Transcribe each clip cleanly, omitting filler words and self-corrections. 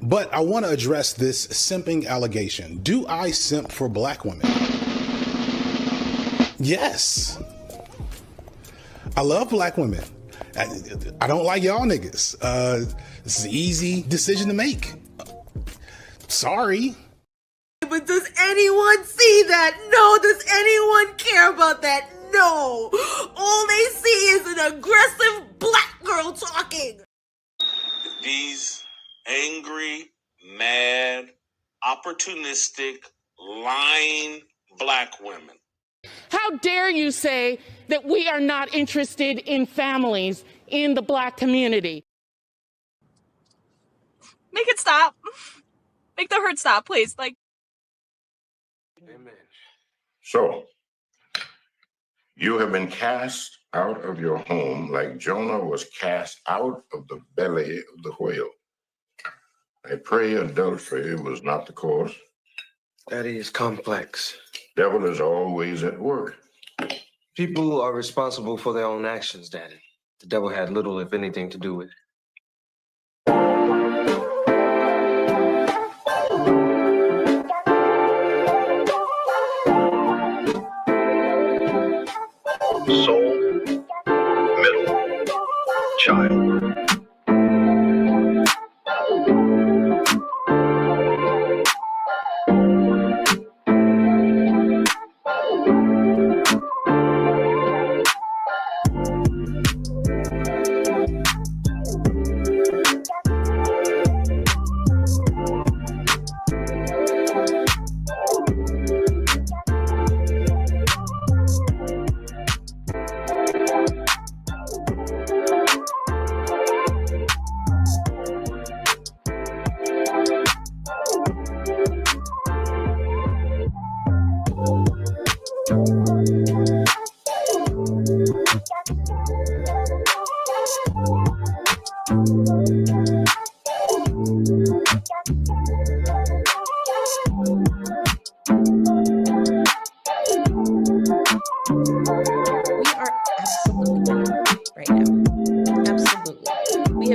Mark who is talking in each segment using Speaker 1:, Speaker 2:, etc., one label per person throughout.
Speaker 1: But I want to address this simping allegation. Do I simp for black women? Yes. I love black women. I don't like y'all niggas. This is an easy decision to make. Sorry.
Speaker 2: But does anyone see that? No. Does anyone care about that? No. All they see is an aggressive black girl talking.
Speaker 3: These angry, mad, opportunistic, lying black women.
Speaker 4: How dare you say that we are not interested in families in the black community?
Speaker 5: Make it stop. Make the hurt stop, please. Like.
Speaker 6: Amen. So, you have been cast out of your home like Jonah was cast out of the belly of the whale. I pray adultery was not the cause.
Speaker 7: Daddy is complex.
Speaker 6: Devil is always at work.
Speaker 7: People are responsible for their own actions, Daddy. The devil had little, if anything, to do with it.
Speaker 8: Soul, middle, child.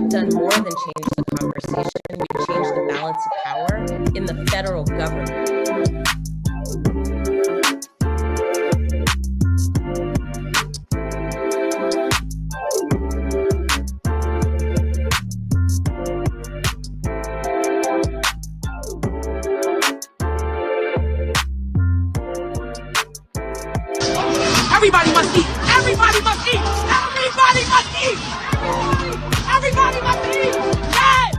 Speaker 9: Done more than change the conversation. We've changed the balance of power in the federal government.
Speaker 2: Everybody must eat. Everybody must eat. Everybody must eat. Everybody must eat! Yes!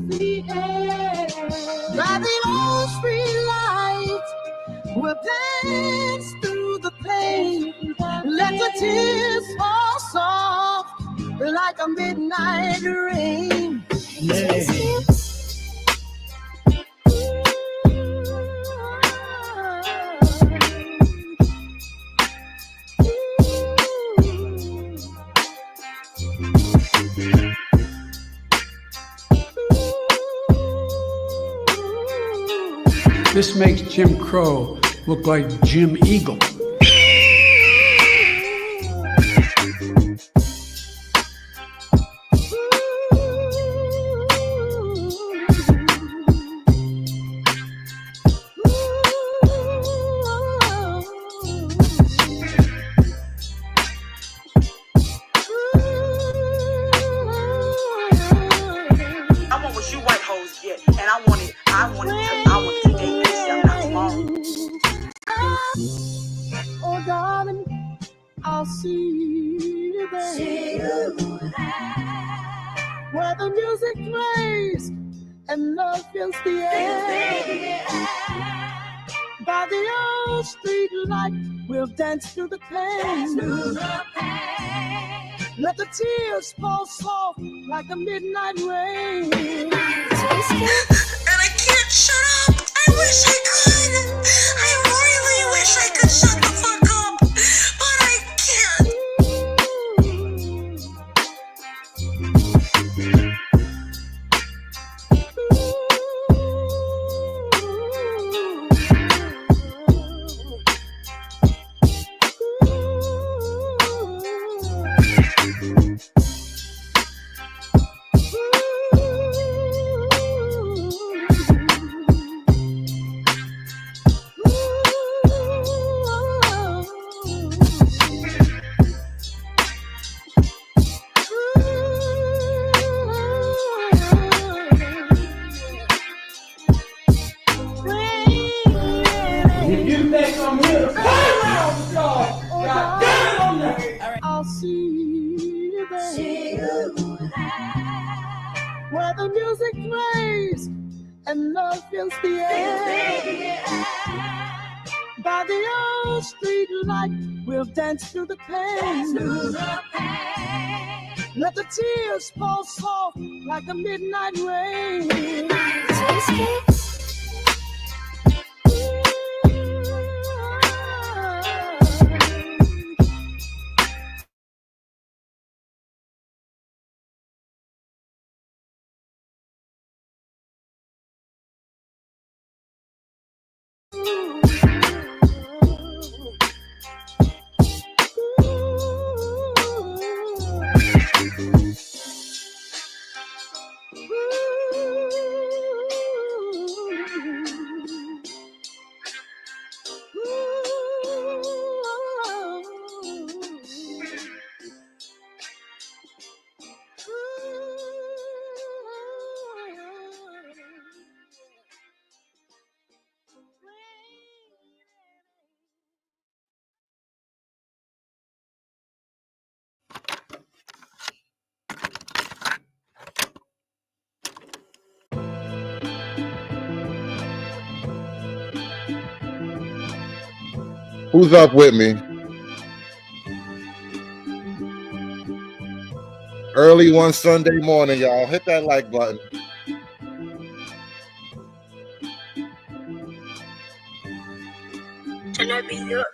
Speaker 10: the air. By the old street lights, we'll dance through the pain. Let the tears fall soft like a midnight rain. Yeah.
Speaker 11: This makes Jim Crow look like Jim Eagle.
Speaker 10: I'll see you there. Where the music plays and love fills the air. By the old street light, we'll dance through the pain. Let the tears fall soft like a midnight rain. And
Speaker 2: I can't shut up. I wish I could. I really wish I could shut the fuck up. But I can't.
Speaker 10: I'll see you there. Where the music plays and love fills the air. By the old street light, we'll dance through the pain. Let the tears fall soft like a midnight rain.
Speaker 6: Who's up with me? Early one Sunday morning, y'all. Hit that like button.
Speaker 10: Can I be your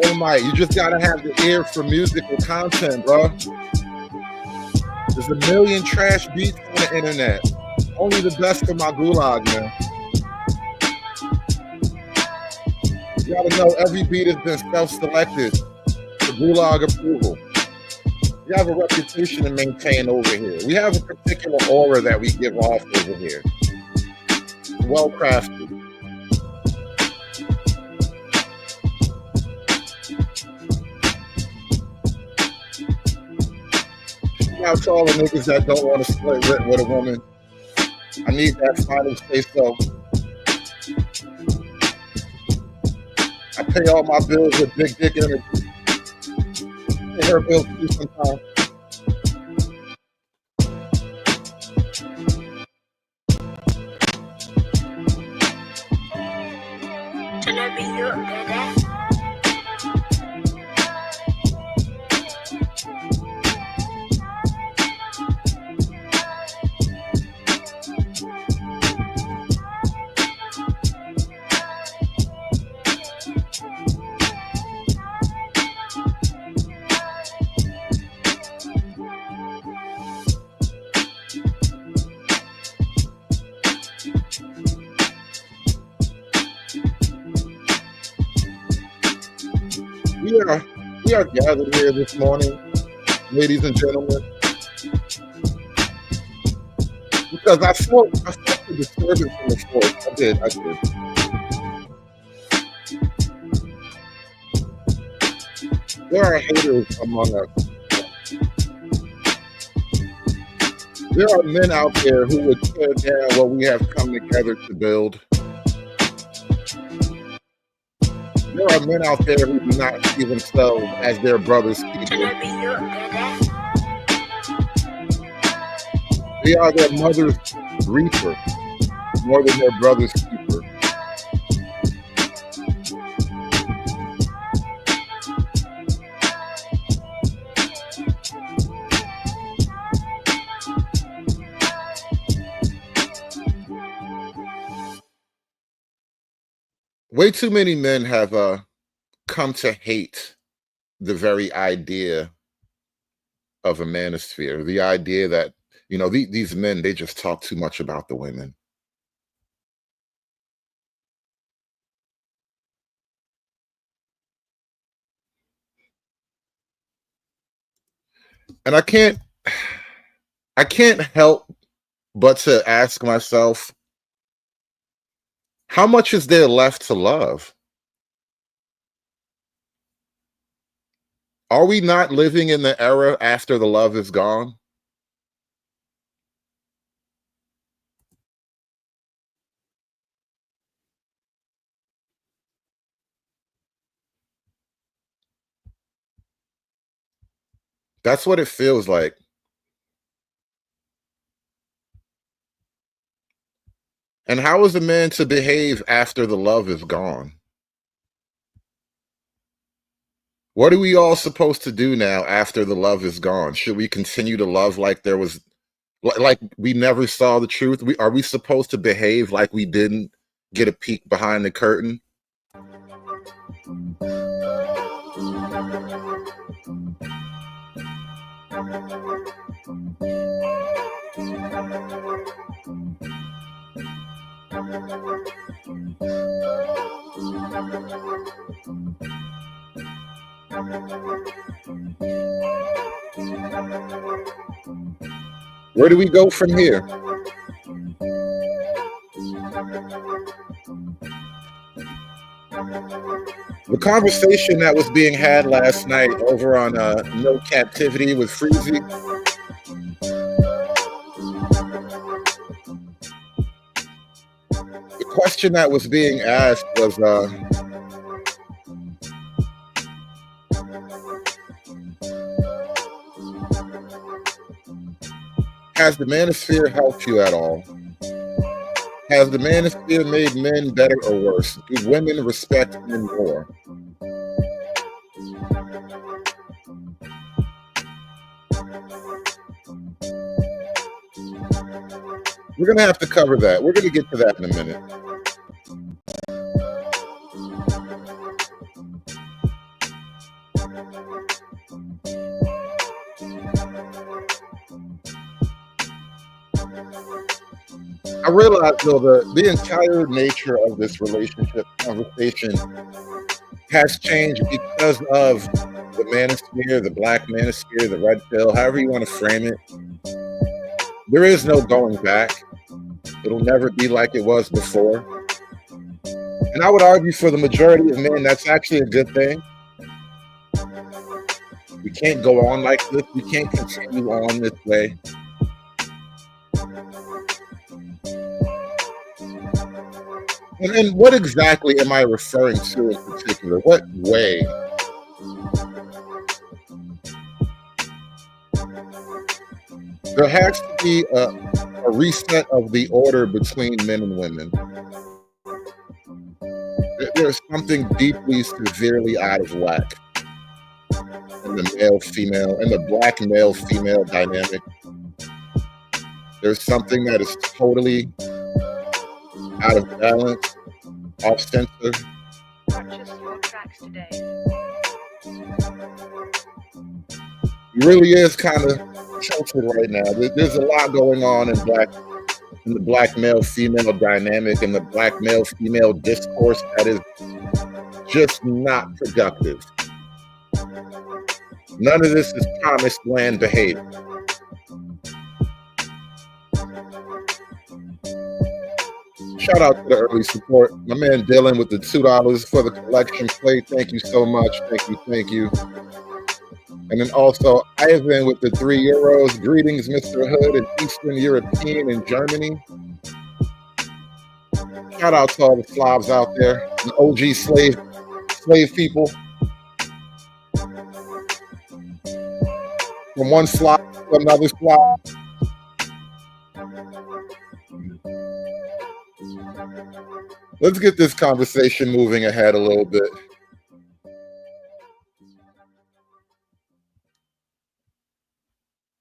Speaker 6: Oh my, you just gotta have the ear for musical content, bro. There's a million trash beats on the internet. Only the best for my gulag, man. You gotta know every beat has been self-selected for gulag approval. We have a reputation to maintain over here. We have a particular aura that we give off over here. Well crafted. Shout out to all the niggas that don't want to split with a woman. I need that final say so. I pay all my bills with big dick energy.
Speaker 12: to her Bill too sometime?
Speaker 10: Can I be your badass?
Speaker 12: We are gathered here this morning, ladies and gentlemen, because I felt the disturbance in the force. I did. There are haters among us. There are men out there who would tear down what we have come together to build. There are men out there who do not see themselves as their brother's keeper. They are their mother's reaper more than their brother's keeper. Way too many men have come to hate the very idea of a manosphere, the idea that, you know, these men, they just talk too much about the women. And I can't help but to ask myself, how much is there left to love? Are we not living in the era after the love is gone? That's what it feels like. And how is a man to behave after the love is gone? What are we all supposed to do now after the love is gone? Should we continue to love like there was, like we never saw the truth? Are we supposed to behave like we didn't get a peek behind the curtain? Where do we go from here? The conversation that was being had last night over on No Captivity with Freezy. The question that was being asked was, has the manosphere helped you at all? Has the manosphere made men better or worse? Do women respect men more? We're going to have to cover that. We're going to get to that in a minute. I realize, though, the entire nature of this relationship conversation has changed because of the manosphere, the black manosphere, the red pill, however you want to frame it. There is no going back. It'll never be like it was before. And I would argue for the majority of men, that's actually a good thing. We can't go on like this. We can't continue on this way. And what exactly am I referring to in particular? What way? There has to be a reset of the order between men and women. There's something deeply, severely out of whack in the male-female, in the black male-female dynamic. There's something that is totally out of balance, off center.
Speaker 13: Purchase your tracks today.
Speaker 12: It really is kind of tilted right now. There's a lot going on in the black male-female dynamic and the black male-female discourse that is just not productive. None of this is promised land behavior. Shout out to the early support. My man Dylan with the $2 for the collection plate. Thank you so much. Thank you. And then also Ivan with the €3. Greetings, Mr. Hood, an Eastern European in Germany. Shout out to all the Slavs out there, the OG slave people. From one Slav to another Slav. Let's get this conversation moving ahead a little bit.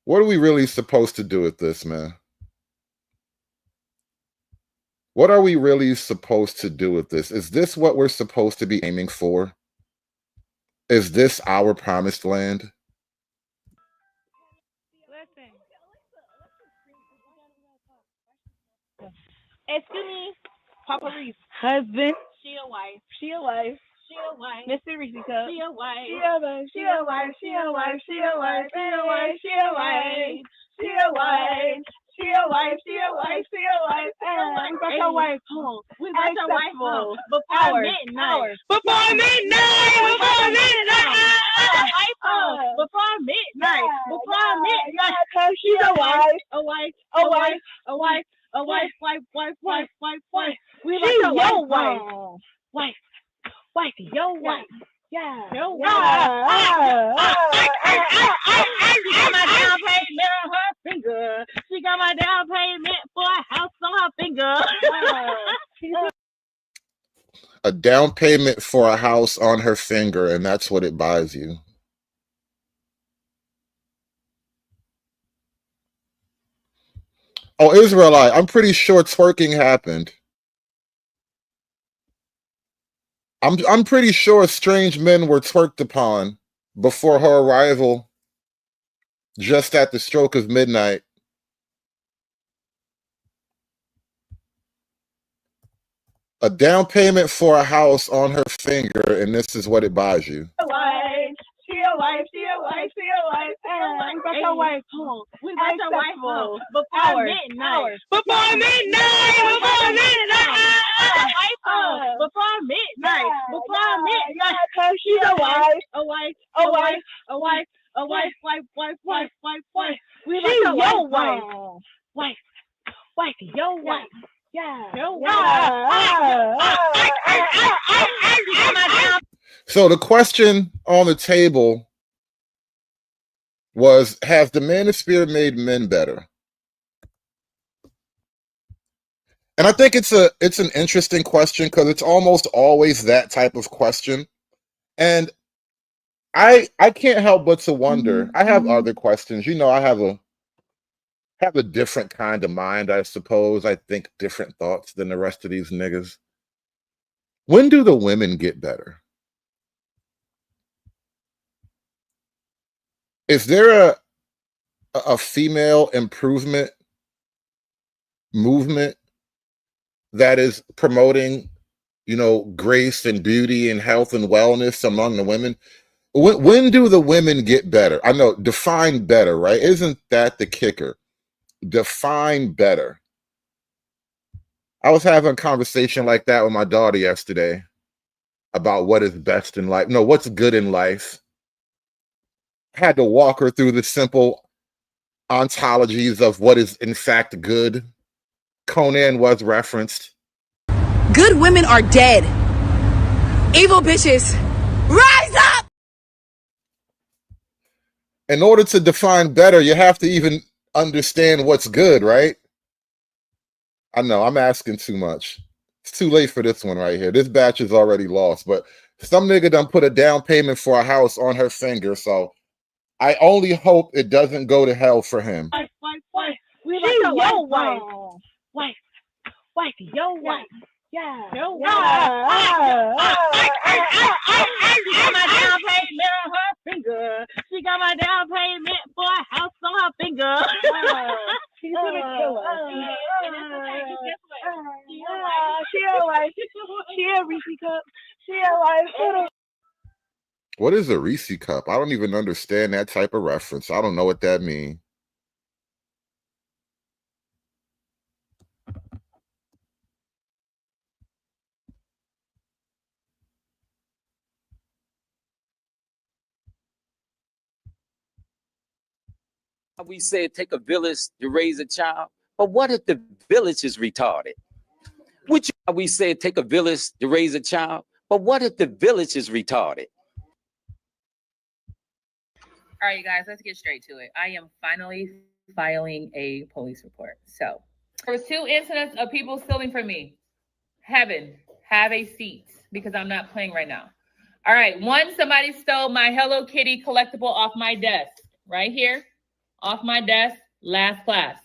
Speaker 12: What are we really supposed to do with this, man? What are we really supposed to do with this? Is this what we're supposed to be aiming for? Is this our promised land?
Speaker 5: Excuse me, Papa Reese. Husband. She a wife. She a wife. She a wife. Mr. Reese Cup. She a wife. She a wife. She a wife. She a wife. She a wife. She a wife. She a wife. She a wife. She a wife. She a wife. She a wife. We got your wife home. We got your wife home. Before midnight. Before midnight. Before midnight. Before midnight. Before midnight. She's a wife. A wife. A wife. A wife. A wife, wife. We like your wife. Wife, your wife. Yeah. Your wife. She got my down payment on her finger. She got my down payment for a house on her finger.
Speaker 12: A down payment for a house on her finger, and that's what it buys you. Oh, Israelite, I'm pretty sure twerking happened. I'm pretty sure strange men were twerked upon before her arrival, just at the stroke of midnight. A down payment for a house on her finger, and this is what it buys you.
Speaker 5: She a wife. She a wife. She a wife. We got your wife home. We got your wife home. Before midnight. Before midnight. Before midnight. Before midnight. Before midnight. She's a wife. A wife. A wife. A wife. A wife. Wife. We got your wife home. Wife. Your wife. Yeah. Your wife.
Speaker 12: So the question on the table was, has the manosphere made men better? And I think it's an interesting question because it's almost always that type of question. And I can't help but to wonder. I have other questions. You know, I have a different kind of mind, I suppose. I think different thoughts than the rest of these niggas. When do the women get better? Is there a female improvement movement that is promoting, you know, grace and beauty and health and wellness among the women? When do the women get better? I know, define better, right? Isn't that the kicker? Define better. I was having a conversation like that with my daughter yesterday about what is best in life. No, what's good in life. Had to walk her through the simple ontologies of what is in fact good. Conan was referenced.
Speaker 14: Good women are dead. Evil bitches, rise up!
Speaker 12: In order to define better, you have to even understand what's good, right? I know I'm asking too much. It's too late for this one right here. This batch is already lost, but some nigga done put a down payment for a house on her finger, so I only hope it doesn't go to hell for him.
Speaker 5: Wife. We like your wife. Wife. Your wife. Yeah. Your wife. She got my down payment on her finger. She got my down payment for a house on her finger. She's gonna kill us. She a wife. She a Reese cup. She a wife.
Speaker 12: What is a Reese cup? I don't even understand that type of reference. I don't know what that means.
Speaker 15: We said take a village to raise a child, but what if the village is retarded? We said take a village to raise a child, but what if the village is retarded?
Speaker 16: All right, you guys, let's get straight to it. I am finally filing a police report. So there was 2 incidents of people stealing from me. Heaven, have a seat because I'm not playing right now. All right, one, somebody stole my Hello Kitty collectible off my desk, right here, off my desk, last class.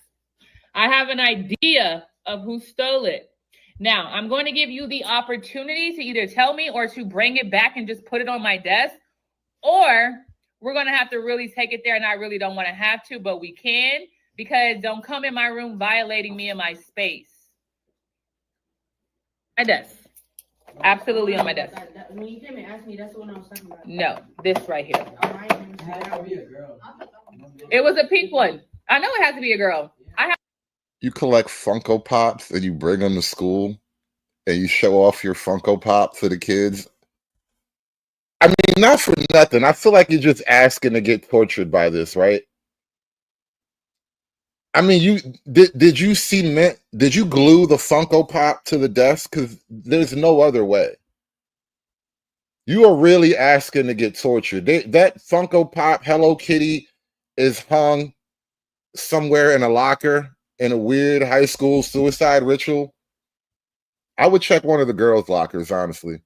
Speaker 16: I have an idea of who stole it. Now, I'm going to give you the opportunity to either tell me or to bring it back and just put it on my desk, or we're going to have to really take it there, and I really don't want to have to, but we can, because don't come in my room violating me in my space. My desk. Absolutely on my desk.
Speaker 17: When you came and asked me, that's the one I was talking about.
Speaker 16: No, this right here.
Speaker 17: It had to be a girl.
Speaker 16: It was a pink one. I know it has to be a girl.
Speaker 12: You collect Funko Pops and you bring them to school and you show off your Funko Pop to the kids. I mean, not for nothing. I feel like you're just asking to get tortured by this, right? I mean, did you cement? Did you glue the Funko Pop to the desk? Because there's no other way. You are really asking to get tortured. That Funko Pop Hello Kitty is hung somewhere in a locker in a weird high school suicide ritual. I would check one of the girls' lockers, honestly.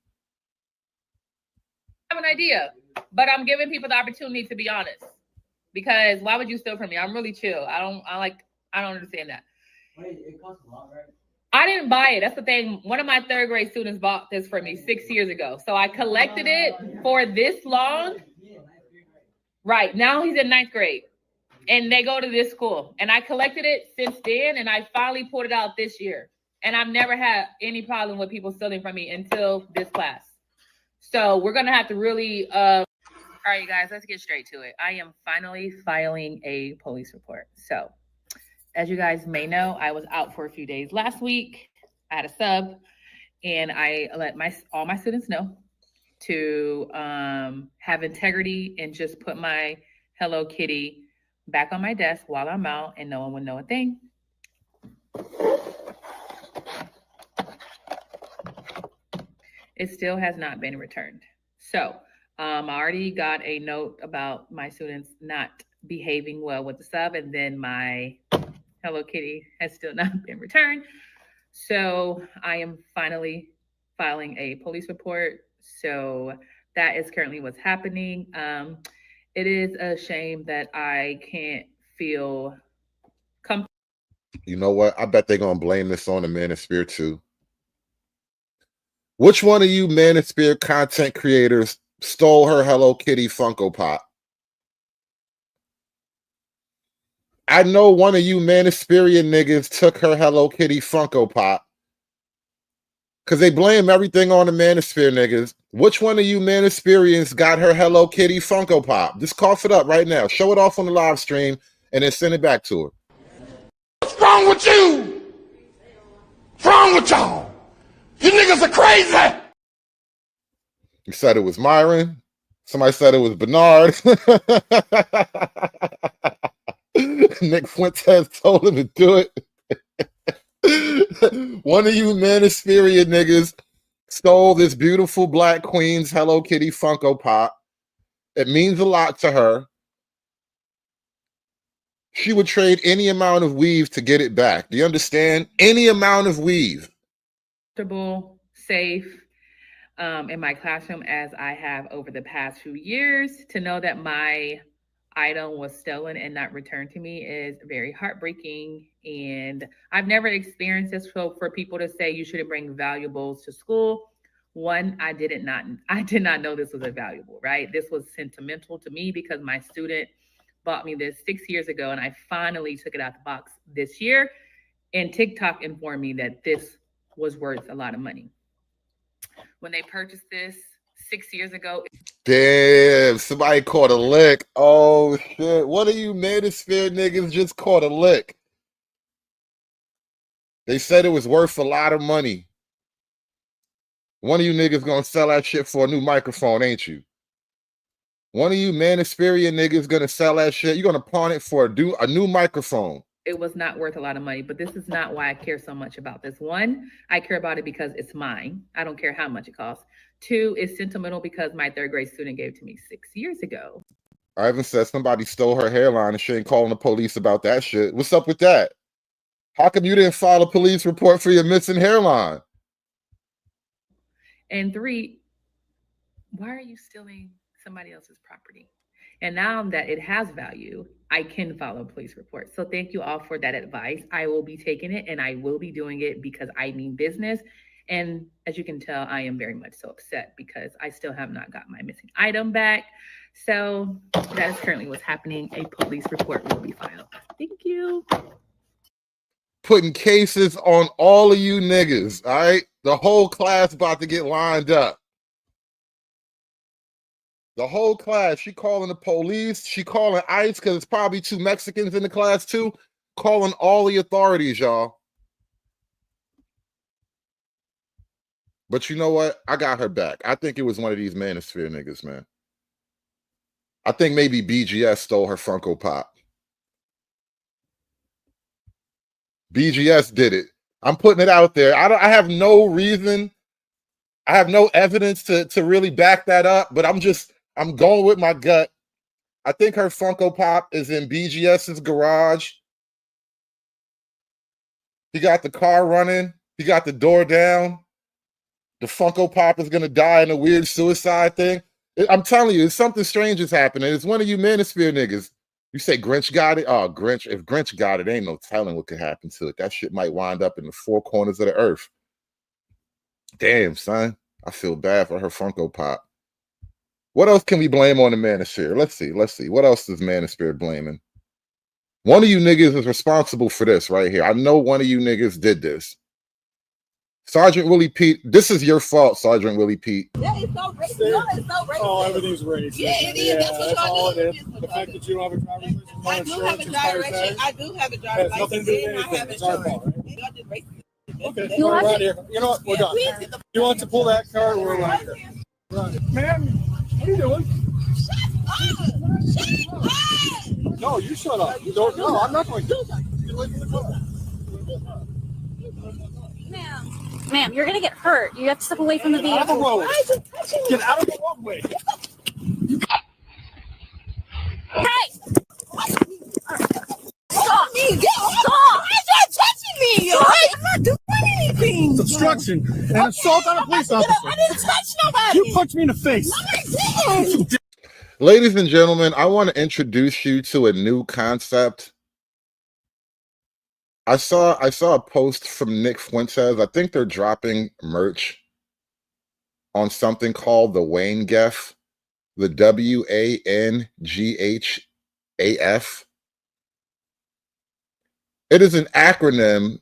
Speaker 16: I have an idea, but I'm giving people the opportunity to be honest. Because why would you steal from me? I'm really chill. I don't understand that.
Speaker 17: Wait, it costs a lot, right?
Speaker 16: I didn't buy it. That's the thing. One of my 3rd grade students bought this for me 6 years ago. So I collected it for this long. Right. Now he's in 9th grade. And they go to this school. And I collected it since then. And I finally pulled it out this year. And I've never had any problem with people stealing from me until this class. So we're going to have to really... All right, you guys, let's get straight to it. I am finally filing a police report. So as you guys may know, I was out for a few days last week. I had a sub, and I let all my students know to have integrity and just put my Hello Kitty back on my desk while I'm out, and no one would know a thing. It still has not been returned. So I already got a note about my students not behaving well with the sub, and then my Hello Kitty has still not been returned. So I am finally filing a police report. So that is currently what's happening. It is a shame that I can't feel comfortable.
Speaker 12: You know what? I bet they're going to blame this on the Manosphere too. Which one of you Manosphere content creators stole her Hello Kitty Funko Pop? I know one of you Manospherean niggas took her Hello Kitty Funko Pop. Because they blame everything on the Manosphere niggas. Which one of you Manosphereans got her Hello Kitty Funko Pop? Just cough it up right now. Show it off on the live stream and then send it back to her.
Speaker 18: What's wrong with you? What's wrong with y'all? You niggas are crazy.
Speaker 12: You said it was Myron. Somebody said it was Bernard. Nick Fuentes told him to do it. One of you Manospherean niggas stole this beautiful Black Queen's Hello Kitty Funko Pop. It means a lot to her. She would trade any amount of weave to get it back. Do you understand? Any amount of weave.
Speaker 16: Comfortable, safe in my classroom as I have over the past few years. To know that my item was stolen and not returned to me is very heartbreaking. And I've never experienced this. So for people to say you shouldn't bring valuables to school, one, I did not know this was a valuable, right? This was sentimental to me because my student bought me this 6 years ago and I finally took it out the box this year. And TikTok informed me that this was worth a lot of money. When they purchased this 6 years ago.
Speaker 12: Damn, somebody caught a lick. Oh shit. One of you Manosphere niggas just caught a lick. They said it was worth a lot of money. One of you niggas gonna sell that shit for a new microphone, ain't you? One of you Manosphere niggas gonna sell that shit. You're gonna pawn it for a new microphone.
Speaker 16: It was not worth a lot of money, but this is not why I care so much about this. One, I care about it because it's mine. I don't care how much it costs. Two, it's sentimental because my third grade student gave it to me 6 years ago.
Speaker 12: Ivan said somebody stole her hairline and she ain't calling the police about that shit. What's up with that? How come you didn't file a police report for your missing hairline?
Speaker 16: And three, why are you stealing somebody else's property? And now that it has value, I can file a police report. So thank you all for that advice. I will be taking it and I will be doing it because I mean business. And as you can tell, I am very much so upset because I still have not got my missing item back. So that is currently what's happening. A police report will be filed. Thank you.
Speaker 12: Putting cases on all of you niggas, all right? The whole class about to get lined up. The whole class, she calling the police, she calling ICE because it's probably 2 Mexicans in the class too, calling all the authorities, y'all. But you know what? I got her back. I think it was one of these Manosphere niggas, man. I think maybe BGS stole her Funko Pop. BGS did it. I'm putting it out there. I have no reason. I have no evidence to really back that up, but I'm going with my gut. I think her Funko Pop is in BGS's garage. He got the car running. He got the door down. The Funko Pop is going to die in a weird suicide thing. I'm telling you, something strange is happening. It's one of you Manosphere niggas. You say Grinch got it? Oh, Grinch. If Grinch got it, ain't no telling what could happen to it. That shit might wind up in the 4 corners of the earth. Damn, son. I feel bad for her Funko Pop. What else can we blame on the Manosphere? Let's see. What else is Manosphere blaming? One of you niggas is responsible for this right here. I know one of you niggas did this. Sergeant Willie Pete, this is your fault, Sergeant Willie Pete.
Speaker 19: Yeah, it's so racist. No, it's so racist. Oh, everything's racist. Yeah, it is. Yeah, that's all it is. The fact that you don't have a driver's license, I do have a driver's license. I do have a driver's license. Nothing to do with anything. It's our fault, right? Okay, we're right here. You know what? We're done. You want to pull that card? We're right here. Right. Ma'am, what are you doing? Shut up! No, you shut up. No, I'm not going to.
Speaker 20: Ma'am, you're gonna get hurt. You have to step away from the vehicle.
Speaker 19: Out of the road. Get out of the roadway.
Speaker 20: Hey!
Speaker 19: Stop me! Get off! Why are you touching me? I'm not doing anything. It's obstruction and assault on a police officer. I didn't touch nobody. You punched me in the face. No, I didn't.
Speaker 12: Ladies and gentlemen, I want to introduce you to a new concept. I saw a post from Nick Fuentes. I think they're dropping merch on something called the WANGF, the WANGHAF. It is an acronym,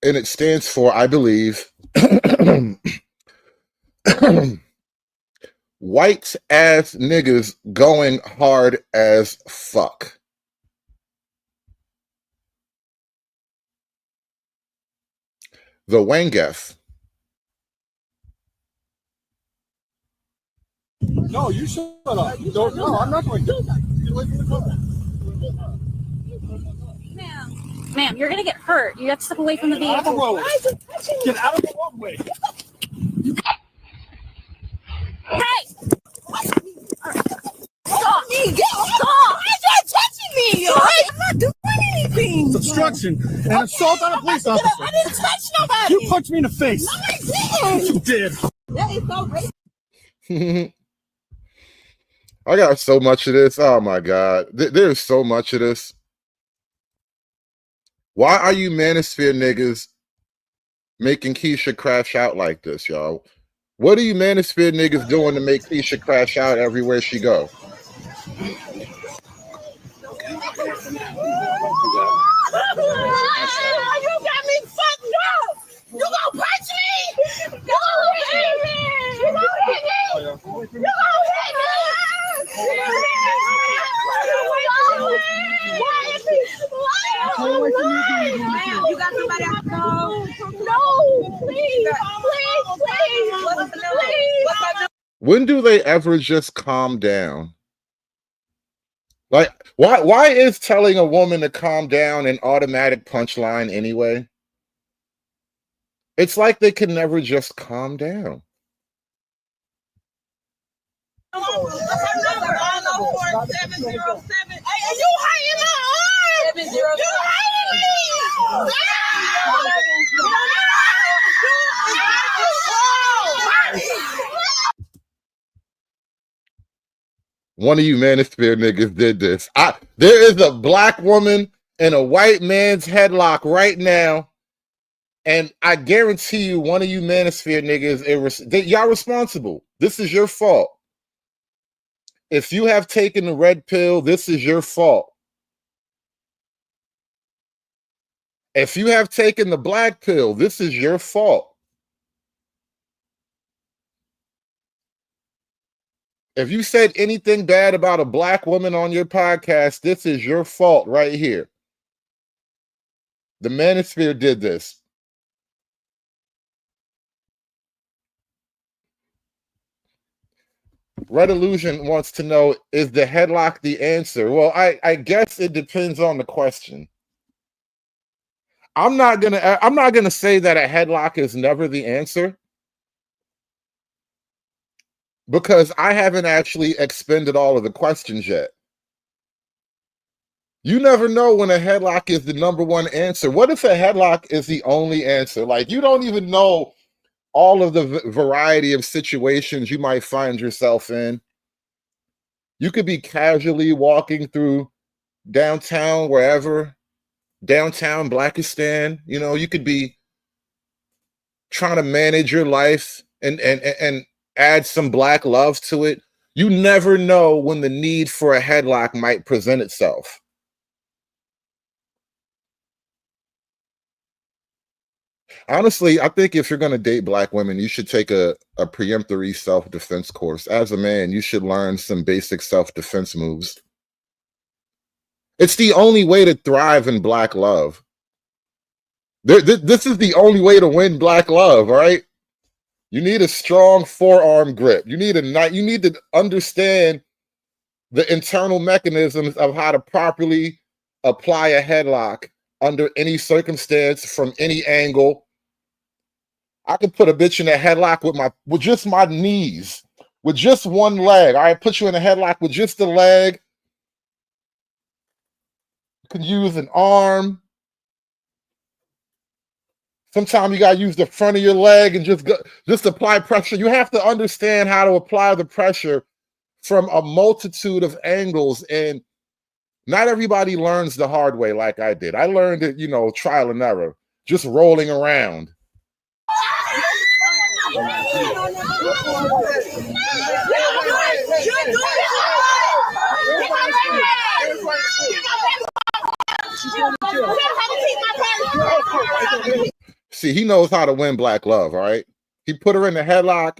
Speaker 12: and it stands for, I believe, white ass niggas going hard as fuck. The WANGF.
Speaker 19: No, you shut up. No, I'm not going to. Get away from the car.
Speaker 20: Ma'am, you're gonna get hurt. You have to step away from the vehicle.
Speaker 19: Out of the road. Get out of the roadway.
Speaker 20: Hey!
Speaker 19: Stop me! Get off! Why are you touching me? I'm not doing obstruction and assault on a police officer.
Speaker 10: I didn't touch nobody.
Speaker 19: You punched me in the face.
Speaker 10: No, I didn't.
Speaker 19: You did.
Speaker 10: That is so racist.
Speaker 12: I got so much of this. Oh my God. There's so much of this. Why are you manosphere niggas making Keisha crash out like this, y'all? What are you manosphere niggas doing to make Keisha crash out everywhere she go?
Speaker 10: You got me fucked up. You gonna punch me? You gonna hit me? You gonna hit me? You gonna hit me? You got somebody else? No, please.
Speaker 12: When do they ever just calm down? Like, why is telling a woman to calm down an automatic punchline anyway? It's like they can never just calm down.
Speaker 10: Hey, you hiding my arm? You hiding me?
Speaker 12: One of you manosphere niggas did this. There is a black woman in a white man's headlock right now, and I guarantee you one of you manosphere niggas, y'all responsible. This is your fault. If you have taken the red pill, this is your fault. If you have taken the black pill, this is your fault. If you said anything bad about a black woman on your podcast, this is your fault right here. The manosphere did this. Red Illusion wants to know, is the headlock the answer? Well, I guess it depends on the question. I'm not gonna say that a headlock is never the answer, because I haven't actually expended all of the questions yet. You never know when a headlock is the number one answer. What if a headlock is the only answer? Like, you don't even know all of the variety of situations you might find yourself in. You could be casually walking through downtown, wherever, downtown Blackistan. You know, you could be trying to manage your life and add some black love to it. You never know when the need for a headlock might present itself. Honestly, I think if you're going to date black women, you should take a preemptory self-defense course. As a man, you should learn some basic self-defense moves. It's the only way to thrive in black love. This is the only way to win black love, all right? You need a strong forearm grip. You need to understand the internal mechanisms of how to properly apply a headlock under any circumstance, from any angle. I could put a bitch in a headlock with just my knees, with just one leg. All right, put you in a headlock with just the leg. You can use an arm. Sometimes you gotta use the front of your leg and just apply pressure. You have to understand how to apply the pressure from a multitude of angles, and not everybody learns the hard way like I did. I learned it, trial and error, just rolling around. See, he knows how to win black love, all right? He put her in the headlock.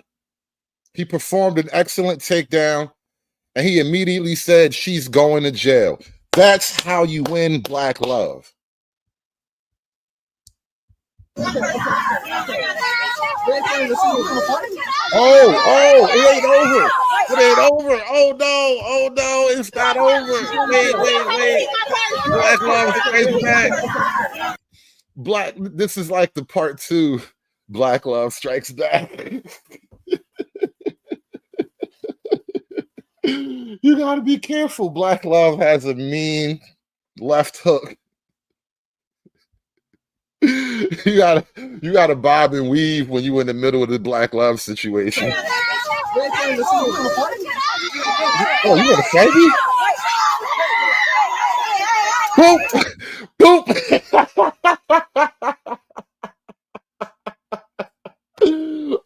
Speaker 12: He performed an excellent takedown, and he immediately said, she's going to jail. That's how you win black love. Oh, it ain't over. It ain't over. Oh no, it's not over. Wait. Black love strikes back. This is like the part 2. Black love strikes back. You gotta be careful. Black love has a mean left hook. you gotta bob and weave when you in the middle of the Black love situation. Oh, you want to fight me? Boop! Boop!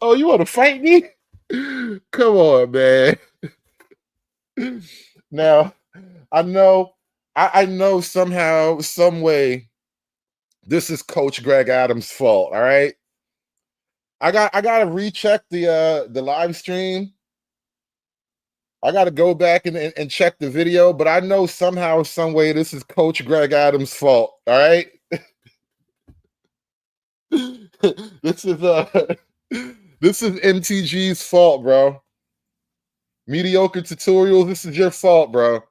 Speaker 12: Oh, you want to fight me? Come on, man. Now, I know somehow, some way, this is Coach Greg Adams' fault. All right, I gotta recheck the live stream. I gotta go back and check the video, but I know somehow, some way, this is Coach Greg Adams' fault. All right, this is MTG's fault, bro. Mediocre Tutorials, this is your fault, bro.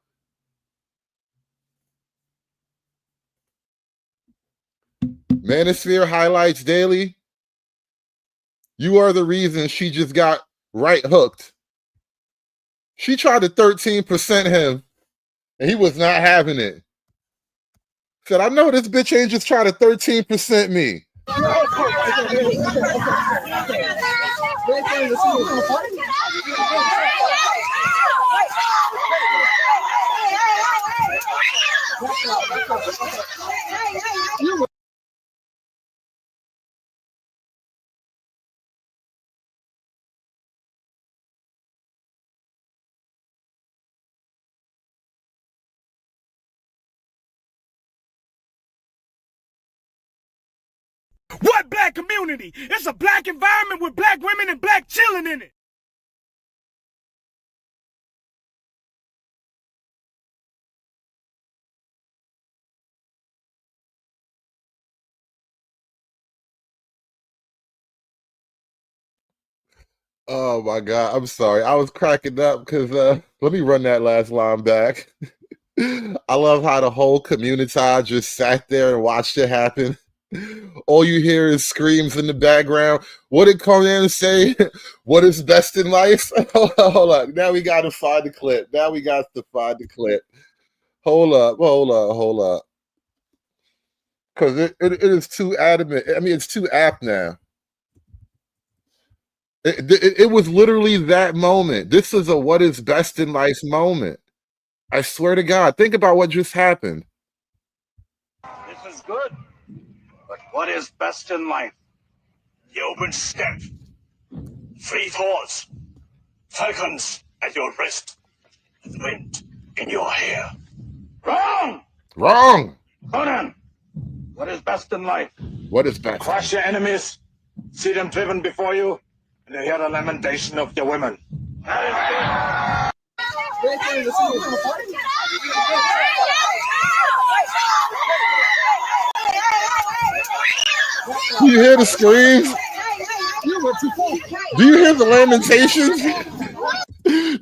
Speaker 12: Manosphere Highlights Daily, you are the reason she just got right hooked. She tried to 13% him, and he was not having it. Said, I know this bitch ain't just trying to 13% me.
Speaker 18: What black community? It's a black environment with black women and black children in it.
Speaker 12: Oh my God, I'm sorry. I was cracking up because let me run that last line back. I love how the whole community just sat there and watched it happen. All you hear is screams in the background. What did Conan say? What is best in life? Hold on. Now we got to find the clip. Hold up. Because it is too adamant. I mean, it's too apt now. It was literally that moment. This is a what is best in life moment. I swear to God. Think about what just happened.
Speaker 8: This is good. But what is best in life? The open steppe, free thoughts, falcons at your wrist, and wind in your hair. Wrong! Conan, what is best in life?
Speaker 12: What is best?
Speaker 8: Crush your enemies, see them driven before you, and hear the lamentation of your women.
Speaker 12: Do you hear the screams? Do you hear the lamentations?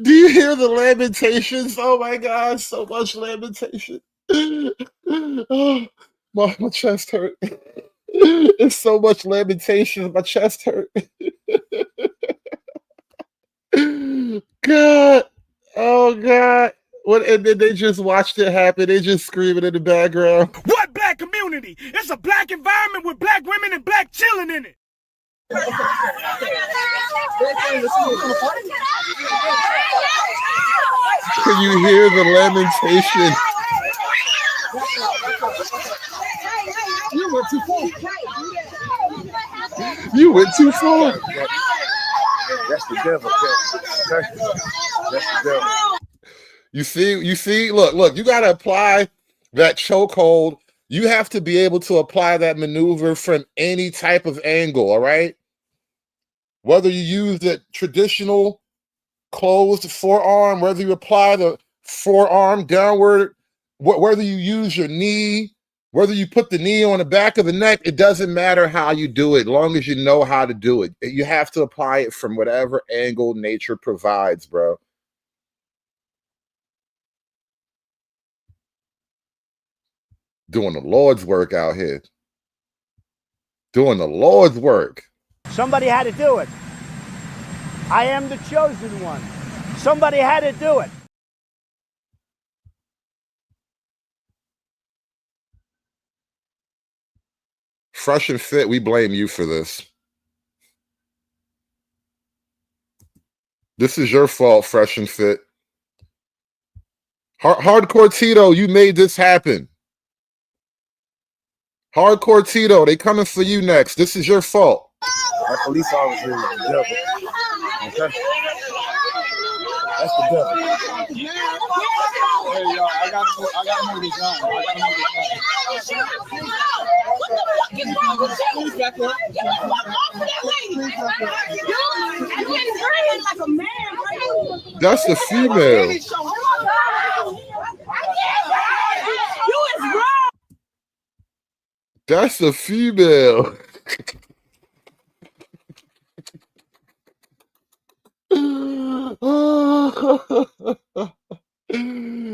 Speaker 12: Do you hear the lamentations? Oh my God, so much lamentation. Oh, my chest hurt. It's so much lamentation. My chest hurt. God. Oh God. What, and then they just watched it happen. They just screaming in the background.
Speaker 18: What black community? It's a black environment with black women and black children in it.
Speaker 12: Can you hear the lamentation?
Speaker 10: You went too far.
Speaker 12: You went too far.
Speaker 8: That's the devil. That's the devil.
Speaker 12: You see, look, you got to apply that chokehold. You have to be able to apply that maneuver from any type of angle, all right? Whether you use the traditional closed forearm, whether you apply the forearm downward, whether you use your knee, whether you put the knee on the back of the neck, it doesn't matter how you do it, as long as you know how to do it. You have to apply it from whatever angle nature provides, bro. Doing the Lord's work out here. Doing the Lord's work.
Speaker 21: Somebody had to do it. I am the chosen one. Somebody had to do it.
Speaker 12: Fresh and Fit, we blame you for this. This is your fault, Fresh and Fit. Hardcore Tito, you made this happen. Hardcore Tito, they coming for you next. This is your fault.
Speaker 1: Our police officer is the devil. Okay? That's the devil. Hey, y'all, I gotta move this down.
Speaker 12: That's the female. That's the female.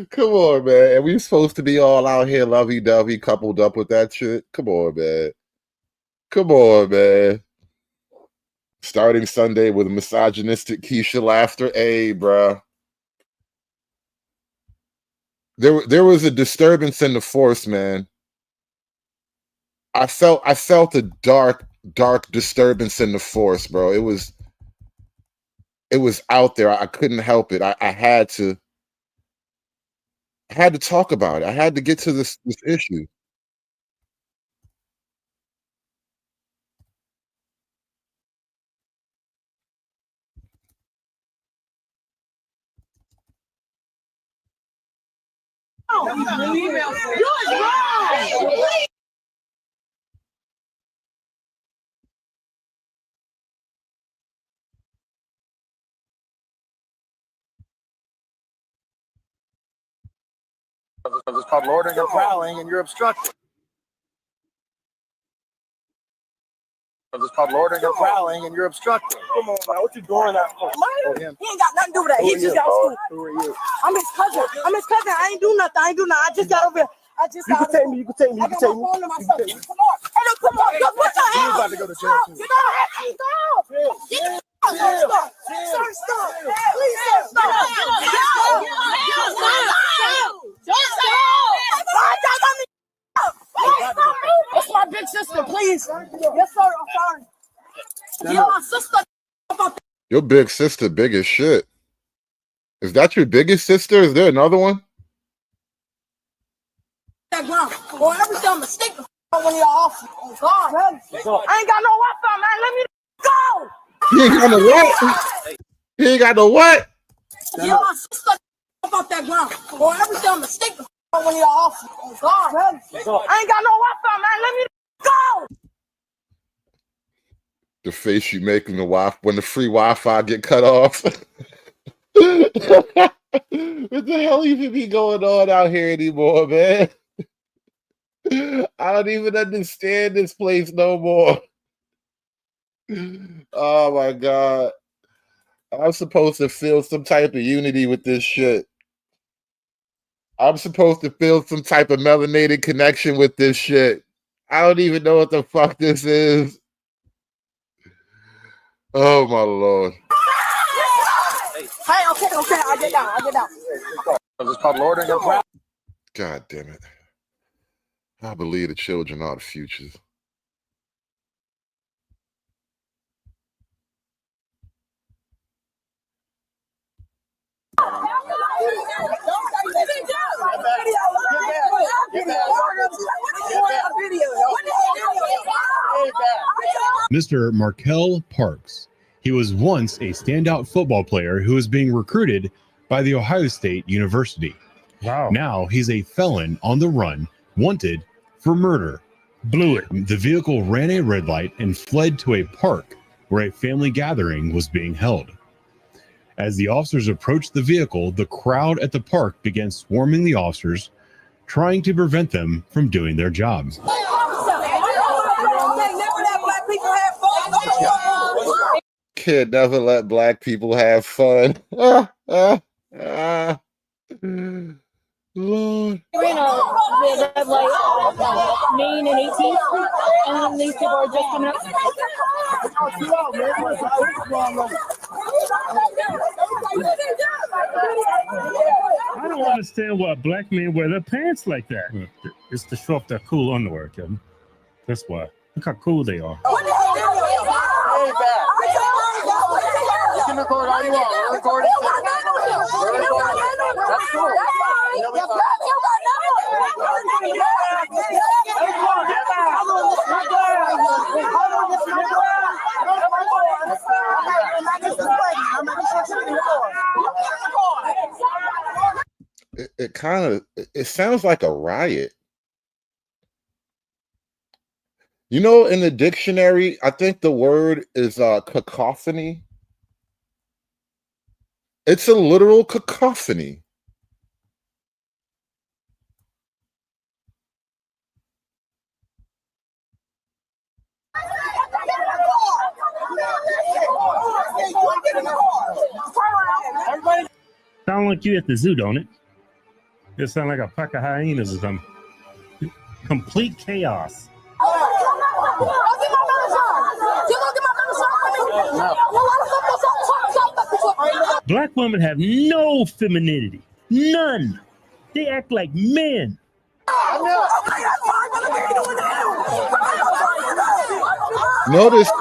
Speaker 12: Come on, man. And we supposed to be all out here lovey-dovey, coupled up with that shit? Come on, man. Come on, man. Starting Sunday with misogynistic Keisha laughter. Hey, bruh. There was a disturbance in the force, man. I felt a dark disturbance in the force, bro. It was out there. I couldn't help it. I had to talk about it. I had to get to this issue.
Speaker 10: You is wrong.
Speaker 1: It's called loitering and prowling, and you're obstructing. It's called loitering and prowling, and you're obstructing. Come on, man, what you doing that for?
Speaker 10: He ain't got nothing to do with that. He just got school.
Speaker 1: Who are you?
Speaker 10: I'm his cousin. I ain't do nothing. I just got over here.
Speaker 1: You can take me. You can take me.
Speaker 10: I got my phone to myself. Come on. Hey, look, come on. Look, put your hands.
Speaker 1: You're about to go to jail, too.
Speaker 10: Get out of here. Stop. Stop. Sir, stop. Please, sir, stop. That's my big sister, please. Yes, sir. I'm sorry. Yo, my sister.
Speaker 12: Your big sister, big as shit. Is that your biggest sister? Is there another one?
Speaker 10: That ground. Boy, every time I stick the when you're off. Oh, God. I ain't got no Wi-Fi, man. Let me go.
Speaker 12: He ain't got no what? He ain't got no what?
Speaker 10: Yo, my sister about that ground. Boy, every time I stick the when you're off. Oh, God. I ain't got no Wi-Fi, man. Let me go.
Speaker 12: The face you make when the free Wi-Fi get cut off. What the hell even be going on out here anymore, man? I don't even understand this place no more. Oh my God. I'm supposed to feel some type of unity with this shit. I'm supposed to feel some type of melanated connection with this shit. I don't even know what the fuck this is. Oh my Lord.
Speaker 10: Hey, okay, I get down.
Speaker 1: It's called loitering and prowling.
Speaker 12: God damn it. I believe the children are the futures.
Speaker 22: Mr. Markel Parks. He was once a standout football player who was being recruited by the Ohio State University. Wow. Now he's a felon on the run, wanted for murder. Blew it. The vehicle ran a red light and fled to a park where a family gathering was being held. As the officers approached the vehicle, the crowd at the park began swarming the officers, trying to prevent them from doing their jobs.
Speaker 12: Kid never let black people have fun. Lord.
Speaker 20: Ran a red light, Main and 18th, and then these people are just coming up.
Speaker 23: I don't understand why black men wear their pants like that. It's to show off their cool underwear, Kevin. That's why. Look how cool they are.
Speaker 18: Hey, back. You can record all you want. We're recording. We're recording. That's cool.
Speaker 12: It kind of it sounds like a riot. You know, in the dictionary, I think the word is cacophony. It's a literal cacophony.
Speaker 23: Sound like you at the zoo, don't it? It sound like a pack of hyenas or something. Complete chaos. Black women have no femininity. None. They act like men.
Speaker 12: Notice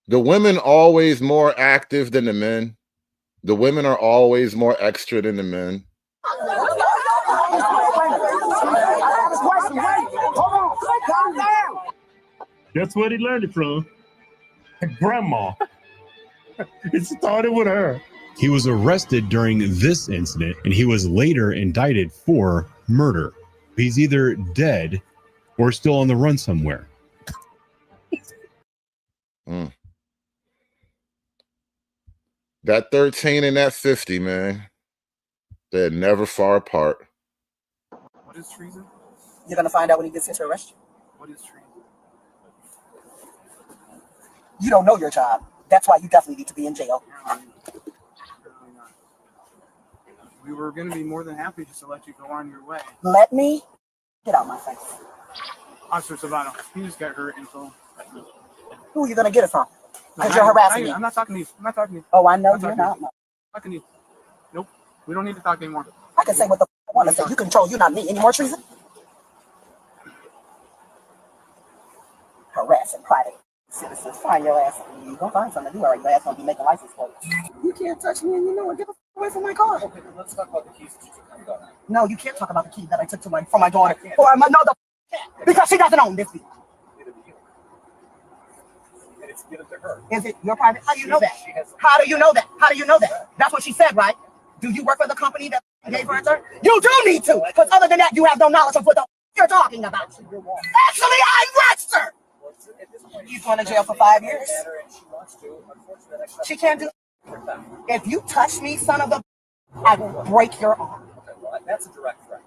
Speaker 12: the women always more active than the men. The women are always more extra than the men.
Speaker 23: That's where he learned it from. Grandma. It started with her.
Speaker 22: He was arrested during this incident and he was later indicted for murder. He's either dead or still on the run somewhere.
Speaker 12: That 13 and that 50, man, they're never far apart.
Speaker 3: What is treason?
Speaker 4: You're going to find out when he gets here to arrest you.
Speaker 3: What is treason?
Speaker 4: You don't know your job. That's why you definitely need to be in jail.
Speaker 3: We were going to be more than happy just to let you go on your way.
Speaker 4: Let me get out my face.
Speaker 3: Officer Savano, you just got hurt and so.
Speaker 4: Who are you going to get it from? Because you're harassing me.
Speaker 3: I'm not talking to you. I'm not talking to you.
Speaker 4: Oh, I know you're not.
Speaker 3: Talking to you. Nope. We don't need to talk anymore.
Speaker 4: I can say what the I want to say. You control you, not me. Any more treason? Harassing private citizens. Find your ass. You're going to find something to do, or your ass going to be making license plates. You can't touch me and you know it. Get the away from my car.
Speaker 3: Okay, let's talk about the keys that you took from my daughter.
Speaker 4: No, you can't talk about the key that I took from my daughter. Or no, because she doesn't own this vehicle.
Speaker 3: It's given to her.
Speaker 4: Is it your private? How do you know that? How do you know that? How do you know that? That's what she said, right? Do you work for the company that gave her a turn? You do need to, because other than that, you have no knowledge of what the you're talking about. Actually, I'm registered. She's going to jail for 5 years. She can't do it. If you touch me, son of a, I will break your arm.
Speaker 3: Okay, well, that's a direct threat.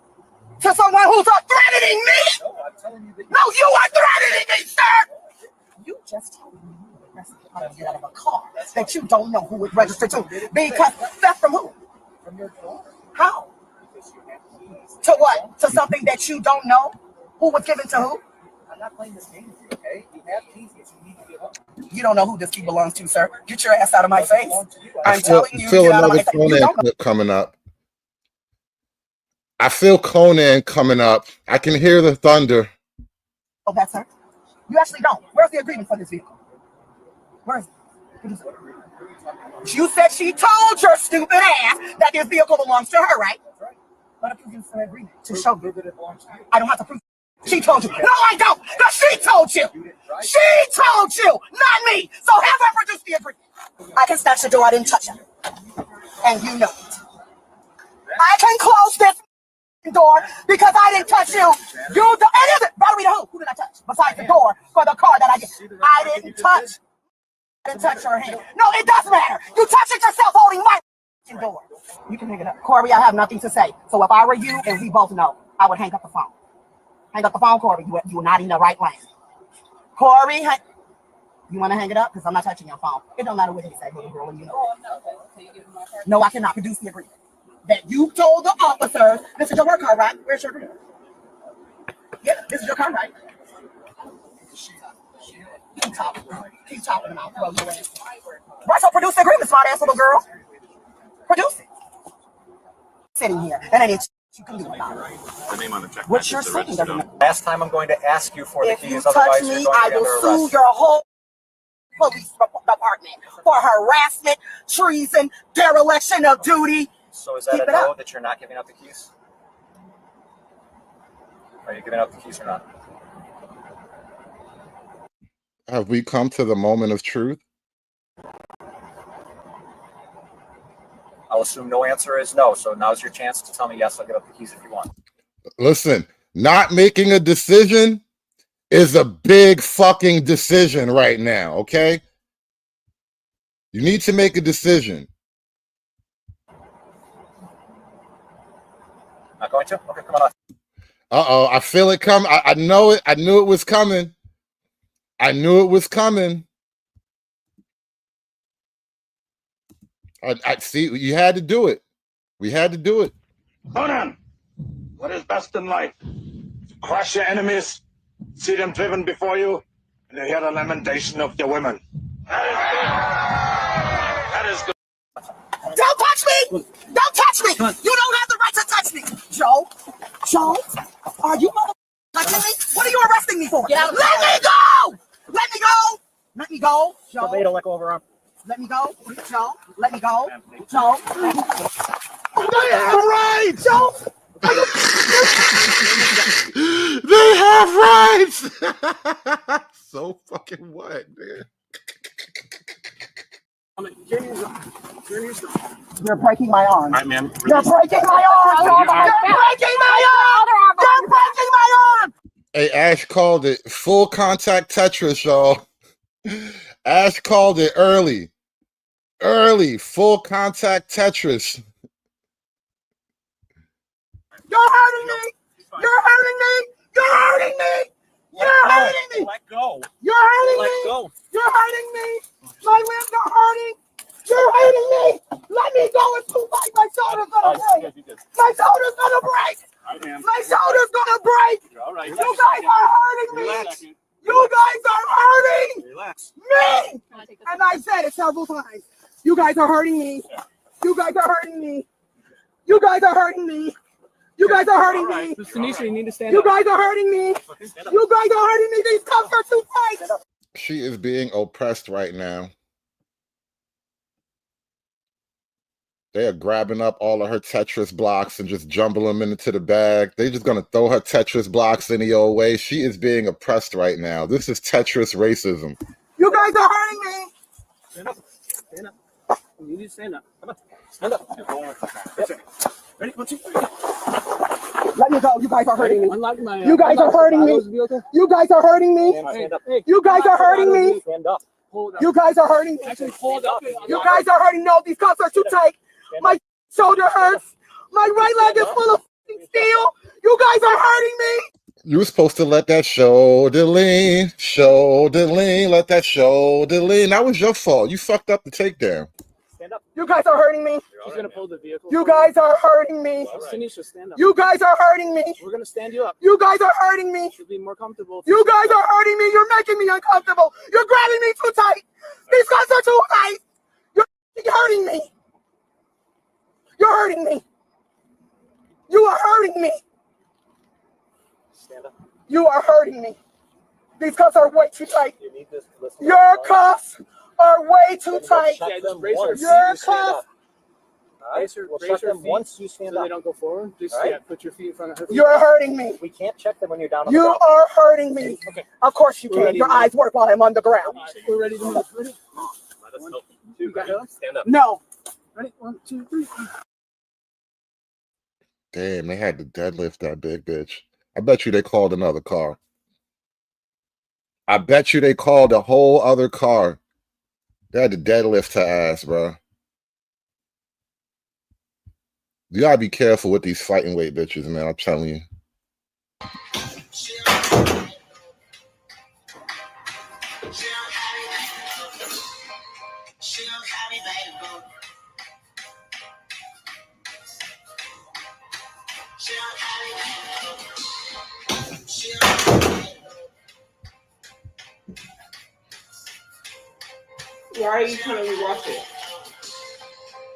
Speaker 4: To someone who's threatening me?
Speaker 3: No, I'm telling you that.
Speaker 4: No, you are threatening me, sir. You just told me you arrested to get out of a car that you don't know who it registered to. Because theft from who?
Speaker 3: From your daughter.
Speaker 4: How? To what? To something that you don't know? Who was given to who?
Speaker 3: I'm not playing this game with you, okay? You have keys that you need to give up.
Speaker 4: You don't know who this key belongs to, sir. Get your ass out of my face. I'm
Speaker 12: feel
Speaker 4: telling you, get out of my
Speaker 12: another
Speaker 4: face. You
Speaker 12: Conan
Speaker 4: don't know.
Speaker 12: clip coming up. I feel Conan coming up. I can hear the thunder.
Speaker 4: Oh, that's her? You actually don't. Where's the agreement for this vehicle? Where is it? What is it? You said she told your stupid ass that this vehicle belongs to her, right? What if you use an agreement to show you that it belongs to you? I don't have to prove it. She told you. No, I don't. Because she told you. She told you, not me. So have her produce the agreement. I can snatch the door. I didn't touch her. And you know it. I can close this door because I didn't touch you. You don't. And is it? Valerie, who did I touch? Besides the door for the car that I get. I didn't touch. I didn't touch her hand. No, it does matter. You touched it yourself holding my door. You can hang it up. Corey, I have nothing to say. So if I were you, and we both know, I would hang up the phone. Hang up the phone, Corey. You are not in the right lane. Corey, you want to hang it up? Because I'm not touching your phone. It don't matter what you say, little girl, and you know. No, I cannot produce the agreement. That you told the officers, this is your work car, right? Where's your agreement? Yeah, this is your car, right? Keep talking about right, so produce the agreement, smart ass little girl. Produce it. Sitting here, and then it's You can do about it.
Speaker 7: The name on the check.
Speaker 4: What you're saying doesn't matter.
Speaker 7: Last time I'm going to ask you for the
Speaker 4: If you
Speaker 7: keys,
Speaker 4: touch
Speaker 7: otherwise you're
Speaker 4: me,
Speaker 7: going
Speaker 4: I
Speaker 7: to be
Speaker 4: will
Speaker 7: under
Speaker 4: sue
Speaker 7: arrest.
Speaker 4: your whole police department for harassment, treason, dereliction of duty.
Speaker 7: So is that
Speaker 4: Keep
Speaker 7: a
Speaker 4: it
Speaker 7: no
Speaker 4: up.
Speaker 7: that you're not giving up the keys? Are you giving up the keys or not?
Speaker 12: Have we come to the moment of truth?
Speaker 7: I'll assume no answer is no. So now's your chance to tell me yes, I'll give up the keys if you want.
Speaker 12: Listen, not making a decision is a big fucking decision right now, okay? You need to make a decision.
Speaker 7: Not going to? Okay, come on.
Speaker 12: Uh-oh, I feel it come. I know it. I knew it was coming. I knew it was coming. I see. You had to do it. We had to do it.
Speaker 8: Conan, what is best in life? To crush your enemies, see them driven before you, and to hear the lamentation of your women. That is good.
Speaker 4: Don't touch me! Don't touch me! You don't have the right to touch me! Joe? Joe? Are you mother touching me? What are you arresting me for? Let me go! Let me go! Let me go! Joe?
Speaker 7: Let go over arm.
Speaker 4: Let me go! Joe? Let me go! Joe?
Speaker 12: They have rights!
Speaker 4: Joe?
Speaker 12: They have rights! So fucking what, man?
Speaker 4: You're breaking my arm.
Speaker 7: All right, ma'am.
Speaker 4: You're breaking my arm! You're breaking my arm! You're breaking my arm!
Speaker 12: Hey, Ash called it full contact Tetris, y'all. Ash called it early. Early, full contact Tetris.
Speaker 4: You're hurting me! You're hurting me! You're hurting me! You're hurting me!
Speaker 7: Let go.
Speaker 4: You're hurting
Speaker 7: Let
Speaker 4: me!
Speaker 7: go.
Speaker 4: You're hurting me! My limbs are hurting! You're hurting me! Let me go! It's too late! My shoulder's gonna break! My shoulder's gonna break! My shoulder's gonna break!
Speaker 7: All right.
Speaker 4: You guys are hurting me! You guys are hurting
Speaker 7: Relax.
Speaker 4: me! And I said it several times. You guys are hurting me. You guys are hurting me. You guys are hurting me. You guys are hurting me.
Speaker 3: Tanisha, you need to stand
Speaker 4: You
Speaker 3: up.
Speaker 4: guys are hurting me. You guys are hurting me. These cuffs are too tight.
Speaker 12: She is being oppressed right now. They are grabbing up all of her Tetris blocks and just jumble them into the bag. They're just going to throw her Tetris blocks any old way. She is being oppressed right now. This is Tetris racism.
Speaker 4: You guys are hurting me.
Speaker 3: Stand up. Stand up. You need to stand up. Come on. Stand up. Ready? 1, 2, 3.
Speaker 4: Let me go. You guys are hurting me.
Speaker 3: Unlock my,
Speaker 4: You guys are hurting me. You guys are hurting me. You guys are hurting me.
Speaker 7: Stand up.
Speaker 4: You guys are hurting me.
Speaker 3: Hold up.
Speaker 4: You guys are hurting. No, these cuffs are too tight. My shoulder hurts. My right leg is full of steel. You guys are hurting me.
Speaker 12: You were supposed to let that shoulder lean, let that shoulder lean. That was your fault. You fucked up the takedown.
Speaker 7: Stand up.
Speaker 4: You guys are hurting me.
Speaker 3: She's gonna pull the vehicle.
Speaker 4: You guys are hurting me.
Speaker 3: Tanisha, stand up.
Speaker 4: You guys are hurting me.
Speaker 3: We're gonna stand you up.
Speaker 4: You guys are hurting me.
Speaker 3: You'll be more comfortable.
Speaker 4: You guys are hurting me. You're making me uncomfortable. You're grabbing me too tight. These cuffs are too tight. You're hurting me. You're hurting me. You are hurting me.
Speaker 7: Stand up.
Speaker 4: You are hurting me. These cuffs are way too tight.
Speaker 7: You need this. Listen.
Speaker 4: Your cuffs are way too tight.
Speaker 7: Check them
Speaker 3: raise
Speaker 7: once.
Speaker 4: Your
Speaker 7: You stand
Speaker 4: cuffs.
Speaker 7: up. All right. We'll
Speaker 3: raise
Speaker 7: check
Speaker 3: your
Speaker 7: them
Speaker 3: feet
Speaker 7: once you stand
Speaker 3: so they
Speaker 7: up.
Speaker 3: don't go forward. Just
Speaker 7: All right.
Speaker 3: yeah, put your feet in front of her.
Speaker 4: You're hurting me.
Speaker 7: We can't check them when you're down on the
Speaker 4: You
Speaker 7: ground.
Speaker 4: are hurting me.
Speaker 7: Okay.
Speaker 4: Of course you
Speaker 3: We're
Speaker 4: can.
Speaker 3: ready
Speaker 4: Your
Speaker 3: to move.
Speaker 4: eyes work while I'm on the ground.
Speaker 3: We're ready to move. Ready?
Speaker 7: Let us know.
Speaker 3: You got it?
Speaker 7: Stand up.
Speaker 4: No.
Speaker 3: Ready? 1, 2, 3.
Speaker 12: Damn, they had to deadlift that big bitch. I bet you they called another car. I bet you they called a whole other car. They had to deadlift her ass, bro. You gotta be careful with these fighting weight bitches, man. I'm telling you.
Speaker 9: Why are you trying to rewatch it?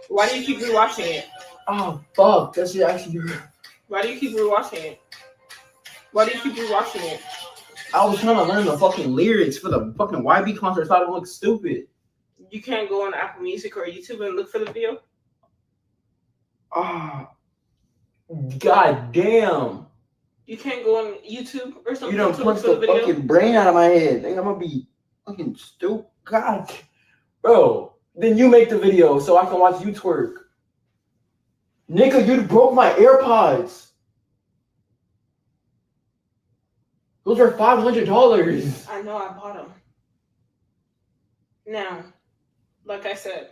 Speaker 9: Why do you keep rewatching it?
Speaker 17: Oh, fuck. That shit actually hurt.
Speaker 9: Why do you keep rewatching it? Why do you keep rewatching it?
Speaker 3: I was trying to learn the fucking lyrics for the fucking YB concert so I don't look stupid.
Speaker 9: You can't go on Apple Music or YouTube and look for the video?
Speaker 3: Ah, god damn.
Speaker 9: You can't go on YouTube or something
Speaker 3: You done
Speaker 9: to look
Speaker 3: punched
Speaker 9: for the
Speaker 3: the
Speaker 9: video?
Speaker 3: fucking brain out of my head. Think I'm gonna be fucking stupid. God. Bro, then you make the video so I can watch you twerk. Nigga, you broke my AirPods. Those are $500.
Speaker 9: I know, I bought them. Now, like I said,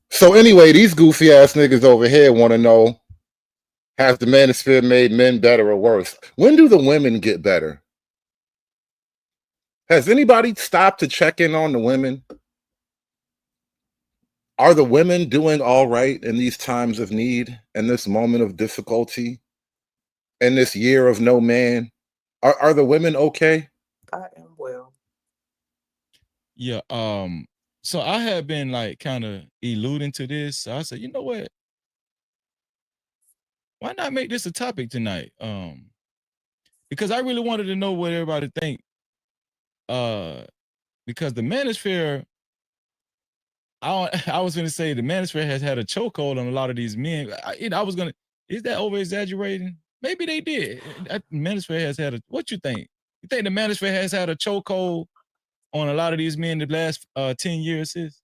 Speaker 12: So anyway, these goofy ass niggas over here want to know, has the manosphere made men better or worse? When do the women get better? Has anybody stopped to check in on the women? Are the women doing all right in these times of need, in this moment of difficulty, in this year of no man? Are the women okay?
Speaker 4: I am well.
Speaker 2: Yeah. So I had been like kind of alluding to this. So I said, you know what? Why not make this a topic tonight? Because I really wanted to know what everybody think. Because the manosphere, I was going to say the manosphere has had a chokehold on a lot of these men. Is that over exaggerating? Maybe they did. Manosphere has had what you think? You think the manosphere has had a chokehold on a lot of these men the last 10 years, sis?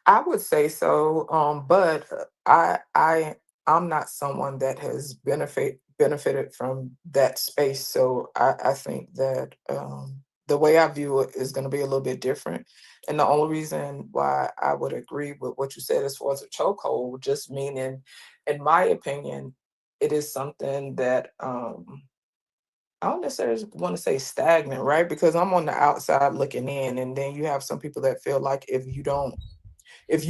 Speaker 4: I would say so, but I'm not someone that has benefited from that space. So I think that the way I view it is going to be a little bit different. And the only reason why I would agree with what you said as far as a chokehold, just meaning, in my opinion, it is something that I don't necessarily want to say stagnant, right? Because I'm on the outside looking in, and then you have some people that feel like if you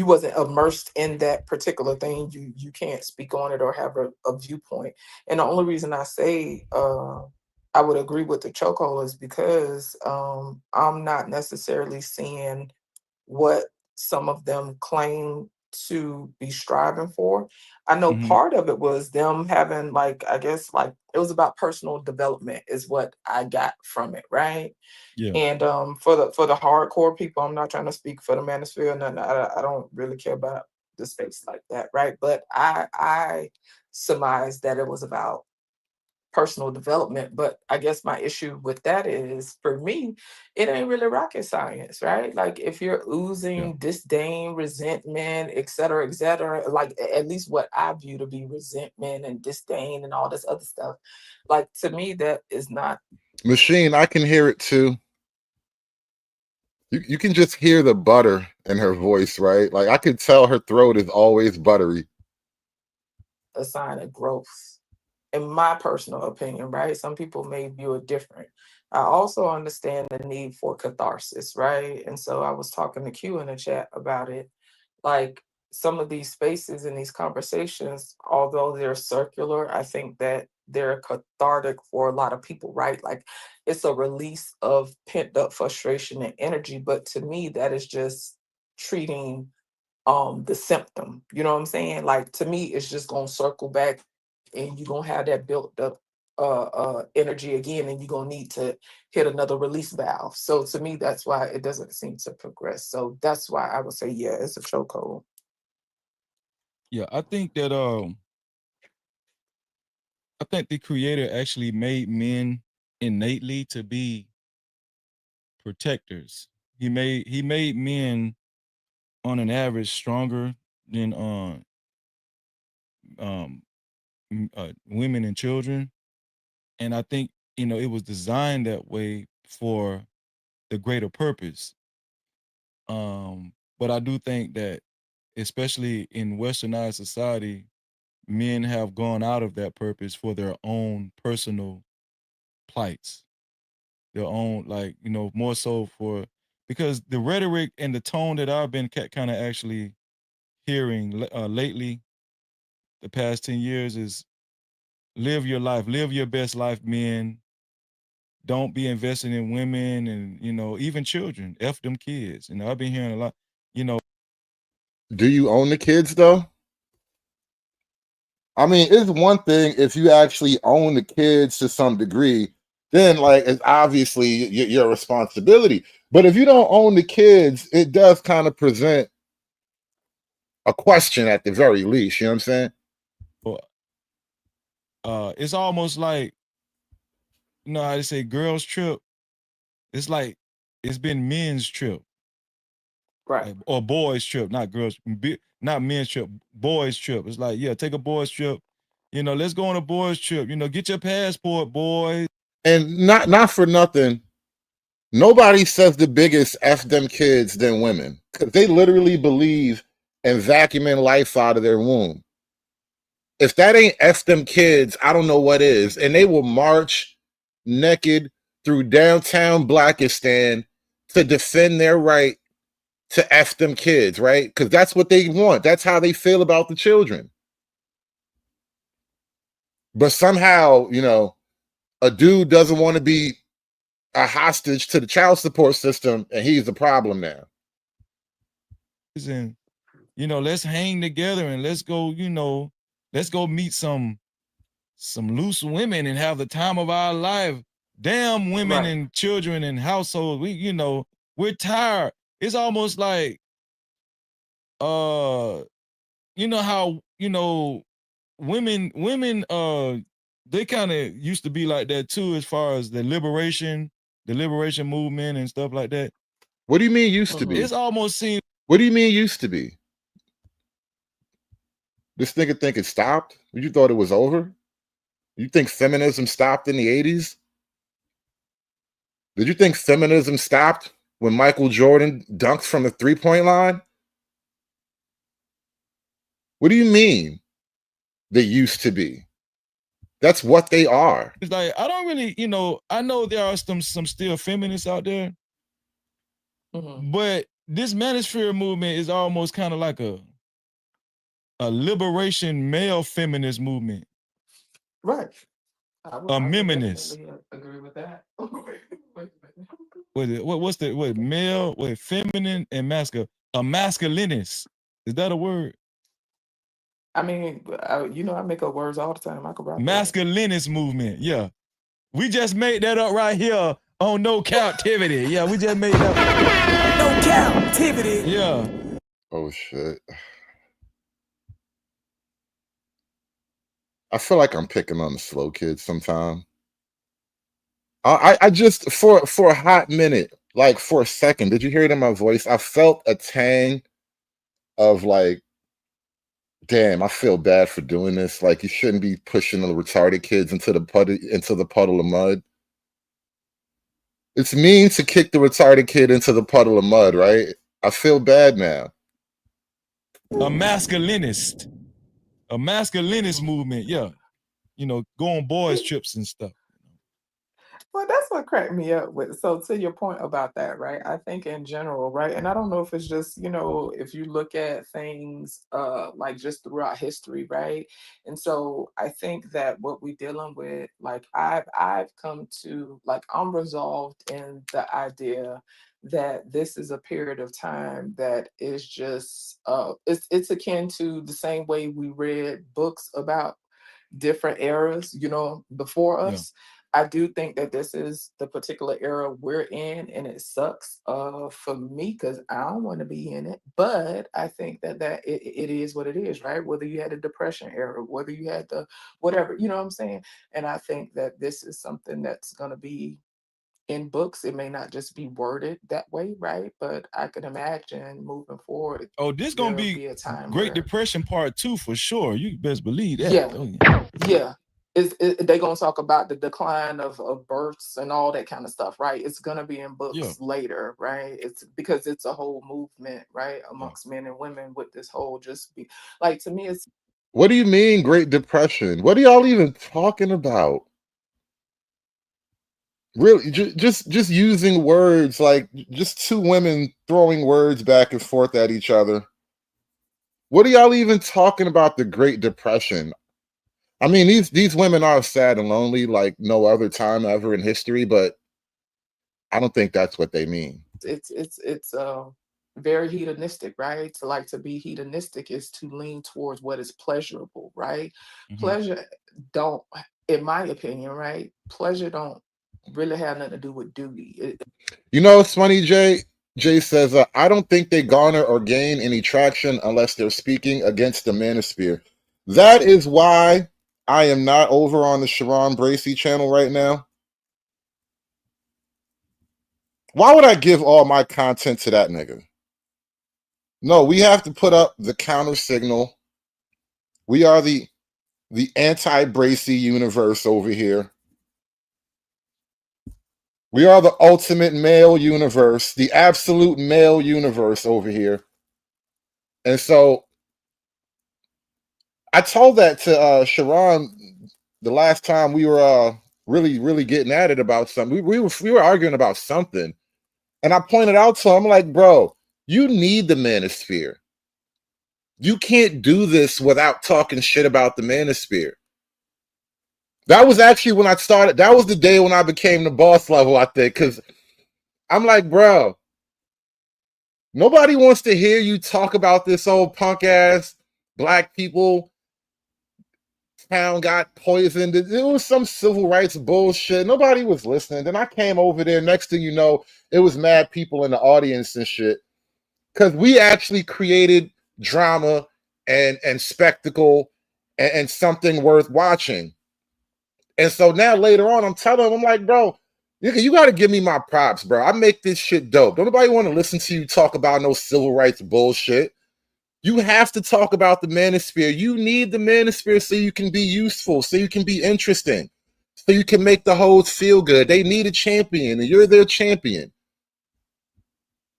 Speaker 4: wasn't immersed in that particular thing, you can't speak on it or have a viewpoint. And the only reason I say I would agree with the chokehold is because I'm not necessarily seeing what some of them claim to be striving for. I know part of it was them having I guess it was about personal development is what I got from it, right?
Speaker 2: Yeah.
Speaker 4: And for the hardcore people, I'm not trying to speak for the manosphere, and I don't really care about the space like that, right? But I surmised that it was about personal development. But I guess my issue with that is, for me, it ain't really rocket science, right? Like if you're oozing disdain, resentment, et cetera, like at least what I view to be resentment and disdain and all this other stuff, like to me, that is not.
Speaker 12: Machine, I can hear it too. You can just hear the butter in her voice, right? Like I could tell her throat is always buttery.
Speaker 4: A sign of growth, in my personal opinion, right? Some people may view it different. I also understand the need for catharsis, right? And so I was talking to Q in the chat about it. Like some of these spaces and these conversations, although they're circular, I think that they're cathartic for a lot of people, right? Like it's a release of pent up frustration and energy. But to me, that is just treating the symptom. You know what I'm saying? Like to me, it's just gonna circle back and you're gonna have that built up energy again, and you're gonna need to hit another release valve. So to me, that's why it doesn't seem to progress. So that's why I would say, yeah, it's a chokehold.
Speaker 2: Yeah, I think that I think the creator actually made men innately to be protectors. He made men on an average stronger than women and children. And I think, it was designed that way for the greater purpose. But I do think that, especially in westernized society, men have gone out of that purpose for their own personal plights, their own, more so because the rhetoric and the tone that I've been kind of actually hearing lately, the past 10 years, is live your life, live your best life, men. don't be investing in women and, you know, even children. F them kids. You know, I've been hearing a lot, you know.
Speaker 12: Do you own the kids though? I mean, it's one thing if you actually own the kids to some degree, then like it's obviously your responsibility. But if you don't own the kids, it does kind of present a question at the very least. You know what I'm saying?
Speaker 2: It's almost like, you know how they say girls trip. It's like it's been men's trip,
Speaker 3: right?
Speaker 2: Like, or boys trip, not girls, not men's trip, boys trip. It's like, yeah, take a boys trip. You know, let's go on a boys trip. You know, get your passport, boys.
Speaker 12: And not for nothing, nobody says the biggest F them kids than women, because they literally believe in vacuuming life out of their womb. If that ain't F them kids, I don't know what is. And they will march naked through downtown Blackistan to defend their right to F them kids, right? Because that's what they want. That's how they feel about the children. But somehow, you know, a dude doesn't want to be a hostage to the child support system, and he's the problem now.
Speaker 2: And, you know, let's hang together and let's go, you know, let's go meet some loose women and have the time of our life. Damn women and children and households. We, you know, we're tired. It's almost like, you know how, you know, women, they kind of used to be like that too, as far as the liberation movement and stuff like that.
Speaker 12: What do you mean used to be?
Speaker 2: It's almost seems.
Speaker 12: What do you mean used to be? This nigga think it stopped? You thought it was over? You think feminism stopped in the 80s? Did you think feminism stopped when Michael Jordan dunked from the three-point line? What do you mean they used to be? That's what they are.
Speaker 2: It's like, I don't really, you know, I know there are some still feminists out there, but this manosphere movement is almost kind of like a liberation male feminist movement.
Speaker 3: Right.
Speaker 2: A feminist.
Speaker 3: Agree with that.
Speaker 2: What's the male, feminine and masculine? A masculinist. Is that a word?
Speaker 6: I mean, you know, I make up words all the time. I could rock
Speaker 2: Masculinist movement. Yeah. We just made that up right here on No Captivity. Yeah, we just made that.
Speaker 10: No Captivity.
Speaker 2: Yeah.
Speaker 12: Oh shit. I feel like I'm picking on the slow kids sometime. I just for a hot minute, like for a second, did you hear it in my voice? I felt a tang of like, damn, I feel bad for doing this. Like, you shouldn't be pushing the retarded kids into the puddle of mud. It's mean to kick the retarded kid into the puddle of mud, right? I feel bad now.
Speaker 2: A masculinist movement, yeah. You know, go on boys trips and stuff.
Speaker 6: Well, that's what cracked me up with. So to your point about that, right? I think in general, right? And I don't know if it's just, you know, if you look at things like just throughout history, right? And so I think that what we're dealing with, like I've come to, like, I'm resolved in the idea that this is a period of time that is just it's akin to the same way we read books about different eras, you know, before us. Yeah. I do think that this is the particular era we're in, and it sucks for me because I don't want to be in it. But I think that it is what it is, right? Whether you had a depression era, whether you had the whatever, you know what I'm saying? And I think that this is something that's going to be in books. It may not just be worded that way, right? But I can imagine moving forward.
Speaker 2: Oh, this gonna be
Speaker 6: a time
Speaker 2: Great Depression Part 2 for sure. You best believe that.
Speaker 6: Yeah,
Speaker 2: oh, yeah.
Speaker 6: Yeah. They're gonna talk about the decline of births and all that kind of stuff, right? It's gonna be in books later, right? It's because it's a whole movement, right, amongst men and women with this whole just be like, to me, it's.
Speaker 12: What do you mean Great Depression? What are y'all even talking about? Really, just using words, like just two women throwing words back and forth at each other. What are y'all even talking about the Great Depression? I mean, these women are sad and lonely like no other time ever in history, but I don't think that's what they mean.
Speaker 6: It's very hedonistic, right? To be hedonistic is to lean towards what is pleasurable, right? Pleasure don't, in my opinion, right? Pleasure don't really have nothing to do with duty.
Speaker 12: You know, it's funny, Jay. Jay says, I don't think they garner or gain any traction unless they're speaking against the manosphere. That is why I am not over on the Sharon Bracey channel right now. Why would I give all my content to that nigga? No, we have to put up the counter signal. We are the anti-Bracey universe over here. We are the ultimate male universe, the absolute male universe over here. And so I told that to Sharon the last time we were really getting at it about something. We were arguing about something. And I pointed out to him, like, bro, you need the manosphere. You can't do this without talking shit about the manosphere. That was actually when I started. That was the day when I became the boss level, I think, because I'm like, bro, nobody wants to hear you talk about this old punk ass black people. Town got poisoned. It was some civil rights bullshit. Nobody was listening. Then I came over there. Next thing you know, it was mad people in the audience and shit. Because we actually created drama and spectacle and something worth watching. And so now later on, I'm telling him, I'm like, bro, you got to give me my props, bro. I make this shit dope. Don't nobody want to listen to you talk about no civil rights bullshit. You have to talk about the manosphere. You need the manosphere so you can be useful, so you can be interesting, so you can make the hoes feel good. They need a champion, and you're their champion.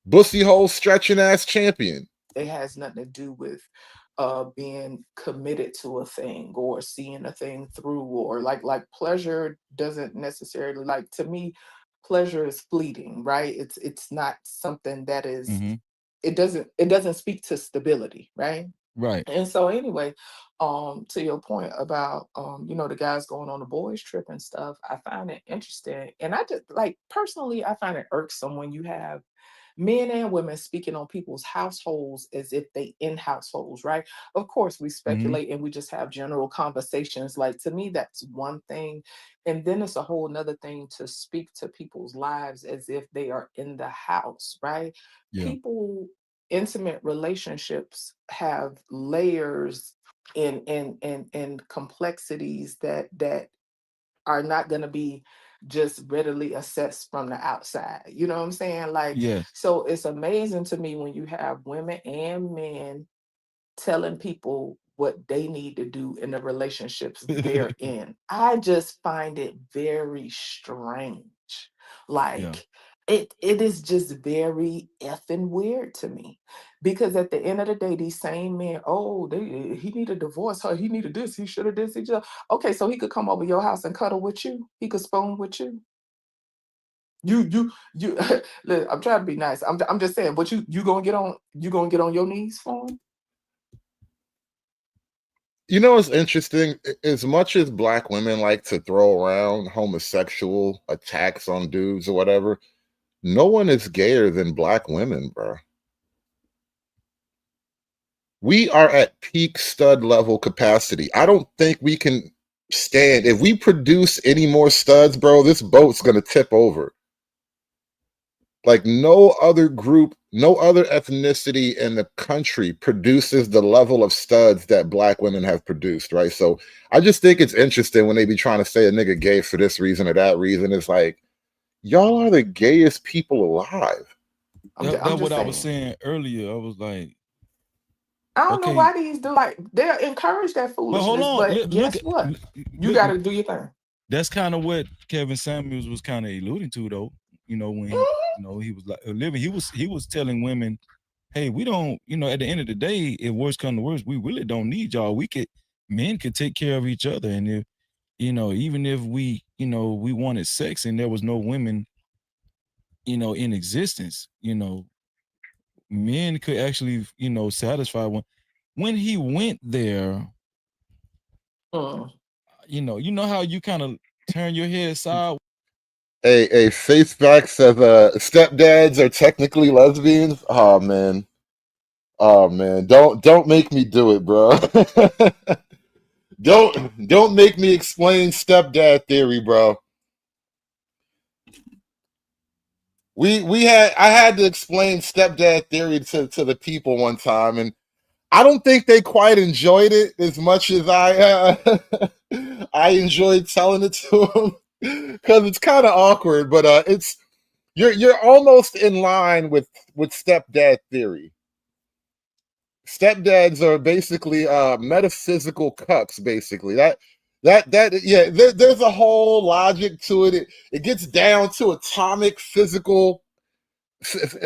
Speaker 12: Bussy hole stretching ass champion.
Speaker 6: It has nothing to do with being committed to a thing or seeing a thing through, or like pleasure doesn't necessarily, like, to me, pleasure is fleeting, right? It's not something that is it doesn't speak to stability, right?
Speaker 2: Right.
Speaker 6: And so anyway, to your point about the guys going on the boys trip and stuff, I find it interesting. And I just, like, personally, I find it irksome when you have men and women speaking on people's households as if they in households, right? Of course, we speculate and we just have general conversations. Like, to me, that's one thing. And then it's a whole nother thing to speak to people's lives as if they are in the house, right?
Speaker 2: Yeah.
Speaker 6: People, intimate relationships have layers and complexities that are not going to be just readily assessed from the outside. You know what I'm saying? Like,
Speaker 2: Yes.
Speaker 6: so it's amazing to me when you have women and men telling people what they need to do in the relationships they're in. I just find it very strange. Like, it is just very effing weird to me, because at the end of the day, these same men, he need a divorce, he needed this, he should have this, he just, okay, so he could come over your house and cuddle with you, he could spoon with you. You look, I'm trying to be nice. I'm just saying, but you gonna get on your knees for him?
Speaker 12: You know what's interesting? As much as black women like to throw around homosexual attacks on dudes or whatever, no one is gayer than black women, bro. We are at peak stud level capacity. I don't think we can stand. If we produce any more studs, bro, this boat's going to tip over. Like, no other group, no other ethnicity in the country produces the level of studs that black women have produced, right? So I just think it's interesting when they be trying to say a nigga gay for this reason or that reason. It's like, y'all are the gayest people alive.
Speaker 2: That's what I was saying earlier. I was like,
Speaker 6: I don't know why these do, like, they'll encourage that foolishness,
Speaker 2: hold on.
Speaker 6: but guess what? You got to do your thing.
Speaker 2: That's kind of what Kevin Samuels was kind of alluding to, though. When he was like living, he was telling women, hey, we don't, at the end of the day, if worse come to worse, we really don't need y'all. Men could take care of each other. And if, even if we, we wanted sex and there was no women, in existence, men could actually, satisfy one. When he went there, you know how you kind of turn your head aside
Speaker 12: Hey, Faceback says stepdads are technically lesbians. Oh man. Oh man. Don't make me do it, bro. Don't make me explain stepdad theory, bro. I had to explain stepdad theory to the people one time, and I don't think they quite enjoyed it as much as I enjoyed telling it to them because it's kind of awkward. But it's you're almost in line with stepdad theory. Stepdads are basically metaphysical cucks. Basically, yeah. There's a whole logic to it. It gets down to atomic physical,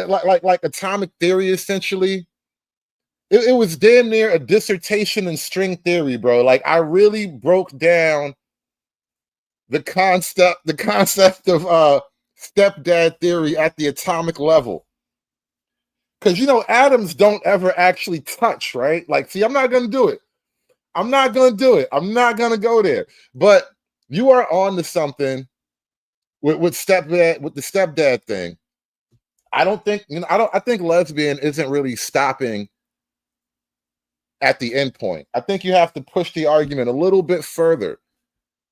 Speaker 12: like atomic theory essentially. It was damn near a dissertation in string theory, bro. Like I really broke down the concept of stepdad theory at the atomic level. Because atoms don't ever actually touch, right? Like, see, I'm not gonna do it. I'm not gonna do it. I'm not gonna go there. But you are on to something with the stepdad thing. I think lesbian isn't really stopping at the end point. I think you have to push the argument a little bit further.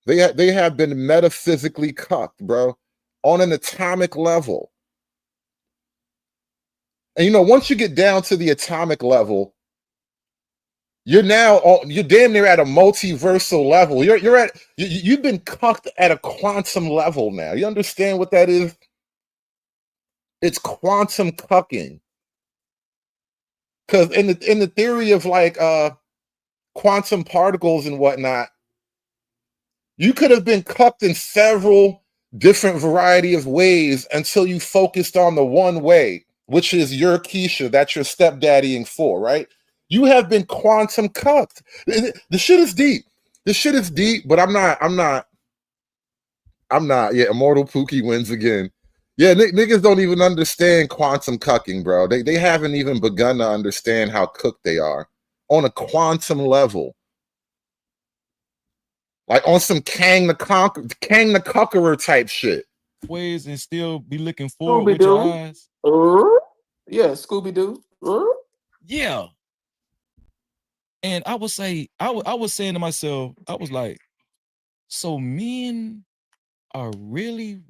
Speaker 12: They have been metaphysically cucked, bro, on an atomic level. And once you get down to the atomic level, you're damn near at a multiversal level. You've been cucked at a quantum level now. You understand what that is? It's quantum cucking. Because in the theory of like quantum particles and whatnot, you could have been cucked in several different variety of ways until you focused on the one way, which is your Keisha, that's your stepdaddying for, right? You have been quantum cucked. The shit is deep. This shit is deep, but I'm not. Yeah, Immortal Pookie wins again. Yeah, niggas don't even understand quantum cucking, bro. They haven't even begun to understand how cooked they are on a quantum level. Like on some Kang the Conqueror type shit.
Speaker 2: Ways and still be looking forward with your eyes.
Speaker 6: Yeah, Scooby-Doo.
Speaker 2: Yeah. And I would say, I was saying to myself, I was like, so men are really,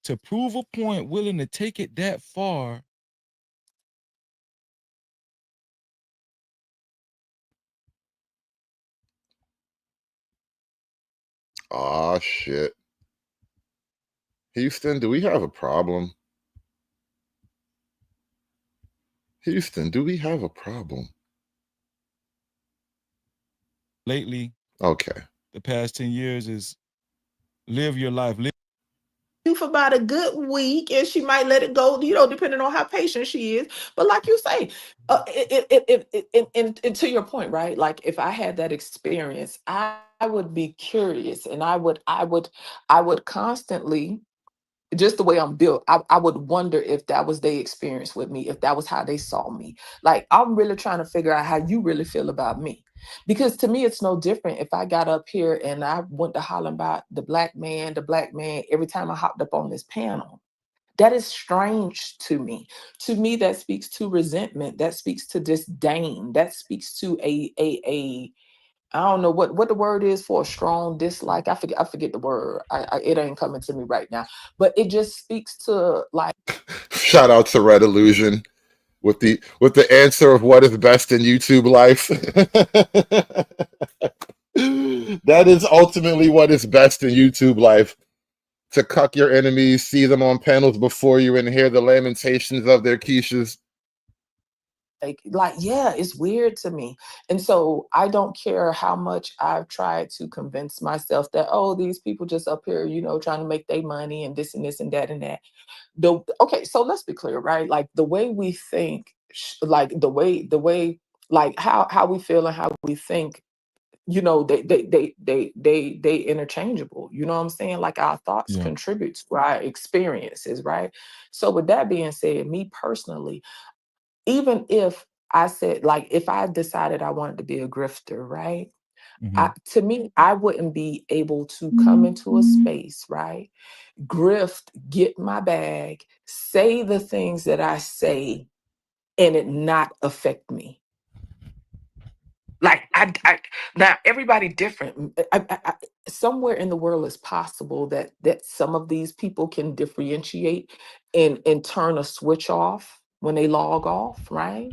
Speaker 2: to prove a point, willing to take it that far.
Speaker 12: Aw, shit. Houston, do we have a problem? Houston, do we have a problem?
Speaker 2: Lately,
Speaker 12: okay,
Speaker 2: the past 10 years is live your life.
Speaker 6: For about a good week, and she might let it go, depending on how patient she is. But like you say, and to your point, right? Like if I had that experience, I would be curious, and I would constantly, just the way I'm built, I would wonder if that was their experience with me, if that was how they saw me. Like I'm really trying to figure out how you really feel about me. Because to me, it's no different if I got up here and I went to holler about the black man every time I hopped up on this panel. That is strange to me. To me, that speaks to resentment. That speaks to disdain. That speaks to a I don't know what the word is for a strong dislike. I forget the word. It ain't coming to me right now. But it just speaks to like.
Speaker 12: Shout out to Red Illusion with the answer of what is best in YouTube life. That is ultimately what is best in YouTube life. To cuck your enemies, see them on panels before you, and hear the lamentations of their Keishas.
Speaker 6: Like, yeah, it's weird to me. And so I don't care how much I've tried to convince myself that, oh, these people just up here, trying to make their money and this and this and that and that. Okay, so let's be clear, right? Like the way we think, like the way, like how we feel and how we think, they interchangeable. You know what I'm saying? Like our thoughts contribute to our experiences, right? So with that being said, me personally, even if I said, like, if I decided I wanted to be a grifter, right? To me, I wouldn't be able to come into a space, right? Grift, get my bag, say the things that I say, and it not affect me. Like now everybody different. Somewhere in the world it's possible that some of these people can differentiate and turn a switch off when they log off, right?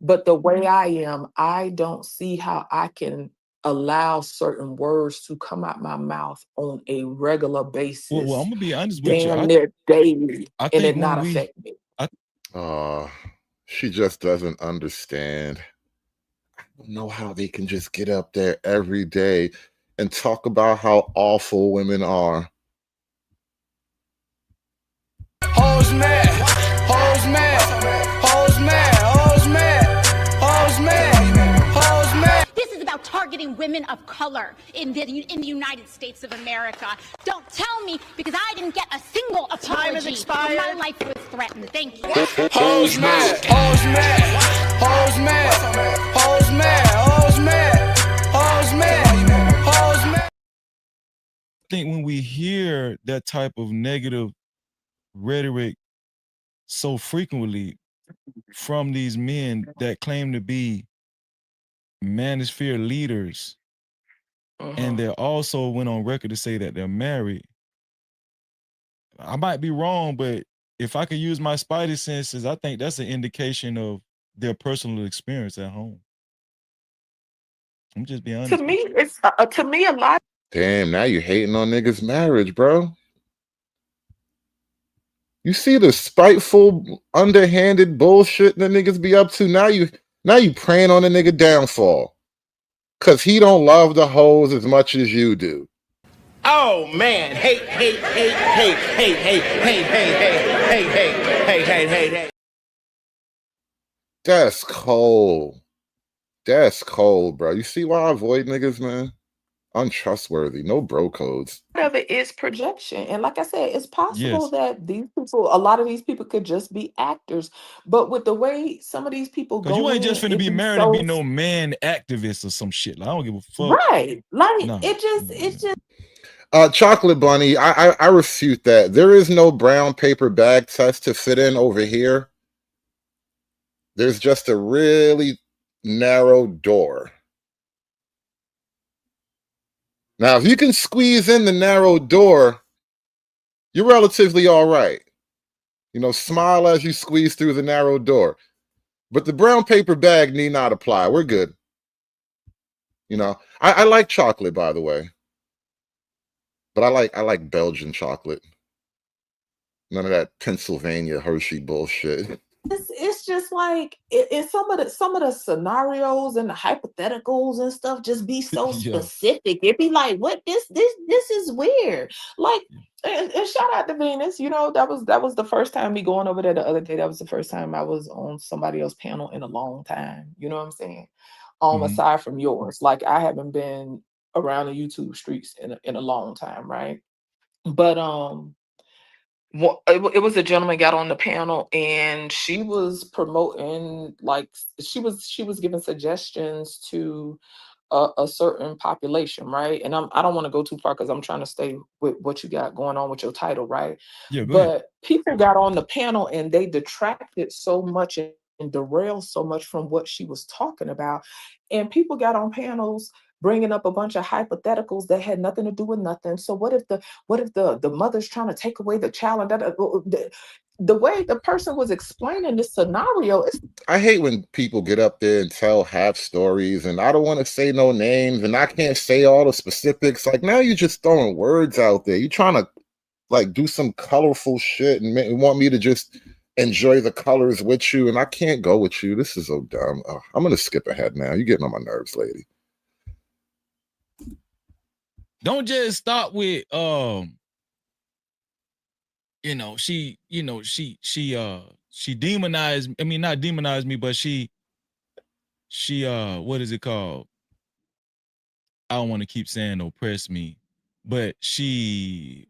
Speaker 6: But the way I am, I don't see how I can allow certain words to come out my mouth on a regular basis.
Speaker 2: Well, I'm gonna be honest with you.
Speaker 6: Damn near daily,
Speaker 2: I
Speaker 6: and
Speaker 2: think
Speaker 6: it
Speaker 2: when
Speaker 6: not
Speaker 2: we-
Speaker 6: affect me.
Speaker 12: She just doesn't understand. I don't know how they can just get up there every day and talk about how awful women are.
Speaker 10: Hoes mad, hoes mad, hoes mad, hoes mad, hoes mad, hoes mad.
Speaker 11: This is about targeting women of color in the United States of America. Don't tell me, because I didn't get a single apology.
Speaker 10: Time has expired.
Speaker 11: My life was threatened. Thank you.
Speaker 10: Hoes mad, hoes mad, hoes mad, hoes mad, hoes mad, hoes mad, hoes mad.
Speaker 2: I think when we hear that type of negative rhetoric so frequently from these men that claim to be manosphere leaders, and they also went on record to say that they're married, I might be wrong, but if I could use my spidey senses, I think that's an indication of their personal experience at home. I'm just being honest.
Speaker 6: To me, it's to me a lot.
Speaker 12: Damn, now you hating on niggas' marriage, bro. You see the spiteful, underhanded bullshit that niggas be up to. Now you praying on a nigga downfall. Cause he don't love the hoes as much as you do.
Speaker 10: Oh man, hate, hate, hate, hate, hate, hate, hate, hate, hate, hate, hate, hate, hate.
Speaker 12: That's cold. That's cold, bro. You see why I avoid niggas, man? Untrustworthy. No bro codes.
Speaker 6: Part of it is projection, and like I said, it's possible
Speaker 12: Yes.
Speaker 6: that a lot of these people could just be actors. But with the way some of these people go,
Speaker 2: Cause you ain't just
Speaker 6: in,
Speaker 2: finna
Speaker 6: it
Speaker 2: be
Speaker 6: be
Speaker 2: married
Speaker 6: so
Speaker 2: and be no man activist or some shit. Like, I don't give a fuck.
Speaker 6: right. Like
Speaker 2: Nah.
Speaker 6: it's just
Speaker 12: Chocolate Bunny, I refute that. There is no brown paper bag test to fit in over here. There's just a really narrow door. Now, if you can squeeze in the narrow door, you're relatively all right. You know, smile as you squeeze through the narrow door. But the brown paper bag need not apply. We're good. You know, I like chocolate, by the way. But I like Belgian chocolate. None of that Pennsylvania Hershey bullshit.
Speaker 6: it's just like in some of the scenarios and the hypotheticals and stuff just be so
Speaker 2: Yeah.
Speaker 6: specific. It'd be like, what this is weird. Like, and shout out to Venus. You know, that was the first time me going over there the other day. That was the first time I was on somebody else's panel in a long time. You know what I'm saying? Aside from yours, like I haven't been around the YouTube streets in a long time, right? But it was a gentleman got on the panel and she was promoting, like she was giving suggestions to a certain population, right? And I don't want to go too far because I'm trying to stay with what you got going on with your title, right?
Speaker 2: Yeah, go ahead.
Speaker 6: But people got on the panel and they detracted so much and derailed so much from what she was talking about. And people got on panels bringing up a bunch of hypotheticals that had nothing to do with nothing. So what if the mother's trying to take away the child? And the way the person was explaining this scenario is,
Speaker 12: I hate when people get up there and tell half stories, and I don't want to say no names, and I can't say all the specifics. Like, now you're just throwing words out there. You're trying to like do some colorful shit and want me to just enjoy the colors with you, and I can't go with you. This is so dumb. I'm gonna skip ahead now. You're getting on my nerves, lady.
Speaker 2: Don't just start with she demonized, I mean, not demonized me, but she what is it called? I don't want to keep saying oppress me, but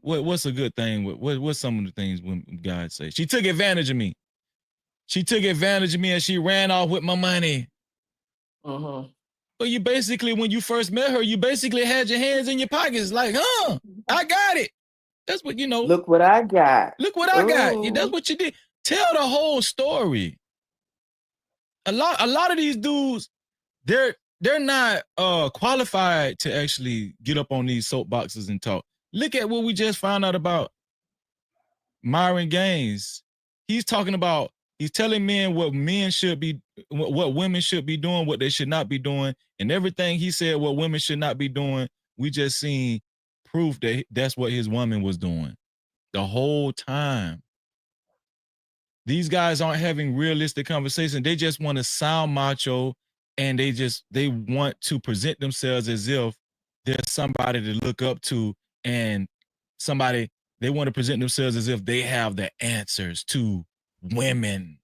Speaker 2: what's a good thing? What's some of the things when God say? She took advantage of me. She took advantage of me and she ran off with my money. But you basically, when you first met her, you basically had your hands in your pockets, like, I got it. That's what,
Speaker 6: Look what I got.
Speaker 2: Look what I got. That's
Speaker 6: Ooh.
Speaker 2: what you did. Tell the whole story. A lot of these dudes, they're not qualified to actually get up on these soapboxes and talk. Look at what we just found out about Myron Gaines. He's telling men what men should be, what women should be doing, what they should not be doing, and everything he said what women should not be doing, we just seen proof that that's what his woman was doing the whole time. These guys aren't having realistic conversation. They just want to sound macho, and they want to present themselves as if there's somebody to look up to, and they want to present themselves as if they have the answers to women.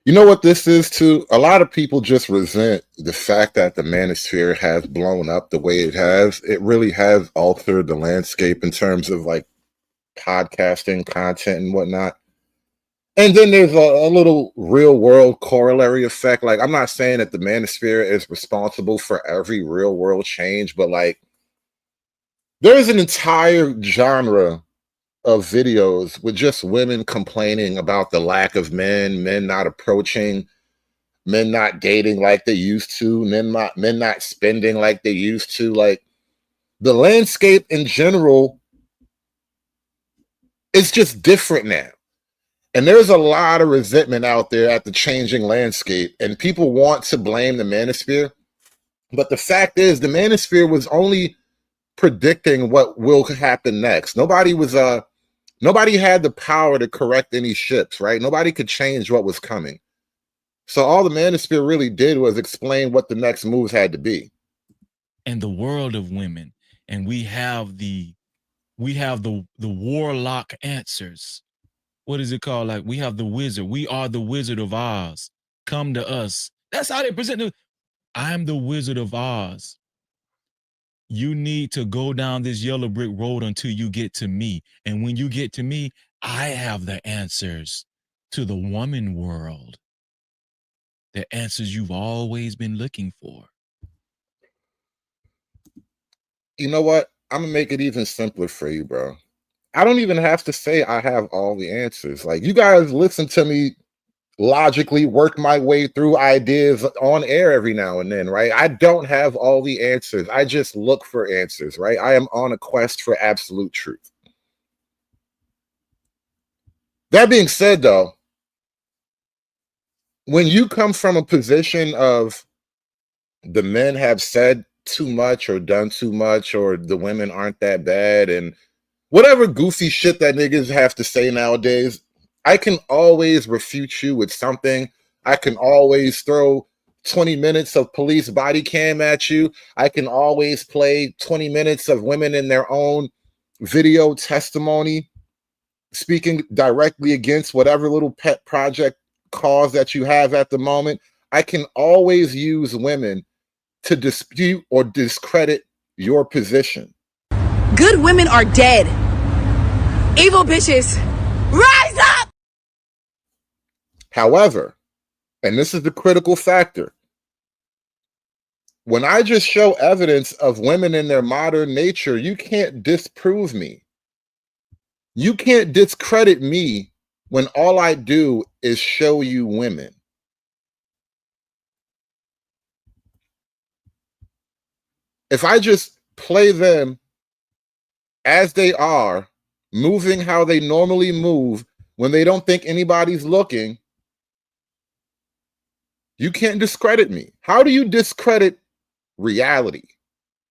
Speaker 12: You know what this is too? A lot of people just resent the fact that the manosphere has blown up the way it has. It really has altered the landscape in terms of like podcasting content and whatnot. And then there's a little real world corollary effect. Like, I'm not saying that the manosphere is responsible for every real world change, but like there's an entire genre of videos with just women complaining about the lack of men not approaching, men not dating like they used to, men not spending like they used to. Like, the landscape in general is just different now. And there's a lot of resentment out there at the changing landscape, and people want to blame the manosphere. But the fact is, the manosphere was only predicting what will happen next. Nobody had the power to correct any ships, right? Nobody could change what was coming. So all the manosphere really did was explain what the next moves had to be.
Speaker 2: And the world of women, and we have the warlock answers. What is it called? Like, we have the wizard. We are the Wizard of Oz. Come to us. That's how they present it. I'm the Wizard of Oz. You need to go down this yellow brick road until you get to me. And when you get to me, I have the answers to the woman world. The answers you've always been looking for.
Speaker 12: You know what? I'm going to make it even simpler for you, bro. I don't even have to say I have all the answers. Like, you guys listen to me logically work my way through ideas on air every now and then, right? I don't have all the answers. I just look for answers, right? I am on a quest for absolute truth. That being said, though, when you come from a position of the men have said too much or done too much, or the women aren't that bad, and whatever goofy shit that niggas have to say nowadays, I can always refute you with something. I can always throw 20 minutes of police body cam at you. I can always play 20 minutes of women in their own video testimony speaking directly against whatever little pet project cause that you have at the moment. I can always use women to dispute or discredit your position.
Speaker 5: Good women are dead. Evil bitches, rise up!
Speaker 12: However, and this is the critical factor, when I just show evidence of women in their modern nature, you can't disprove me. You can't discredit me when all I do is show you women. If I just play them as they are, moving how they normally move when they don't think anybody's looking, you can't discredit me. How do you discredit reality?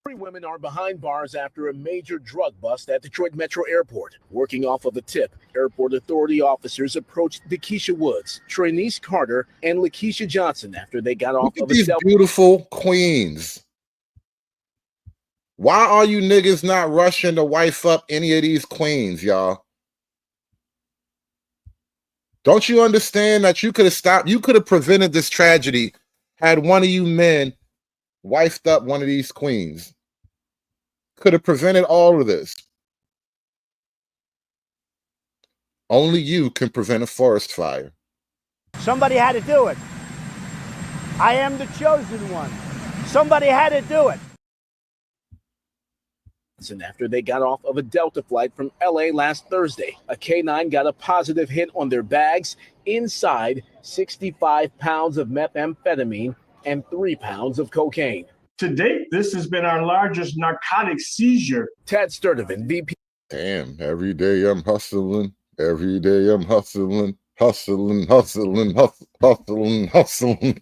Speaker 13: 3 women are behind bars after a major drug bust at Detroit Metro Airport. Working off of a tip, airport authority officers approached Dekeisha Woods, Trinice Carter, and Lakeisha Johnson after they got off of a
Speaker 12: These beautiful queens. Why are you niggas not rushing to wife up any of these queens, y'all? Don't you understand that you could have stopped, you could have prevented this tragedy had one of you men wifed up one of these queens? Could have prevented all of this. Only you can prevent a forest fire.
Speaker 21: Somebody had to do it. I am the chosen one. Somebody had to do it.
Speaker 13: And after they got off of a Delta flight from LA last Thursday, a K-9 got a positive hit on their bags. Inside, 65 pounds of methamphetamine and 3 pounds of cocaine.
Speaker 14: To date, this has been our largest narcotic seizure.
Speaker 13: Tad Sturdivant, VP.
Speaker 12: Damn, every day I'm hustling. Every day I'm hustling, hustling, hustling, hustling, hustling.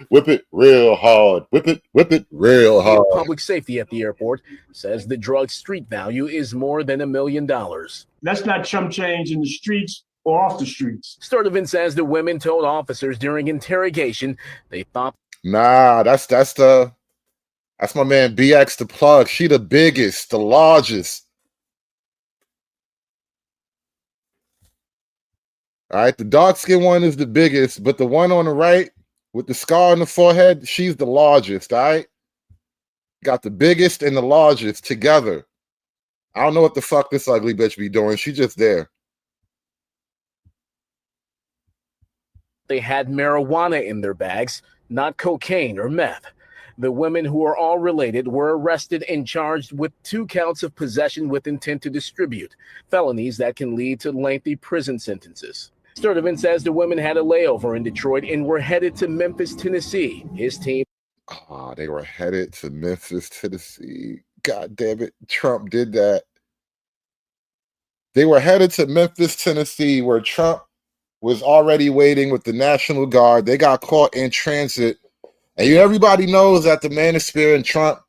Speaker 12: Whip it real hard. Whip it real hard.
Speaker 13: Public safety at the airport says the drug's street value is more than $1 million.
Speaker 14: That's not chump change in the streets or off the streets.
Speaker 13: Sturdivant says the women told officers during interrogation they thought.
Speaker 12: Nah, that's my man BX the plug. She the biggest, the largest. All right, the dark skinned one is the biggest, but the one on the right with the scar on the forehead, she's the largest. All right, got the biggest and the largest together. I don't know what the fuck this ugly bitch be doing. She just there.
Speaker 13: They had marijuana in their bags, not cocaine or meth. The women, who are all related, were arrested and charged with 2 counts of possession with intent to distribute, felonies that can lead to lengthy prison sentences. Sturdivant says the women had a layover in Detroit and were headed to Memphis, Tennessee. His team.
Speaker 12: They were headed to Memphis, Tennessee. God damn it. Trump did that. They were headed to Memphis, Tennessee, where Trump was already waiting with the National Guard. They got caught in transit. And everybody knows that the Manosphere and Trump,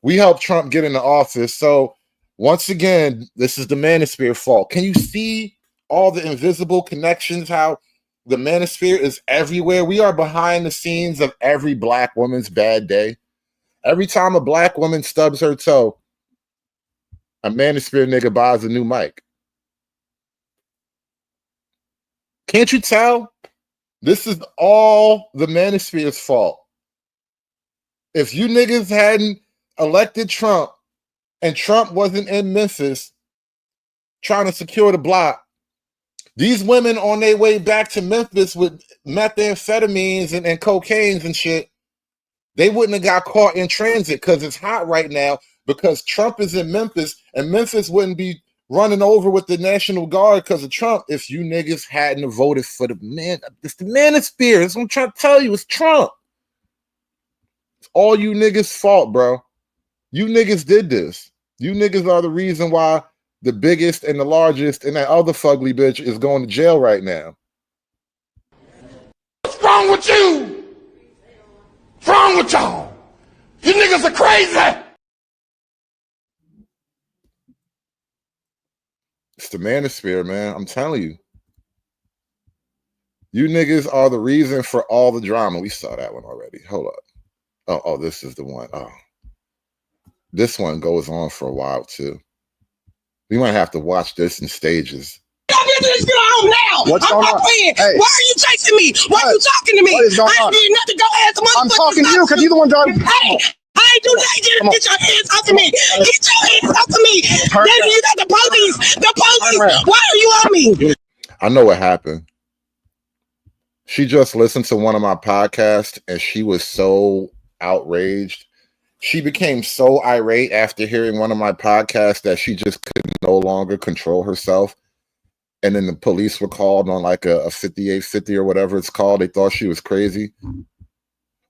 Speaker 12: we helped Trump get into office. So once again, this is the Manosphere fault. Can you see all the invisible connections, how the Manosphere is everywhere? We are behind the scenes of every black woman's bad day. Every time a black woman stubs her toe, a Manosphere nigga buys a new mic. Can't you tell? This is all the Manosphere's fault. If you niggas hadn't elected Trump and Trump wasn't in Memphis trying to secure the block, these women on their way back to Memphis with methamphetamines and cocaines and shit, they wouldn't have got caught in transit because it's hot right now, because Trump is in Memphis, and Memphis wouldn't be running over with the National Guard because of Trump if you niggas hadn't voted for the man. It's the Manosphere. That's what I'm trying to tell you. It's Trump. It's all you niggas' fault, bro. You niggas did this. You niggas are the reason why the biggest and the largest and that other fugly bitch is going to jail right now.
Speaker 18: What's wrong with you? What's wrong with y'all? You niggas are crazy.
Speaker 12: It's the Manosphere, man. I'm telling you. You niggas are the reason for all the drama. We saw that one already. Hold up. Oh, this is the one. Oh. This one goes on for a while, too. We might have to watch this in stages.
Speaker 18: Let's get home now.
Speaker 15: What's
Speaker 18: I'm
Speaker 15: going
Speaker 18: not
Speaker 15: on?
Speaker 18: playing.
Speaker 15: Hey.
Speaker 18: Why are you chasing me? Why are you talking to me?
Speaker 15: What is going
Speaker 18: I
Speaker 15: on?
Speaker 18: did nothing. Go ask the motherfucker.
Speaker 15: I'm talking to you because you're the one driving.
Speaker 18: Hey, I ain't do nothing. Get your hands off of me. Get your hands off of me. Then you got the police. The police. Why are you on me?
Speaker 12: I know what happened. She just listened to one of my podcasts and she was so outraged. She became so irate after hearing one of my podcasts that she just could no longer control herself. And then the police were called on like a 5850 or whatever it's called. They thought she was crazy.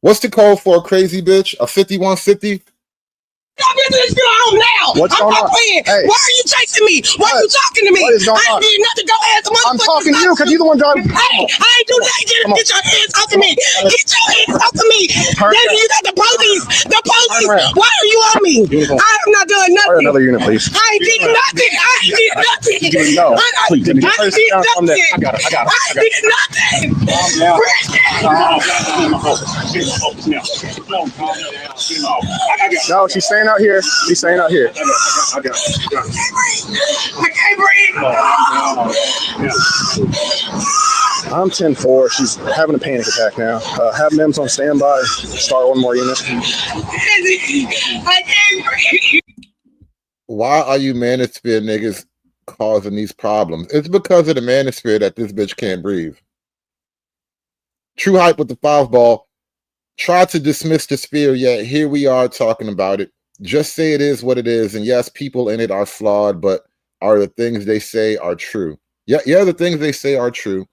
Speaker 12: What's the code for a crazy bitch? A 5150?
Speaker 18: Let's get home now.
Speaker 15: What's
Speaker 18: I'm
Speaker 15: going
Speaker 18: not
Speaker 15: on?
Speaker 18: playing.
Speaker 15: Hey.
Speaker 18: Why are you chasing me? Why are you talking to me?
Speaker 15: What is going
Speaker 18: I
Speaker 15: on?
Speaker 18: did nothing. Go ask the motherfucker.
Speaker 15: I'm talking to you because you're the one driving.
Speaker 18: Hey, I ain't do nothing. Get your hands off of me. Get your hands off of me.
Speaker 15: Turn
Speaker 18: Then you got the police. The police. Why are you on me?
Speaker 15: Beautiful.
Speaker 18: I have not done nothing.
Speaker 15: Another unit, please.
Speaker 18: I did nothing. I did nothing.
Speaker 15: No,
Speaker 18: I
Speaker 15: please.
Speaker 18: did nothing.
Speaker 15: I got it.
Speaker 18: I did nothing.
Speaker 15: No, she's staying out here. She's staying out here.
Speaker 18: I can't breathe.
Speaker 15: I'm 10-4. She's having a panic attack now. Have MEMS on standby. Start one more unit.
Speaker 18: I can't breathe.
Speaker 12: Why are you Manosphere niggas causing these problems? It's because of the Manosphere that this bitch can't breathe. True Hype with the 5 ball. try to dismiss this fear, yet here we are talking about it. Just say it is what it is. And yes, people in it are flawed, but are the things they say are true? Yeah, the things they say are true.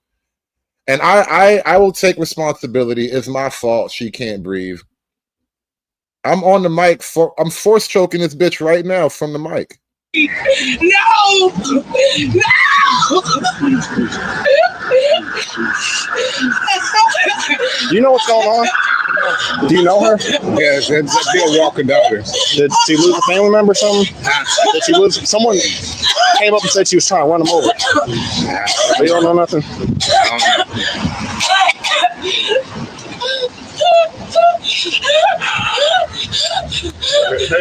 Speaker 12: And I will take responsibility. It's my fault she can't breathe. I'm on the mic. I'm force choking this bitch right now from the mic.
Speaker 18: No!
Speaker 15: You know what's going on? Do you know her?
Speaker 1: Yeah, that's still walking down there.
Speaker 15: Did she lose a family member or something? Did she lose? Someone came up and said she was trying to run them over. You don't know nothing?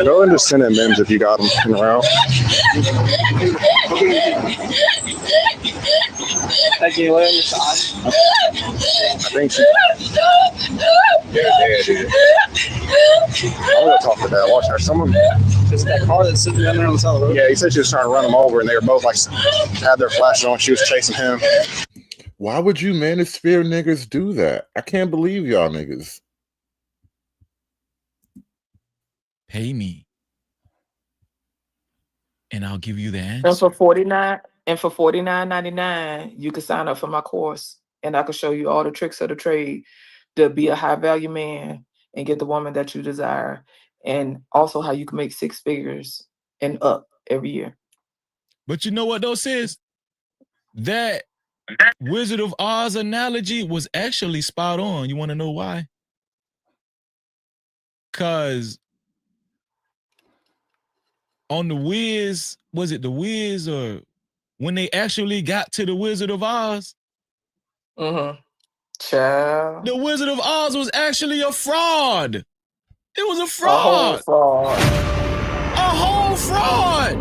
Speaker 15: Go and just send in memes if you got them in the round.
Speaker 17: Like you on your side.
Speaker 15: I think she. Yeah. I'm gonna talk to that. Watch her. Someone.
Speaker 17: Just that car that's sitting down there on the side of the road.
Speaker 15: Yeah, he said she was trying to run him over, and they were both like had their flashes on. She was chasing him.
Speaker 12: Why would you manosphere niggas do that? I can't believe y'all niggas.
Speaker 2: Pay me, and I'll give you the
Speaker 6: And
Speaker 2: answer.
Speaker 6: for $49.99, you can sign up for my course, and I can show you all the tricks of the trade to be a high value man and get the woman that you desire, and also how you can make 6 figures and up every year.
Speaker 2: But you know what though, sis? That Wizard of Oz analogy was actually spot on. You want to know why? Because on the Wiz, was it the Wiz, or when they actually got to the Wizard of Oz?
Speaker 6: Child.
Speaker 2: The Wizard of Oz was actually a fraud. It was a
Speaker 6: A whole
Speaker 2: fraud.
Speaker 6: fraud.
Speaker 2: A whole fraud.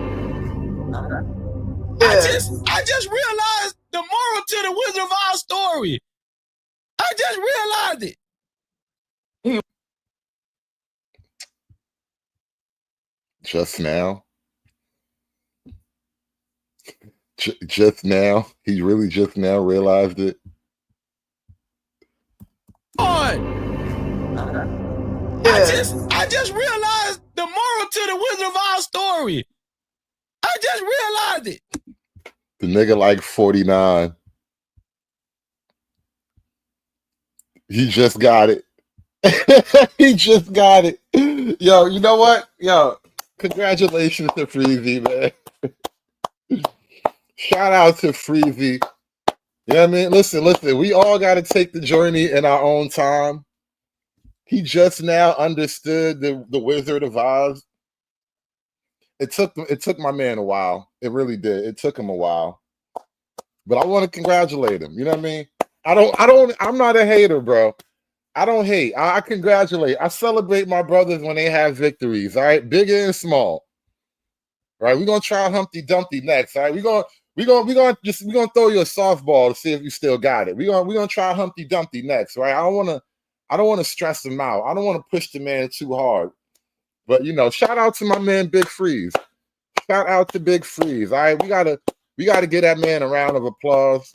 Speaker 6: Yes.
Speaker 2: I just realized the moral to the Wizard of Oz story. I just realized it.
Speaker 12: Just now. Just now. He really just now realized it.
Speaker 6: Yes.
Speaker 2: I just realized the moral to the Wizard of Oz story. I just realized it.
Speaker 12: The nigga like 49. He just got it. He just got it. Yo, you know what? Yo, congratulations to Freezy, man. Shout out to Freezy. You know what I mean? Listen, we all got to take the journey in our own time. He just now understood the Wizard of Oz. It took my man a while. It really did. It took him a while. But I want to congratulate him. You know what I mean? I'm not a hater, bro. I don't hate. I congratulate. I celebrate my brothers when they have victories. All right, big and small. All right, we're gonna try Humpty Dumpty next. All right, we're gonna throw you a softball to see if you still got it. We're gonna try Humpty Dumpty next. Right? I don't want to stress him out. I don't want to push the man too hard. But you know, shout out to my man Big Freeze. Shout out to Big Freeze. All right, we gotta get that man a round of applause.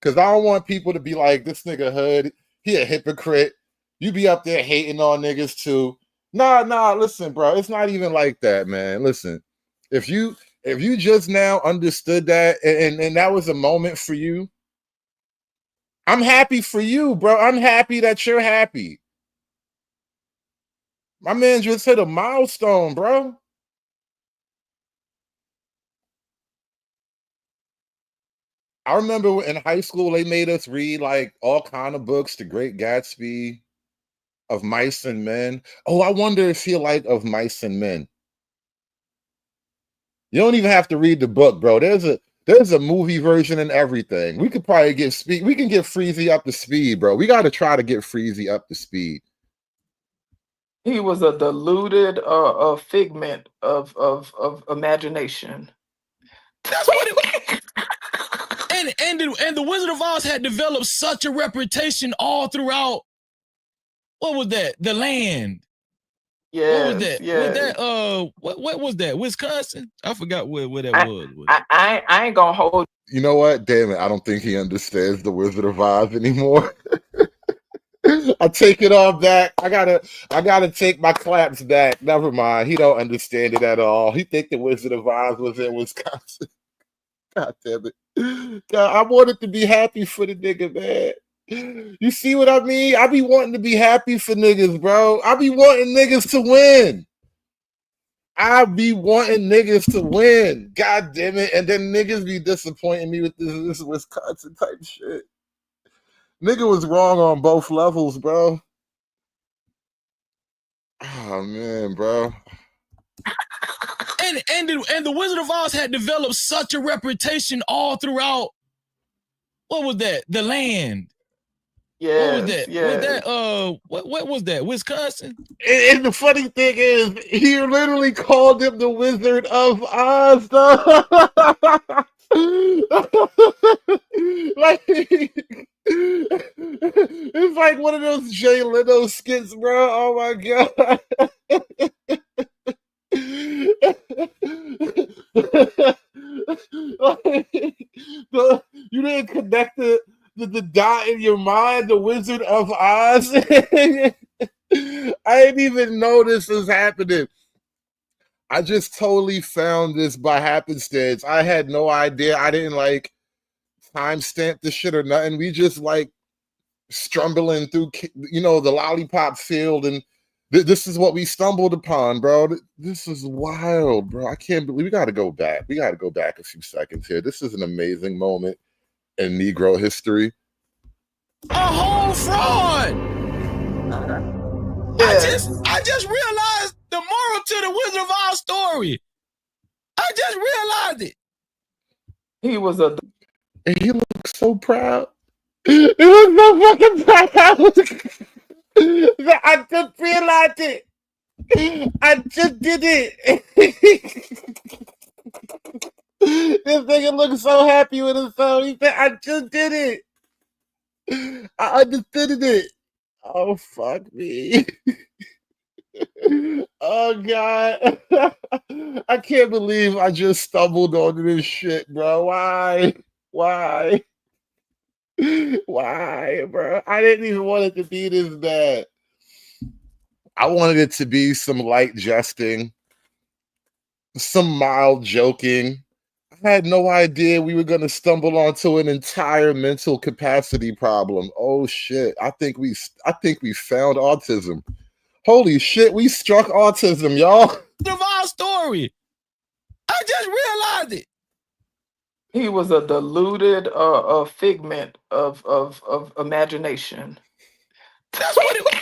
Speaker 12: Cause I don't want people to be like, this nigga Hood, he a hypocrite. You be up there hating on niggas too. Nah, listen, bro. It's not even like that, man. Listen, if you just now understood that and that was a moment for you, I'm happy for you, bro. I'm happy that you're happy. My man just hit a milestone, bro. I remember in high school, they made us read like all kind of books, The Great Gatsby, Of Mice and Men. Oh, I wonder if you like Of Mice and Men. You don't even have to read the book, bro. There's a movie version and everything. We could probably get Freezy up to speed, bro. We got to try to get Freezy up to speed.
Speaker 6: He was a deluded figment of imagination.
Speaker 2: That's what it and the Wizard of Oz had developed such a reputation all throughout. What was that? The land.
Speaker 6: Yeah.
Speaker 2: What was that?
Speaker 6: Yeah.
Speaker 2: Was that what was that? Wisconsin? I forgot where that was.
Speaker 6: I ain't gonna hold.
Speaker 12: You know what? Damn it. I don't think he understands the Wizard of Oz anymore. I take it all back. I gotta take my claps back. Never mind. He don't understand it at all. He think the Wizard of Oz was in Wisconsin. God damn it. God, I wanted to be happy for the nigga, man. You see what I mean? I be wanting to be happy for niggas, bro. I be wanting niggas to win. I be wanting niggas to win. God damn it. And then niggas be disappointing me with this Wisconsin type shit. Nigga was wrong on both levels, bro. Oh man, bro.
Speaker 2: And the Wizard of Oz had developed such a reputation all throughout. What was that? The land.
Speaker 6: Yeah.
Speaker 2: What was that?
Speaker 6: Yeah.
Speaker 2: Was that what was that? Wisconsin?
Speaker 12: And the funny thing is, he literally called him the Wizard of Oz. Like, it's like one of those Jay Leno skits, bro. Oh my god. You didn't connect the dot in your mind, the Wizard of Oz. I didn't even know this was happening. I just totally found this by happenstance. I had no idea. I didn't like timestamp the shit or nothing. We just like stumbling through, the lollipop field, and this is what we stumbled upon, bro. This is wild, bro. I can't believe we got to go back. We got to go back a few seconds here. This is an amazing moment in Negro history.
Speaker 2: A whole fraud. I just realized the moral to the Wizard of Oz story. I just realized it.
Speaker 6: He was a.
Speaker 12: And he looks so proud. He looks so fucking proud. I just realized it. I just did it. This nigga looks so happy with himself. He said, I just did it. I understood it. Oh, fuck me. Oh, God. I can't believe I just stumbled onto this shit, bro. Why? Why, bro? I didn't even want it to be this bad. I wanted it to be some light jesting, some mild joking. I had no idea we were going to stumble onto an entire mental capacity problem. Oh shit. I think we found autism. Holy shit, we struck autism, y'all.
Speaker 2: The Oz story. I just realized it.
Speaker 6: He was a deluded figment of imagination.
Speaker 2: That's what it was.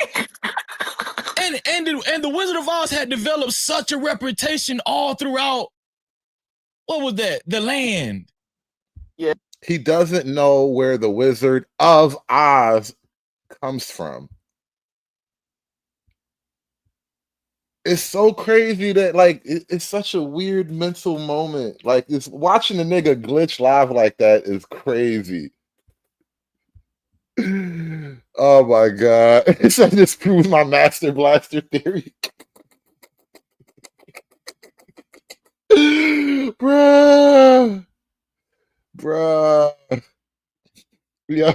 Speaker 2: And the Wizard of Oz had developed such a reputation all throughout. What was that? The land.
Speaker 6: Yeah.
Speaker 12: He doesn't know where the Wizard of Oz comes from. It's so crazy that it's such a weird mental moment. Like, it's watching a nigga glitch live like that is crazy. Oh my god. So this proves my Master Blaster theory. Bruh. Yeah,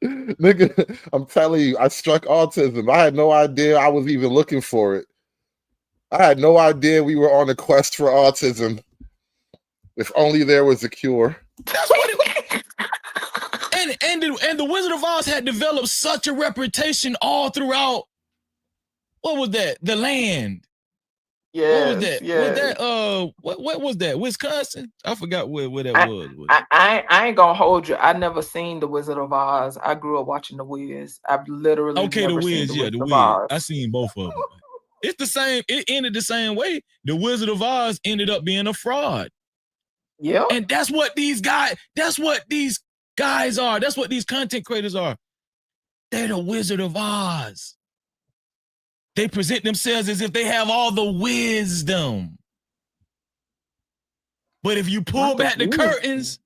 Speaker 12: nigga, I'm telling you, I struck autism. I had no idea I was even looking for it. I had no idea we were on a quest for autism. If only there was a cure.
Speaker 2: That's what it was. And the Wizard of Oz had developed such a reputation all throughout. What was that? The land.
Speaker 6: Yeah.
Speaker 2: What was that?
Speaker 6: Yeah.
Speaker 2: Was that what was that? Wisconsin? I forgot where that was.
Speaker 6: I ain't gonna hold you. I never seen the Wizard of Oz. I grew up watching the Wiz. I've literally
Speaker 2: Okay,
Speaker 6: never
Speaker 2: the Wiz,
Speaker 6: seen
Speaker 2: the
Speaker 6: Wizard
Speaker 2: Wiz.
Speaker 6: of Oz.
Speaker 2: I seen both of them. It's the same. It ended the same way. The Wizard of Oz ended up being a fraud.
Speaker 6: Yeah.
Speaker 2: And that's what these guys are. That's what these content creators are. They're the Wizard of Oz. They present themselves as if they have all the wisdom. But if you pull back the curtains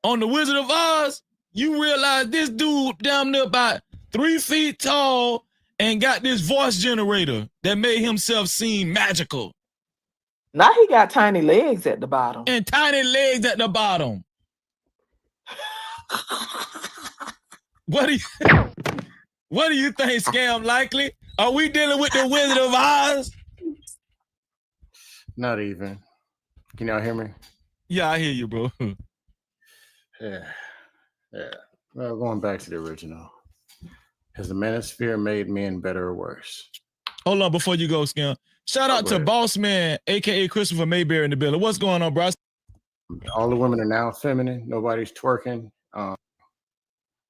Speaker 2: on the Wizard of Oz, you realize this dude down there about 3 feet tall and got this voice generator that made himself seem magical.
Speaker 6: Now he got tiny legs at the bottom.
Speaker 2: And tiny legs at the bottom. What do you What do you think, Scam Likely? Are we dealing with the Wizard of Oz?
Speaker 15: Not even. Can y'all hear me?
Speaker 2: Yeah, I hear you, bro.
Speaker 15: Yeah. Well, going back to the original. Has the manosphere made men better or worse?
Speaker 2: Hold on, before you go, Scam. Shout out to Boss Man, aka Christopher Mayberry in the building. What's going on, bro?
Speaker 15: All the women are now feminine. Nobody's twerking.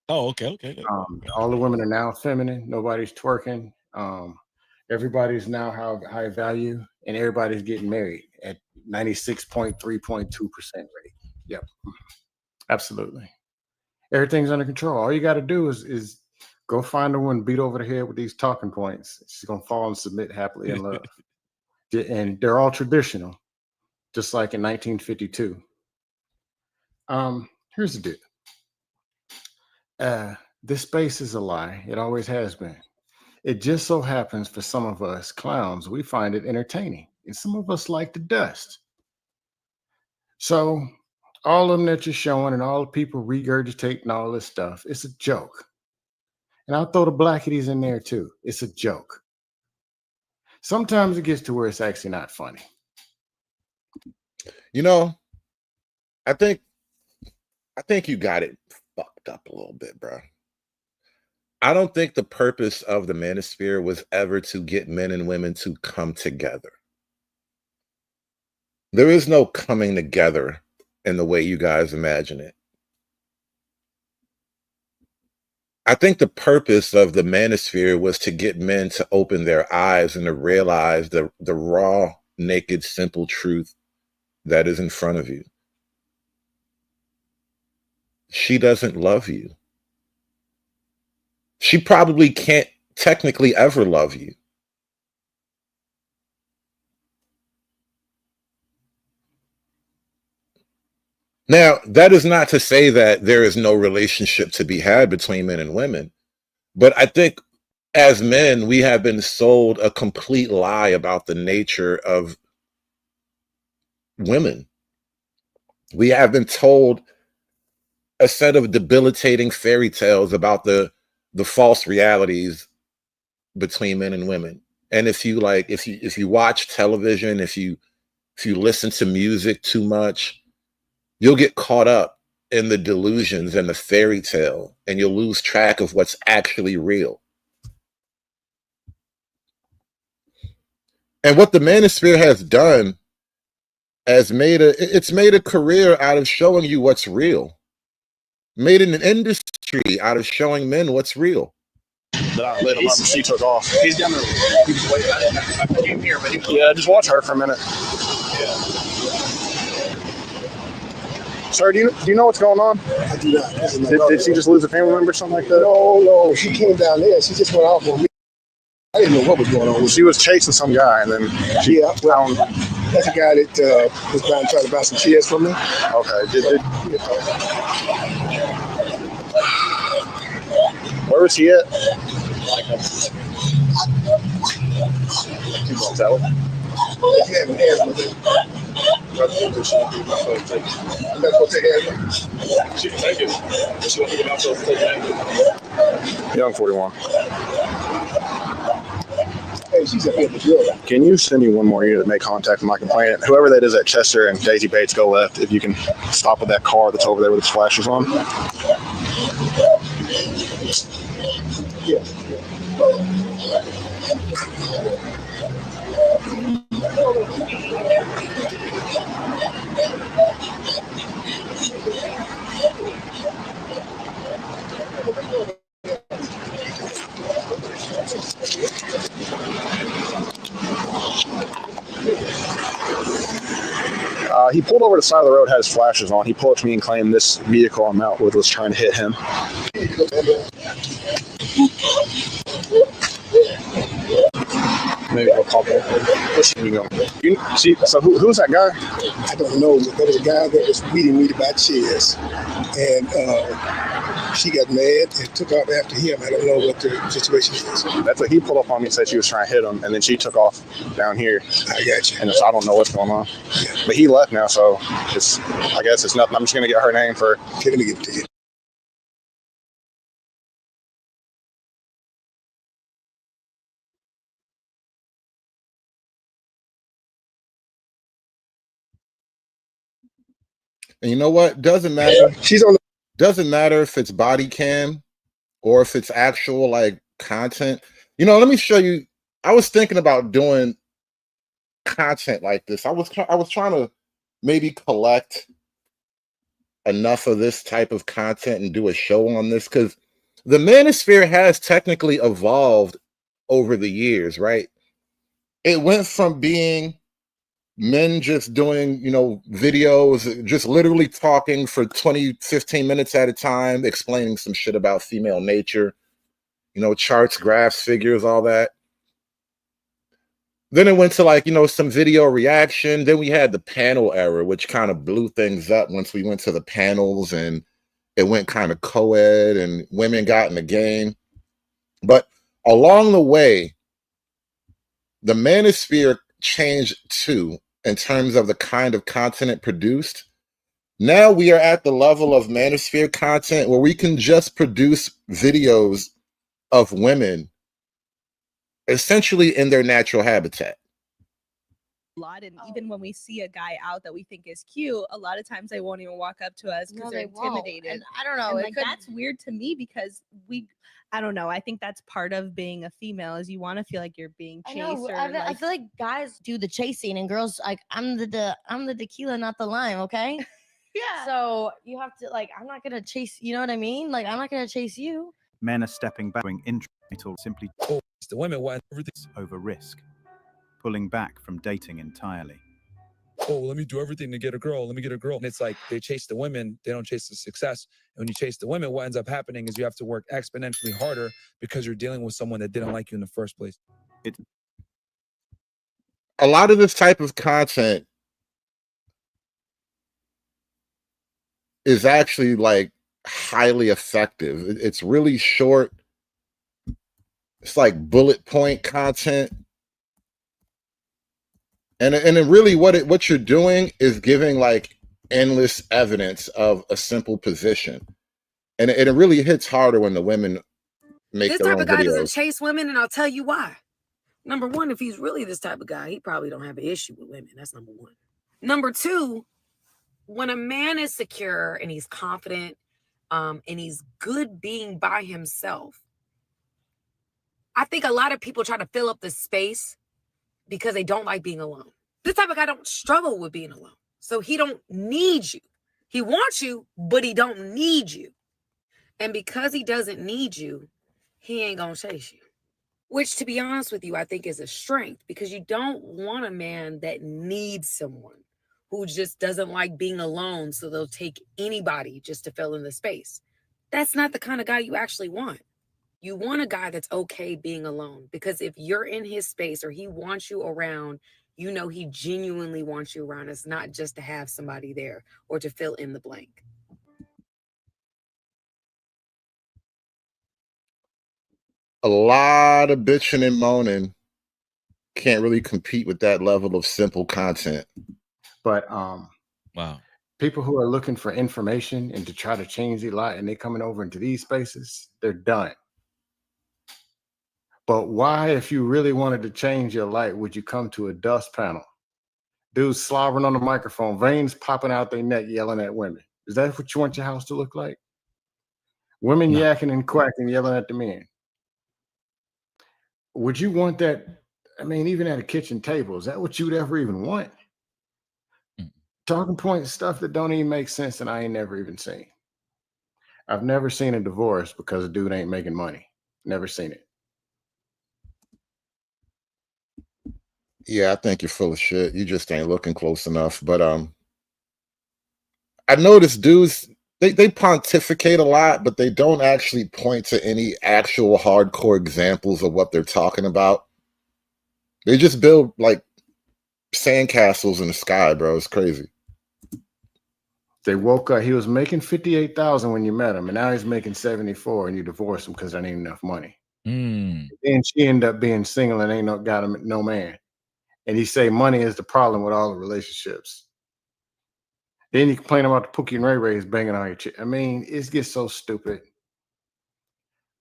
Speaker 2: Okay.
Speaker 15: All the women are now feminine. Nobody's twerking. Everybody's now high value, and everybody's getting married at 96.3.2% rate. Yep, absolutely. Everything's under control. All you got to do is go find a woman, beat over the head with these talking points. She's gonna fall and submit happily in love. And they're all traditional, just like in 1952. Here's the deal. This space is a lie. It always has been. It just so happens for some of us clowns, we find it entertaining. And some of us like the dust. So all of them that you're showing and all the people regurgitating all this stuff, it's a joke. And I'll throw the blackities in there too. It's a joke. Sometimes it gets to where it's actually not funny.
Speaker 12: You know, I think you got it fucked up a little bit, bro. I don't think the purpose of the manosphere was ever to get men and women to come together. There is no coming together in the way you guys imagine it. I think the purpose of the manosphere was to get men to open their eyes and to realize the raw, naked, simple truth that is in front of you. She doesn't love you. She probably can't technically ever love you. Now, that is not to say that there is no relationship to be had between men and women, but I think as men, we have been sold a complete lie about the nature of women. We have been told a set of debilitating fairy tales about the false realities between men and women. And if you watch television, if you listen to music too much, you'll get caught up in the delusions and the fairy tale, and you'll lose track of what's actually real. And what the manosphere has done has made a career out of showing you what's real. Made an industry out of showing men what's real.
Speaker 15: That I let him up and she took off.
Speaker 17: He's down there. He's waiting. I came here, but
Speaker 15: Yeah, just watch her for a minute. Sir, do you know what's going on?
Speaker 16: I do not.
Speaker 15: Did she just lose a family member or something like that?
Speaker 16: No. She came down there. She just went off on me. I didn't know what was going on.
Speaker 15: She was chasing some guy, and then she found.
Speaker 16: That's a guy that was trying to buy some chairs from me.
Speaker 15: Okay. Where was he at? You won't tell him.
Speaker 16: She can take it. She won't get out to take it.
Speaker 15: Young 41.
Speaker 16: Hey, she's up here at the building.
Speaker 15: Can you send me one more unit to make contact with my complainant? Whoever that is at Chester and Daisy Bates, go left. If you can stop with that car that's over there with its flashes on.
Speaker 16: Yeah.
Speaker 15: He pulled over to the side of the road, had his flashes on. He pulled up to me and claimed this vehicle I'm out with was trying to hit him. Maybe I'll call back. So who's that guy?
Speaker 16: I don't know. There was a guy that was beating me to buy chairs. And she got mad and took off after him. I don't know what the situation is.
Speaker 15: That's what he pulled up on me and said she was trying to hit him, and then she took off down here.
Speaker 16: I got you.
Speaker 15: And I don't know what's going on. Yeah. But he left now, so I guess it's nothing. I'm just going to get her name for.
Speaker 16: Okay, let me give it to you.
Speaker 12: And you know what? Doesn't matter.
Speaker 16: She's on.
Speaker 12: Doesn't matter if it's body cam or if it's actual like content. You know, let me show you. I was thinking about doing content like this. I was trying to maybe collect enough of this type of content and do a show on this, because the manosphere has technically evolved over the years, right? It went from being men just doing, you know, videos, just literally talking for 20, 15 minutes at a time, explaining some shit about female nature, you know, charts, graphs, figures, all that. Then it went to like, you know, some video reaction. Then we had the panel era, which kind of blew things up once we went to the panels and it went kind of co-ed and women got in the game. But along the way, the manosphere changed too in terms of the kind of content it produced. Now we are at the level of manosphere content where we can just produce videos of women essentially in their natural habitat.
Speaker 19: Lot, and even when we see a guy out that we think is cute, a lot of times they won't even walk up to us because
Speaker 20: No,
Speaker 19: they're
Speaker 20: they won't.
Speaker 19: intimidated.
Speaker 20: And I don't know,
Speaker 19: And
Speaker 20: it
Speaker 19: like
Speaker 20: could-
Speaker 19: that's weird to me because I don't know. I think that's part of being a female is you want to feel like you're being
Speaker 20: I
Speaker 19: chased.
Speaker 20: know.
Speaker 19: Or
Speaker 20: I
Speaker 19: like,
Speaker 20: feel like guys do the chasing, and girls like I'm the tequila, not the lime. Okay.
Speaker 19: Yeah.
Speaker 20: So you have to like. I'm not gonna chase. You know what I mean? Like I'm not gonna chase you.
Speaker 23: Men are stepping back, doing intro simply
Speaker 24: the women want everything
Speaker 23: over risk, pulling back from dating entirely.
Speaker 24: oh, let me do everything to get a girl. Let me get a girl. And it's like they chase the women, they don't chase the success. And when you chase the women, what ends up happening is you have to work exponentially harder because you're dealing with someone that didn't like you in the first place.
Speaker 12: A lot of this type of content is actually like highly effective. It's really short. It's like bullet point content. And it really what you're doing is giving like endless evidence of a simple position. And it really hits harder when the women make
Speaker 25: This
Speaker 12: their
Speaker 25: type
Speaker 12: own
Speaker 25: of guy doesn't
Speaker 12: videos.
Speaker 25: chase women, and I'll tell you why. Number one, if he's really this type of guy, he probably don't have an issue with women. That's number one. Number two, when a man is secure and he's confident, and he's good being by himself, I think a lot of people try to fill up the space because they don't like being alone. This type of guy don't struggle with being alone. So he don't need you. He wants you, but he don't need you. And because he doesn't need you, he ain't gonna chase you. Which, to be honest with you, I think is a strength, because you don't want a man that needs someone, who just doesn't like being alone, so they'll take anybody just to fill in the space. That's not the kind of guy you actually want. You want a guy that's okay being alone, because if you're in his space or he wants you around, you know he genuinely wants you around. It's not just to have somebody there or to fill in the blank.
Speaker 12: A lot of bitching and moaning can't really compete with that level of simple content.
Speaker 15: But
Speaker 2: wow,
Speaker 15: people who are looking for information and to try to change their life, and they're coming over into these spaces, they're done. But why, if you really wanted to change your life, would you come to a dust panel? Dudes slobbering on the microphone, veins popping out their neck, yelling at women. Is that what you want your house to look like? Women yakking and quacking, yelling at the men. Would you want that? I mean, even at a kitchen table, is that what you'd ever even want? Talking point stuff that don't even make sense, and I ain't never even seen. I've never seen a divorce because a dude ain't making money. Never seen it.
Speaker 12: Yeah, I think you're full of shit. You just ain't looking close enough. But I noticed dudes, they pontificate a lot, but they don't actually point to any actual hardcore examples of what they're talking about. They just build like sandcastles in the sky, bro. It's crazy.
Speaker 15: They woke up. He was making 58,000 when you met him, and now he's making 74, and you divorced him because there ain't enough money. And she ended up being single and ain't got him no man. And he say money is the problem with all the relationships. Then you complain about the Pookie and Ray Ray's banging on your chick. I mean, it gets so stupid.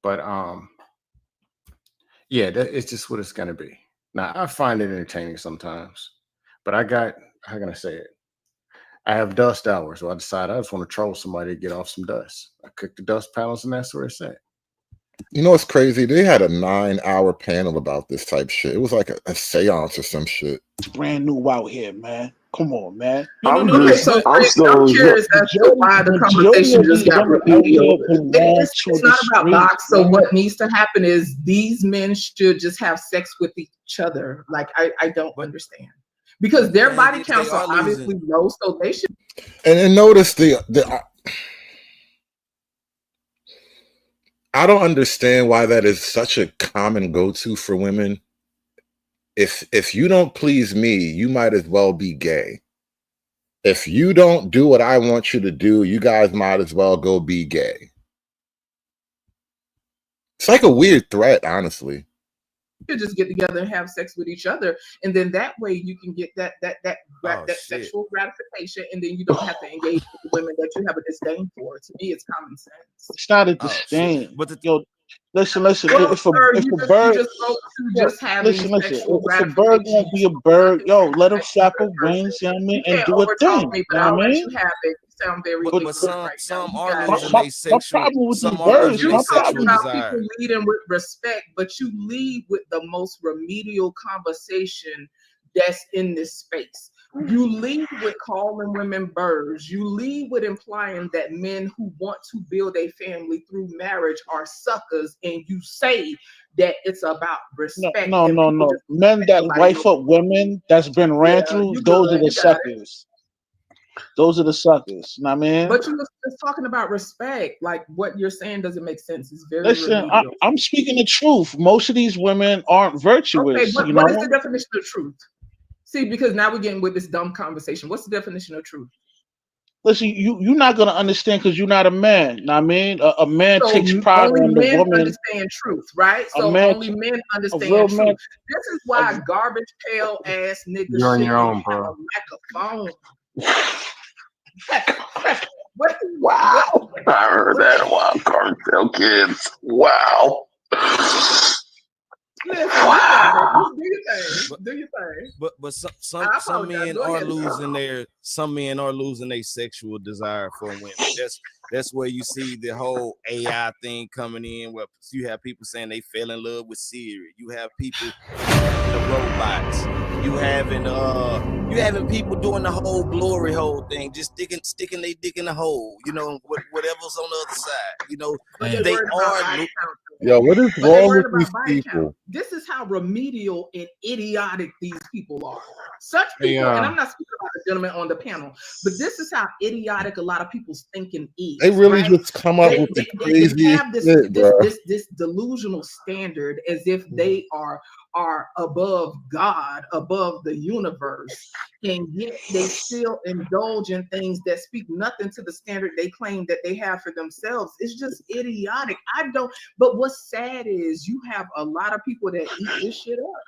Speaker 15: But yeah, it's just what it's gonna be. Now I find it entertaining sometimes, but how can I say it? I have dust hours, so I decided I just want to troll somebody to get off some dust. I cooked the dust panels, and that's where it's at.
Speaker 12: You know what's crazy? They had a 9-hour panel about this type shit. It was like a seance or some shit.
Speaker 4: It's brand new out here, man. Come on, man.
Speaker 7: I'm curious as to why the conversation just got remedial. It's not about box. So what needs to happen is these men should just have sex with each other. Like I don't understand, because their body counts are obviously low, so they should.
Speaker 12: And notice I don't understand why that is such a common go-to for women. If you don't please me, you might as well be gay. If you don't do what I want you to do, you guys might as well go be gay. It's like a weird threat, honestly.
Speaker 7: You just get together and have sex with each other, and then that way you can get that sexual gratification, and then you don't have to engage with women that you have a disdain for. To me, it's common sense.
Speaker 4: It's not a disdain. But listen.
Speaker 7: Well,
Speaker 4: If a bird,
Speaker 7: just having sexual
Speaker 4: if a bird won't be a bird, yo, let him flap her wings, you know what I mean, and do a thing.
Speaker 7: Me,
Speaker 4: You
Speaker 7: but
Speaker 4: know
Speaker 7: I'll
Speaker 4: what I
Speaker 7: let
Speaker 4: mean?
Speaker 7: you have it. You sound very
Speaker 8: But some are losing
Speaker 4: My
Speaker 8: their sexual.
Speaker 4: problem with
Speaker 8: Some
Speaker 4: these
Speaker 8: are
Speaker 4: birds,
Speaker 8: losing
Speaker 7: You
Speaker 8: their
Speaker 4: my
Speaker 7: talk
Speaker 8: sexual
Speaker 7: about
Speaker 8: desire.
Speaker 7: people leading with respect, but you lead with the most remedial conversation that's in this space. You lead with calling women birds. You lead with implying that men who want to build a family through marriage are suckers, and you say that it's about respect.
Speaker 4: No. Men that wife up women that's been ran through,
Speaker 7: you
Speaker 4: those are
Speaker 7: good,
Speaker 4: the
Speaker 7: you got it.
Speaker 4: suckers. Those are the suckers. You know what I mean?
Speaker 7: But you were just talking about respect. Like what you're saying doesn't make sense. It's very
Speaker 4: Listen,
Speaker 7: remedial.
Speaker 4: I'm speaking the truth. Most of these women aren't virtuous.
Speaker 7: Okay,
Speaker 4: you
Speaker 7: what
Speaker 4: know?
Speaker 7: is the definition of truth? See, because now we're getting with this dumb conversation. What's the definition of truth?
Speaker 4: Listen, you're not gonna understand because you're not a man. Know what I mean? A man
Speaker 7: So
Speaker 4: takes pride
Speaker 7: only
Speaker 4: on the
Speaker 7: men
Speaker 4: woman.
Speaker 7: understand truth, right?
Speaker 4: A
Speaker 7: So
Speaker 4: man,
Speaker 7: only men
Speaker 4: a
Speaker 7: understand
Speaker 4: real
Speaker 7: truth.
Speaker 4: man.
Speaker 7: This is why garbage pail ass niggas
Speaker 15: You're on your
Speaker 7: shouldn't
Speaker 15: own,
Speaker 7: have
Speaker 15: bro.
Speaker 7: a microphone.
Speaker 9: Wow. I heard that. Wow, cartel kids. Wow.
Speaker 7: Listen,
Speaker 9: Wow.
Speaker 7: do your thing. Do your thing.
Speaker 8: But some
Speaker 7: I
Speaker 8: some
Speaker 7: apologize.
Speaker 8: men
Speaker 7: Go
Speaker 8: are
Speaker 7: ahead.
Speaker 8: losing their sexual desire for women. That's where you see the whole AI thing coming in, where you have people saying they fell in love with Siri. You have people the robots. You having people doing the whole glory hole thing, just sticking their dick in the hole. You know, whatever's on the other side. You know,
Speaker 7: But they
Speaker 8: they
Speaker 7: worried about
Speaker 8: are.
Speaker 7: body count.
Speaker 12: Yo, what is
Speaker 7: But they
Speaker 12: wrong
Speaker 7: worried
Speaker 12: with these
Speaker 7: about body
Speaker 12: people?
Speaker 7: count. This is how remedial and idiotic these people are. Such
Speaker 15: Hey,
Speaker 7: people, and I'm not speaking about the gentleman on the panel, but this is how idiotic a lot of people's thinking is.
Speaker 12: They really
Speaker 7: right?
Speaker 12: just come up with the craziest
Speaker 7: have this,
Speaker 12: shit, bro.
Speaker 7: this delusional standard as if they are above God, above the universe, and yet they still indulge in things that speak nothing to the standard they claim that they have for themselves. It's just idiotic. But what's sad is you have a lot of people that eat this shit up.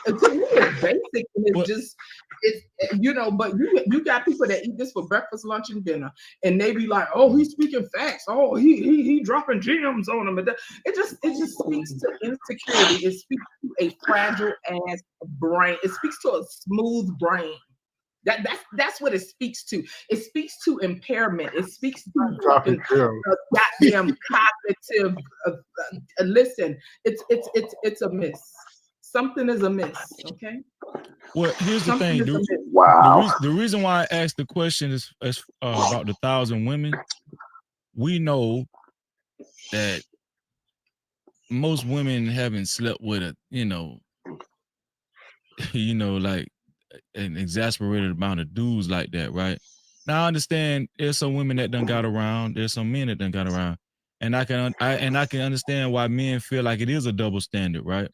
Speaker 7: And to me, it's basic, and but you got people that eat this for breakfast, lunch, and dinner, and they be like, "Oh, he's speaking facts. Oh, he dropping gems on them." It just speaks to insecurity. It speaks to a fragile ass brain. It speaks to a smooth brain. That's what it speaks to. It speaks to impairment. It speaks to fucking goddamn cognitive. Listen, it's a miss. Something is amiss, okay?
Speaker 2: Well, here's the
Speaker 7: Something
Speaker 2: thing,
Speaker 7: is
Speaker 2: dude.
Speaker 7: amiss.
Speaker 9: Wow.
Speaker 2: The reason why I asked the question is about the 1,000 women. We know that most women haven't slept with like an exasperated amount of dudes like that, right? Now I understand there's some women that done got around, there's some men that done got around, and I can understand why men feel like it is a double standard, right?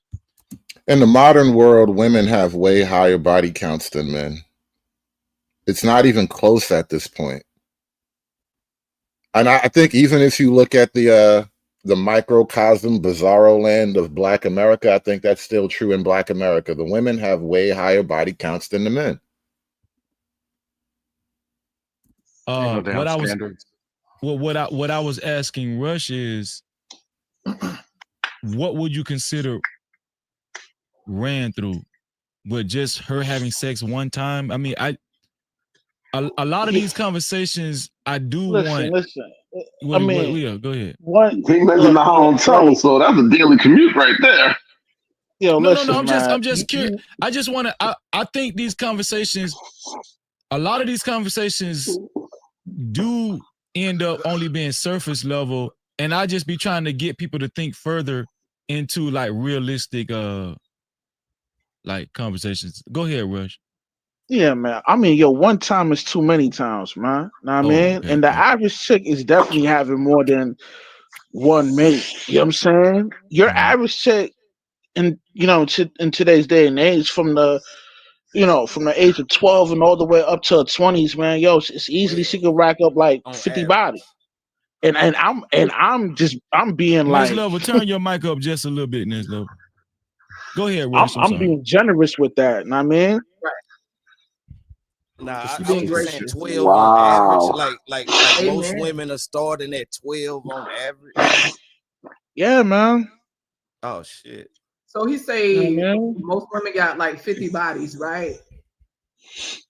Speaker 12: In the modern world, women have way higher body counts than men. It's not even close at this point. And I think even if you look at the microcosm, bizarro land of Black America, I think that's still true in Black America. The women have way higher body counts than the men.
Speaker 2: What I was asking Rush is, what would you consider ran through with just her having sex one time? I mean, a lot of these conversations, I do
Speaker 4: Listen,
Speaker 2: want.
Speaker 4: listen.
Speaker 2: What, go ahead.
Speaker 4: One,
Speaker 9: He making the whole tongue, so that's a daily commute right there.
Speaker 4: Yo,
Speaker 2: No.
Speaker 4: listen,
Speaker 2: I'm
Speaker 4: man.
Speaker 2: just curious. I just want to. I think these conversations, a lot of these conversations, do end up only being surface level, and I just be trying to get people to think further into like realistic, like conversations. Go ahead, Rush.
Speaker 4: Yeah, man. I mean, yo, one time is too many times, man. Know what I mean?
Speaker 2: okay,
Speaker 4: And the average chick is definitely having more than one mate. You know what I'm saying? Your average chick in in today's day and age, from the age of 12 and all the way up to her 20s, man, yo, it's easily she could rack up like 50 bodies. And I'm being
Speaker 2: Next
Speaker 4: like
Speaker 2: level, turn your mic up just a little bit, next level. Go ahead, Rush.
Speaker 4: I'm being generous with that, know what I mean?
Speaker 8: Nah, I
Speaker 4: Just
Speaker 8: was
Speaker 4: being
Speaker 8: saying
Speaker 4: gracious.
Speaker 8: 12
Speaker 9: Wow.
Speaker 8: on average. Like most
Speaker 7: Amen.
Speaker 8: women are starting at 12 on average.
Speaker 4: Yeah, man.
Speaker 8: Oh shit.
Speaker 7: So he say
Speaker 4: man.
Speaker 7: most women got like 50 bodies, right?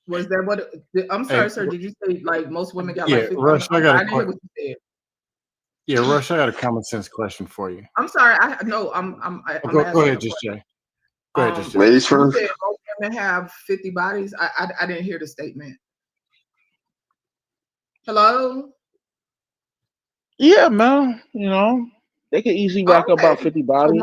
Speaker 7: Was that what? I'm sorry, sir. Did you say like most women got like 50?
Speaker 15: Rush, I
Speaker 7: didn't hear what you said.
Speaker 15: Yeah, Rush, I got a common sense question for you.
Speaker 7: I'm sorry. I'm
Speaker 15: Go
Speaker 7: asking
Speaker 15: ahead,
Speaker 7: a
Speaker 15: Just
Speaker 7: question.
Speaker 15: Jay. Go ahead, Just Jay.
Speaker 9: Ladies
Speaker 7: You
Speaker 9: first.
Speaker 7: said most women have 50 bodies. I didn't hear the statement. Hello?
Speaker 4: Yeah, man. They could easily rack up about 50
Speaker 7: So
Speaker 4: bodies.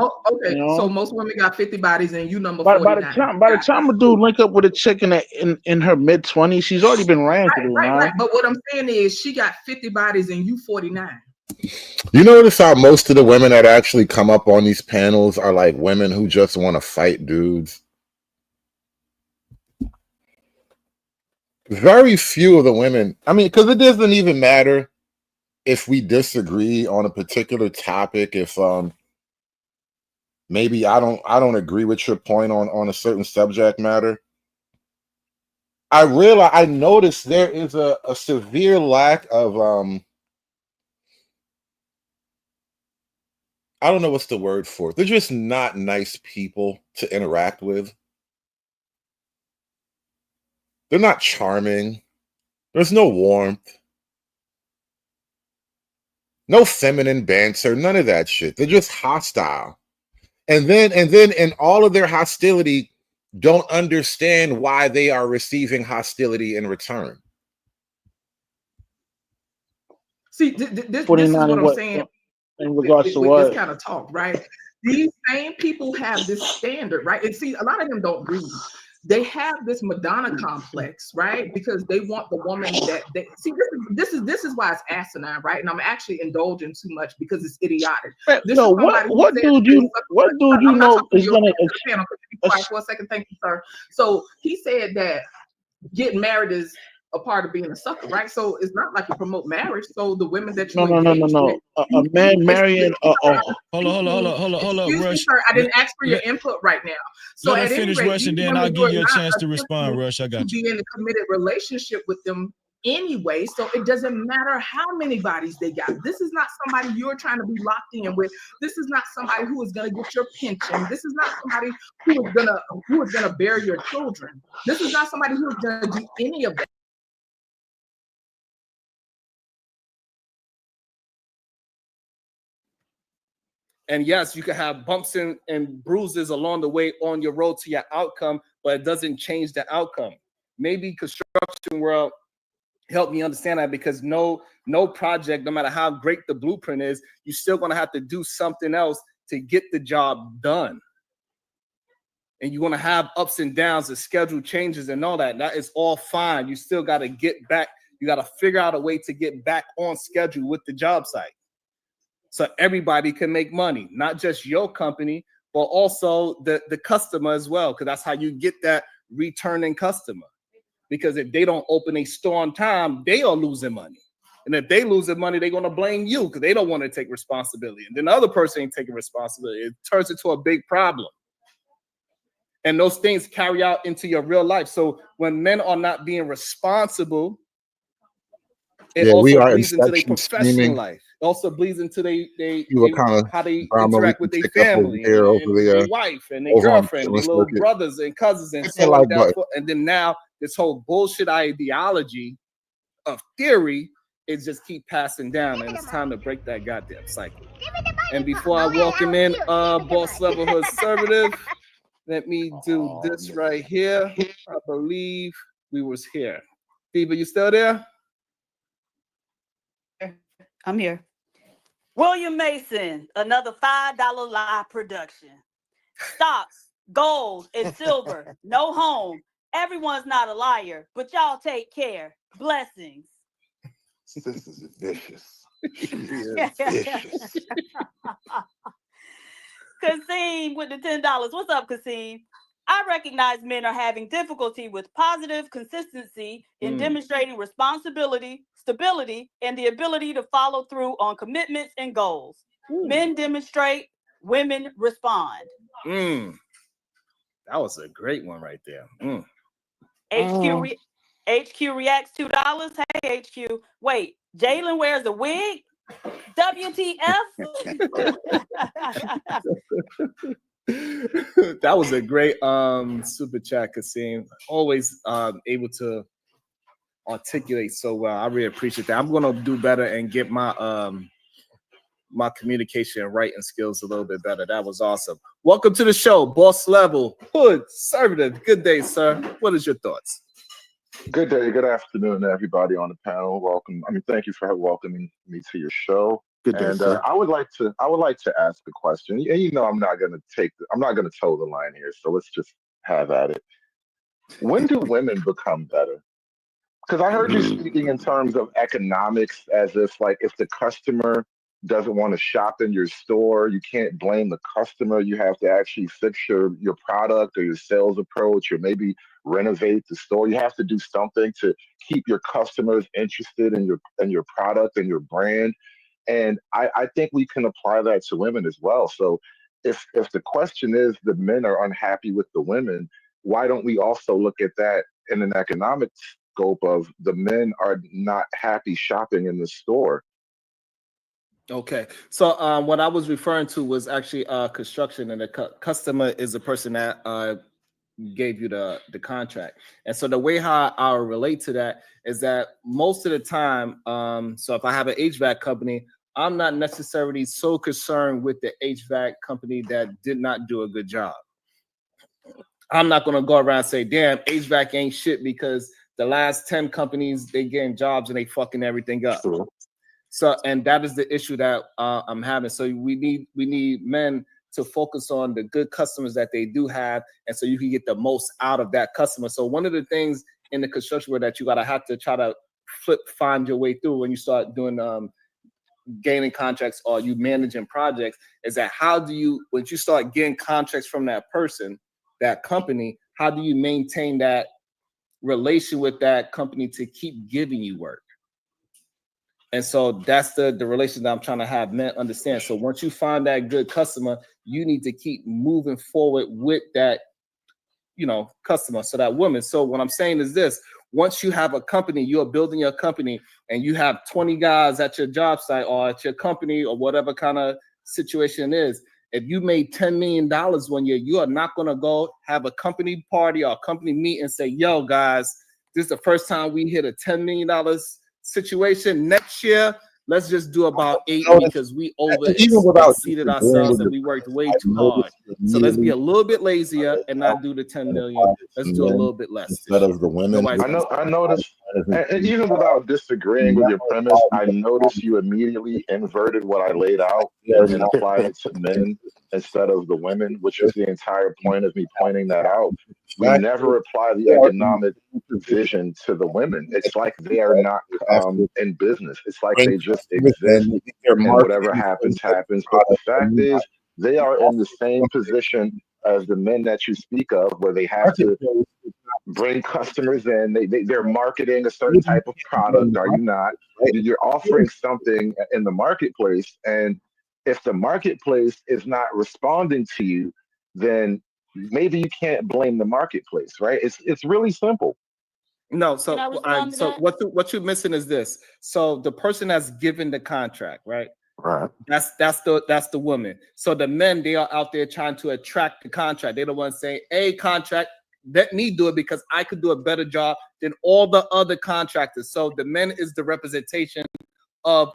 Speaker 7: so most women got 50 bodies and you number
Speaker 4: By
Speaker 7: 49.
Speaker 4: the time a dude link up with a chick in her mid-20s, she's already been ran through, man.
Speaker 7: Right. But what I'm saying is she got 50 bodies and you 49.
Speaker 12: You notice how most of the women that actually come up on these panels are like women who just want to fight dudes. Very few of the women, I mean, because it doesn't even matter if we disagree on a particular topic, if maybe I don't agree with your point on a certain subject matter. I noticed there is a severe lack of I don't know what's the word for it. They're just not nice people to interact with. They're not charming. There's no warmth. No feminine banter, none of that shit. They're just hostile. And then in all of their hostility, don't understand why they are receiving hostility in return.
Speaker 7: See, this is what I'm saying.
Speaker 4: In regards to
Speaker 7: with
Speaker 4: what?
Speaker 7: this kind of talk, right? These same people have this standard, right? And see, a lot of them don't read. They have this Madonna complex, right? Because they want the woman that they see. This is why it's asinine, right? And I'm actually indulging too much because it's idiotic.
Speaker 4: What dude you know is gonna
Speaker 7: be quiet for a second? Thank you, sir. So he said that getting married is a part of being a sucker, right? So it's not like you promote marriage. So the women that you
Speaker 4: No. A man marrying
Speaker 2: Hold on, Rush.
Speaker 7: Sir, I didn't ask for your input right now. So
Speaker 2: let
Speaker 7: at
Speaker 2: her
Speaker 7: any
Speaker 2: finish,
Speaker 7: rate,
Speaker 2: Rush, and
Speaker 7: these
Speaker 2: then
Speaker 7: women
Speaker 2: I'll give you a
Speaker 7: are not
Speaker 2: chance to respond, Rush. I got you.
Speaker 7: be in a committed relationship with them anyway. So it doesn't matter how many bodies they got. This is not somebody you're trying to be locked in with. This is not somebody who is going to get your pension. This is not somebody who is gonna bear your children. This is not somebody who is going to do any of that.
Speaker 3: And yes, you can have bumps and bruises along the way on your road to your outcome, but it doesn't change the outcome. Maybe construction world help me understand that, because no project, no matter how great the blueprint is, you're still going to have to do something else to get the job done. And you're going to have ups and downs, the schedule changes and all that. That is all fine. You still got to get back. You got to figure out a way to get back on schedule with the job site, so everybody can make money, not just your company, but also the customer as well, because that's how you get that returning customer. Because if they don't open a store on time, they are losing money. And if they lose their money, they're going to blame you because they don't want to take responsibility. And then the other person ain't taking responsibility. It turns into a big problem. And those things carry out into your real life. So when men are not being responsible, it also bleeds into their professional life. It also bleeds into how they interact with their family, and their wife and their girlfriend, their little brothers and cousins, and so on. And then now this whole bullshit ideology of theory is just keep passing down, and it's time to break that goddamn cycle. And before I walk him in, boss level conservative, let me do this right here. I believe we was here. Steve, are you still there?
Speaker 5: I'm here. William Mason, another $5 lie production. Stocks, gold, and silver, no home. Everyone's not a liar, but y'all take care. Blessings.
Speaker 10: This is vicious.
Speaker 5: Kasim with the $10. What's up, Kasim? I recognize men are having difficulty with positive consistency in demonstrating responsibility, stability, and the ability to follow through on commitments and goals. Men demonstrate, women respond.
Speaker 3: That was a great one right there.
Speaker 5: HQ reacts $2. Hey, HQ. Wait, Jalen wears a wig? WTF?
Speaker 3: That was a great super chat, Kasim. Always able to articulate so well. I really appreciate that. I'm gonna do better and get my my communication and writing skills a little bit better. That was awesome. Welcome to the show, boss level, hood, conservative. Good day, sir. What is your thoughts?
Speaker 10: Good day, good afternoon to everybody on the panel. Welcome. I mean, thank you for welcoming me to your show.
Speaker 12: Good day,
Speaker 10: and
Speaker 12: sir.
Speaker 10: I would like to ask a question. And you know, I'm not gonna toe the line here. So let's just have at it. When do women become better? Because I heard you speaking in terms of economics, as if like if the customer doesn't want to shop in your store, you can't blame the customer. You have to actually fix your product or your sales approach, or maybe renovate the store. You have to do something to keep your customers interested in your product and your brand. And I think we can apply that to women as well. So if the question is the men are unhappy with the women, why don't we also look at that in an economic scope of the men are not happy shopping in the store?
Speaker 3: Okay, so what I was referring to was actually construction, and the customer is the person that gave you the contract. And so the way how I relate to that is that most of the time, so if I have an HVAC company, I'm not necessarily so concerned with the HVAC company that did not do a good job. I'm not going to go around and say, damn, HVAC ain't shit because the last 10 companies, they getting jobs and they fucking everything up. So, and that is the issue that I'm having. So we need men to focus on the good customers that they do have, and so you can get the most out of that customer. So one of the things in the construction world that you gotta have to try to find your way through when you start doing gaining contracts or you managing projects is that how do you, once you start getting contracts from that person, that company, how do you maintain that relation with that company to keep giving you work? And so that's the relation that I'm trying to have men understand. So once you find that good customer, you need to keep moving forward with that, customer. So that woman. So what I'm saying is this: once you have a company, you're building your company, and you have 20 guys at your job site or at your company or whatever kind of situation it is. If you made $10 million 1 year, you are not going to go have a company party or a company meet and say, "Yo, guys, this is the first time we hit a $10 million situation. Next year, let's just do about 8 because we exceeded ourselves and we worked way too hard. So let's be a little bit lazier and not do the 10 million. Let's do a little bit less
Speaker 12: instead of the women."
Speaker 10: I noticed, and even without disagreeing with your premise, I noticed you immediately inverted what I laid out and applied it to men instead of the women, which is the entire point of me pointing that out. We never apply the economic vision to the women. It's like they are not in business. It's like they just exist and whatever happens, happens. But the fact is, they are in the same position as the men that you speak of, where they have to bring customers in. They're marketing a certain type of product. Are you not? You're offering something in the marketplace, and if the marketplace is not responding to you, then maybe you can't blame the marketplace, right? It's really simple.
Speaker 3: No, so what you're missing is this. So the person that's given the contract, right?
Speaker 10: Right.
Speaker 3: That's the woman. So the men, they are out there trying to attract the contract. They don't want to say, "Hey, contract, let me do it because I could do a better job than all the other contractors. So the men is the representation of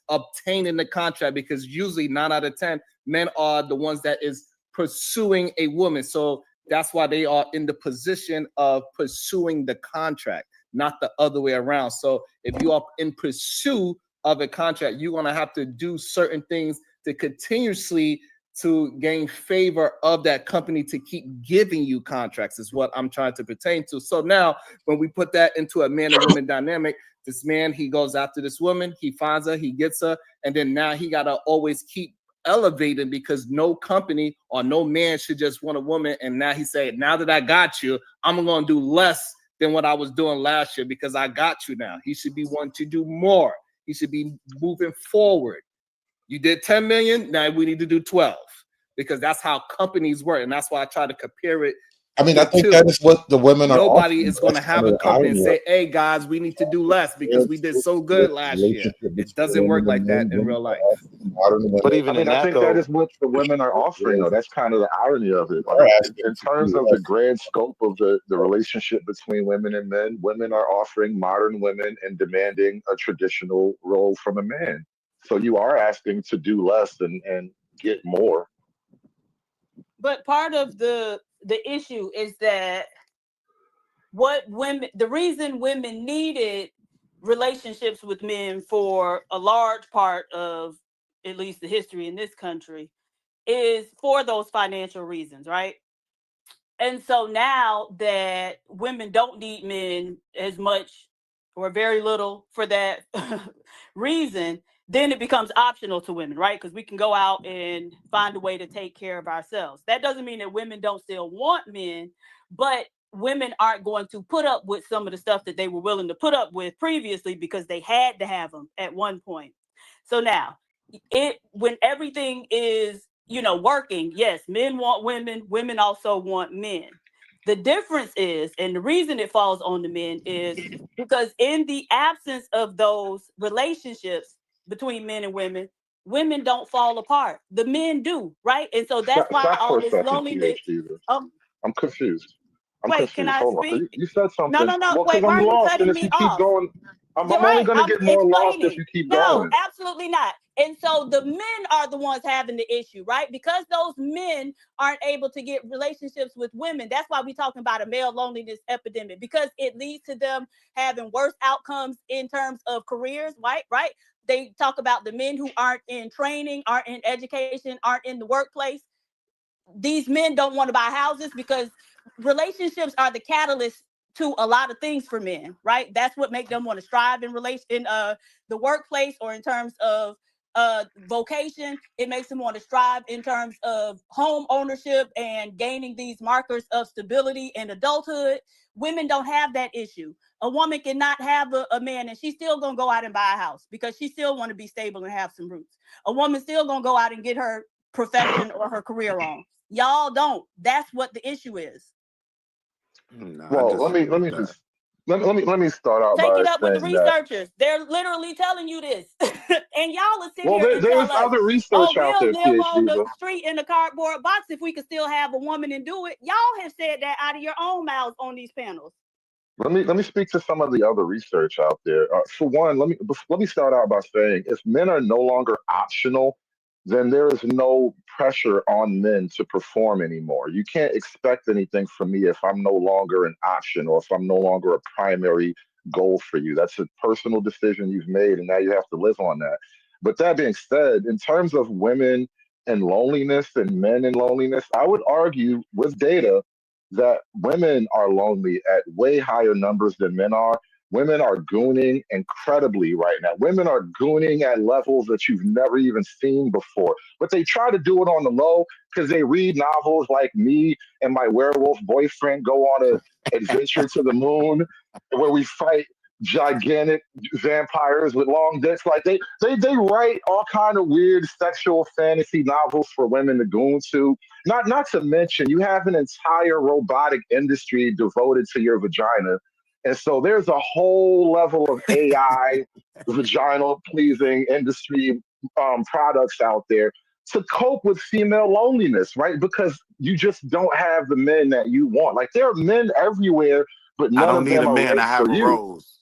Speaker 3: obtaining the contract, because usually 9 out of 10 men are the ones that is pursuing a woman. So that's why they are in the position of pursuing the contract, not the other way around. So if you are in pursuit of a contract, you're going to have to do certain things to continuously to gain favor of that company to keep giving you contracts, is what I'm trying to pertain to. So now when we put that into a man and woman dynamic, this man, he goes after this woman, he finds her, he gets her, and then now he got to always keep elevating, because no company or no man should just want a woman. And now he said, now that I got you, I'm going to do less than what I was doing last year because I got you now. He should be wanting to do more. He should be moving forward. You did 10 million, now we need to do 12, because that's how companies work. And that's why I try to compare it.
Speaker 12: I mean, I think that is what the women are.
Speaker 3: Nobody is going to have a company and say, hey, guys, we need to do less because we did so good last year. It doesn't work like that in real life.
Speaker 10: But even I think that is what the women are offering, though. That's kind of the irony of it. In terms of the grand scope of the relationship between women and men, women are offering modern women and demanding a traditional role from a man. So you are asking to do less and get more.
Speaker 5: But part of the issue is that the reason women needed relationships with men for a large part of at least the history in this country is for those financial reasons, right? And so now that women don't need men as much or very little for that reason, then it becomes optional to women, right? Because we can go out and find a way to take care of ourselves. That doesn't mean that women don't still want men, but women aren't going to put up with some of the stuff that they were willing to put up with previously because they had to have them at one point. So now, when everything is, working, yes, men want women, women also want men. The difference is, and the reason it falls on the men is because in the absence of those relationships between men and women, women don't fall apart. The men do, right? And so that's why all this loneliness.
Speaker 10: I'm confused.
Speaker 5: Wait, can I
Speaker 10: Hold
Speaker 5: speak?
Speaker 10: on. You said something.
Speaker 5: No.
Speaker 10: Well,
Speaker 5: Wait, why are
Speaker 10: I'm
Speaker 5: you
Speaker 10: lost,
Speaker 5: cutting
Speaker 10: and if
Speaker 5: me
Speaker 10: you keep
Speaker 5: off?
Speaker 10: going, I'm
Speaker 5: You're
Speaker 10: only
Speaker 5: right.
Speaker 10: going to
Speaker 5: I'm
Speaker 10: get more lost if
Speaker 5: explaining.
Speaker 10: you keep
Speaker 5: No,
Speaker 10: going.
Speaker 5: absolutely not. And so the men are the ones having the issue, right? Because those men aren't able to get relationships with women. That's why we're talking about a male loneliness epidemic, because it leads to them having worse outcomes in terms of careers, right? They talk about the men who aren't in training, aren't in education, aren't in the workplace. These men don't want to buy houses because relationships are the catalyst to a lot of things for men, right? That's what make them want to strive in the workplace, or in terms of vocation. It makes them want to strive in terms of home ownership and gaining these markers of stability and adulthood. Women don't have that issue. A woman cannot have a man and she's still gonna go out and buy a house because she still want to be stable and have some roots. A woman's still gonna go out and get her profession or her career on. Y'all don't. That's what the issue is.
Speaker 10: Well, let me start out
Speaker 5: Take
Speaker 10: by
Speaker 5: it up with the
Speaker 10: saying that.
Speaker 5: researchers. They're literally telling you this. And y'all will sit
Speaker 10: Well,
Speaker 5: here and
Speaker 10: there's
Speaker 5: tell us,
Speaker 10: other research
Speaker 5: oh,
Speaker 10: out
Speaker 5: we'll
Speaker 10: there,
Speaker 5: live on
Speaker 10: PhD.
Speaker 5: the
Speaker 10: though.
Speaker 5: street in a cardboard box if we could still have a woman and do it. Y'all have said that out of your own mouths on these panels.
Speaker 10: Let me speak to some of the other research out there. For one, let me start out by saying, if men are no longer optional, then there is no pressure on men to perform anymore. You can't expect anything from me if I'm no longer an option or if I'm no longer a primary goal for you. That's a personal decision you've made, and now you have to live on that. But that being said, in terms of women and loneliness and men and loneliness, I would argue with data that women are lonely at way higher numbers than men are. Women are gooning incredibly right now. Women are gooning at levels that you've never even seen before. But they try to do it on the low because they read novels like me and my werewolf boyfriend go on an adventure to the moon where we fight gigantic vampires with long dicks. Like they write all kind of weird sexual fantasy novels for women to goon to. Not to mention, you have an entire robotic industry devoted to your vagina. And so there's a whole level of AI vaginal pleasing industry products out there. to cope with female loneliness, right? Because you just don't have the men that you want. Like there are men everywhere, but
Speaker 11: I
Speaker 10: none
Speaker 11: don't
Speaker 10: of
Speaker 11: need
Speaker 10: them
Speaker 11: a
Speaker 10: are
Speaker 11: man.
Speaker 10: right
Speaker 11: I have
Speaker 10: for
Speaker 11: a
Speaker 10: you.
Speaker 11: rose.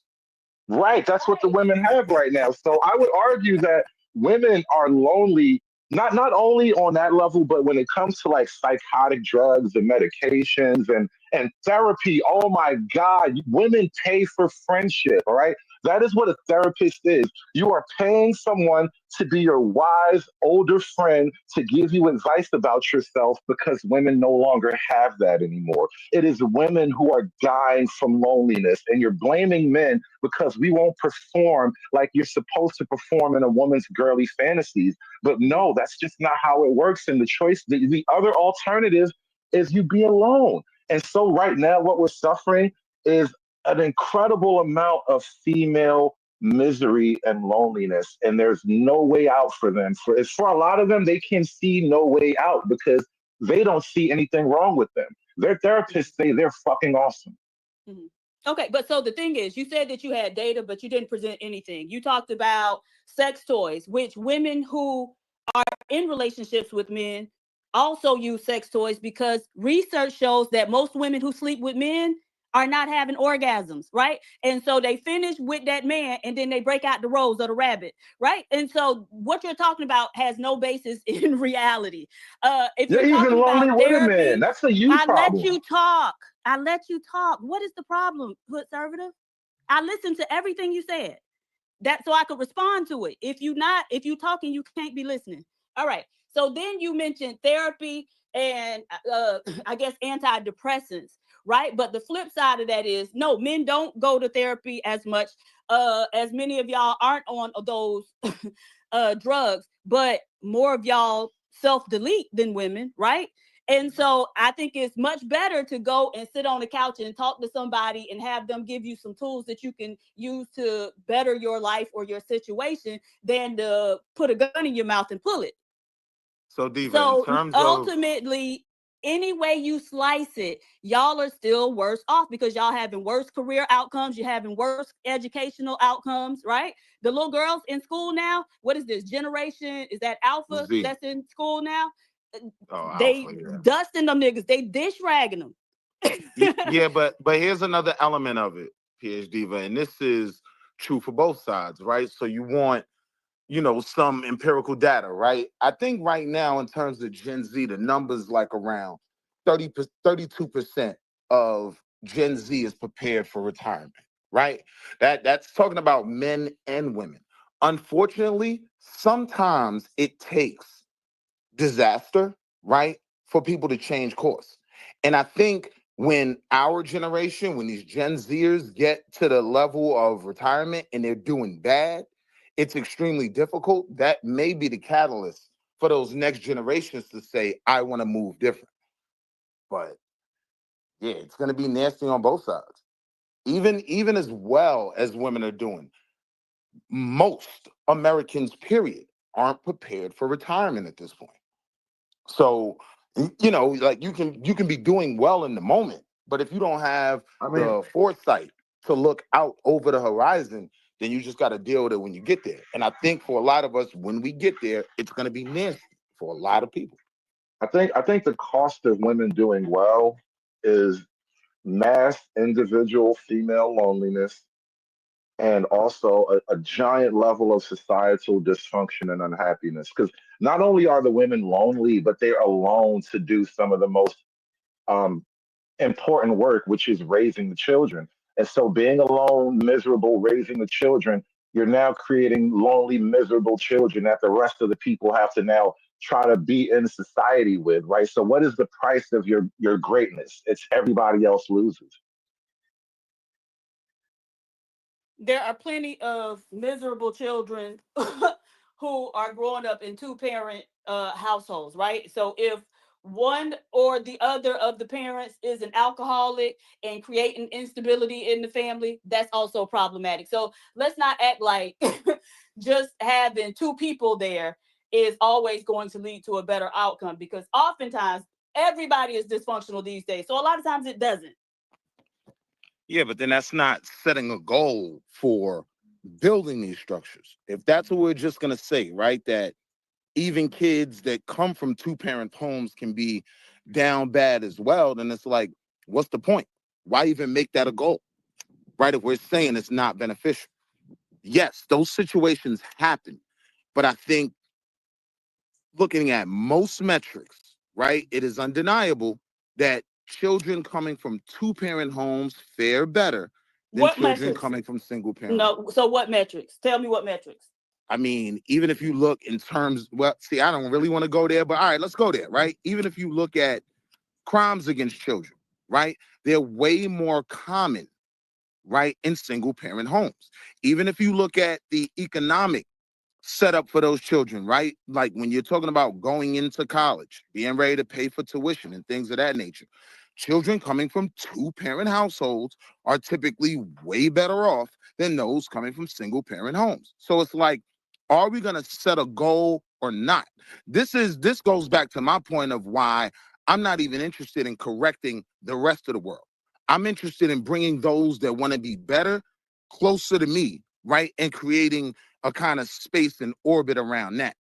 Speaker 10: Right. That's what the women have right now. So I would argue that women are lonely, not only on that level, but when it comes to like psychotic drugs and medications and therapy, oh my God, women pay for friendship, all right? That is what a therapist is. You are paying someone to be your wise older friend to give you advice about yourself because women no longer have that anymore. It is women who are dying from loneliness, and you're blaming men because we won't perform like you're supposed to perform in a woman's girly fantasies. But no, that's just not how it works. And the other alternative is you be alone. And so right now, what we're suffering is an incredible amount of female misery and loneliness, and there's no way out for them. For a lot of them, they can see no way out because they don't see anything wrong with them. Their therapists say they're fucking awesome.
Speaker 5: Mhm. Okay, but so the thing is, you said that you had data, but you didn't present anything. You talked about sex toys, which women who are in relationships with men also use sex toys because research shows that most women who sleep with men are not having orgasms, right? And so they finish with that man and then they break out the rose or the rabbit, right? And so what you're talking about has no basis in reality. If
Speaker 10: You're
Speaker 5: you're
Speaker 10: even
Speaker 5: talking
Speaker 10: lonely
Speaker 5: about
Speaker 10: with a man.
Speaker 5: therapy,
Speaker 10: That's a you
Speaker 5: I let
Speaker 10: problem.
Speaker 5: you talk. I let you talk. What is the problem, conservative? I listened to everything you said. That so I could respond to it. If you talking, you can't be listening. All right. So then you mentioned therapy and I guess antidepressants, right? But the flip side of that is no, men don't go to therapy as much. As many of y'all aren't on those drugs, but more of y'all self-delete than women, right? And so I think it's much better to go and sit on the couch and talk to somebody and have them give you some tools that you can use to better your life or your situation than to put a gun in your mouth and pull it.
Speaker 11: So Diva, in
Speaker 5: So
Speaker 11: terms of
Speaker 5: ultimately, any way you slice it, y'all are still worse off because y'all having worse career outcomes, you're having worse educational outcomes, right? The little girls in school now, what is this generation? Is that Alpha
Speaker 11: Z,
Speaker 5: that's in school now?
Speaker 11: oh
Speaker 5: They
Speaker 11: Alpha, yeah.
Speaker 5: dusting them niggas, they dish ragging them.
Speaker 11: Yeah, but here's another element of it, PH Diva, and this is true for both sides, right? So you want, some empirical data, right? I think right now in terms of Gen Z, the numbers like around 32% of Gen Z is prepared for retirement, right? That's talking about men and women. Unfortunately, sometimes it takes disaster, right, for people to change course. And I think when our generation, when these Gen Zers get to the level of retirement and they're doing bad, it's extremely difficult. That may be the catalyst for those next generations to say, I want to move different. But yeah, it's going to be nasty on both sides. Even as well as women are doing, most Americans, period, aren't prepared for retirement at this point. So, like you can be doing well in the moment, but if you don't have the foresight to look out over the horizon, then you just got to deal with it when you get there. And I think for a lot of us, when we get there, it's going to be nasty for a lot of people.
Speaker 10: I think the cost of women doing well is mass individual female loneliness and also a giant level of societal dysfunction and unhappiness. Because not only are the women lonely, but they're alone to do some of the most um, important work, which is raising the children. And so, being alone, miserable, raising the children, you're now creating lonely, miserable children that the rest of the people have to now try to be in society with, right? So, what is the price of your greatness? It's everybody else loses.
Speaker 5: There are plenty of miserable children who are growing up in two-parent households, right? So if one or the other of the parents is an alcoholic and creating instability in the family, that's also problematic. So let's not act like just having two people there is always going to lead to a better outcome, because oftentimes everybody is dysfunctional these days. So a lot of times it doesn't.
Speaker 11: Yeah, but then that's not setting a goal for building these structures. If that's what we're just going to say, right, that even kids that come from two-parent homes can be down bad as well, then it's like, what's the point? Why even make that a goal? Right? If we're saying it's not beneficial. Yes, those situations happen, but I think looking at most metrics, right, it is undeniable that children coming from two-parent homes fare better than
Speaker 5: What
Speaker 11: children
Speaker 5: metrics?
Speaker 11: coming from single-parent.
Speaker 5: No. So what metrics? Tell me what metrics.
Speaker 11: I mean, even if you look in terms, well, see, I don't really want to go there, but all right, let's go there, right? Even if you look at crimes against children, right, they're way more common, right, in single-parent homes. Even if you look at the economic set up for those children, right? Like when you're talking about going into college, being ready to pay for tuition and things of that nature, children coming from two-parent households are typically way better off than those coming from single-parent homes. So it's like, are we going to set a goal or not? This goes back to my point of why I'm not even interested in correcting the rest of the world. I'm interested in bringing those that want to be better closer to me, right? And creating a kind of space and orbit around that,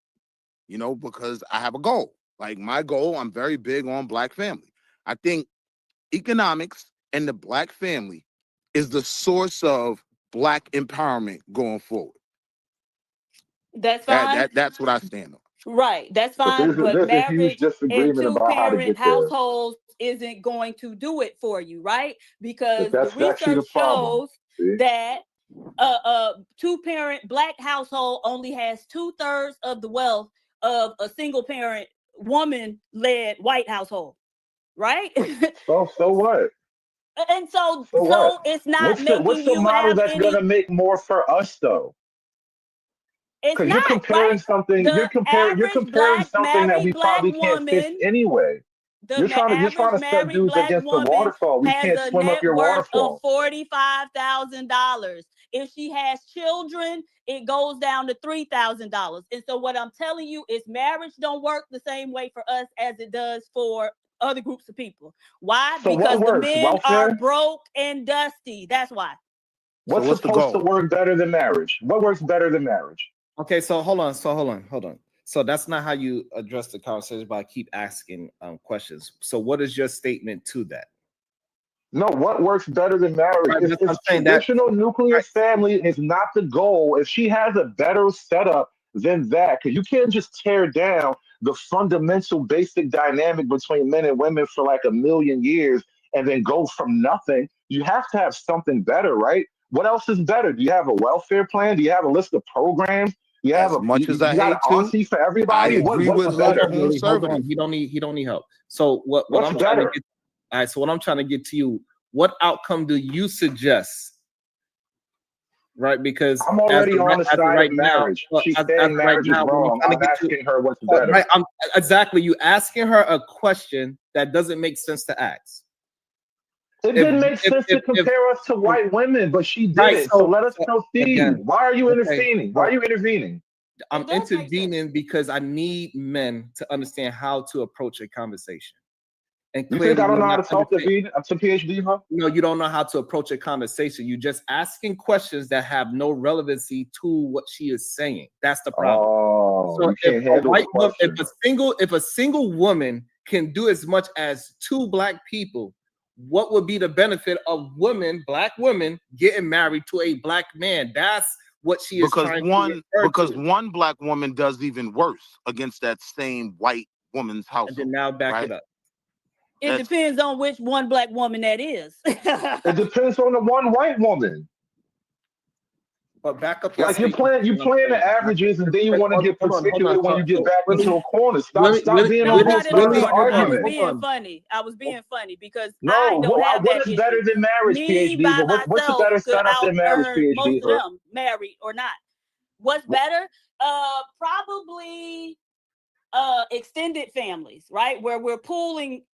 Speaker 11: you know, because I have a goal. Like my goal, I'm very big on Black family. I think economics and the Black family is the source of Black empowerment going forward.
Speaker 5: That's fine.
Speaker 11: That's what I stand on.
Speaker 5: Right. That's
Speaker 10: But
Speaker 5: fine. But
Speaker 10: there's a huge
Speaker 5: marriage in
Speaker 10: disagreement about how to
Speaker 5: two-parent
Speaker 10: get there.
Speaker 5: households isn't going to do it for you, right? Because the
Speaker 10: That's actually the
Speaker 5: research
Speaker 10: problem.
Speaker 5: shows
Speaker 10: See?
Speaker 5: that two-parent Black household only has 2/3 of the wealth of a single-parent woman-led white household, right?
Speaker 10: So what?
Speaker 5: And so
Speaker 10: So what?
Speaker 5: it's not
Speaker 10: What's
Speaker 5: making
Speaker 10: the
Speaker 5: you
Speaker 10: model
Speaker 5: have
Speaker 10: that's
Speaker 5: any.
Speaker 10: gonna make more for us though?
Speaker 5: It's
Speaker 10: Because you're
Speaker 5: not
Speaker 10: comparing
Speaker 5: right.
Speaker 10: something.
Speaker 5: The
Speaker 10: You're
Speaker 5: average
Speaker 10: comparing
Speaker 5: Black
Speaker 10: something that
Speaker 5: married
Speaker 10: we
Speaker 5: Black
Speaker 10: probably can't fix
Speaker 5: woman.
Speaker 10: anyway. You're trying
Speaker 5: Average
Speaker 10: to set
Speaker 5: married
Speaker 10: dudes
Speaker 5: Black
Speaker 10: against the
Speaker 5: woman
Speaker 10: waterfall. We
Speaker 5: has
Speaker 10: can't
Speaker 5: a
Speaker 10: swim up
Speaker 5: net
Speaker 10: your
Speaker 5: worth of
Speaker 10: waterfall.
Speaker 5: $45,000. If she has children, it goes down to $3,000. And so what I'm telling you is marriage don't work the same way for us as it does for other groups of people. Why?
Speaker 10: So
Speaker 5: Because
Speaker 10: what
Speaker 5: the
Speaker 10: works?
Speaker 5: men are
Speaker 10: Welfare?
Speaker 5: broke and dusty. That's why.
Speaker 10: What's
Speaker 11: what's the
Speaker 10: supposed to
Speaker 11: goal?
Speaker 10: work better than marriage? What works better than marriage?
Speaker 3: Okay, so hold on. So that's not how you address the conversation, but I keep asking questions. So what is your statement to that?
Speaker 10: No, what works better than marriage?
Speaker 3: Right,
Speaker 10: If
Speaker 3: I'm saying that
Speaker 10: traditional nuclear family is not the goal, if she has a better setup than that, because you can't just tear down the fundamental basic dynamic between men and women for like a million years and then go from nothing. You have to have something better, right? What else is better? Do you have a welfare plan? Do you have a list of programs? You have
Speaker 11: As much as I
Speaker 10: you got an
Speaker 11: hate to,
Speaker 10: auntie for
Speaker 11: I
Speaker 10: everybody?
Speaker 11: agree
Speaker 10: What's
Speaker 11: with
Speaker 10: better?
Speaker 11: home
Speaker 3: Hold on.
Speaker 11: services.
Speaker 3: He don't need help. So what
Speaker 10: What's
Speaker 3: I'm trying to
Speaker 10: better?
Speaker 3: get. All right. So what I'm trying to get to you. What outcome do you suggest? Right, because
Speaker 10: I'm already on the side of
Speaker 3: now,
Speaker 10: marriage. She's saying marriage is wrong. I'm asking her what's better.
Speaker 3: Right, I'm exactly. You asking her a question that doesn't make sense to ask.
Speaker 10: It didn't make sense to compare us to white women, but she did it. So let us proceed.
Speaker 3: Again,
Speaker 10: Why are you
Speaker 3: okay,
Speaker 10: intervening? Why are you intervening?
Speaker 3: I'm intervening because I need men to understand how to approach a conversation. And
Speaker 10: You think I don't
Speaker 3: you're
Speaker 10: know how
Speaker 3: not
Speaker 10: to talk to
Speaker 3: understanding.
Speaker 10: V? I'm to PhD, huh?
Speaker 3: No, you don't know how to approach a conversation. You're just asking questions that have no relevancy to what she is saying. That's the problem.
Speaker 10: Oh,
Speaker 3: So
Speaker 10: you can't
Speaker 3: if a
Speaker 10: handle
Speaker 3: white
Speaker 10: the
Speaker 3: woman,
Speaker 10: question.
Speaker 3: if a single woman can do as much as two Black people, what would be the benefit of Black women getting married to a Black man? That's what she is trying to refer to.
Speaker 11: one Black woman does even worse against that same white woman's household.
Speaker 3: And then now back
Speaker 11: right?
Speaker 3: it up.
Speaker 5: It depends on which one Black woman that is.
Speaker 10: It depends on the one white woman.
Speaker 3: But back up your
Speaker 10: Like you
Speaker 3: statement.
Speaker 10: playing the averages, and then you want to get particular when you get back into a corner. Stop being
Speaker 5: No,
Speaker 10: on
Speaker 5: not
Speaker 10: both
Speaker 5: in a
Speaker 10: sides of the
Speaker 5: corner. I was
Speaker 10: argument.
Speaker 5: being funny. I was being funny because
Speaker 10: No,
Speaker 5: I don't have
Speaker 10: what
Speaker 5: that
Speaker 10: is better
Speaker 5: issue.
Speaker 10: than marriage,
Speaker 5: Me
Speaker 10: PhD?
Speaker 5: by
Speaker 10: But what's a
Speaker 5: myself
Speaker 10: better
Speaker 5: could
Speaker 10: setup than marriage,
Speaker 5: out-earn most
Speaker 10: PhD?
Speaker 5: of them, married or not. What's better? Probably extended families, right? Where we're pooling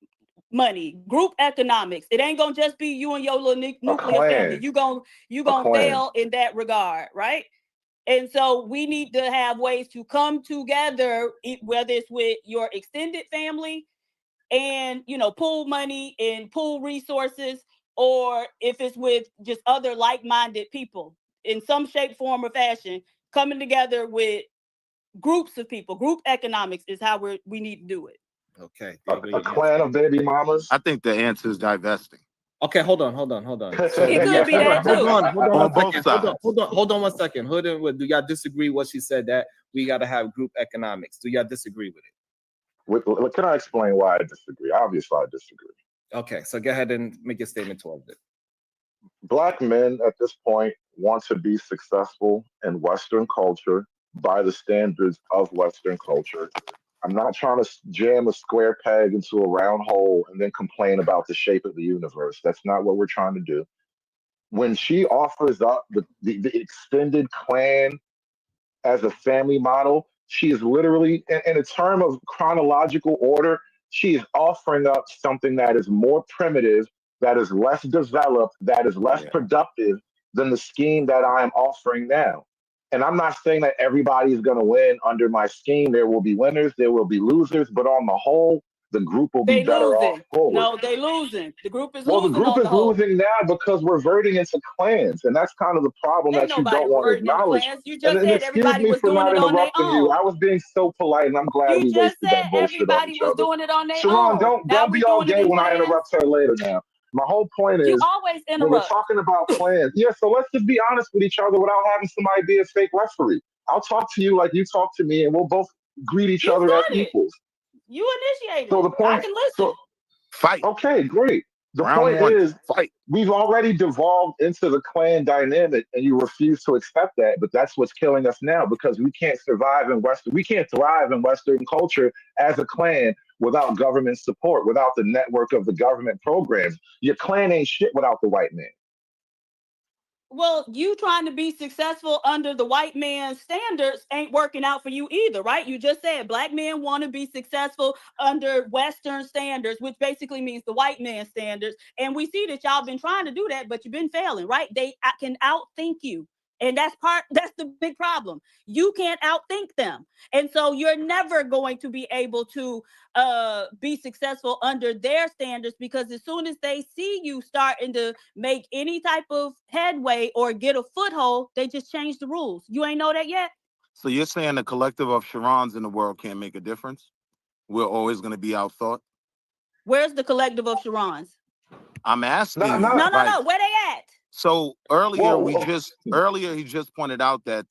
Speaker 5: money, group economics. It ain't gonna just be you and your little nuclear family. You gonna fail in that regard, right? And so we need to have ways to come together, whether it's with your extended family and pool money and pool resources, or if it's with just other like-minded people in some shape, form, or fashion, coming together with groups of people. Group economics is how we need to do it.
Speaker 8: Okay.
Speaker 10: A clan of baby mamas.
Speaker 11: I think the answer is divesting.
Speaker 3: Okay, hold on. So
Speaker 5: It could be that
Speaker 3: hold
Speaker 5: too.
Speaker 3: on
Speaker 11: On
Speaker 3: one
Speaker 11: both
Speaker 3: second.
Speaker 11: sides.
Speaker 3: Hold on 1 second. Do y'all disagree what she said that we got to have group economics? Do y'all disagree with it?
Speaker 10: Can I explain why I disagree? Obviously, I disagree.
Speaker 3: Okay, so go ahead and make your statement towards it.
Speaker 10: Black men at this point want to be successful in Western culture by the standards of Western culture. I'm not trying to jam a square peg into a round hole and then complain about the shape of the universe. That's not what we're trying to do. When she offers up the extended clan as a family model, she is literally, in a term of chronological order, she is offering up something that is more primitive, that is less developed, that is less productive than the scheme that I am offering now. And I'm not saying that everybody's going to win under my scheme. There will be winners, there will be losers, but on the whole, the group will be better off forward.
Speaker 5: No, they losing. The group is
Speaker 10: Well, the
Speaker 5: losing
Speaker 10: group
Speaker 5: on
Speaker 10: is
Speaker 5: the whole.
Speaker 10: losing now because we're verting into clans, and that's kind of the problem
Speaker 5: Ain't
Speaker 10: that you
Speaker 5: nobody
Speaker 10: don't want to
Speaker 5: reverting into
Speaker 10: acknowledge.
Speaker 5: clans. You just
Speaker 10: And
Speaker 5: said
Speaker 10: excuse
Speaker 5: everybody
Speaker 10: me
Speaker 5: was
Speaker 10: for
Speaker 5: doing
Speaker 10: not
Speaker 5: it on their
Speaker 10: interrupting you.
Speaker 5: own.
Speaker 10: I was being so polite, and I'm glad
Speaker 5: You
Speaker 10: we
Speaker 5: just
Speaker 10: wasted
Speaker 5: said
Speaker 10: that bullshit on
Speaker 5: everybody
Speaker 10: each
Speaker 5: was
Speaker 10: other.
Speaker 5: doing it on their
Speaker 10: Sharon,
Speaker 5: own.
Speaker 10: don't
Speaker 5: Now
Speaker 10: be
Speaker 5: we
Speaker 10: all
Speaker 5: doing it
Speaker 10: gay
Speaker 5: in
Speaker 10: when I
Speaker 5: clans.
Speaker 10: interrupt her later. Now, my whole point
Speaker 5: You
Speaker 10: is
Speaker 5: always
Speaker 10: when we're
Speaker 5: interrupt.
Speaker 10: talking about clans, yeah. So let's just be honest with each other without having somebody be a fake referee. I'll talk to you like you talk to me, and we'll both greet each
Speaker 5: You
Speaker 10: other as
Speaker 5: started.
Speaker 10: equals.
Speaker 5: You initiated
Speaker 10: So
Speaker 5: it.
Speaker 10: the point,
Speaker 5: I can listen.
Speaker 10: so
Speaker 11: Fight.
Speaker 10: okay, great. The
Speaker 11: Round
Speaker 10: point
Speaker 11: one.
Speaker 10: is,
Speaker 11: Fight.
Speaker 10: we've already devolved into the clan dynamic, and you refuse to accept that. But that's what's killing us now because we can't thrive in Western culture as a clan without government support, without the network of the government programs. Your clan ain't shit without the white man.
Speaker 5: Well, you trying to be successful under the white man's standards ain't working out for you either, right? You just said black men want to be successful under Western standards, which basically means the white man's standards. And we see that y'all been trying to do that, but you've been failing, right? They can outthink you. And that's the big problem. You can't outthink them. And so you're never going to be able to be successful under their standards because as soon as they see you starting to make any type of headway or get a foothold, they just change the rules. You ain't know that yet?
Speaker 11: So you're saying the collective of Sharons in the world can't make a difference? We're always going to be outthought?
Speaker 5: Where's the collective of Sharons?
Speaker 11: I'm asking you.
Speaker 5: No,
Speaker 11: like,
Speaker 5: where they at?
Speaker 11: So earlier
Speaker 10: Whoa.
Speaker 11: He just pointed out that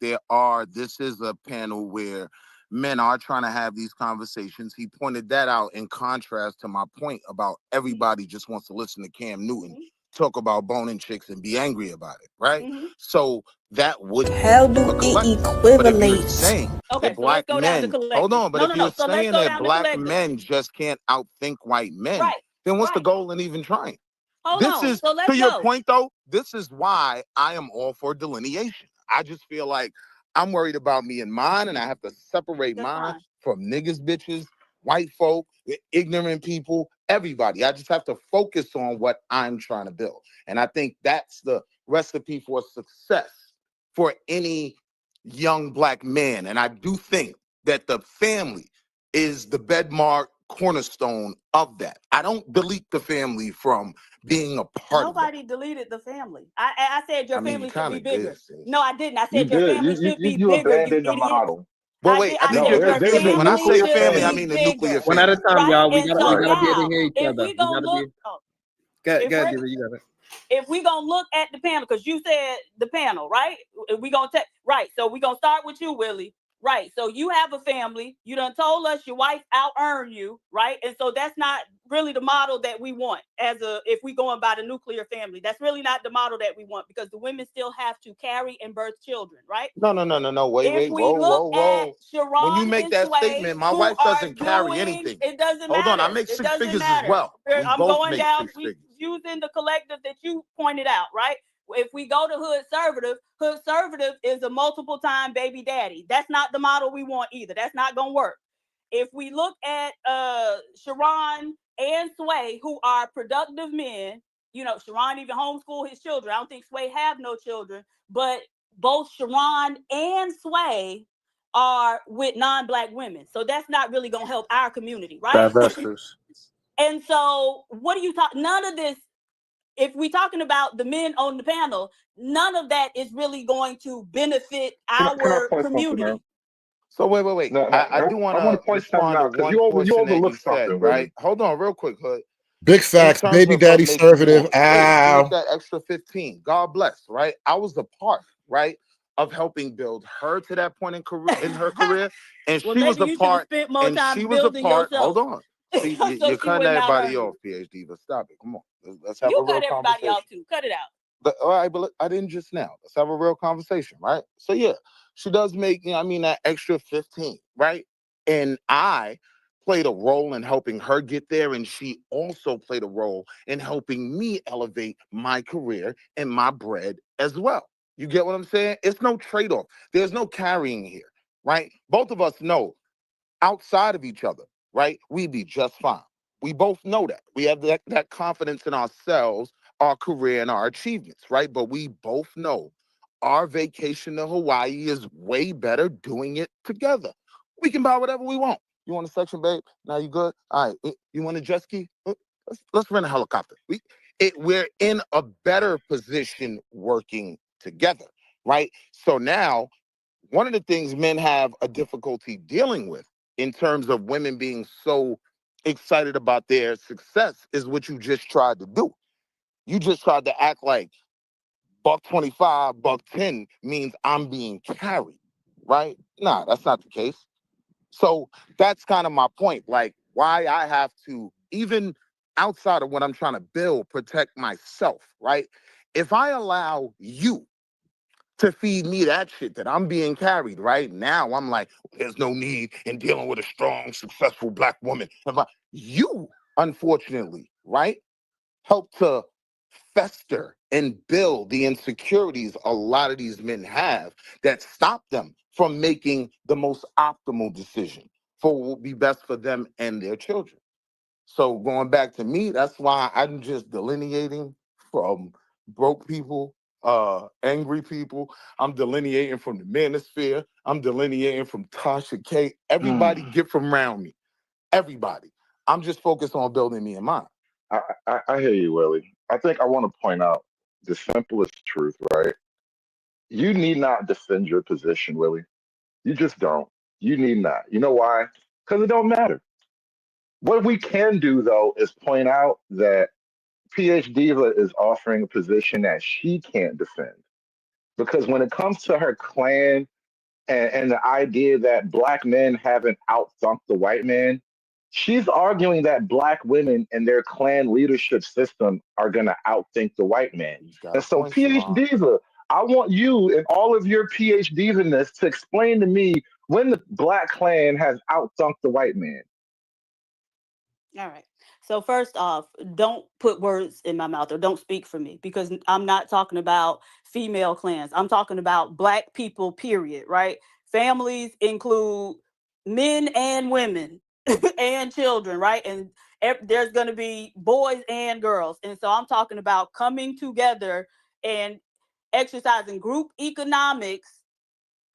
Speaker 11: this is a panel where men are trying to have these conversations. He pointed that out in contrast to my point about everybody just wants to listen to Cam Newton talk about boning chicks and be angry about it, right? So that would be
Speaker 13: How do
Speaker 11: a
Speaker 13: it
Speaker 11: collective. But if you're
Speaker 13: equivalate?
Speaker 11: saying
Speaker 5: Okay,
Speaker 11: that
Speaker 5: so let's
Speaker 11: black
Speaker 5: go down to
Speaker 11: men,
Speaker 5: collective.
Speaker 11: hold on, but if you're
Speaker 5: So let's
Speaker 11: saying
Speaker 5: go
Speaker 11: that
Speaker 5: down to
Speaker 11: black
Speaker 5: collective.
Speaker 11: men just can't outthink white men,
Speaker 5: Right.
Speaker 11: then what's the goal in even trying?
Speaker 5: Hold
Speaker 11: This
Speaker 5: on.
Speaker 11: is,
Speaker 5: So let's
Speaker 11: to your
Speaker 5: go.
Speaker 11: point though, this is why I am all for delineation. I just feel like I'm worried about me and mine, and I have to separate
Speaker 5: That's
Speaker 11: mine
Speaker 5: fine.
Speaker 11: from niggas, bitches, white folk, ignorant people, everybody. I just have to focus on what I'm trying to build. And I think that's the recipe for success for any young black man. And I do think that the family is the bedmark cornerstone of that. I don't delete the family from being a part of that.
Speaker 5: Nobody deleted the family. I said your
Speaker 11: I mean, you
Speaker 5: family should
Speaker 11: kind
Speaker 5: be
Speaker 11: of
Speaker 5: bigger.
Speaker 11: did. Sis.
Speaker 5: No, I didn't. I
Speaker 10: You
Speaker 5: said your
Speaker 10: did.
Speaker 5: family should be
Speaker 10: You
Speaker 5: bigger, you
Speaker 10: abandoned the
Speaker 5: idiot.
Speaker 10: model.
Speaker 11: But wait, I think
Speaker 10: No,
Speaker 11: you're
Speaker 5: Your
Speaker 10: there's a
Speaker 11: confused. When I say
Speaker 5: family
Speaker 10: nuclear
Speaker 11: family, I
Speaker 5: should
Speaker 10: family.
Speaker 11: mean
Speaker 5: be
Speaker 11: the nuclear
Speaker 5: bigger.
Speaker 3: One at a
Speaker 11: family.
Speaker 3: time,
Speaker 5: Right?
Speaker 3: y'all. We
Speaker 5: And
Speaker 3: gotta
Speaker 5: so
Speaker 3: be able
Speaker 5: now,
Speaker 3: to hear each
Speaker 5: if
Speaker 3: other.
Speaker 5: we
Speaker 3: We
Speaker 5: gonna
Speaker 3: gotta be.
Speaker 5: look,
Speaker 3: Go
Speaker 5: if
Speaker 3: ahead,
Speaker 5: we're
Speaker 3: Diva, you got it.
Speaker 5: if we gonna look at the panel, because you said the panel, right? If we gonna take right. So we gonna start with you, Willie. Right. So you have a family. You done told us your wife out-earned you, right? And so that's not really the model that we want if we going by the nuclear family. That's really not the model that we want because the women still have to carry and birth children, right?
Speaker 11: No. Wait. Whoa. When you
Speaker 5: Sharon
Speaker 11: make
Speaker 5: and
Speaker 11: that
Speaker 5: Sway,
Speaker 11: statement, my
Speaker 5: who
Speaker 11: wife
Speaker 5: are
Speaker 11: doesn't carry
Speaker 5: doing,
Speaker 11: anything.
Speaker 5: it doesn't
Speaker 11: Hold on, I
Speaker 5: matter.
Speaker 11: make
Speaker 5: It
Speaker 11: 6
Speaker 5: doesn't
Speaker 11: figures as
Speaker 5: matter.
Speaker 11: well. We
Speaker 5: I'm
Speaker 11: both
Speaker 5: going
Speaker 11: make
Speaker 5: down,
Speaker 11: 6
Speaker 5: we
Speaker 11: figures.
Speaker 5: using the collective that you pointed out, right? If we go to Hood Servative is a multiple time baby daddy. That's not the model we want either. That's not gonna work. If we look at Sharon and Sway, who are productive men, you know, Sharon even homeschool his children. I don't think Sway have no children, but both Sharon and Sway are with non-black women. So that's not really gonna help our community, right?
Speaker 3: Divestors.
Speaker 5: And so what do you talk? None of this, if we're talking about the men on the panel, none of that is really going to benefit
Speaker 10: Can I
Speaker 5: our
Speaker 10: point something
Speaker 5: community.
Speaker 10: out?
Speaker 11: So wait.
Speaker 10: No,
Speaker 11: I do
Speaker 10: I
Speaker 11: want
Speaker 10: want
Speaker 11: to
Speaker 10: to point something
Speaker 11: respond to
Speaker 10: out because
Speaker 11: one
Speaker 10: you
Speaker 11: portion that you
Speaker 10: overlooked
Speaker 11: said,
Speaker 10: something,
Speaker 11: right?
Speaker 10: Willie.
Speaker 11: Hold on, real quick, Hood.
Speaker 12: Big
Speaker 11: In
Speaker 12: facts,
Speaker 11: terms
Speaker 12: baby
Speaker 11: of her
Speaker 12: daddy
Speaker 11: making
Speaker 12: conservative.
Speaker 11: more, hey, she
Speaker 12: Ow.
Speaker 11: make that extra 15. God bless, right? I was a part, right, of helping build her to that point in her career, and
Speaker 5: Well,
Speaker 11: she was
Speaker 5: maybe
Speaker 11: a
Speaker 5: you should have
Speaker 11: part,
Speaker 5: spent more
Speaker 11: and she
Speaker 5: time
Speaker 11: was a
Speaker 5: building
Speaker 11: part. Hold
Speaker 5: yourself,
Speaker 11: on. See,
Speaker 5: so
Speaker 11: you're
Speaker 5: she
Speaker 11: cutting
Speaker 5: would not
Speaker 11: everybody
Speaker 5: hurt
Speaker 11: off,
Speaker 5: you.
Speaker 11: PhD, Diva. Stop it. Come on. Let's have
Speaker 5: You
Speaker 11: a real
Speaker 5: cut everybody
Speaker 11: conversation.
Speaker 5: off too. Cut it out.
Speaker 11: But all right, but look, I didn't just now. Let's have a real conversation, right? So yeah, she does make, that extra 15, right? And I played a role in helping her get there, and she also played a role in helping me elevate my career and my bread as well. You get what I'm saying? It's no trade-off. There's no carrying here, right? Both of us know outside of each other, right? We'd be just fine. We both know that. We have that confidence in ourselves, our career, and our achievements, right? But we both know our vacation to Hawaii is way better doing it together. We can buy whatever we want. You want a section, babe? Now you good? All right. You want a jet ski? Let's rent a helicopter. We're in a better position working together, right? So now, one of the things men have a difficulty dealing with in terms of women being so excited about their success is what you just tried to do. You just tried to act like $125, $110 means I'm being carried, right? Nah, that's not the case. So that's kind of my point. Like, why I have to, even outside of what I'm trying to build, protect myself, right? If I allow you to feed me that shit that I'm being carried, right? Now I'm like, there's no need in dealing with a strong, successful Black woman. You, unfortunately, right, help to fester and build the insecurities a lot of these men have that stop them from making the most optimal decision for what will be best for them and their children. So going back to me, that's why I'm just delineating from broke people, angry people. I'm delineating from the manosphere. I'm delineating from Tasha K. Everybody get from around me. Everybody. I'm just focused on building me and mine.
Speaker 10: I hear you, Willie. I think I want to point out the simplest truth, right? You need not defend your position, Willie. You just don't. You need not. You know why? Because it don't matter. What we can do, though, is point out that PH Diva is offering a position that she can't defend. Because when it comes to her clan and the idea that Black men haven't outthunk the white man, she's arguing that Black women and their clan leadership system are going to outthink the white man. And so, PH Diva, I want you and all of your PH Diva-ness to explain to me when the Black clan has outthunk the white man.
Speaker 5: All right. So first off, don't put words in my mouth or don't speak for me because I'm not talking about female clans. I'm talking about Black people, period, right? Families include men and women and children, right? And there's going to be boys and girls. And so I'm talking about coming together and exercising group economics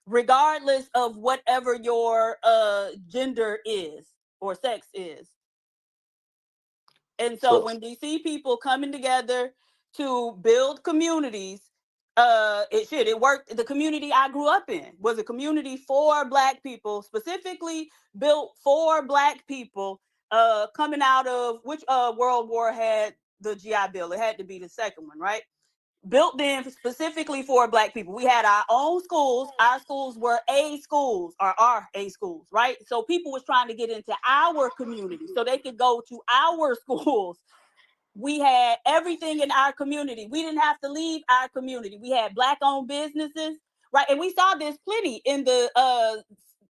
Speaker 5: regardless of whatever your gender is or sex is. And so when you see people coming together to build communities, it worked. The community I grew up in was a community for Black people, specifically built for Black people, coming out of which World War had the GI Bill. It had to be the second one, right? Built in specifically for Black people. We had our own schools. Our schools were A schools or are A schools, right? So people was trying to get into our community so they could go to our schools. We had everything in our community. We didn't have to leave our community. We had Black-owned businesses, right? And we saw this plenty in the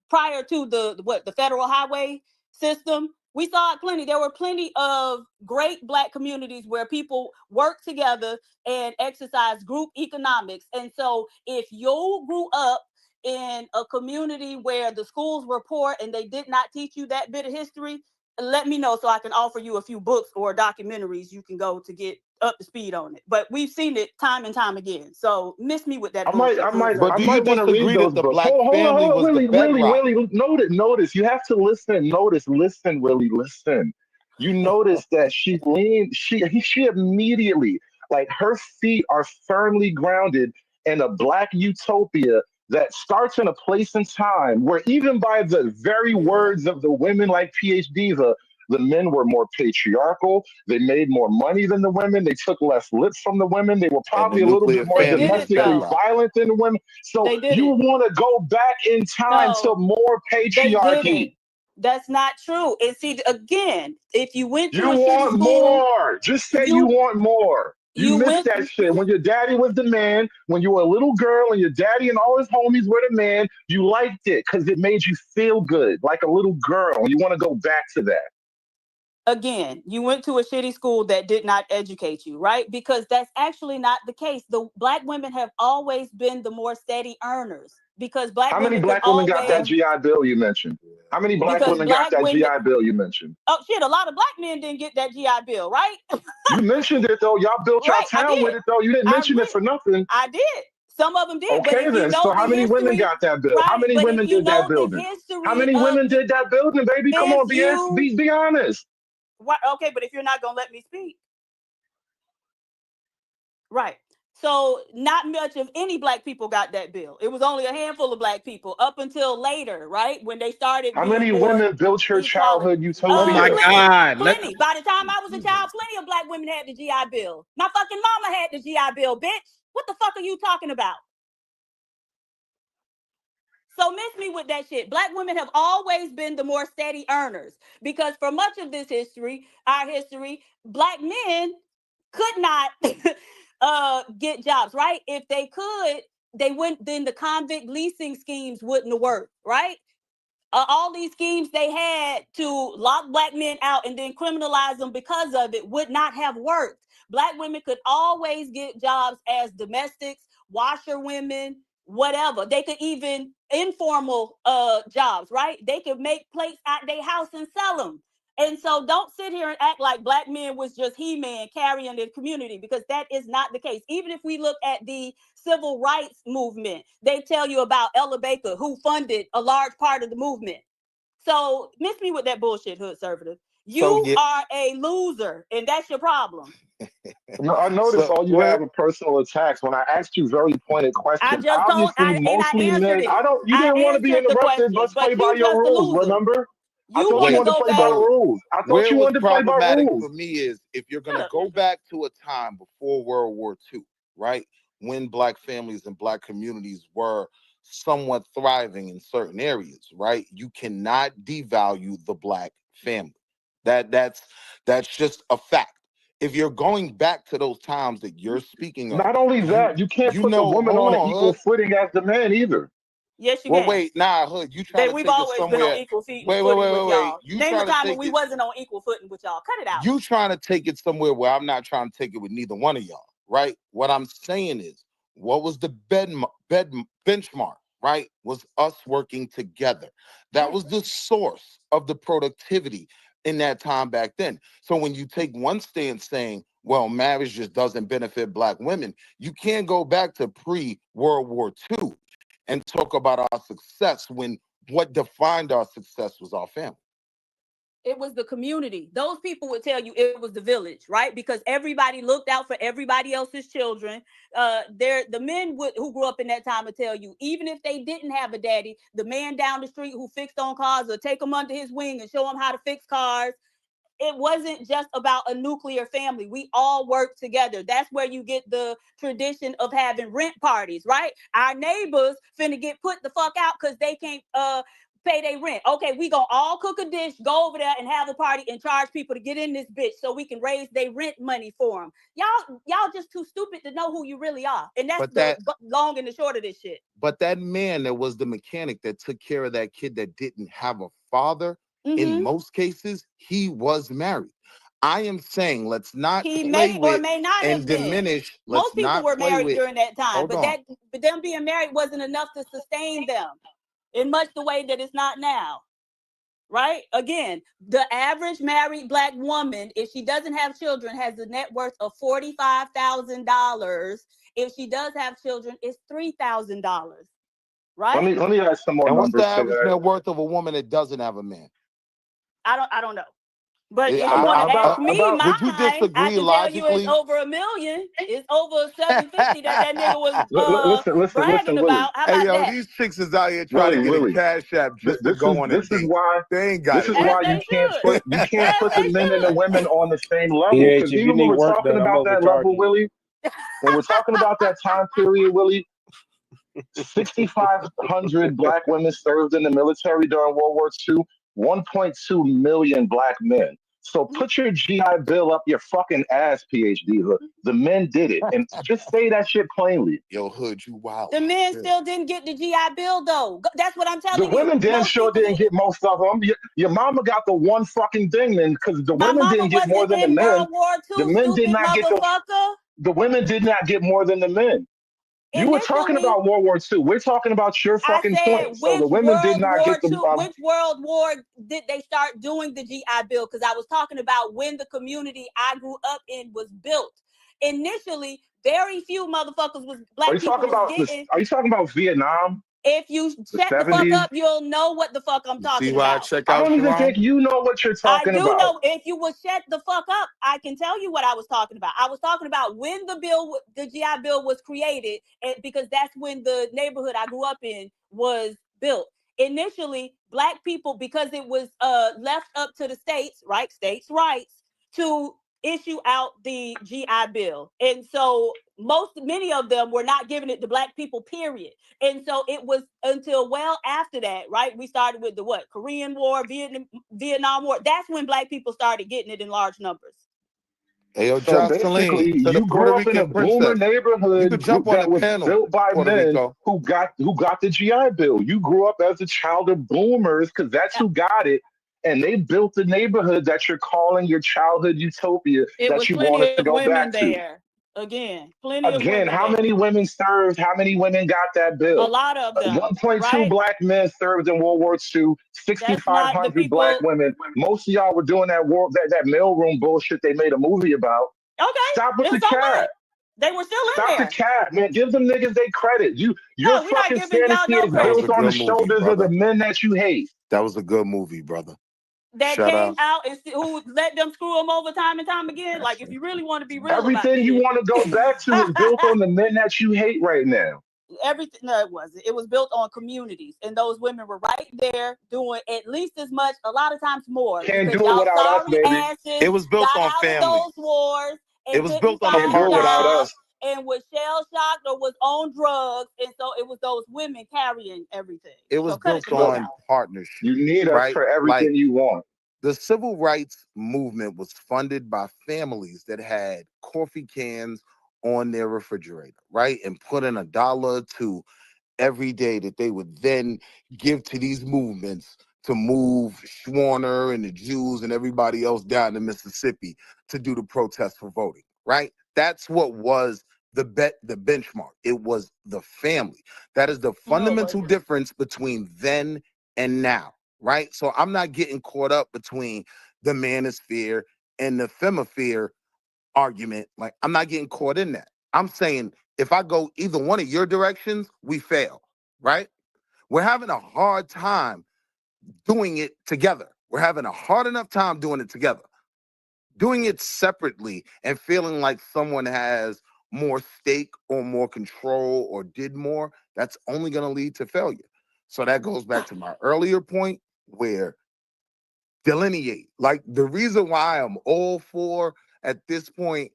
Speaker 5: prior to the federal highway system. We saw it plenty. There were plenty of great Black communities where people worked together and exercised group economics. And so if you grew up in a community where the schools were poor and they did not teach you that bit of history, let me know so I can offer you a few books or documentaries you can go to get up to speed on it. But we've seen it time and time again. So miss me with that bullshit.
Speaker 10: I might
Speaker 11: But do you
Speaker 10: want to read
Speaker 11: disagree
Speaker 10: those
Speaker 11: that the
Speaker 10: books.
Speaker 11: Black
Speaker 10: Hold
Speaker 11: family
Speaker 10: on,
Speaker 11: was the bedrock?
Speaker 10: Willie, notice. You have to listen. Listen, Willie, listen. You notice that she leaned. She immediately, like her feet are firmly grounded in a Black utopia that starts in a place and time where even by the very words of the women like PhD, the men were more patriarchal. They made more money than the women. They took less lips from the women. They were
Speaker 11: And the
Speaker 10: probably a little bit
Speaker 11: nuclear
Speaker 10: more
Speaker 5: They
Speaker 11: family
Speaker 5: did
Speaker 11: was
Speaker 5: it
Speaker 10: domestically
Speaker 5: though.
Speaker 10: violent than the women. So
Speaker 5: They did
Speaker 10: you
Speaker 5: it.
Speaker 10: want to go back in time to
Speaker 5: No,
Speaker 10: more
Speaker 5: they
Speaker 10: patriarchy.
Speaker 5: didn't. That's not true. And see, again, if you went to
Speaker 10: You
Speaker 5: a shitty
Speaker 10: want
Speaker 5: school,
Speaker 10: more. Just say you
Speaker 5: you
Speaker 10: want more. You
Speaker 5: you
Speaker 10: missed
Speaker 5: went
Speaker 10: that shit. When your daddy was the man, when you were a little girl and your daddy and all his homies were the man, you liked it because it made you feel good, like a little girl. You want to go back to that.
Speaker 5: again, you went to a shitty school that did not educate you, right? Because that's actually not the case. The black women have always been the more steady earners because black
Speaker 10: How many
Speaker 5: women could
Speaker 10: black women got that
Speaker 5: always
Speaker 10: GI Bill you mentioned? How many black
Speaker 5: because
Speaker 10: women got
Speaker 5: black
Speaker 10: that
Speaker 5: women
Speaker 10: GI Bill you mentioned?
Speaker 5: oh shit, a lot of black men didn't get that GI Bill, right?
Speaker 10: You mentioned it though. Y'all built your
Speaker 5: Right, I
Speaker 10: town with
Speaker 5: did.
Speaker 10: it though. You didn't
Speaker 5: I
Speaker 10: mention it
Speaker 5: agree.
Speaker 10: for nothing.
Speaker 5: I did. Some of them did, but
Speaker 10: Okay
Speaker 5: if you
Speaker 10: then.
Speaker 5: know
Speaker 10: So how
Speaker 5: the
Speaker 10: many women
Speaker 5: history,
Speaker 10: got that bill? How
Speaker 5: right?
Speaker 10: many
Speaker 5: But if
Speaker 10: women
Speaker 5: you
Speaker 10: did that
Speaker 5: know the
Speaker 10: building? How
Speaker 5: history
Speaker 10: many
Speaker 5: of
Speaker 10: women did that building, baby? Come
Speaker 5: if
Speaker 10: on,
Speaker 5: you
Speaker 10: be honest.
Speaker 5: what okay, but if you're not gonna let me speak, right? So not much of any black people got that bill. It was only a handful of black people up until later, right? When they started
Speaker 10: How
Speaker 5: being
Speaker 10: many
Speaker 5: more
Speaker 10: women built your
Speaker 5: equality.
Speaker 10: childhood
Speaker 13: Oh my
Speaker 10: utopia?
Speaker 13: God.
Speaker 5: Plenty. By the time I was a child, plenty of black women had the GI Bill. My fucking mama had the GI Bill, bitch. What the fuck are you talking about? So miss me with that shit. Black women have always been the more steady earners because for much of this history, our history, black men could not get jobs, right? If they could, they wouldn't, then the convict leasing schemes wouldn't have worked, right? All these schemes they had to lock black men out and then criminalize them because of it would not have worked. Black women could always get jobs as domestics, washerwomen, whatever. They could even informal jobs, right? They could make plates at their house and sell them. And so don't sit here and act like black men was just he-man carrying the community because that is not the case. Even if we look at the civil rights movement, they tell you about Ella Baker, who funded a large part of the movement. So miss me with that bullshit, hood conservative.
Speaker 11: So
Speaker 5: You are a loser, and that's your problem.
Speaker 10: No, I noticed
Speaker 11: so
Speaker 10: all you have are personal attacks. When I asked you very pointed
Speaker 5: I
Speaker 10: questions,
Speaker 5: just told,
Speaker 10: obviously
Speaker 5: and I
Speaker 10: mostly
Speaker 5: answered
Speaker 10: men.
Speaker 5: it.
Speaker 10: You
Speaker 5: I
Speaker 10: didn't want to be
Speaker 5: answered the
Speaker 10: interrupted.
Speaker 5: question,
Speaker 10: Let's play
Speaker 5: but
Speaker 10: by
Speaker 5: you
Speaker 10: your
Speaker 5: just a
Speaker 10: rules,
Speaker 5: loser.
Speaker 10: remember? I
Speaker 5: You
Speaker 10: thought
Speaker 5: want
Speaker 10: you
Speaker 5: to
Speaker 11: wait,
Speaker 10: wanted to
Speaker 5: go
Speaker 10: play by the
Speaker 5: back.
Speaker 11: so
Speaker 10: rules. I thought
Speaker 11: where
Speaker 10: you
Speaker 11: was
Speaker 10: wanted to play by
Speaker 11: problematic
Speaker 10: rules.
Speaker 11: for me is if you're
Speaker 5: Shut
Speaker 11: gonna
Speaker 5: up,
Speaker 11: go
Speaker 5: nigga.
Speaker 11: back to a time before World War II, right? When black families and black communities were somewhat thriving in certain areas, right? You cannot devalue the black family. That's just a fact. If you're going back to those times that you're speaking of,
Speaker 10: Not only that, you can't put the woman
Speaker 11: hold
Speaker 10: on an
Speaker 11: on,
Speaker 10: equal
Speaker 11: Hood.
Speaker 10: footing as the man either.
Speaker 5: Yes, you
Speaker 11: Well,
Speaker 5: can.
Speaker 11: wait, nah, Hood, you trying
Speaker 5: That
Speaker 11: to
Speaker 5: we've
Speaker 11: take us
Speaker 5: always been on
Speaker 11: somewhere.
Speaker 5: equal
Speaker 11: Wait,
Speaker 5: footing with
Speaker 11: wait.
Speaker 5: y'all.
Speaker 11: You
Speaker 5: Name a
Speaker 11: trying to
Speaker 5: time when
Speaker 11: take
Speaker 5: we
Speaker 11: it.
Speaker 5: wasn't on equal footing with y'all. Cut it out.
Speaker 11: You trying to take it somewhere where I'm not trying to take it with neither one of y'all, right? What I'm saying is, what was the benchmark, right? Was us working together. That was the source of the productivity in that time back then. So when you take one stance saying, well, marriage just doesn't benefit black women, you can't go back to pre-World War II and talk about our success when what defined our success was our family.
Speaker 5: It was the community. Those people would tell you it was the village, right? Because everybody looked out for everybody else's children. The men who grew up in that time would tell you, even if they didn't have a daddy, the man down the street who fixed on cars would take them under his wing and show them how to fix cars. It wasn't just about a nuclear family. We all work together. That's where you get the tradition of having rent parties, right? Our neighbors finna get put the fuck out because they can't pay their rent. Okay, we gonna all cook a dish, go over there and have a party and charge people to get in this bitch so we can raise their rent money for them. Y'all just too stupid to know who you really are. And that's
Speaker 11: But
Speaker 5: the long and the short of this shit.
Speaker 11: But that man that was the mechanic that took care of that kid that didn't have a father, in most cases, he was married. I am saying let's not
Speaker 5: He
Speaker 11: play
Speaker 5: may or
Speaker 11: with
Speaker 5: may not
Speaker 11: and
Speaker 5: have been.
Speaker 11: diminish. Let's
Speaker 5: Most people
Speaker 11: not
Speaker 5: were
Speaker 11: play
Speaker 5: married
Speaker 11: with.
Speaker 5: during that time,
Speaker 11: Hold on.
Speaker 5: but them being married wasn't enough to sustain them in much the way that it's not now. Right? Again, the average married black woman, if she doesn't have children, has a net worth of $45,000. If she does have children, it's $3,000. Right?
Speaker 10: Let me add some more
Speaker 11: And what's the
Speaker 10: numbers to
Speaker 11: average
Speaker 10: that.
Speaker 11: net worth of a woman that doesn't have a man?
Speaker 5: I don't know. But if you
Speaker 11: I,
Speaker 5: want to
Speaker 11: I,
Speaker 5: ask me mine,
Speaker 11: would you
Speaker 5: I
Speaker 11: disagree
Speaker 5: can tell you it's
Speaker 11: logically?
Speaker 5: over $1 million. It's over 750 that nigga was bragging
Speaker 10: Willie.
Speaker 5: about. How
Speaker 11: Hey,
Speaker 5: about
Speaker 11: yo,
Speaker 5: that?
Speaker 11: these chicks is out here trying to get a
Speaker 10: Willie.
Speaker 11: cash app just to go on a
Speaker 10: This is
Speaker 11: date.
Speaker 10: why
Speaker 11: They ain't got it
Speaker 5: As
Speaker 11: yet.
Speaker 5: they should.
Speaker 10: you can't
Speaker 5: As
Speaker 10: put the
Speaker 5: they
Speaker 10: men and the
Speaker 5: should.
Speaker 10: women on the same level.
Speaker 13: PH,
Speaker 10: Because
Speaker 13: if you
Speaker 10: even when
Speaker 13: need
Speaker 10: we're
Speaker 13: work
Speaker 10: talking
Speaker 13: done, I'm
Speaker 10: about that level,
Speaker 13: overcharging you.
Speaker 10: Willie, when we're talking about that time period, Willie, 6,500 black women served in the military during World War II, 1.2 million black men. So put your GI Bill up your fucking ass, PhD. The men did it. And just say that shit plainly.
Speaker 11: Yo, Hood, you wild.
Speaker 5: The men still didn't get the GI Bill though. That's what I'm
Speaker 10: The
Speaker 5: telling you.
Speaker 10: women damn
Speaker 5: Most
Speaker 10: sure
Speaker 5: people
Speaker 10: didn't get most of them. Your mama got the one fucking thing then, because the
Speaker 5: My
Speaker 10: women
Speaker 5: mama
Speaker 10: didn't get more
Speaker 5: wasn't
Speaker 10: than the
Speaker 5: in
Speaker 10: men.
Speaker 5: World War
Speaker 10: The
Speaker 5: II,
Speaker 10: men did
Speaker 5: stupid
Speaker 10: not get
Speaker 5: motherfucker.
Speaker 10: the women did not get more than the men. You were talking
Speaker 5: Initially,
Speaker 10: about World War II. We're talking about your
Speaker 5: I
Speaker 10: fucking
Speaker 5: said,
Speaker 10: point. So the women did not get the.
Speaker 5: which World War did they start doing the GI Bill? Because I was talking about when the community I grew up in was built. Initially, very few motherfuckers was
Speaker 10: Are
Speaker 5: black
Speaker 10: you
Speaker 5: people
Speaker 10: talking
Speaker 5: was
Speaker 10: about this?
Speaker 5: getting.
Speaker 10: Are you talking about Vietnam?
Speaker 5: If you
Speaker 10: The
Speaker 5: shut the fuck
Speaker 10: 70s?
Speaker 5: up, you'll know what the fuck I'm
Speaker 11: See
Speaker 5: talking
Speaker 11: why I
Speaker 5: about.
Speaker 11: check
Speaker 10: I
Speaker 11: out
Speaker 10: don't even think
Speaker 11: Sharon?
Speaker 10: you know what you're
Speaker 5: I
Speaker 10: talking
Speaker 5: do
Speaker 10: about.
Speaker 5: know. If you will shut the fuck up, I can tell you what I was talking about. I was talking about when the GI Bill was created, and because that's when the neighborhood I grew up in was built. Initially, black people, because it was left up to the states, right, states' rights to issue out the GI Bill, and so many of them were not giving it to black people, period. And so it was until well after that, right? We started with the Korean War, Vietnam War. That's when black people started getting it in large numbers.
Speaker 11: Hey, yo,
Speaker 10: So
Speaker 11: Jocelyn,
Speaker 10: basically,
Speaker 11: to the
Speaker 10: you
Speaker 11: Puerto
Speaker 10: grew up in a
Speaker 11: Rican
Speaker 10: boomer
Speaker 11: princess. You
Speaker 10: neighborhood
Speaker 11: could jump on
Speaker 10: that
Speaker 11: the
Speaker 10: was
Speaker 11: panel,
Speaker 10: built by
Speaker 11: Puerto
Speaker 10: men
Speaker 11: Rico.
Speaker 10: who got the GI Bill. You grew up as a child of boomers because that's who got it, and they built the neighborhood that you're calling your childhood utopia
Speaker 5: It
Speaker 10: that
Speaker 5: was
Speaker 10: you
Speaker 5: plenty
Speaker 10: want us to
Speaker 5: of
Speaker 10: go
Speaker 5: women
Speaker 10: back to.
Speaker 5: there. Again, plenty of
Speaker 10: Again,
Speaker 5: women
Speaker 10: how
Speaker 5: there.
Speaker 10: many women served? How many women got that
Speaker 5: A
Speaker 10: bill?
Speaker 5: lot of them,
Speaker 10: 1.2
Speaker 5: right?
Speaker 10: black men served in World War II.
Speaker 5: That's not the
Speaker 10: 6,500 black
Speaker 5: people.
Speaker 10: women. Most of y'all were doing that mailroom bullshit they made a movie about.
Speaker 5: Okay,
Speaker 10: Stop with the
Speaker 5: it's so
Speaker 10: cat.
Speaker 5: what? They were still in
Speaker 10: Stop the
Speaker 5: there.
Speaker 10: cat, man. Give them niggas their credit. Your
Speaker 5: No, we're not
Speaker 10: fucking
Speaker 5: giving y'all
Speaker 10: fantasy
Speaker 5: no
Speaker 10: is
Speaker 11: That was
Speaker 10: built
Speaker 11: a
Speaker 10: on the
Speaker 11: good movie,
Speaker 10: shoulders of the
Speaker 11: brother.
Speaker 10: men that you hate.
Speaker 11: That was a good movie, brother.
Speaker 5: That
Speaker 11: Shout
Speaker 5: came
Speaker 11: out.
Speaker 5: out and who let them screw them over time and time again. Like, if you really want to be real about
Speaker 10: Everything you
Speaker 5: shit,
Speaker 10: want to go back to is built on the men that you hate right now.
Speaker 5: everything. No, it wasn't. It was built on communities, and those women were right there doing at least as much, a lot of times more,
Speaker 10: Can't
Speaker 5: because
Speaker 10: do it
Speaker 5: y'all
Speaker 10: without us,
Speaker 5: sorry
Speaker 10: baby.
Speaker 5: asses
Speaker 11: It was built
Speaker 5: got
Speaker 11: on
Speaker 5: out
Speaker 11: family.
Speaker 5: of those wars
Speaker 11: It
Speaker 5: and
Speaker 11: was
Speaker 5: didn't
Speaker 11: built on a
Speaker 10: Can't
Speaker 5: find
Speaker 10: do it without
Speaker 5: jobs
Speaker 10: us.
Speaker 5: and was shell shocked or was on drugs, and so it was those women carrying everything.
Speaker 11: It was
Speaker 5: So cut it
Speaker 11: built
Speaker 5: the fuck
Speaker 11: on
Speaker 5: out.
Speaker 11: partnership,
Speaker 10: You need us
Speaker 11: right?
Speaker 10: for everything
Speaker 11: Like
Speaker 10: you want.
Speaker 11: the civil rights movement was funded by families that had coffee cans on their refrigerator, right? And put in $1 or $2 every day that they would then give to these movements to move Schwerner and the Jews and everybody else down to Mississippi to do the protest for voting, right? That's what was the benchmark. It was the family. That is the fundamental difference between then and now, right? So I'm not getting caught up between the manosphere and the femisphere argument. Like, I'm not getting caught in that. I'm saying if I go either one of your directions, we fail, right? We're having a hard time doing it together. We're having a hard enough time doing it together. Doing it separately and feeling like someone has more stake or more control or did more, that's only going to lead to failure. So that goes back to my earlier point where delineate. Like, the reason why I'm all for at this point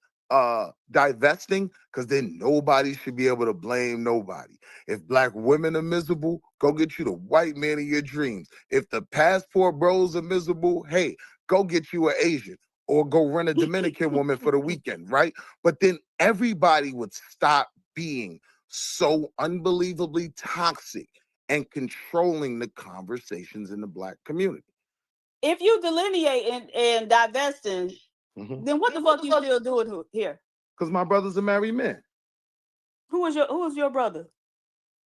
Speaker 11: divesting, because then nobody should be able to blame nobody. If black women are miserable, go get you the white man of your dreams. If the passport bros are miserable, hey, go get you an Asian or go rent a Dominican woman for the weekend, right? But then everybody would stop being so unbelievably toxic and controlling the conversations in the black community.
Speaker 5: If you delineate and divesting, then what the fuck you still doing here?
Speaker 11: Because my brother's a married man.
Speaker 5: Who is your brother?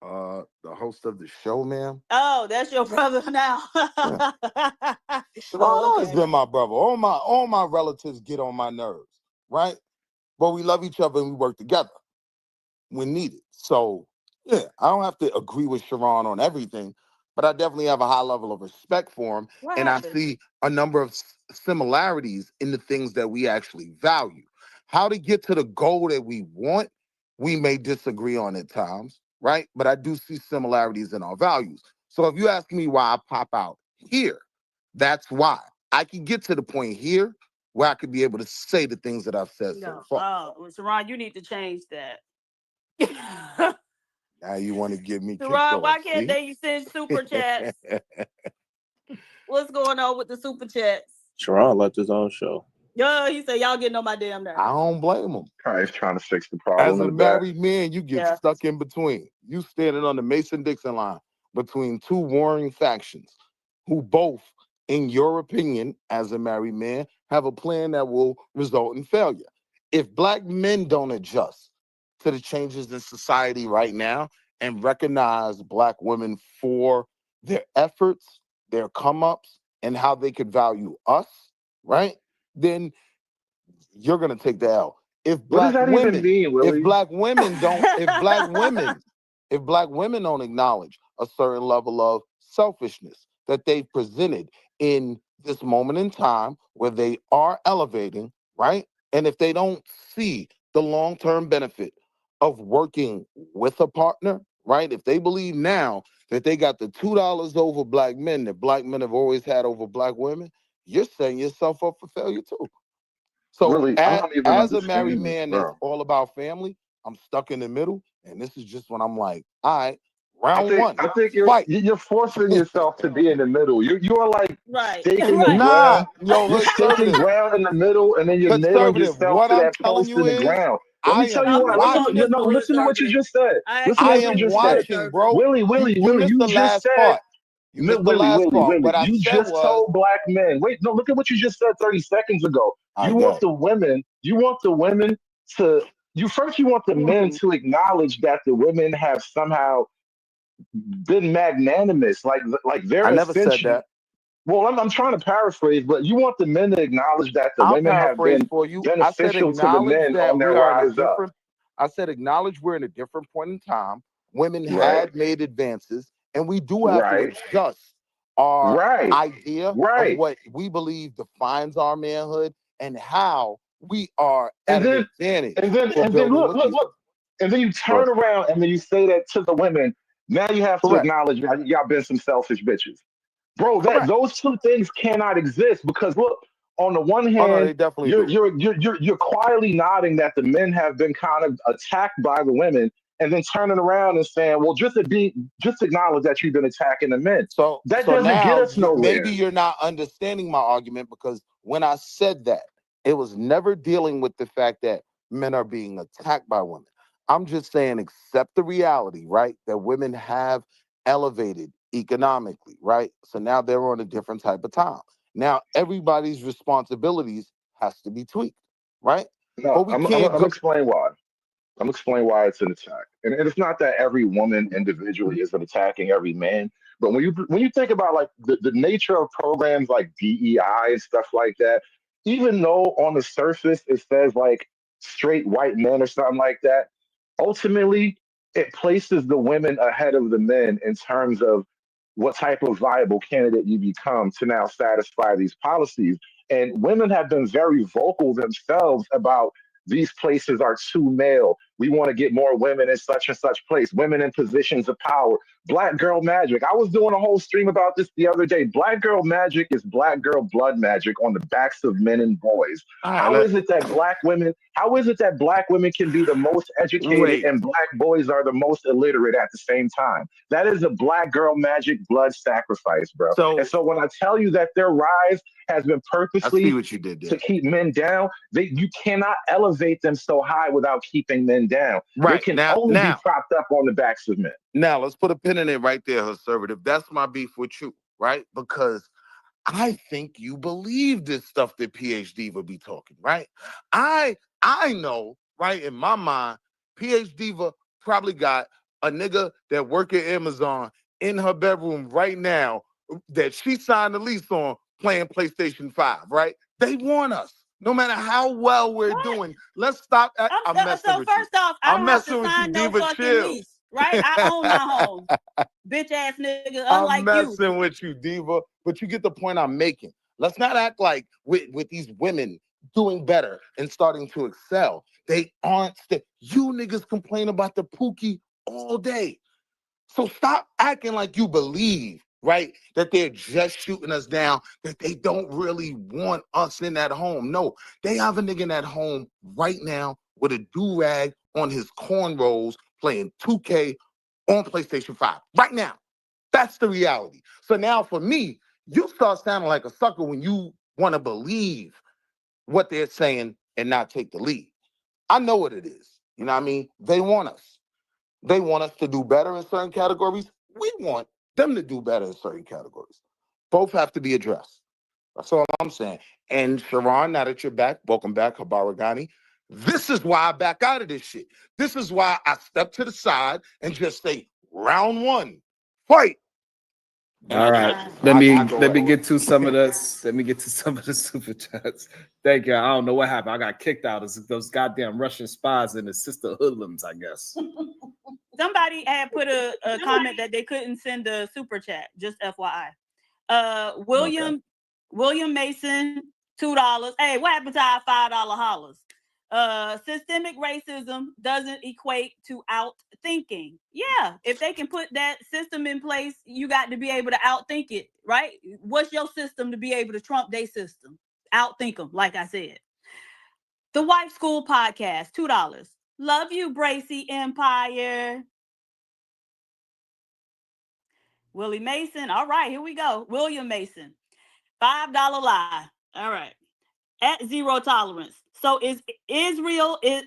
Speaker 11: The host of the show, ma'am.
Speaker 5: Oh, that's your brother now.
Speaker 11: Sharon always been my brother. All my relatives get on my nerves, right? But we love each other and we work together when needed. So yeah, I don't have to agree with Sharon on everything, but I definitely have a high level of respect for him.
Speaker 5: What
Speaker 11: And I
Speaker 5: happened?
Speaker 11: see a number of similarities in the things that we actually value. How to get to the goal that we want, we may disagree on at times, right? But I do see similarities in our values. So if you ask me why I pop out here, that's why. I can get to the point here where I could be able to say the things that I've said so
Speaker 5: No.
Speaker 11: far.
Speaker 5: Oh, Sharon, you need to change that.
Speaker 11: Now you want to get me kicked
Speaker 5: Sharon, why
Speaker 11: off,
Speaker 5: can't
Speaker 11: see?
Speaker 5: they send super chats? What's going on with the super chats?
Speaker 13: Sharon left his own show.
Speaker 5: Yo, he said y'all getting on my damn nerves.
Speaker 11: I don't blame him.
Speaker 10: Probably trying to fix the
Speaker 11: As
Speaker 10: problem
Speaker 11: a
Speaker 10: in the back.
Speaker 11: married man, you get
Speaker 5: Yeah.
Speaker 11: stuck in between. You standing on the Mason-Dixon line between two warring factions who both, in your opinion, as a married man, have a plan that will result in failure. If Black men don't adjust to the changes in society right now and recognize Black women for their efforts, their come-ups, and how they could value us, right? Then you're gonna take the L. If
Speaker 10: What does
Speaker 11: Black
Speaker 10: that even
Speaker 11: women,
Speaker 10: mean, Willie?
Speaker 11: if Black women don't, if Black women don't acknowledge a certain level of selfishness that they've presented in this moment in time where they are elevating, right? And if they don't see the long-term benefit of working with a partner, right? If they believe now that they got the $2 over Black men that Black men have always had over Black women, you're setting yourself up for failure too. So
Speaker 10: Really, I don't even
Speaker 11: as a married
Speaker 10: understand this,
Speaker 11: man that's
Speaker 10: bro.
Speaker 11: all about family, I'm stuck in the middle. And this is just when I'm like, all right, round one,
Speaker 10: I think
Speaker 11: fight.
Speaker 10: you're forcing yourself to be in the middle. You are like
Speaker 5: Right.
Speaker 10: staking the
Speaker 5: Right.
Speaker 11: Nah,
Speaker 10: ground.
Speaker 11: yo,
Speaker 10: You're staking
Speaker 11: conservative.
Speaker 10: ground in the middle, and then you're nailing
Speaker 11: Conservative.
Speaker 10: yourself
Speaker 11: What
Speaker 10: to
Speaker 11: I'm
Speaker 10: that
Speaker 11: telling
Speaker 10: post
Speaker 11: you
Speaker 10: in the
Speaker 11: is,
Speaker 10: ground. Let me
Speaker 11: I
Speaker 10: tell
Speaker 11: am
Speaker 10: you what.
Speaker 11: watching.
Speaker 10: Listen to what you just said. Listen to
Speaker 11: I
Speaker 10: what you
Speaker 11: am
Speaker 10: just said.
Speaker 11: watching, bro.
Speaker 10: Willie,
Speaker 11: You missed
Speaker 10: you
Speaker 11: the
Speaker 10: just
Speaker 11: last
Speaker 10: said.
Speaker 11: part. You missed the
Speaker 10: Willie,
Speaker 11: last part. What I
Speaker 10: you
Speaker 11: said
Speaker 10: just
Speaker 11: was,
Speaker 10: told Black men. Wait, no, look at what you just said 30 seconds ago.
Speaker 11: I
Speaker 10: You
Speaker 11: got
Speaker 10: want
Speaker 11: it.
Speaker 10: the women, to you want the men to acknowledge that the women have somehow been magnanimous, like
Speaker 11: I
Speaker 10: their
Speaker 11: never said
Speaker 10: ascension.
Speaker 11: that.
Speaker 10: Well, I'm trying to paraphrase, but you want the men to acknowledge that the
Speaker 11: I'll
Speaker 10: women have
Speaker 11: paraphrase
Speaker 10: been
Speaker 11: for you. I said
Speaker 10: beneficial to the
Speaker 11: acknowledge
Speaker 10: men on
Speaker 11: that
Speaker 10: their
Speaker 11: we are in a
Speaker 10: rise up.
Speaker 11: different. I said acknowledge we're in a different point in time. Women
Speaker 10: Right,
Speaker 11: had made advances, and we do have to
Speaker 10: right,
Speaker 11: adjust our
Speaker 10: right,
Speaker 11: idea of
Speaker 10: right.
Speaker 11: what we believe defines our manhood and how we are at
Speaker 10: And
Speaker 11: an
Speaker 10: then
Speaker 11: advantage for
Speaker 10: and then
Speaker 11: building with people.
Speaker 10: look. And then you turn around and then you say that to the women. Now you have to
Speaker 11: Correct.
Speaker 10: acknowledge y'all been some selfish bitches. Bro,
Speaker 11: Correct.
Speaker 10: those two things cannot exist because look, on the one
Speaker 11: Oh no,
Speaker 10: hand,
Speaker 11: they definitely
Speaker 10: you're
Speaker 11: do.
Speaker 10: you're quietly nodding that the men have been kind of attacked by the women, and then turning around and saying, "Well, just acknowledge that you've been attacking the men."
Speaker 11: So
Speaker 10: That doesn't get
Speaker 11: now
Speaker 10: us
Speaker 11: maybe
Speaker 10: nowhere.
Speaker 11: you're not understanding my argument because when I said that, it was never dealing with the fact that men are being attacked by women. I'm just saying accept the reality, right? That women have elevated economically, right? So now they're on a different type of time. Now everybody's responsibilities has to be tweaked, right?
Speaker 10: No,
Speaker 11: But we
Speaker 10: I'm
Speaker 11: can't
Speaker 10: I'm
Speaker 11: go.
Speaker 10: explain why. I'm explaining why it's an attack, and it's not that every woman individually is attacking every man. But when you think about like the nature of programs like DEI and stuff like that, even though on the surface it says like straight white men or something like that, ultimately it places the women ahead of the men in terms of what type of viable candidate you become to now satisfy these policies. And women have been very vocal themselves about these places are too male. We want to get more women in such and such place, women in positions of power. Black girl magic. I was doing a whole stream about this the other day. Black girl magic is black girl blood magic on the backs of men and boys. How is it that black women can be the most educated
Speaker 11: Wait.
Speaker 10: and black boys are the most illiterate at the same time? That is a black girl magic blood sacrifice, bro. And so when I tell you that their rise has been
Speaker 11: I
Speaker 10: purposely
Speaker 11: see what you did
Speaker 10: to
Speaker 11: there.
Speaker 10: keep men down, you cannot elevate them so high without keeping men down. They
Speaker 11: Right.
Speaker 10: can
Speaker 11: Now,
Speaker 10: only be propped up on the backs of men.
Speaker 11: Now let's put a pin in it right there, conservative. That's my beef with you, right? Because I think you believe this stuff that PhD would be talking, right? I know, right, in my mind, PhD probably got a nigga that work at Amazon in her bedroom right now that she signed the lease on playing PlayStation 5, right? They want us. No matter how well we're doing, let's stop. I'm messing
Speaker 5: So
Speaker 11: with you.
Speaker 5: first off, I
Speaker 11: I'm
Speaker 5: don't have to
Speaker 11: messing with you,
Speaker 5: sign no
Speaker 11: Diva.
Speaker 5: fucking
Speaker 11: Chill.
Speaker 5: lease. right? I own my home. Bitch ass nigga,
Speaker 11: I'm
Speaker 5: unlike you.
Speaker 11: messing with you, Diva, but you get the point I'm making. Let's not act like with these women doing better and starting to excel. They aren't. You niggas complain about the Pookie all day. So stop acting like you believe, right, that they're just shooting us down, that they don't really want us in that home. No, they have a nigga in that home right now with a do-rag on his cornrows playing 2K on PlayStation 5 right now. That's the reality. So now for me, you start sounding like a sucker when you want to believe what they're saying and not take the lead. I know what it is. You know what I mean? They want us. They want us to do better in certain categories. We want them to do better in certain categories. Both have to be addressed. That's all I'm saying. And Sharon, now that you're back, welcome back, Habaragani. This is why I back out of this shit. This is why I step to the side and just say, round one, fight.
Speaker 3: All right. Let me get to some of this. Let me get to some of the super chats. Thank you. I don't know what happened. I got kicked out of those goddamn Russian spies and the sister hoodlums, I guess.
Speaker 5: Somebody had put a comment that they couldn't send a super chat. Just FYI. William Mason, $2. Hey, what happened to our $5 hollers? Systemic racism doesn't equate to out thinking. Yeah, if they can put that system in place, you got to be able to outthink it, right? What's your system to be able to trump their system? Outthink them, like I said. The Wife School Podcast, $2. Love you, Bracy Empire. Willie Mason. All right, here we go. William Mason. $5 lie. All right. At zero tolerance. So Israel is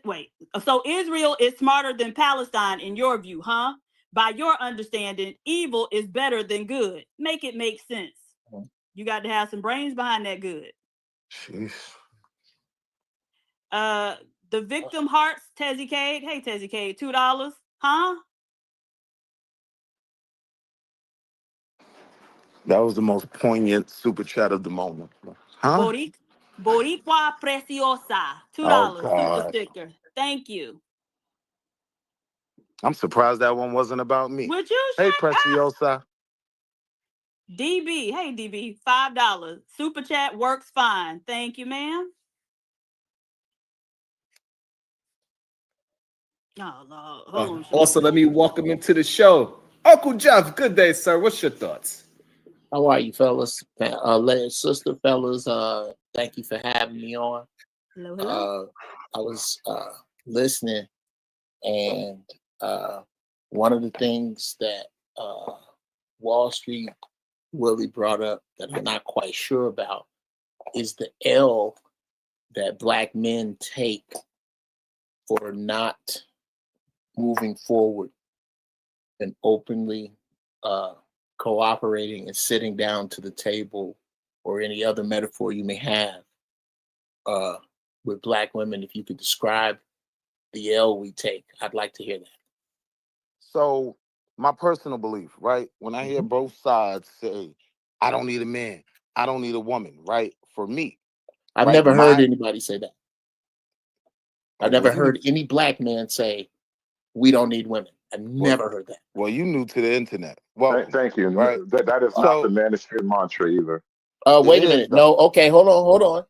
Speaker 5: smarter than Palestine in your view, huh? By your understanding, evil is better than good. Make it make sense. You got to have some brains behind that good.
Speaker 11: Jeez.
Speaker 5: The Victim Hearts, Tezzy Cade. Hey, Tezzy Cade, $2. Huh?
Speaker 11: That was the most poignant super chat of the moment. Huh?
Speaker 5: Boricua Preciosa, $2
Speaker 11: Oh,
Speaker 5: super
Speaker 11: God.
Speaker 5: sticker. Thank you.
Speaker 11: I'm surprised that one wasn't about me.
Speaker 5: Would you
Speaker 11: Hey,
Speaker 5: shut up?
Speaker 11: Preciosa.
Speaker 5: DB, hey DB, $5 super chat works fine. Thank you, ma'am. Oh Lord, hold on.
Speaker 3: Also, let me welcome into the show, Uncle Jeff. Good day, sir. What's your thoughts?
Speaker 1: How are you, fellas? Sister, fellas, thank you for having me on.
Speaker 5: Hello.
Speaker 1: I was listening, and one of the things that Wall Street Willie brought up that I'm not quite sure about is the L that Black men take for not moving forward and openly cooperating and sitting down to the table, or any other metaphor you may have with Black women. If you could describe the L we take, I'd like to hear that.
Speaker 11: So my personal belief, right? When I hear both sides say, I don't need a man, I don't need a woman, right? For me,
Speaker 1: I've never heard anybody say that. I've never heard any Black man say, we don't need women. I've never heard that.
Speaker 11: Well, you new to the internet. Well,
Speaker 10: Thank you.
Speaker 11: Right.
Speaker 10: That is not the manosphere mantra either.
Speaker 1: Wait a minute. No, okay, hold on.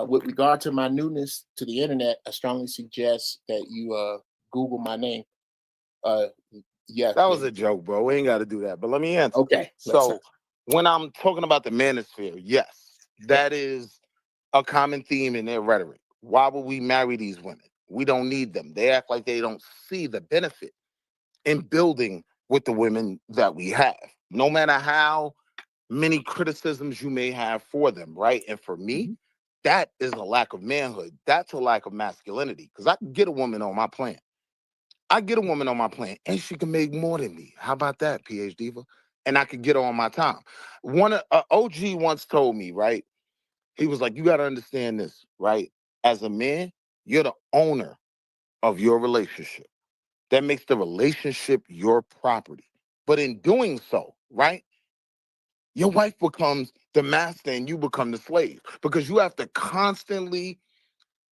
Speaker 1: With regard to my newness to the internet, I strongly suggest that you Google my name. Yeah.
Speaker 11: That was a joke, bro. We ain't got to do that. But let me answer.
Speaker 1: Okay.
Speaker 11: So when I'm talking about the manosphere, yes, that is a common theme in their rhetoric. Why would we marry these women? We don't need them. They act like they don't see the benefit in building with the women that we have, no matter how many criticisms you may have for them, right? And for me, that is a lack of manhood. That's a lack of masculinity, because I can get a woman on my plan. And she can make more than me. How about that, PH Diva? And I could get her on my time. One OG once told me, right? He was like, you got to understand this, right? As a man, you're the owner of your relationship. That makes the relationship your property. But in doing so, right, your wife becomes the master and you become the slave, because you have to constantly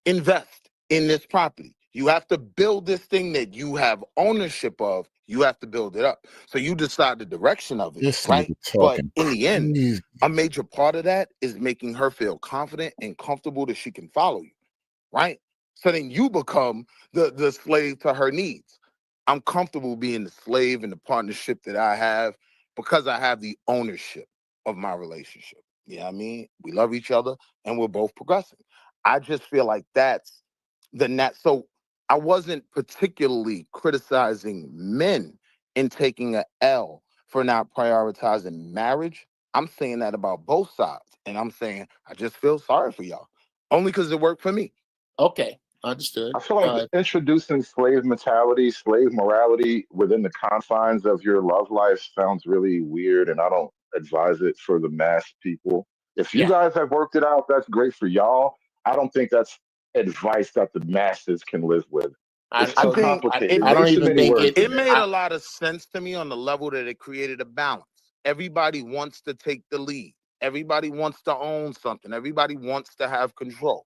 Speaker 11: invest in this property. You have to build this thing that you have ownership of. You have to build it up. So you decide the direction of it,
Speaker 12: This
Speaker 11: right?
Speaker 12: nigga
Speaker 11: But
Speaker 12: talking
Speaker 11: in the end,
Speaker 12: crazy.
Speaker 11: a major part of that is making her feel confident and comfortable that she can follow you, right? So then you become the slave to her needs. I'm comfortable being the slave in the partnership that I have because I have the ownership of my relationship. You know what I mean? We love each other and we're both progressing. I just feel like that's the net. So I wasn't particularly criticizing men in taking a L for not prioritizing marriage. I'm saying that about both sides. And I'm saying I just feel sorry for y'all. Only because it worked for me.
Speaker 1: Okay, understood.
Speaker 10: I feel like introducing slave mentality, slave morality within the confines of your love life sounds really weird, and I don't advise it for the mass people. If you
Speaker 1: Yeah.
Speaker 10: guys have worked it out, that's great for y'all. I don't think that's advice that the masses can live with. It's
Speaker 11: I
Speaker 10: too
Speaker 11: think
Speaker 10: complicated.
Speaker 1: I don't
Speaker 10: Way too
Speaker 1: even
Speaker 10: many
Speaker 1: think
Speaker 10: words
Speaker 1: it.
Speaker 11: it
Speaker 10: in there.
Speaker 11: made a lot of sense to me on the level that it created a balance. Everybody wants to take the lead. Everybody wants to own something. Everybody wants to have control,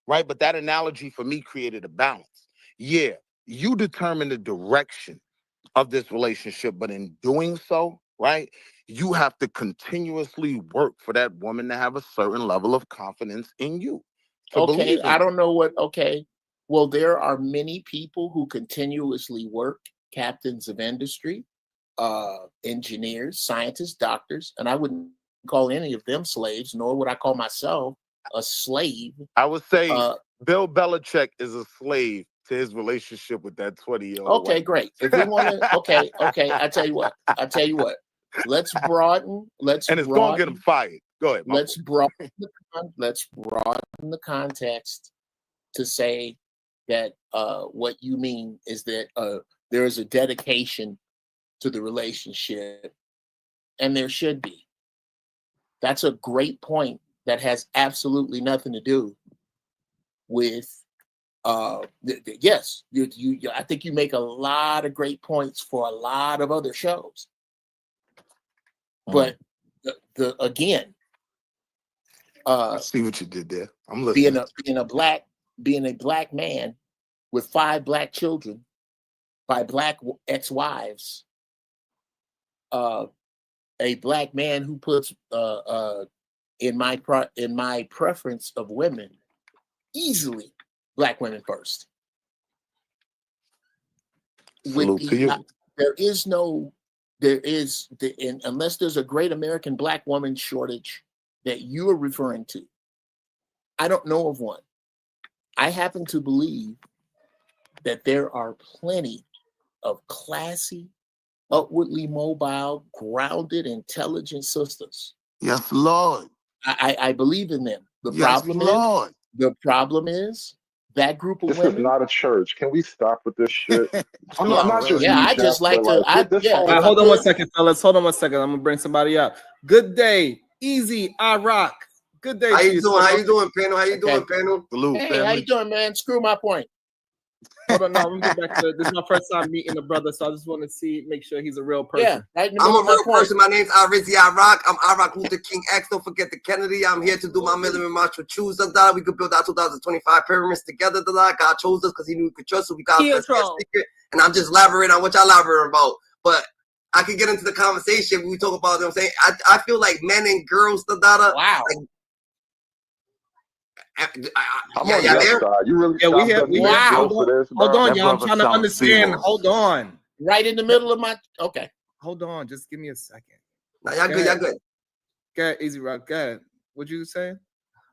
Speaker 11: right? But that analogy for me created a balance. Yeah, you determine the direction of this relationship, but in doing so, right, you have to continuously work for that woman to have a certain level of confidence in you. To
Speaker 1: Okay,
Speaker 11: believe in
Speaker 1: I
Speaker 11: you.
Speaker 1: don't know what. Okay, well, there are many people who continuously work, captains of industry, engineers, scientists, doctors, and I wouldn't call any of them slaves, nor would I call myself a slave.
Speaker 11: I would say
Speaker 1: Uh,
Speaker 11: Bill Belichick is a slave to his relationship with that 20-year-old
Speaker 1: okay,
Speaker 11: white.
Speaker 1: great. If we want to, okay, I tell you what. Let's broaden.
Speaker 11: And it's gonna get him fired. Go ahead.
Speaker 1: Let's broaden the context to say that what you mean is that there is a dedication to the relationship, and there should be. That's a great point that has absolutely nothing to do with yes, you I think you make a lot of great points for a lot of other shows. But the again,
Speaker 11: I see what you did there. I'm listening.
Speaker 1: being a black man with 5 black children by black ex-wives, a black man who puts in my preference of women easily black women first.
Speaker 11: Salute to you.
Speaker 1: Unless there's a great American black woman shortage that you are referring to, I don't know of one. I happen to believe that there are plenty of classy, upwardly mobile, grounded, intelligent sisters.
Speaker 11: Yes, Lord.
Speaker 1: I believe in them.
Speaker 11: Yes, Lord.
Speaker 1: The problem is that group of
Speaker 10: This
Speaker 1: women.
Speaker 10: is not a church. Can we stop with this shit? I'm
Speaker 1: Yeah,
Speaker 10: not just
Speaker 1: yeah,
Speaker 10: you,
Speaker 1: I
Speaker 10: Jeff,
Speaker 1: just like
Speaker 10: but
Speaker 1: to.
Speaker 10: this
Speaker 1: Yeah,
Speaker 10: whole-
Speaker 1: if I
Speaker 3: Hold on one
Speaker 1: could-
Speaker 3: second, fellas. Hold on one second. I'm gonna bring somebody up. Good day, Easy, I rock. Good day.
Speaker 6: How
Speaker 3: to
Speaker 6: you doing? How you doing, panel? How you
Speaker 1: Okay.
Speaker 6: doing, panel?
Speaker 11: Salute,
Speaker 1: Hey,
Speaker 11: family.
Speaker 1: how you doing, man? Screw my point.
Speaker 3: Hold on, no, I'm gonna get back to this. Is my first time meeting the brother, so I just want to make sure he's a real person.
Speaker 1: Yeah, right in the
Speaker 6: I'm
Speaker 1: middle
Speaker 6: a
Speaker 1: of my
Speaker 6: real
Speaker 1: point.
Speaker 6: person. My name's Arizzi I Rock. I'm I Rock Luther King X. Don't forget the Kennedy. I'm here to do my million march for choose us. We could build our 2025 pyramids together. God chose us because he knew we could trust, so we got our secret. And I'm just elaborating on what y'all elaborating about. But I could get into the conversation when we talk about, you know what I'm saying? I feel like men and girls,
Speaker 1: Wow.
Speaker 6: Like,
Speaker 10: I'm
Speaker 6: yeah,
Speaker 10: on
Speaker 6: yeah,
Speaker 10: your
Speaker 6: there.
Speaker 10: side. You really
Speaker 3: Yeah, we
Speaker 10: shocked
Speaker 3: have.
Speaker 10: us
Speaker 3: We
Speaker 10: men
Speaker 3: have.
Speaker 10: girls
Speaker 3: Hold
Speaker 10: for
Speaker 3: on,
Speaker 10: this,
Speaker 3: hold
Speaker 10: bro?
Speaker 3: on,
Speaker 11: That
Speaker 3: y'all. I'm
Speaker 11: brother
Speaker 3: trying to
Speaker 11: sounds
Speaker 3: understand.
Speaker 11: feeble.
Speaker 3: Hold on.
Speaker 1: Right in the middle of my. Okay.
Speaker 3: Hold on. Just give me a second.
Speaker 6: Nah, y'all good. Y'all good.
Speaker 3: Go ahead, Easy Rock. Go ahead. What'd you say?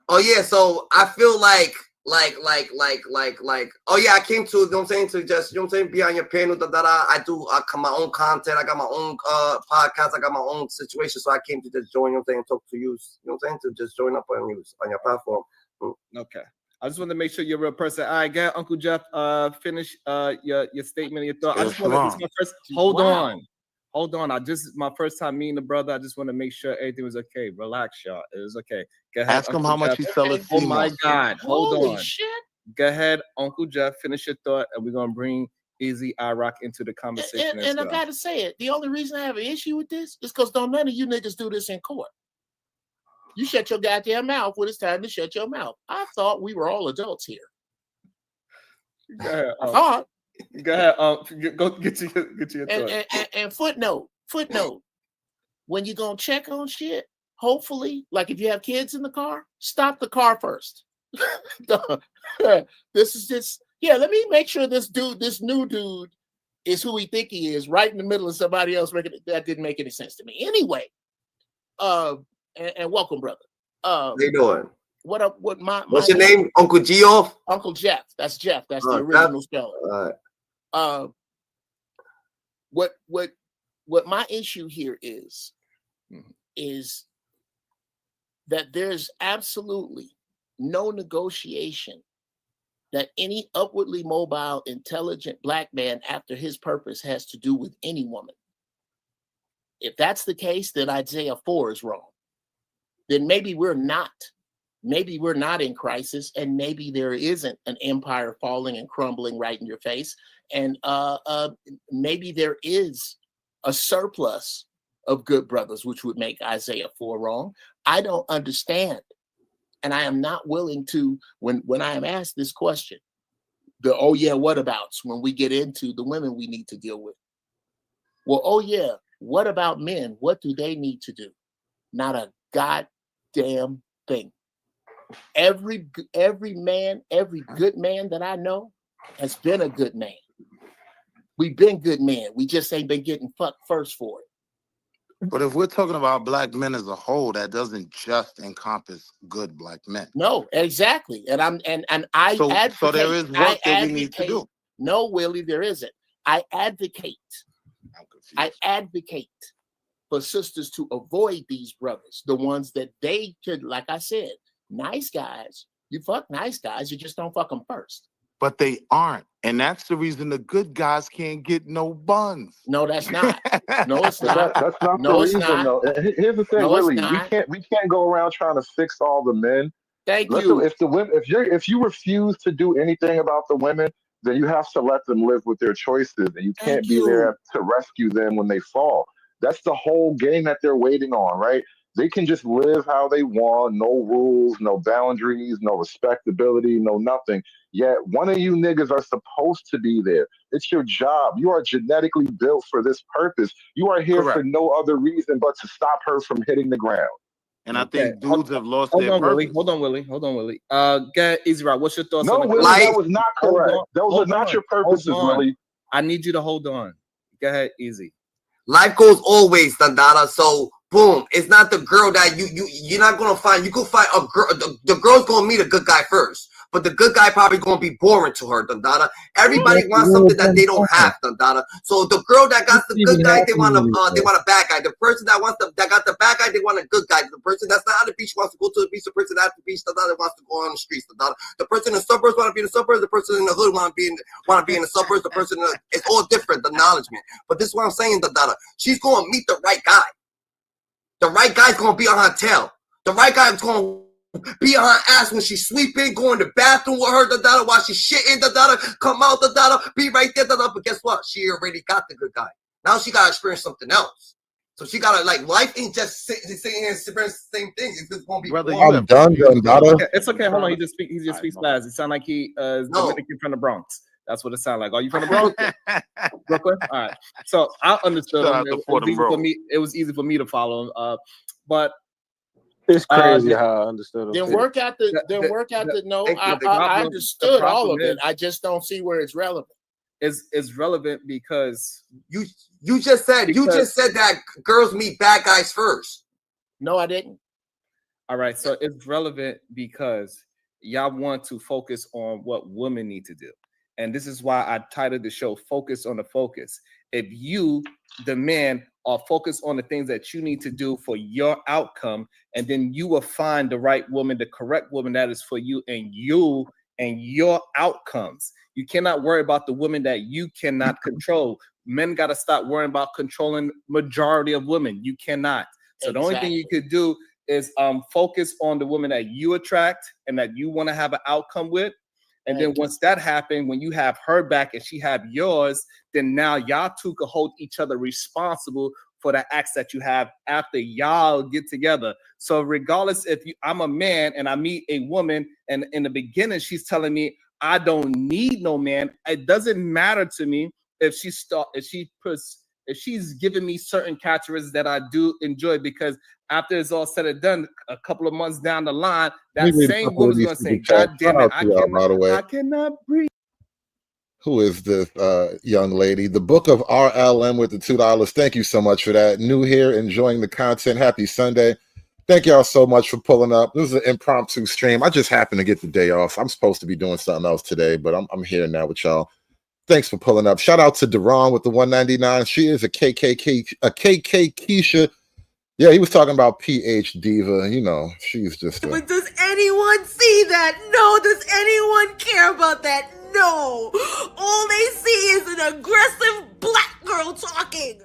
Speaker 6: Oh yeah, so I feel like oh yeah, I came to, you know what I'm saying, to just, you know what I'm saying, be on your panel, I do my own content, I got my own podcast, I got my own situation, so I came to just join, you know what I'm saying, talk to you, you know what I'm saying, to just join up on your platform.
Speaker 3: Okay. I just want to make sure you're a real person. All right, go ahead, Uncle Jeff. Finish your statement, your thought. I just want to. This is my first. Hold on. My first time meeting the brother. I just want to make sure everything was okay. Relax, y'all. It was okay. Go ahead.
Speaker 11: Ask him
Speaker 3: Uncle
Speaker 11: how much
Speaker 3: Jeff.
Speaker 11: he sell his
Speaker 3: Oh my
Speaker 11: CMOS.
Speaker 3: God. Hold
Speaker 1: Holy
Speaker 3: on.
Speaker 1: shit.
Speaker 3: Go ahead, Uncle Jeff. Finish your thought, and we're gonna bring Easy I Rock into the conversation.
Speaker 1: And I gotta say it. The only reason I have an issue with this is because none of you niggas do this in court. You shut your goddamn mouth when it's time to shut your mouth. I thought we were all adults here.
Speaker 3: Go ahead.
Speaker 1: I thought.
Speaker 3: Go ahead. Go get your thought.
Speaker 1: And footnote. When you gonna check on shit, hopefully, like if you have kids in the car, stop the car first. This is just let me make sure this new dude is who we think he is, right in the middle of somebody else. That didn't make any sense to me. Anyway, and welcome, brother.
Speaker 6: How you doing?
Speaker 1: What up?
Speaker 6: What's your name? Uncle Geoff?
Speaker 1: Uncle Jeff. That's Jeff. That's the original spelling.
Speaker 6: All
Speaker 1: right. What my issue here is that there's absolutely no negotiation that any upwardly mobile, intelligent black man after his purpose has to do with any woman. If that's the case, then Isaiah 4 is wrong. Then maybe we're not in crisis, and maybe there isn't an empire falling and crumbling right in your face, and maybe there is a surplus of good brothers, which would make Isaiah 4 wrong. I don't understand, and I am not willing to, when I am asked this question, whatabouts, when we get into the women we need to deal with. Well, what about men? What do they need to do? Not a goddamn thing. Every man, every good man that I know has been a good man. We've been good men. We just ain't been getting fucked first for it.
Speaker 11: But if we're talking about black men as a whole, that doesn't just encompass good black men.
Speaker 1: No, exactly. And I advocate.
Speaker 11: So there is work that we need to do.
Speaker 1: No, Willie, there isn't. I advocate for sisters to avoid these brothers, the ones that they could, like I said, nice guys. You fuck nice guys, you just don't fuck them first.
Speaker 11: But they aren't. And that's the reason the good guys can't get no buns.
Speaker 1: No, that's not. No, it's not.
Speaker 10: That's not
Speaker 1: No,
Speaker 10: the
Speaker 1: it's
Speaker 10: reason,
Speaker 1: not.
Speaker 10: though. Here's the thing,
Speaker 1: No, it's
Speaker 10: Willie.
Speaker 1: not.
Speaker 10: We can't go around trying to fix all the men.
Speaker 1: Thank
Speaker 10: Let
Speaker 1: you.
Speaker 10: them- if you refuse to do anything about the women, then you have to let them live with their choices, and you can't be there to rescue them when they fall. That's the whole game that they're waiting on, right? They can just live how they want, no rules, no boundaries, no respectability, no nothing. Yet one of you niggas are supposed to be there. It's your job. You are genetically built for this purpose. You are here for no other reason but to stop her from hitting the ground.
Speaker 11: And I think dudes have lost
Speaker 3: Hold
Speaker 11: their
Speaker 3: on,
Speaker 11: purpose.
Speaker 3: Willie. Hold on, Willie. Get Easy Rock. What's your thoughts
Speaker 10: No,
Speaker 3: on
Speaker 10: Willie, that was not correct. Those are not your purposes, Willie.
Speaker 3: I need you to hold on. Go ahead, Easy.
Speaker 6: Life goes always, Dandara. So boom, it's not the girl that you're not gonna find. You could find a girl. The girl's gonna meet a good guy first, but the good guy probably gonna be boring to her, Dandara. Everybody wants something that they don't have, Dandara. So the girl that got the good guy, they want a bad guy. The person that got the bad guy, they want a good guy. The person that's not on the beach wants to go to the beach. The person at the beach, Dandara, wants to go on the streets, Dandara. The person in the suburbs want to be in the suburbs. The person in the hood want to be in the suburbs. The person it's all different, the acknowledgement. But this is what I'm saying, Dandara. She's gonna meet the right guy. The right guy's gonna be on her tail. The right guy's gonna be on her ass when she's sleeping, go in the bathroom with her, while she's shitting, come out, be right there, But guess what? She already got the good guy. Now she gotta experience something else. So she gotta life ain't just sitting here and experience the same thing. It's just gonna be.
Speaker 11: Brother,
Speaker 12: I'm done, Dada.
Speaker 3: It's okay. Hold on. He just speaks fast. It sounds like he is Dominican from the Bronx. That's what it sounds like. Are you from the Bronx? Brooklyn? All right. So I understood
Speaker 11: Shout
Speaker 3: him.
Speaker 11: out to Fordham, bro.
Speaker 3: It was easy for me to follow him. But
Speaker 13: It's crazy how I understood him.
Speaker 1: Then work out the no. I understood all of it. I just don't see where it's relevant.
Speaker 3: It's relevant because
Speaker 6: you just said that girls meet bad guys first.
Speaker 1: No, I didn't.
Speaker 3: All right. So it's relevant because y'all want to focus on what women need to do. And this is why I titled the show Focus on the Focus. If you, the man, are focused on the things that you need to do for your outcome, and then you will find the right woman, the correct woman that is for you and your outcomes. You cannot worry about the women that you cannot control. Men got to stop worrying about controlling majority of women. You cannot. So the only thing you could do is focus on the women that you attract and that you want to have an outcome with. And then once that happened, when you have her back and she have yours, then now y'all two can hold each other responsible for the acts that you have after y'all get together. So regardless if I'm a man and I meet a woman and in the beginning she's telling me, I don't need no man. It doesn't matter to me if she's giving me certain characteristics that I do enjoy, because after it's all said and done, a couple of months down the line, that same woman's gonna say, God damn it, I cannot breathe.
Speaker 12: Who is this young lady? The Book of RLM with the $2. Thank you so much for that. New here, enjoying the content. Happy Sunday. Thank y'all so much for pulling up. This is an impromptu stream. I just happened to get the day off. I'm supposed to be doing something else today, but I'm here now with y'all. Thanks for pulling up. Shout out to Deron with the 199. She is a KK Keisha. Yeah, he was talking about PH Diva. You know, she's just.
Speaker 14: But does anyone see that? No. Does anyone care about that? No. All they see is an aggressive black girl talking.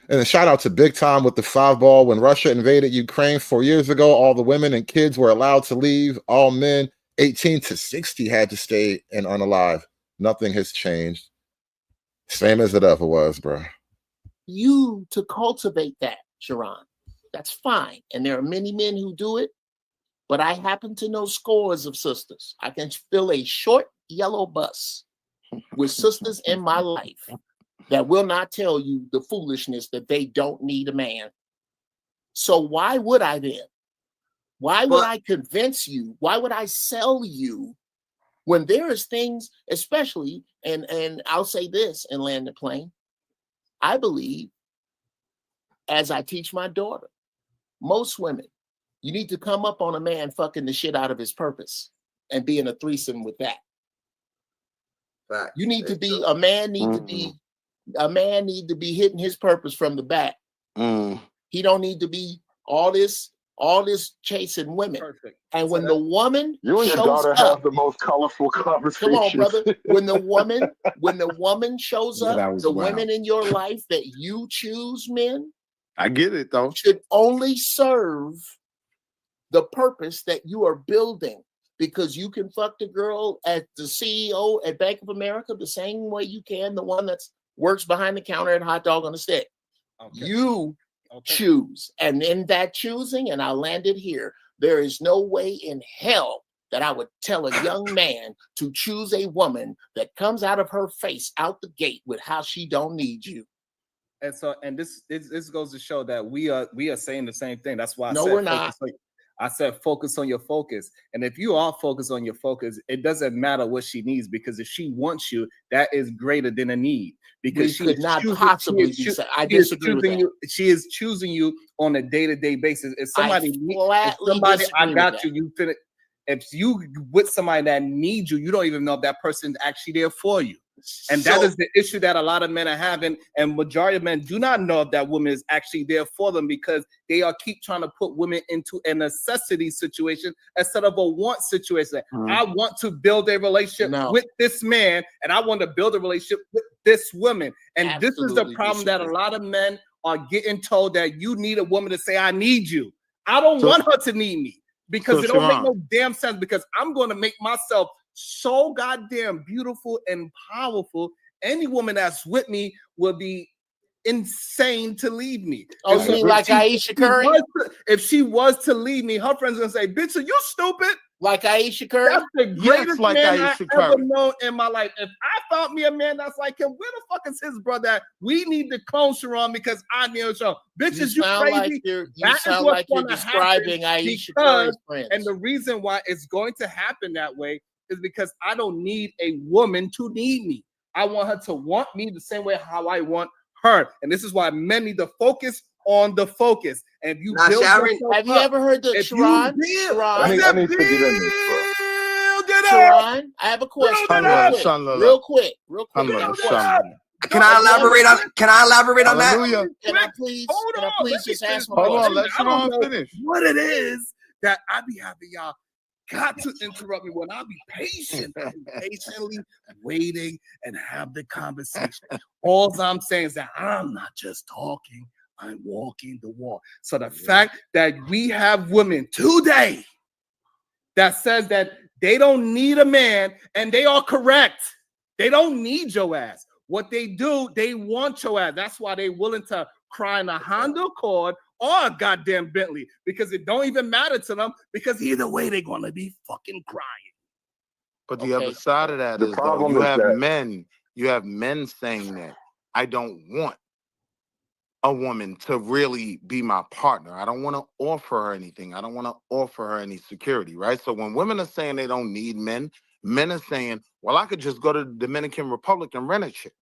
Speaker 12: And a shout out to Big Tom with the 5-ball. When Russia invaded Ukraine 4 years ago, all the women and kids were allowed to leave. All men 18 to 60 had to stay and unalive. Nothing has changed. Same as it ever was, bro.
Speaker 1: You to cultivate that, Sharon. That's fine. And there are many men who do it, but I happen to know scores of sisters. I can fill a short yellow bus with sisters in my life that will not tell you the foolishness that they don't need a man. So why would I then? Why would I convince you? Why would I sell you when there is things, especially, and I'll say this and land the plane, I believe, as I teach my daughter, most women, you need to come up on a man fucking the shit out of his purpose and be in a threesome with that.
Speaker 6: Right.
Speaker 1: You need to be, a man need to be hitting his purpose from the back. He don't need to be all this chasing women.
Speaker 3: Perfect.
Speaker 1: And when the woman
Speaker 10: You and your
Speaker 1: shows
Speaker 10: daughter
Speaker 1: up,
Speaker 10: have the most colorful conversations.
Speaker 1: come on, brother. When the woman shows
Speaker 11: Yeah,
Speaker 1: up,
Speaker 11: that was
Speaker 1: the
Speaker 11: wild.
Speaker 1: women in your life that you choose, men,
Speaker 11: I get it though.
Speaker 1: should only serve the purpose that you are building. Because you can fuck the girl at the CEO at Bank of America the same way you can the one that works behind the counter at Hot Dog on a Stick. You choose. And in that choosing, and I landed here, there is no way in hell that I would tell a young man to choose a woman that comes out of her face out the gate with how she don't need you.
Speaker 3: And so, and this goes to show that we are saying the same thing. That's why I
Speaker 1: No,
Speaker 3: said
Speaker 1: we're not.
Speaker 3: I said focus on your focus. And if you are focused on your focus, it doesn't matter what she needs, because if she wants you, that is greater than a need. Because
Speaker 1: We could not possibly be I disagree with that.
Speaker 3: She is choosing you on a day-to-day basis. If somebody,
Speaker 1: flatly
Speaker 3: I
Speaker 1: disagree with
Speaker 3: got
Speaker 1: that.
Speaker 3: you, you finna. If you with somebody that needs you, you don't even know if that person's actually there for you. And that is the issue that a lot of men are having. And majority of men do not know if that woman is actually there for them, because they are keep trying to put women into a necessity situation instead of a want situation. I want to build a relationship with this man, and I want to build a relationship with this woman. And this is the problem that a lot of men are getting told, that you need a woman to say, I need you. I don't want her to need me, because it don't make no damn sense, because I'm going to make myself so goddamn beautiful and powerful. Any woman that's with me will be insane to leave me.
Speaker 1: Oh, you mean like Aisha Curry?
Speaker 3: If she was to leave me, her friends gonna say, bitch, are you stupid?
Speaker 1: Like Aisha Curry?
Speaker 3: That's the greatest
Speaker 11: like
Speaker 3: man
Speaker 11: Aisha
Speaker 3: I ever
Speaker 11: Curry.
Speaker 3: known in my life. If I found me a man that's like him, where the fuck is his brother at? We need to clone Sharon, because I need Sharon. Bitches, you
Speaker 1: sound
Speaker 3: crazy?
Speaker 1: like you're
Speaker 3: That is
Speaker 1: sound
Speaker 3: what's
Speaker 1: like you're
Speaker 3: gonna
Speaker 1: describing
Speaker 3: happen,
Speaker 1: Aisha
Speaker 3: because-
Speaker 1: Curry's friends.
Speaker 3: And the reason why it's going to happen that way is because I don't need a woman to need me. I want her to want me the same way how I want her. And this is why men need to focus on the focus. And if you
Speaker 6: Now,
Speaker 3: build
Speaker 6: Sharon,
Speaker 3: yourself
Speaker 1: have you
Speaker 3: up,
Speaker 1: ever heard the
Speaker 3: if you
Speaker 1: Sharon?
Speaker 3: build-
Speaker 10: I need to get in this, bro.
Speaker 1: Sharon, I have a question. Real quick.
Speaker 6: Can I elaborate on? Can I elaborate on that?
Speaker 11: Hallelujah.
Speaker 1: Can I please just ask my
Speaker 11: Hold on,
Speaker 1: question?
Speaker 11: let
Speaker 3: I don't
Speaker 11: Sharon
Speaker 3: know
Speaker 11: finish.
Speaker 3: what it is that I be having y'all got to interrupt me when I be patient, patiently waiting and have the conversation. All I'm saying is that I'm not just talking, I'm walking the walk. So the fact that we have women today that says that they don't need a man, and they are correct. They don't need your ass. What they do, they want your ass. That's why they willing to cry in a Honda Accord or a goddamn Bentley, because it don't even matter to them, because either way they're gonna be fucking crying.
Speaker 11: But the other side of that
Speaker 10: The
Speaker 11: is though,
Speaker 10: problem
Speaker 11: you
Speaker 10: is
Speaker 11: have
Speaker 10: that
Speaker 11: men saying that I don't want a woman to really be my partner. I don't want to offer her anything. I don't want to offer her any security, right? So when women are saying they don't need men, men are saying, well, I could just go to the Dominican Republic and rent a chick.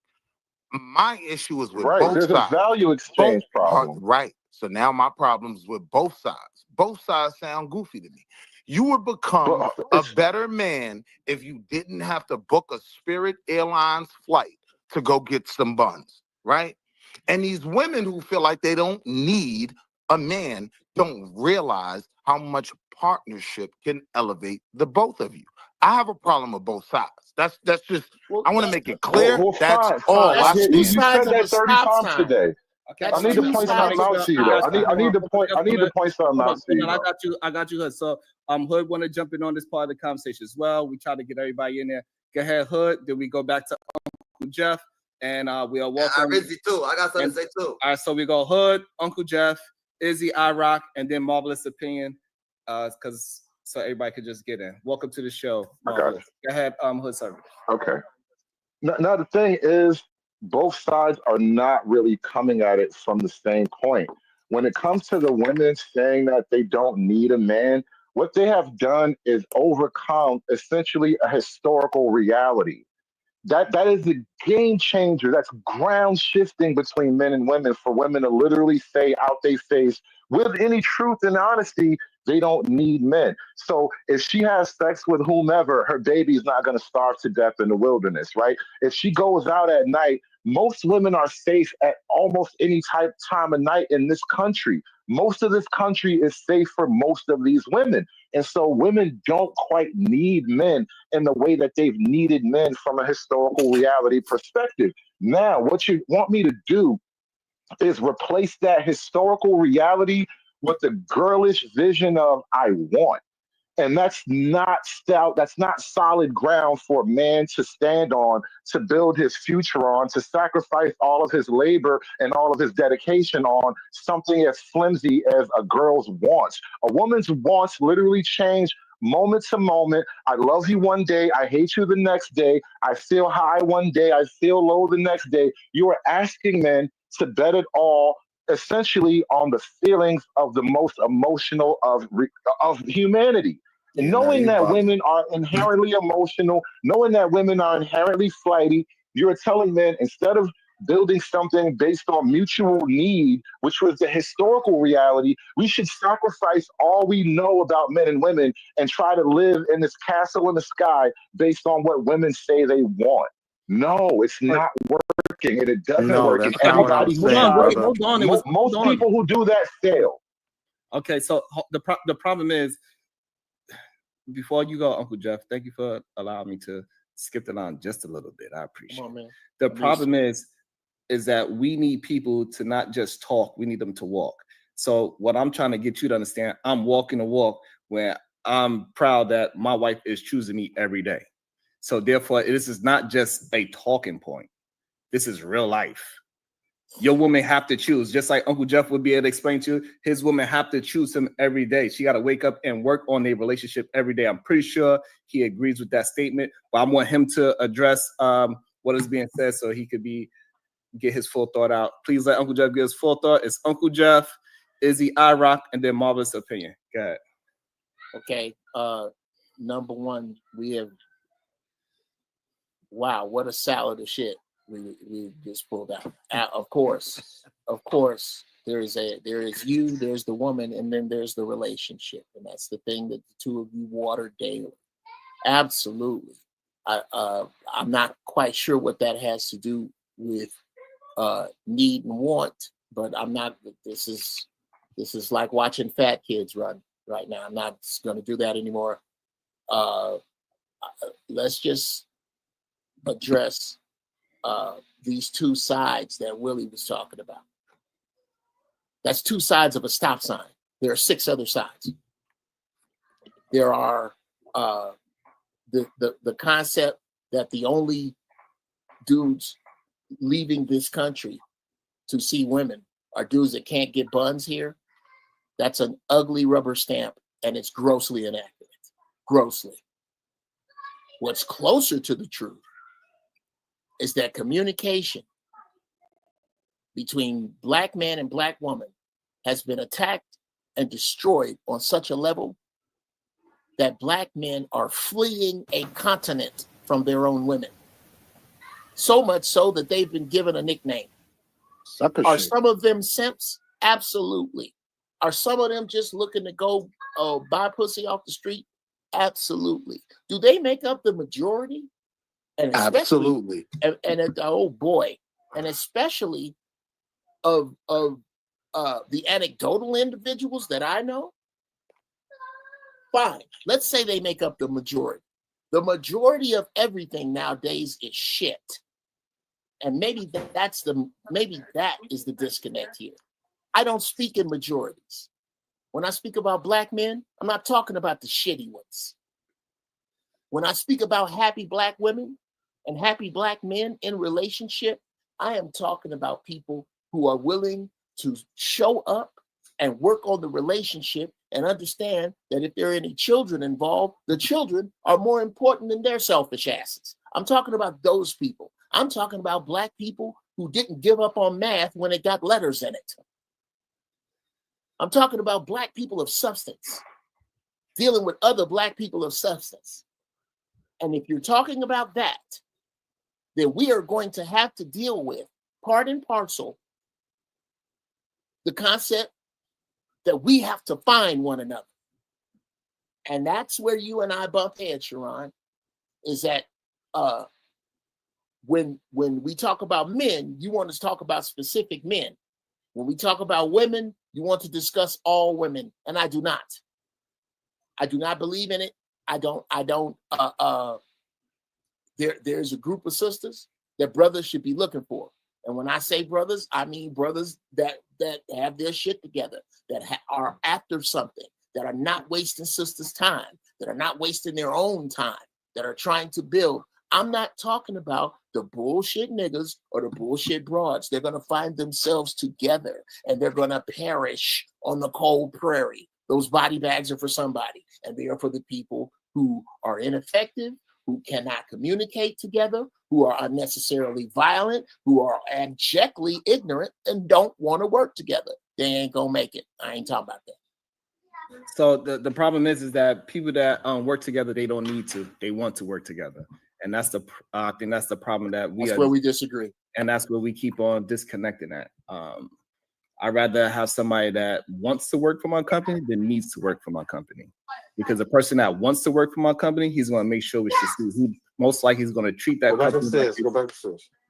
Speaker 11: My issue is with
Speaker 10: right,
Speaker 11: both
Speaker 10: there's a
Speaker 11: sides.
Speaker 10: value exchange problem.
Speaker 11: Right. So now my problem's with both sides. Both sides sound goofy to me. You would become
Speaker 10: But
Speaker 11: a better man if you didn't have to book a Spirit Airlines flight to go get some buns, right? And these women who feel like they don't need a man don't realize how much partnership can elevate the both of you. I have a problem with both sides. That's just, I want to make it clear.
Speaker 10: Well,
Speaker 11: That's
Speaker 10: fine,
Speaker 11: all
Speaker 10: fine.
Speaker 11: I
Speaker 10: You,
Speaker 11: stand
Speaker 10: you
Speaker 11: for.
Speaker 10: said that 30 times today.
Speaker 3: Okay,
Speaker 10: I need to point something out to you though. I need to point something out to you.
Speaker 3: I got you, Hood. So Hood want to jump in on this part of the conversation as well. We try to get everybody in there. Go ahead, Hood. Then we go back to Uncle Jeff, and we are welcome.
Speaker 6: Izzy too. I got something to say too.
Speaker 3: All right, so we go Hood, Uncle Jeff, Izzy, iRock, and then Marvelous Opinion, because so everybody could just get in. Welcome to the show. Marvelous. Go ahead, Hood Service.
Speaker 10: Okay. Now the thing is, both sides are not really coming at it from the same point. When it comes to the women saying that they don't need a man, what they have done is overcome essentially a historical reality. That is a game changer. That's ground shifting between men and women for women to literally say out their face with any truth and honesty, they don't need men. So if she has sex with whomever, her baby is not going to starve to death in the wilderness, right? If she goes out at night, most women are safe at almost any time of night in this country. Most of this country is safe for most of these women. And so women don't quite need men in the way that they've needed men from a historical reality perspective. Now, what you want me to do is replace that historical reality with the girlish vision of I want. And that's not stout, that's not solid ground for a man to stand on, to build his future on, to sacrifice all of his labor and all of his dedication on something as flimsy as a girl's wants. A woman's wants literally change moment to moment. I love you one day, I hate you the next day, I feel high one day, I feel low the next day. You are asking men to bet it all essentially on the feelings of the most emotional of humanity.
Speaker 11: Yeah,
Speaker 10: knowing that
Speaker 11: bugging.
Speaker 10: women are inherently emotional, knowing that women are inherently flighty, you're telling men instead of building something based on mutual need, which was the historical reality, we should sacrifice all we know about men and women and try to live in this castle in the sky based on what women say they want. No, it's not working, and it doesn't
Speaker 3: No,
Speaker 10: work.
Speaker 3: that's
Speaker 10: And
Speaker 3: not what I'm
Speaker 10: everybody who
Speaker 3: saying,
Speaker 10: tries,
Speaker 3: brother. Hold on, it was-
Speaker 10: most
Speaker 3: hold on.
Speaker 10: people who do that fail.
Speaker 3: Okay, so the problem is, before you go, Uncle Jeff, thank you for allowing me to skip the line just a little bit. I appreciate
Speaker 1: Come on, man.
Speaker 3: it. The problem is that we need people to not just talk, we need them to walk. So what I'm trying to get you to understand, I'm walking a walk where I'm proud that my wife is choosing me every day. So therefore, this is not just a talking point. This is real life. Your woman have to choose, just like Uncle Jeff would be able to explain to you, his woman have to choose him every day. She got to wake up and work on their relationship every day. I'm pretty sure he agrees with that statement, but I want him to address what is being said so he could get his full thought out. Please let Uncle Jeff get his full thought. It's Uncle Jeff, Izzy, iRock, and then Marvelous Opinion. Go ahead.
Speaker 1: Okay. Number one, we have, wow, what a salad of shit we just pulled out. Of course, there is you, there's the woman, and then there's the relationship, and that's the thing that the two of you water daily. Absolutely. I'm not quite sure what that has to do with need and want, but I'm not. This is like watching fat kids run right now. I'm not going to do that anymore. Let's just address these two sides that Willie was talking about. That's two sides of a stop sign. There are 6 other sides. There are the concept that the only dudes leaving this country to see women are dudes that can't get buns here. That's an ugly rubber stamp, and it's grossly inaccurate. Grossly. What's closer to the truth is that communication between black man and black woman has been attacked and destroyed on such a level that black men are fleeing a continent from their own women. So much so that they've been given a nickname. Are some of them simps? Absolutely. Are some of them just looking to go buy pussy off the street? Absolutely. Do they make up the majority? And
Speaker 11: Absolutely.
Speaker 1: And oh boy, and especially of the anecdotal individuals that I know. Fine. Let's say they make up the majority. The majority of everything nowadays is shit. And maybe that is the disconnect here. I don't speak in majorities. When I speak about black men, I'm not talking about the shitty ones. When I speak about happy black women and happy black men in relationship, I am talking about people who are willing to show up and work on the relationship and understand that if there are any children involved, the children are more important than their selfish asses. I'm talking about those people. I'm talking about black people who didn't give up on math when it got letters in it. I'm talking about black people of substance, dealing with other black people of substance. And if you're talking about that, then we are going to have to deal with, part and parcel, the concept that we have to find one another. And that's where you and I bump heads, Sharon, is that when we talk about men, you want to talk about specific men. When we talk about women, you want to discuss all women, and I do not. I do not believe in it. There's a group of sisters that brothers should be looking for. And when I say brothers, I mean brothers that have their shit together, that are after something, that are not wasting sisters' time, that are not wasting their own time, that are trying to build. I'm not talking about the bullshit niggas or the bullshit broads. They're going to find themselves together and they're going to perish on the cold prairie. Those body bags are for somebody, and they are for the people who are ineffective, who cannot communicate together, who are unnecessarily violent, who are abjectly ignorant and don't want to work together. They ain't gonna make it. I ain't talking about that.
Speaker 3: So the problem is that people that work together, they don't need to. They want to work together, and that's I think that's the problem that
Speaker 1: that's where we disagree,
Speaker 3: and that's where we keep on disconnecting at. I'd rather have somebody that wants to work for my company than needs to work for my company, because the person that wants to work for my company, he's going to make sure he most likely he's going to treat that company.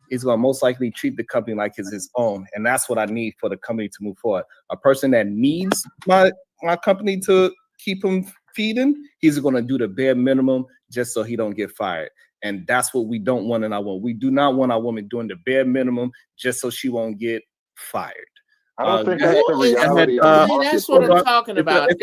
Speaker 3: He's going to most likely treat the company like it's his own, and that's what I need for the company to move forward. A person that needs my company to keep him feeding, he's going to do the bare minimum just so he don't get fired. And that's what we don't want in our woman. We do not want our woman doing the bare minimum just so she won't get fired.
Speaker 10: I don't think that's the reality of the market.
Speaker 1: That's what I'm talking about.
Speaker 3: It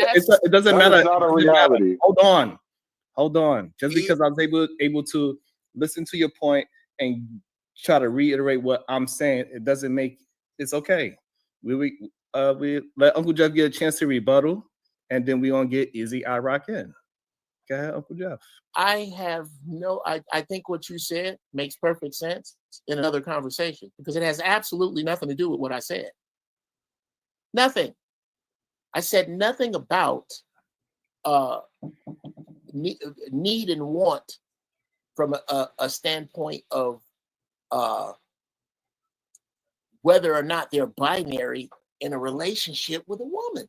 Speaker 3: doesn't matter.
Speaker 10: It's not a reality.
Speaker 3: Hold on. Just because I was able to listen to your point and try to reiterate what I'm saying, it doesn't make it's okay. We let Uncle Jeff get a chance to rebuttal, and then we gonna get Izzy IROC in. Go ahead, Uncle Jeff.
Speaker 1: I think what you said makes perfect sense in another conversation, because it has absolutely nothing to do with what I said. Nothing. I said nothing about need and want from a standpoint of whether or not they're binary in a relationship with a woman.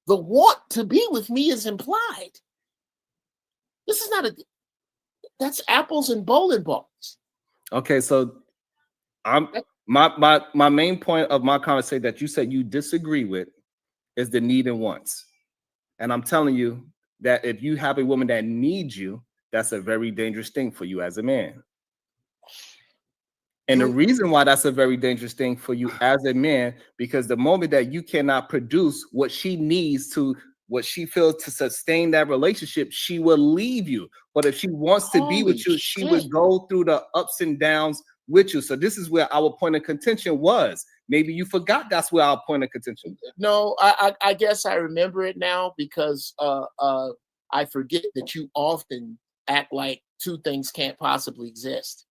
Speaker 1: The want to be with me is implied. This is not that's apples and bowling balls.
Speaker 3: Okay, so my main point of my conversation that you said you disagree with is the need and wants. And I'm telling you that if you have a woman that needs you, that's a very dangerous thing for you as a man. And the reason why that's a very dangerous thing for you as a man, because the moment that you cannot produce what she needs to, what she feels to sustain that relationship, she will leave you. But if she wants to be with you, she would go through the ups and downs with you. So this is where our point of contention was. Maybe you forgot that's where our point of contention was.
Speaker 1: No, I guess I remember it now, because I forget that you often act like two things can't possibly exist.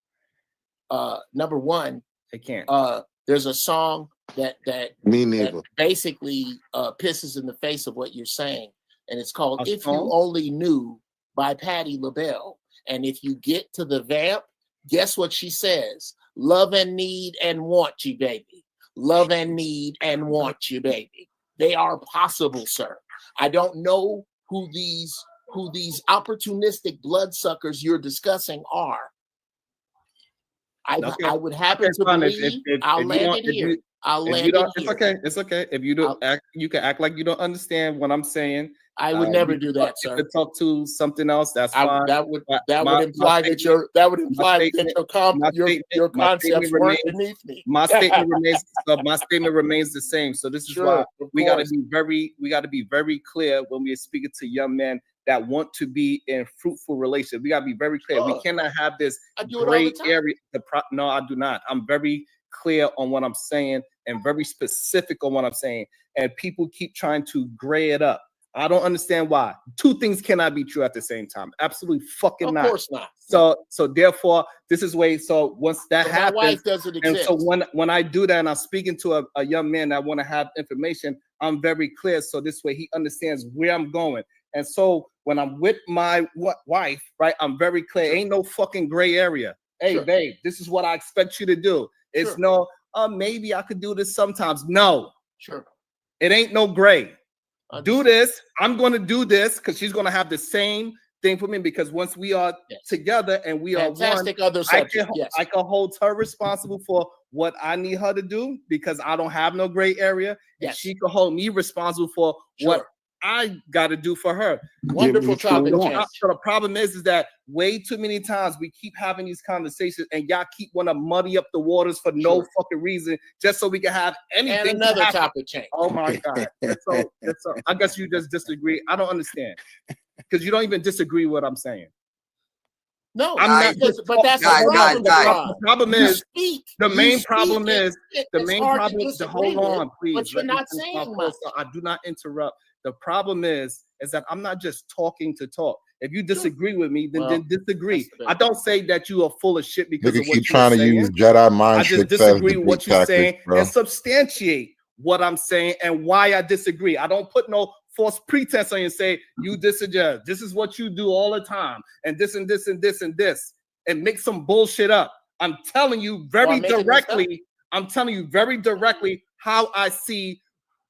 Speaker 1: Number one,
Speaker 3: they can't.
Speaker 1: There's a song that
Speaker 11: Me neither.
Speaker 1: that basically pisses in the face of what you're saying, and it's called
Speaker 3: A
Speaker 1: "If You
Speaker 3: song?
Speaker 1: Only Knew" by Patti LaBelle. And if you get to the vamp, guess what she says? Love and need and want you, baby. Love and need and want you, baby. They are possible, sir. I don't know who these opportunistic bloodsuckers you're discussing are. I would happen to
Speaker 3: fine.
Speaker 1: believe I'll land it here. I'll
Speaker 3: If
Speaker 1: land
Speaker 3: you
Speaker 1: it
Speaker 3: don't,
Speaker 1: here.
Speaker 3: it's okay. It's okay. If you don't act, you can act like you don't understand what I'm saying.
Speaker 1: I would never do that,
Speaker 3: You
Speaker 1: sir.
Speaker 3: could talk to something else. That's fine.
Speaker 1: That would
Speaker 3: My
Speaker 1: imply that
Speaker 3: statement-
Speaker 1: your concepts weren't beneath me.
Speaker 3: My statement remains the same. So this is
Speaker 1: Sure,
Speaker 3: why
Speaker 1: of
Speaker 3: we got to
Speaker 1: course.
Speaker 3: be very clear when we're speaking to young men that want to be in fruitful relationships. We got to be very clear. We
Speaker 1: Sure.
Speaker 3: cannot have this
Speaker 1: I do it all
Speaker 3: gray
Speaker 1: the time.
Speaker 3: area. No, I do not. I'm very clear on what I'm saying and very specific on what I'm saying. And people keep trying to gray it up. I don't understand why. Two things cannot be true at the same time. Absolutely fucking
Speaker 1: Of
Speaker 3: not.
Speaker 1: course not.
Speaker 3: So therefore, this is way. So once that
Speaker 1: But my
Speaker 3: happens,
Speaker 1: wife doesn't
Speaker 3: and so
Speaker 1: exist.
Speaker 3: when I do that and I'm speaking to a young man that want to have information, I'm very clear. So this way he understands where I'm going. And so when I'm with my wife, right, I'm very clear. Ain't no fucking gray area. Hey,
Speaker 1: Sure.
Speaker 3: babe, this is what I expect you to do. It's
Speaker 1: Sure.
Speaker 3: no, maybe I could do this sometimes. No,
Speaker 1: Sure.
Speaker 3: it ain't no gray. Do
Speaker 1: Understood.
Speaker 3: this. I'm going to do this because she's going to have the same thing for me. Because once we are
Speaker 1: Yes.
Speaker 3: together and we
Speaker 1: Fantastic
Speaker 3: are one,
Speaker 1: other subject. Yes.
Speaker 3: I can hold her responsible for what I need her to do because I don't have no gray area. And
Speaker 1: Yes.
Speaker 3: she can hold me responsible for what
Speaker 1: Sure.
Speaker 3: I got to do for her.
Speaker 1: Wonderful topic, Chance.
Speaker 3: So the problem is that way too many times we keep having these conversations and y'all keep want to muddy up the waters for no
Speaker 1: Sure.
Speaker 3: fucking reason, just so we can have anything.
Speaker 1: And
Speaker 3: to
Speaker 1: another
Speaker 3: happen.
Speaker 1: topic change.
Speaker 3: Oh my God. That's so, I guess you just disagree. I don't understand. Because you don't even disagree with what I'm saying.
Speaker 1: No,
Speaker 3: I'm
Speaker 6: Guys,
Speaker 3: not just
Speaker 1: but that's
Speaker 6: guys,
Speaker 1: the problem.
Speaker 6: guys.
Speaker 1: Ron.
Speaker 3: The problem
Speaker 1: You
Speaker 3: is
Speaker 1: speak.
Speaker 3: the
Speaker 1: You
Speaker 3: main
Speaker 1: speak
Speaker 3: problem
Speaker 1: it-
Speaker 3: is the
Speaker 1: it's
Speaker 3: main
Speaker 1: hard to
Speaker 3: problem is
Speaker 1: disagree
Speaker 3: hold
Speaker 1: with,
Speaker 3: on, please.
Speaker 1: but you're
Speaker 3: Let me
Speaker 1: not
Speaker 3: finish my
Speaker 1: saying
Speaker 3: point,
Speaker 1: much.
Speaker 3: so I do not interrupt. The problem is that I'm not just talking to talk. If you disagree with me, then,
Speaker 1: Well,
Speaker 3: then disagree.
Speaker 1: that's the
Speaker 3: I don't say that you are full of shit because
Speaker 12: Nigga
Speaker 3: of what
Speaker 12: keep
Speaker 3: you're
Speaker 12: trying to
Speaker 3: saying.
Speaker 12: use Jedi mind
Speaker 3: I just
Speaker 12: tricks as
Speaker 3: disagree with
Speaker 12: debate
Speaker 3: what you're saying
Speaker 12: tactics, bro.
Speaker 3: and substantiate what I'm saying and why I disagree. I don't put no false pretense on you and say you disagree. This is what you do all the time, and this and this and this and this, and make some bullshit up. I'm telling you very
Speaker 1: I'm making this up?
Speaker 3: directly. I'm telling you very directly how I see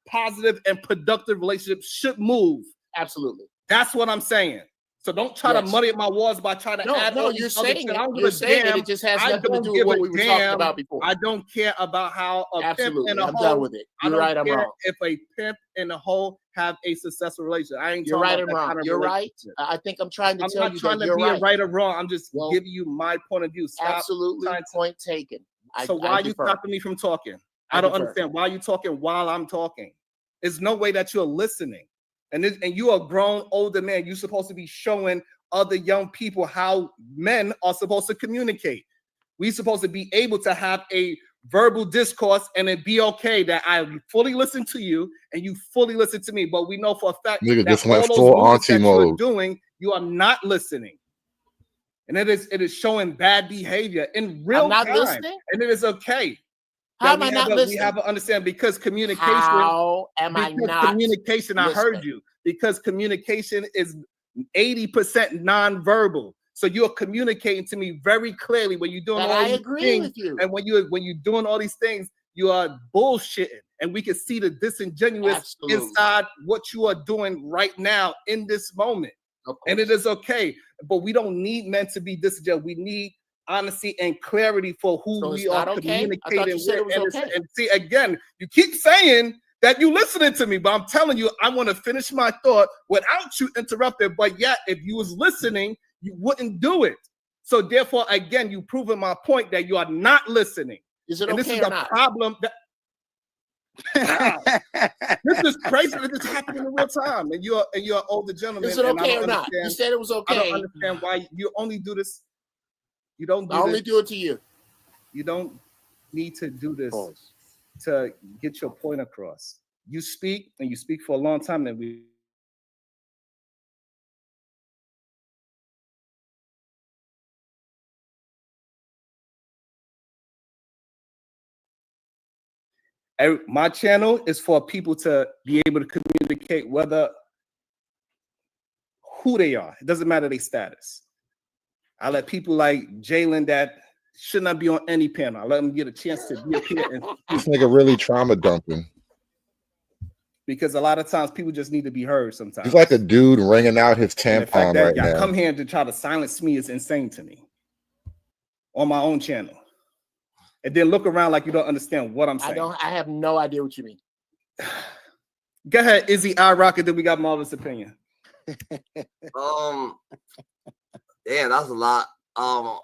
Speaker 3: positive and productive relationships should move.
Speaker 1: Absolutely.
Speaker 3: That's what I'm saying. So don't try to
Speaker 1: Yes.
Speaker 3: muddy up my words by trying to
Speaker 1: No,
Speaker 3: add
Speaker 1: no,
Speaker 3: all
Speaker 1: you're
Speaker 3: these other
Speaker 1: saying
Speaker 3: shit.
Speaker 1: it.
Speaker 3: I don't give
Speaker 1: You're
Speaker 3: a
Speaker 1: saying it.
Speaker 3: damn.
Speaker 1: It just has
Speaker 3: I
Speaker 1: nothing to
Speaker 3: don't
Speaker 1: do with
Speaker 3: give
Speaker 1: what
Speaker 3: a
Speaker 1: we were talking
Speaker 3: damn.
Speaker 1: about before.
Speaker 3: I don't care about how a
Speaker 1: Absolutely.
Speaker 3: pimp and a
Speaker 1: I'm
Speaker 3: hoe.
Speaker 1: done with it.
Speaker 3: I
Speaker 1: You're
Speaker 3: don't
Speaker 1: right, I'm
Speaker 3: care
Speaker 1: wrong.
Speaker 3: if a pimp and a hoe have a successful relationship. I ain't
Speaker 1: You're
Speaker 3: talking
Speaker 1: right
Speaker 3: about
Speaker 1: and
Speaker 3: that
Speaker 1: wrong.
Speaker 3: kind of
Speaker 1: You're right.
Speaker 3: relationship.
Speaker 1: I think I'm trying to
Speaker 3: I'm
Speaker 1: tell
Speaker 3: not
Speaker 1: you
Speaker 3: trying
Speaker 1: that
Speaker 3: to
Speaker 1: you're
Speaker 3: be
Speaker 1: right.
Speaker 3: a right or wrong. I'm just
Speaker 1: Well,
Speaker 3: giving you my point of view. Stop
Speaker 1: absolutely.
Speaker 3: trying to.
Speaker 1: Point taken.
Speaker 3: So why
Speaker 1: I
Speaker 3: are you
Speaker 1: defer.
Speaker 3: stopping me from talking?
Speaker 1: I
Speaker 3: I don't
Speaker 1: defer.
Speaker 3: understand. Why are you talking while I'm talking? There's no way that you're listening. And you are a grown older man. You're supposed to be showing other young people how men are supposed to communicate. We're supposed to be able to have a verbal discourse and it be okay that I fully listen to you and you fully listen to me. But we know for a fact
Speaker 12: Nigga
Speaker 3: that
Speaker 12: just went
Speaker 3: all those
Speaker 12: full
Speaker 3: movements
Speaker 12: auntie
Speaker 3: that you're
Speaker 12: mode.
Speaker 3: doing, you are not listening. And it is showing bad behavior in real
Speaker 1: I'm not
Speaker 3: time.
Speaker 1: listening?
Speaker 3: And it is okay.
Speaker 1: How
Speaker 3: that
Speaker 1: am I not
Speaker 3: we
Speaker 1: listening?
Speaker 3: have to understand because communication.
Speaker 1: How am I
Speaker 3: because
Speaker 1: not
Speaker 3: communication, I heard
Speaker 1: listening?
Speaker 3: you. Because communication is 80% nonverbal. So you're communicating to me very clearly when you're doing
Speaker 1: That
Speaker 3: all
Speaker 1: I
Speaker 3: these
Speaker 1: agree
Speaker 3: things.
Speaker 1: with you.
Speaker 3: And when you're doing all these things, you are bullshitting. And we can see the disingenuous
Speaker 1: Absolutely.
Speaker 3: inside what you are doing right now in this moment.
Speaker 1: Of
Speaker 3: And it
Speaker 1: course.
Speaker 3: is okay. But we don't need men to be disingenuous. We need honesty and clarity for who
Speaker 1: So it's
Speaker 3: we are
Speaker 1: not okay? I thought
Speaker 3: communicating
Speaker 1: you said it
Speaker 3: with.
Speaker 1: was
Speaker 3: And,
Speaker 1: okay.
Speaker 3: and see, again, you keep saying that you listening to me, but I'm telling you, I want to finish my thought without you interrupting. But yet, if you was listening, you wouldn't do it. So therefore, again, you proving my point that you are not listening.
Speaker 1: Is it
Speaker 3: And this
Speaker 1: okay
Speaker 3: is
Speaker 1: or
Speaker 3: the
Speaker 1: not?
Speaker 3: problem. Wow. This is crazy. This happening in real time, and you're an older gentleman.
Speaker 1: Is it
Speaker 3: and I
Speaker 1: okay
Speaker 3: don't
Speaker 1: or not? You
Speaker 3: understand-
Speaker 1: said it was
Speaker 3: I
Speaker 1: okay.
Speaker 3: don't understand why you only do this. You don't do
Speaker 1: I only
Speaker 3: this.
Speaker 1: do it to you.
Speaker 3: You don't need to do this
Speaker 1: Pause.
Speaker 3: to get your point across. You speak and you speak for a long time, and we My channel is for people to be able to communicate who they are. It doesn't matter their status. I let people like Jalen that should not be on any panel. I let them get a chance to be up here and
Speaker 12: This nigga really trauma dumping.
Speaker 3: because a lot of times people just need to be heard sometimes.
Speaker 12: He's like a dude wringing out his
Speaker 3: And the fact
Speaker 12: tampon
Speaker 3: that
Speaker 12: right
Speaker 3: y'all
Speaker 12: now.
Speaker 3: come here to try to silence me is insane to me on my own channel. And then look around like you don't understand what I'm saying.
Speaker 1: I have no idea what you mean.
Speaker 3: Go ahead, Izzy I Rock, and then we got Marvin's opinion.
Speaker 6: Damn, that's a lot.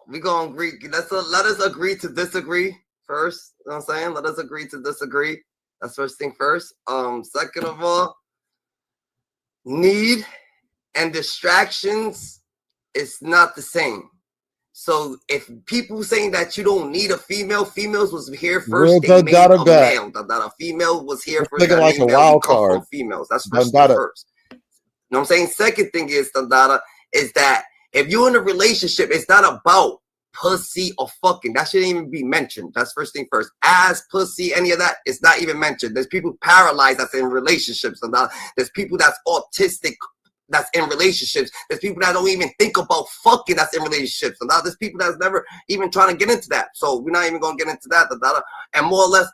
Speaker 6: We gonna agree. Let us agree to disagree first. You know what I'm saying? Let us agree to disagree. That's first thing first. Second of all, need and distractions is not the same. So if people saying that you don't need a female, females was here first.
Speaker 12: Real
Speaker 6: They made
Speaker 12: Dundada
Speaker 6: a
Speaker 12: back.
Speaker 6: male. A female was here
Speaker 12: This
Speaker 6: first.
Speaker 12: nigga
Speaker 6: That
Speaker 12: like a
Speaker 6: made male.
Speaker 12: wild
Speaker 6: We come
Speaker 12: card.
Speaker 6: from females. That's first thing
Speaker 12: Dundada.
Speaker 6: first. You know what I'm saying? Second thing is, Dundada, is that if you're in a relationship, it's not about pussy or fucking. That shouldn't even be mentioned. That's first thing first. Ass, pussy, any of that, it's not even mentioned. There's people paralyzed that's in relationships. There's people that's autistic that's in relationships. There's people that don't even think about fucking that's in relationships. And now there's people that's never even trying to get into that. So we're not even going to get into that. And more or less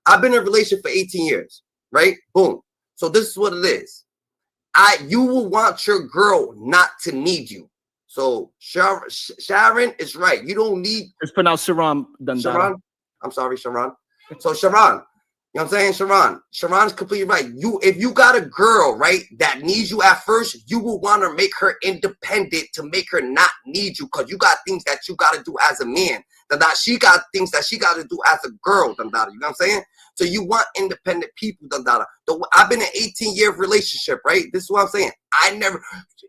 Speaker 6: I've been in a relationship for 18 years, right? Boom. So this is what it is. You will want your girl not to need you. So Sharon is right. You don't need.
Speaker 3: It's pronounced Sharon.
Speaker 6: Sharon. I'm sorry, Sharon. So Sharon, you know what I'm saying? Sharon's completely right. If you got a girl, right, that needs you at first, you will want to make her independent to make her not need you, because you got things that you got to do as a man. That she got things that she got to do as a girl. You know what I'm saying? So you want independent people. I've been in an 18-year relationship, right? This is what I'm saying.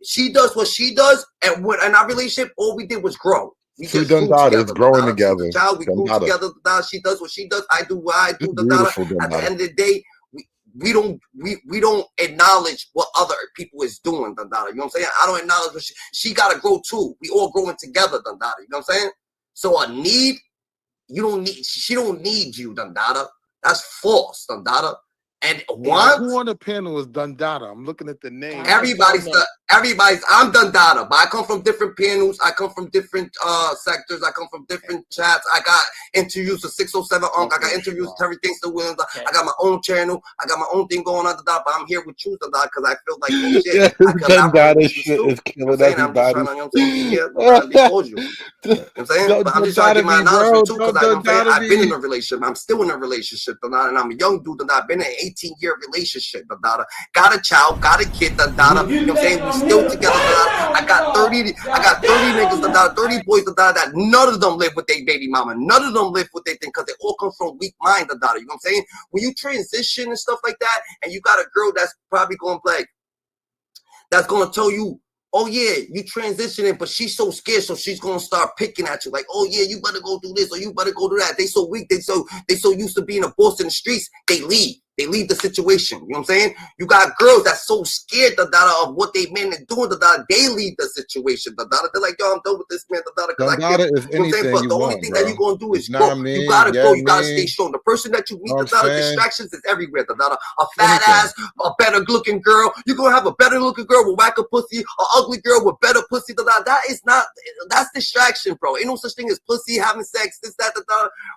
Speaker 6: She does what she does, and in our relationship, all we did was grow. We
Speaker 12: Two
Speaker 6: just grew
Speaker 12: Dundadas
Speaker 6: together,
Speaker 12: growing
Speaker 6: Dundada.
Speaker 12: together.
Speaker 6: Child, we grew
Speaker 12: Dundada.
Speaker 6: together. She does what she does. I do what I do.
Speaker 12: You're beautiful,
Speaker 6: At the
Speaker 12: Dundada.
Speaker 6: end of the day, we don't acknowledge what other people is doing. You know what I'm saying? I don't acknowledge what she got to grow too. We all growing together. You know what I'm saying? So a need, she don't need you, Dundada. That's false, Dundada. And
Speaker 11: Who on the panel is Dundada? I'm looking at the name.
Speaker 6: everybody's, I'm Dundada, but I come from different panels. I come from different sectors. I come from different chats. I got interviews with 607 Unc. I got interviews with everything. So I got my own channel. I got my own thing going on, but I'm here with you, Dundada, because I feel like, oh shit, I
Speaker 12: Dundada shit is killing everybody.
Speaker 6: I'm just trying to, you know what I'm saying, be cordial. You know what I'm saying? But I'm just trying to get my acknowledgement too, because I've been in a relationship. I'm still in a relationship, and I'm a young dude, and I've been in an 18-year relationship, got a child, got a kid, you know what I'm saying? We still together. I got 30 niggas, 30 boys, that none of them live with their baby mama. None of them live with their thing, because they all come from weak mind, you know what I'm saying? When you transition and stuff like that, and you got a girl that's probably going to like, that's going to tell you, oh yeah, you transitioning, but she's so scared, so she's gonna start picking at you, like, oh yeah, you better go do this or you better go do that. They so weak, they so used to being a boss in the streets, they leave the situation. You know what I'm saying? You got girls that's so scared of what they men are doing, they leave the situation. They're like, yo, I'm done with this man.
Speaker 12: Dundada is
Speaker 6: You know what I'm saying?
Speaker 12: anything
Speaker 6: But
Speaker 12: you
Speaker 6: the only
Speaker 12: want,
Speaker 6: thing
Speaker 12: bro.
Speaker 6: that you're gonna do is
Speaker 12: Nah,
Speaker 6: grow.
Speaker 12: man,
Speaker 6: You gotta
Speaker 12: yeah,
Speaker 6: grow. You gotta
Speaker 12: man.
Speaker 6: stay strong. The person that you meet,
Speaker 12: Know what I'm saying?
Speaker 6: distractions is everywhere. A fat ass, a better looking girl. You're gonna have a better looking girl with whacker pussy, an ugly girl with better pussy. That's distraction, bro. Ain't no such thing as pussy, having sex, this, that.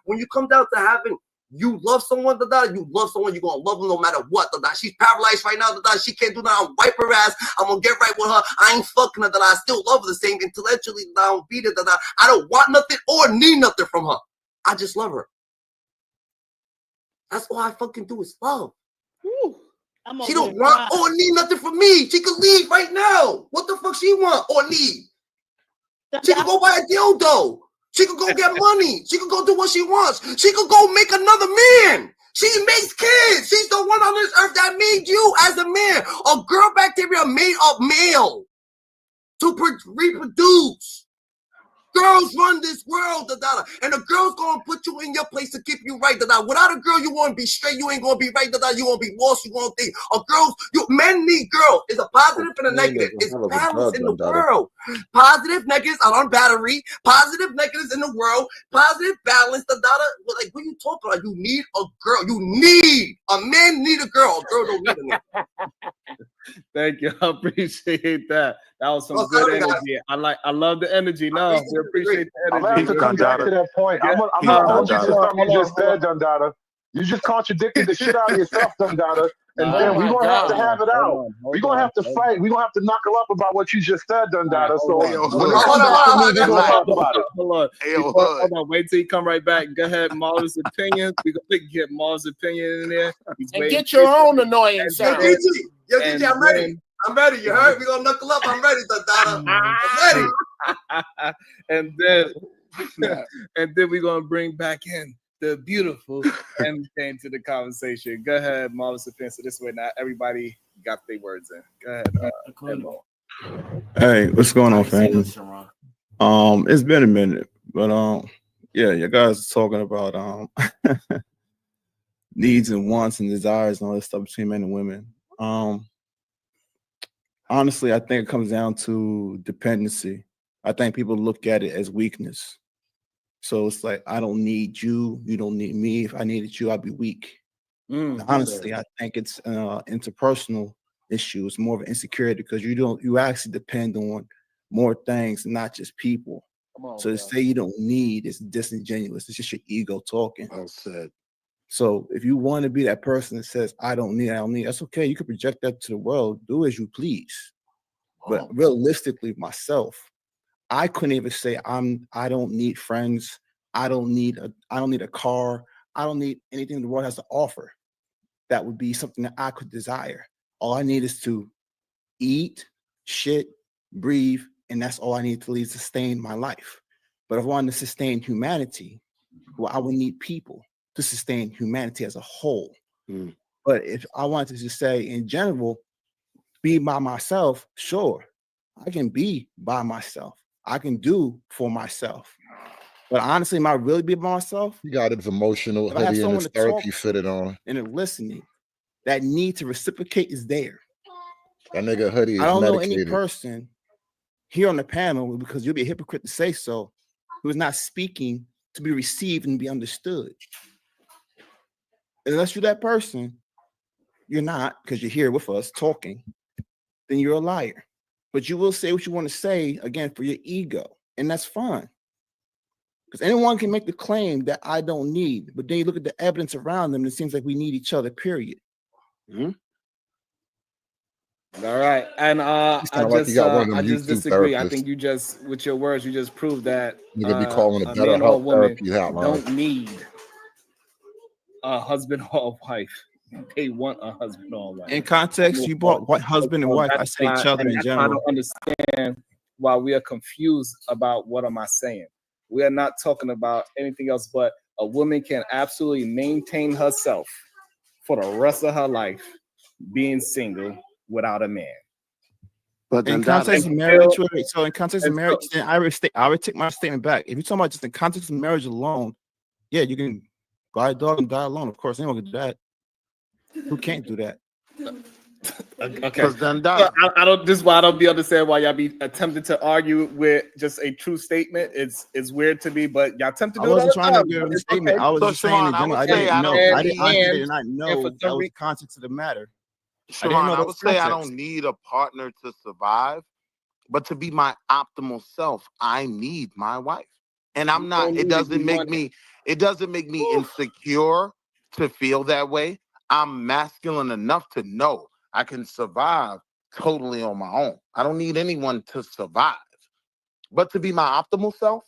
Speaker 6: When you come down to having, you love someone, you love someone, you're gonna love them no matter what. She's paralyzed right now, she can't do that. I'm wipe her ass, I'm gonna get right with her. I ain't fucking her, I still love her the same intellectually. I don't beat her, I don't want nothing or need nothing from her. I just love her. That's all I fucking do is love. She don't want or need nothing from me. She could leave right now. What the fuck she want or need? She could go buy a dildo. She could go get money. She could go do what she wants. She could go make another man. She makes kids. She's the one on this earth that made you as a man. A girl bacteria made a male to reproduce. Girls run this world, and a girl's gonna put you in your place to keep you right. Without a girl, you won't be straight. You ain't gonna be right. You won't be lost. You won't think. Men need girls. It's a positive and a negative. It's balance in the world. Positive negatives are on battery. Positive negatives in the world. Positive balance. Like, what are you talking about? You need a girl. You need a man. Need a girl. A girl don't need a man.
Speaker 3: Thank you. I appreciate that. That was some good energy. I love the energy. No, we appreciate the energy.
Speaker 10: I'm going to have to come back to that point. I'm going to hold you to something you just said, Dundada. You just contradicted the shit out of yourself, Dundada. And then we're going to have to have it out. We're going to have to fight. We're going to have to knuckle up about what you just said, Dundada. So when it comes back to me, we're going to talk about it.
Speaker 3: Hold on. Wait till you come right back. Go ahead, Marlon's opinion. We're going to get Marlon's opinion in there.
Speaker 1: And get your own annoying sound.
Speaker 6: Yo, DJ, I'm ready. I'm ready. You heard? We're going to knuckle up. I'm ready, Dundada. I'm ready.
Speaker 3: and then we're going to bring back in the beautiful MK to the conversation. Go ahead, Marlon Spencer. This way now everybody got their words in. Go ahead.
Speaker 16: Hey, what's going on, family? It's been a minute, but yeah, you guys are talking about needs and wants and desires and all this stuff between men and women. Honestly, I think it comes down to dependency. I think people look at it as weakness. So it's like, I don't need you. You don't need me. If I needed you, I'd be weak. Honestly, I think it's an interpersonal issue. It's more of an insecurity because you actually depend on more things, not just people. So to say you don't need is disingenuous. It's just your ego talking.
Speaker 11: Well said.
Speaker 16: So if you want to be that person that says, I don't need, that's okay. You can project that to the world. Do as you please. But realistically, myself, I couldn't even say I don't need friends. I don't need a car. I don't need anything the world has to offer. That would be something that I could desire. All I need is to eat, shit, breathe, and that's all I need to sustain my life. But if I wanted to sustain humanity, well, I would need people to sustain humanity as a whole. But if I wanted to just say in general, be by myself, sure, I can be by myself. I can do for myself. But honestly, am I really be by myself?
Speaker 12: You got his emotional hoodie and his therapy fitted on.
Speaker 16: And then listening, that need to reciprocate is there.
Speaker 12: That nigga hoodie is
Speaker 16: I don't
Speaker 12: medicated.
Speaker 16: know any person here on the panel, because you'll be a hypocrite to say so, who is not speaking to be received and be understood. Unless you're that person, you're not, because you're here with us talking, then you're a liar. But you will say what you want to say, again, for your ego. And that's fine. Because anyone can make the claim that I don't need, but then you look at the evidence around them, and it seems like we need each other, period.
Speaker 3: All right. And I just disagree. I think you just, with your words, you just proved that
Speaker 12: you're gonna be calling a
Speaker 3: man or a woman
Speaker 12: hotline.
Speaker 3: Don't need a husband or a wife. They want a husband or a wife.
Speaker 16: In context, you brought what husband and wife. I say each other in general.
Speaker 3: I don't understand why we are confused about what am I saying. We are not talking about anything else, but a woman can absolutely maintain herself for the rest of her life being single without a man.
Speaker 16: But in context of marriage, so in context of marriage, then I would take my statement back. If you're talking about just in context of marriage alone, yeah, you can buy a dog and die alone. Of course, anyone can do that. Who can't do that?
Speaker 3: Okay. I don't. This is why I don't be understand why y'all be attempting to argue with just a true statement. It's weird to me, but y'all attempt to do it.
Speaker 16: I wasn't trying to give a statement. I was just saying in general. I didn't know. I did not know that was the context of the matter.
Speaker 11: Sharon, I would say I don't need a partner to survive, but to be my optimal self, I need my wife. And I'm not, it doesn't make me insecure to feel that way. I'm masculine enough to know I can survive totally on my own. I don't need anyone to survive. But to be my optimal self,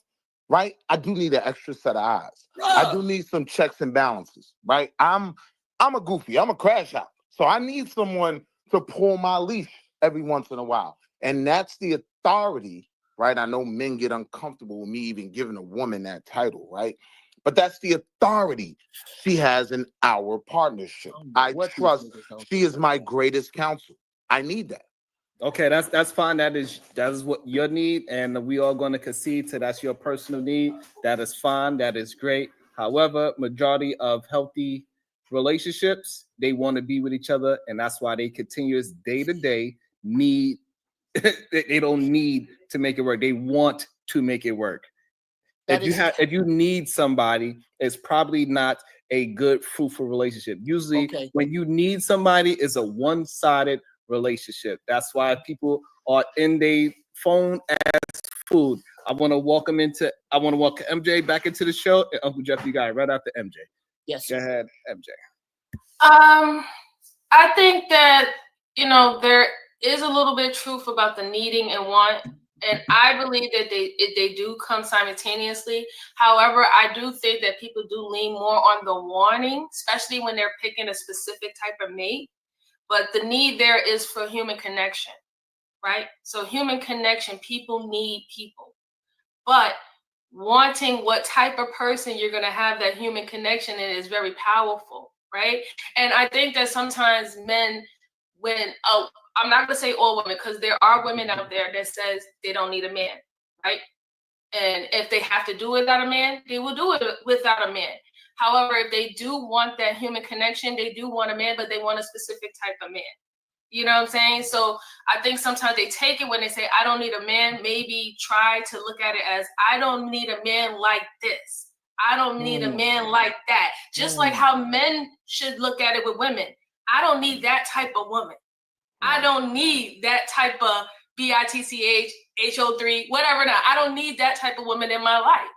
Speaker 11: right? I do need an extra set of eyes. I do need some checks and balances, right? I'm a goofy, I'm a crash out. So I need someone to pull my leash every once in a while. And that's the authority, right? I know men get uncomfortable with me even giving a woman that title, right? But that's the authority she has in our partnership. I trust she is my greatest counsel. I need that.
Speaker 3: Okay, that's fine. That is what your need, and we are going to concede to that's your personal need. That is fine. That is great. However, majority of healthy relationships, they want to be with each other, and that's why they continue day to day need they don't need to make it work. They want to make it work. If you need somebody, it's probably not a good, fruitful relationship. Usually, when you need somebody, it's a one-sided relationship. That's why people are in their phone as food. I want to welcome MJ back into the show. And Uncle Jeff, you got it right after MJ.
Speaker 1: Yes.
Speaker 3: Go ahead, MJ.
Speaker 17: I think that, there is a little bit of truth about the needing and want, and I believe that they do come simultaneously. However, I do think that people do lean more on the wanting, especially when they're picking a specific type of mate. But the need there is for human connection, right? So human connection, people need people. But wanting what type of person you're going to have that human connection in is very powerful, right? And I think that sometimes men, I'm not going to say all women, because there are women out there that says they don't need a man, right? And if they have to do it without a man, they will do it without a man. However, if they do want that human connection, they do want a man, but they want a specific type of man. You know what I'm saying? So I think sometimes they take it when they say, I don't need a man, maybe try to look at it as, I don't need a man like this. I don't need a man like that. Just like how men should look at it with women. I don't need that type of woman. I don't need that type of BITCH, HO3, whatever. Now, I don't need that type of woman in my life.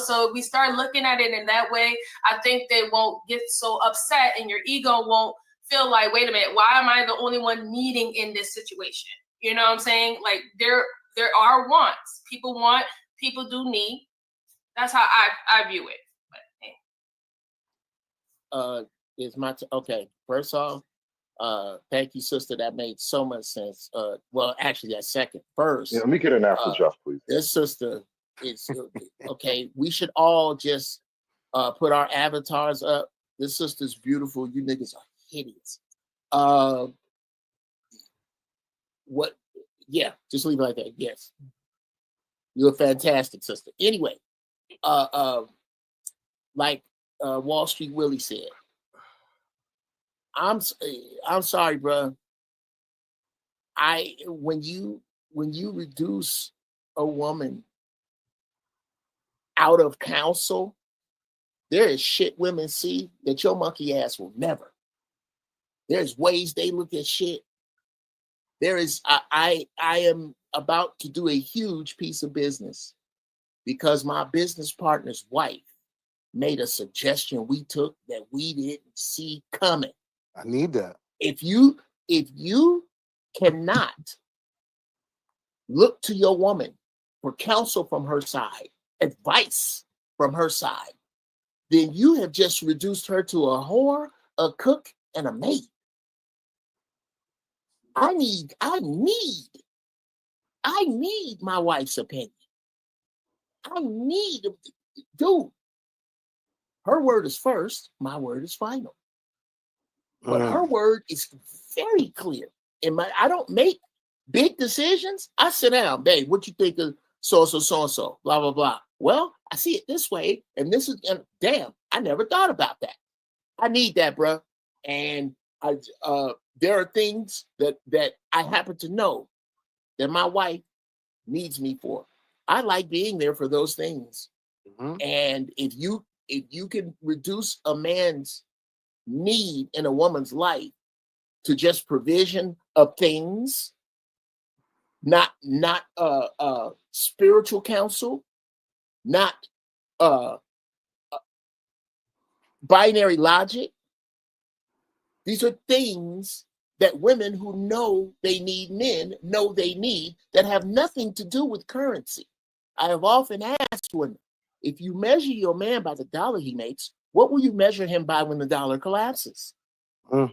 Speaker 17: So we start looking at it in that way. I think they won't get so upset, and your ego won't feel like, wait a minute, why am I the only one needing in this situation? You know what I'm saying? Like there are wants. People want, people do need. That's how I view it. But, hey.
Speaker 1: Okay. First off, thank you, sister. That made so much sense. Well, actually, that second. First,
Speaker 10: let me get in after Jeff, please.
Speaker 1: This sister is okay. We should all just put our avatars up. This sister's beautiful. You niggas are hideous. What? Yeah, just leave it like that. Yes, you're a fantastic sister. Anyway, like Wall Street Willie said, I'm sorry, bro. When you reduce a woman out of counsel, there is shit women see that your monkey ass will never. There's ways they look at shit. There is, I am about to do a huge piece of business because my business partner's wife made a suggestion we took that we didn't see coming.
Speaker 13: I need that.
Speaker 1: If you cannot look to your woman for counsel from her side, advice from her side, then you have just reduced her to a whore, a cook, and a maid. I need my wife's opinion. Dude, her word is first, my word is final. But her word is very clear. I don't make big decisions. I sit down, babe, what you think of so-and-so, blah, blah, blah. Well, I see it this way, and damn, I never thought about that. I need that, bro. And there are things that I happen to know that my wife needs me for. I like being there for those things. And if you can reduce a man's need in a woman's life to just provision of things, not spiritual counsel, not binary logic. These are things that women who know they need men know they need, that have nothing to do with currency. I have often asked women, if you measure your man by the dollar he makes, what will you measure him by when the dollar collapses? So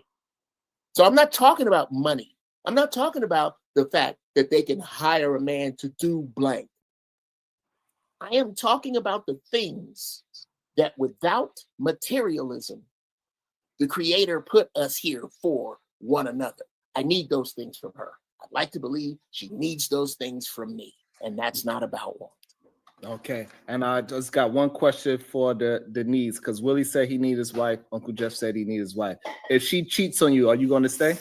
Speaker 1: I'm not talking about money. I'm not talking about the fact that they can hire a man to do blank. I am talking about the things that without materialism, the Creator put us here for one another. I need those things from her. I'd like to believe she needs those things from me, and that's not about want.
Speaker 3: Okay, and I just got one question for the needs, because Willie said he needs his wife. Uncle Jeff said he needs his wife. If she cheats on you, are you going to stay?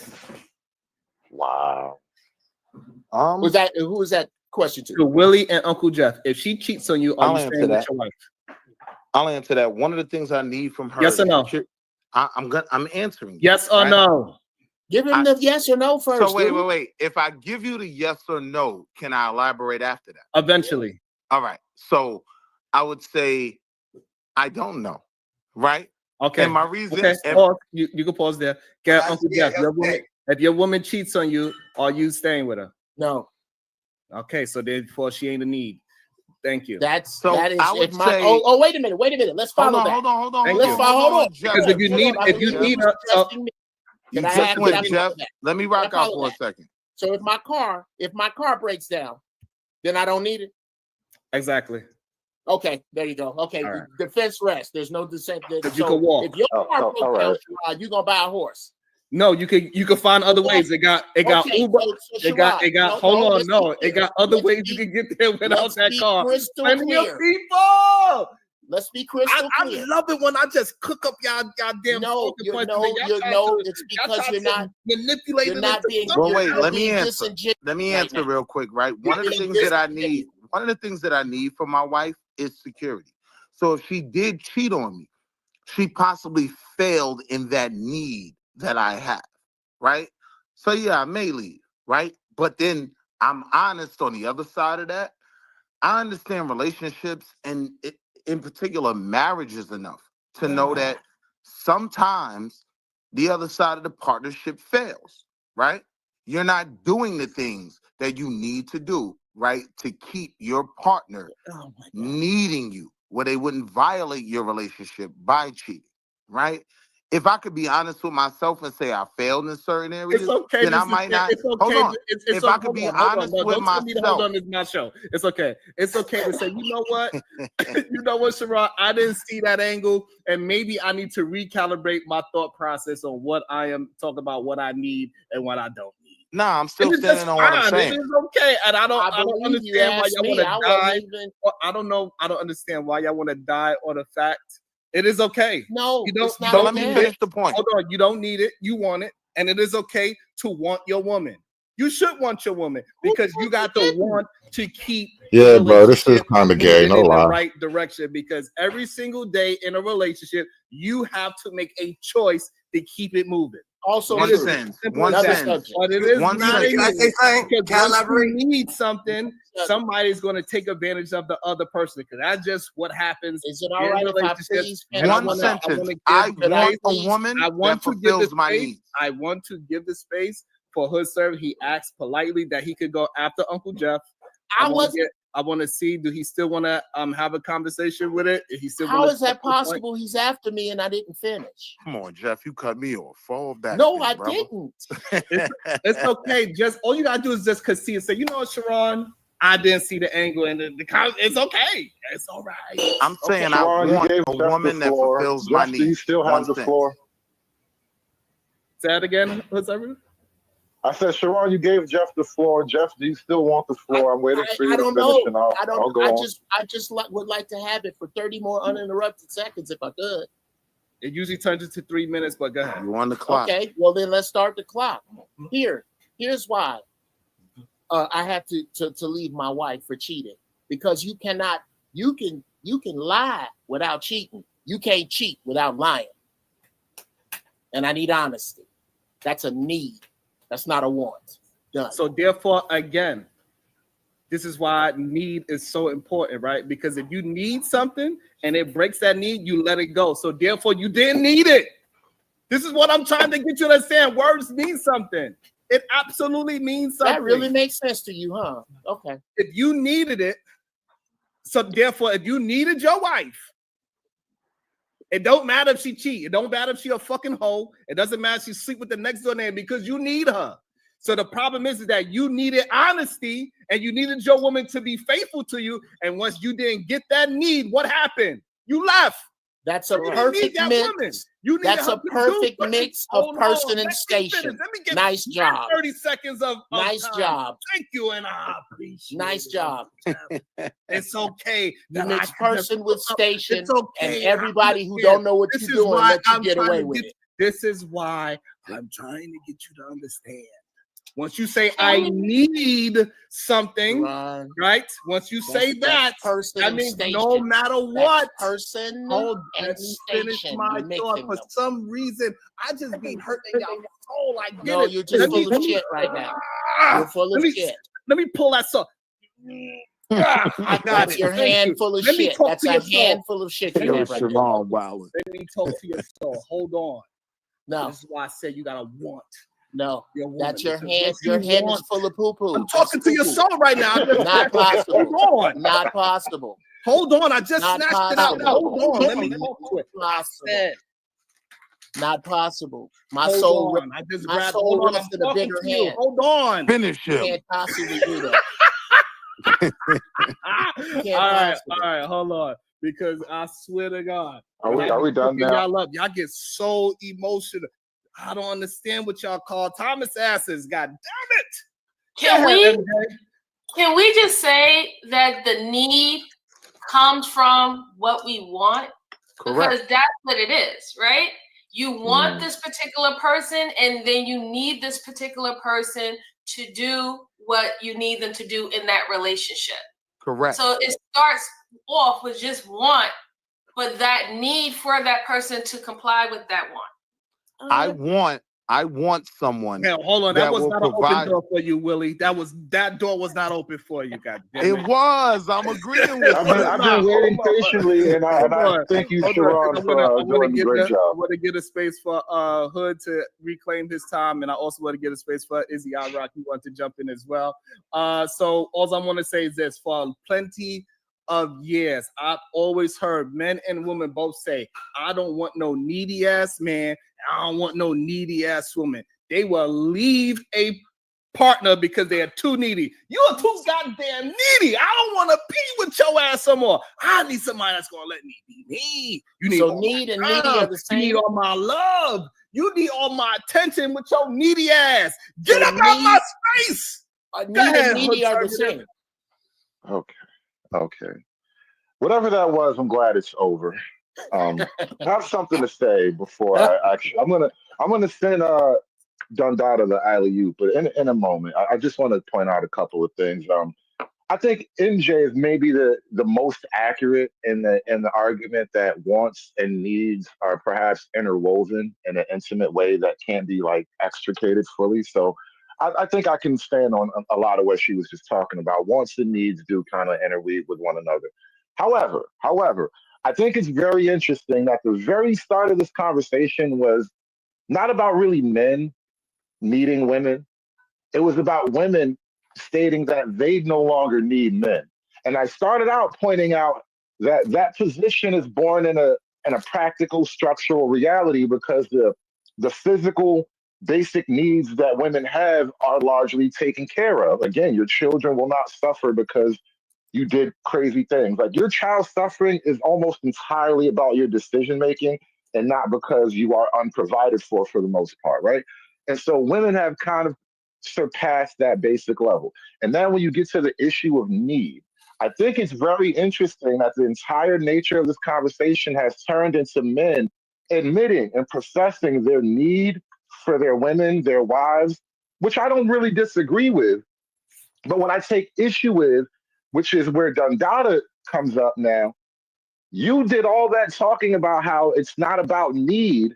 Speaker 10: Wow.
Speaker 1: Was that who was that question to?
Speaker 3: To Willie and Uncle Jeff. If she cheats on you, are
Speaker 11: I'll
Speaker 3: you
Speaker 11: answer
Speaker 3: staying with
Speaker 11: that.
Speaker 3: your wife?
Speaker 11: I'll answer that. One of the things I need from her.
Speaker 3: Yes or
Speaker 11: is
Speaker 3: no?
Speaker 11: I'm answering. you,
Speaker 3: Yes or
Speaker 11: right?
Speaker 3: no?
Speaker 1: Give him the yes or no first.
Speaker 11: So
Speaker 1: dude.
Speaker 11: wait. If I give you the yes or no, can I elaborate after that?
Speaker 3: Eventually.
Speaker 11: All right. So I would say I don't know. Right?
Speaker 3: Okay.
Speaker 11: And my reason.
Speaker 3: Okay.
Speaker 11: and-
Speaker 3: Pause. You can pause there. Get Uncle
Speaker 6: yeah,
Speaker 3: Jeff. If your woman cheats on you, are you staying with her?
Speaker 1: No.
Speaker 3: Okay. So therefore, she ain't a need. Thank you.
Speaker 1: That is
Speaker 11: I would
Speaker 1: if my
Speaker 11: say-
Speaker 1: wait a minute. Let's follow that.
Speaker 11: Hold on.
Speaker 3: Thank
Speaker 1: Let's
Speaker 3: you.
Speaker 1: follow. Hold on.
Speaker 11: Jeff.
Speaker 3: Because if you need
Speaker 11: You
Speaker 1: Can I
Speaker 11: just
Speaker 1: have-
Speaker 11: went,
Speaker 1: can I-
Speaker 11: Jeff. Let me rock
Speaker 1: Can I
Speaker 11: out
Speaker 1: follow
Speaker 11: for a
Speaker 1: that?
Speaker 11: second.
Speaker 1: So if my car breaks down, then I don't need it.
Speaker 3: Exactly.
Speaker 1: Okay, there you go. Okay,
Speaker 3: All right.
Speaker 1: defense rest. There's no dissent.
Speaker 3: Because you can walk.
Speaker 1: If your car
Speaker 10: all
Speaker 1: broke down,
Speaker 10: right.
Speaker 1: you gonna buy a horse.
Speaker 3: No, you can find other ways. It got
Speaker 1: Okay,
Speaker 3: Uber.
Speaker 1: so
Speaker 3: It got hold on.
Speaker 1: let's be
Speaker 3: No, it
Speaker 1: clear.
Speaker 3: got other
Speaker 1: Let's
Speaker 3: ways
Speaker 1: be-
Speaker 3: you can get there without
Speaker 1: let's
Speaker 3: that
Speaker 1: be
Speaker 3: car.
Speaker 1: crystal
Speaker 3: Plenty of
Speaker 1: clear.
Speaker 3: people.
Speaker 1: Let's be crystal
Speaker 3: I
Speaker 1: clear.
Speaker 3: love it when I just cook up y'all damn
Speaker 1: No,
Speaker 3: talking
Speaker 1: you
Speaker 3: points
Speaker 1: know,
Speaker 3: and y'all
Speaker 1: you
Speaker 3: try
Speaker 1: know,
Speaker 3: to-
Speaker 1: it's
Speaker 3: y'all
Speaker 1: because
Speaker 3: try
Speaker 1: you're
Speaker 3: to
Speaker 1: not
Speaker 3: manipulate
Speaker 1: you're
Speaker 3: it
Speaker 1: not
Speaker 3: into
Speaker 1: being.
Speaker 3: something.
Speaker 11: Well, wait.
Speaker 1: you're
Speaker 11: Let me
Speaker 1: being
Speaker 11: answer.
Speaker 1: disingenuous
Speaker 11: Let me
Speaker 1: right
Speaker 11: answer
Speaker 1: now.
Speaker 11: real quick. Right. One of the
Speaker 1: being
Speaker 11: things that I
Speaker 1: disingenuous.
Speaker 11: need. One of the things that I need from my wife is security. So if she did cheat on me, she possibly failed in that need that I have. Right. So yeah, I may leave. Right. But then I'm honest on the other side of that. I understand relationships and in particular marriages enough to know that sometimes the other side of the partnership fails, right? You're not doing the things that you need to do, right? To keep your partner needing you where they wouldn't violate your relationship by cheating, right? If I could be honest with myself and say I failed in certain areas,
Speaker 3: It's okay.
Speaker 11: then I
Speaker 3: this is-
Speaker 11: might not.
Speaker 3: It's okay.
Speaker 11: Hold on.
Speaker 3: It's
Speaker 11: If
Speaker 3: okay.
Speaker 11: I could be
Speaker 3: Hold on.
Speaker 11: honest
Speaker 3: No,
Speaker 11: with
Speaker 3: don't tell me to hold
Speaker 11: myself.
Speaker 3: on. It's my show. It's okay. It's okay to say, you know what? You know what, Sherrod? I didn't see that angle, and maybe I need to recalibrate my thought process on what I am talking about, what I need and what I don't need.
Speaker 11: Nah, I'm still
Speaker 3: And it's
Speaker 11: standing
Speaker 3: just
Speaker 11: on what I'm
Speaker 3: fine.
Speaker 11: saying.
Speaker 3: It is okay, and I don't
Speaker 1: believe you
Speaker 3: understand why
Speaker 1: asked
Speaker 3: y'all
Speaker 1: me.
Speaker 3: want to
Speaker 1: I
Speaker 3: die.
Speaker 1: wasn't even.
Speaker 3: Or I don't know. I don't understand why y'all want to die on the fact. It is okay.
Speaker 1: No,
Speaker 3: You don't.
Speaker 1: it's
Speaker 3: You
Speaker 1: not
Speaker 11: So
Speaker 3: don't
Speaker 11: let me
Speaker 3: need
Speaker 11: finish
Speaker 3: it.
Speaker 11: the point.
Speaker 3: Hold on. You don't need it. You want it, and it is okay to want your woman. You should want your woman because you got the want to keep.
Speaker 12: Yeah,
Speaker 3: the
Speaker 12: bro, this is
Speaker 3: relationship
Speaker 12: kind of gay.
Speaker 3: moving
Speaker 12: No
Speaker 3: in the
Speaker 12: lie.
Speaker 3: right direction. Because every single day in a relationship, you have to make a choice to keep it moving.
Speaker 1: Also,
Speaker 11: One
Speaker 3: It is
Speaker 11: sentence.
Speaker 3: simple
Speaker 11: One
Speaker 3: as that.
Speaker 11: sentence.
Speaker 3: But it is
Speaker 11: One
Speaker 3: not
Speaker 11: sentence.
Speaker 3: in
Speaker 6: Can I say
Speaker 3: you.
Speaker 6: something?
Speaker 3: Because
Speaker 6: Can I
Speaker 3: once
Speaker 6: elaborate?
Speaker 3: you need something, somebody's going to take advantage of the other person. Because that's just what happens.
Speaker 1: Is it
Speaker 3: in
Speaker 1: all right if I
Speaker 3: relationships.
Speaker 1: please
Speaker 3: And I
Speaker 11: One
Speaker 3: wanna-
Speaker 11: sentence.
Speaker 3: give
Speaker 11: I
Speaker 3: the
Speaker 11: want
Speaker 3: space.
Speaker 11: a woman
Speaker 3: I want
Speaker 11: that
Speaker 3: to give the
Speaker 11: fulfills my
Speaker 3: space.
Speaker 11: needs.
Speaker 3: I want to give the space for Hood Serve. He asked politely that he could go after Uncle Jeff. I want to see, do he still want to have a conversation with it? If he still
Speaker 1: How
Speaker 3: wanna
Speaker 1: is that
Speaker 3: step to the point?
Speaker 1: possible? He's after me and I didn't finish.
Speaker 11: Come on, Jeff. You cut me off. Fall back.
Speaker 1: No,
Speaker 11: then,
Speaker 1: I
Speaker 11: brother.
Speaker 1: didn't.
Speaker 3: It's okay. Just all you gotta do is just concede and say, you know what, Sharon, I didn't see the angle and it's okay. It's all right.
Speaker 11: I'm saying
Speaker 10: Sharon, you
Speaker 11: I
Speaker 10: gave
Speaker 11: want
Speaker 10: Jeff
Speaker 11: a woman
Speaker 10: the
Speaker 11: that
Speaker 10: floor.
Speaker 11: fulfills my
Speaker 10: Jeff, do you
Speaker 11: needs.
Speaker 10: still have
Speaker 11: One
Speaker 10: the
Speaker 11: sentence.
Speaker 10: floor?
Speaker 3: Say that again. What's that?
Speaker 10: I said, Sharon, you gave Jeff the floor. Jeff, do you still want the floor? I'm waiting for you
Speaker 1: I
Speaker 10: to
Speaker 1: don't
Speaker 10: finish,
Speaker 1: know.
Speaker 10: and I'll go on.
Speaker 1: I just would like to have it for 30 more uninterrupted seconds if I could.
Speaker 3: It usually turns into 3 minutes, but go ahead.
Speaker 11: You on the clock.
Speaker 1: Okay, well then let's start the clock. Here's why I have to leave my wife for cheating. Because you can lie without cheating. You can't cheat without lying. And I need honesty. That's a need. That's not a want. Done.
Speaker 3: So therefore, again, this is why need is so important, right? Because if you need something and it breaks that need, you let it go. So therefore, you didn't need it. This is what I'm trying to get you to understand. Words mean something. It absolutely means something.
Speaker 1: That really makes sense to you, huh? Okay.
Speaker 3: If you needed it, so therefore, if you needed your wife, it don't matter if she cheat. It don't matter if she a fucking hoe. It doesn't matter if she sleep with the next door neighbor because you need her. So the problem is that you needed honesty and you needed your woman to be faithful to you. And once you didn't get that need, what happened? You left.
Speaker 1: That's a
Speaker 3: You didn't
Speaker 1: perfect
Speaker 3: need that woman.
Speaker 1: mix.
Speaker 3: You needed
Speaker 1: That's
Speaker 3: her
Speaker 1: a
Speaker 3: to do
Speaker 1: perfect
Speaker 3: what-
Speaker 1: mix of
Speaker 3: Hold on.
Speaker 1: person
Speaker 3: Let
Speaker 1: and
Speaker 3: me
Speaker 1: station.
Speaker 3: finish. Let me get
Speaker 1: Nice job.
Speaker 3: 30 seconds of
Speaker 1: Nice
Speaker 3: time.
Speaker 1: job.
Speaker 3: Thank you, and I appreciate
Speaker 1: Nice
Speaker 3: it.
Speaker 1: job.
Speaker 3: It's okay.
Speaker 1: You
Speaker 3: that
Speaker 1: mix
Speaker 3: I can just
Speaker 1: person with
Speaker 3: look up.
Speaker 1: station
Speaker 3: It's okay.
Speaker 1: and
Speaker 3: I
Speaker 1: everybody who
Speaker 3: understand.
Speaker 1: don't know what
Speaker 3: This
Speaker 1: you're
Speaker 3: is
Speaker 1: doing
Speaker 3: why
Speaker 1: let you
Speaker 3: I'm
Speaker 1: get
Speaker 3: trying
Speaker 1: away
Speaker 3: to
Speaker 1: with
Speaker 3: get-
Speaker 1: it.
Speaker 3: This is why I'm trying to get you to understand. Once you say I need something, right? Once you say that, that means no matter what,
Speaker 1: person
Speaker 3: hold,
Speaker 1: and
Speaker 3: let me finish
Speaker 1: station,
Speaker 3: my
Speaker 1: you're
Speaker 3: thought.
Speaker 1: mixing
Speaker 3: For
Speaker 1: them.
Speaker 3: some reason, I just be hurting y'all soul. I get
Speaker 1: No,
Speaker 3: it.
Speaker 1: you're just full of shit right now. You're full of shit.
Speaker 3: Let me pull that song. I got
Speaker 1: That's
Speaker 3: it.
Speaker 1: your
Speaker 3: Thank
Speaker 1: hand
Speaker 3: you.
Speaker 1: full of
Speaker 3: Let me
Speaker 1: shit.
Speaker 3: talk
Speaker 1: That's
Speaker 3: to
Speaker 1: a
Speaker 3: your soul.
Speaker 1: handful of shit you have right there.
Speaker 3: Let me talk to your soul. Hold on.
Speaker 1: No.
Speaker 3: This is why I said you gotta want.
Speaker 1: No, that's your
Speaker 3: Because
Speaker 1: hand.
Speaker 3: what
Speaker 1: Your
Speaker 3: you
Speaker 1: hand
Speaker 3: want-
Speaker 1: is full of poo poo.
Speaker 3: I'm talking to your soul right now. I just
Speaker 1: Not
Speaker 3: snatched it.
Speaker 1: possible.
Speaker 3: Hold on.
Speaker 1: Not possible.
Speaker 3: Hold on. I just
Speaker 1: Not
Speaker 3: snatched it out.
Speaker 1: possible.
Speaker 3: Hold on. Let me talk to it.
Speaker 1: Possible. Not possible. My
Speaker 3: Hold
Speaker 1: soul.
Speaker 3: on. I just
Speaker 1: my
Speaker 3: grabbed.
Speaker 1: soul
Speaker 3: Hold on.
Speaker 1: rests
Speaker 3: I'm
Speaker 1: in a
Speaker 3: talking
Speaker 1: bigger
Speaker 3: to you.
Speaker 1: hand.
Speaker 3: Hold on.
Speaker 11: Finish
Speaker 1: You
Speaker 11: him.
Speaker 1: can't possibly do that.
Speaker 3: All right. Hold on. Because I swear to God,
Speaker 10: Are we done now?
Speaker 3: Y'all up. Y'all get so emotional. I don't understand what y'all call Thomas asses. God damn it.
Speaker 17: Can we just say that the need comes from what we want?
Speaker 11: Correct.
Speaker 17: Because that's what it is, right? You want this particular person, and then you need this particular person to do what you need them to do in that relationship.
Speaker 11: Correct.
Speaker 17: So it starts off with just want, but that need for that person to comply with that want.
Speaker 11: I want someone.
Speaker 3: Now, hold on. That was
Speaker 11: will
Speaker 3: not an
Speaker 11: provide.
Speaker 3: open door for you, Willie. That door was not open for you. God damn
Speaker 11: It was. I'm agreeing with
Speaker 10: I've
Speaker 11: you.
Speaker 10: been waiting patiently, and I thank you, Sharon, for doing a great job.
Speaker 3: I want to get a space for Hood to reclaim his time, and I also want to get a space for Izzy Rock, who wants to jump in as well. So all I want to say is this: for plenty of years, I've always heard men and women both say, "I don't want no needy ass man. I don't want no needy ass woman." They will leave a partner because they are too needy. You're too goddamn needy. I don't want to be with your ass some more. I need somebody that's gonna let me be me. You need
Speaker 1: So
Speaker 3: all
Speaker 1: need
Speaker 3: my
Speaker 1: and needy
Speaker 3: love.
Speaker 1: are the same?
Speaker 3: You need all my love. You need all my attention with your needy ass. Get up out my space.
Speaker 1: Need and needy are the same.
Speaker 10: Okay. Whatever that was, I'm glad it's over. I have something to say before I actually. I'm gonna send Dundada the alley-oop, but in a moment, I just want to point out a couple of things. I think MJ is maybe the most accurate in the argument that wants and needs are perhaps interwoven in an intimate way that can't be like extricated fully. So I think I can stand on a lot of what she was just talking about. Wants and needs do kind of interweave with one another. However, I think it's very interesting that the very start of this conversation was not about really men needing women. It was about women stating that they no longer need men. And I started out pointing out that that position is born in a practical structural reality because the physical basic needs that women have are largely taken care of. Again, your children will not suffer because you did crazy things. Like your child's suffering is almost entirely about your decision making and not because you are unprovided for the most part, right? And so women have kind of surpassed that basic level. And then when you get to the issue of need, I think it's very interesting that the entire nature of this conversation has turned into men admitting and professing their need for their women, their wives, which I don't really disagree with. But what I take issue with, which is where Dundada comes up now, you did all that talking about how it's not about need,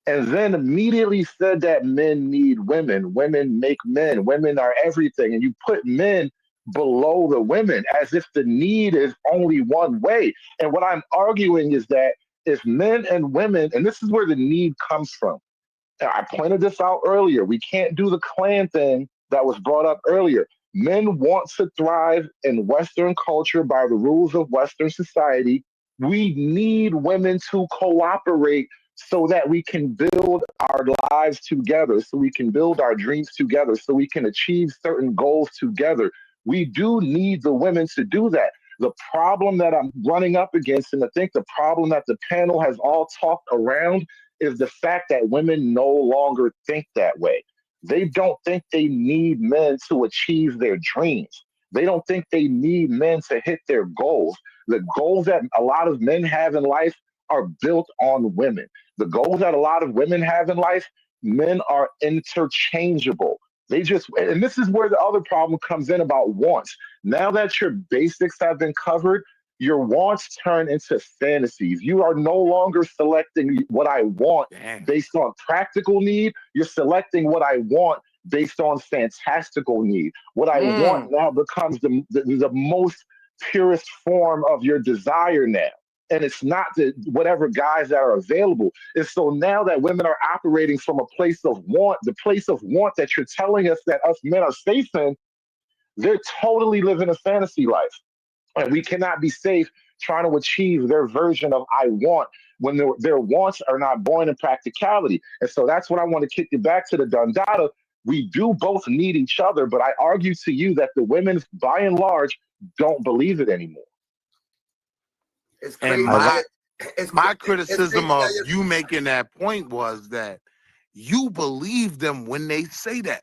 Speaker 10: and then immediately said that men need women, women make men, women are everything, and you put men below the women as if the need is only one way. And what I'm arguing is that if men and women, and this is where the need comes from, I pointed this out earlier, we can't do the clan thing that was brought up earlier. Men want to thrive in Western culture by the rules of Western society. We need women to cooperate so that we can build our lives together, so we can build our dreams together, so we can achieve certain goals together. We do need the women to do that. The problem that I'm running up against, and I think the problem that the panel has all talked around, is the fact that women no longer think that way. They don't think they need men to achieve their dreams. They don't think they need men to hit their goals. The goals that a lot of men have in life are built on women. The goals that a lot of women have in life, men are interchangeable. They just, and this is where the other problem comes in about wants. Now that your basics have been covered, your wants turn into fantasies. You are no longer selecting what I want based on practical need. You're selecting what I want based on fantastical need. What I want now becomes the most purest form of your desire now. And it's not the whatever guys that are available. And so now that women are operating from a place of want, the place of want that you're telling us that us men are safe in, they're totally living a fantasy life. And we cannot be safe trying to achieve their version of I want when their wants are not born in practicality. And so that's what I want to kick you back to the Dundada. We do both need each other, but I argue to you that the women, by and large, don't believe it anymore.
Speaker 6: It's
Speaker 11: And
Speaker 6: crazy.
Speaker 11: my criticism of you making that point was that you believe them when they say that.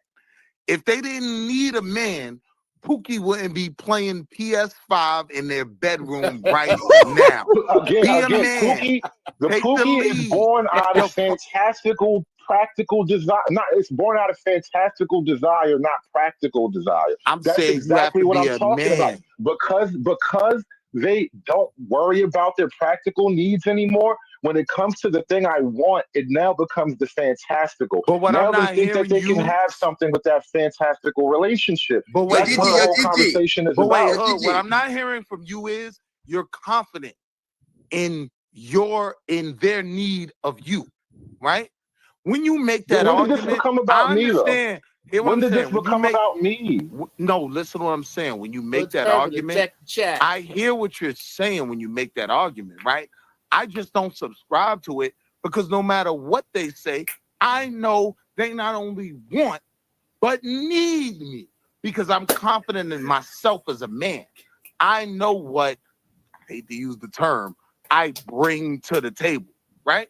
Speaker 11: If they didn't need a man, Pookie wouldn't be playing PS5 in their bedroom right now. Be a man.
Speaker 10: Pookie is born out of fantastical, practical desire. It's born out of fantastical desire, not practical desire. That's
Speaker 11: saying
Speaker 10: exactly
Speaker 11: you have
Speaker 10: what
Speaker 11: to
Speaker 10: I'm
Speaker 11: be a
Speaker 10: talking about.
Speaker 11: man.
Speaker 10: Because they don't worry about their practical needs anymore. When it comes to the thing I want, it now becomes the fantastical.
Speaker 11: But what
Speaker 10: now
Speaker 11: I'm not
Speaker 10: they think that they can have something with that fantastical relationship.
Speaker 11: But wait,
Speaker 10: that's what the whole conversation is about.
Speaker 11: What I'm not hearing from you is you're confident in their need of you, right? When you make that
Speaker 10: when did
Speaker 11: argument,
Speaker 10: this become about
Speaker 11: I
Speaker 10: me, though?
Speaker 11: understand. Hear what
Speaker 10: When
Speaker 11: I'm
Speaker 10: did this
Speaker 11: saying. When you
Speaker 10: become
Speaker 11: make-
Speaker 10: about me?
Speaker 11: No, listen to what I'm saying. When you make that
Speaker 14: President,
Speaker 11: argument,
Speaker 14: check the chat.
Speaker 11: I hear what you're saying when you make that argument, right? I just don't subscribe to it because no matter what they say, I know they not only want, but need me because I'm confident in myself as a man. I know what, I hate to use the term, I bring to the table, right?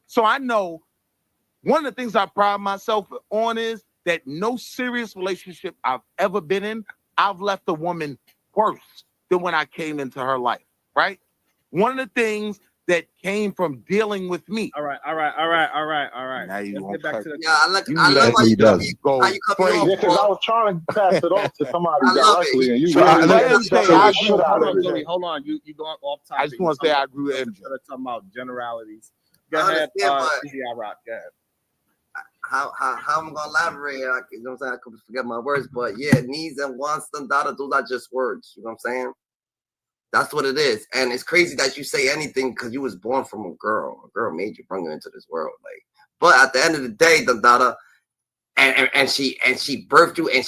Speaker 11: So I know one of the things I pride myself on is that no serious relationship I've ever been in, I've left a woman worse than when I came into her life, right? One of the things that came from dealing with me.
Speaker 3: All right.
Speaker 11: Now you
Speaker 3: Let's get back to the
Speaker 6: I love how you cut me
Speaker 11: go
Speaker 6: off.
Speaker 10: Yeah, because I was trying to pass it off to somebody
Speaker 6: I love
Speaker 10: directly,
Speaker 6: it.
Speaker 10: and you
Speaker 11: So I-
Speaker 10: really
Speaker 11: let him
Speaker 10: let
Speaker 11: say,
Speaker 10: the
Speaker 11: I
Speaker 10: shit
Speaker 11: agree.
Speaker 10: out
Speaker 3: Hold
Speaker 10: of
Speaker 3: on,
Speaker 10: it.
Speaker 3: Billy. Hold on. You going off topic.
Speaker 11: I just want to say I agree with MJ.
Speaker 3: Instead of talking about generalities. Go
Speaker 6: I
Speaker 3: ahead,
Speaker 6: understand, but
Speaker 3: CGI Rock. Go ahead.
Speaker 6: how I'm gonna elaborate? You know what I'm saying? I could forget my words, but yeah, needs and wants and data, those are just words. You know what I'm saying? That's what it is. And it's crazy that you say anything because you was born from a girl. A girl made you, bring you into this world. Like, but at the end of the day, the data, and she birthed you and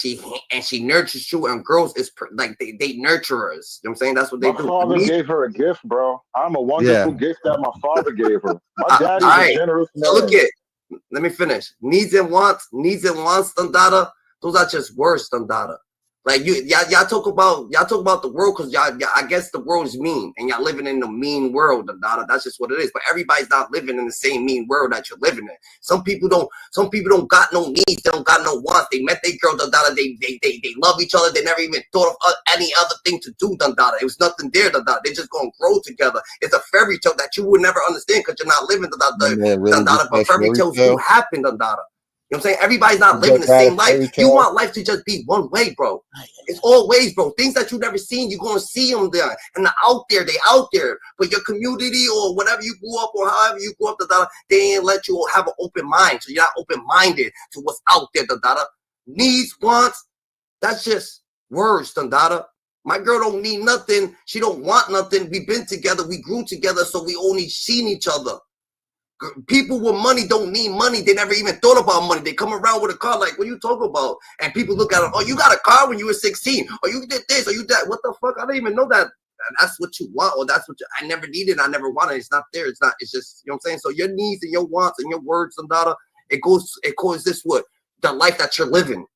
Speaker 6: she nurtures you, and girls is like they nurture us. You know what I'm saying? That's what they
Speaker 10: My
Speaker 6: do.
Speaker 10: father
Speaker 6: Me-
Speaker 10: gave her a gift, bro. I'm a wonderful gift that my father gave her. My daddy's
Speaker 6: all
Speaker 10: a
Speaker 6: right.
Speaker 10: generous man.
Speaker 6: So look at, let me finish. Needs and wants, Dandada, those are just words, Dandada. Like y'all talk about the world because y'all I guess the world is mean and y'all living in the mean world, Dandada. That's just what it is. But everybody's not living in the same mean world that you're living in. Some people don't got no needs, they don't got no wants. They met their girl, Dandada. They love each other. They never even thought of any other thing to do, Dandada. It was nothing there, Dandada. They're just gonna grow together. It's a fairy tale that you would never understand because you're not living Dandada. But fairy tales do happen, Dandada. You know what I'm saying? Everybody's not living the same life. You want life to just be one way, bro. It's all ways, bro. Things that you've never seen, you're going to see them there. And they're out there. They out there. But your community or whatever you grew up or however you grew up, they ain't let you have an open mind. So you're not open-minded to what's out there, Needs, wants, that's just words, Dandada. My girl don't need nothing. She don't want nothing. We've been together. We grew together, so we only seen each other. People with money don't need money. They never even thought about money. They come around with a car like, what you talking about? And people look at them, oh, you got a car when you were 16. Or you did this, or you that. What the fuck? I didn't even know that. And that's what you want, or that's what I never needed. I never wanted. It's not there. It's just, you know what I'm saying? So your needs and your wants and your words and data, it coexists with the life that you're living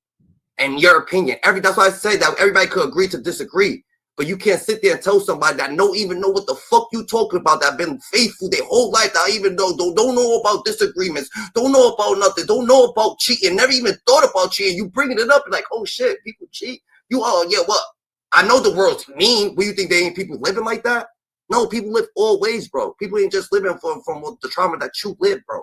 Speaker 6: and your opinion. That's why I say that everybody could agree to disagree. But you can't sit there and tell somebody that don't even know what the fuck you talking about, that been faithful their whole life, that even know don't know about disagreements, don't know about nothing, don't know about cheating, never even thought about cheating. You bringing it up and like, oh shit, people cheat. You yeah, what? I know the world's mean. What, you think they ain't people living like that? No, people live all ways, bro. People ain't just living from the trauma that you live, bro.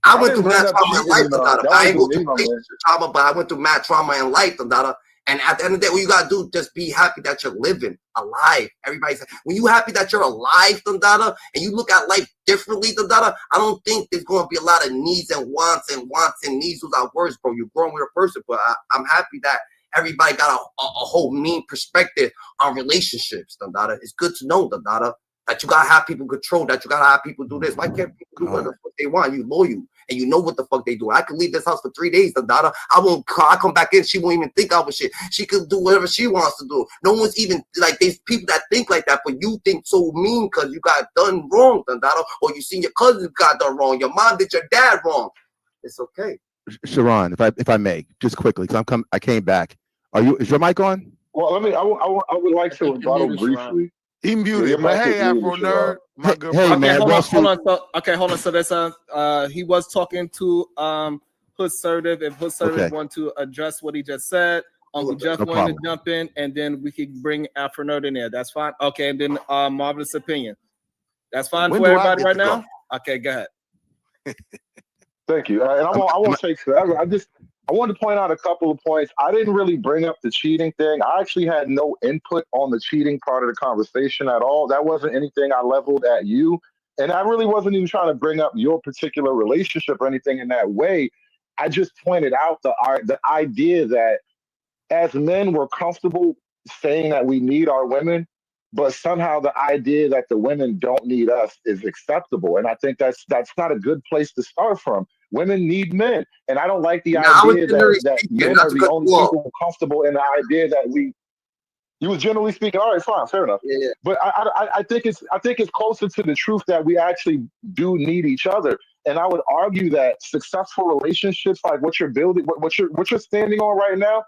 Speaker 6: I went through mad trauma in life, Dada. I ain't go through relationship trauma, but I went through mad trauma in life, Dada. And at the end of the day, what you gotta do, just be happy that you're living, alive. Everybody says, when you happy that you're alive, Dada, and you look at life differently, Dada, I don't think there's gonna be a lot of needs and wants and needs. Those are words, bro. You're growing with a person, but I'm happy that everybody got a whole mean perspective on relationships, Dada. It's good to know, Dada, that you gotta have people control, that you gotta have people do this. Why can't people do what the fuck they want? You loyal. And you know what the fuck they do. I could leave this house for 3 days, Dada. I come back in, she won't even think I was shit. She could do whatever she wants to do. No one's even like, there's people that think like that, but you think so mean because you got done wrong, Dada. Or you seen your cousin got done wrong. Your mom did your dad wrong. It's okay.
Speaker 18: Sharon, if I may, just quickly, because I came back. Is your mic on?
Speaker 10: Well, I would like to rebuttal briefly.
Speaker 8: He muted, but hey, Afro nerd, my good
Speaker 18: hey,
Speaker 8: brother.
Speaker 18: man,
Speaker 3: hold on. So there's he was talking to Hood Sertive. If Hood Sertive want to address what he just said, Uncle Jeff wanted to jump in, and then we could bring Afro nerd in there. That's fine. Okay, and then Marvelous Opinion. That's fine for everybody right now. Okay, go ahead.
Speaker 10: Thank you. And I won't take forever. I wanted to point out a couple of points. I didn't really bring up the cheating thing. I actually had no input on the cheating part of the conversation at all. That wasn't anything I leveled at you. And I really wasn't even trying to bring up your particular relationship or anything in that way. I just pointed out the idea that as men, we're comfortable saying that we need our women, but somehow the idea that the women don't need us is acceptable. And I think that's not a good place to start from. Women need men. And I don't like the idea that men are the only people comfortable in the idea that you was generally speaking, all right, fine, fair enough.
Speaker 6: Yeah.
Speaker 10: But I think it's closer to the truth that we actually do need each other. And I would argue that successful relationships, like what you're building, what you're standing on right now,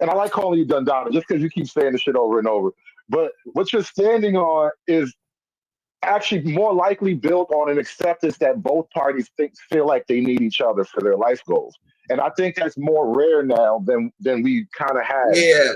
Speaker 10: and I like calling you Dundada just because you keep saying the shit over and over. But what you're standing on is actually more likely built on an acceptance that both parties feel like they need each other for their life goals. And I think that's more rare now than we kind of had.
Speaker 6: Yeah,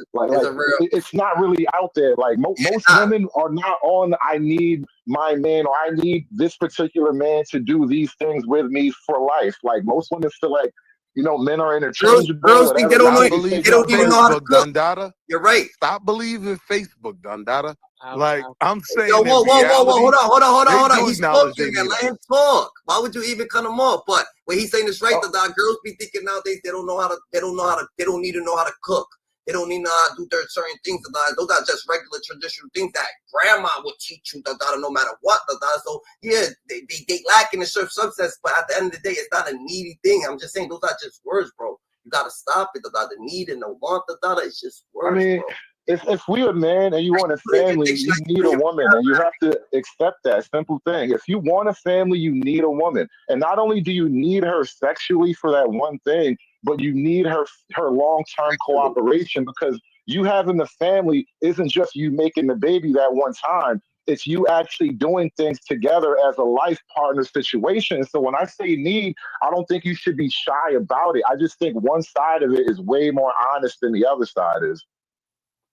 Speaker 10: it's not really out there. Like most women are not on, I need my man, or I need this particular man to do these things with me for life. Like most women feel like, men are interchangeable.
Speaker 6: Girls think they don't even know how to cook.
Speaker 8: Dundada.
Speaker 6: You're right.
Speaker 8: Stop believing Facebook, Dundada. Like I'm saying,
Speaker 6: yo, whoa, hold on. He's
Speaker 8: talking.
Speaker 6: Let him talk. Why would you even cut him off? But when he's saying this right, that girls be thinking nowadays they don't need to know how to cook. They don't need to know how to do certain things. Those are just regular traditional things that grandma would teach you, no matter what. So yeah, they lack in a certain substance, but at the end of the day, it's not a needy thing. I'm just saying those are just words, bro. You gotta stop it. The need and the want, it's just words.
Speaker 10: I mean,
Speaker 6: bro.
Speaker 10: If we're a man and you want a family, you need a woman, and you have to accept that simple thing. If you want a family, you need a woman. And not only do you need her sexually for that one thing, but you need her long-term cooperation, because you having the family isn't just you making the baby that one time. It's you actually doing things together as a life partner situation. So when I say need, I don't think you should be shy about it. I just think one side of it is way more honest than the other side is.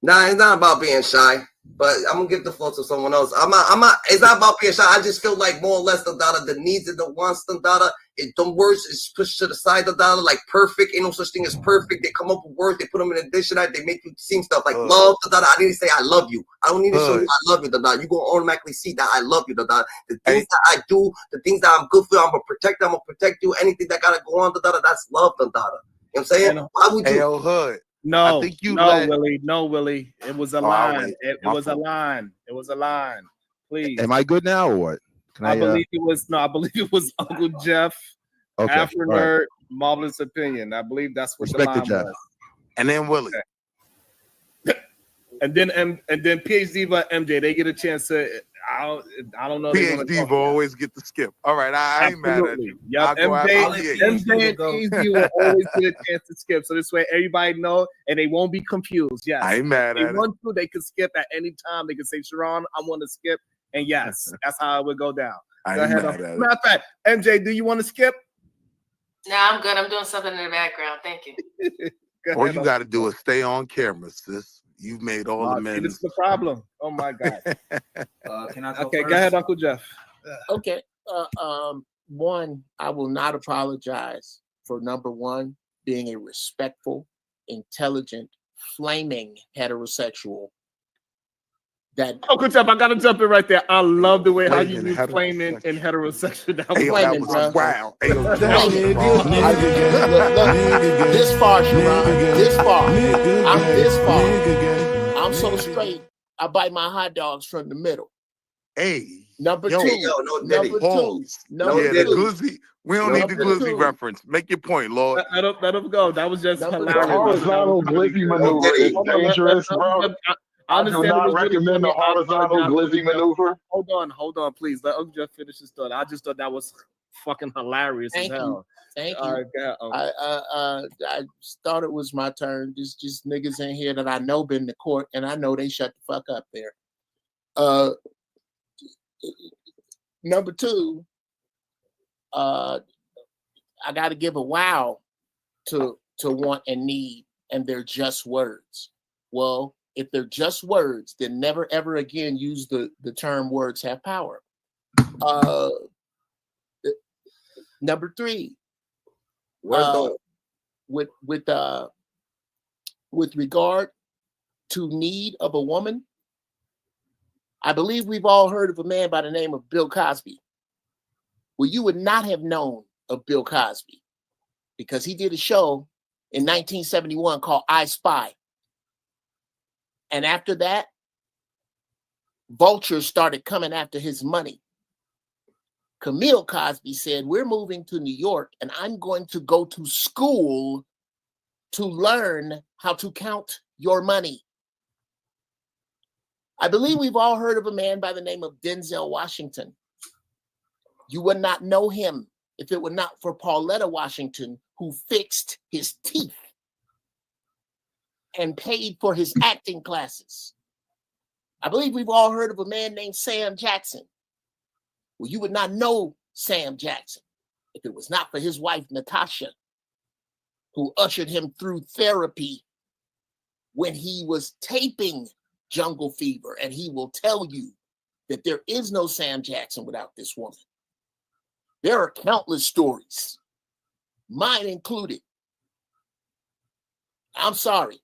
Speaker 6: Nah, it's not about being shy, but I'm gonna give the floor to someone else. It's not about being shy. I just feel like more or less the needs and the wants, the words is pushed to the side, like perfect. Ain't no such thing as perfect. They come up with words, they put them in a dictionary, they make you sing stuff like love, I need to say I love you. I don't need to show you I love you, You gonna automatically see that I love you, The things that I do, the things that I'm good for, I'm gonna protect you. Anything that gotta go on, that's love, You know what I'm saying? Why would you?
Speaker 8: Hood.
Speaker 3: No,
Speaker 8: I think
Speaker 3: Willie. It was a line. It was a line. It was a line. Please.
Speaker 18: Am I good now or what?
Speaker 3: I believe it was Uncle Jeff, Afro Nerd, Marvelous Opinion. I believe that's what the line was.
Speaker 8: And then Willie.
Speaker 3: Okay. And then PhD by MJ, they get a chance to. I don't know.
Speaker 8: PhD will always get the skip. All right, I ain't mad at you.
Speaker 3: Yeah, MJ and PhD will always get a chance to skip. So this way, everybody know and they won't be confused. Yes,
Speaker 8: I ain't mad at it.
Speaker 3: They want to, they can skip at any time. They can say, Sharon, I want to skip, and yes, that's how it would go down. Go ahead. Matter of fact, MJ, do you want to skip?
Speaker 17: No, I'm good. I'm doing something in the background. Thank you.
Speaker 8: All you got to do is stay on camera, sis. You've made all the men.
Speaker 3: This is the problem. Oh my God.
Speaker 19: Can I go
Speaker 3: okay,
Speaker 19: first?
Speaker 3: go ahead, Uncle Jeff.
Speaker 1: Okay. one, I will not apologize for number one, being a respectful, intelligent, flaming heterosexual. That
Speaker 3: Uncle Jeff, I gotta jump in right there. I love the way how you use flaming and heterosexual. That was
Speaker 1: Flaming, bro.
Speaker 11: Wow.
Speaker 1: Look, this far, Sharon. This far. I'm this far. I'm so straight. I bite my hot dogs from the middle.
Speaker 11: Hey.
Speaker 1: Number
Speaker 11: Yo,
Speaker 1: two.
Speaker 11: no
Speaker 1: Number two.
Speaker 11: Pause.
Speaker 1: Number
Speaker 11: Yeah, the
Speaker 1: two.
Speaker 11: glizzy. We don't need the glizzy reference. Make your point, Lord.
Speaker 3: Let him go. That was just hilarious.
Speaker 10: The horizontal glizzy maneuver is dangerous, bro. I do not recommend the horizontal glizzy maneuver.
Speaker 3: Hold on, please. Let Uncle Jeff finish his thought. I just thought that was fucking hilarious as hell.
Speaker 1: Thank you.
Speaker 3: All right, go ahead,
Speaker 1: I thought it was my turn. Just niggas in here that I know been to court, and I know they shut the fuck up there. Number two, I got to give a wow to want and need, and they're just words. Well, if they're just words, then never ever again use the term words have power. Number three, with regard to need of a woman, I believe we've all heard of a man by the name of Bill Cosby. Well, you would not have known of Bill Cosby because he did a show in 1971 called I Spy. And after that, vultures started coming after his money. Camille Cosby said, we're moving to New York and I'm going to go to school to learn how to count your money. I believe we've all heard of a man by the name of Denzel Washington. You would not know him if it were not for Pauletta Washington, who fixed his teeth and paid for his acting classes. I believe we've all heard of a man named Sam Jackson. Well, you would not know Sam Jackson if it was not for his wife, Natasha, who ushered him through therapy when he was taping Jungle Fever. And he will tell you that there is no Sam Jackson without this woman. There are countless stories, mine included. I'm sorry.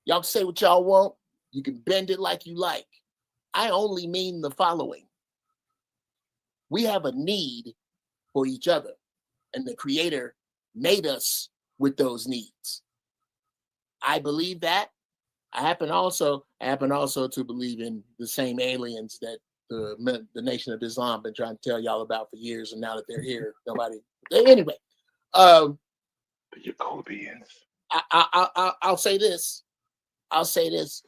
Speaker 1: Y'all can say what y'all want. You can bend it like you like. I only mean the following. We have a need for each other, and the Creator made us with those needs. I believe that. I happen also to believe in the same aliens that the Nation of Islam been trying to tell y'all about for years, and now that they're here, nobody. Anyway,
Speaker 10: the Jacobians.
Speaker 1: I'll say this.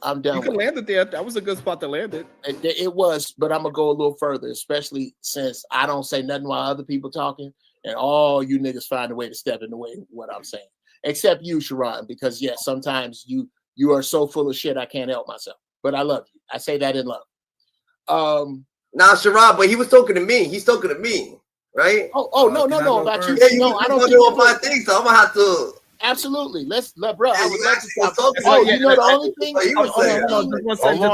Speaker 1: I'm done.
Speaker 3: You can land it there. That was a good spot to land it.
Speaker 1: It was, but I'm gonna go a little further, especially since I don't say nothing while other people talking, and all you niggas find a way to step in the way of what I'm saying, except you, Sharon, because yes, sometimes you are so full of shit I can't help myself. But I love you. I say that in love.
Speaker 6: Nah, Sharon, but he was talking to me. He's talking to me, right?
Speaker 1: Oh no about you.
Speaker 6: Yeah, you
Speaker 1: no, I don't
Speaker 6: do all my things, so I'm gonna have to.
Speaker 1: Absolutely. Bro. I would love to talk.
Speaker 6: You
Speaker 1: know the only thing.
Speaker 3: Hold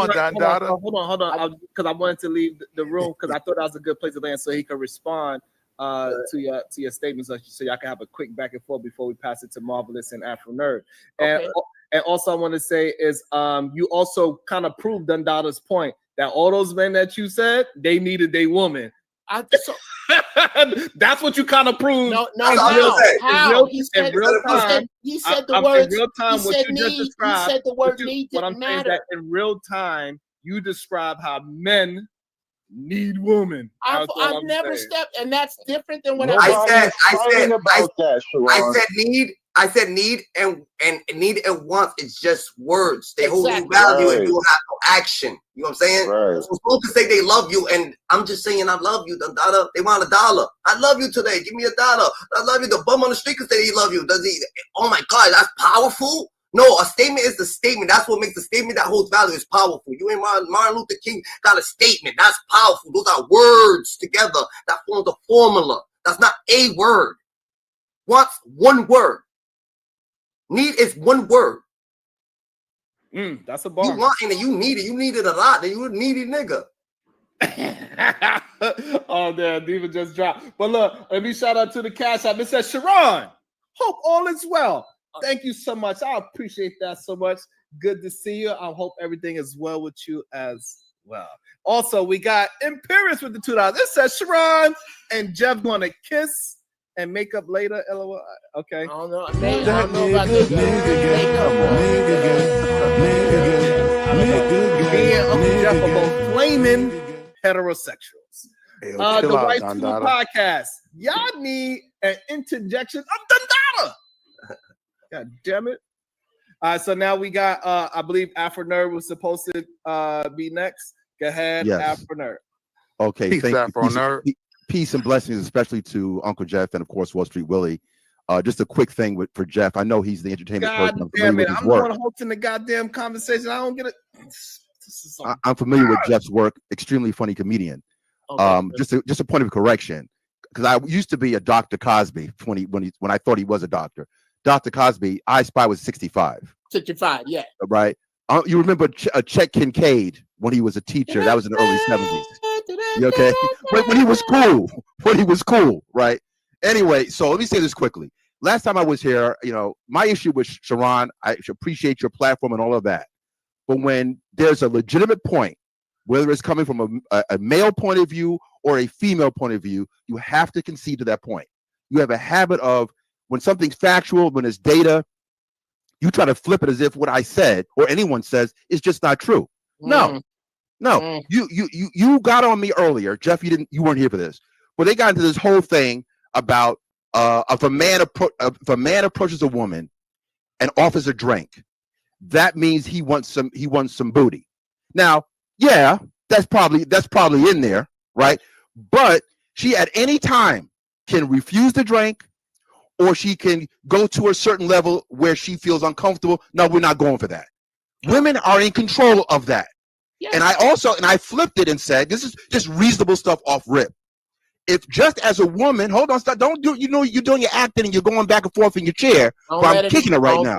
Speaker 3: on. Because I wanted to leave the room because I thought that was a good place to land so he could respond to your statements, so y'all can have a quick back and forth before we pass it to Marvelous and Afro Nerd. And also I want to say is you also kind of proved Dundada's point that all those men that you said they needed a woman. That's what you kind of proved.
Speaker 1: No,
Speaker 3: how?
Speaker 1: He said the word.
Speaker 3: He said
Speaker 1: the word need didn't matter.
Speaker 3: Saying that in real time, you describe how men need women.
Speaker 1: I've never stepped, and that's different than what
Speaker 6: I said need and need and want is just words. They hold you value and you have no action. You know what I'm saying?
Speaker 10: Right.
Speaker 6: So supposed to say they love you, and I'm just saying I love you. Dada, they want $1. I love you today. Give me $1. I love you. The bum on the street can say he love you. Does he? Oh my God, that's powerful. No, a statement is the statement. That's what makes a statement that holds value is powerful. You and Martin Luther King got a statement. That's powerful. Those are words together that form the formula. That's not a word. What's one word? Need is one word.
Speaker 3: That's a bar.
Speaker 6: You want and you need it. You need it a lot. Then you a needy nigga.
Speaker 3: Oh, damn, Diva just dropped. But look, let me shout out to the Cash App. It says, Sharon, hope all is well. Thank you so much. I appreciate that so much. Good to see you. I hope everything is well with you as well. Also, we got Imperious with the $2. It says, Sharon and Jeff going to kiss and make up later. LOL. Okay.
Speaker 1: I don't know. I don't know about this.
Speaker 3: Me and Uncle Jeff are both flaming heterosexuals.
Speaker 11: Hey,
Speaker 3: The
Speaker 11: chill out,
Speaker 3: White
Speaker 11: Don
Speaker 3: School
Speaker 11: Dada.
Speaker 3: Podcast. Y'all need an interjection of Dondada. God damn it. So now we got, I believe Afro Nerd was supposed to be next. Go ahead,
Speaker 18: Yes.
Speaker 3: Afro Nerd.
Speaker 18: Okay,
Speaker 11: Peace,
Speaker 18: thank you.
Speaker 11: Afro Nerd.
Speaker 18: Peace and blessings, especially to Uncle Jeff and of course Wall Street Willie. Just a quick thing for Jeff. I know he's the entertainment person.
Speaker 3: God
Speaker 18: I'm familiar
Speaker 3: damn
Speaker 18: with
Speaker 3: it.
Speaker 18: his
Speaker 3: I'm
Speaker 18: work.
Speaker 3: the one hosting the goddamn conversation. I don't get it. This is so
Speaker 18: I'm familiar with Jeff's work. Extremely funny comedian.
Speaker 3: Okay.
Speaker 18: Just a point of correction, because I used to be a Dr. Cosby when I thought he was a doctor. Dr. Cosby, I Spy was 65.
Speaker 1: 65, yeah.
Speaker 18: Right. You remember Chet Kincaid when he was a teacher? That was in the early 70s. You okay? When he was cool. When he was cool, right? Anyway, so let me say this quickly. Last time I was here, my issue with Sharon, I appreciate your platform and all of that. But when there's a legitimate point, whether it's coming from a male point of view or a female point of view, you have to concede to that point. You have a habit of, when something's factual, when it's data, you try to flip it as if what I said or anyone says is just not true. No. You got on me earlier, Jeff. You weren't here for this, but they got into this whole thing about if a man approaches a woman and offers a drink, that means he wants some booty. Now, yeah, that's probably in there, right? But she at any time can refuse the drink, or she can go to a certain level where she feels uncomfortable. No, we're not going for that. Women are in control of that. Yes. And I flipped it and said, this is just reasonable stuff off rip. If just as a woman, hold on, stop, don't do, you're doing your acting and you're going back and forth in your chair, but I'm kicking it right now.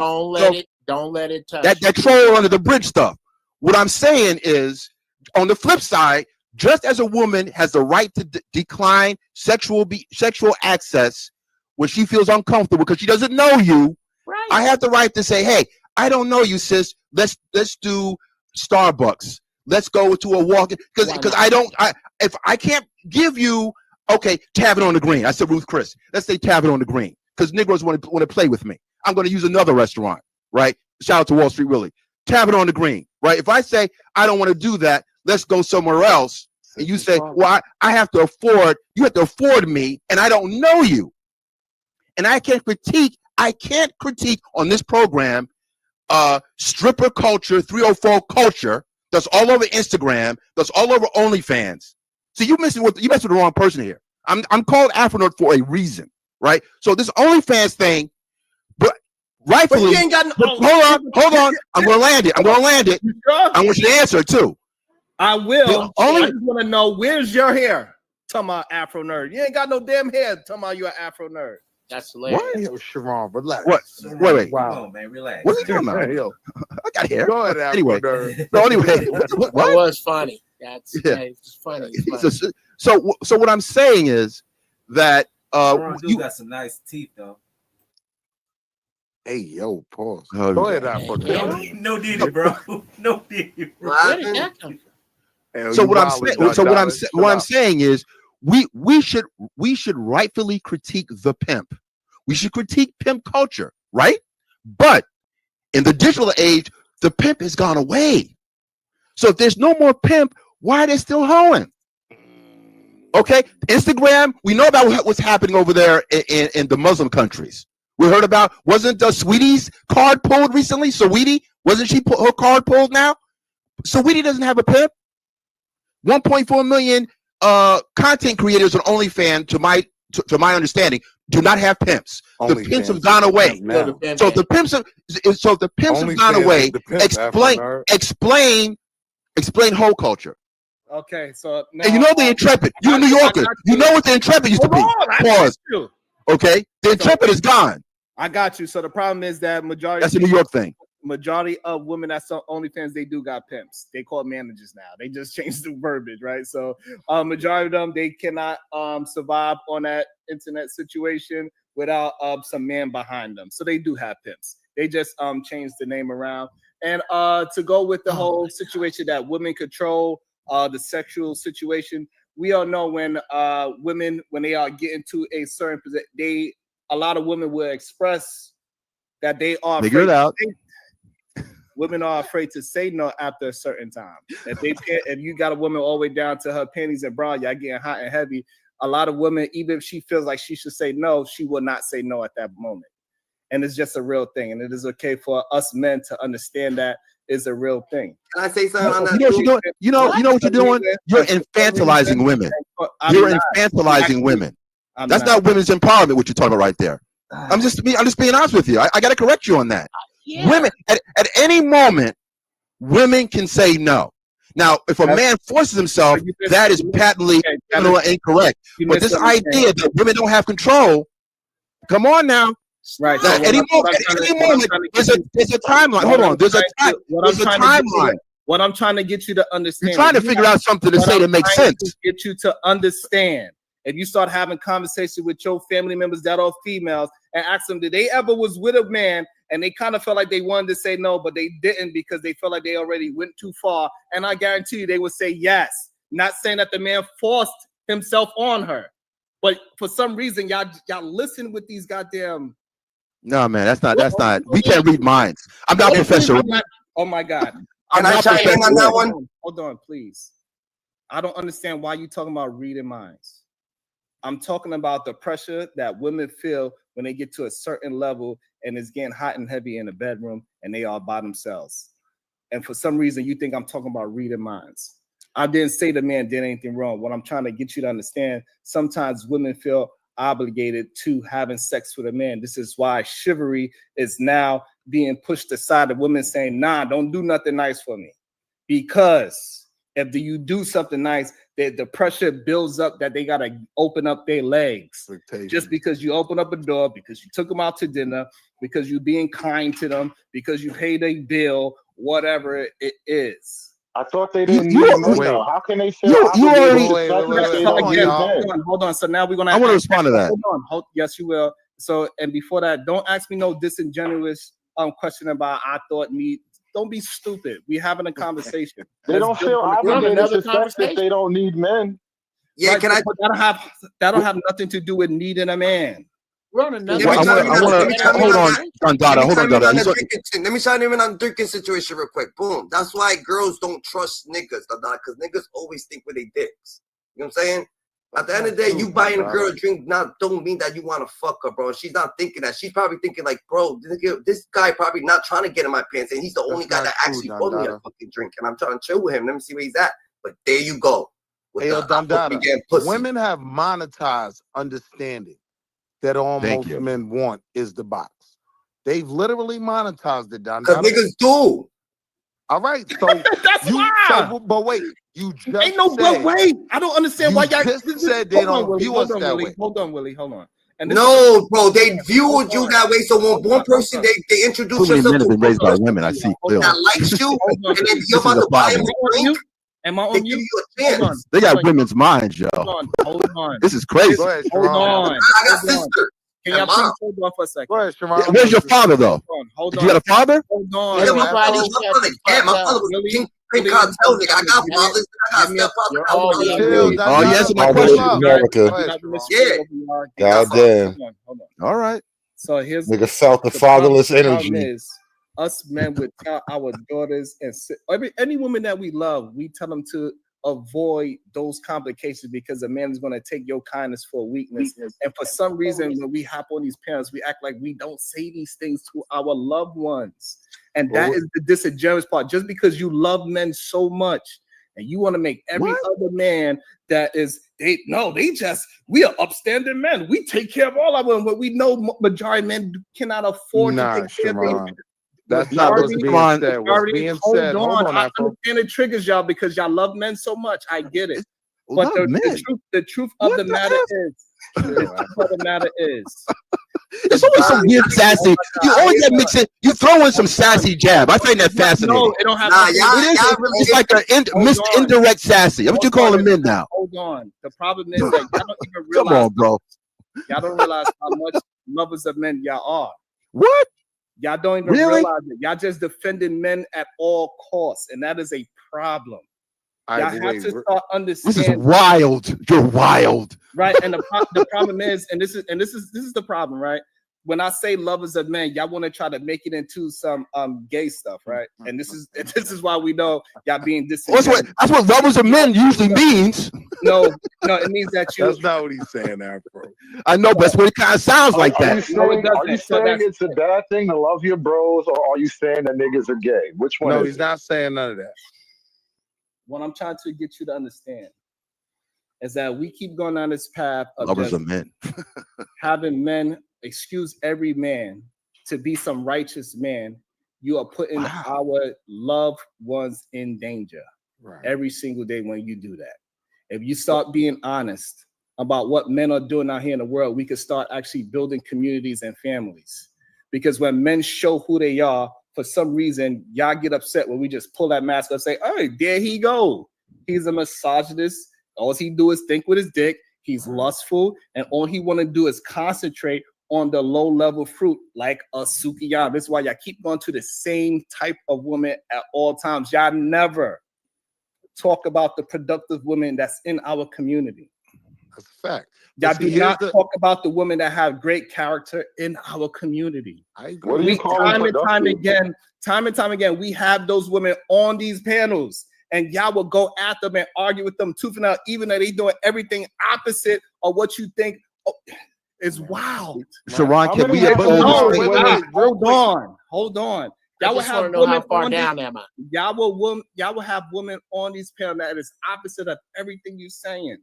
Speaker 1: Don't let it touch
Speaker 18: that troll under the bridge stuff. What I'm saying is, on the flip side, just as a woman has the right to decline sexual access when she feels uncomfortable because she doesn't know you, right. I have the right to say, hey, I don't know you, sis. Let's do Starbucks. Let's go to a walk, because if I can't give you, okay, Tavern on the Green. I said Ruth Chris. Let's say Tavern on the Green, because Negroes want to play with me. I'm going to use another restaurant, right? Shout out to Wall Street Willie. Tavern on the Green, right? If I say I don't want to do that, let's go somewhere else, and you say, well, I have to afford. You have to afford me, and I don't know you, and I can't critique on this program stripper culture, 304 culture that's all over Instagram, that's all over OnlyFans. So you messing with the wrong person here. I'm called Afro for a reason, right? So this OnlyFans thing, but rightfully,
Speaker 3: but you ain't got
Speaker 18: hold on. I'm gonna land it. Sure? I want you to answer too.
Speaker 3: I will. I just want to know, where's your hair? Talking about Afro Nerd. You ain't got no damn hair. Talking about you an Afro Nerd.
Speaker 1: That's hilarious.
Speaker 11: What? Yo, Sharon, relax.
Speaker 18: What? Wait.
Speaker 11: Wow,
Speaker 19: on, man, relax.
Speaker 18: What are you talking about?
Speaker 11: Yo,
Speaker 18: I got hair.
Speaker 11: go ahead,
Speaker 18: Anyway.
Speaker 11: Nerd.
Speaker 18: No, anyway. What?
Speaker 1: That was funny. It's funny.
Speaker 18: So what I'm saying is that
Speaker 19: you got some nice teeth though.
Speaker 11: Hey, yo, pause.
Speaker 18: Oh,
Speaker 11: go ahead, Afro.
Speaker 19: No Diddy, bro. No Diddy.
Speaker 1: Where did that come from?
Speaker 18: So what I'm saying is we should rightfully critique the pimp. We should critique pimp culture, right? But in the digital age, the pimp has gone away. So if there's no more pimp, why are they still hoeing? Okay, Instagram, we know about what's happening over there in the Muslim countries. We heard about, wasn't Sweetie's card pulled recently? Saweetie, wasn't she her card pulled now? Saweetie doesn't have a pimp. 1.4 million content creators on OnlyFans, to my understanding, do not have pimps. The pimps have gone away. So the pimps have gone away. Explain whole culture.
Speaker 3: Okay, so now,
Speaker 18: and you know the Intrepid. You're a New Yorker. You know what the Intrepid used to be. Pause. Okay, the Intrepid is gone.
Speaker 3: I got you. So the problem is that majority.
Speaker 18: That's a New York thing.
Speaker 3: majority of women that's on OnlyFans, they do got pimps. They call managers now. They just changed the verbiage, right? So majority of them, they cannot survive on that internet situation without some man behind them. So they do have pimps. They just changed the name around. And to go with the whole situation that women control the sexual situation, we all know when women, when they are getting to a certain position, a lot of women will express that they are
Speaker 18: Figure it out.
Speaker 3: Women are afraid to say no after a certain time. If they can't, if you got a woman all the way down to her panties and bra, y'all getting hot and heavy. A lot of women, even if she feels like she should say no, she will not say no at that moment. And it's just a real thing. And it is okay for us men to understand that is a real thing.
Speaker 6: Can I say something on that?
Speaker 18: You know what you're doing? You know what you're doing? You're infantilizing women. You're infantilizing women. That's not women's empowerment, what you're talking about right there. I'm just being honest with you. I got to correct you on that.
Speaker 14: Yeah.
Speaker 18: Women at any moment, women can say no. Now, if a man forces himself, that is patently incorrect. But this idea that women don't have control, come on now.
Speaker 3: Right.
Speaker 18: Now, at any moment, there's a timeline. Hold on. There's a timeline.
Speaker 3: What I'm trying to get you to understand.
Speaker 18: You're trying to figure out something to say that makes sense.
Speaker 3: Get you to understand. If you start having conversations with your family members that are females and ask them, did they ever was with a man and they kind of felt like they wanted to say no, but they didn't because they felt like they already went too far? And I guarantee you they would say yes. Not saying that the man forced himself on her, but for some reason y'all listen with these goddamn.
Speaker 18: No, man, that's not. We can't read minds. I'm not Professor.
Speaker 3: Oh my God.
Speaker 6: Can I chime in on that one?
Speaker 3: Hold on, please. I don't understand why you talking about reading minds. I'm talking about the pressure that women feel when they get to a certain level and it's getting hot and heavy in the bedroom and they are by themselves. And for some reason, you think I'm talking about reading minds. I didn't say the man did anything wrong. What I'm trying to get you to understand, sometimes women feel obligated to having sex with a man. This is why chivalry is now being pushed aside. The women saying, nah, don't do nothing nice for me. Because if you do something nice, the pressure builds up that they got to open up their legs. Just because you open up a door, because you took them out to dinner, because you're being kind to them, because you paid a bill, whatever it is.
Speaker 10: I thought they didn't need money. How can they feel
Speaker 3: Hold on. So now we're gonna.
Speaker 18: I want to respond to that.
Speaker 3: Hold on. Yes, you will. So, and before that, don't ask me no disingenuous question about I thought me. Don't be stupid. We having a conversation.
Speaker 10: They don't feel obligated to sex if they don't need men.
Speaker 6: Yeah,
Speaker 3: right,
Speaker 6: can I?
Speaker 3: That'll have nothing to do with needing a man.
Speaker 18: Hold on, Dada.
Speaker 6: Let me chime in on the drinking situation real quick. Boom. That's why girls don't trust niggas, because niggas always think with their dicks. You know what I'm saying? At the end of the day, you buying a girl a drink don't mean that you want to fuck her, bro. She's not thinking that. She's probably thinking like, bro, this guy probably not trying to get in my pants, and he's the only guy that actually bought me a fucking drink, and I'm trying to chill with him. Let me see where he's at. But there you go.
Speaker 11: Women have monetized understanding that all most men want is the box. They've literally monetized it, Don.
Speaker 6: Because niggas do.
Speaker 11: All right, so
Speaker 3: that's why.
Speaker 11: But wait, you just
Speaker 3: ain't no but wait. I don't understand why y'all
Speaker 11: just said they don't view us that way.
Speaker 3: Hold on, Willie. Hold on. And
Speaker 6: no, bro, they viewed you that way. So when one person they introduce yourself
Speaker 18: men have been raised by women. I see clearly.
Speaker 6: That likes you, and then you're about to buy them a drink.
Speaker 3: Am I on
Speaker 6: They give you a chance.
Speaker 18: They got women's minds, yo.
Speaker 3: Hold on.
Speaker 18: This is crazy.
Speaker 3: Hold on.
Speaker 6: I got sister.
Speaker 3: Can y'all please hold on for a second?
Speaker 11: Go ahead, Sharon.
Speaker 18: Where's your father, though?
Speaker 3: Hold
Speaker 18: on. You got a father?
Speaker 3: Hold on.
Speaker 6: Yeah, my father was a king cartel nigga. I got fathers. I got stepfathers.
Speaker 18: Oh, yes, my question.
Speaker 12: America.
Speaker 6: Yeah.
Speaker 12: Goddamn.
Speaker 3: Hold on.
Speaker 18: All right.
Speaker 3: So here's
Speaker 12: nigga felt the fatherless energy.
Speaker 3: Is, us men would tell our daughters and any woman that we love, we tell them to avoid those complications because a man is going to take your kindness for weakness. And for some reason, when we hop on these parents, we act like we don't say these things to our loved ones. And that is the disingenuous part. Just because you love men so much and you want to make every other man that is, we are upstanding men. We take care of all our women, but we know majority of men cannot afford to take care of them.
Speaker 11: That's not what's being said. What's being said. Hold on,
Speaker 3: I understand it triggers y'all because y'all love men so much. I get it. But the truth of the matter is,
Speaker 18: There's always some weird sassy. You always get mixing. You throw in some sassy jab. I find that fascinating.
Speaker 3: No, it don't have.
Speaker 6: Nah,
Speaker 3: to be-
Speaker 6: y'all-
Speaker 18: It is.
Speaker 6: y'all really-
Speaker 18: It's like an indirect sassy. That's what you call them men now.
Speaker 3: Hold on. The problem is that y'all don't even
Speaker 18: Come
Speaker 3: realize.
Speaker 18: on, bro.
Speaker 3: Y'all don't realize how much lovers of men y'all are.
Speaker 18: What?
Speaker 3: Y'all don't even
Speaker 18: Really?
Speaker 3: realize it. Y'all just defending men at all costs, and that is a problem. Y'all have to start
Speaker 18: This is
Speaker 3: understanding.
Speaker 18: wild. You're wild.
Speaker 3: Right, and the problem is, and this is the problem, right? When I say lovers of men, y'all want to try to make it into some gay stuff, right? And this is why we know y'all being disingenuous.
Speaker 18: That's what lovers of men usually means.
Speaker 3: No, it means that you.
Speaker 11: That's not what he's saying, Afro.
Speaker 18: I know, but that's what it kind of sounds like
Speaker 10: Are you
Speaker 18: that.
Speaker 10: saying,
Speaker 3: doesn't.
Speaker 10: are you
Speaker 3: So
Speaker 10: saying
Speaker 3: that's-
Speaker 10: it's a bad thing to love your bros, or are you saying that niggas are gay? Which one?
Speaker 11: No,
Speaker 10: is
Speaker 11: he's
Speaker 10: it?
Speaker 11: not saying none of that.
Speaker 3: What I'm trying to get you to understand is that we keep going down this path of
Speaker 18: Lovers
Speaker 3: just
Speaker 18: of men.
Speaker 3: having men excuse every man to be some righteous man. You are putting our loved ones in danger every single day when you do that. If you start being honest about what men are doing out here in the world, we could start actually building communities and families. Because when men show who they are, for some reason, y'all get upset when we just pull that mask up and say, "Oh, there he go. He's a misogynist. All he do is think with his dick. He's lustful, and all he want to do is concentrate on the low-level fruit, like a Sukiyama." This is why y'all keep going to the same type of woman at all times. Y'all never talk about the productive women that's in our community.
Speaker 11: That's a fact.
Speaker 3: Y'all
Speaker 11: But
Speaker 3: do
Speaker 11: see, here's
Speaker 3: not
Speaker 11: the-
Speaker 3: talk about the women that have great character in our community.
Speaker 11: I agree.
Speaker 10: What do you call them
Speaker 3: time and time
Speaker 10: productive?
Speaker 3: again, we have those women on these panels, and y'all will go at them and argue with them tooth and nail, even though they doing everything opposite of what you think is wild.
Speaker 18: Sharon, can we
Speaker 3: No,
Speaker 18: oppose this
Speaker 3: wait,
Speaker 18: thing?
Speaker 3: hold on.
Speaker 1: I
Speaker 3: Y'all will
Speaker 1: just want
Speaker 3: have
Speaker 1: to know how
Speaker 3: women
Speaker 1: far
Speaker 3: on
Speaker 1: down
Speaker 3: this,
Speaker 1: am I?
Speaker 3: y'all will have women on these panels that is opposite of everything you're saying.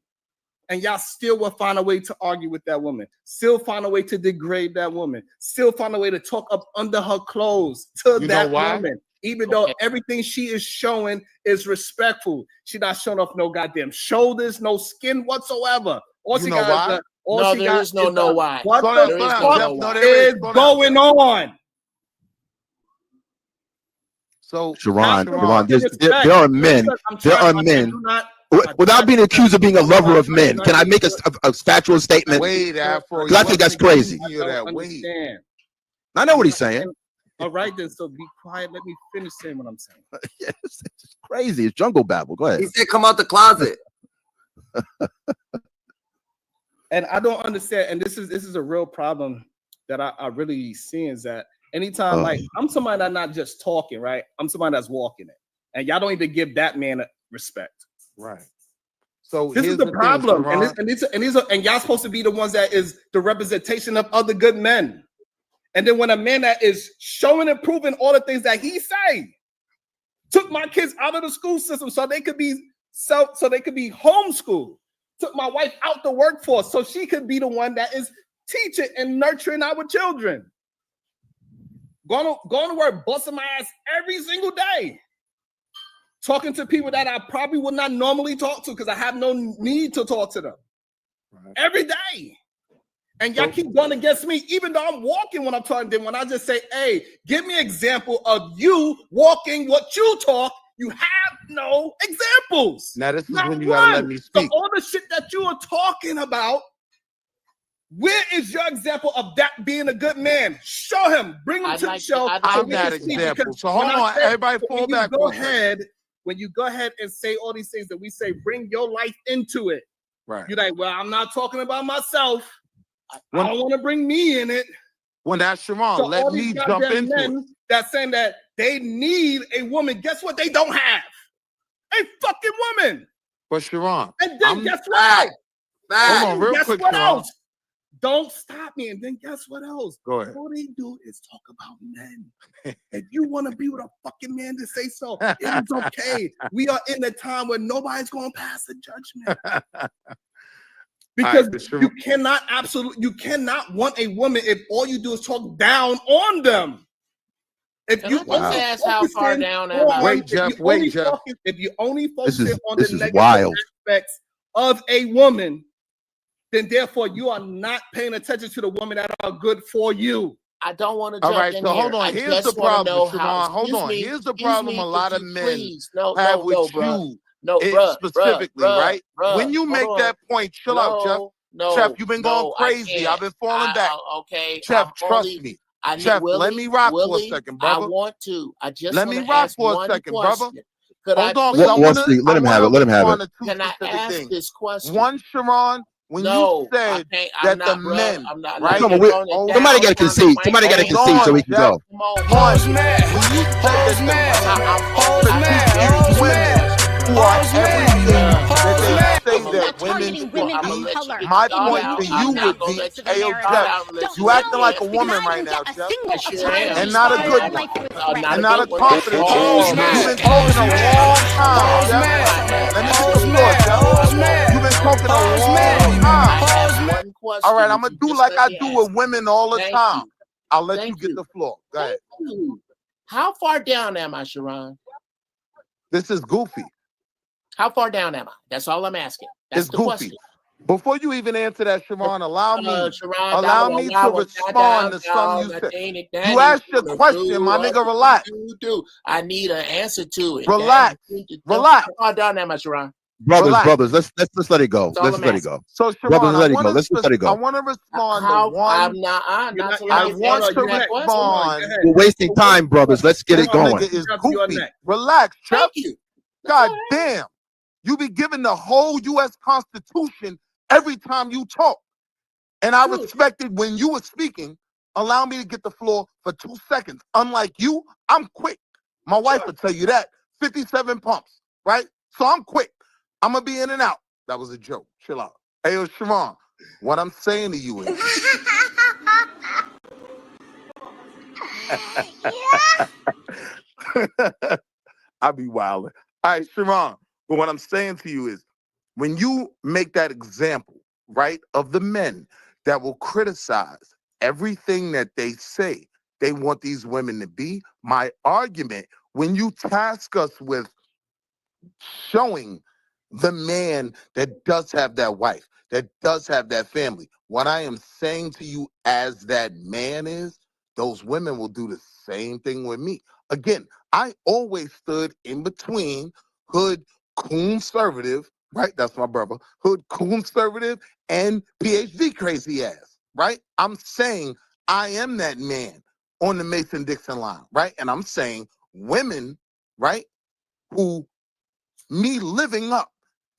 Speaker 3: And y'all still will find a way to argue with that woman, still find a way to degrade that woman, still find a way to talk up under her clothes to
Speaker 11: You know
Speaker 3: that
Speaker 11: why?
Speaker 3: woman, even though everything she is showing is respectful. She not showing off no goddamn shoulders, no skin whatsoever. All
Speaker 11: You
Speaker 3: she
Speaker 11: know
Speaker 3: got
Speaker 11: why?
Speaker 3: is all
Speaker 1: No,
Speaker 3: she
Speaker 1: there
Speaker 3: got
Speaker 1: is no
Speaker 3: is
Speaker 1: know
Speaker 3: the-
Speaker 1: why.
Speaker 3: What
Speaker 11: Slow
Speaker 3: the
Speaker 11: down, slow down,
Speaker 3: fuck
Speaker 11: Jeff. No, there
Speaker 3: is
Speaker 11: is. Slow down,
Speaker 3: going
Speaker 11: Jeff.
Speaker 3: on?
Speaker 11: So
Speaker 18: Sharon,
Speaker 3: Sharon,
Speaker 18: there are men.
Speaker 3: I'm
Speaker 18: There
Speaker 3: trying-
Speaker 18: are
Speaker 3: I
Speaker 18: men.
Speaker 3: do not-
Speaker 18: Without being accused of being a lover of men, can I make a factual statement?
Speaker 11: Wait, Afro.
Speaker 18: Because I think that's crazy.
Speaker 11: You that. Wait.
Speaker 3: Understand.
Speaker 18: I know what he's saying.
Speaker 3: All right, then. So be quiet. Let me finish saying what I'm saying.
Speaker 18: Yes, it's crazy. It's jungle babble. Go ahead.
Speaker 6: He said, "Come out the closet."
Speaker 3: And I don't understand. And this is a real problem that I really see is that anytime, like, I'm somebody that's not just talking, right? I'm somebody that's walking it, and y'all don't even give that man respect.
Speaker 11: Right. So
Speaker 3: This is
Speaker 11: here's
Speaker 3: the
Speaker 11: thing,
Speaker 3: problem,
Speaker 11: Sharon.
Speaker 3: and y'all supposed to be the ones that is the representation of other good men. And then when a man that is showing and proving all the things that he say, took my kids out of the school system so they could be homeschooled, took my wife out the workforce so she could be the one that is teaching and nurturing our children. Going to work, busting my ass every single day. Talking to people that I probably would not normally talk to because I have no need to talk to them. Every day. And y'all keep going against me, even though I'm walking when I'm talking to them. When I just say, hey, give me an example of you walking what you talk, you have no examples.
Speaker 11: Now this is
Speaker 3: Not
Speaker 11: when you gotta let
Speaker 3: one.
Speaker 11: me
Speaker 3: So
Speaker 11: speak.
Speaker 3: all the shit that you are talking about, where is your example of that being a good man? Show him. Bring him to the show.
Speaker 11: I'm that example. So hold on, everybody fall back
Speaker 3: Go
Speaker 11: for a second.
Speaker 3: ahead. When you go ahead and say all these things that we say, bring your life into it.
Speaker 11: Right.
Speaker 3: You're like, well, I'm not talking about myself. I
Speaker 11: When-
Speaker 3: don't want to bring me in it.
Speaker 11: When that's Sharon,
Speaker 3: So
Speaker 11: let
Speaker 3: all
Speaker 11: me
Speaker 3: these
Speaker 11: jump
Speaker 3: goddamn
Speaker 11: into it.
Speaker 3: men that's saying that they need a woman. Guess what? They don't have a fucking woman.
Speaker 11: But Sharon,
Speaker 3: And then
Speaker 11: I'm-
Speaker 3: guess what?
Speaker 11: Hold on, real
Speaker 3: Guess
Speaker 11: quick,
Speaker 3: what
Speaker 11: Sharon.
Speaker 3: else? Don't stop me. And then guess what else?
Speaker 11: Go ahead.
Speaker 3: All they do is talk about men. If you want to be with a fucking man to say so, it is okay. We are in a time where nobody's going to pass a judgment. Because you cannot want a woman if all you do is talk down on them. If
Speaker 1: Can
Speaker 3: you
Speaker 1: I just ask how far
Speaker 3: focusing
Speaker 1: down am I?
Speaker 3: on-
Speaker 11: Wait,
Speaker 3: if
Speaker 11: Jeff,
Speaker 3: you
Speaker 11: wait,
Speaker 3: only
Speaker 11: Jeff.
Speaker 3: focus- If you only
Speaker 18: This
Speaker 3: focus
Speaker 18: is
Speaker 3: on
Speaker 18: this
Speaker 3: the
Speaker 18: is
Speaker 3: negative
Speaker 18: wild.
Speaker 3: aspects of a woman, then therefore you are not paying attention to the women that are good for you.
Speaker 1: I don't want to
Speaker 11: All
Speaker 1: jump
Speaker 11: right,
Speaker 1: in
Speaker 11: so
Speaker 1: here.
Speaker 11: hold on.
Speaker 1: I
Speaker 11: Here's the
Speaker 1: just want to
Speaker 11: problem,
Speaker 1: know how.
Speaker 11: Sharon. Hold on. Here's the problem a lot of men
Speaker 1: No,
Speaker 11: have
Speaker 1: no,
Speaker 11: with
Speaker 1: no, bro.
Speaker 11: you
Speaker 1: No,
Speaker 11: specifically, right? When you make
Speaker 1: hold on.
Speaker 11: that point, chill out, Jeff.
Speaker 1: No,
Speaker 11: Jeff, you've been going
Speaker 1: no, I
Speaker 11: crazy.
Speaker 1: can't.
Speaker 11: I've been falling back.
Speaker 1: Okay,
Speaker 11: Jeff,
Speaker 1: I'm
Speaker 11: trust
Speaker 1: only.
Speaker 11: me.
Speaker 1: I need
Speaker 11: Jeff,
Speaker 1: Willie,
Speaker 11: let me rock
Speaker 1: Willie,
Speaker 11: for a second,
Speaker 1: I
Speaker 11: brother.
Speaker 1: want to. I just
Speaker 11: Let
Speaker 1: want
Speaker 11: me
Speaker 1: to
Speaker 11: rock
Speaker 1: ask
Speaker 11: for a
Speaker 1: one
Speaker 11: second, brother.
Speaker 1: question. Could
Speaker 11: Hold
Speaker 1: I
Speaker 11: on,
Speaker 1: please?
Speaker 11: because I
Speaker 18: Wall
Speaker 11: want
Speaker 18: Street,
Speaker 11: to
Speaker 18: let him have it. Let him have
Speaker 11: respond
Speaker 18: it.
Speaker 11: to two
Speaker 1: Can I
Speaker 11: specific
Speaker 1: ask
Speaker 11: things.
Speaker 1: this question?
Speaker 11: One, Sharon, when
Speaker 1: No,
Speaker 11: you
Speaker 1: I
Speaker 11: said
Speaker 1: can't.
Speaker 11: that the men,
Speaker 1: I'm not.
Speaker 11: right?
Speaker 18: Come on, somebody got to concede. Somebody got to concede so we can go.
Speaker 11: One, when you said that the men critique women who are everything that they say that women should be, my point to you would be, Ayo, Jeff, you acting like a woman right now, Jeff, and not a good one, and not a confident one. You've been talking a long time, Jeff. Let me get the floor, Jeff. You've been talking a long time. All right, I'm gonna do like I do with women all the time. I'll let you get the floor. Go ahead.
Speaker 1: How far down am I, Sharon?
Speaker 11: This is goofy.
Speaker 1: How far down am I? That's all I'm asking. That's
Speaker 11: It's
Speaker 1: the
Speaker 11: goofy.
Speaker 1: question.
Speaker 11: Before you even answer that, Sharon, allow me
Speaker 1: Sharon,
Speaker 11: to respond to something you said. You asked your question, my nigga. Relax.
Speaker 1: I need an answer to it.
Speaker 11: Relax. Relax.
Speaker 1: How far down am I, Sharon?
Speaker 18: Brothers, let's let it go. Let's let it go.
Speaker 11: So,
Speaker 18: Brothers,
Speaker 11: Sharon,
Speaker 18: let it go. Let's just let it
Speaker 11: I
Speaker 18: go.
Speaker 11: want to respond to one.
Speaker 1: I want
Speaker 11: to respond.
Speaker 18: We're wasting time, brothers. Let's get it going.
Speaker 11: Nigga is goofy. Relax, Chuck. God damn. You be giving the whole U.S. Constitution every time you talk. And I respected when you were speaking. Allow me to get the floor for 2 seconds. Unlike you, I'm quick. My wife will tell you that. 57 pumps, right? So I'm quick. I'm going to be in and out. That was a joke. Chill out. Hey, yo, Sharon, what I'm saying to you is... I be wilding. All right, Sharon, but what I'm saying to you is, when you make that example, right, of the men that will criticize everything that they say they want these women to be, my argument, when you task us with showing the man that does have that wife, that does have that family, what I am saying to you as that man is, those women will do the same thing with me. Again, I always stood in between hood conservative, right? That's my brother. Hood conservative and PhD crazy ass, right? I'm saying I am that man on the Mason-Dixon line, right? And I'm saying women, right, who me living up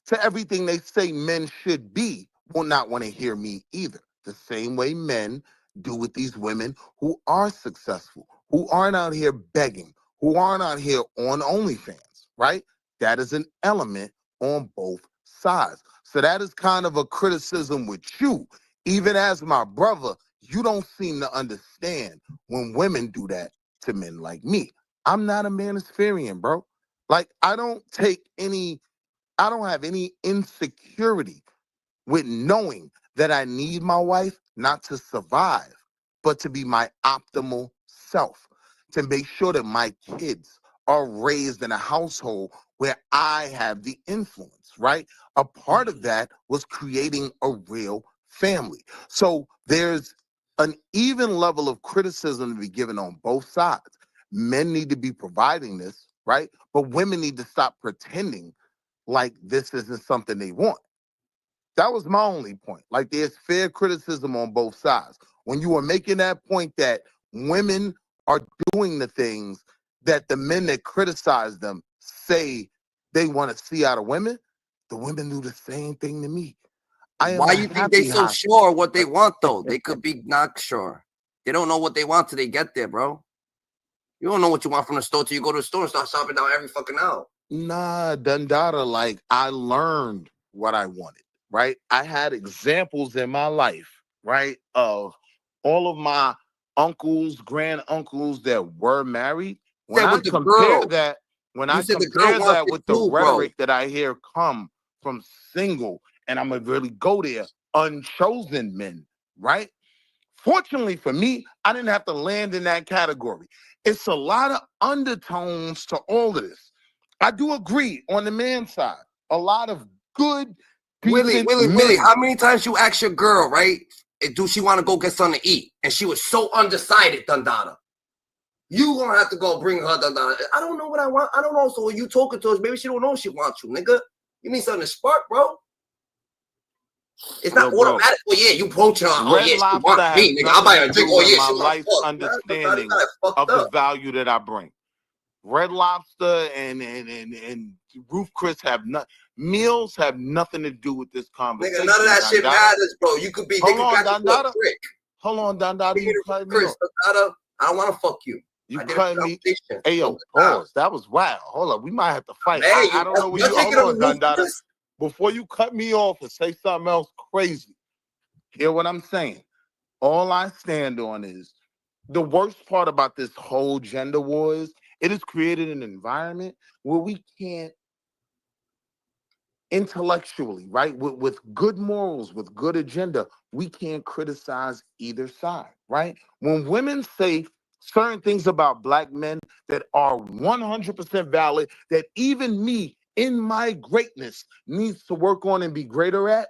Speaker 11: to everything they say men should be will not want to hear me either. The same way men do with these women who are successful, who aren't out here begging, who aren't out here on OnlyFans, right? That is an element on both sides. So that is kind of a criticism with you. Even as my brother, you don't seem to understand when women do that to men like me. I'm not a manispherian, bro. Like, I don't have any insecurity with knowing that I need my wife not to survive, but to be my optimal self, to make sure that my kids are raised in a household where I have the influence, right? A part of that was creating a real family. So there's an even level of criticism to be given on both sides. Men need to be providing this, right? But women need to stop pretending like this isn't something they want. That was my only point. Like, there's fair criticism on both sides. When you are making that point that women are doing the things that the men that criticize them say they want to see out of women, the women do the same thing to me.
Speaker 6: Why you think they so sure what they want, though? They could be not sure. They don't know what they want till they get there, bro. You don't know what you want from the store till you go to the store and start shopping down every fucking hour.
Speaker 11: Nah, Dundada, like, I learned what I wanted, right? I had examples in my life, right, of all of my uncles, grand uncles that were married. When I compare that, with the rhetoric that I hear come from single, and I'm gonna really go there, unchosen men, right? Fortunately for me, I didn't have to land in that category. It's a lot of undertones to all of this. I do agree on the man side, a lot of good
Speaker 6: Willie, how many times you ask your girl, right? Do she want to go get something to eat? And she was so undecided, Dundada. You gonna have to go bring her, Dundada. I don't know what I want. I don't know. So when you talking to us, maybe she don't know she wants you, nigga. You need something to spark, bro. It's not automatic. Oh yeah, you approach her. Oh yeah, she wants me, nigga. I'll buy her a drink. Oh yeah,
Speaker 11: my
Speaker 6: she
Speaker 11: life
Speaker 6: wants
Speaker 11: understanding of the value that I bring. Red Lobster and Ruth Chris meals have nothing to do with this conversation.
Speaker 6: Nigga, none of that shit matters, bro. You could be.
Speaker 11: Hold on, Dundada. You cut me off.
Speaker 6: I don't want to fuck you.
Speaker 11: You cut me. Hey yo, pause. That was wild. Hold up, we might have to fight.
Speaker 6: Hey,
Speaker 11: I don't know what you. Hold on, Dundada. Before you cut me off and say something else crazy, hear what I'm saying. All I stand on is the worst part about this whole gender war is it has created an environment where we can't intellectually, right, with good morals, with good agenda, we can't criticize either side, right? When women say certain things about Black men that are 100% valid, that even me in my greatness needs to work on and be greater at,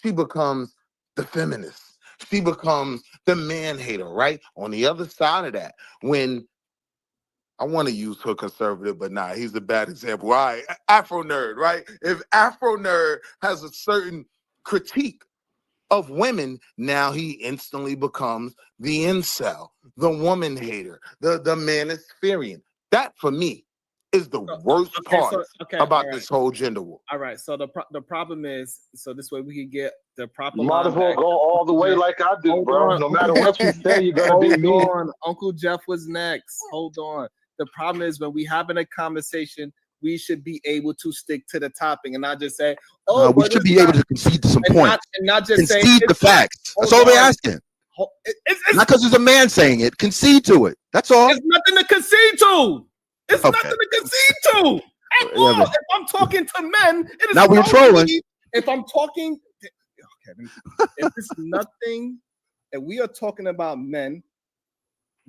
Speaker 11: she becomes the feminist. She becomes the man hater, right? On the other side of that, when I want to use her conservative, but nah, he's a bad example. All right, Afro nerd, right? If Afro nerd has a certain critique of women, now he instantly becomes the incel, the woman hater, the manispherian. That for me is the worst part about this whole gender war.
Speaker 3: All right, so the problem is, so this way we can get the proper.
Speaker 10: You might as well go all the way like I do, bro. No matter what you say, you're gonna be me.
Speaker 3: Hold on, Uncle Jeff was next. Hold on. The problem is when we having a conversation, we should be able to stick to the topic and not just say, "Oh,
Speaker 18: we should be able to concede to some points.
Speaker 3: Not just say
Speaker 18: concede the facts. That's all we're asking. Not because there's a man saying it. Concede to it. That's all.
Speaker 3: There's nothing to concede to. It's nothing to concede to at all. If I'm talking to men, it is
Speaker 18: now we're trolling.
Speaker 3: If I'm talking, if it's nothing, and we are talking about men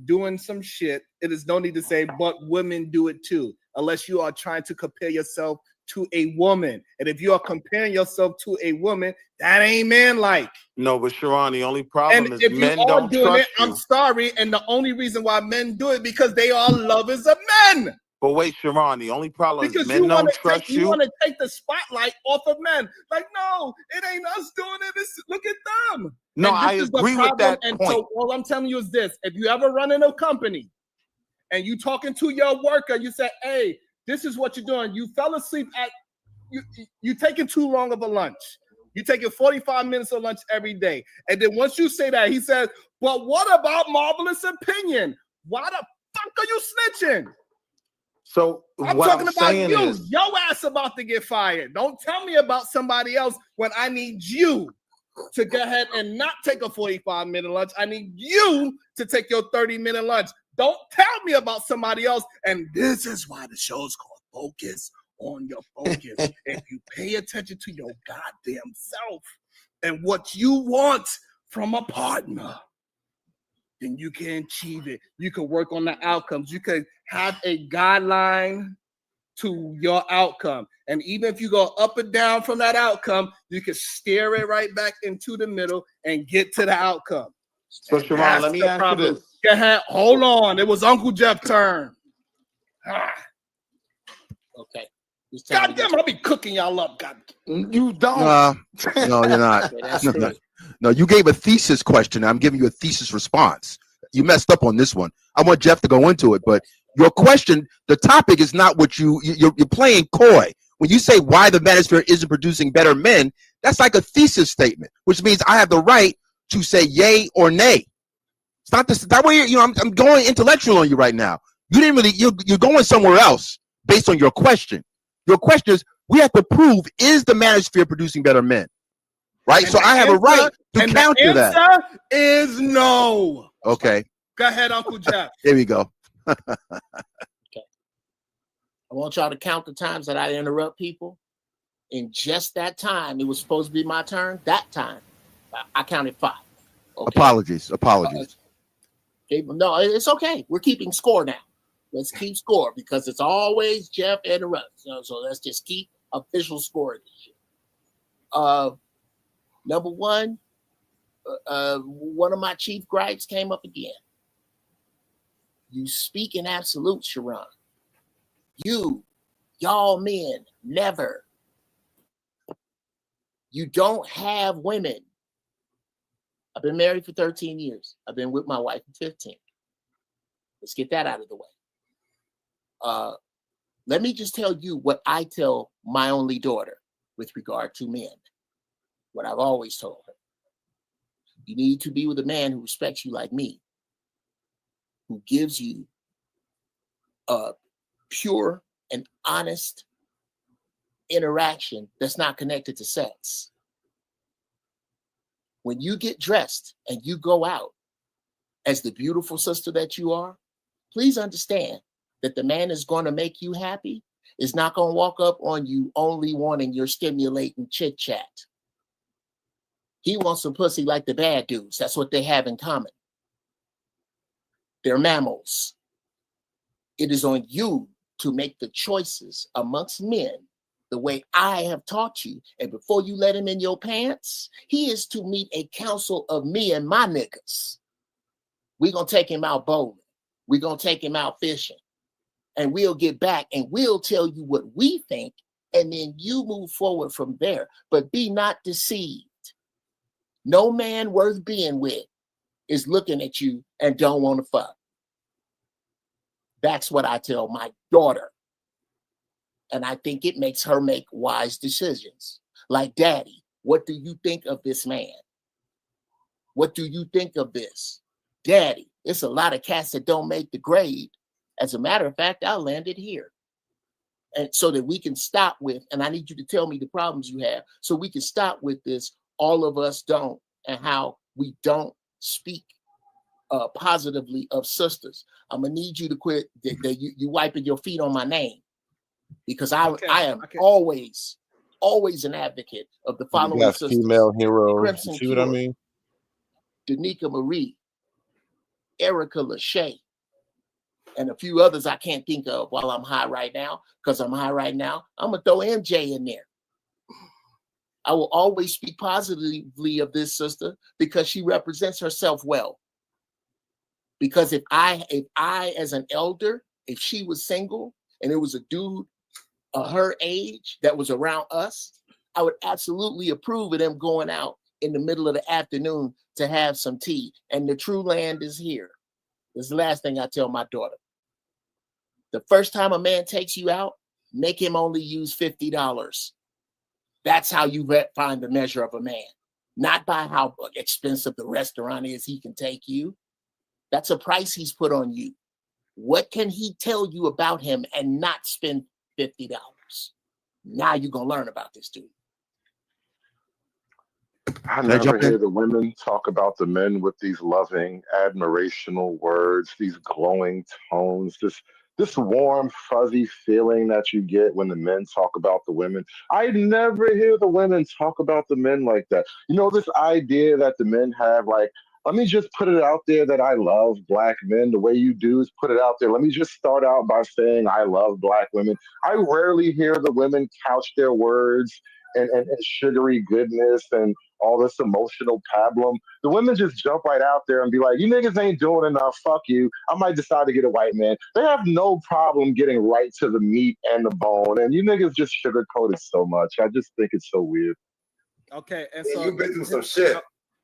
Speaker 3: doing some shit, it is no need to say, but women do it too, unless you are trying to compare yourself to a woman. And if you are comparing yourself to a woman, that ain't man-like.
Speaker 11: No, but Sharon, the only problem
Speaker 3: And
Speaker 11: is
Speaker 3: if you
Speaker 11: men
Speaker 3: are
Speaker 11: don't
Speaker 3: doing
Speaker 11: trust
Speaker 3: it,
Speaker 11: you.
Speaker 3: I'm sorry. And the only reason why men do it because they are lovers of men.
Speaker 11: But wait, Sharon, the only problem is
Speaker 3: Because
Speaker 11: men
Speaker 3: you
Speaker 11: don't
Speaker 3: want to
Speaker 11: trust
Speaker 3: take, you want to take the spotlight off of men. Like, no, it ain't us doing it. Look at them.
Speaker 11: No,
Speaker 3: And this
Speaker 11: I
Speaker 3: is the
Speaker 11: agree with
Speaker 3: problem.
Speaker 11: that
Speaker 3: And
Speaker 11: point.
Speaker 3: so all I'm telling you is this: if you ever run in a company and you talking to your worker, you say, "Hey, this is what you're doing. You fell asleep at you taking too long of a lunch. You taking 45 minutes of lunch every day." And then once you say that, he says, "But what about Marvelous Opinion? Why the fuck are you snitching?"
Speaker 11: So
Speaker 3: I'm
Speaker 11: what
Speaker 3: talking
Speaker 11: I'm
Speaker 3: about
Speaker 11: saying
Speaker 3: you.
Speaker 11: is,
Speaker 3: Your ass about to get fired. Don't tell me about somebody else when I need you to go ahead and not take a 45-minute lunch. I need you to take your 30-minute lunch. Don't tell me about somebody else. And this is why the show's called Focus on Your Focus. If you pay attention to your goddamn self and what you want from a partner, then you can achieve it. You can work on the outcomes. You can have a guideline to your outcome. And even if you go up and down from that outcome, you can steer it right back into the middle and get to the outcome.
Speaker 11: so Sharon, let me ask you this.
Speaker 3: Go ahead. Hold on. It was Uncle Jeff's turn.
Speaker 1: Okay.
Speaker 3: God damn, I'll be cooking y'all up. God.
Speaker 11: You don't.
Speaker 18: No, you're not. No, you gave a thesis question. I'm giving you a thesis response. You messed up on this one. I want Jeff to go into it, but your question, the topic is not what you're playing coy. When you say why the manosphere isn't producing better men, that's like a thesis statement, which means I have the right to say yay or nay. It's not this. That way, I'm going intellectual on you right now. You didn't really. You're going somewhere else based on your question. Your question is, we have to prove, is the manosphere producing better men? Right?
Speaker 3: And
Speaker 18: so I have a right to
Speaker 3: and
Speaker 18: counter
Speaker 3: the
Speaker 18: that.
Speaker 3: answer is no.
Speaker 18: Okay.
Speaker 3: Go ahead, Uncle Jeff.
Speaker 18: There we go.
Speaker 1: I want y'all to count the times that I interrupt people. In just that time, it was supposed to be my turn. That time, I counted 5. Okay?
Speaker 18: Apologies.
Speaker 1: Okay, no, it's okay. We're keeping score now. Let's keep score because it's always Jeff interrupts. So let's just keep official score this year. Number one of my chief gripes came up again. You speak in absolute, Sharon. Y'all men, never. You don't have women. I've been married for 13 years. I've been with my wife for 15. Let's get that out of the way. Let me just tell you what I tell my only daughter with regard to men. What I've always told her. You need to be with a man who respects you like me, who gives you a pure and honest interaction that's not connected to sex. When you get dressed and you go out as the beautiful sister that you are, please understand that the man is going to make you happy is not going to walk up on you only wanting your stimulating chit chat. He wants some pussy like the bad dudes. That's what they have in common. They're mammals. It is on you to make the choices amongst men the way I have taught you. And before you let him in your pants, he is to meet a council of me and my niggas. We're going to take him out bowling. We're going to take him out fishing. And we'll get back and we'll tell you what we think. And then you move forward from there. But be not deceived. No man worth being with is looking at you and don't want to fuck. That's what I tell my daughter. And I think it makes her make wise decisions. Like, Daddy, what do you think of this man? What do you think of this? Daddy, it's a lot of cats that don't make the grade. As a matter of fact, I landed here. And so that we can stop with, and I need you to tell me the problems you have, so we can stop with this, all of us don't, and how we don't speak positively of sisters. I'm gonna need you to quit you wiping your feet on my name. Because I am always an advocate of the following sisters.
Speaker 12: Female heroes.
Speaker 1: Crimson
Speaker 12: See what I mean?
Speaker 1: Danica Marie, Erica Lachey, and a few others I can't think of while I'm high right now. Because I'm high right now, I'm gonna throw MJ in there. I will always speak positively of this sister because she represents herself well. Because if I as an elder, if she was single and it was a dude her age that was around us, I would absolutely approve of them going out in the middle of the afternoon to have some tea. And the true land is here. This is the last thing I tell my daughter. The first time a man takes you out, make him only use $50. That's how you find the measure of a man. Not by how expensive the restaurant is he can take you. That's a price he's put on you. What can he tell you about him and not spend $50? Now you're going to learn about this dude.
Speaker 10: I never hear the women talk about the men with these loving, admirational words, these glowing tones, this warm, fuzzy feeling that you get when the men talk about the women. I never hear the women talk about the men like that. You know, this idea that the men have, like, let me just put it out there that I love black men. The way you do is put it out there. Let me just start out by saying I love black women. I rarely hear the women couch their words and sugary goodness and all this emotional pablum. The women just jump right out there and be like, you niggas ain't doing enough, fuck you. I might decide to get a white man. They have no problem getting right to the meat and the bone. And you niggas just sugarcoat it so much. I just think it's so weird.
Speaker 3: Okay, and
Speaker 6: Yeah,
Speaker 3: so
Speaker 6: you've been through some shit.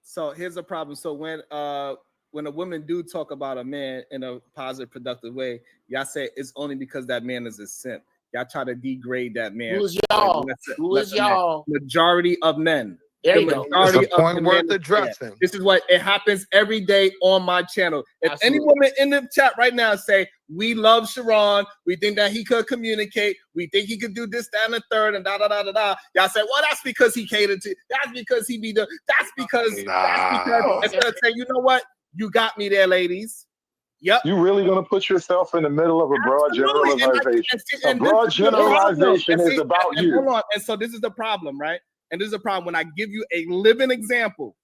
Speaker 3: So here's the problem. So when a woman do talk about a man in a positive, productive way, y'all say it's only because that man is a simp. Y'all try to degrade that man.
Speaker 1: Who is y'all? Who is y'all?
Speaker 3: Majority of men.
Speaker 1: There
Speaker 3: The
Speaker 1: you go.
Speaker 3: majority
Speaker 1: It's a
Speaker 3: of
Speaker 1: point
Speaker 3: the
Speaker 1: worth
Speaker 3: men-
Speaker 1: addressing.
Speaker 3: Yeah. This is what it happens every day on my channel. If any woman in the chat right now say, we love Sharon, we think that he could communicate, we think he could do this, that, and the third, and da-da-da-da-da. Y'all say, well, that's because he catered to, that's because he be the, that's because, instead of saying, you know what? You got me there, ladies. Yep.
Speaker 10: You really gonna put yourself in the middle of a broad
Speaker 3: Absolutely.
Speaker 10: generalization? A
Speaker 3: And
Speaker 10: broad
Speaker 3: this is the problem.
Speaker 10: generalization
Speaker 3: And
Speaker 10: is
Speaker 3: see,
Speaker 10: about
Speaker 3: and
Speaker 10: you.
Speaker 3: hold on. And so this is the problem, right? And this is the problem when I give you a living example,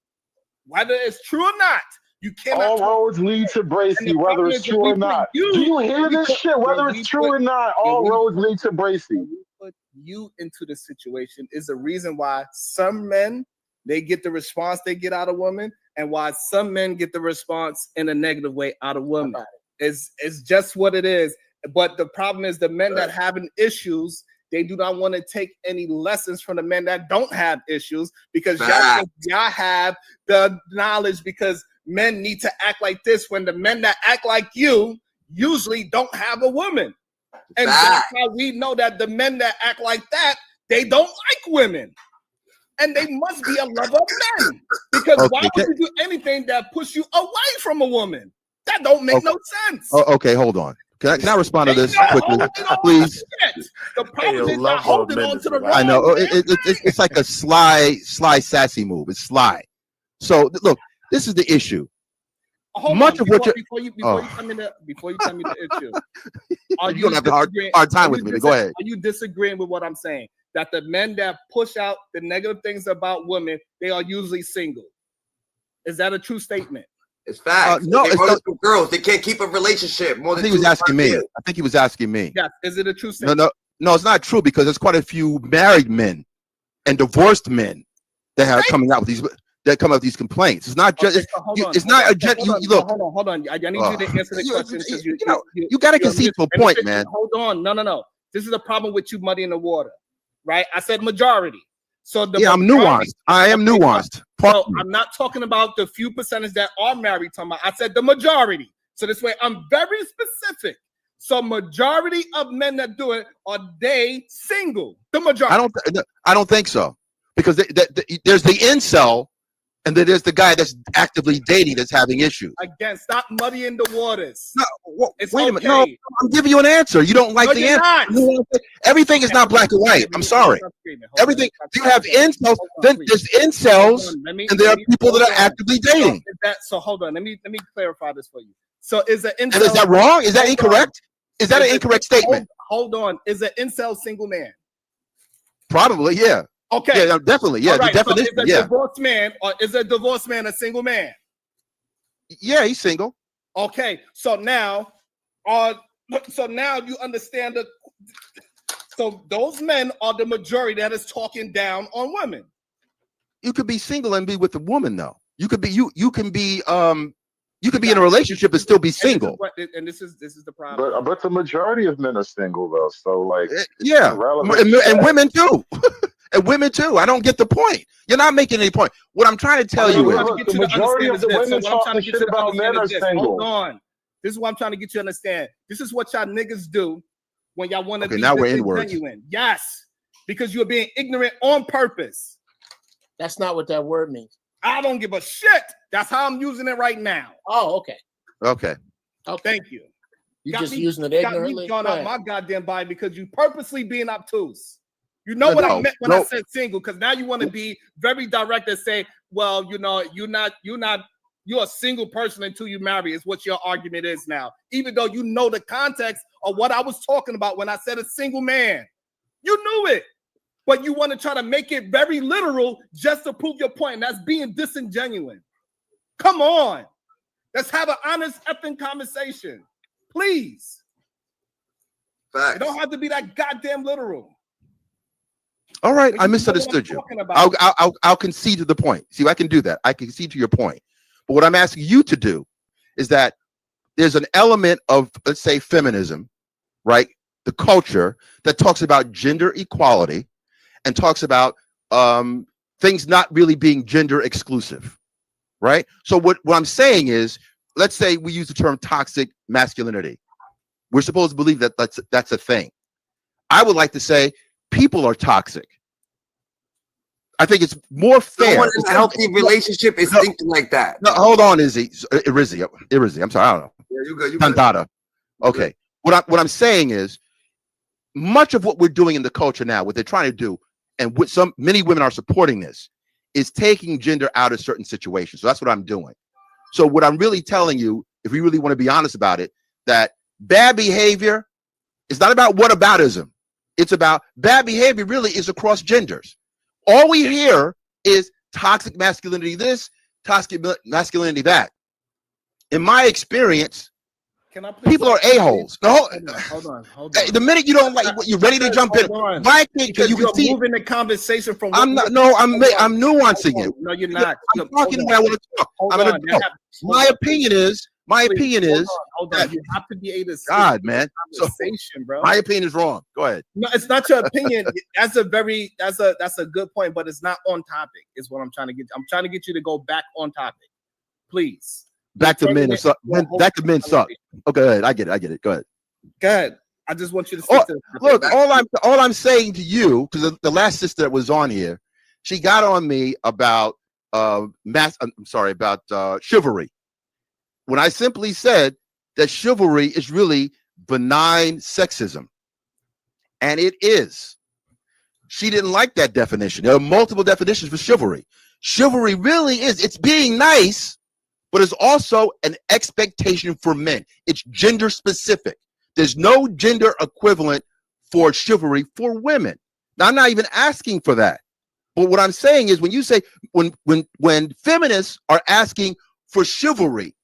Speaker 3: whether it's true or not. You cannot.
Speaker 10: All roads lead to Bracy, whether it's true or not. Do you hear this shit? Whether it's true or not, all roads lead to Bracy.
Speaker 3: Put you into the situation is the reason why some men, they get the response they get out of women, and why some men get the response in a negative way out of women. It's just what it is. But the problem is the men that having issues, they do not want to take any lessons from the men that don't have issues, because y'all have the knowledge, because men need to act like this when the men that act like you usually don't have a woman. And that's how we know that the men that act like that, they don't like women. And they must be a lover of men. Because why would you do anything that push you away from a woman? That don't make no sense.
Speaker 18: Oh, okay, hold on. Can I respond to this quickly, please?
Speaker 3: The problem is not holding on to the wrong.
Speaker 18: I know it's like a sly, sassy move. It's sly. So look, this is the issue. Much of what
Speaker 3: before you tell me the issue,
Speaker 18: you don't have a hard time with me. Go ahead.
Speaker 3: Are you disagreeing with what I'm saying? That the men that push out the negative things about women, they are usually single. Is that a true statement?
Speaker 6: It's facts.
Speaker 18: No,
Speaker 6: it's not girls. They can't keep a relationship more than.
Speaker 18: I think he was asking me. I think he was asking me.
Speaker 3: Yes. Is it a true statement?
Speaker 18: No, it's not true, because there's quite a few married men and divorced men that are coming out with these. That come up with these complaints. It's not just. It's not a. Look.
Speaker 3: Hold on. I need you to answer the question.
Speaker 18: You got to concede to a point, man.
Speaker 3: Hold on. No. This is the problem with you muddying the water, right? I said majority. So
Speaker 18: I'm nuanced. I am nuanced.
Speaker 3: So I'm not talking about the few percentage that are married. I said the majority. So this way, I'm very specific. So majority of men that do it, are they single? The majority.
Speaker 18: I don't think so, because there's the incel, and then there's the guy that's actively dating that's having issues.
Speaker 3: Again, stop muddying the waters.
Speaker 18: No, wait a minute. No, I'm giving you an answer. You don't like the answer. Everything is not black and white. I'm sorry. Everything. You have incels. Then there's incels, and there are people that are actively dating.
Speaker 3: So hold on. Let me clarify this for you. So is an incel?
Speaker 18: And is that wrong? Is that incorrect? Is that an incorrect statement?
Speaker 3: Hold on. Is an incel single man?
Speaker 18: Probably, yeah.
Speaker 3: Okay.
Speaker 18: Yeah, definitely. Yeah,
Speaker 3: right.
Speaker 18: the definition.
Speaker 3: So is a divorced man, or is a divorced man a single man?
Speaker 18: Yeah, he's single.
Speaker 3: Okay. So now you understand that. So those men are the majority that is talking down on women.
Speaker 18: You could be single and be with a woman, though. You could be you can be in a relationship and still be single.
Speaker 3: And this is the problem.
Speaker 10: But the majority of men are single, though. So like,
Speaker 18: yeah, and women too. And women too. I don't get the point. You're not making any point. What I'm trying to tell you is
Speaker 10: the majority of the women talking shit about men are single.
Speaker 3: Hold on. This is what I'm trying to get you to understand. This is what y'all niggas do when y'all want to be
Speaker 18: now we're inwards.
Speaker 3: genuine. Yes, because you're being ignorant on purpose.
Speaker 1: That's not what that word means.
Speaker 3: I don't give a shit. That's how I'm using it right now.
Speaker 1: Oh, okay.
Speaker 18: Okay.
Speaker 3: Oh, thank you.
Speaker 1: You just using it ignorantly?
Speaker 3: Got me gone out my goddamn body because you purposely being obtuse. You know what I meant when I said single, because now you want to be very direct and say, well, you know, you're a single person until you marry, is what your argument is now. Even though you know the context of what I was talking about when I said a single man. You knew it. But you want to try to make it very literal just to prove your point. And that's being disingenuous. Come on. Let's have an honest effing conversation. Please.
Speaker 6: Facts.
Speaker 3: It don't have to be that goddamn literal.
Speaker 18: All right, I misunderstood you. I'll concede to the point. See, I can do that. I can concede to your point. But what I'm asking you to do is that there's an element of, let's say, feminism, right? The culture that talks about gender equality and talks about things not really being gender exclusive, right? So what I'm saying is, let's say we use the term toxic masculinity. We're supposed to believe that that's a thing. I would like to say people are toxic. I think it's more fair.
Speaker 6: Someone in a healthy relationship is thinking like that.
Speaker 18: No, hold on, Izzy. I'm sorry, I don't know.
Speaker 6: Yeah, you good.
Speaker 18: Tandata. Okay. What I'm saying is, much of what we're doing in the culture now, what they're trying to do, and what many women are supporting this, is taking gender out of certain situations. So that's what I'm doing. So what I'm really telling you, if we really want to be honest about it, that bad behavior is not about whataboutism. It's about bad behavior really is across genders. All we hear is toxic masculinity this, toxic masculinity that. In my experience,
Speaker 3: Can I please
Speaker 18: People are
Speaker 3: talk?
Speaker 18: a-holes. No,
Speaker 3: Hold on.
Speaker 18: the minute you don't like, you're ready to jump in. Why can't
Speaker 3: Because
Speaker 18: you
Speaker 3: you're
Speaker 18: can see?
Speaker 3: moving the conversation from.
Speaker 18: I'm not. No, I'm nuancing it.
Speaker 3: No, you're not.
Speaker 18: I'm talking when I want to talk. I'm an adult. My opinion is.
Speaker 3: Hold on. You have to be able to see
Speaker 18: God, man. So,
Speaker 3: conversation, bro.
Speaker 18: my opinion is wrong. Go ahead.
Speaker 3: No, it's not your opinion. That's a good point, but it's not on topic. Is what I'm trying to get. I'm trying to get you to go back on topic, please.
Speaker 18: Back to men. Back to men suck. Okay, go ahead. I get it. Go ahead.
Speaker 3: Go ahead. I just want you to stick to the
Speaker 18: look. All I'm saying to you, because the last sister that was on here, she got on me about chivalry. When I simply said that chivalry is really benign sexism. And it is. She didn't like that definition. There are multiple definitions for chivalry. Chivalry really is, it's being nice, but it's also an expectation for men. It's gender specific. There's no gender equivalent for chivalry for women. Now, I'm not even asking for that. But what I'm saying is when you say, when feminists are asking for chivalry,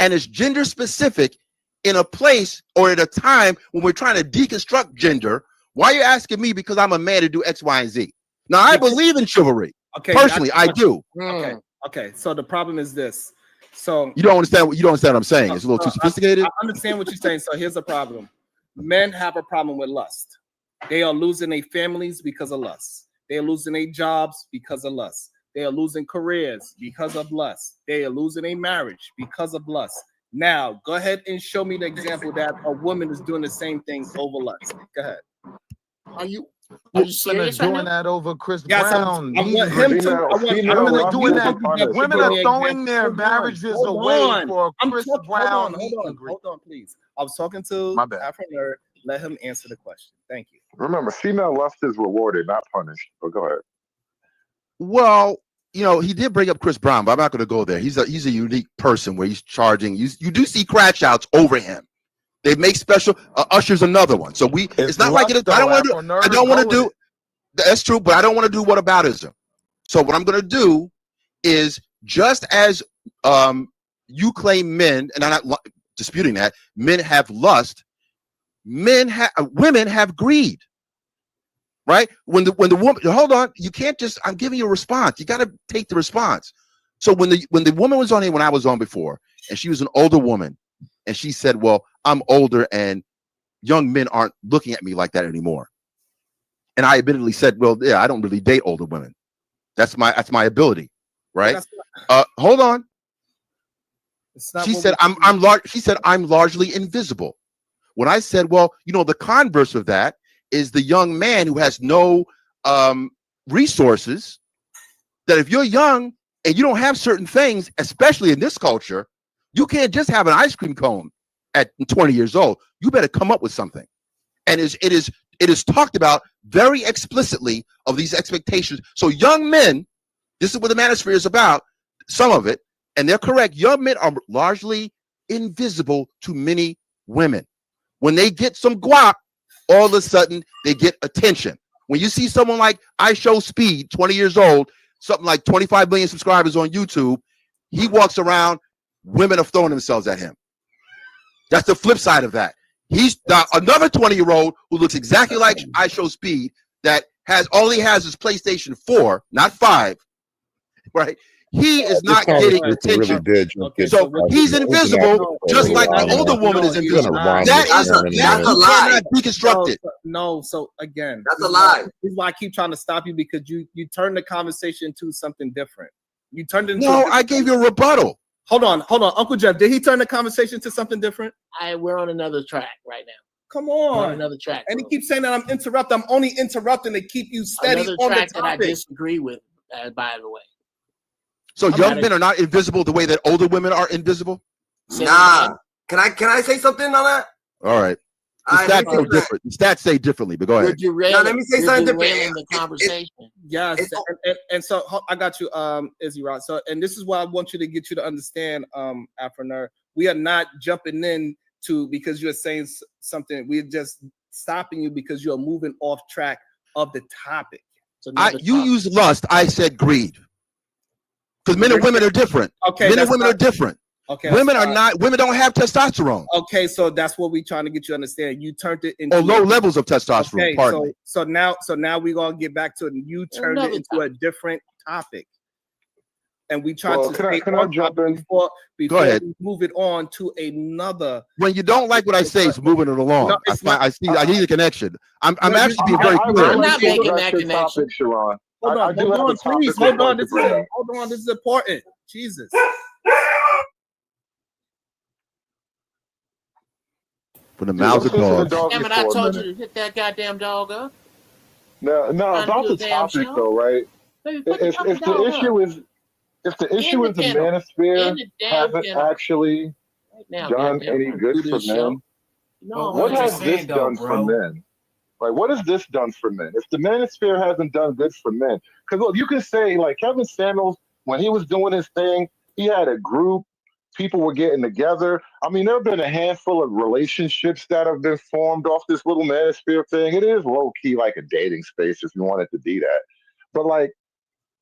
Speaker 18: and it's gender specific in a place or at a time when we're trying to deconstruct gender, why are you asking me because I'm a man to do X, Y, and Z? Now, I believe in chivalry.
Speaker 3: Okay,
Speaker 18: personally, I do.
Speaker 3: Okay. So the problem is this. So
Speaker 18: you don't understand what I'm saying. It's a little too sophisticated.
Speaker 3: I understand what you're saying. So here's the problem. Men have a problem with lust. They are losing their families because of lust. They are losing their jobs because of lust. They are losing careers because of lust. They are losing a marriage because of lust. Now, go ahead and show me the example that a woman is doing the same thing over lust. Go ahead.
Speaker 1: Are you
Speaker 11: serious right now? That over Chris
Speaker 3: Yes,
Speaker 11: Brown.
Speaker 3: I want him to.
Speaker 11: Women are doing that. Women are throwing their marriages away for Chris Brown.
Speaker 3: Hold on, please. I was talking to Afro Nerd. Let him answer the question. Thank you.
Speaker 10: Remember, female lust is rewarded, not punished. But go ahead.
Speaker 18: Well, he did bring up Chris Brown, but I'm not going to go there. He's a unique person where he's charging. You do see crash outs over him. They make special. Usher's another one. So it's not like it. I don't want to do. That's true, but I don't want to do whataboutism. So what I'm going to do is just as you claim men, and I'm not disputing that men have lust. Women have greed. Right? When the woman, hold on, you can't just, I'm giving you a response. You got to take the response. So when the woman was on here when I was on before, and she was an older woman, and she said, well, I'm older and young men aren't looking at me like that anymore. And I admittedly said, well, yeah, I don't really date older women. That's my ability. Right? Hold on. She said, I'm largely invisible. When I said, well, the converse of that is the young man who has no resources, that if you're young and you don't have certain things, especially in this culture, you can't just have an ice cream cone at 20 years old. You better come up with something. And it is talked about very explicitly of these expectations. So young men, this is what the manosphere is about, some of it, and they're correct. Young men are largely invisible to many women. When they get some guap, all of a sudden they get attention. When you see someone like I Show Speed, 20 years old, something like 25 million subscribers on YouTube, he walks around, women are throwing themselves at him. That's the flip side of that. He's another 20-year-old who looks exactly like I Show Speed, that all he has is PlayStation 4, not 5, right? He is not getting attention.
Speaker 12: Really
Speaker 18: so he's invisible, just like the older woman is invisible. That's a lie. Deconstruct it.
Speaker 3: No, so again,
Speaker 6: that's a lie.
Speaker 3: This is why I keep trying to stop you, because you turned the conversation to something different. You turned it into
Speaker 18: I gave you a rebuttal.
Speaker 3: Hold on. Uncle Jeff, did he turn the conversation to something different?
Speaker 1: We're on another track right now.
Speaker 3: Come on.
Speaker 1: We're on another track.
Speaker 3: And he keeps saying that I'm interrupting. I'm only interrupting to keep you steady
Speaker 1: another
Speaker 3: on
Speaker 1: track
Speaker 3: the topic.
Speaker 1: that I disagree with, by the way.
Speaker 18: So young men are not invisible the way that older women are invisible?
Speaker 6: Nah. Can I say something on that?
Speaker 18: All right. The stats say different. The stats say differently, but go ahead.
Speaker 6: Let me say something different.
Speaker 1: The conversation.
Speaker 3: Yes, and so I got you, Izzy Rod. So, and this is why I want you to understand, Afro Nerd. We are not jumping in because you're saying something. We're just stopping you because you're moving off track of the topic.
Speaker 18: You use lust. I said greed. Because men and women are different.
Speaker 3: Okay,
Speaker 18: men and women are different.
Speaker 3: Okay,
Speaker 18: Women are not. Women don't have testosterone.
Speaker 3: Okay, so that's what we're trying to get you to understand. You turned it into
Speaker 18: Or low levels of testosterone.
Speaker 3: Okay,
Speaker 18: Pardon me.
Speaker 3: so now we're gonna get back to it. You turned it into a different topic, and we tried to stay on topic before
Speaker 18: Go ahead.
Speaker 3: we move it on to another.
Speaker 18: When you don't like what I say, it's moving it along.
Speaker 3: No, it's not.
Speaker 18: I see the connection. I'm
Speaker 3: No,
Speaker 18: actually being very clear.
Speaker 10: I'm not making that connection.
Speaker 3: Hold on, please. Hold on. This is important. Jesus.
Speaker 18: For the mouths of dogs.
Speaker 1: Damn it, I told you to hit that goddamn dog up.
Speaker 10: No,
Speaker 1: Trying to
Speaker 10: about
Speaker 1: do
Speaker 10: the
Speaker 1: a damn
Speaker 10: topic
Speaker 1: show?
Speaker 10: though, right?
Speaker 1: Baby, put
Speaker 10: If
Speaker 1: fucking
Speaker 10: the
Speaker 1: dog
Speaker 10: issue
Speaker 1: up.
Speaker 10: is if the
Speaker 1: In
Speaker 10: issue
Speaker 1: the
Speaker 10: is the
Speaker 1: kennel.
Speaker 10: manosphere
Speaker 1: In the damn
Speaker 10: hasn't
Speaker 1: kennel.
Speaker 10: actually
Speaker 1: Right now,
Speaker 10: done
Speaker 1: goddamn,
Speaker 10: any
Speaker 1: I'm
Speaker 10: good
Speaker 1: do
Speaker 10: for
Speaker 1: this show.
Speaker 10: men,
Speaker 1: No,
Speaker 10: what
Speaker 1: I'm
Speaker 10: has
Speaker 1: just
Speaker 10: this
Speaker 1: saying though,
Speaker 10: done for
Speaker 1: bro.
Speaker 10: men? Like, what has this done for men? If the manosphere hasn't done good for men, because look, you can say like Kevin Samuels when he was doing his thing, he had a group. People were getting together. I mean, there have been a handful of relationships that have been formed off this little manosphere thing. It is low key like a dating space if you want it to be that. But like,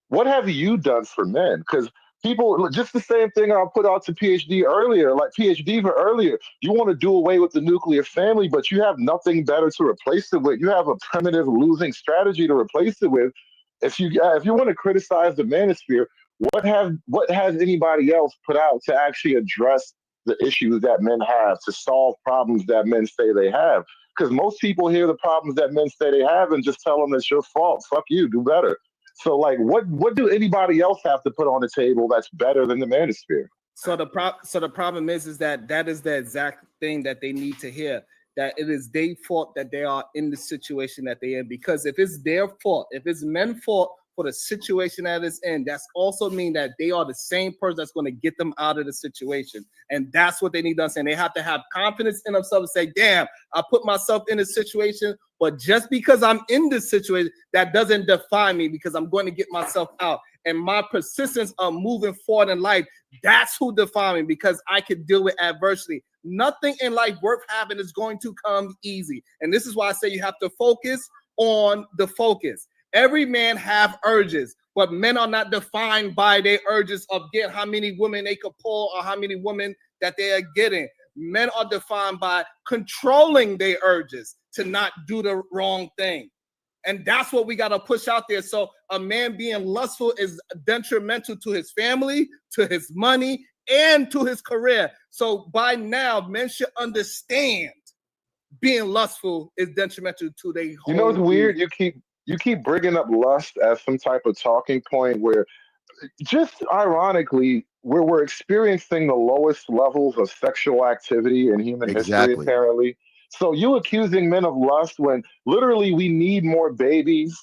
Speaker 10: what have you done for men? Because people, just the same thing I put out to PhD earlier, like PhD for earlier. You want to do away with the nuclear family, but you have nothing better to replace it with. You have a primitive losing strategy to replace it with. If you want to criticize the manosphere, what has anybody else put out to actually address the issues that men have, to solve problems that men say they have? Because most people hear the problems that men say they have and just tell them it's your fault. Fuck you, do better. So like, what do anybody else have to put on the table that's better than the manosphere?
Speaker 3: So the problem is that is the exact thing that they need to hear. That it is their fault that they are in the situation that they're in. Because if it's their fault, if it's men's fault for the situation that it's in, that's also mean that they are the same person that's going to get them out of the situation. And that's what they need to understand. They have to have confidence in themselves and say, damn, I put myself in this situation, but just because I'm in this situation, that doesn't define me, because I'm going to get myself out. And my persistence of moving forward in life, that's who defines me, because I can deal with adversity. Nothing in life worth having is going to come easy. And this is why I say you have to focus on the focus. Every man have urges, but men are not defined by their urges of getting how many women they could pull or how many women that they are getting. Men are defined by controlling their urges to not do the wrong thing. And that's what we got to push out there. So a man being lustful is detrimental to his family, to his money, and to his career. So by now, men should understand being lustful is detrimental to their whole.
Speaker 10: You know what's weird? You keep bringing up lust as some type of talking point where, just ironically, where we're experiencing the lowest levels of sexual activity in human history, apparently. So you accusing men of lust when literally we need more babies.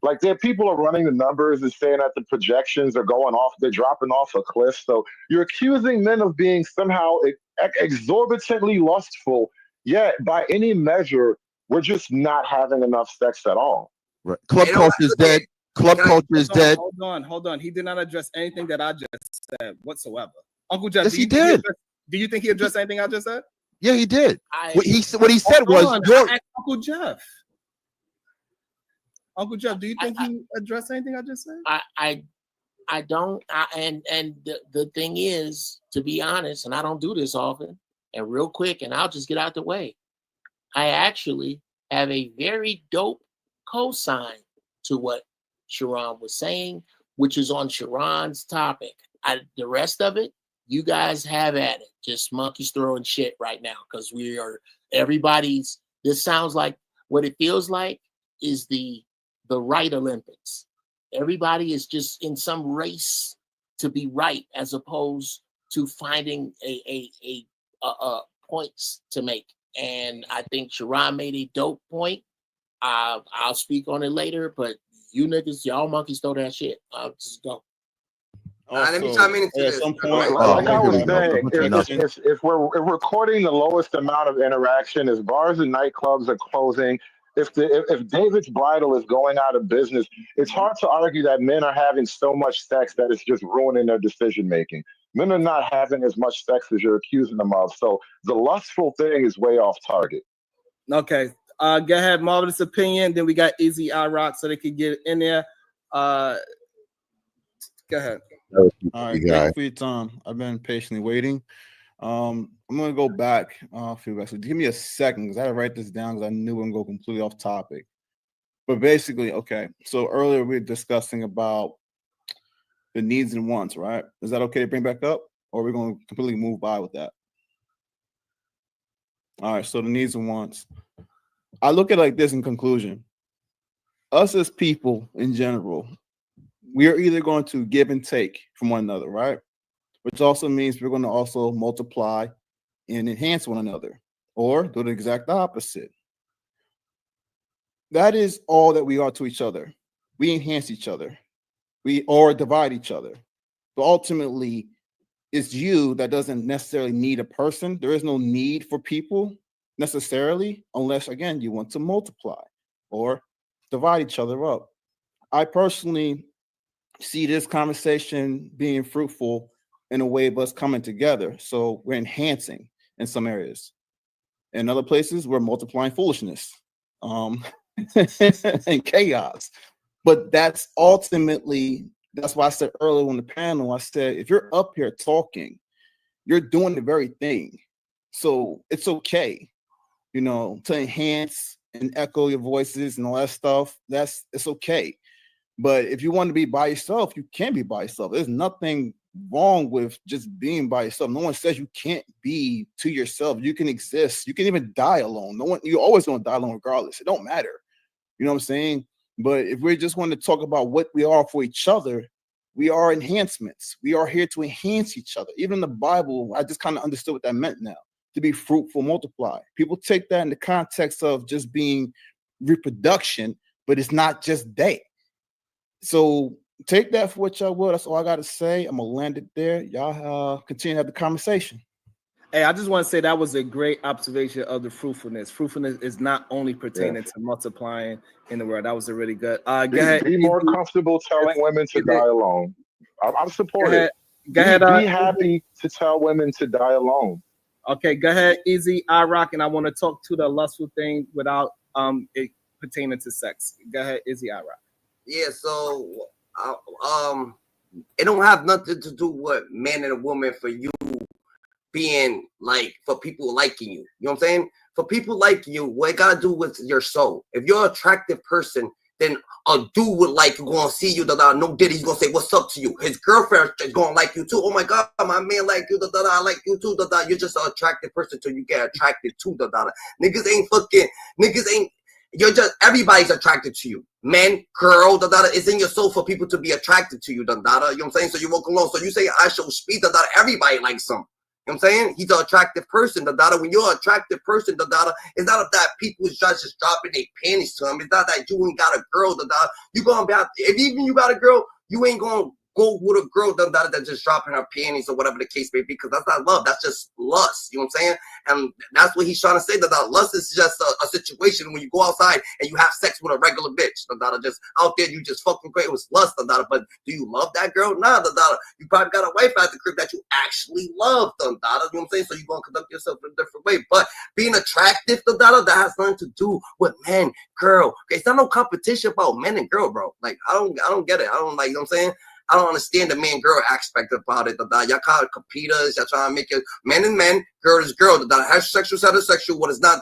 Speaker 10: Like, there people are running the numbers and saying that the projections are going off, they're dropping off a cliff. So you're accusing men of being somehow exorbitantly lustful, yet by any measure, we're just not having enough sex at all.
Speaker 18: Right. Club culture is dead. Club culture is dead.
Speaker 3: Hold on. He did not address anything that I just said whatsoever. Uncle Jeff,
Speaker 18: Yes, he did.
Speaker 3: Do you think he addressed anything I just said?
Speaker 18: Yeah, he did. What he said was,
Speaker 3: Uncle Jeff. Uncle Jeff, do you think he addressed anything I just said?
Speaker 1: I don't. And the thing is, to be honest, and I don't do this often, and real quick, and I'll just get out the way. I actually have a very dope cosign to what Sharon was saying, which is on Sharon's topic. The rest of it, you guys have at it. Just monkeys throwing shit right now, because this sounds like what it feels like is the right Olympics. Everybody is just in some race to be right, as opposed to finding a points to make. And I think Sharon made a dope point. I'll speak on it later, but you niggas, y'all monkeys throw that shit. I'll just go.
Speaker 6: Let me chime in into this.
Speaker 10: Like I was saying, if we're recording the lowest amount of interaction, as bars and nightclubs are closing, if David's Bridal is going out of business, it's hard to argue that men are having so much sex that it's just ruining their decision making. Men are not having as much sex as you're accusing them of. So the lustful thing is way off target.
Speaker 3: Okay. Go ahead, Marvelous Opinion. Then we got Easy I Rock, so they could get in there. Go ahead.
Speaker 20: All right, thank you for your time. I've been patiently waiting. I'm gonna go back a few guys. So give me a second because I had to write this down because I knew I'm gonna go completely off topic. But basically, okay. So earlier we were discussing about the needs and wants, right? Is that okay to bring back up, or are we gonna completely move by with that? All right. So the needs and wants. I look at it like this in conclusion. Us as people in general, we are either going to give and take from one another, right? Which also means we're going to also multiply and enhance one another, or do the exact opposite. That is all that we are to each other. We enhance each other. We or divide each other. But ultimately, it's you that doesn't necessarily need a person. There is no need for people necessarily, unless, again, you want to multiply or divide each other up. I personally see this conversation being fruitful in a way of us coming together. So we're enhancing in some areas. In other places, we're multiplying foolishness and chaos. But that's ultimately, that's why I said earlier on the panel, I said, if you're up here talking, you're doing the very thing. So it's okay, you know, to enhance and echo your voices and all that stuff. It's okay. But if you want to be by yourself, you can be by yourself. There's nothing wrong with just being by yourself. No one says you can't be to yourself. You can exist. You can even die alone. You're always going to die alone regardless. It don't matter. You know what I'm saying? But if we just want to talk about what we are for each other, we are enhancements. We are here to enhance each other. Even in the Bible, I just kind of understood what that meant now, to be fruitful, multiply. People take that in the context of just being reproduction, but it's not just that. So take that for what y'all will. That's all I got to say. I'm going to land it there. Y'all continue to have the conversation.
Speaker 3: Hey, I just want to say that was a great observation of the fruitfulness. Fruitfulness is not only pertaining to multiplying in the world. That was a really good. Go ahead.
Speaker 10: Be more comfortable telling women to die alone. I'm supportive.
Speaker 3: Go ahead.
Speaker 10: Be happy to tell women to die alone.
Speaker 3: Okay, go ahead, Easy iRock, and I want to talk to the lustful thing without it pertaining to sex. Go ahead, Easy iRock.
Speaker 6: Yeah, so it don't have nothing to do with man and a woman for you being like, for people liking you. You know what I'm saying? For people liking you, what it gotta do with your soul. If you're an attractive person, then a dude would like gonna see you, no diddy, he's gonna say what's up to you. His girlfriend is gonna like you too. Oh my god, my man like you, I like you too, You're just an attractive person till you get attracted to Niggas ain't you're just, everybody's attracted to you. Men, girl, it's in your soul for people to be attracted to you, You know what I'm saying? So you walk along. So you say I show speed, everybody likes him. You know what I'm saying? He's an attractive person, When you're an attractive person, it's not that people is just dropping their panties to him. It's not that you ain't got a girl, You gonna be out, if even you got a girl, you ain't gonna go with a girl that just dropping her panties or whatever the case may be, because that's not love. That's just lust. You know what I'm saying? And that's what he's trying to say, that lust is just a situation when you go outside and you have sex with a regular bitch. Just out there, you just fucking great. It was lust. But do you love that girl? Nah, you probably got a wife at the crib that you actually love. You know what I'm saying? So you're going to conduct yourself in a different way. But being attractive, that has nothing to do with men, girl. Okay, it's not no competition about men and girl, bro. Like, I don't get it. I don't like, you know what I'm saying? I don't understand the man-girl aspect about it. Y'all call it competers. Y'all trying to make it men and men, girl is girl. Heterosexual, heterosexual. What is not?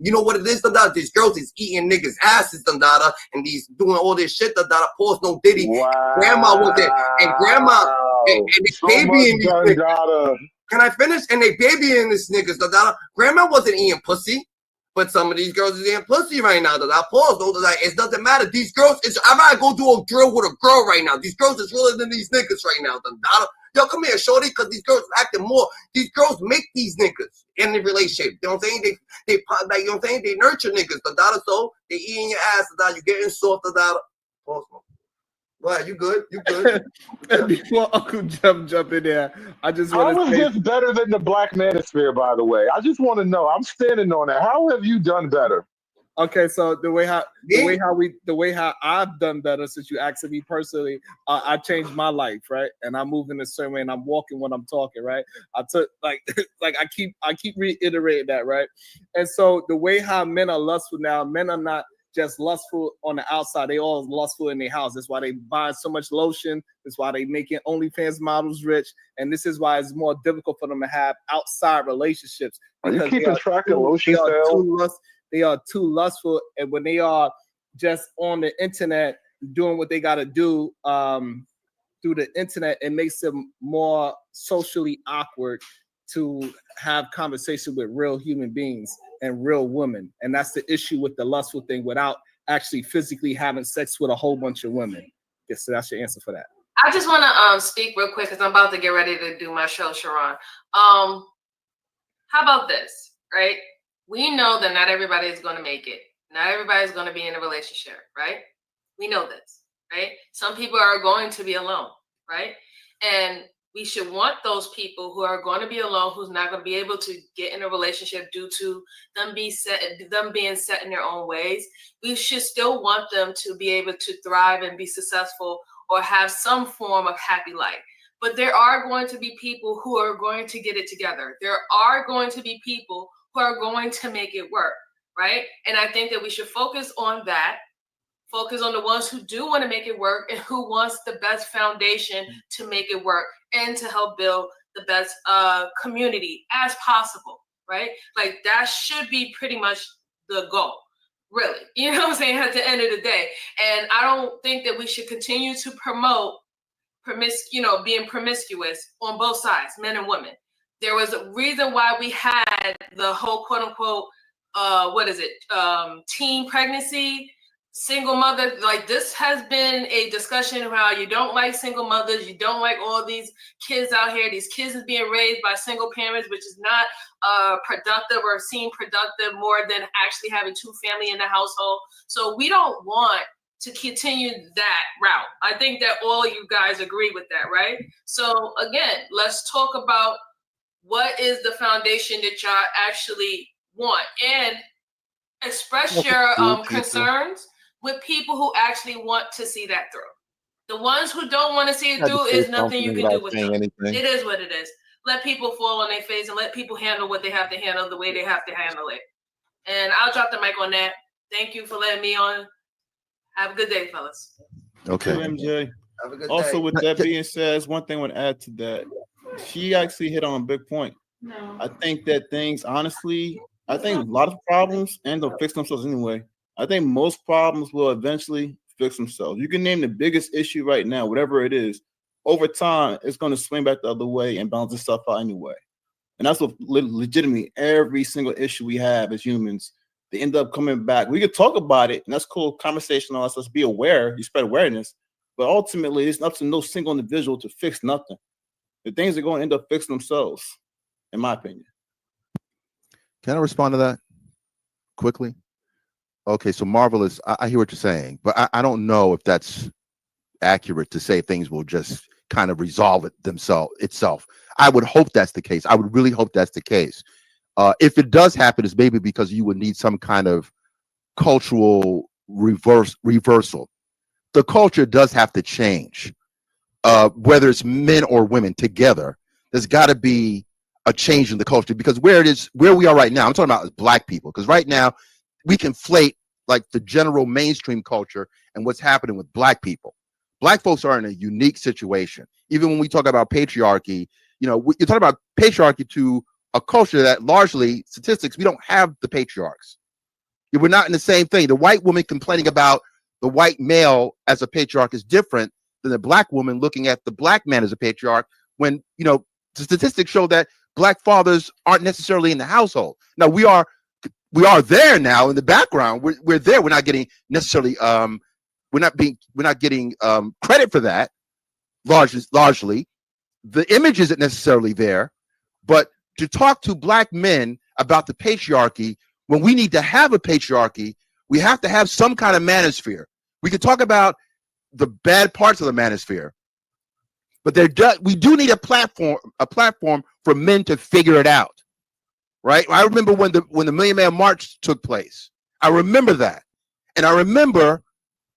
Speaker 6: You know what it is? These girls is eating niggas' asses. And these doing all this shit. Pause no diddy. Wow. Grandma was there, and grandma and they baby in these niggas. Can I finish? And they baby in this niggas. Grandma wasn't eating pussy. But some of these girls is eating pussy right now. Pause. It doesn't matter. These girls, I'm not go do a drill with a girl right now. These girls is realer than these niggas right now. Yo, come here, shorty, because these girls acting more. These girls make these niggas in the relationship. You know what I'm saying? They you know what I'm saying? They nurture niggas. So they eating your ass. You getting soft. Pause. Go ahead, you good? You good?
Speaker 3: Before Uncle jump in there, I just want to say,
Speaker 10: how is this better than the Black Manosphere, by the way? I just want to know. I'm standing on that. How have you done better?
Speaker 3: Okay, so the way how I've done better, since you asked me personally, I changed my life, right? And I move in a certain way, and I'm walking when I'm talking, right? I took like I keep reiterating that, right? And so the way how men are lustful now, men are not just lustful on the outside. They all lustful in their house. That's why they buy so much lotion. That's why they making OnlyFans models rich. And this is why it's more difficult for them to have outside relationships.
Speaker 10: Are you
Speaker 3: Because
Speaker 10: keeping track of lotion sales?
Speaker 3: They are too lustful. And when they are just on the internet doing what they got to do through the internet, it makes them more socially awkward to have conversation with real human beings and real women. And that's the issue with the lustful thing without actually physically having sex with a whole bunch of women. Yes, so that's your answer for that.
Speaker 17: I just want to speak real quick because I'm about to get ready to do my show, Sharon. How about this, right? We know that not everybody is going to make it. Not everybody is going to be in a relationship, right? We know this, right? Some people are going to be alone, right? And we should want those people who are going to be alone, who's not going to be able to get in a relationship due to them being set in their own ways. We should still want them to be able to thrive and be successful or have some form of happy life. But there are going to be people who are going to get it together. There are going to be people who are going to make it work, right? And I think that we should focus on that. Focus on the ones who do want to make it work and who wants the best foundation to make it work and to help build the best community as possible, right? Like that should be pretty much the goal, really. You know what I'm saying? At the end of the day. And I don't think that we should continue to promote being promiscuous on both sides, men and women. There was a reason why we had the whole quote unquote, teen pregnancy, single mother. Like this has been a discussion of how you don't like single mothers, you don't like all these kids out here. These kids is being raised by single parents, which is not productive or seen productive more than actually having two family in the household. So we don't want to continue that route. I think that all you guys agree with that, right? So again, let's talk about what is the foundation that y'all actually want and express your concerns with people who actually want to see that through. The ones who don't want to see it through is nothing you can do with them. It is what it is. Let people fall on their face and let people handle what they have to handle the way they have to handle it. And I'll drop the mic on that. Thank you for letting me on. Have a good day, fellas.
Speaker 18: Okay.
Speaker 20: MJ.
Speaker 6: Have a good
Speaker 20: Also,
Speaker 6: day.
Speaker 20: with that being said, one thing I want to add to that. She actually hit on a big point.
Speaker 17: No.
Speaker 20: I think that things, honestly, I think a lot of problems end up fix themselves anyway. I think most problems will eventually fix themselves. You can name the biggest issue right now, whatever it is. Over time, it's going to swing back the other way and balance itself out anyway. And that's what legitimately every single issue we have as humans, they end up coming back. We could talk about it, and that's cool conversation on us. Let's be aware. You spread awareness. But ultimately, it's up to no single individual to fix nothing. The things are going to end up fixing themselves, in my opinion.
Speaker 18: Can I respond to that quickly? Okay, so Marvelous, I hear what you're saying, but I don't know if that's accurate to say things will just kind of resolve itself. I would hope that's the case. I would really hope that's the case. If it does happen, it's maybe because you would need some kind of cultural reversal. The culture does have to change, whether it's men or women together. There's got to be a change in the culture, because where we are right now, I'm talking about Black people, because right now we conflate like the general mainstream culture and what's happening with Black people. Black folks are in a unique situation. Even when we talk about patriarchy, you're talking about patriarchy to a culture that largely, statistics, we don't have the patriarchs. We're not in the same thing. The white woman complaining about the white male as a patriarch is different than the Black woman looking at the Black man as a patriarch, when, the statistics show that Black fathers aren't necessarily in the household. Now we are there now in the background. We're there. We're not getting necessarily we're not getting credit for that largely. The image isn't necessarily there, but to talk to Black men about the patriarchy, when we need to have a patriarchy, we have to have some kind of manosphere. We can talk about the bad parts of the manosphere, but we do need a platform for men to figure it out. Right? I remember when the Million Man March took place. I remember that. And I remember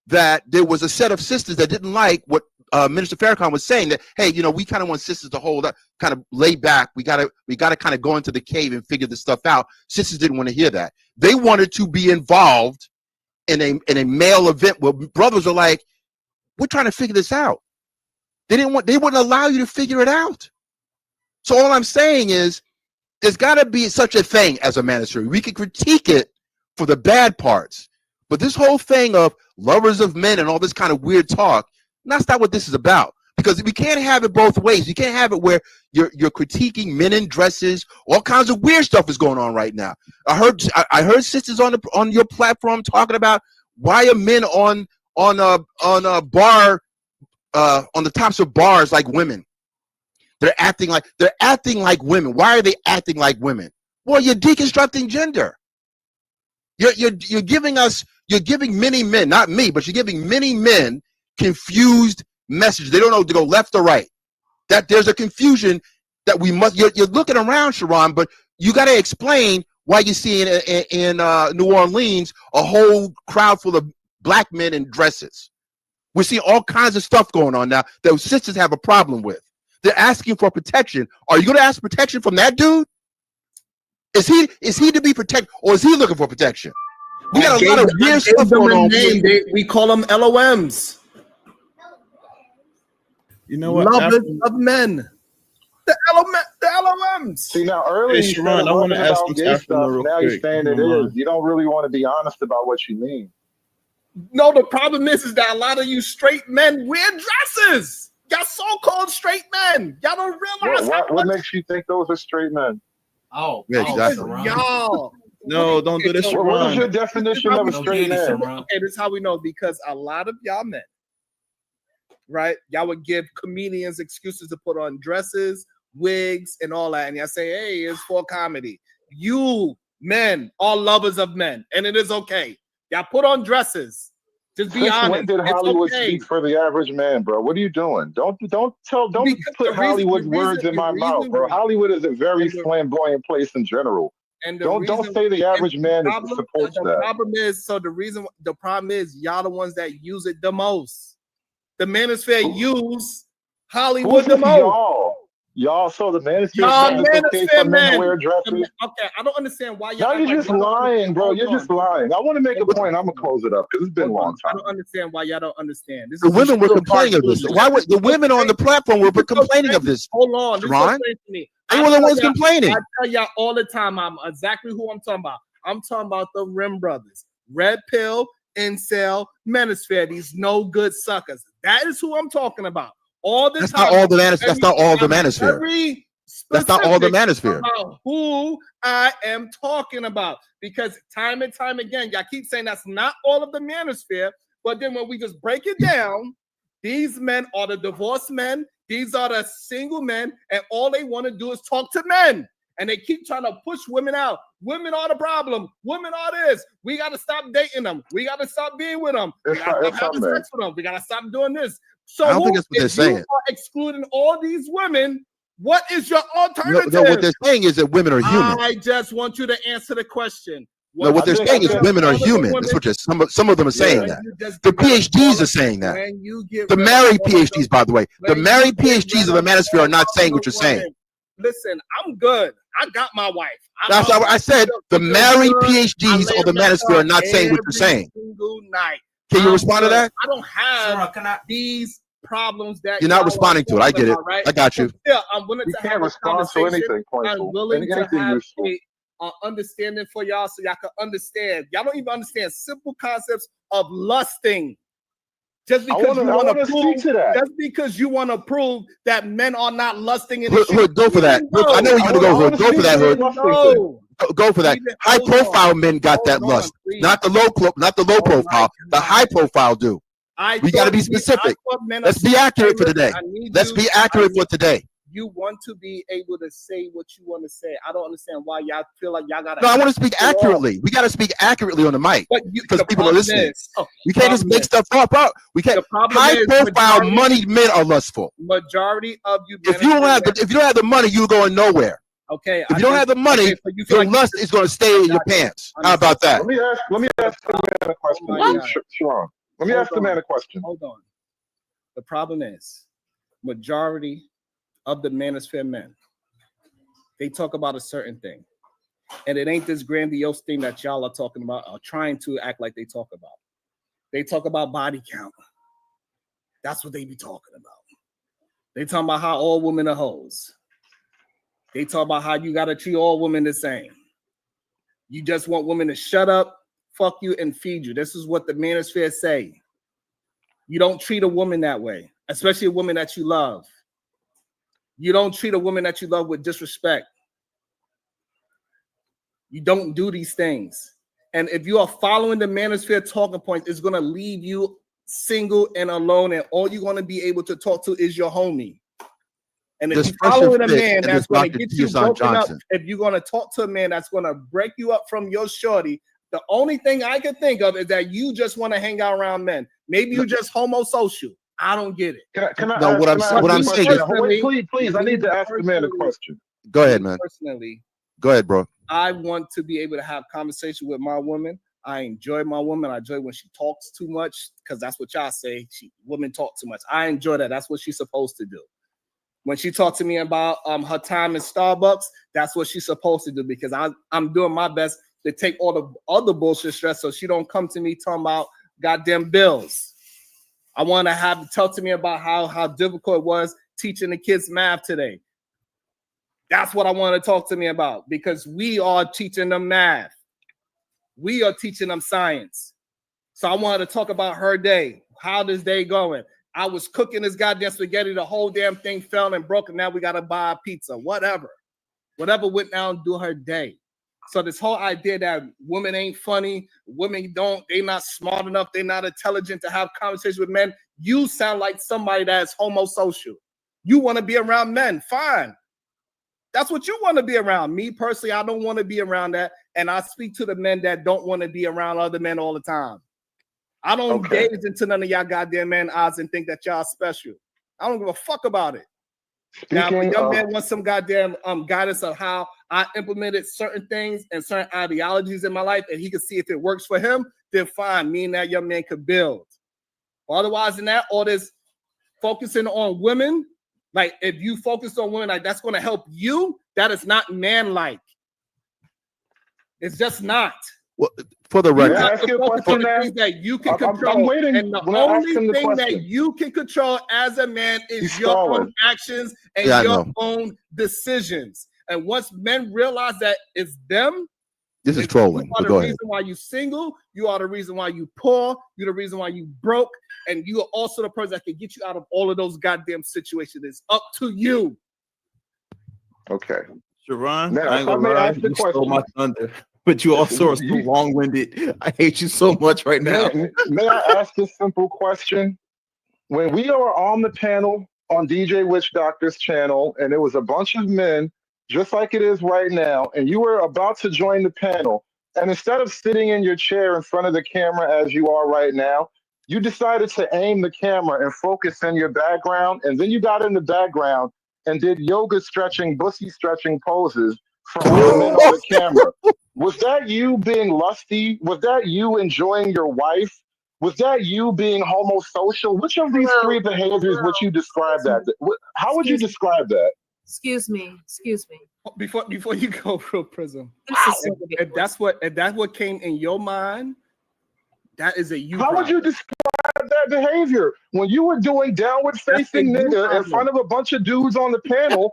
Speaker 18: that there was a set of sisters that didn't like what Minister Farrakhan was saying, that, hey, we kind of want sisters to hold up, kind of lay back. We gotta kind of go into the cave and figure this stuff out. Sisters didn't want to hear that. They wanted to be involved in a male event where brothers are like, we're trying to figure this out. They wouldn't allow you to figure it out. So all I'm saying is there's got to be such a thing as a manosphere. We can critique it for the bad parts, but this whole thing of lovers of men and all this kind of weird talk, that's not what this is about. Because we can't have it both ways. You can't have it where you're critiquing men in dresses. All kinds of weird stuff is going on right now. I heard sisters on your platform talking about why are men on a bar on the tops of bars like women. They're acting like women. Why are they acting like women? Well, you're deconstructing gender. You're giving many men, not me, but you're giving many men confused message. They don't know to go left or right. That there's a confusion that we must. You're looking around, Sharon, but you got to explain why you see in New Orleans a whole crowd full of black men in dresses. We're seeing all kinds of stuff going on now that sisters have a problem with. They're asking for protection. Are you going to ask protection from that dude? Is he to be protected, or is he looking for protection? We got a lot of weird stuff going on.
Speaker 3: We call them LOMs.
Speaker 16: You know what?
Speaker 3: Lovers of men. The LOMs.
Speaker 10: See, now earlier you said
Speaker 16: I want to ask
Speaker 10: about
Speaker 16: some
Speaker 10: gay
Speaker 16: stuff
Speaker 10: stuff.
Speaker 16: real
Speaker 10: Now you're
Speaker 16: quick.
Speaker 10: saying it is. You don't really want to be honest about what you mean.
Speaker 3: No, the problem is that a lot of you straight men wear dresses. Y'all so-called straight men. Y'all don't realize
Speaker 10: What makes you think those are straight men?
Speaker 19: Oh,
Speaker 18: Yeah, exactly.
Speaker 3: y'all.
Speaker 16: No, don't do this,
Speaker 3: Okay,
Speaker 10: What is
Speaker 16: Sharon.
Speaker 10: your definition of a straight man?
Speaker 3: Okay, this is how we know, because a lot of y'all men, right? Y'all would give comedians excuses to put on dresses, wigs, and all that, and y'all say, "Hey, it's for comedy." You men are lovers of men, and it is okay. Y'all put on dresses. Just be
Speaker 10: Since
Speaker 3: honest.
Speaker 10: when did
Speaker 3: It's
Speaker 10: Hollywood
Speaker 3: okay.
Speaker 10: speak for the average man, bro? What are you doing? Don't put Hollywood words in my mouth, bro. Hollywood is a very flamboyant place in general.
Speaker 3: And
Speaker 10: Don't say the average man supports
Speaker 3: the
Speaker 10: that.
Speaker 3: problem is, the problem is y'all the ones that use it the most. The manosphere use Hollywood
Speaker 10: Who's
Speaker 3: the
Speaker 10: this
Speaker 3: most.
Speaker 10: Y'all, so the manosphere
Speaker 3: Y'all
Speaker 10: says it's okay for
Speaker 3: manosphere
Speaker 10: men to
Speaker 3: men.
Speaker 10: wear dresses?
Speaker 3: Okay, I don't understand why y'all.
Speaker 10: No, you're just lying, bro. You're just lying. I want to make a point. I'm gonna close it up because it's been a long
Speaker 3: I
Speaker 10: time.
Speaker 3: don't understand why y'all don't understand. This
Speaker 18: The
Speaker 3: is
Speaker 18: women were
Speaker 3: still
Speaker 18: complaining of this. Why would the women on the platform were complaining of this?
Speaker 3: Hold on, this is
Speaker 18: Sharon?
Speaker 3: so strange to me.
Speaker 18: They were the ones
Speaker 3: y'all-
Speaker 18: complaining.
Speaker 3: I tell y'all all the time, I'm exactly who I'm talking about. I'm talking about the Rim Brothers, Red Pill, Incel, Manosphere. These no good suckers. That is who I'm talking about. All the
Speaker 18: That's
Speaker 3: time.
Speaker 18: not all the manosphere. That's not all the
Speaker 3: I'm
Speaker 18: manosphere.
Speaker 3: very
Speaker 18: That's not all the
Speaker 3: specific
Speaker 18: manosphere.
Speaker 3: about who I am talking about, because time and time again, y'all keep saying that's not all of the manosphere, but then when we just break it down, these men are the divorced men, these are the single men, and all they want to do is talk to men. And they keep trying to push women out. Women are the problem. Women are this. We got to stop dating them. We got to stop being with them. We got to stop having sex with them. We got to stop doing this. So
Speaker 18: I don't think that's what they're
Speaker 3: if you
Speaker 18: saying.
Speaker 3: are excluding all these women, what is your
Speaker 18: No,
Speaker 3: alternative?
Speaker 18: no, what they're saying is that women are human.
Speaker 3: I just want you to answer the question.
Speaker 18: No, what they're saying is women are human. That's what some of them are saying that. The PhDs are saying that. The married PhDs, by the way, the married PhDs of the manosphere are not saying what you're saying.
Speaker 3: Listen, I'm good. I got my wife.
Speaker 18: That's what I said. The married PhDs of the manosphere are not saying what you're saying.
Speaker 3: Single night.
Speaker 18: Can you respond to that?
Speaker 3: I don't have these problems that
Speaker 18: You're not
Speaker 3: y'all are
Speaker 18: responding to it. I
Speaker 3: talking
Speaker 18: get it.
Speaker 3: about, right?
Speaker 18: I got you.
Speaker 3: Yeah, I'm willing
Speaker 10: You
Speaker 3: to
Speaker 10: can't
Speaker 3: have a
Speaker 10: respond to
Speaker 3: conversation.
Speaker 10: anything,
Speaker 3: I'm
Speaker 10: Pointle.
Speaker 3: willing to
Speaker 10: Anything
Speaker 3: have
Speaker 10: useful.
Speaker 3: a understanding for y'all so y'all can understand. Y'all don't even understand simple concepts of lusting. Just because you want to prove just because you want to prove that men are not lusting in the
Speaker 18: Hood, go for that. Look, I know you're gonna go, Hood. Go for that, Hood. Go for that. High profile men got that lust, not the low profile. The high profile do. We got to be specific. Let's be accurate for today. Let's be accurate for today.
Speaker 3: You want to be able to say what you want to say. I don't understand why y'all feel like y'all gotta.
Speaker 18: No, I want to speak accurately. We got to speak accurately on the mic because people are listening. We can't just make stuff up. We can't. High profile, moneyed men are lustful.
Speaker 3: Majority of you.
Speaker 18: If you don't have the money, you're going nowhere.
Speaker 3: Okay.
Speaker 18: If you don't have the money, your lust is going to stay in your pants. How about that?
Speaker 10: Let me ask the man a question, Sharon. Let me ask the man a question.
Speaker 3: Hold on. The problem is, majority of the manosphere men, they talk about a certain thing. And it ain't this grandiose thing that y'all are talking about or trying to act like they talk about. They talk about body count. That's what they be talking about. They talking about how all women are hoes. They talk about how you got to treat all women the same. You just want women to shut up, fuck you, and feed you. This is what the manosphere say. You don't treat a woman that way, especially a woman that you love. You don't treat a woman that you love with disrespect. You don't do these things. And if you are following the manosphere talking points, it's going to leave you single and alone, and all you're going to be able to talk to is your homie. And if you're following a man that's going to get you broken up, if you're going to talk to a man that's going to break you up from your shorty, the only thing I can think of is that you just want to hang out around men. Maybe you just homosocial. I don't get it.
Speaker 10: Can I what I'm saying is, please, I need to ask the man a question.
Speaker 18: Go ahead, man.
Speaker 3: Personally,
Speaker 18: go ahead, bro.
Speaker 3: I want to be able to have conversation with my woman. I enjoy my woman. I enjoy when she talks too much, because that's what y'all say. Women talk too much. I enjoy that. That's what she's supposed to do. When she talked to me about her time in Starbucks, that's what she's supposed to do, because I'm doing my best to take all the other bullshit stress so she don't come to me talking about goddamn bills. I want to have talk to me about how difficult it was teaching the kids math today. That's what I want to talk to me about, because we are teaching them math. We are teaching them science. So I wanted to talk about her day. How this day going? I was cooking this goddamn spaghetti. The whole damn thing fell and broke, and now we got to buy a pizza. Whatever went down, do her day. So this whole idea that women ain't funny, they not smart enough, they're not intelligent to have conversations with men. You sound like somebody that's homosocial. You want to be around men, fine. That's what you want to be around. Me personally, I don't want to be around that. And I speak to the men that don't want to be around other men all the time. I don't gaze into none of y'all goddamn men eyes and think that y'all special. I don't give a fuck about it. Now, if a young man wants some goddamn guidance of how I implemented certain things and certain ideologies in my life, and he can see if it works for him, then fine. Me and that young man could build. Otherwise than that, all this focusing on women, like if you focus on women, like that's going to help you, that is not man-like. It's just not.
Speaker 18: Well, for the record,
Speaker 3: that you can control.
Speaker 10: I'm waiting.
Speaker 3: And the only thing that you can control as a man is your own actions and your own decisions. And once men realize that it's them,
Speaker 18: this is trolling.
Speaker 3: You are the reason why you single. You are the reason why you poor. You're the reason why you broke. And you are also the person that can get you out of all of those goddamn situations. It's up to you.
Speaker 10: Okay.
Speaker 13: Sharon,
Speaker 10: now,
Speaker 13: I ain't gonna lie, you stole my thunder. But you also are so long-winded. I hate you so much right now.
Speaker 10: May I ask a simple question? When we were on the panel on DJ Witch Doctor's channel, and it was a bunch of men, just like it is right now, and you were about to join the panel, and instead of sitting in your chair in front of the camera as you are right now, you decided to aim the camera and focus in your background, and then you got in the background and did yoga stretching, bussy stretching poses from all the men on the camera. Was that you being lusty? Was that you enjoying your wife? Was that you being homosocial? Which of these three behaviors would you describe that? How would you describe that?
Speaker 14: Excuse me.
Speaker 3: Before you go, Real Prism, if that's what came in your mind, that is a you.
Speaker 10: How would you describe that behavior when you were doing downward facing nigga in front of a bunch of dudes on the panel?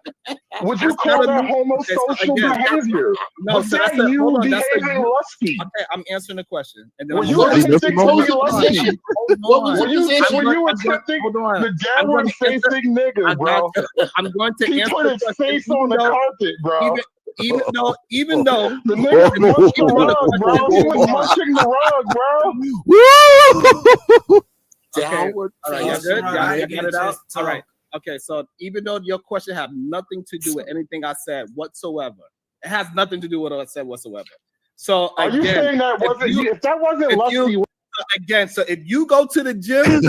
Speaker 10: Would you call that homosocial behavior? Was that you behaving lusty?
Speaker 3: Okay, I'm answering the question. And then
Speaker 10: were you attempting to be lusty? Were you attempting the downward facing nigga, bro?
Speaker 3: I'm going to
Speaker 10: he
Speaker 3: answer
Speaker 10: put his face on the carpet, bro.
Speaker 3: Even though
Speaker 10: the nigga munched the rug, bro. He was munching the rug, bro.
Speaker 3: Okay. All right, y'all good? Y'all got it out? All right. Okay, so even though your question have nothing to do with anything I said whatsoever, it has nothing to do with what I said whatsoever. So
Speaker 10: are you saying that wasn't if that wasn't lusty?
Speaker 3: Again, so if you go to the gym,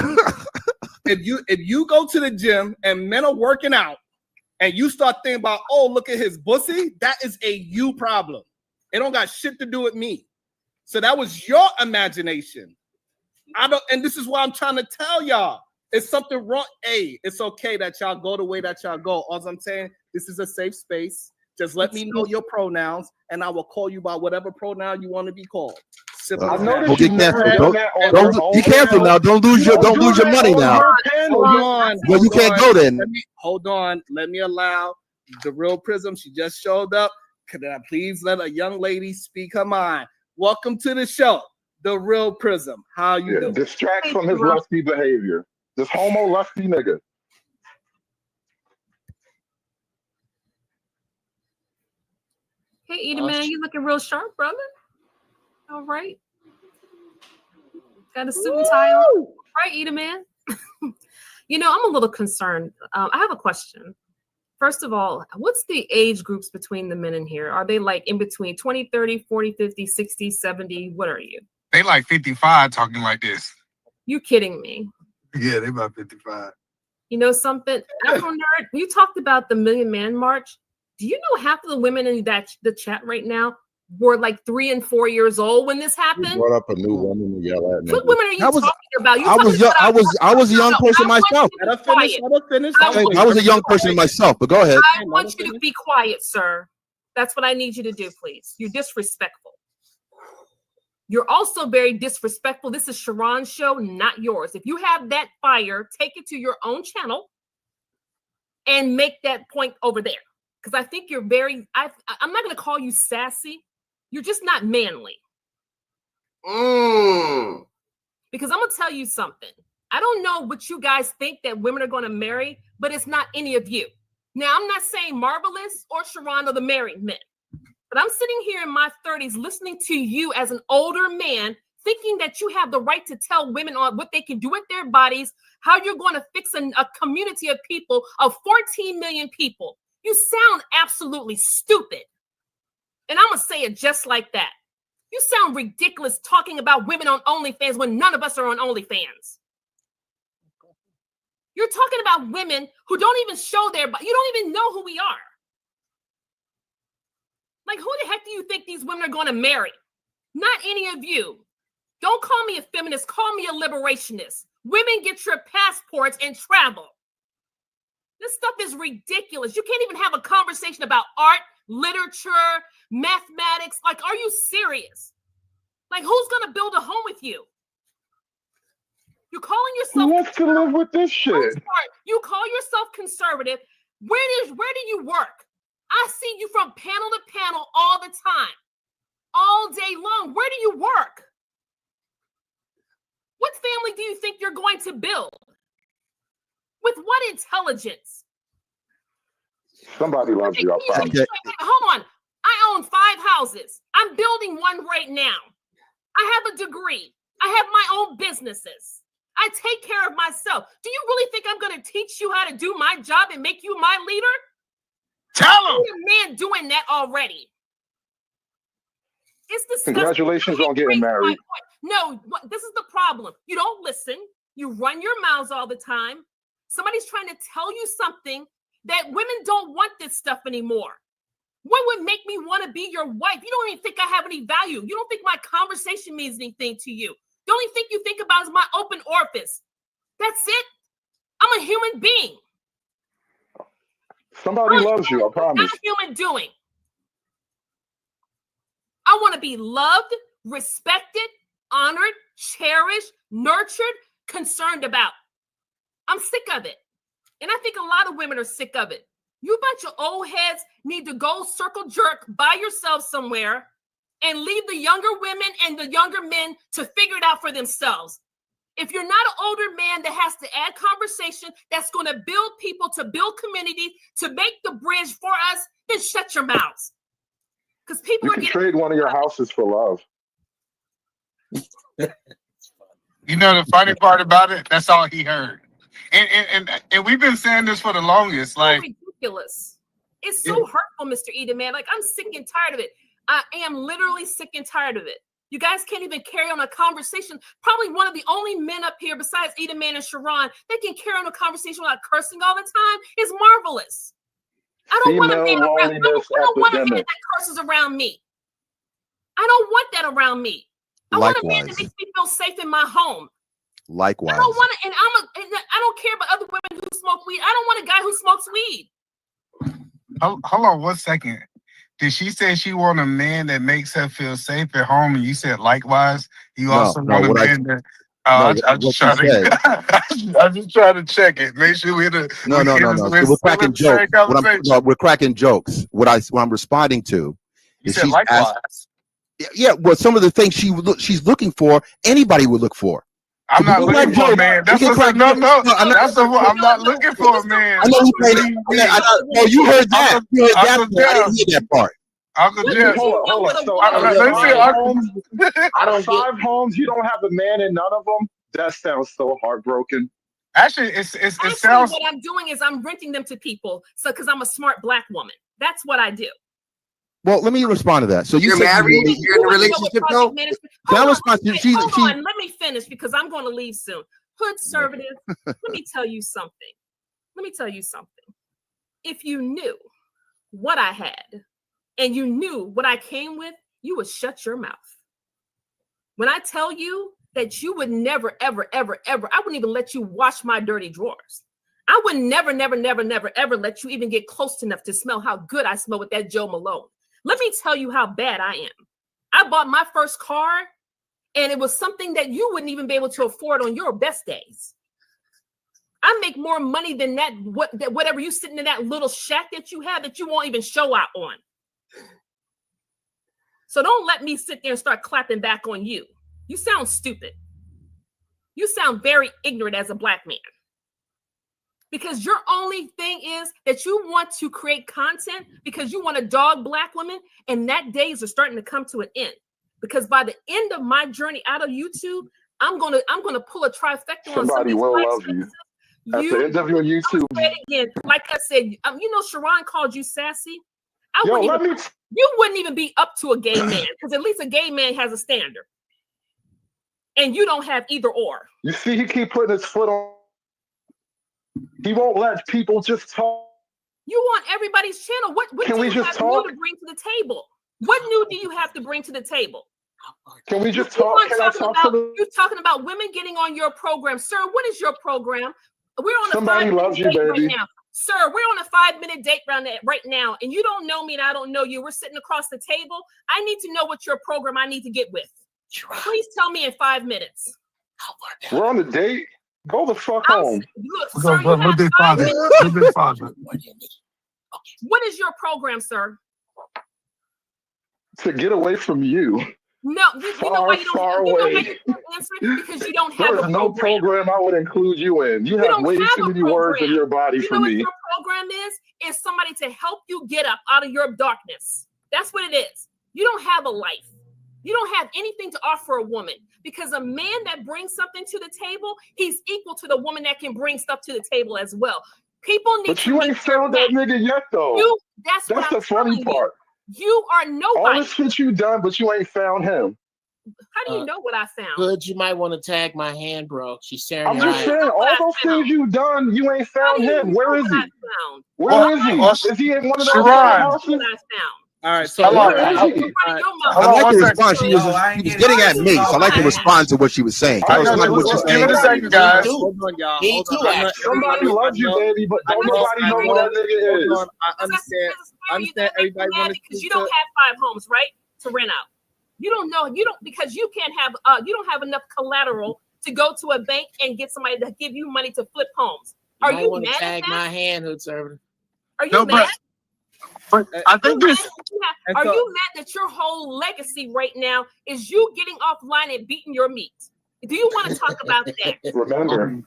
Speaker 3: if you go to the gym and men are working out, and you start thinking about, oh, look at his pussy, that is a you problem. It don't got shit to do with me. So that was your imagination. And this is why I'm trying to tell y'all. It's something wrong. Hey, it's okay that y'all go the way that y'all go. All I'm saying, this is a safe space. Just let me know your pronouns, and I will call you by whatever pronoun you want to be called. Simple as that.
Speaker 18: Don't get canceled. Don't be careful now. Don't lose your money now.
Speaker 3: Hold on.
Speaker 18: Well, you can't go then.
Speaker 3: Hold on. Let me allow the real Prism. She just showed up. Could I please let a young lady speak her mind? Welcome to the show, the real Prism. How you doing?
Speaker 10: Distract from his lusty behavior. This homo lusty nigga.
Speaker 21: Hey, Edie, man, you looking real sharp, brother. All right. Got a suit and tie on. Right, Edie, man. You know, I'm a little concerned. I have a question. First of all, what's the age groups between the men in here? Are they like in between 20, 30, 40, 50, 60, 70? What are you?
Speaker 22: They like 55 talking like this.
Speaker 21: You kidding me?
Speaker 22: Yeah, they about 55.
Speaker 21: You know something? Afro Nerd, you talked about the Million Man March. Do you know half of the women in the chat right now were like 3 and 4 years old when this happened?
Speaker 12: You brought up a new woman to yell at me.
Speaker 21: What women are you talking about?
Speaker 18: I was a young person myself. I was a young person myself, but go ahead.
Speaker 21: I want you to be quiet, sir. That's what I need you to do, please. You're disrespectful. You're also very disrespectful. This is Sharon's show, not yours. If you have that fire, take it to your own channel and make that point over there. Because I think you're very, I'm not going to call you sassy. You're just not manly. Because I'm going to tell you something. I don't know what you guys think that women are going to marry, but it's not any of you. Now, I'm not saying Marvelous or Sharon are the married men. But I'm sitting here in my 30s listening to you as an older man, thinking that you have the right to tell women on what they can do with their bodies, how you're going to fix a community of people, of 14 million people. You sound absolutely stupid. And I'm going to say it just like that. You sound ridiculous talking about women on OnlyFans when none of us are on OnlyFans. You're talking about women who don't even show their body. You don't even know who we are. Like, who the heck do you think these women are going to marry? Not any of you. Don't call me a feminist. Call me a liberationist. Women, get your passports and travel. This stuff is ridiculous. You can't even have a conversation about art, literature, mathematics. Like, are you serious? Like, who's going to build a home with you? You're calling yourself—
Speaker 10: Who wants to live with this shit?
Speaker 21: You call yourself conservative. Where do you work? I see you from panel to panel all the time, all day long. Where do you work? What family do you think you're going to build? With what intelligence?
Speaker 10: Somebody loves you, I promise.
Speaker 21: Hold on. I own 5 houses. I'm building one right now. I have a degree. I have my own businesses. I take care of myself. Do you really think I'm going to teach you how to do my job and make you my leader?
Speaker 22: Tell him.
Speaker 21: You're a man doing that already. It's disgusting.
Speaker 10: Congratulations on getting married.
Speaker 21: No, this is the problem. You don't listen. You run your mouths all the time. Somebody's trying to tell you something that women don't want this stuff anymore. What would make me want to be your wife? You don't even think I have any value. You don't think my conversation means anything to you. The only thing you think about is my open orifice. That's it. I'm a human being.
Speaker 10: Somebody loves you, I promise.
Speaker 21: Not a human doing. I want to be loved, respected, honored, cherished, nurtured, concerned about. I'm sick of it. And I think a lot of women are sick of it. You bunch of old heads need to go circle jerk by yourself somewhere and leave the younger women and the younger men to figure it out for themselves. If you're not an older man that has to add conversation, that's going to build people, to build community, to make the bridge for us, then shut your mouths. Because people
Speaker 10: You can trade one of your houses for love.
Speaker 22: You know the funny part about it? That's all he heard. And we've been saying this for the longest. Like,
Speaker 21: ridiculous. It's so hurtful, Mr. Eden, man. Like, I'm sick and tired of it. I am literally sick and tired of it. You guys can't even carry on a conversation. Probably one of the only men up here besides Eden Man and Sharon that can carry on a conversation without cursing all the time is Marvelous. I don't want a man around. I don't want a man that curses around me. I don't want that around me. I want a man that makes me feel safe in my home.
Speaker 18: Likewise.
Speaker 21: I don't want to, and I don't care about other women who smoke weed. I don't want a guy who smokes weed.
Speaker 22: Hold on 1 second. Did she say she want a man that makes her feel safe at home? And you said likewise. You also want a man that. I'm just trying to. I'm just trying to check it. Make sure we're the.
Speaker 18: No. So we're cracking jokes. We're cracking jokes. What I'm responding to
Speaker 22: You
Speaker 18: is
Speaker 22: said
Speaker 18: she's
Speaker 22: likewise.
Speaker 18: yeah. Well, some of the things she's looking for, anybody would look for.
Speaker 22: I'm not looking for a man. That's what no. I'm not looking for a man.
Speaker 18: I know you played it. No, you heard that. You heard that part. I didn't hear that part.
Speaker 22: Uncle Jeff.
Speaker 10: Hold on. So out of 5 homes, you don't have a man in none of them. That sounds so heartbroken.
Speaker 22: Actually, it sounds.
Speaker 21: What I'm doing is I'm renting them to people, so because I'm a smart black woman. That's what I do.
Speaker 18: Well, let me respond to that. So
Speaker 6: you're married? You're in a relationship though?
Speaker 21: Hold on, let me finish because I'm going to leave soon. Hoodservative, let me tell you something. If you knew what I had and you knew what I came with, you would shut your mouth. When I tell you that you would never, ever, ever, ever, I wouldn't even let you wash my dirty drawers. I would never, ever let you even get close enough to smell how good I smell with that Joe Malone. Let me tell you how bad I am. I bought my first car, and it was something that you wouldn't even be able to afford on your best days. I make more money than that, whatever you sitting in that little shack that you have that you won't even show out on. So don't let me sit there and start clapping back on you. You sound stupid. You sound very ignorant as a black man. Because your only thing is that you want to create content because you want to dog black women, and that days are starting to come to an end. Because by the end of my journey out of YouTube, I'm gonna pull a trifecta on
Speaker 10: Somebody will love you. At the end of your YouTube.
Speaker 21: Again, like I said, you know, Sharon called you sassy.
Speaker 10: Yo,
Speaker 21: you wouldn't even be up to a gay man because at least a gay man has a standard, and you don't have either or.
Speaker 10: You see, he keep putting his foot on. He won't let people just talk.
Speaker 21: You want everybody's channel. What
Speaker 10: Can
Speaker 21: do
Speaker 10: we
Speaker 21: you
Speaker 10: just
Speaker 21: have
Speaker 10: talk?
Speaker 21: new to bring to the table? What new do you have to bring to the table?
Speaker 10: Can we just talk? Can I talk to them?
Speaker 21: You're talking about women getting on your program. Sir, what is your program? We're on a
Speaker 10: Somebody
Speaker 21: 5-minute
Speaker 10: loves you,
Speaker 21: date right
Speaker 10: baby.
Speaker 21: now. Sir, we're on a 5-minute date right now, and you don't know me and I don't know you. We're sitting across the table. I need to know what your program I need to get with. Please tell me in 5 minutes.
Speaker 10: We're on a date. Go the fuck home.
Speaker 21: Look, sir, you have 5 minutes. What is your program, sir?
Speaker 10: To get away from you.
Speaker 21: No, you know why you don't have, you know why you can't answer it? Because you don't have
Speaker 10: There
Speaker 21: a
Speaker 10: is no program I would include you in. You have
Speaker 21: don't
Speaker 10: way
Speaker 21: have
Speaker 10: too
Speaker 21: a
Speaker 10: many words in
Speaker 21: program.
Speaker 10: your body
Speaker 21: You
Speaker 10: for
Speaker 21: know what
Speaker 10: me.
Speaker 21: your program is somebody to help you get up out of your darkness. That's what it is. You don't have a life. You don't have anything to offer a woman because a man that brings something to the table, he's equal to the woman that can bring stuff to the table as well. People need
Speaker 10: But
Speaker 21: to
Speaker 10: you ain't found that nigga yet, though.
Speaker 21: That's what
Speaker 10: the
Speaker 21: I'm
Speaker 10: funny
Speaker 21: telling
Speaker 10: part.
Speaker 21: You are
Speaker 10: All
Speaker 21: nobody.
Speaker 10: this shit you done, but you ain't found him.
Speaker 21: How do you know what I found?
Speaker 1: Hood, you might want to tag my hand, bro. She's staring
Speaker 10: I'm
Speaker 1: your
Speaker 10: just
Speaker 1: eye.
Speaker 10: saying, all those things you done, you ain't found him. Where is he? Where is he? Is he in one of those
Speaker 22: Sharon.
Speaker 10: houses?
Speaker 3: All right, so
Speaker 10: Where is he?
Speaker 18: I like the response. She was getting at me, so I like to respond to what she was saying. Can I respond to what she's saying?
Speaker 22: Give it a second, guys.
Speaker 3: Hold on, y'all.
Speaker 1: He
Speaker 3: Hold
Speaker 1: too,
Speaker 3: on.
Speaker 1: actually.
Speaker 10: Somebody loves you, baby, but don't nobody know who that nigga is.
Speaker 3: Hold on. I understand everybody wants
Speaker 21: because you don't have 5 homes, right? To rent out. You don't know, because you can't have you don't have enough collateral to go to a bank and get somebody to give you money to flip homes. Are you
Speaker 1: want to
Speaker 21: mad at
Speaker 1: tag
Speaker 21: that?
Speaker 1: my hand, Hood Server?
Speaker 21: Are you mad?
Speaker 22: But I think this.
Speaker 21: Are you mad that your whole legacy right now is you getting offline and beating your meat? Do you want to talk about that?
Speaker 10: Remember,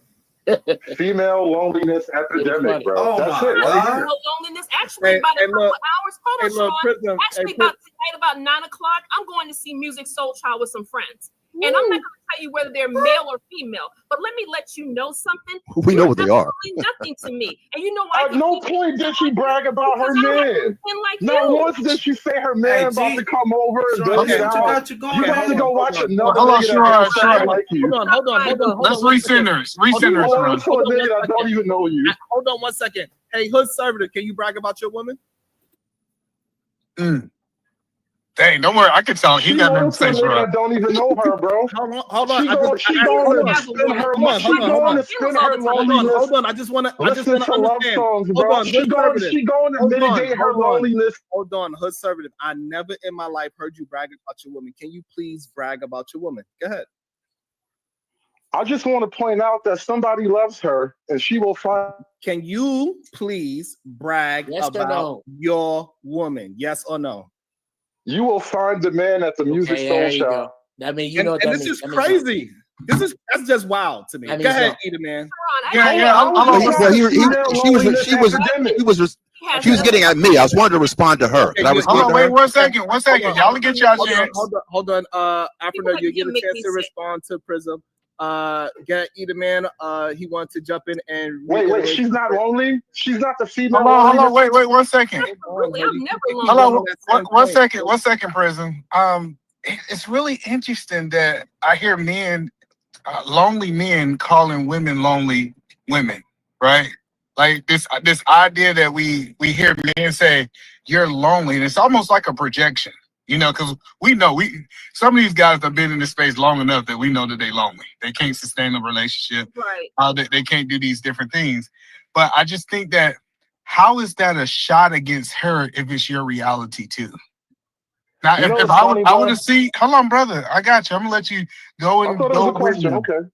Speaker 10: female loneliness epidemic, bro.
Speaker 22: Oh
Speaker 10: That's
Speaker 22: my
Speaker 10: it.
Speaker 22: God.
Speaker 10: Right here.
Speaker 21: No loneliness. Actually, about a couple hours. Hold on, Sean.
Speaker 3: Prism.
Speaker 21: Actually, about tonight, about 9 o'clock, I'm going to see Music Soul Child with some friends. And I'm not going to tell you whether they're male or female, but let me let you know something.
Speaker 18: We know what they are.
Speaker 21: Absolutely nothing to me. And you know why?
Speaker 10: At no point did she brag about her man. Not once did she say her man about to come over and
Speaker 22: Sean,
Speaker 10: bang it
Speaker 22: what you
Speaker 10: out.
Speaker 22: got you going?
Speaker 10: You got to go watch another
Speaker 22: Hold on,
Speaker 10: nigga that
Speaker 22: Sharon.
Speaker 10: don't like you.
Speaker 3: Hold on.
Speaker 22: Let's recenter us. Recenter us,
Speaker 10: Hold
Speaker 22: Ron.
Speaker 10: on to a nigga that don't even know you.
Speaker 3: Hold on 1 second. Hey, Hood Servitor, can you brag about your woman?
Speaker 22: Dang, don't worry. I can tell he
Speaker 10: She
Speaker 22: got nothing
Speaker 10: going
Speaker 22: to
Speaker 10: to a
Speaker 22: say,
Speaker 10: nigga
Speaker 22: bro.
Speaker 10: that don't even know her, bro.
Speaker 3: Hold on.
Speaker 10: She
Speaker 3: I
Speaker 10: going
Speaker 3: just,
Speaker 10: to spend her money. She going to spend her loneliness.
Speaker 3: Hold on. I just want to
Speaker 10: Listen to love
Speaker 3: understand.
Speaker 10: songs,
Speaker 3: Hold
Speaker 10: bro.
Speaker 3: on.
Speaker 10: She going to mitigate her loneliness.
Speaker 3: Hold on, hood conservative. I never in my life heard you brag about your woman. Can you please brag about your woman? Go ahead.
Speaker 10: I just want to point out that somebody loves her and she will find.
Speaker 3: Can you please brag about your woman? Yes or no?
Speaker 10: You will find the man at the music
Speaker 1: there you
Speaker 10: store
Speaker 1: go.
Speaker 10: shop.
Speaker 1: That means you know what that
Speaker 3: this
Speaker 1: means.
Speaker 3: is
Speaker 1: That means
Speaker 3: crazy. That's just wild to me.
Speaker 1: That
Speaker 3: Go
Speaker 1: means
Speaker 3: ahead,
Speaker 1: no.
Speaker 3: Eda, man.
Speaker 18: She was getting at me. I was wanting to respond to her. Could I respond to her?
Speaker 22: Wait 1 second. 1 second. Y'all will get y'all chance.
Speaker 3: Hold on. Afro, you get a chance to respond to Prism. Get Eda, man. He wanted to jump in and
Speaker 10: wait. She's not lonely. She's not the female.
Speaker 22: Hold on. Wait 1 second.
Speaker 21: Absolutely, I'm never
Speaker 22: Hold
Speaker 21: lonely.
Speaker 22: on. 1 second, Prism. It's really interesting that I hear men, lonely men, calling women lonely women, right? Like this idea that we hear men say you're lonely, and it's almost like a projection, you know, because we know some of these guys have been in this space long enough that we know that they're lonely. They can't sustain a relationship.
Speaker 21: Right.
Speaker 22: They can't do these different things. But I just think that how is that a shot against her if it's your reality too? Now, if I would have seen, hold on, brother, I got you. I'm gonna let you go and
Speaker 10: I thought it was
Speaker 22: go
Speaker 10: a question.
Speaker 22: with
Speaker 10: Okay.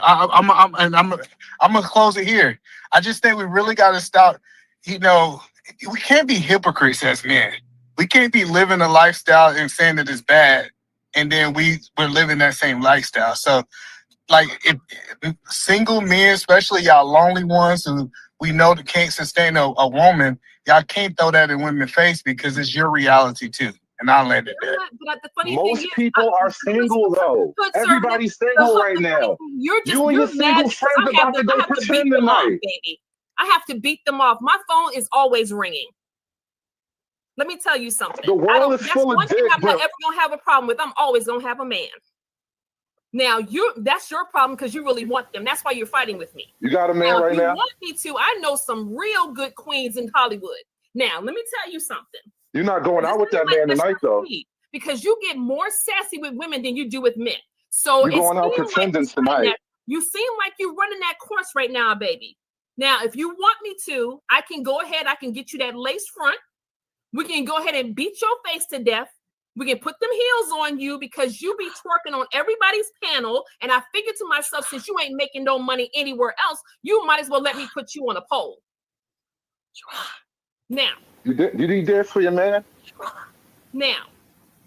Speaker 22: I'm gonna close it here. I just think we really got to stop. You know, we can't be hypocrites as men. We can't be living a lifestyle and saying that it's bad, and then we're living that same lifestyle. So, like, if single men, especially y'all lonely ones who we know that can't sustain a woman, y'all can't throw that in women's face because it's your reality too. And I'll land it there.
Speaker 21: But the funny
Speaker 10: Most
Speaker 21: thing is,
Speaker 10: people are single though. Everybody's single right now.
Speaker 21: You're
Speaker 10: You and your single friends about to go pretend tonight.
Speaker 21: Baby. I have to beat them off. My phone is always ringing. Let me tell you something.
Speaker 10: The world is
Speaker 21: that's
Speaker 10: full of
Speaker 21: one thing
Speaker 10: dick,
Speaker 21: I'm not
Speaker 10: bro.
Speaker 21: ever gonna have a problem with. I'm always gonna have a man. Now that's your problem because you really want them. That's why you're fighting with me.
Speaker 10: You got a man right
Speaker 21: If you
Speaker 10: now?
Speaker 21: want me to, I know some real good queens in Hollywood. Now, let me tell you something.
Speaker 10: You're not going out with that man tonight though.
Speaker 21: Because you get more sassy with women than you do with men. So
Speaker 10: You're going out pretending tonight.
Speaker 21: You seem like you're running that course right now, baby. Now, if you want me to, I can go ahead. I can get you that lace front. We can go ahead and beat your face to death. We can put them heels on you because you be twerking on everybody's panel. And I figured to myself, since you ain't making no money anywhere else, you might as well let me put you on a pole. Now.
Speaker 10: Do you dance for your man?
Speaker 21: Now.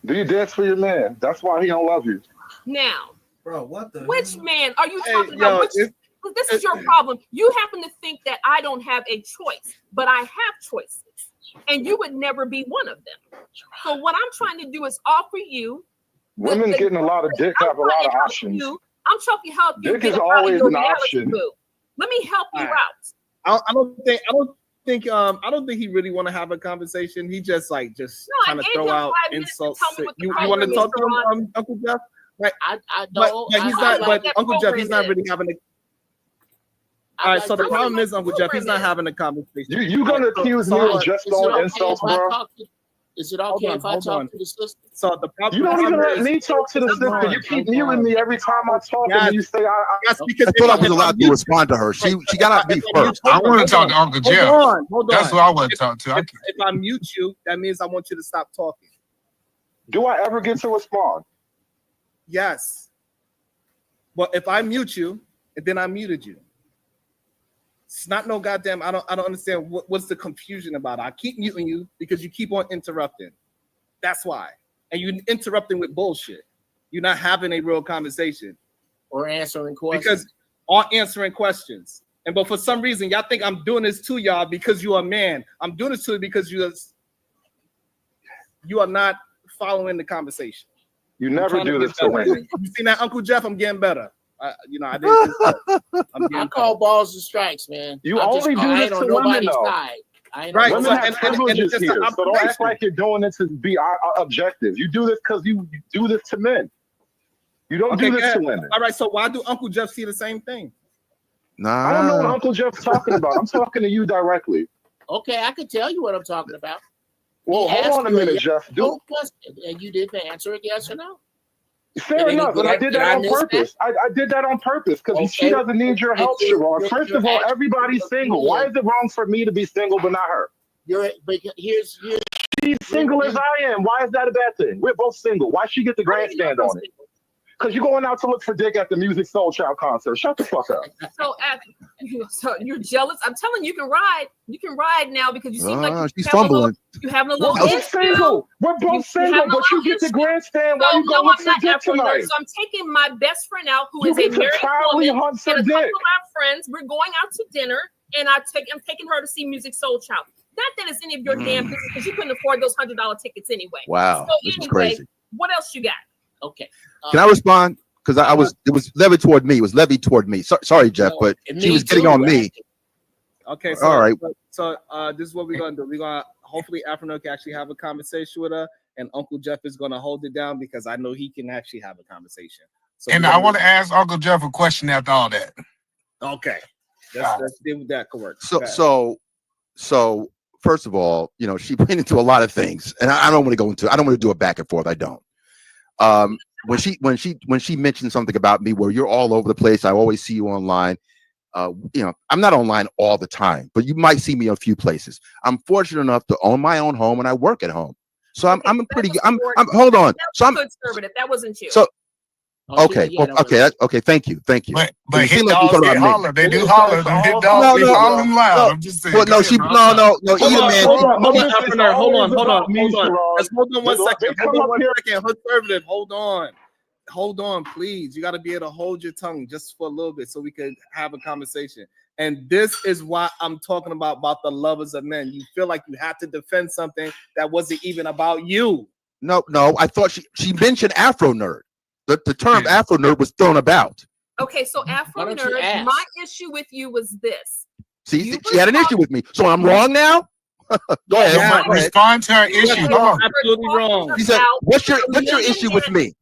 Speaker 10: Do you dance for your man? That's why he don't love you.
Speaker 21: Now.
Speaker 19: Bro, what the
Speaker 21: Which man are you talking about? This is your problem. You happen to think that I don't have a choice, but I have choices. And you would never be one of them. So what I'm trying to do is offer you.
Speaker 10: Women getting a lot of dick have a lot of options.
Speaker 21: I'm trying to help you.
Speaker 10: Dick is always an option.
Speaker 21: Let me help you out.
Speaker 3: I don't think he really want to have a conversation. He just trying to throw out insults. You want to talk to him, Uncle Jeff? Right.
Speaker 1: I
Speaker 3: but
Speaker 1: don't.
Speaker 3: he's not. But Uncle Jeff, he's not really having a. All right. So the problem is, Uncle Jeff, he's not having a conversation.
Speaker 10: You gonna accuse me of just throwing insults, bro?
Speaker 1: Is it okay if I talk to the sister?
Speaker 3: So the problem.
Speaker 10: You don't even let me talk to the sister. You keep muting me every time I talk, and you say
Speaker 3: That's because
Speaker 18: I thought I was allowed to respond to her. She got to be first.
Speaker 22: I want to talk to Uncle Jeff.
Speaker 3: Hold on.
Speaker 22: That's who I want to talk to.
Speaker 3: If I mute you, that means I want you to stop talking.
Speaker 10: Do I ever get to respond?
Speaker 3: Yes. But if I mute you, and then I muted you. It's not no goddamn. I don't understand what's the confusion about it. I keep muting you because you keep on interrupting. That's why. And you're interrupting with bullshit. You're not having a real conversation.
Speaker 1: Or answering questions.
Speaker 3: Because or answering questions. But for some reason, y'all think I'm doing this to y'all because you're a man. I'm doing this to you because you are not following the conversation.
Speaker 10: You never do this to women.
Speaker 3: You seen that, Uncle Jeff? I'm getting better. I didn't.
Speaker 1: I call balls and strikes, man.
Speaker 10: You only do this to women, though.
Speaker 3: Right.
Speaker 10: Women have privileges here, so don't act like you're doing this to be objective. You do this because you do this to men. You don't do this to women.
Speaker 3: All right. So why do Uncle Jeff see the same thing?
Speaker 18: Nah.
Speaker 10: I don't know what Uncle Jeff's talking about. I'm talking to you directly.
Speaker 1: Okay, I can tell you what I'm talking about.
Speaker 10: Well,
Speaker 1: He
Speaker 10: hold
Speaker 1: asked
Speaker 10: on a
Speaker 1: you
Speaker 10: minute, Jeff.
Speaker 1: no question, and you didn't answer it yes or no.
Speaker 10: Fair enough, and I did that on purpose. I did that on purpose because she doesn't need your help, Sharon. First of all, everybody's single. Why is it wrong for me to be single but not her?
Speaker 1: But here's
Speaker 10: she's single as I am. Why is that a bad thing? We're both single. Why she get the grandstand on it? Because you're going out to look for dick at the Music Soul Child concert. Shut the fuck up.
Speaker 21: So you're jealous. I'm telling you, you can ride. You can ride now because you seem like
Speaker 18: she's fumbling.
Speaker 21: You have a little
Speaker 10: We're both single. We're both single, but you get the grandstand while you go look for dick tonight.
Speaker 21: So I'm taking my best friend out, who
Speaker 10: You
Speaker 21: is a
Speaker 10: get to
Speaker 21: married
Speaker 10: proudly
Speaker 21: woman,
Speaker 10: hunt
Speaker 21: and
Speaker 10: for
Speaker 21: a couple
Speaker 10: dick.
Speaker 21: of our friends. We're going out to dinner, and I'm taking her to see Music Soul Child. Not that it's any of your damn business because you couldn't afford those $100 tickets anyway.
Speaker 18: Wow,
Speaker 21: So
Speaker 18: this is
Speaker 21: anyway,
Speaker 18: crazy.
Speaker 21: what else you got?
Speaker 1: Okay.
Speaker 18: Can I respond? Because it was levied toward me. It was levied toward me. Sorry, Jeff, but she was getting on me.
Speaker 3: Okay, so
Speaker 18: All right.
Speaker 3: So this is what we're gonna do. We're gonna hopefully Afro can actually have a conversation with her, and Uncle Jeff is gonna hold it down because I know he can actually have a conversation. So
Speaker 22: And I want to ask Uncle Jeff a question after all that.
Speaker 3: Okay, let's deal with that. Correct.
Speaker 18: So first of all, she went into a lot of things, and I don't want to go into. I don't want to do a back and forth. I don't. When she mentioned something about me, where you're all over the place, I always see you online. I'm not online all the time, but you might see me a few places. I'm fortunate enough to own my own home, and I work at home. So I'm pretty. I'm hold on. So I'm
Speaker 21: conservative. That wasn't you.
Speaker 18: So. Okay. Okay. Thank you.
Speaker 22: But
Speaker 18: You
Speaker 22: hit
Speaker 18: seem like
Speaker 22: dogs
Speaker 18: you're talking
Speaker 22: get
Speaker 18: about me.
Speaker 22: holler. They do holler. Them hit dogs be hollering loud. I'm just saying.
Speaker 18: Well, no, either man.
Speaker 3: Hold on. Let's hold on 1 second. Conservative. Hold on, please. You got to be able to hold your tongue just for a little bit so we can have a conversation. And this is why I'm talking about the lovers of men. You feel like you have to defend something that wasn't even about you.
Speaker 18: No. I thought she mentioned Afro nerd. The term Afro nerd was thrown about.
Speaker 21: Okay, so Afro nerd, my issue with you was this.
Speaker 18: See, she had an issue with me. So I'm wrong now? Go ahead.
Speaker 22: Respond to her issue. Come on.
Speaker 3: Absolutely wrong.
Speaker 18: She said, what's your issue with me?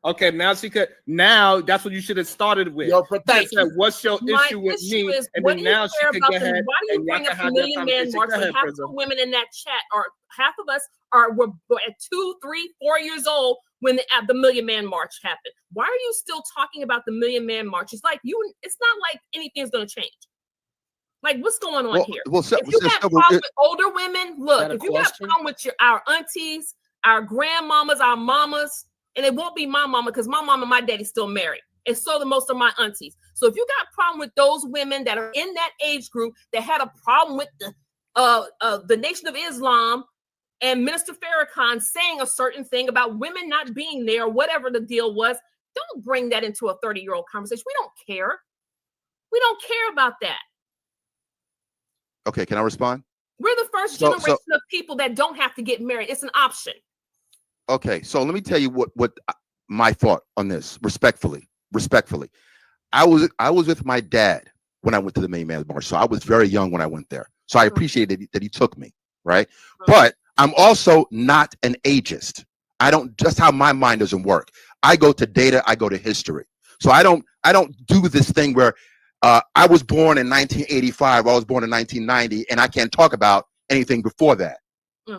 Speaker 3: Okay, now that's what you should have started with.
Speaker 1: Thank
Speaker 3: you. What's your issue with me? And then now she can go ahead.
Speaker 21: Why do you bring up the Million Man March when half the women in that chat, or half of us were at 2, 3, 4 years old when the Million Man March happened? Why are you still talking about the Million Man March? It's like it's not like anything's gonna change. Like, what's going on here? If you got problems with older women, look, if you got problem with our aunties, our grandmamas, our mamas, and it won't be my mama because my mama and my daddy still married, and so do most of my aunties. So if you got a problem with those women that are in that age group that had a problem with the Nation of Islam and Minister Farrakhan saying a certain thing about women not being there, or whatever the deal was, don't bring that into a 30-year-old conversation. We don't care. We don't care about that.
Speaker 18: Okay, can I respond?
Speaker 21: We're the first generation of people that don't have to get married. It's an option.
Speaker 18: Okay, so let me tell you what my thought on this, respectfully. I was with my dad when I went to the Million Man March, so I was very young when I went there. So I appreciated that he took me, right? But I'm also not an ageist. Just how my mind doesn't work. I go to data, I go to history. So I don't do this thing where I was born in 1985, I was born in 1990, and I can't talk about anything before that.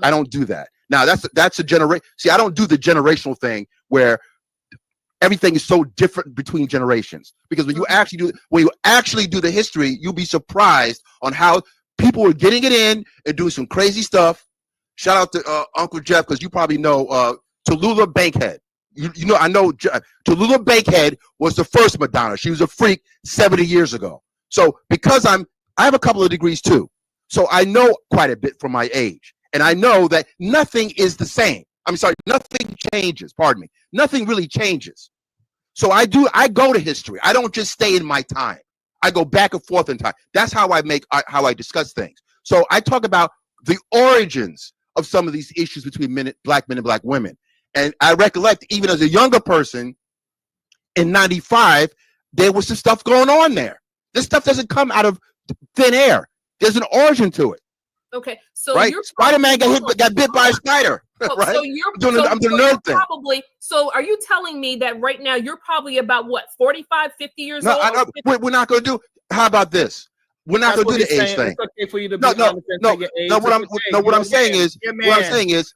Speaker 18: I don't do that. Now that's a generation. See, I don't do the generational thing where everything is so different between generations. Because when you actually do the history, you'll be surprised on how people are getting it in and doing some crazy stuff. Shout out to Uncle Jeff, because you probably know Tallulah Bankhead. I know Tallulah Bankhead was the first Madonna. She was a freak 70 years ago. So because I have a couple of degrees too. So I know quite a bit from my age. And I know that nothing is the same. I'm sorry, nothing changes. Pardon me. Nothing really changes. So I go to history. I don't just stay in my time. I go back and forth in time. That's how I discuss things. So I talk about the origins of some of these issues between black men and black women. And I recollect, even as a younger person, in 95, there was some stuff going on there. This stuff doesn't come out of thin air. There's an origin to it.
Speaker 21: Okay, so
Speaker 18: right? Spider-Man got bit by a spider. Right? So I'm doing another thing.
Speaker 21: So are you telling me that right now you're probably about what, 45, 50 years old?
Speaker 18: No, we're not going to do. How about this? We're not
Speaker 3: That's
Speaker 18: going to
Speaker 3: what
Speaker 18: do the
Speaker 3: he's
Speaker 18: age
Speaker 3: saying.
Speaker 18: thing.
Speaker 3: It's okay for you to be
Speaker 18: No,
Speaker 3: honest and say your age.
Speaker 18: no. What I'm saying is,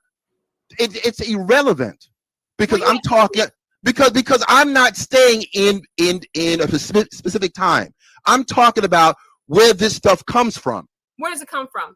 Speaker 3: it's
Speaker 18: it's irrelevant because I'm talking because I'm not staying in a specific time. I'm talking about where this stuff comes from.
Speaker 21: Where does it come from?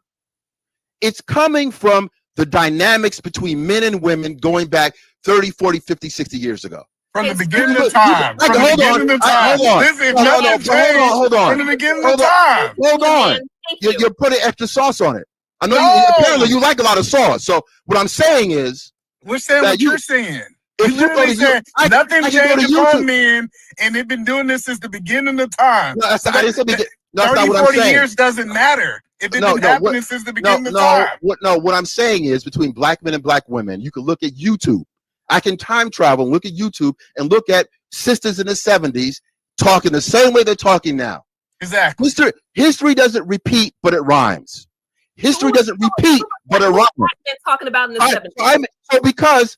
Speaker 18: It's coming from the dynamics between men and women going back 30, 40, 50, 60 years ago.
Speaker 22: From the beginning of time. From the beginning of time. Listen, nothing changed
Speaker 18: Hold on.
Speaker 22: from the beginning of time.
Speaker 18: Hold on. You're putting extra sauce on it. I know apparently you like a lot of sauce. So what I'm saying is,
Speaker 22: we're saying what you're saying.
Speaker 18: If
Speaker 22: You literally said nothing
Speaker 18: I can go
Speaker 22: changed
Speaker 18: to
Speaker 22: upon
Speaker 18: YouTube.
Speaker 22: men, and they've been doing this since the beginning of time.
Speaker 18: No, that's, I didn't say begin. No, that's
Speaker 22: 30,
Speaker 18: not what I'm
Speaker 22: 40
Speaker 18: saying.
Speaker 22: years doesn't matter. If it's been happening since the beginning of time.
Speaker 18: What I'm saying is between black men and black women, you can look at YouTube. I can time travel and look at YouTube and look at sisters in the 70s talking the same way they're talking now.
Speaker 22: Exactly.
Speaker 18: History doesn't repeat, but it rhymes. History doesn't repeat, but it rhymes.
Speaker 21: Black men talking about in the 70s.
Speaker 18: So because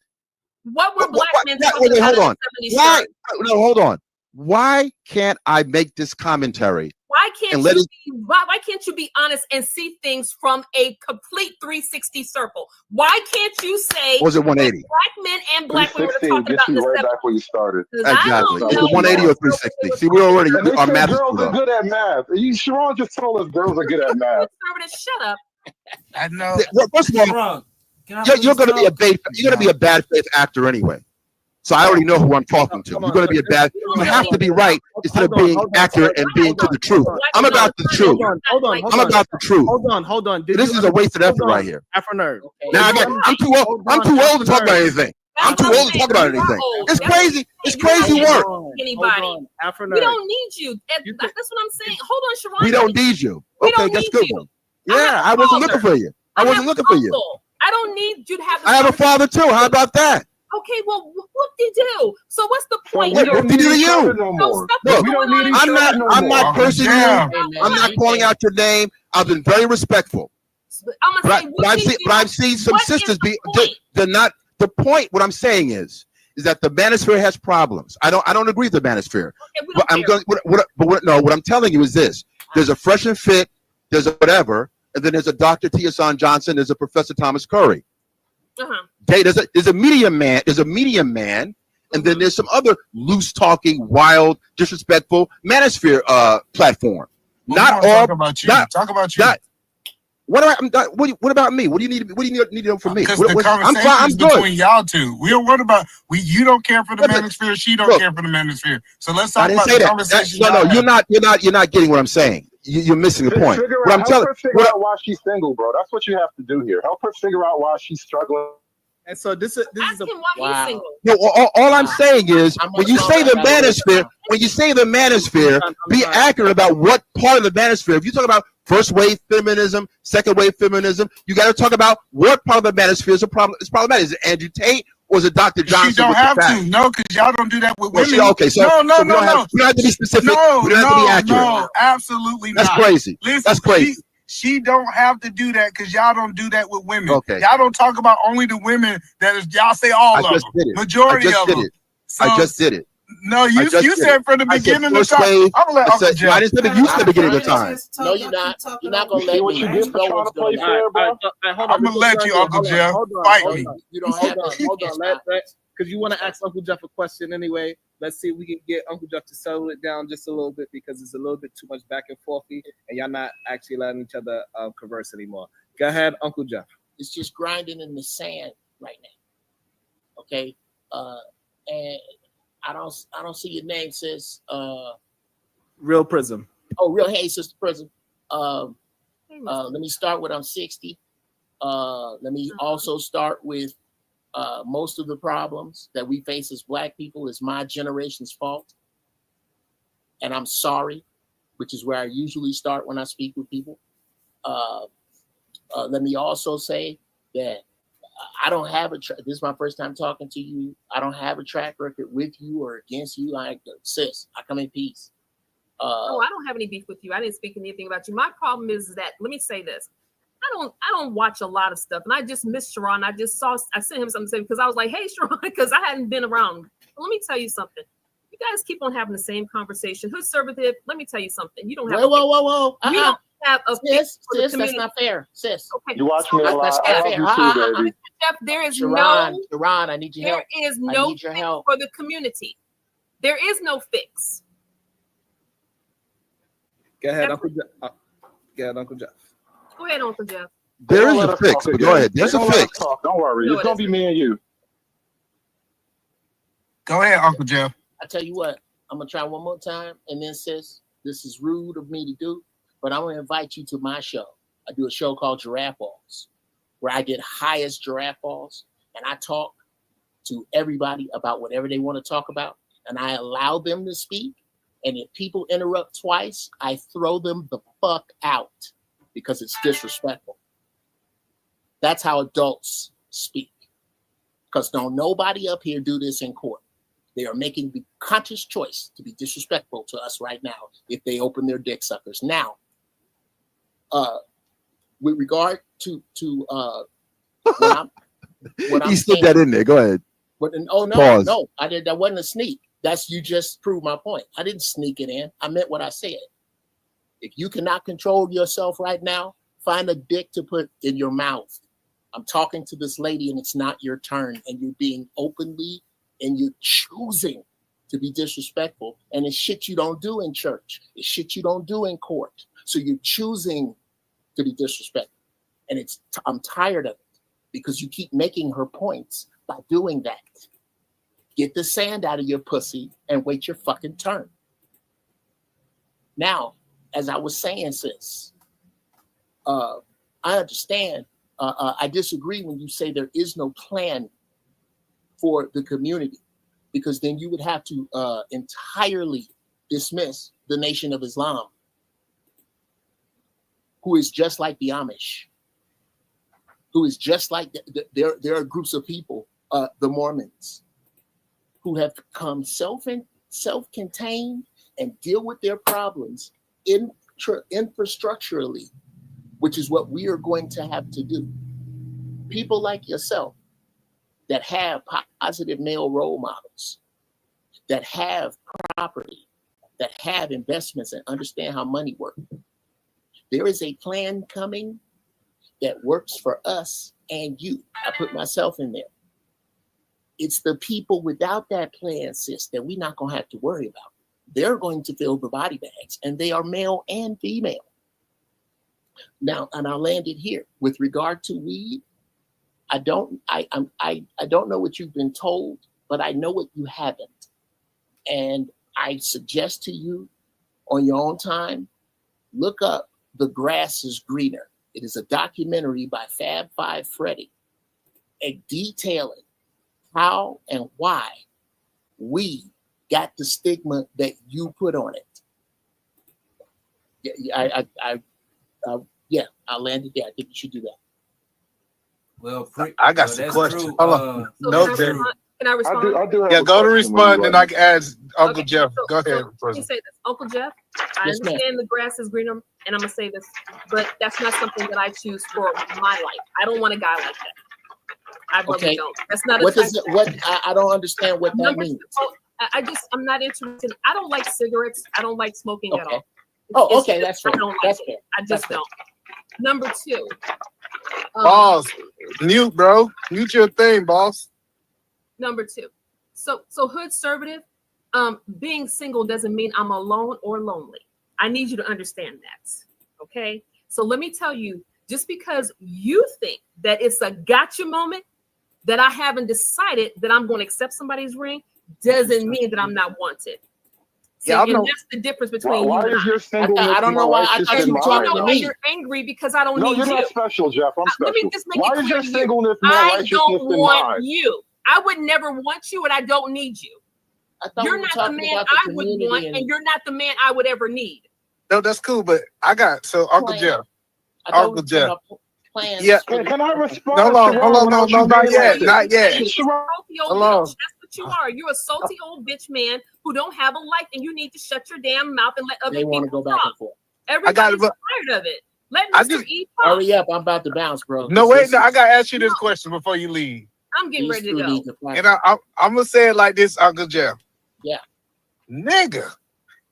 Speaker 21: what were black men talking
Speaker 18: wait,
Speaker 21: about
Speaker 18: hold on.
Speaker 21: in the 70s?
Speaker 18: Why?
Speaker 21: sir?
Speaker 18: No, hold on. Why can't I make this commentary?
Speaker 21: Why can't
Speaker 18: and let
Speaker 21: you
Speaker 18: it-
Speaker 21: be, why can't you be honest and see things from a complete 360 circle? Why can't you say
Speaker 18: Or was it 180?
Speaker 21: black men and black women are
Speaker 10: 360
Speaker 21: talking
Speaker 10: gets
Speaker 21: about in
Speaker 10: you
Speaker 21: the
Speaker 10: right
Speaker 21: 70s?
Speaker 10: back where you started.
Speaker 18: Exactly. Is
Speaker 21: know.
Speaker 18: it 180 or 360? See, we're already
Speaker 10: And they
Speaker 18: our
Speaker 10: said
Speaker 18: math is
Speaker 10: girls
Speaker 18: screwed
Speaker 10: are
Speaker 18: up.
Speaker 10: good at math. Sharon just told us girls are good at math.
Speaker 21: Conservative, shut up.
Speaker 22: I know.
Speaker 18: Well, first of all, you're going to be a bad faith actor anyway. So I already know who I'm talking to. You're going to be a bad. You have to be right instead of being accurate and being to the truth. I'm about the truth.
Speaker 3: Hold on.
Speaker 18: I'm about the truth.
Speaker 3: Hold on.
Speaker 18: This is a wasted effort right here.
Speaker 3: Afro nerd.
Speaker 18: Now I'm too old. I'm too old to talk about anything. I'm too old to talk about anything. It's crazy. It's crazy work.
Speaker 21: Anybody.
Speaker 3: Afro
Speaker 21: We
Speaker 3: nerd.
Speaker 21: don't need you. That's what I'm saying. Hold on, Sharon.
Speaker 18: We don't need you.
Speaker 21: We
Speaker 18: Okay,
Speaker 21: don't
Speaker 18: that's
Speaker 21: need
Speaker 18: good
Speaker 21: you.
Speaker 18: one. Yeah, I wasn't looking for you. I wasn't looking for you.
Speaker 21: I don't need you to have.
Speaker 18: I have a father too. How about that?
Speaker 21: Okay, well, what did you do? So what's the point?
Speaker 18: What did you do to you?
Speaker 21: So stuff
Speaker 18: Look,
Speaker 21: is going on in
Speaker 18: I'm not
Speaker 21: your-
Speaker 18: cursing you. I'm not calling out your name. I've been very respectful.
Speaker 21: I'm gonna say, what did you-
Speaker 18: I've seen some
Speaker 21: what is
Speaker 18: sisters
Speaker 21: the
Speaker 18: be. They're not the point. What I'm saying is that the manosphere has problems. I don't agree with the manosphere. But I'm going. What I'm telling you is this: there's a Fresh and Fit, there's a whatever, and then there's a Dr. Tiasan Johnson, there's a Professor Thomas Curry. There's a medium man, and then there's some other loose talking, wild, disrespectful manosphere platform. Not all.
Speaker 22: Talk about you. Talk about you.
Speaker 18: What about me? What do you need to know from me?
Speaker 22: Because the conversation
Speaker 18: I'm
Speaker 22: is
Speaker 18: good.
Speaker 22: between y'all two. We don't worry about you don't care for the manosphere. She don't care for the manosphere. So let's talk
Speaker 18: I didn't
Speaker 22: about
Speaker 18: say
Speaker 22: the
Speaker 18: that.
Speaker 22: conversation.
Speaker 18: No,
Speaker 22: y'all have.
Speaker 18: you're not getting what I'm saying. You're missing the point.
Speaker 10: Figure
Speaker 18: What
Speaker 10: out,
Speaker 18: I'm telling.
Speaker 10: help her figure out why she's single, bro. That's what you have to do here. Help her figure out why she's struggling.
Speaker 3: And so this is a
Speaker 21: why he's single.
Speaker 18: No, all I'm saying is when you say the manosphere, be accurate about what part of the manosphere. If you talk about first wave feminism, second wave feminism, you got to talk about what part of the manosphere is a problem. It's problematic. Is it Andrew Tate or is it Dr. Johnson?
Speaker 22: She don't have to. No, because y'all don't do that with women.
Speaker 18: No, we don't have to be specific.
Speaker 22: No,
Speaker 18: we don't have to be accurate.
Speaker 22: no, absolutely not.
Speaker 18: That's crazy.
Speaker 22: Listen,
Speaker 18: That's crazy.
Speaker 22: She don't have to do that because y'all don't do that with women.
Speaker 18: Okay.
Speaker 22: Y'all don't talk about only the women that is. Y'all say all
Speaker 18: I
Speaker 22: of
Speaker 18: just
Speaker 22: them.
Speaker 18: did it.
Speaker 22: Majority
Speaker 18: I just
Speaker 22: of
Speaker 18: did
Speaker 22: them.
Speaker 18: it. I just did it.
Speaker 22: No, you
Speaker 18: I just
Speaker 22: you
Speaker 18: did
Speaker 22: said
Speaker 18: it.
Speaker 22: from the
Speaker 18: I said
Speaker 22: beginning of
Speaker 18: first
Speaker 22: time.
Speaker 18: wave.
Speaker 22: I'm gonna let
Speaker 18: I
Speaker 22: Uncle
Speaker 18: said,
Speaker 22: Jeff.
Speaker 18: I didn't say you said the beginning of time.
Speaker 1: No, you're not. You're not gonna let me.
Speaker 10: get for trying to play fair, bro?
Speaker 22: I'm gonna let you, Uncle Jeff. Fight me.
Speaker 3: You don't have to. Hold on. Because you want to ask Uncle Jeff a question anyway. Let's see if we can get Uncle Jeff to settle it down just a little bit because it's a little bit too much back and forthy, and y'all not actually letting each other converse anymore. Go ahead, Uncle Jeff.
Speaker 1: It's just grinding in the sand right now. Okay, and I don't see your name, sis.
Speaker 3: Real Prism.
Speaker 1: Oh, Real. Hey, Sister Prism. Let me start with I'm 60. Let me also start with most of the problems that we face as Black people is my generation's fault. And I'm sorry, which is where I usually start when I speak with people. Let me also say that I don't have this is my first time talking to you. I don't have a track record with you or against you. Sis, I come in peace.
Speaker 21: No, I don't have any beef with you. I didn't speak anything about you. My problem is that, let me say this. I don't watch a lot of stuff, and I just missed Sharon. I sent him something because I was like, hey, Sharon, because I hadn't been around. Let me tell you something. guys keep on having the same conversation. Conservative, let me tell you something. You don't have
Speaker 1: Whoa.
Speaker 21: you don't have a fix for the
Speaker 1: Sis, that's
Speaker 21: community.
Speaker 1: not fair. Sis.
Speaker 21: Okay.
Speaker 10: You watch me a lot.
Speaker 1: That's
Speaker 10: I
Speaker 1: not
Speaker 10: love
Speaker 1: fair.
Speaker 10: you too, baby.
Speaker 21: Jeff, there is
Speaker 1: Sharon,
Speaker 21: no
Speaker 1: Sharon, I need your help.
Speaker 21: there is
Speaker 1: I
Speaker 21: no
Speaker 1: need your
Speaker 21: fix
Speaker 1: help.
Speaker 21: for the community. There is no fix.
Speaker 3: Go ahead, Uncle Jeff. Go ahead, Uncle Jeff.
Speaker 21: Go ahead, Uncle Jeff.
Speaker 18: There
Speaker 10: Don't
Speaker 18: is
Speaker 10: let
Speaker 18: a
Speaker 10: us
Speaker 18: fix,
Speaker 10: talk
Speaker 18: but
Speaker 10: again.
Speaker 18: go ahead. There's
Speaker 10: They
Speaker 18: a
Speaker 10: don't let us
Speaker 18: fix.
Speaker 10: talk. Don't worry.
Speaker 21: No,
Speaker 10: It's
Speaker 21: it
Speaker 10: gonna be me and you.
Speaker 22: Go ahead, Uncle Jeff.
Speaker 1: I tell you what, I'm gonna try one more time, and then sis, this is rude of me to do, but I'm gonna invite you to my show. I do a show called Giraffe Balls, where I get highest giraffe balls, and I talk to everybody about whatever they want to talk about, and I allow them to speak. And if people interrupt twice, I throw them the fuck out because it's disrespectful. That's how adults speak. Because don't nobody up here do this in court. They are making the conscious choice to be disrespectful to us right now if they open their dick suckers. Now, with regard to what I'm
Speaker 18: He slid
Speaker 1: saying,
Speaker 18: that in there. Go ahead.
Speaker 1: but oh no,
Speaker 18: Pause.
Speaker 1: no, I did. That wasn't a sneak. That's you just proved my point. I didn't sneak it in. I meant what I said. If you cannot control yourself right now, find a dick to put in your mouth. I'm talking to this lady, and it's not your turn, and you're being openly and you're choosing to be disrespectful, and it's shit you don't do in church. It's shit you don't do in court. So you're choosing to be disrespectful, and I'm tired of it because you keep making her points by doing that. Get the sand out of your pussy and wait your fucking turn. Now, as I was saying, sis, I understand. I disagree when you say there is no plan for the community, because then you would have to entirely dismiss the Nation of Islam, who is just like the Amish, who is just like there are groups of people, the Mormons, who have become self-contained and deal with their problems infrastructurally, which is what we are going to have to do. People like yourself that have positive male role models, that have property, that have investments and understand how money works. There is a plan coming that works for us and you. I put myself in there. It's the people without that plan, sis, that we're not going to have to worry about. They're going to fill the body bags, and they are male and female. Now, and I'll land it here. With regard to weed, I don't know what you've been told, but I know what you haven't. And I suggest to you, on your own time, look up The Grass is Greener. It is a documentary by Fab Five Freddy, detailing how and why we got the stigma that you put on it. Yeah, I'll land it there. I think you should do that.
Speaker 19: Well,
Speaker 22: I got some
Speaker 19: that's
Speaker 22: questions.
Speaker 19: true.
Speaker 22: Hold on. No, Jerry.
Speaker 21: Can I respond?
Speaker 10: I do have
Speaker 22: Yeah,
Speaker 10: a
Speaker 22: go to
Speaker 10: question when
Speaker 22: respond,
Speaker 10: you're
Speaker 22: and I
Speaker 10: ready.
Speaker 22: can ask Uncle
Speaker 21: Okay,
Speaker 22: Jeff.
Speaker 21: so-
Speaker 22: Go ahead.
Speaker 21: so let me
Speaker 22: President.
Speaker 21: say this, Uncle Jeff. I
Speaker 1: Yes, ma'am.
Speaker 21: understand the grass is greener, and I'm gonna say this, but that's not something that I choose for my life. I don't want a guy like that. I really
Speaker 1: Okay.
Speaker 21: don't. That's not a
Speaker 1: What
Speaker 21: type
Speaker 1: does it, what I don't understand what that
Speaker 21: Number
Speaker 1: means.
Speaker 21: two, I'm not interested. I don't like cigarettes. I don't like smoking at
Speaker 1: Okay.
Speaker 21: all.
Speaker 1: Oh,
Speaker 21: It's
Speaker 1: okay,
Speaker 21: just-
Speaker 1: that's fair.
Speaker 21: I don't like
Speaker 1: That's
Speaker 21: it.
Speaker 1: fair.
Speaker 21: I just don't. Number two.
Speaker 22: Boss, mute, bro. Mute your thing, boss.
Speaker 21: Number two. So hood conservative, being single doesn't mean I'm alone or lonely. I need you to understand that. Okay. So let me tell you, just because you think that it's a gotcha moment, that I haven't decided that I'm going to accept somebody's ring, doesn't mean that I'm not wanted. See,
Speaker 22: Yeah, I
Speaker 21: and
Speaker 22: know.
Speaker 21: that's the difference between
Speaker 10: Why
Speaker 21: you and
Speaker 10: is your
Speaker 21: I.
Speaker 10: singleness
Speaker 1: I don't know
Speaker 10: more
Speaker 1: why I
Speaker 10: righteous
Speaker 1: thought
Speaker 10: than
Speaker 1: you were
Speaker 10: mine,
Speaker 1: talking to
Speaker 10: though?
Speaker 1: me.
Speaker 21: You're angry because I don't
Speaker 10: No,
Speaker 21: need
Speaker 10: you're
Speaker 21: you.
Speaker 10: not special, Jeff. I'm
Speaker 21: Let me
Speaker 10: special.
Speaker 21: just make it
Speaker 10: Why is
Speaker 21: clear
Speaker 10: your
Speaker 21: to you.
Speaker 10: singleness more
Speaker 21: I
Speaker 10: righteousness
Speaker 21: don't
Speaker 10: than
Speaker 21: want
Speaker 10: mine?
Speaker 21: you. I would never want you, and I don't need you.
Speaker 1: I thought
Speaker 21: You're
Speaker 1: we were
Speaker 21: not the
Speaker 1: talking
Speaker 21: man
Speaker 1: about the
Speaker 21: I would
Speaker 1: community
Speaker 21: want,
Speaker 1: and
Speaker 21: and you're not the man I would ever need.
Speaker 22: No, that's cool, but I got Uncle
Speaker 1: plan.
Speaker 22: Jeff.
Speaker 1: I thought we
Speaker 22: Uncle
Speaker 1: were talking
Speaker 22: Jeff.
Speaker 1: about plans.
Speaker 22: Yeah.
Speaker 10: Can I respond,
Speaker 22: No, hold on,
Speaker 10: Sharon, without you
Speaker 22: not
Speaker 10: being
Speaker 22: yet,
Speaker 10: like
Speaker 22: not
Speaker 10: this?
Speaker 22: yet.
Speaker 10: Sharon,
Speaker 21: Salty old
Speaker 22: Hold on.
Speaker 21: bitch. That's what you are. You're a salty old bitch man who don't have a life, and you need to shut your damn mouth and let other
Speaker 1: They want to
Speaker 21: people
Speaker 1: go back
Speaker 21: talk.
Speaker 1: and forth.
Speaker 21: Everybody's
Speaker 22: but
Speaker 21: tired of it. Let
Speaker 22: I
Speaker 21: Mr.
Speaker 22: just
Speaker 21: E talk.
Speaker 1: Hurry up! I'm about to bounce, bro.
Speaker 22: no
Speaker 1: 'cause
Speaker 22: wait.
Speaker 1: this
Speaker 22: No, I
Speaker 1: is-
Speaker 22: gotta ask you this question before you leave.
Speaker 21: I'm getting
Speaker 1: these
Speaker 21: ready to
Speaker 1: two
Speaker 21: go.
Speaker 1: need to fight.
Speaker 22: And I'm gonna say it like this, Uncle Jeff.
Speaker 1: Yeah.
Speaker 22: Nigga,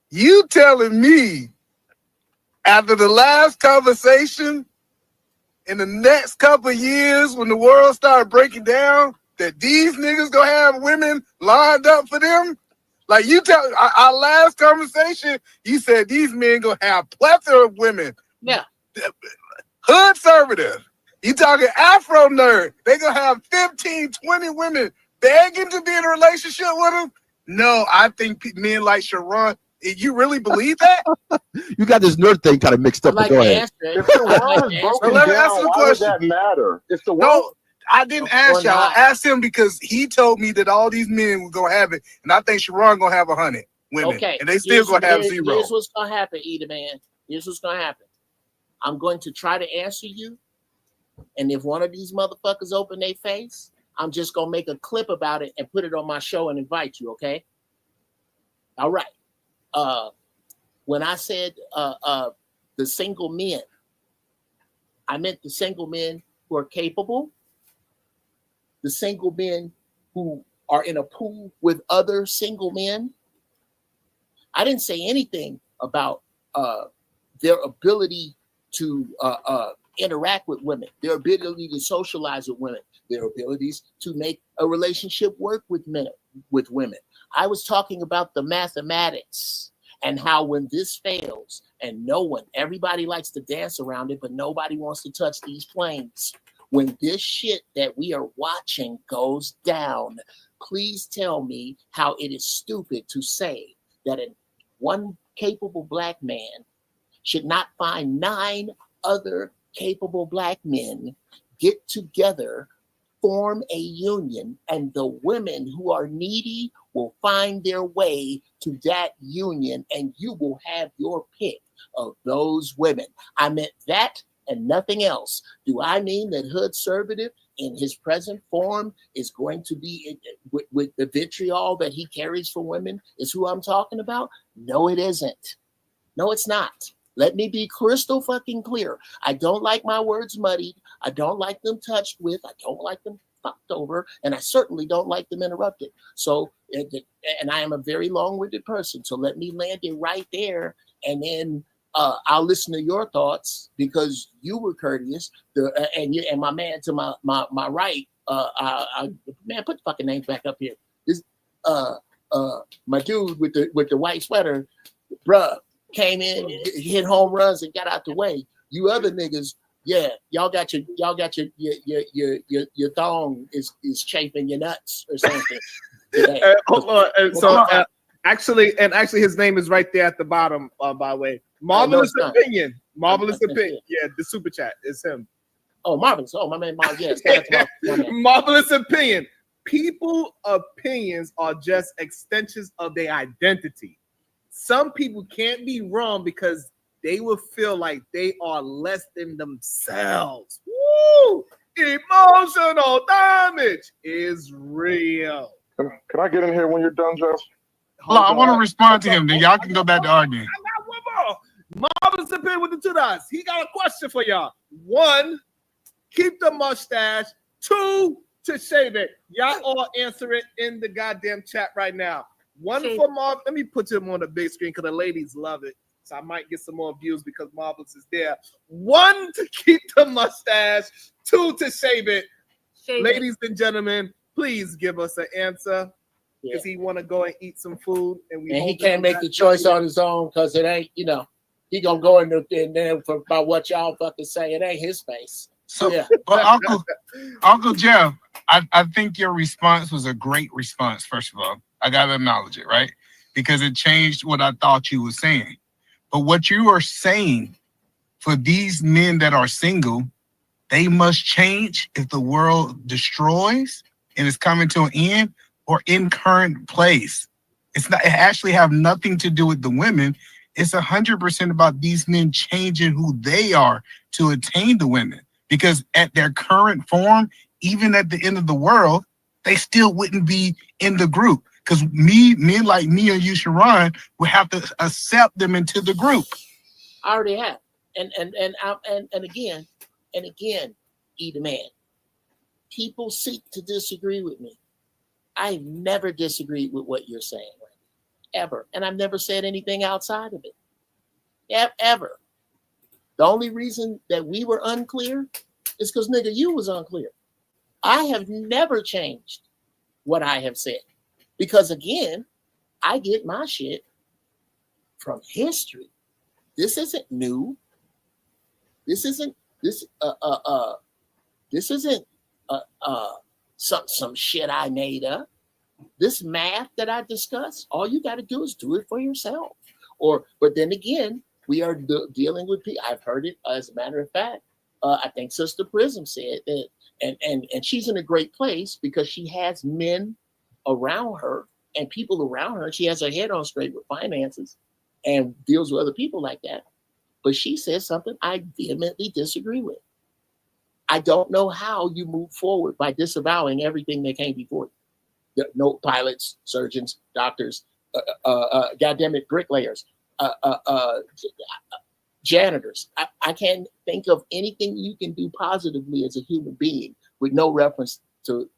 Speaker 22: you telling me after the last conversation, in the next couple of years, when the world started breaking down, that these niggas gonna have women lined up for them? Like you tell our last conversation, you said these men gonna have plethora of women.
Speaker 1: Yeah.
Speaker 22: Hood conservative. You talking Afro nerd. They gonna have 15, 20 women begging to be in a relationship with them? No, I think men like Sharon. You really believe that?
Speaker 18: You got this nerd thing kind of mixed up. But go ahead.
Speaker 10: If the world is broken
Speaker 22: Let me
Speaker 10: down,
Speaker 22: ask you a
Speaker 10: why would
Speaker 22: question.
Speaker 10: that matter? If the world,
Speaker 22: No, I didn't ask
Speaker 1: Or
Speaker 22: y'all. I
Speaker 1: not.
Speaker 22: asked him because he told me that all these men were gonna have it, and I think Sharon gonna have 100 women,
Speaker 1: Okay.
Speaker 22: and they still gonna have zero.
Speaker 1: Here's what's gonna happen, Eda man. Here's what's gonna happen. I'm going to try to answer you, and if one of these motherfuckers open their face, I'm just gonna make a clip about it and put it on my show and invite you. Okay. All right. When I said the single men, I meant the single men who are capable, the single men who are in a pool with other single men. I didn't say anything about their ability to interact with women, their ability to socialize with women, their abilities to make a relationship work with women. I was talking about the mathematics and how when this fails and everybody likes to dance around it, but nobody wants to touch these planes. When this shit that we are watching goes down, please tell me how it is stupid to say that one capable black man should not find 9 other capable black men, get together, form a union, and the women who are needy will find their way to that union, and you will have your pick of those women. I meant that and nothing else. Do I mean that Hood Conservative in his present form is going to be with the vitriol that he carries for women is who I'm talking about? No, it isn't. No, it's not. Let me be crystal fucking clear. I don't like my words muddied. I don't like them touched with. I don't like them fucked over. And I certainly don't like them interrupted. So, and I am a very long-winded person. So let me land it right there. And then I'll listen to your thoughts because you were courteous. And my man to my right, man, put the fucking names back up here. This my dude with the white sweater, bruh, came in, hit home runs, and got out the way. You other niggas, yeah, y'all got your thong is chafing your nuts or something.
Speaker 3: Hold on. And so actually, his name is right there at the bottom. By the way, Marvelous Opinion. Marvelous Opinion. Yeah, the super chat is him.
Speaker 1: Oh, Marvelous. Oh, my man, yes.
Speaker 3: Marvelous Opinion. People opinions are just extensions of their identity. Some people can't be wrong because they will feel like they are less than themselves. Woo! Emotional damage is real.
Speaker 10: Can I get in here when you're done, Jeff?
Speaker 22: Hold on, I want to respond to him. Then y'all can go back to arguing.
Speaker 3: I got one more. Marvelous Opinion with the 2 dots. He got a question for y'all. 1, keep the mustache. 2, to shave it. Y'all all answer it in the goddamn chat right now. 1 for Marv. Let me put him on the big screen because the ladies love it. So I might get some more views because Marvelous is there. 1 to keep the mustache. 2 to shave it. Ladies and gentlemen, please give us an answer. Because he want to go and eat some food. And
Speaker 1: he can't make the choice on his own because it ain't, he gonna go in there by what y'all fucking say. It ain't his face.
Speaker 22: So, but Uncle Jeff, I think your response was a great response, first of all. I got to acknowledge it, right? Because it changed what I thought you were saying. But what you are saying for these men that are single, they must change if the world destroys and is coming to an end or in current place. It actually have nothing to do with the women. It's 100% about these men changing who they are to attain the women. Because at their current form, even at the end of the world, they still wouldn't be in the group. Because men like me and you, Sharon, would have to accept them into the group.
Speaker 1: I already have. And again, Eda man, people seek to disagree with me. I never disagreed with what you're saying. ever. And I've never said anything outside of it. Ever. The only reason that we were unclear is because, nigga, you was unclear. I have never changed what I have said. Because, again, I get my shit from history. This isn't new. This isn't some shit I made up. This math that I discuss, all you got to do is do it for yourself. But then again, we are dealing with people. I've heard it, as a matter of fact. I think Sister Prism said that, and she's in a great place because she has men around her and people around her. She has her head on straight with finances and deals with other people like that. But she says something I vehemently disagree with. I don't know how you move forward by disavowing everything that came before you. No pilots, surgeons, doctors, goddammit, bricklayers, janitors. I can't think of anything you can do positively as a human being with no reference to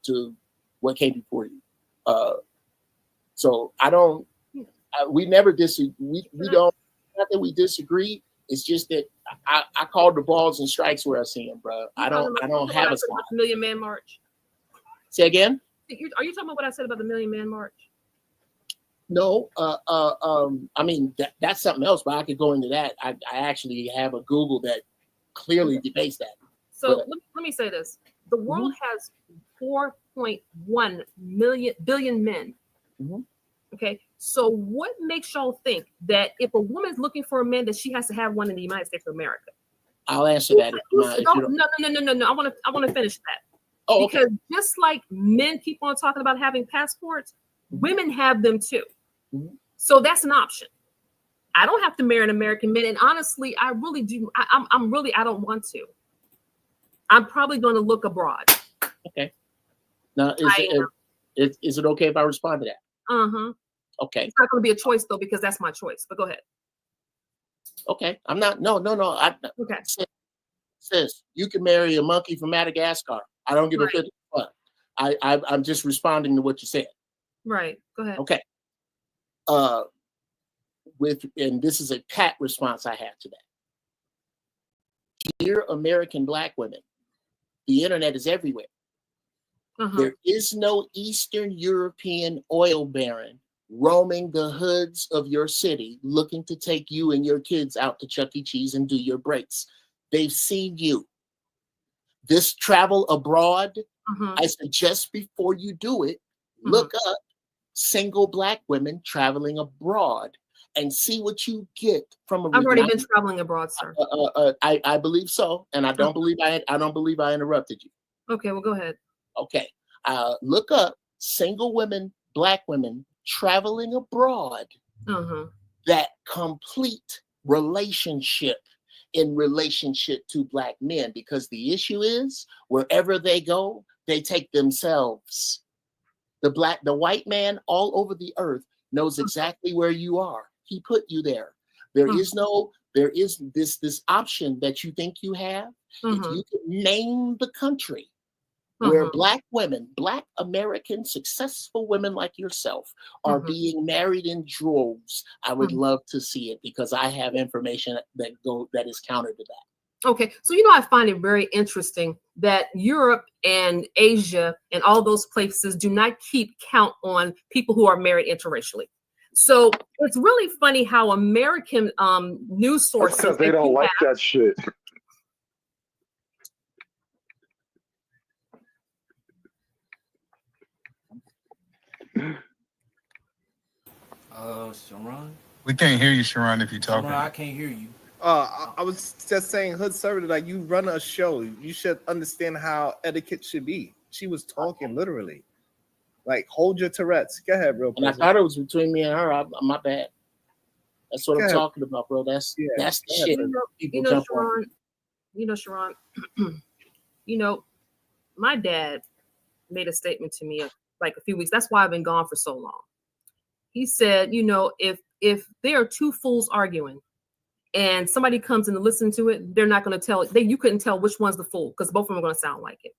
Speaker 1: what came before you. So I don't. We never disagree. We don't. Not that we disagree. It's just that I call the balls and strikes where I see them, bro. I don't have a
Speaker 21: spot. Million Man March.
Speaker 1: Say again.
Speaker 21: Are you talking about what I said about the Million Man March?
Speaker 1: No. I mean that's something else, but I could go into that. I actually have a Google that clearly debates that.
Speaker 21: So let me say this: the world has 4.1 billion men.
Speaker 1: Mm-hmm.
Speaker 21: Okay, so what makes y'all think that if a woman's looking for a man, that she has to have one in the United States of America?
Speaker 1: I'll answer that.
Speaker 21: No. I want to finish that.
Speaker 1: Oh,
Speaker 21: because just like men keep on talking about having passports, women have them too.
Speaker 1: Mm-hmm.
Speaker 21: So that's an option. I don't have to marry an American man, and honestly, I really do. I don't want to. I'm probably going to look abroad.
Speaker 1: Okay. Now, is it okay if I respond to that? Okay.
Speaker 21: It's not going to be a choice though, because that's my choice. But go ahead.
Speaker 1: Okay. I'm not. No.
Speaker 21: Okay.
Speaker 1: Sis, you can marry a monkey from Madagascar. I don't give a shit. I'm just responding to what you said.
Speaker 21: Right. Go ahead.
Speaker 1: Okay. And this is a pat response I have to that. Dear American Black women, the internet is everywhere. There is no Eastern European oil baron roaming the hoods of your city looking to take you and your kids out to Chuck E. Cheese and do your breaks. They've seen you. This travel abroad, I suggest before you do it, look up single Black women traveling abroad and see what you get from a.
Speaker 21: I've already been traveling abroad, sir.
Speaker 1: I believe so, and I don't believe I interrupted you.
Speaker 21: Okay, well, go ahead.
Speaker 1: Okay, look up single women, Black women traveling abroad. That complete relationship in relationship to Black men, because the issue is wherever they go, they take themselves. The white man all over the earth knows exactly where you are. He put you there. There is this option that you think you have. If you could name the country where Black women, Black American successful women like yourself are being married in droves, I would love to see it, because I have information that is counter to that.
Speaker 21: Okay, so I find it very interesting that Europe and Asia and all those places do not keep count on people who are married interracially. So it's really funny how American news sources,
Speaker 10: because they don't like that shit.
Speaker 19: Sharon?
Speaker 22: We can't hear you, Sharon, if you're talking.
Speaker 19: No, I can't hear you.
Speaker 3: I was just saying, Hood Server, like, you run a show, you should understand how etiquette should be. She was talking literally. Like, hold your Tourette's. Go ahead, real quick.
Speaker 1: And I thought it was between me and her. My bad. That's what I'm talking about, bro. That's the shit.
Speaker 21: Sharon, my dad made a statement to me like a few weeks. That's why I've been gone for so long. He said, if there are two fools arguing and somebody comes in to listen to it, they're not going to tell. You couldn't tell which one's the fool, because both of them are going to sound like it.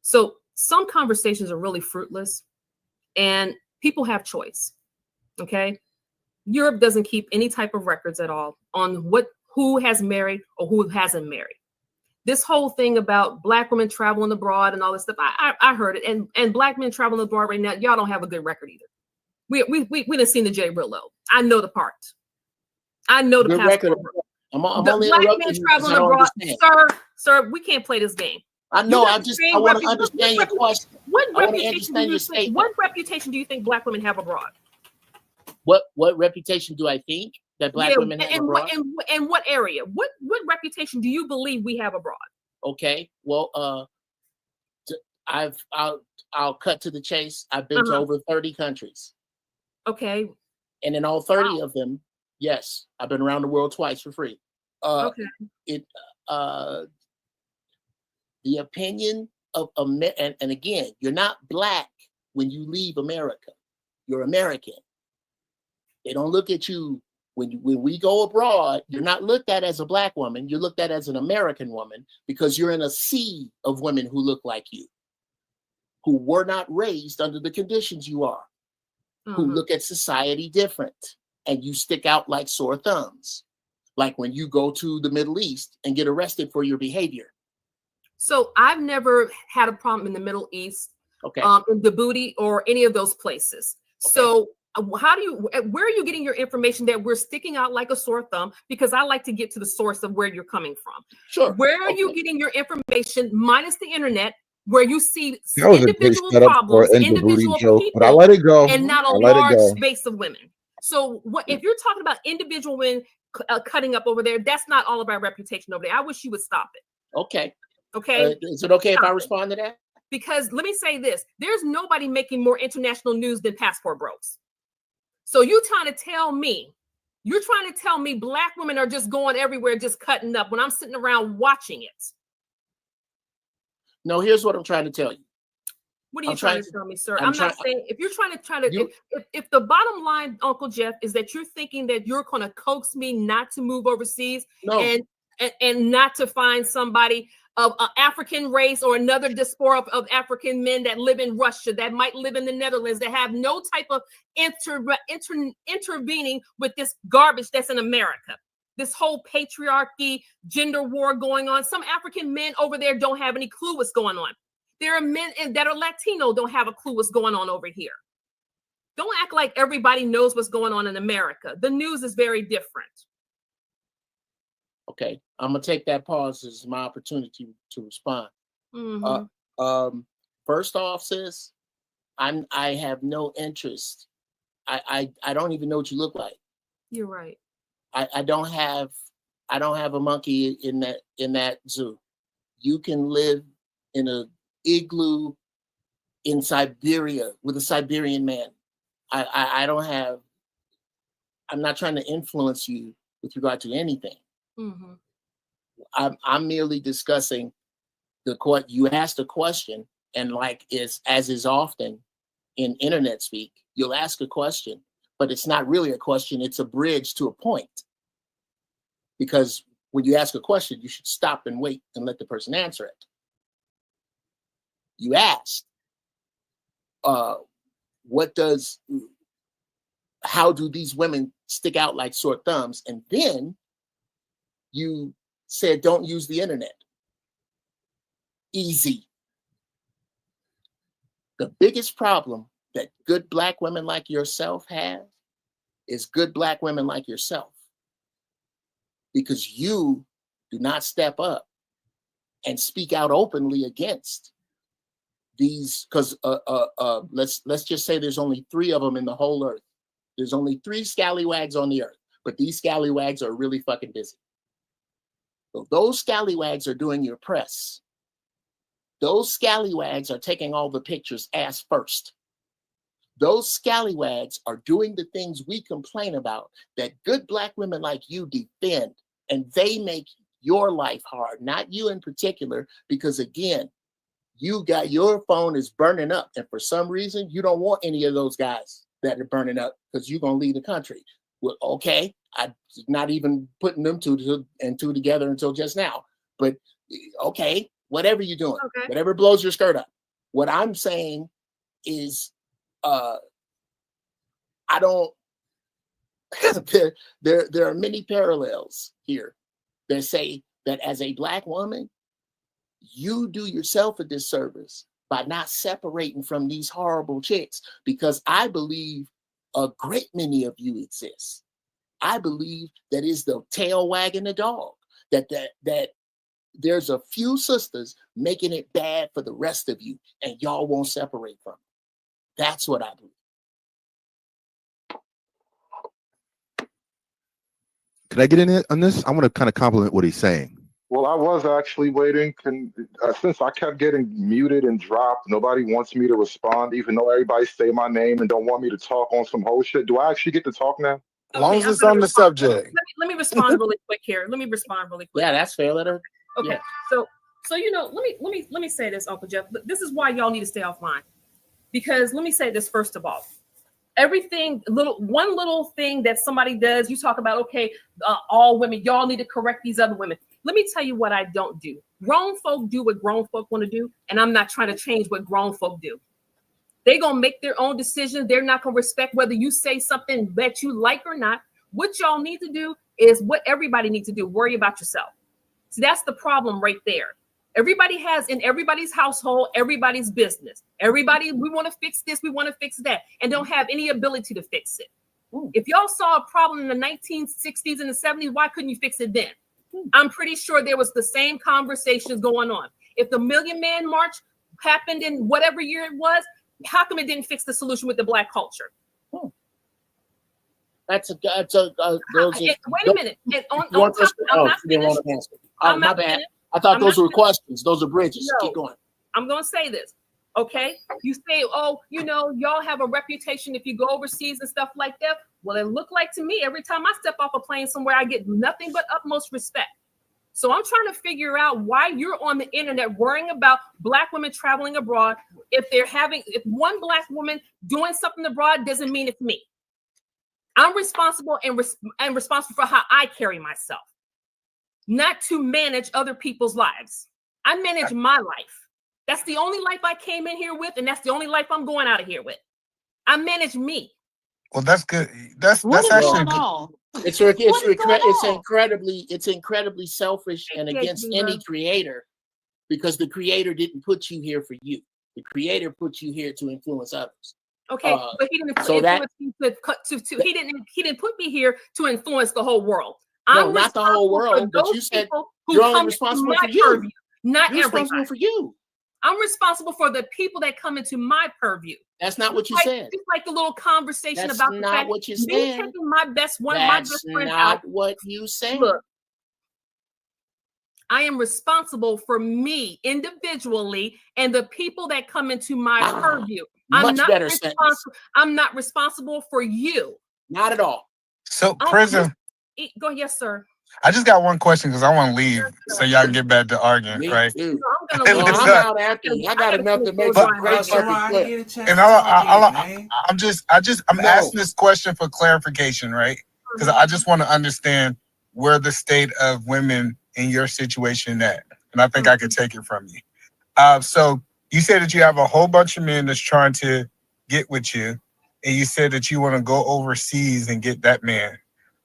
Speaker 21: So some conversations are really fruitless, and people have choice. Okay. Europe doesn't keep any type of records at all on who has married or who hasn't married. This whole thing about Black women traveling abroad and all this stuff, I heard it. And Black men traveling abroad right now, y'all don't have a good record either. We done seen the Jay Rillo. I know the part. I know the
Speaker 1: Good
Speaker 21: passport.
Speaker 1: record. I'm
Speaker 21: The
Speaker 1: only
Speaker 21: Black
Speaker 1: interrupting
Speaker 21: men
Speaker 1: you 'cause
Speaker 21: traveling
Speaker 1: I don't
Speaker 21: abroad,
Speaker 1: understand.
Speaker 21: sir, we can't play this game.
Speaker 1: I
Speaker 21: You
Speaker 1: know.
Speaker 21: got the same
Speaker 1: I want to
Speaker 21: repu-
Speaker 1: understand your question.
Speaker 21: What
Speaker 1: I want to
Speaker 21: reputation
Speaker 1: understand
Speaker 21: do
Speaker 1: your
Speaker 21: you think?
Speaker 1: statement.
Speaker 21: What reputation do you think Black women have abroad?
Speaker 1: What reputation do I think that Black
Speaker 21: Yeah,
Speaker 1: women have
Speaker 21: and
Speaker 1: abroad?
Speaker 21: and what area? What reputation do you believe we have abroad?
Speaker 1: Okay. Well, I'll cut to the chase. I've been to over 30 countries.
Speaker 21: Okay.
Speaker 1: And in all 30 of them, yes, I've been around the world twice for free.
Speaker 21: Okay.
Speaker 1: The opinion of and again, you're not Black when you leave America. You're American. They don't look at you when we go abroad. You're not looked at as a Black woman. You're looked at as an American woman because you're in a sea of women who look like you, who were not raised under the conditions you are, who look at society different, and you stick out like sore thumbs. Like when you go to the Middle East and get arrested for your behavior.
Speaker 21: So I've never had a problem in the Middle East,
Speaker 1: Okay.
Speaker 21: in Djibouti or any of those places. So where are you getting your information that we're sticking out like a sore thumb? Because I like to get to the source of where you're coming from.
Speaker 1: Sure.
Speaker 21: Where are you getting your information minus the internet, where you see
Speaker 12: That was a good
Speaker 21: individual
Speaker 12: setup for
Speaker 21: problems,
Speaker 12: an
Speaker 21: individual
Speaker 12: Djibouti joke,
Speaker 21: people,
Speaker 12: but I let it go.
Speaker 21: and not a
Speaker 12: I let it
Speaker 21: large
Speaker 12: go.
Speaker 21: space of women? So what if you're talking about individual women cutting up over there? That's not all about reputation over there. I wish you would stop it.
Speaker 1: Okay.
Speaker 21: Okay.
Speaker 1: Is it okay if I
Speaker 21: Stop it.
Speaker 1: respond to that?
Speaker 21: Because let me say this, there's nobody making more international news than passport bros. So you're trying to tell me Black women are just going everywhere, just cutting up when I'm sitting around watching it.
Speaker 1: No, here's what I'm trying to tell you.
Speaker 21: What are you
Speaker 1: I'm
Speaker 21: trying
Speaker 1: trying
Speaker 21: to
Speaker 1: to-
Speaker 21: tell me, sir?
Speaker 1: I'm
Speaker 21: I'm not
Speaker 1: trying-
Speaker 21: saying if you're trying to if the bottom line, Uncle Jeff, is that you're thinking that you're going to coax me not to move overseas and not to find somebody of an African race or another diaspora of African men that live in Russia, that might live in the Netherlands, that have no type of intervening with this garbage that's in America. This whole patriarchy, gender war going on. Some African men over there don't have any clue what's going on. There are men that are Latino don't have a clue what's going on over here. Don't act like everybody knows what's going on in America. The news is very different.
Speaker 1: Okay. I'm gonna take that pause as my opportunity to respond. First off, sis, I have no interest. I don't even know what you look like.
Speaker 21: You're right.
Speaker 1: I don't have a monkey in that zoo. You can live in a igloo in Siberia with a Siberian man. I'm not trying to influence you with regard to anything. I'm merely discussing you asked a question, and like as is often in internet speak, you'll ask a question, but it's not really a question, it's a bridge to a point. Because when you ask a question, you should stop and wait and let the person answer it. You asked, how do these women stick out like sore thumbs? And then you said, don't use the internet. Easy. The biggest problem that good Black women like yourself have is good Black women like yourself. Because you do not step up and speak out openly against these, because let's just say there's only 3 of them in the whole earth. There's only 3 scallywags on the earth, but these scallywags are really fucking busy. So those scallywags are doing your press. Those scallywags are taking all the pictures ass first. Those scallywags are doing the things we complain about that good Black women like you defend, and they make your life hard, not you in particular, because again, your phone is burning up, and for some reason, you don't want any of those guys that are burning up because you're going to leave the country. Well, okay, I'm not even putting them two and two together until just now, but okay, whatever you're doing, whatever blows your skirt up. What I'm saying is, there are many parallels here that say that as a Black woman, you do yourself a disservice by not separating from these horrible chicks, because I believe a great many of you exist. I believe that is the tail wagging the dog, that there's a few sisters making it bad for the rest of you, and y'all won't separate from it. That's what I believe.
Speaker 18: Can I get in on this? I want to kind of compliment what he's saying.
Speaker 10: Well, I was actually waiting. Since I kept getting muted and dropped, nobody wants me to respond, even though everybody say my name and don't want me to talk on some whole shit. Do I actually get to talk now?
Speaker 22: As long as it's on the subject.
Speaker 21: Let me respond really quick here. Let me respond really quick.
Speaker 1: Yeah, that's fair. Let her.
Speaker 21: Okay.
Speaker 1: Yeah.
Speaker 21: So let me say this, Uncle Jeff. This is why y'all need to stay offline. Because let me say this first of all. One little thing that somebody does, you talk about, okay, all women, y'all need to correct these other women. Let me tell you what I don't do. Grown folk do what grown folk want to do, and I'm not trying to change what grown folk do. They're going to make their own decisions. They're not going to respect whether you say something that you like or not. What y'all need to do is what everybody needs to do. Worry about yourself. So that's the problem right there. Everybody has in everybody's household, everybody's business. Everybody, we want to fix this, we want to fix that, and don't have any ability to fix it. If y'all saw a problem in the 1960s and the 70s, why couldn't you fix it then? I'm pretty sure there was the same conversations going on. If the Million Man March happened in whatever year it was, how come it didn't fix the solution with the Black culture?
Speaker 1: Wait a minute.
Speaker 21: I'm
Speaker 1: my
Speaker 21: not
Speaker 1: bad.
Speaker 21: finished.
Speaker 1: I thought
Speaker 21: I'm
Speaker 1: those
Speaker 21: not
Speaker 1: were questions. Those are bridges.
Speaker 21: No.
Speaker 1: Keep going.
Speaker 21: I'm going to say this, okay? You say, oh, y'all have a reputation if you go overseas and stuff like that. Well, it looked like to me every time I step off a plane somewhere, I get nothing but utmost respect. So I'm trying to figure out why you're on the internet worrying about Black women traveling abroad. If one Black woman doing something abroad doesn't mean it's me. I'm responsible and responsible for how I carry myself, not to manage other people's lives. I manage my life. That's the only life I came in here with, and that's the only life I'm going out of here with. I manage me.
Speaker 22: Well, that's good. That's
Speaker 5: What is
Speaker 22: actually
Speaker 5: going on?
Speaker 1: It's incredibly selfish and against any creator, because the creator didn't put you here for you. The creator put you here to influence others.
Speaker 21: Okay, but he didn't he didn't put me here to influence the whole world.
Speaker 1: No, not the whole world, but you said you're only responsible for you.
Speaker 21: Purview, not
Speaker 1: you're
Speaker 21: everybody.
Speaker 1: responsible for you.
Speaker 21: I'm responsible for the people that come into my purview.
Speaker 1: That's not what you said.
Speaker 21: It's like the little conversation
Speaker 1: That's
Speaker 21: about the
Speaker 1: not
Speaker 21: fact
Speaker 1: what you
Speaker 21: me
Speaker 1: said.
Speaker 21: taking my best friends
Speaker 1: That's
Speaker 21: out.
Speaker 1: not what you said.
Speaker 21: Look, I am responsible for me individually and the people that come into my purview. I'm not responsible for you.
Speaker 1: Not at all.
Speaker 22: So, Prism,
Speaker 21: Go ahead, yes, sir.
Speaker 22: I just got one question because I want to leave so y'all can get back to arguing, right?
Speaker 1: I'm out after you. I got enough to make a great fucking clip.
Speaker 22: And I'm asking this question for clarification, right? Because I just want to understand where the state of women in your situation at, and I think I can take it from you. So you said that you have a whole bunch of men that's trying to get with you, and you said that you want to go overseas and get that man.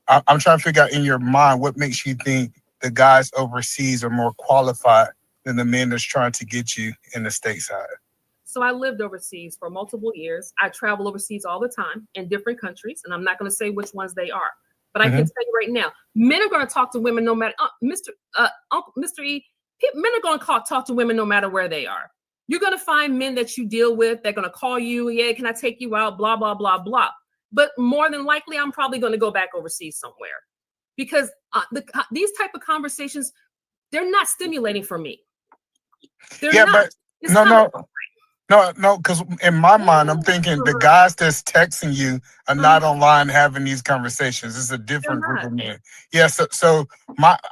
Speaker 22: I'm trying to figure out in your mind what makes you think the guys overseas are more qualified than the men that's trying to get you in the stateside.
Speaker 21: So I lived overseas for multiple years. I travel overseas all the time in different countries, and I'm not going to say which ones they are. But I can tell you right now, men are going to talk to women no matter, Mr. E, men are going to talk to women no matter where they are. You're going to find men that you deal with, they're going to call you, yeah, can I take you out, blah, blah, blah, blah. But more than likely, I'm probably going to go back overseas somewhere because these type of conversations, they're not stimulating for me. They're not.
Speaker 22: No, because in my mind, I'm thinking the guys that's texting you are not online having these conversations. It's a different group of men. Yeah, so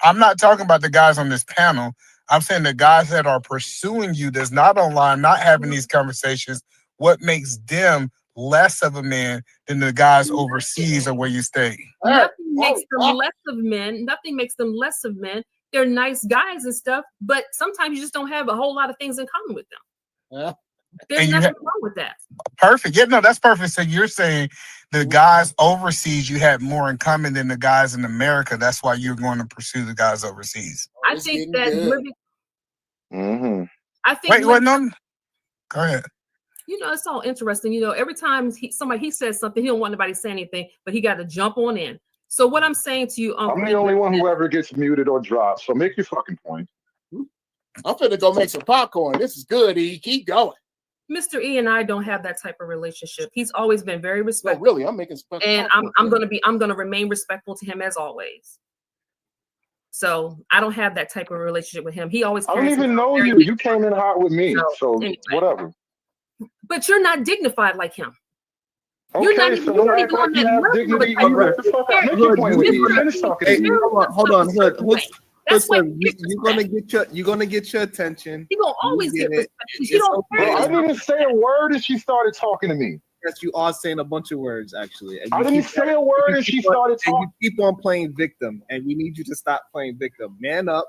Speaker 22: I'm not talking about the guys on this panel. I'm saying the guys that are pursuing you that's not online, not having these conversations, what makes them less of a man than the guys overseas or where you stay?
Speaker 21: Nothing makes them less of men. Nothing makes them less of men. They're nice guys and stuff, but sometimes you just don't have a whole lot of things in common with them. There's
Speaker 22: And you
Speaker 21: nothing wrong with that.
Speaker 22: perfect. Yeah, no, that's perfect. So you're saying the guys overseas, you have more in common than the guys in America. That's why you're going to pursue the guys overseas.
Speaker 21: I think that living. I think.
Speaker 22: Wait, what? No. Go ahead.
Speaker 21: You know, it's all interesting. You know, every time he says something, he don't want nobody to say anything, but he got to jump on in. So what I'm saying to you,
Speaker 10: I'm the only one who ever gets muted or dropped. So make your fucking point.
Speaker 1: I'm finna go make some popcorn. This is good, E. Keep going.
Speaker 21: Mr. E and I don't have that type of relationship. He's always been very respectful.
Speaker 1: No, really, I'm making some
Speaker 21: and
Speaker 1: popcorn.
Speaker 21: I'm gonna remain respectful to him as always. So I don't have that type of relationship with him. He always.
Speaker 10: I don't even know you. You came in hot with me, so
Speaker 21: anyway.
Speaker 10: whatever.
Speaker 21: But you're not dignified like him.
Speaker 10: Okay,
Speaker 21: You're not
Speaker 10: so don't act like you have dignity either. Make your point with me. Finish talking to me.
Speaker 13: Hold on, Hood.
Speaker 21: That's why
Speaker 13: you're gonna get your attention.
Speaker 21: You gonna always get
Speaker 13: it.
Speaker 21: respect because you don't.
Speaker 10: Bro, I didn't say a word and she started talking to me.
Speaker 13: Yes, you are saying a bunch of words actually. And
Speaker 10: I didn't say a word and she started talking.
Speaker 13: And you keep on playing victim, and we need you to stop playing victim. Man up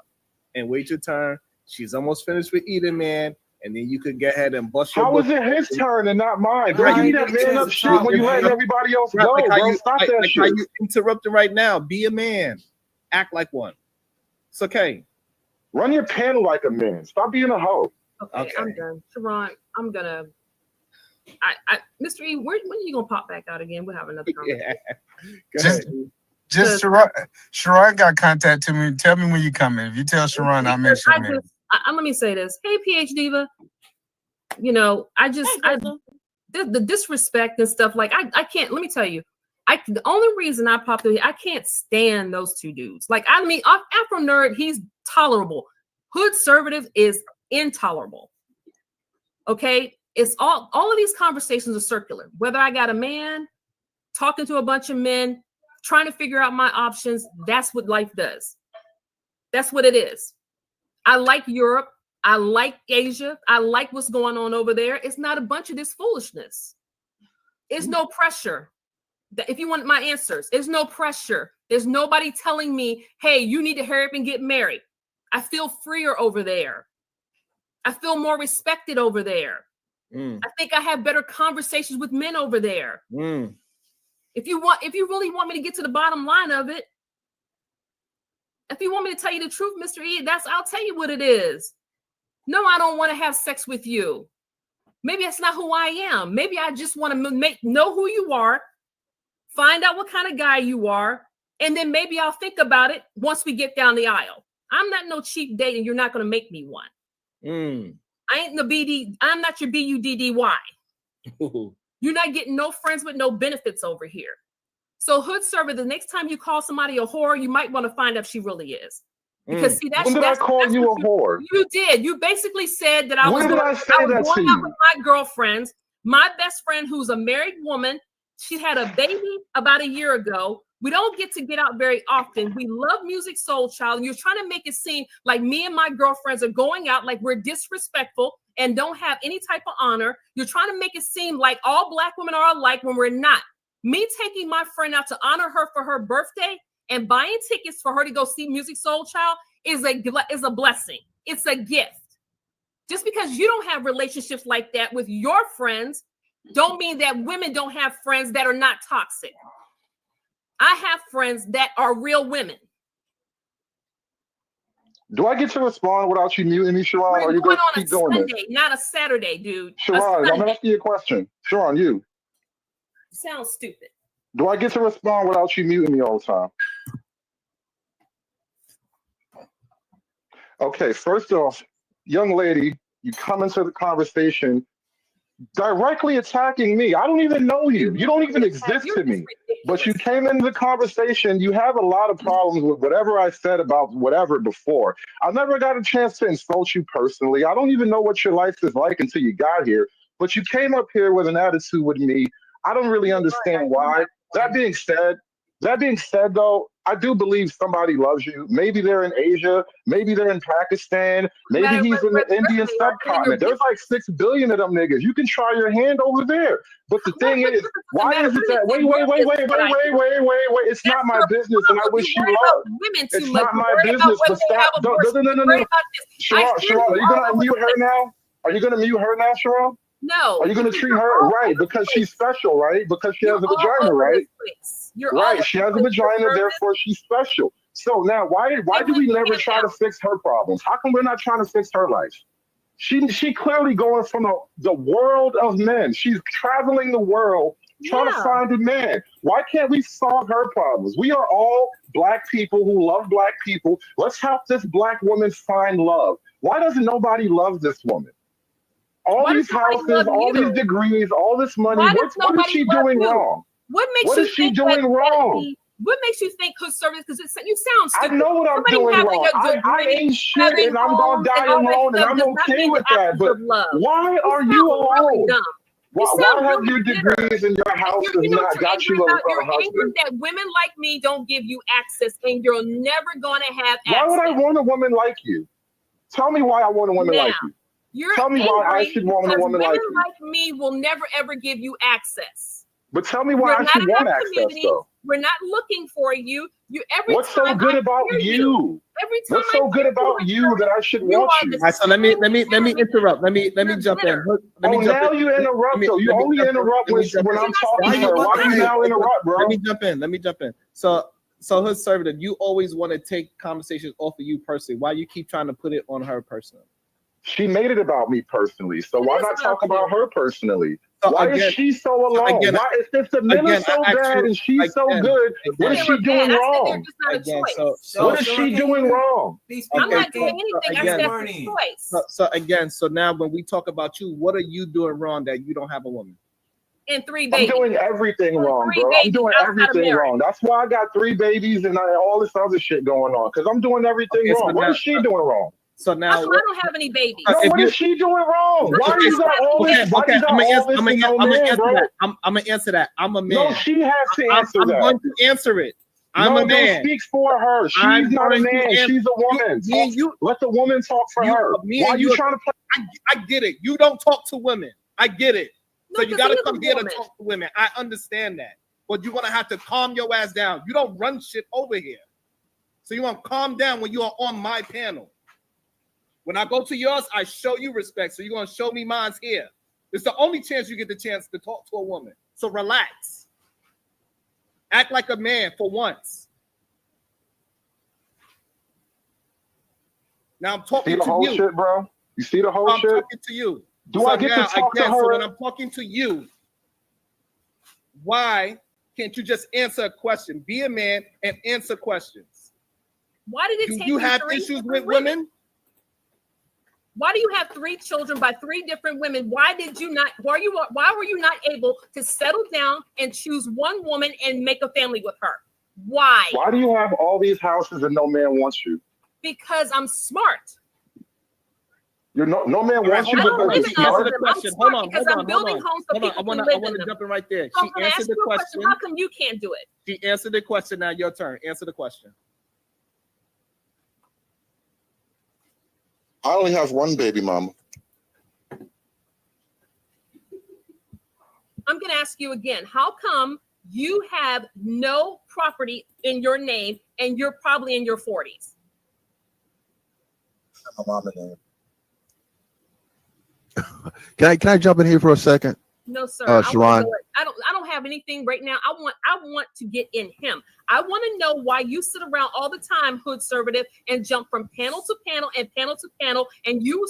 Speaker 13: and wait your turn. She's almost finished with Eden, man. And then you could get ahead and bust your.
Speaker 10: How was it his turn and not mine? Don't you that man up shit when you letting everybody else go, bro. Stop that shit.
Speaker 13: How you interrupting right now? Be a man. Act like one. It's okay.
Speaker 10: Run your pen like a man. Stop being a hoe.
Speaker 21: Okay, I'm done. Sharon, I'm gonna. Mr. E, when are you gonna pop back out again? We'll have another conversation.
Speaker 22: Just Sharon got contact to me. Tell me when you coming. If you tell Sharon, I'll mention it.
Speaker 21: Let me say this. Hey, PH Diva. You know, the disrespect and stuff. Like, I can't. Let me tell you. The only reason I popped in, I can't stand those two dudes. Like, I mean, Afro Nerd, he's tolerable. Hood Conservative is intolerable. Okay, it's all of these conversations are circular. Whether I got a man talking to a bunch of men, trying to figure out my options, that's what life does. That's what it is. I like Europe. I like Asia. I like what's going on over there. It's not a bunch of this foolishness. It's no pressure. If you want my answers, there's no pressure. There's nobody telling me, hey, you need to hurry up and get married. I feel freer over there. I feel more respected over there. I think I have better conversations with men over there. If you really want me to get to the bottom line of it, if you want me to tell you the truth, Mr. E, I'll tell you what it is. No, I don't want to have sex with you. Maybe that's not who I am. Maybe I just want to know who you are, find out what kind of guy you are, and then maybe I'll think about it once we get down the aisle. I'm not no cheap date, and you're not going to make me one. I ain't the BD. I'm not your BUDDY. You're not getting no friends with no benefits over here. So Hood Server, the next time you call somebody a whore, you might want to find out if she really is. Because see,
Speaker 10: when did I call you a whore?
Speaker 21: You did. You basically said that I was
Speaker 10: When did
Speaker 21: going,
Speaker 10: I say that to
Speaker 21: out
Speaker 10: you?
Speaker 21: with my girlfriends. My best friend, who's a married woman, she had a baby about a year ago. We don't get out very often. We love Music Soul Child, and you're trying to make it seem like me and my girlfriends are going out like we're disrespectful and don't have any type of honor. You're trying to make it seem like all Black women are alike when we're not. Me taking my friend out to honor her for her birthday and buying tickets for her to go see Music Soul Child is a blessing. It's a gift. Just because you don't have relationships like that with your friends, don't mean that women don't have friends that are not toxic. I have friends that are real women.
Speaker 10: Do I get to respond without you muting me, Sharon? Or are you going to keep doing
Speaker 21: Sunday,
Speaker 10: this?
Speaker 21: not a Saturday, dude.
Speaker 10: Sharon, I'm asking you a question. Sharon, you.
Speaker 21: Sounds stupid.
Speaker 10: Do I get to respond without you muting me all the time? Okay, first off, young lady, you come into the conversation directly attacking me. I don't even know you. You don't even exist to me. But you came into the conversation. You have a lot of problems with whatever I said about whatever before. I never got a chance to insult you personally. I don't even know what your life is like until you got here. But you came up here with an attitude with me. I don't really understand why. That being said, though, I do believe somebody loves you. Maybe they're in Asia. Maybe they're in Pakistan. Maybe he's in the Indian subcontinent. There's like 6 billion of them niggas. You can try your hand over there. But the thing is, why is it that? Wait. It's not my business, and I wish you luck. It's not my business. But stop. No. Sharon, are you gonna mute her now? Are you gonna mute her now, Sharon?
Speaker 21: No.
Speaker 10: Are you going to treat her right because she's special, right? Because she has a vagina, right? Right. She has a vagina, therefore she's special. So now, why do we never try to fix her problems? How come we're not trying to fix her life? She clearly going from the world of men. She's traveling the world trying to find a man. Why can't we solve her problems? We are all black people who love black people. Let's help this black woman find love. Why doesn't nobody love this woman? All these houses, all these degrees, all this money. What is she doing wrong?
Speaker 21: What makes
Speaker 10: What
Speaker 21: you
Speaker 10: is she
Speaker 21: think
Speaker 10: doing wrong?
Speaker 21: What makes you think conservative? Because you sound stupid.
Speaker 10: I know what I'm
Speaker 21: Somebody
Speaker 10: doing
Speaker 21: having
Speaker 10: wrong.
Speaker 21: a
Speaker 10: I
Speaker 21: degree,
Speaker 10: ain't shit
Speaker 21: having
Speaker 10: and I'm
Speaker 21: homes
Speaker 10: gonna die
Speaker 21: all that
Speaker 10: alone and
Speaker 21: stuff
Speaker 10: I'm
Speaker 21: does not
Speaker 10: okay
Speaker 21: mean
Speaker 10: with
Speaker 21: the
Speaker 10: that.
Speaker 21: absence
Speaker 10: But
Speaker 21: of love.
Speaker 10: why are
Speaker 21: sound
Speaker 10: you
Speaker 21: really
Speaker 10: alone?
Speaker 21: dumb.
Speaker 10: Why
Speaker 21: sound
Speaker 10: have
Speaker 21: really
Speaker 10: your
Speaker 21: bitter.
Speaker 10: degrees and your house has
Speaker 21: You know
Speaker 10: not
Speaker 21: what
Speaker 10: got
Speaker 21: you're
Speaker 10: you
Speaker 21: angry about?
Speaker 10: a
Speaker 21: You're angry
Speaker 10: husband?
Speaker 21: that women like me don't give you access, and you're never gonna have access.
Speaker 10: Why would I want a woman like you? Tell me why I want a woman like you.
Speaker 21: You're
Speaker 10: Tell me why I
Speaker 21: angry
Speaker 10: should want a
Speaker 21: because
Speaker 10: woman
Speaker 21: women
Speaker 10: like you.
Speaker 21: like me will never ever give you access.
Speaker 10: But tell me why
Speaker 21: You're
Speaker 10: I
Speaker 21: not
Speaker 10: should
Speaker 21: in
Speaker 10: want
Speaker 21: our
Speaker 10: access
Speaker 21: community.
Speaker 10: though.
Speaker 21: We're not looking for you.
Speaker 10: What's so good about you? What's so good about you that I should want you?
Speaker 3: All right, so let me interrupt. Let me jump in. Let me
Speaker 10: Oh,
Speaker 3: jump
Speaker 10: now
Speaker 3: in.
Speaker 10: you interrupt though. You only interrupt when I'm talking to her. Why do you now interrupt, bro?
Speaker 3: Let me jump in. So Hood Conservative, you always want to take conversations off of you personally. Why you keep trying to put it on her personally?
Speaker 10: She made it about me personally. So why not talk about her personally?
Speaker 3: So
Speaker 10: Why
Speaker 3: again-
Speaker 10: is she so alone?
Speaker 3: again,
Speaker 10: Why if the men are
Speaker 3: again,
Speaker 10: so
Speaker 3: I asked
Speaker 10: bad
Speaker 3: you-
Speaker 10: and she's so
Speaker 3: again,
Speaker 10: good, what is
Speaker 3: again.
Speaker 10: she doing wrong?
Speaker 3: Again,
Speaker 10: What is she doing wrong?
Speaker 21: I'm not doing anything. I said it's a choice.
Speaker 3: So now when we talk about you, what are you doing wrong that you don't have a woman?
Speaker 21: And 3
Speaker 10: I'm
Speaker 21: babies.
Speaker 10: doing everything wrong,
Speaker 21: three
Speaker 10: bro. I'm
Speaker 21: babies
Speaker 10: doing
Speaker 21: outside of
Speaker 10: everything
Speaker 21: marriage.
Speaker 10: wrong. That's why I got 3 babies and all this other shit going on. Because I'm doing everything
Speaker 3: Okay, so
Speaker 10: wrong. What
Speaker 3: now-
Speaker 10: is she doing wrong?
Speaker 3: So
Speaker 21: How
Speaker 3: now,
Speaker 21: come I don't have any babies?
Speaker 10: No,
Speaker 3: if
Speaker 10: what
Speaker 3: you-
Speaker 10: is she doing wrong? Why you got all this? Why you got
Speaker 3: I'm
Speaker 10: all
Speaker 3: gonna
Speaker 10: this and no man,
Speaker 3: answer
Speaker 10: bro?
Speaker 3: that. I'm gonna answer that. I'm a man.
Speaker 10: No, she has to answer
Speaker 3: I'm
Speaker 10: that.
Speaker 3: going to answer it. I'm
Speaker 10: No,
Speaker 3: a man.
Speaker 10: don't speak for her. She's
Speaker 3: I'm
Speaker 10: not a
Speaker 3: going to
Speaker 10: man.
Speaker 3: answer-
Speaker 10: She's a woman. Let the woman talk for her. Why are you trying to play?
Speaker 3: I get it. You don't talk to women. I get it. So
Speaker 21: No,
Speaker 3: you
Speaker 21: 'cause
Speaker 3: got to
Speaker 21: he is a
Speaker 3: come here to
Speaker 21: woman.
Speaker 3: talk to women. I understand that. But you're going to have to calm your ass down. You don't run shit over here. So you want to calm down when you are on my panel. When I go to yours, I show you respect. So you're going to show me mine's here. It's the only chance you get the chance to talk to a woman. So relax. Act like a man for once. Now I'm
Speaker 10: See
Speaker 3: talking
Speaker 10: the
Speaker 3: to
Speaker 10: whole
Speaker 3: you.
Speaker 10: shit, bro? You see the whole
Speaker 3: I'm
Speaker 10: shit?
Speaker 3: talking to you.
Speaker 10: Do
Speaker 3: So
Speaker 10: I get to
Speaker 3: now,
Speaker 10: talk to
Speaker 3: again, So
Speaker 10: her?
Speaker 3: when I'm talking to you, why can't you just answer a question? Be a man and answer questions.
Speaker 21: Why did it
Speaker 3: Do
Speaker 21: take
Speaker 3: you have
Speaker 21: 3
Speaker 3: issues
Speaker 21: different
Speaker 3: with women?
Speaker 21: Why do you have 3 children by 3 different women? Why did you not? Why were you not able to settle down and choose one woman and make a family with her? Why?
Speaker 10: Why do you have all these houses and no man wants you?
Speaker 21: Because I'm smart.
Speaker 10: No man wants you
Speaker 21: I don't
Speaker 10: because
Speaker 21: live
Speaker 10: you're
Speaker 21: in all
Speaker 10: smart.
Speaker 21: of them. I'm smart because I'm building homes for people
Speaker 3: I
Speaker 21: who
Speaker 3: want
Speaker 21: live in
Speaker 3: to
Speaker 21: them.
Speaker 3: jump in right there.
Speaker 21: So I'm
Speaker 3: She
Speaker 21: going to ask
Speaker 3: answered the
Speaker 21: you a question.
Speaker 3: question.
Speaker 21: How come you can't do it?
Speaker 3: She answered the question. Now your turn. Answer the question.
Speaker 12: I only have one baby mama.
Speaker 21: I'm going to ask you again. How come you have no property in your name and you're probably in your 40s?
Speaker 12: My mama name.
Speaker 18: Can I jump in here for a second?
Speaker 21: No, sir.
Speaker 18: Sharon.
Speaker 21: I don't have anything right now. I want to get in him. I want to know why you sit around all the time, Hood Conservative, and jump from panel to panel and panel to panel, and you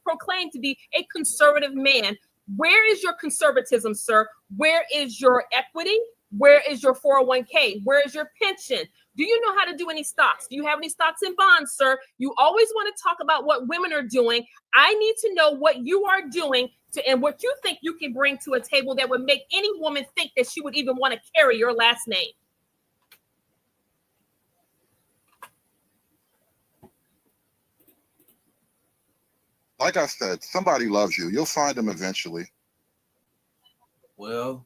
Speaker 21: proclaim to be a conservative man. Where is your conservatism, sir? Where is your equity? Where is your 401k? Where is your pension? Do you know how to do any stocks? Do you have any stocks and bonds, sir? You always want to talk about what women are doing. I need to know what you are doing and what you think you can bring to a table that would make any woman think that she would even want to carry your last name.
Speaker 12: Like I said, somebody loves you. You'll find them eventually.
Speaker 19: Well,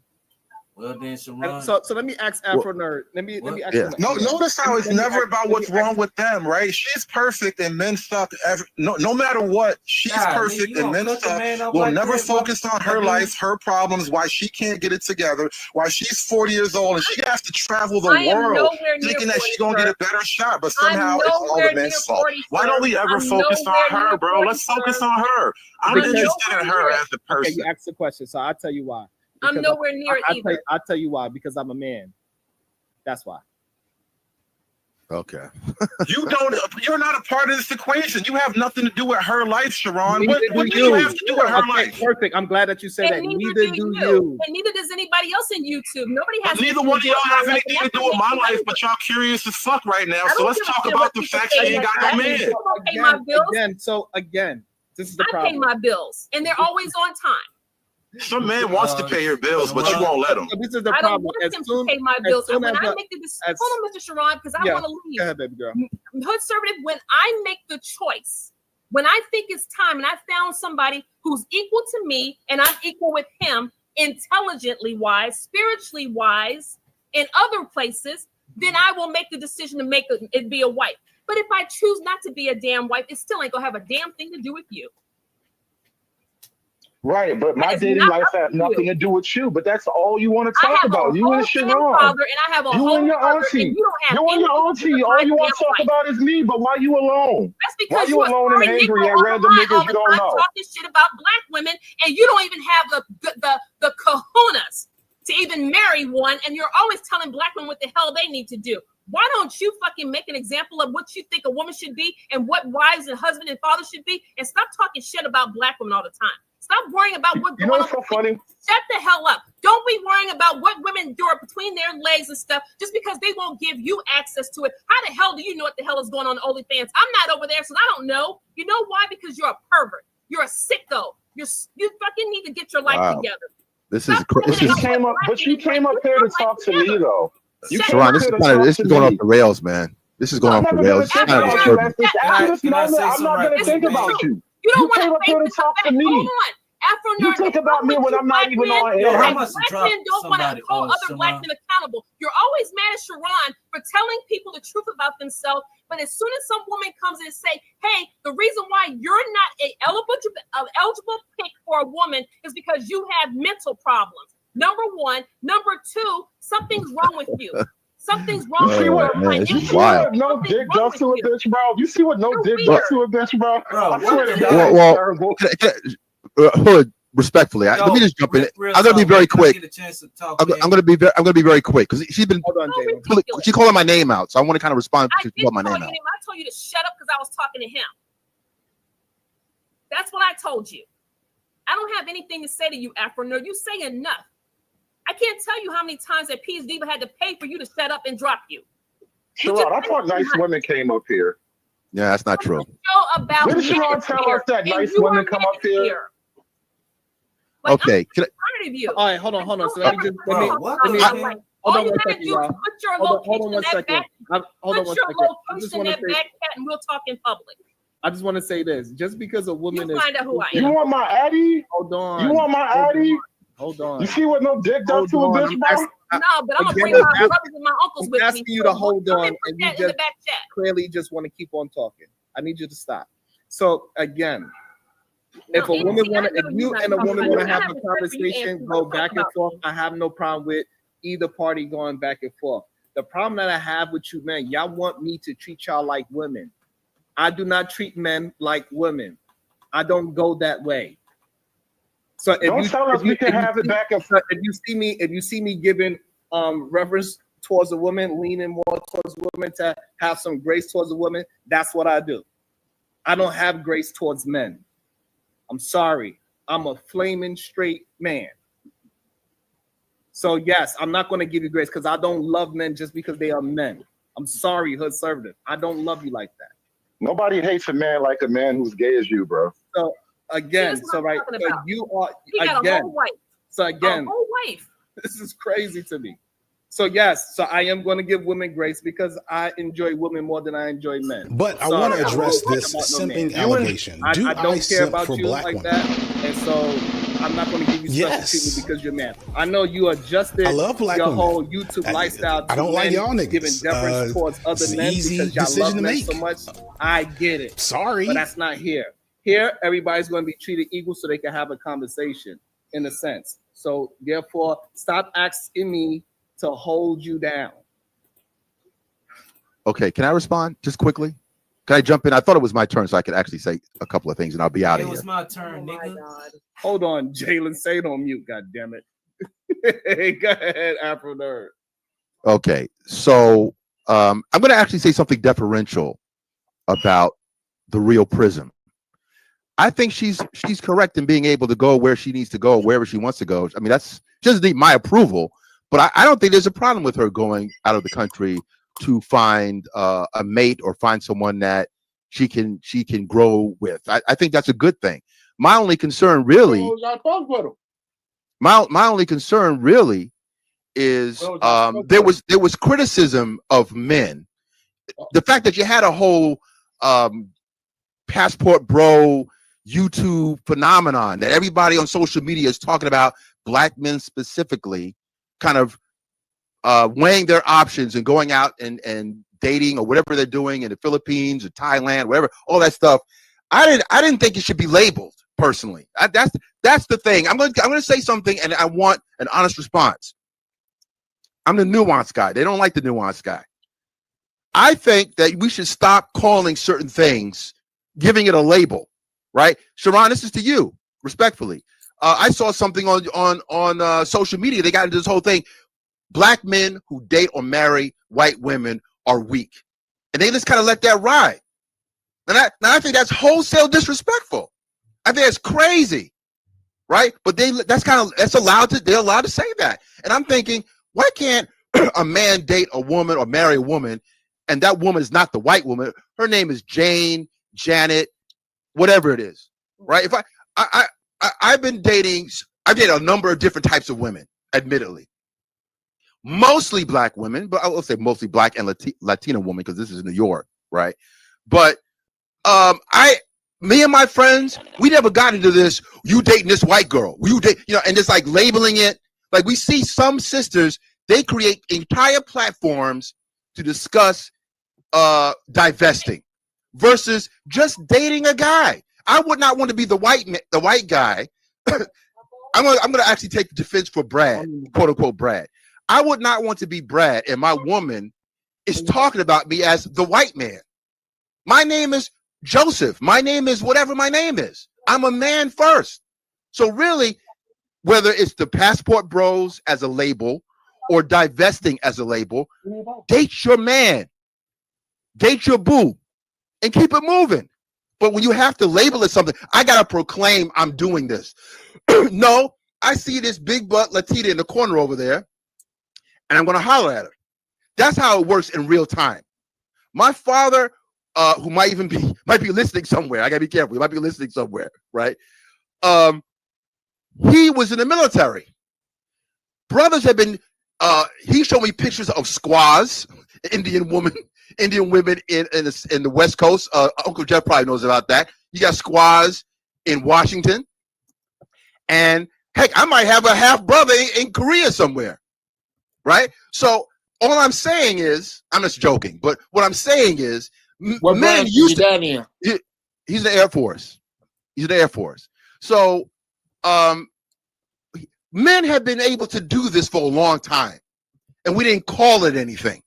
Speaker 19: Well then,
Speaker 3: And
Speaker 19: Sharon.
Speaker 3: so let me ask Afro Nerd. Let me ask you.
Speaker 12: No, notice how it's
Speaker 3: Let me
Speaker 12: never
Speaker 3: ask-
Speaker 12: about
Speaker 3: let me
Speaker 12: what's
Speaker 3: ask-
Speaker 12: wrong with them, right? She's perfect and men suck. No matter what, she's
Speaker 19: God,
Speaker 12: perfect
Speaker 19: you
Speaker 12: and
Speaker 19: gonna
Speaker 12: men
Speaker 19: cut the
Speaker 12: suck.
Speaker 19: man up
Speaker 12: We'll
Speaker 19: like
Speaker 12: never
Speaker 19: that, bro?
Speaker 12: focus on her
Speaker 19: Like,
Speaker 12: life, her problems, why she can't get it together, why she's 40 years old and she has to travel the
Speaker 21: I am
Speaker 12: world
Speaker 21: nowhere near
Speaker 12: thinking that
Speaker 21: 40,
Speaker 12: she's gonna get
Speaker 21: sir.
Speaker 12: a better shot, but
Speaker 21: I'm
Speaker 12: somehow it's all
Speaker 21: nowhere
Speaker 12: the men's
Speaker 21: near
Speaker 12: fault.
Speaker 21: 40,
Speaker 12: Why don't
Speaker 21: sir.
Speaker 12: we ever
Speaker 21: I'm
Speaker 12: focus on
Speaker 21: nowhere
Speaker 12: her,
Speaker 21: near
Speaker 12: bro?
Speaker 21: 40,
Speaker 12: Let's focus
Speaker 21: sir.
Speaker 12: on her. I'm
Speaker 21: I'm
Speaker 12: interested
Speaker 21: nowhere
Speaker 12: in
Speaker 21: near
Speaker 12: her
Speaker 21: it.
Speaker 12: as a
Speaker 3: Okay,
Speaker 12: person.
Speaker 3: you asked the question, so I'll tell you why.
Speaker 21: I'm
Speaker 3: Because
Speaker 21: nowhere near it either.
Speaker 3: I'll tell you why. Because I'm a man. That's why.
Speaker 18: Okay.
Speaker 12: You're not a part of this equation. You have nothing to do with her life, Sharon.
Speaker 3: Neither
Speaker 12: What
Speaker 3: do
Speaker 12: do you have to do with her
Speaker 3: Okay,
Speaker 12: life?
Speaker 3: perfect. I'm glad that you said that.
Speaker 21: And
Speaker 3: Neither do you.
Speaker 21: And neither does anybody else in YouTube. Nobody has.
Speaker 12: Neither
Speaker 21: anything
Speaker 12: one of
Speaker 21: to do
Speaker 12: y'all
Speaker 21: with my
Speaker 12: have
Speaker 21: life,
Speaker 12: anything
Speaker 21: and
Speaker 12: to do
Speaker 21: that's
Speaker 12: with my
Speaker 21: what
Speaker 12: life,
Speaker 21: makes
Speaker 12: but y'all curious as fuck right now.
Speaker 21: I
Speaker 12: So
Speaker 21: don't
Speaker 12: let's
Speaker 21: give a
Speaker 12: talk
Speaker 21: shit
Speaker 12: about
Speaker 21: what
Speaker 12: the
Speaker 21: people
Speaker 12: fact
Speaker 21: say
Speaker 12: she ain't
Speaker 21: like
Speaker 12: got
Speaker 21: that.
Speaker 12: no man.
Speaker 21: People don't pay my bills.
Speaker 3: So again, this is the
Speaker 21: I
Speaker 3: problem.
Speaker 21: pay my bills, and they're always on time.
Speaker 12: Some man wants to pay your bills, but you won't let him.
Speaker 3: So this is the
Speaker 21: I don't
Speaker 3: problem.
Speaker 21: want
Speaker 3: As
Speaker 21: him
Speaker 3: soon-
Speaker 21: to pay my
Speaker 3: as
Speaker 21: bills.
Speaker 3: soon
Speaker 21: And when
Speaker 3: as
Speaker 21: I
Speaker 3: the-
Speaker 21: make the decision,
Speaker 3: as-
Speaker 21: hold on, Mr. Sharon, because I
Speaker 3: Yeah,
Speaker 21: want to leave.
Speaker 3: Go ahead, baby girl.
Speaker 21: Conservative, when I make the choice, when I think it's time, and I found somebody who's equal to me, and I'm equal with him, intelligently wise, spiritually wise, in other places, then I will make the decision to make it be a wife. But if I choose not to be a damn wife, it still ain't gonna have a damn thing to do with you.
Speaker 10: Right, but my
Speaker 21: That is
Speaker 10: dating
Speaker 21: not
Speaker 10: life
Speaker 21: up
Speaker 10: has
Speaker 21: to
Speaker 10: nothing
Speaker 21: you.
Speaker 10: to do with you. But that's all you want to
Speaker 21: I
Speaker 10: talk
Speaker 21: have a
Speaker 10: about. You
Speaker 21: whole
Speaker 10: and
Speaker 21: damn
Speaker 10: Sharon.
Speaker 21: father, and I have a
Speaker 10: You
Speaker 21: whole
Speaker 10: and your
Speaker 21: mother,
Speaker 10: auntie.
Speaker 21: and you don't have
Speaker 10: You and your
Speaker 21: anything to do
Speaker 10: auntie.
Speaker 21: with
Speaker 10: All
Speaker 21: my
Speaker 10: you want
Speaker 21: damn
Speaker 10: to talk
Speaker 21: life.
Speaker 10: about is me. But why you alone?
Speaker 21: That's
Speaker 10: Why
Speaker 21: because
Speaker 10: you
Speaker 21: you're a
Speaker 10: alone and
Speaker 21: sorry
Speaker 10: angry
Speaker 21: Negro
Speaker 10: at random
Speaker 21: online all
Speaker 10: niggas
Speaker 21: the
Speaker 10: you don't
Speaker 21: time
Speaker 10: know?
Speaker 21: talking shit about black women, and you don't even have the kahunas to even marry one, and you're always telling black women what the hell they need to do. Why don't you fucking make an example of what you think a woman should be and what wives and husband and father should be, and stop talking shit about black women all the time. Stop worrying about what's
Speaker 10: You
Speaker 21: going
Speaker 10: know
Speaker 21: on.
Speaker 10: what's so funny?
Speaker 21: Shut the hell up. Don't be worrying about what women do between their legs and stuff just because they won't give you access to it. How the hell do you know what the hell is going on OnlyFans? I'm not over there, so I don't know. You know why? Because you're a pervert. You're a sicko. You fucking need to get your life
Speaker 18: Wow.
Speaker 21: together.
Speaker 18: This is
Speaker 10: But you came up. But you came up here to talk to me though. You came
Speaker 18: Sharon,
Speaker 10: up
Speaker 18: this
Speaker 10: here
Speaker 18: is
Speaker 10: to
Speaker 18: kind of
Speaker 10: talk
Speaker 18: this
Speaker 10: to
Speaker 18: is going off
Speaker 10: me.
Speaker 18: the rails, man. This is going
Speaker 10: I'm
Speaker 18: off the
Speaker 10: never gonna
Speaker 18: rails. It's
Speaker 10: think
Speaker 18: kind of
Speaker 10: about you
Speaker 18: disturbing.
Speaker 10: after this
Speaker 19: Can I
Speaker 10: moment.
Speaker 19: say
Speaker 10: I'm
Speaker 19: something
Speaker 10: not
Speaker 19: right
Speaker 10: gonna
Speaker 19: quick,
Speaker 10: think
Speaker 19: man?
Speaker 10: about you.
Speaker 21: You don't
Speaker 10: You
Speaker 21: want
Speaker 10: came
Speaker 21: to
Speaker 10: up here to
Speaker 21: face the
Speaker 10: talk to
Speaker 21: fact. Hold
Speaker 10: me.
Speaker 21: on. Afro
Speaker 10: You
Speaker 21: Nerd,
Speaker 10: think about me when I'm not even on
Speaker 19: Yo, how
Speaker 10: air.
Speaker 19: much to
Speaker 21: black
Speaker 19: drop
Speaker 21: men don't want to
Speaker 19: somebody
Speaker 21: hold
Speaker 19: on
Speaker 21: other black
Speaker 19: Sharon?
Speaker 21: men accountable. You're always mad at Sharon for telling people the truth about themselves. But as soon as some woman comes in and say, hey, the reason why you're not a eligible pick for a woman is because you have mental problems. Number one. Number two, something's wrong with you. Something's wrong with
Speaker 10: See
Speaker 21: you.
Speaker 10: what?
Speaker 18: Man, it's
Speaker 10: You
Speaker 18: just
Speaker 10: see
Speaker 18: wild.
Speaker 10: what no
Speaker 21: Something's
Speaker 10: dick
Speaker 21: wrong
Speaker 10: does
Speaker 21: with
Speaker 10: to a
Speaker 21: you.
Speaker 10: bitch, bro? You see what no
Speaker 21: You're
Speaker 10: dick
Speaker 21: weird.
Speaker 10: does to a bitch, bro?
Speaker 19: Bro,
Speaker 10: I swear to
Speaker 19: what?
Speaker 10: God, it's
Speaker 18: Well,
Speaker 10: terrible.
Speaker 18: Hood, respectfully, let me just jump in.
Speaker 19: Real
Speaker 18: I'm going to be
Speaker 19: talk,
Speaker 18: very
Speaker 19: man. Can I
Speaker 18: quick.
Speaker 19: get a chance to talk,
Speaker 18: I'm
Speaker 19: man?
Speaker 18: going to be very. I'm going to be very quick because she's been.
Speaker 3: Hold on, Jalen.
Speaker 18: She calling my name out, so I want to kind of respond
Speaker 21: I
Speaker 18: to
Speaker 21: didn't
Speaker 18: call my
Speaker 21: call
Speaker 18: name
Speaker 21: your
Speaker 18: out.
Speaker 21: name. I told you to shut up because I was talking to him. That's what I told you. I don't have anything to say to you, Afro Nerd. You say enough. I can't tell you how many times that Peace Diva had to pay for you to shut up and drop you.
Speaker 10: Sharon, I thought nice women came up here.
Speaker 18: Yeah, that's not true.
Speaker 21: Show about
Speaker 10: Didn't
Speaker 21: men
Speaker 10: Sharon tell
Speaker 21: here,
Speaker 10: us that
Speaker 21: and
Speaker 10: nice
Speaker 21: you
Speaker 10: women
Speaker 21: are
Speaker 10: come
Speaker 21: men
Speaker 10: up here?
Speaker 21: Like,
Speaker 18: Okay. Can I,
Speaker 21: I'm tired of you.
Speaker 3: All right, hold on. So let me just
Speaker 19: Bro, what
Speaker 3: let me
Speaker 19: the
Speaker 3: hold
Speaker 19: hell?
Speaker 3: on
Speaker 21: All
Speaker 3: one
Speaker 21: you gotta
Speaker 3: second,
Speaker 21: do is
Speaker 3: y'all.
Speaker 21: put your
Speaker 3: Hold
Speaker 21: location
Speaker 3: on one
Speaker 21: in that
Speaker 3: second.
Speaker 21: back.
Speaker 3: Hold on
Speaker 21: Put
Speaker 3: one
Speaker 21: your
Speaker 3: second. I just
Speaker 21: location in
Speaker 3: want to
Speaker 21: that
Speaker 3: say.
Speaker 21: backpack, and we'll talk in public.
Speaker 3: I just want to say this. Just because a woman
Speaker 21: You'll
Speaker 3: is.
Speaker 21: find out who I
Speaker 10: You
Speaker 21: am.
Speaker 10: want my Addy?
Speaker 3: Hold on.
Speaker 10: You want my
Speaker 3: Hold
Speaker 10: Addy?
Speaker 3: on. Hold on.
Speaker 10: You see what no dick does
Speaker 3: Hold
Speaker 10: to a
Speaker 3: on.
Speaker 10: bitch,
Speaker 3: I'm
Speaker 10: bro?
Speaker 3: asking,
Speaker 21: No, but I'm gonna
Speaker 3: again,
Speaker 21: bring
Speaker 3: I'm
Speaker 21: my
Speaker 3: asking-
Speaker 21: brothers and my uncles
Speaker 3: I'm
Speaker 21: with me.
Speaker 3: asking you to hold
Speaker 21: Come
Speaker 3: on,
Speaker 21: and put
Speaker 3: and you
Speaker 21: that in the
Speaker 3: just
Speaker 21: back chat.
Speaker 3: clearly just want to keep on talking. I need you to stop. So again,
Speaker 21: No,
Speaker 3: if a woman
Speaker 21: Anthony, I
Speaker 3: want to, if
Speaker 21: know
Speaker 3: you
Speaker 21: you're not
Speaker 3: and a
Speaker 21: talking
Speaker 3: woman
Speaker 21: about
Speaker 3: want to
Speaker 21: it. I
Speaker 3: have
Speaker 21: have
Speaker 3: a
Speaker 21: respect for you,
Speaker 3: conversation,
Speaker 21: Anthony.
Speaker 3: go
Speaker 21: Don't
Speaker 3: back
Speaker 21: talk
Speaker 3: and
Speaker 21: about
Speaker 3: forth. I have no problem with either party going back and forth. The problem that I have with you men, y'all want me to treat y'all like women. I do not treat men like women. I don't go that way. So if
Speaker 10: Don't tell us we can have it back and forth.
Speaker 3: if you see me giving reverence towards a woman, leaning more towards a woman to have some grace towards a woman, that's what I do. I don't have grace towards men. I'm sorry. I'm a flaming straight man. So yes, I'm not going to give you grace because I don't love men just because they are men. I'm sorry, hood conservative. I don't love you like that.
Speaker 10: Nobody hates a man like a man who's gay as you, bro.
Speaker 3: So again,
Speaker 21: See, that's what
Speaker 3: so
Speaker 21: I'm
Speaker 3: right,
Speaker 21: talking
Speaker 3: so
Speaker 21: about.
Speaker 3: you are
Speaker 21: He got a
Speaker 3: again.
Speaker 21: whole wife.
Speaker 3: So
Speaker 21: A
Speaker 3: again,
Speaker 21: whole wife.
Speaker 3: this is crazy to me. So yes, so I am going to give women grace because I enjoy women more than I enjoy men.
Speaker 9: But I
Speaker 3: So
Speaker 9: want to
Speaker 3: don't
Speaker 9: address
Speaker 3: talk
Speaker 9: this
Speaker 3: about no man.
Speaker 9: simping
Speaker 3: You and-
Speaker 9: allegation.
Speaker 3: I
Speaker 9: Do
Speaker 3: don't care
Speaker 9: simp
Speaker 3: about
Speaker 9: for
Speaker 3: you
Speaker 9: black
Speaker 3: like
Speaker 9: women?
Speaker 3: that, and so I'm not going to give you special
Speaker 9: Yes.
Speaker 3: treatment because you're man. I know you adjusted
Speaker 9: I love black
Speaker 3: your
Speaker 9: women.
Speaker 3: whole YouTube lifestyle.
Speaker 9: I don't
Speaker 3: to
Speaker 9: like
Speaker 3: men
Speaker 9: y'all niggas.
Speaker 3: giving deference towards other
Speaker 9: it's an
Speaker 3: men
Speaker 9: easy
Speaker 3: because y'all
Speaker 9: decision
Speaker 3: love
Speaker 9: to
Speaker 3: men
Speaker 9: make.
Speaker 3: so much. I get it.
Speaker 9: Sorry,
Speaker 3: but that's not here. Here, everybody's going to be treated equal so they can have a conversation in a sense. So therefore, stop asking me to hold you down.
Speaker 18: Okay, can I respond just quickly? Can I jump in? I thought it was my turn, so I could actually say a couple of things, and I'll be out of
Speaker 19: It
Speaker 18: here.
Speaker 19: was my turn, nigga.
Speaker 3: Hold on, Jalen, say it on mute. God damn it. Hey, go ahead, Afro Nerd.
Speaker 18: Okay, so I'm going to actually say something deferential about the real Prism. I think she's correct in being able to go where she needs to go, wherever she wants to go. I mean, she doesn't need my approval, but I don't think there's a problem with her going out of the country to find a mate or find someone that she can grow with. I think that's a good thing. My only concern really, my only concern really is there was criticism of men. The fact that you had a whole passport bro YouTube phenomenon that everybody on social media is talking about, black men specifically, kind of weighing their options and going out and dating or whatever they're doing in the Philippines or Thailand, wherever, all that stuff. I didn't think it should be labeled personally. That's the thing. I'm going to say something and I want an honest response. I'm the nuanced guy. They don't like the nuanced guy. I think that we should stop calling certain things, giving it a label, right? Sharon, this is to you, respectfully. I saw something on social media. They got into this whole thing. Black men who date or marry white women are weak. And they just kind of let that ride. And I think that's wholesale disrespectful. I think it's crazy, right? But they're allowed to say that. And I'm thinking, why can't a man date a woman or marry a woman and that woman is not the white woman? Her name is Jane, Janet, whatever it is, right? If I've dated a number of different types of women, admittedly. Mostly black women, but I will say mostly black and Latina women because this is New York, right? But me and my friends, we never got into this. You dating this white girl, you date, and just like labeling it. Like we see some sisters, they create entire platforms to discuss divesting versus just dating a guy. I would not want to be the white guy. I'm gonna actually take the defense for Brad, quote unquote Brad. I would not want to be Brad and my woman is talking about me as the white man. My name is Joseph. My name is whatever my name is. I'm a man first. So really, whether it's the passport bros as a label or divesting as a label, date your man, date your boo, and keep it moving. But when you have to label it something, I gotta proclaim I'm doing this. No, I see this big butt Latina in the corner over there, and I'm gonna holler at her. That's how it works in real time. My father, who might be listening somewhere, I gotta be careful. He might be listening somewhere, right? He was in the military. Brothers have been. He showed me pictures of squaws, Indian women in the West Coast. Uncle Jeff probably knows about that. You got squaws in Washington, and heck, I might have a half brother in Korea somewhere, right? So all I'm saying is, I'm just joking, but what I'm saying is, men used to. He's in the Air Force. He's in the Air Force. So, men have been able to do this for a long time, and we didn't call it anything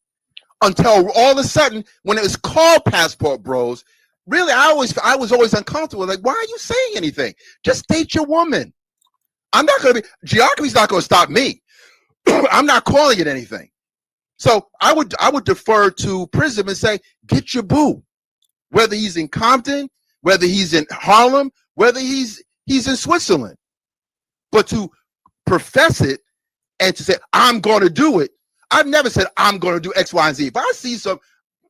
Speaker 18: until all of a sudden, when it was called Passport Bros. Really, I was always uncomfortable. Like, why are you saying anything? Just date your woman. I'm not going to be. Geography's not going to stop me. I'm not calling it anything. So I would defer to Prism and say, get your boo, whether he's in Compton, whether he's in Harlem, whether he's in Switzerland. But to profess it and to say, I'm going to do it. I've never said I'm going to do X, Y, and Z. If I see some,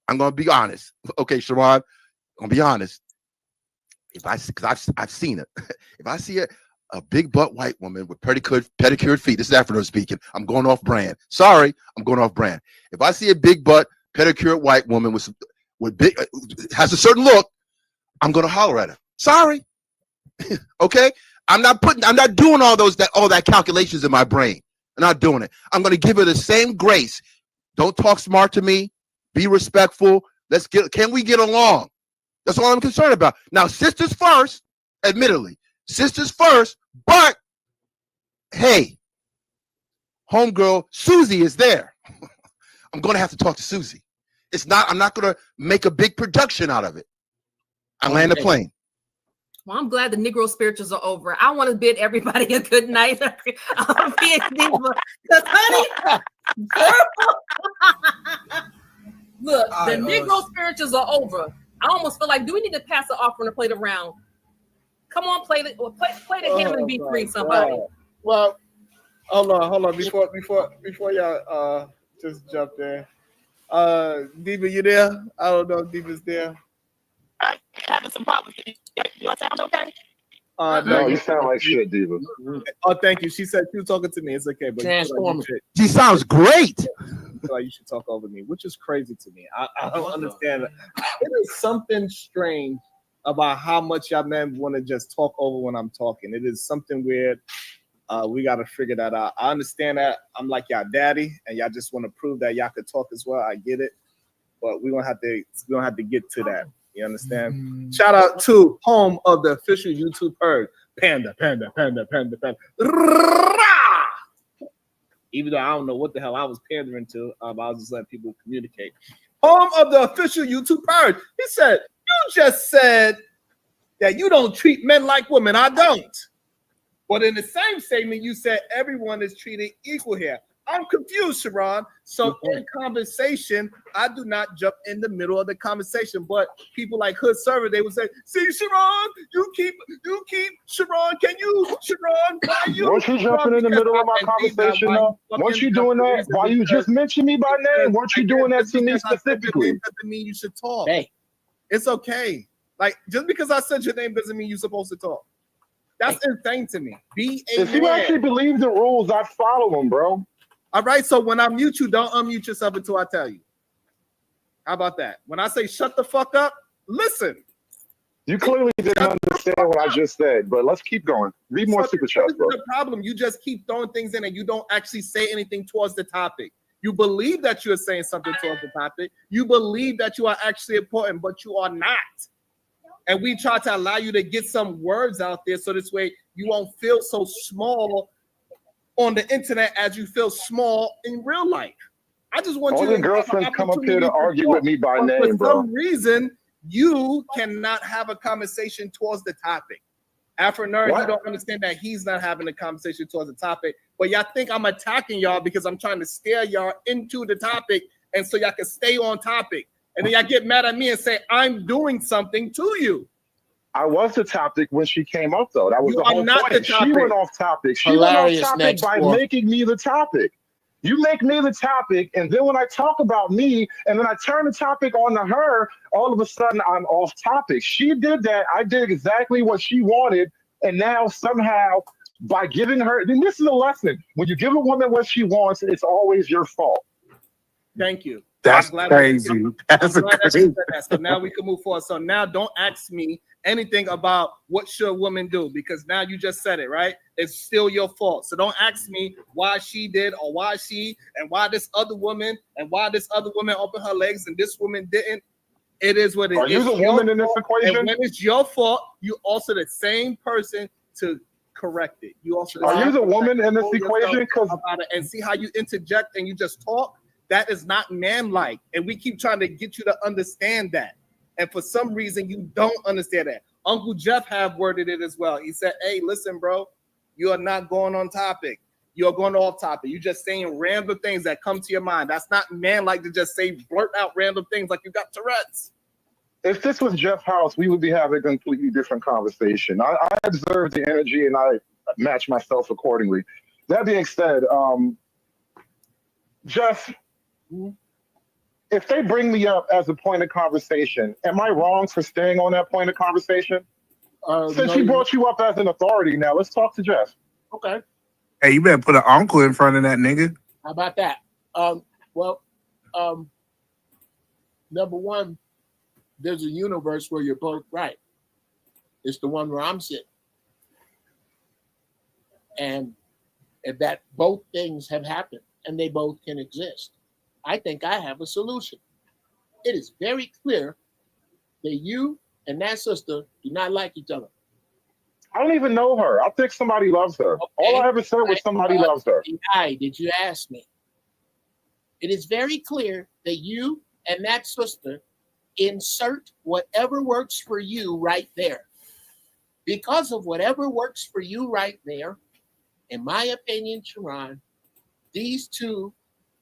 Speaker 18: I'm going to be honest. Okay, Sharon, I'm going to be honest. Because I've seen it. If I see a big butt white woman with pedicured feet. This is Afro speaking. I'm going off brand. Sorry, I'm going off brand. If I see a big butt pedicured white woman with big has a certain look, I'm gonna holler at her. Sorry. Okay? I'm not doing all that calculations in my brain. I'm not doing it. I'm gonna give her the same grace. Don't talk smart to me. Be respectful. Can we get along? That's all I'm concerned about. Now, sisters first, admittedly. Sisters first, but hey, homegirl, Susie is there. I'm gonna have to talk to Susie. I'm not gonna make a big production out of it. I land the plane.
Speaker 21: Well, I'm glad the Negro spirituals are over. I want to bid everybody a good night. Honey, look, the Negro spirituals are over. I almost feel like, do we need to pass the offering to play the round? Come on, play the hymn and be free, somebody.
Speaker 13: Well, hold on. Before y'all just jump in. Diva, you there? I don't know if Diva's there.
Speaker 5: I'm having some problems. You sound okay?
Speaker 10: No, you sound like shit, Diva.
Speaker 13: Oh, thank you. She said she was talking to me. It's okay, but
Speaker 18: She sounds great.
Speaker 13: Like you should talk over me, which is crazy to me. I don't understand. It is something strange about how much y'all men want to just talk over when I'm talking. It is something weird. We got to figure that out. I understand that I'm like y'all daddy, and y'all just want to prove that y'all could talk as well. I get it, but we don't have to get to that. You understand? Shout out to home of the official YouTube herd, Panda. Even though I don't know what the hell I was pandering to, I was just letting people communicate. Home of the official YouTube herd. He said, "You just said that you don't treat men like women. I don't." But in the same statement, you said everyone is treated equal here. I'm confused, Sharon. So in conversation, I do not jump in the middle of the conversation. But people like Hood Server, they would say, "See, Sharon, you keep Sharon. Can you, Sharon? Why you?"
Speaker 10: Weren't you jumping in the middle of my conversation, though? Weren't you doing that? Why you just mentioned me by name? Weren't you doing that to me specifically?
Speaker 13: Doesn't mean you should talk. Hey, it's okay. Like, just because I said your name doesn't mean you're supposed to talk. That's insane to me.
Speaker 10: If you actually believe the rules, I'd follow them, bro.
Speaker 13: All right, so when I mute you, don't unmute yourself until I tell you. How about that? When I say shut the fuck up, listen.
Speaker 10: You clearly didn't understand what I just said, but let's keep going. Read more super chats, bro.
Speaker 13: This is the problem. You just keep throwing things in and you don't actually say anything towards the topic. You believe that you're saying something towards the topic. You believe that you are actually important, but you are not. And we try to allow you to get some words out there so this way you won't feel so small on the internet as you feel small in real life. I just want
Speaker 10: all
Speaker 13: you
Speaker 10: your
Speaker 13: to
Speaker 10: girlfriends come up here to argue with me by name, bro.
Speaker 13: For some reason, you cannot have a conversation towards the topic. Afro Nerd, you don't understand that he's not having a conversation towards the topic, but y'all think I'm attacking y'all because I'm trying to steer y'all into the topic and so y'all can stay on topic. And then y'all get mad at me and say, I'm doing something to you.
Speaker 10: I was the topic when she came up, though. That was
Speaker 13: You
Speaker 10: the whole
Speaker 13: are not
Speaker 10: point.
Speaker 13: the topic.
Speaker 10: She went off topic. She
Speaker 1: Hilarious
Speaker 10: went off topic
Speaker 1: next
Speaker 10: by
Speaker 1: door.
Speaker 10: making me the topic. You make me the topic, and then when I talk about me, and then I turn the topic on to her, all of a sudden I'm off topic. She did that. I did exactly what she wanted, and now somehow by giving her, then this is a lesson. When you give a woman what she wants, it's always your fault.
Speaker 13: Thank you.
Speaker 22: That's crazy. That's crazy.
Speaker 13: So now we can move forward. So now don't ask me anything about what should a woman do, because now you just said it, right? It's still your fault. So don't ask me why she did or why she and why this other woman opened her legs and this woman didn't. It is what it is.
Speaker 10: Are you the woman in this equation?
Speaker 13: And when it's your fault, you also the same person to correct it. You also
Speaker 10: Are you the woman in this equation?
Speaker 13: And see how you interject and you just talk. That is not man-like, and we keep trying to get you to understand that. And for some reason, you don't understand that. Uncle Jeff have worded it as well. He said, "Hey, listen, bro, you are not going on topic. You are going off topic. You're just saying random things that come to your mind. That's not man-like to just say blurt out random things like you got Tourette's."
Speaker 10: If this was Jeff House, we would be having a completely different conversation. I observe the energy and I match myself accordingly. That being said, Jeff, if they bring me up as a point of conversation, am I wrong for staying on that point of conversation?
Speaker 11: Since she brought you up as an authority, now let's talk to Jeff.
Speaker 1: Okay.
Speaker 22: Hey, you better put an uncle in front of that nigga.
Speaker 1: How about that? Number one, there's a universe where you're both right. It's the one where I'm sitting. And that both things have happened and they both can exist. I think I have a solution. It is very clear that you and that sister do not like each other.
Speaker 11: I don't even know her. I think somebody loves her. Okay. All I ever said was somebody loves her.
Speaker 1: Why did you ask me? It is very clear that you and that sister insert whatever works for you right there. Because of whatever works for you right there, in my opinion, Sharon, these two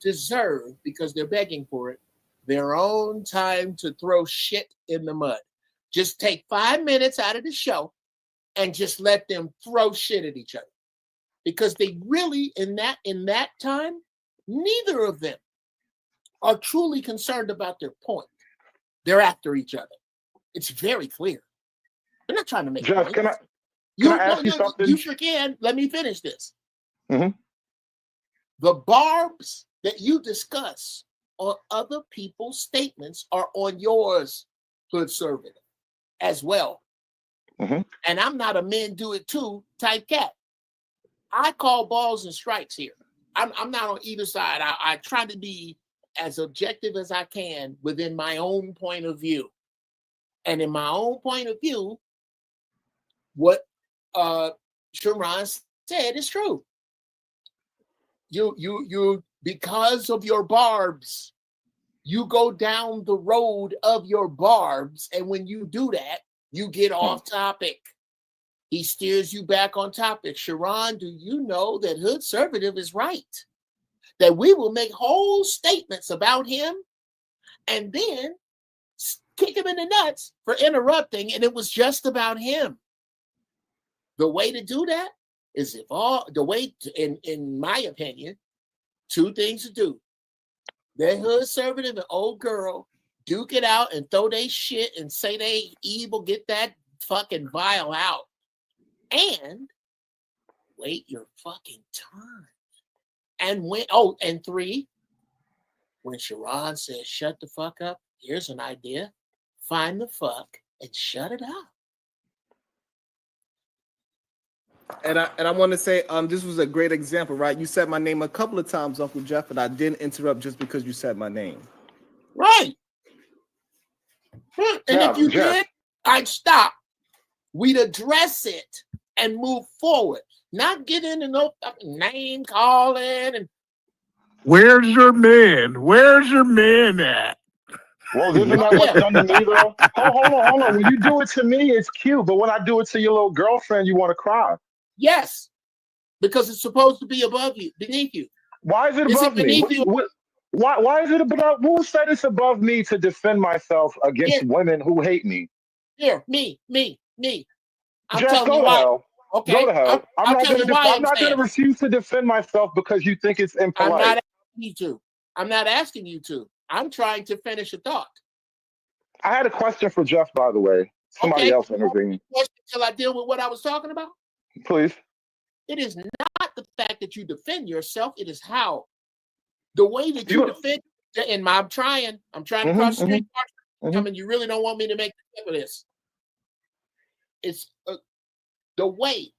Speaker 1: deserve, because they're begging for it, their own time to throw shit in the mud. Just take 5 minutes out of the show and just let them throw shit at each other. Because they really, in that time, neither of them are truly concerned about their point. They're after each other. It's very clear. They're not trying to make
Speaker 11: Jeff, can I ask you something?
Speaker 1: You sure can. Let me finish this.
Speaker 11: Mm-hmm.
Speaker 1: The barbs that you discuss on other people's statements are on yours, Hood Servant, as well.
Speaker 11: Mm-hmm.
Speaker 1: And I'm not a men do it too type cat. I call balls and strikes here. I'm not on either side. I try to be as objective as I can within my own point of view. And in my own point of view, what Sharon said is true. You because of your barbs, you go down the road of your barbs, and when you do that, you get off topic. He steers you back on topic. Sharon, do you know that Hood Servative is right? That we will make whole statements about him and then kick him in the nuts for interrupting, and it was just about him. The way to do that is in my opinion, two things to do. That Hood Servative and old girl duke it out and throw they shit and say they evil, get that fucking vial out. And wait your fucking turn. And three, when Sharon says shut the fuck up, here's an idea. Find the fuck and shut it up.
Speaker 3: And I want to say, this was a great example, right? You said my name a couple of times, Uncle Jeff, and I didn't interrupt just because you said my name.
Speaker 1: Right. And if you did, I'd stop. We'd address it and move forward. Not get into no name calling and
Speaker 22: Where's your man? Where's your man at?
Speaker 11: Well, isn't that what's done to me, though? Hold on. When you do it to me, it's cute. But when I do it to your little girlfriend, you want to cry.
Speaker 1: Yes, because it's supposed to be above you, beneath you.
Speaker 11: Why is it above me? Why is it above? Who said it's above me to defend myself against women who hate me?
Speaker 1: Here, me. I'm
Speaker 11: Just
Speaker 1: telling
Speaker 11: go
Speaker 1: you
Speaker 11: to
Speaker 1: why.
Speaker 11: hell.
Speaker 1: Okay,
Speaker 11: Go to hell. I'm not going to
Speaker 1: saying.
Speaker 11: refuse to defend myself because you think it's impolite.
Speaker 1: I'm not asking you to. I'm not asking you to. I'm trying to finish a thought.
Speaker 11: I had a question for Jeff, by the way. Somebody else intervened.
Speaker 1: Until I deal with what I was talking about.
Speaker 11: Please.
Speaker 1: It is not the fact that you defend yourself. It is how. The way that you defend. And I'm trying to cross the street. I mean, you really don't want me to make the tip of this. It's the way.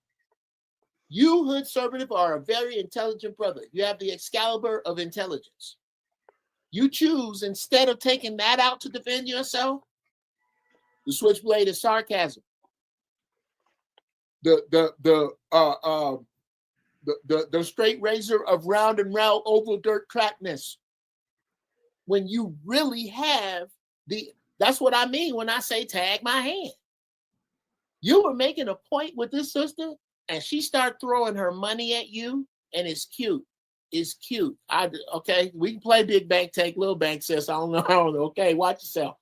Speaker 1: You, Hood Servative, are a very intelligent brother. You have the Excalibur of intelligence. You choose, instead of taking that out to defend yourself, the switchblade is sarcasm. The straight razor of round and round oval dirt crackness. When you really have that's what I mean when I say tag my hand. You were making a point with this sister, and she started throwing her money at you, and it's cute. It's cute. Okay, we can play big bank, take little bank, sis. I don't know. Okay, watch yourself.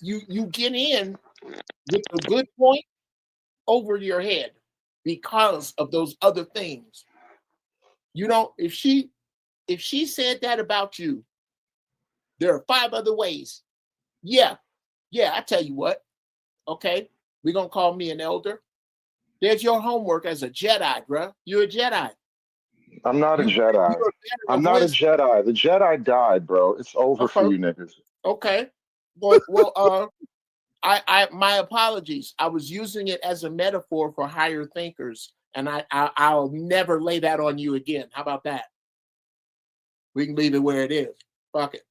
Speaker 1: You get in with a good point over your head because of those other things. You don't. If she said that about you, there are 5 other ways Yeah, I tell you what. Okay, we're gonna call me an elder. There's your homework as a Jedi, bruh. You're a Jedi.
Speaker 10: I'm not a Jedi. I'm not a Jedi. The Jedi died, bro. It's over for you niggas.
Speaker 1: Okay. Well, my apologies. I was using it as a metaphor for higher thinkers, and I'll never lay that on you again. How about that? We can leave it where it is. Fuck it.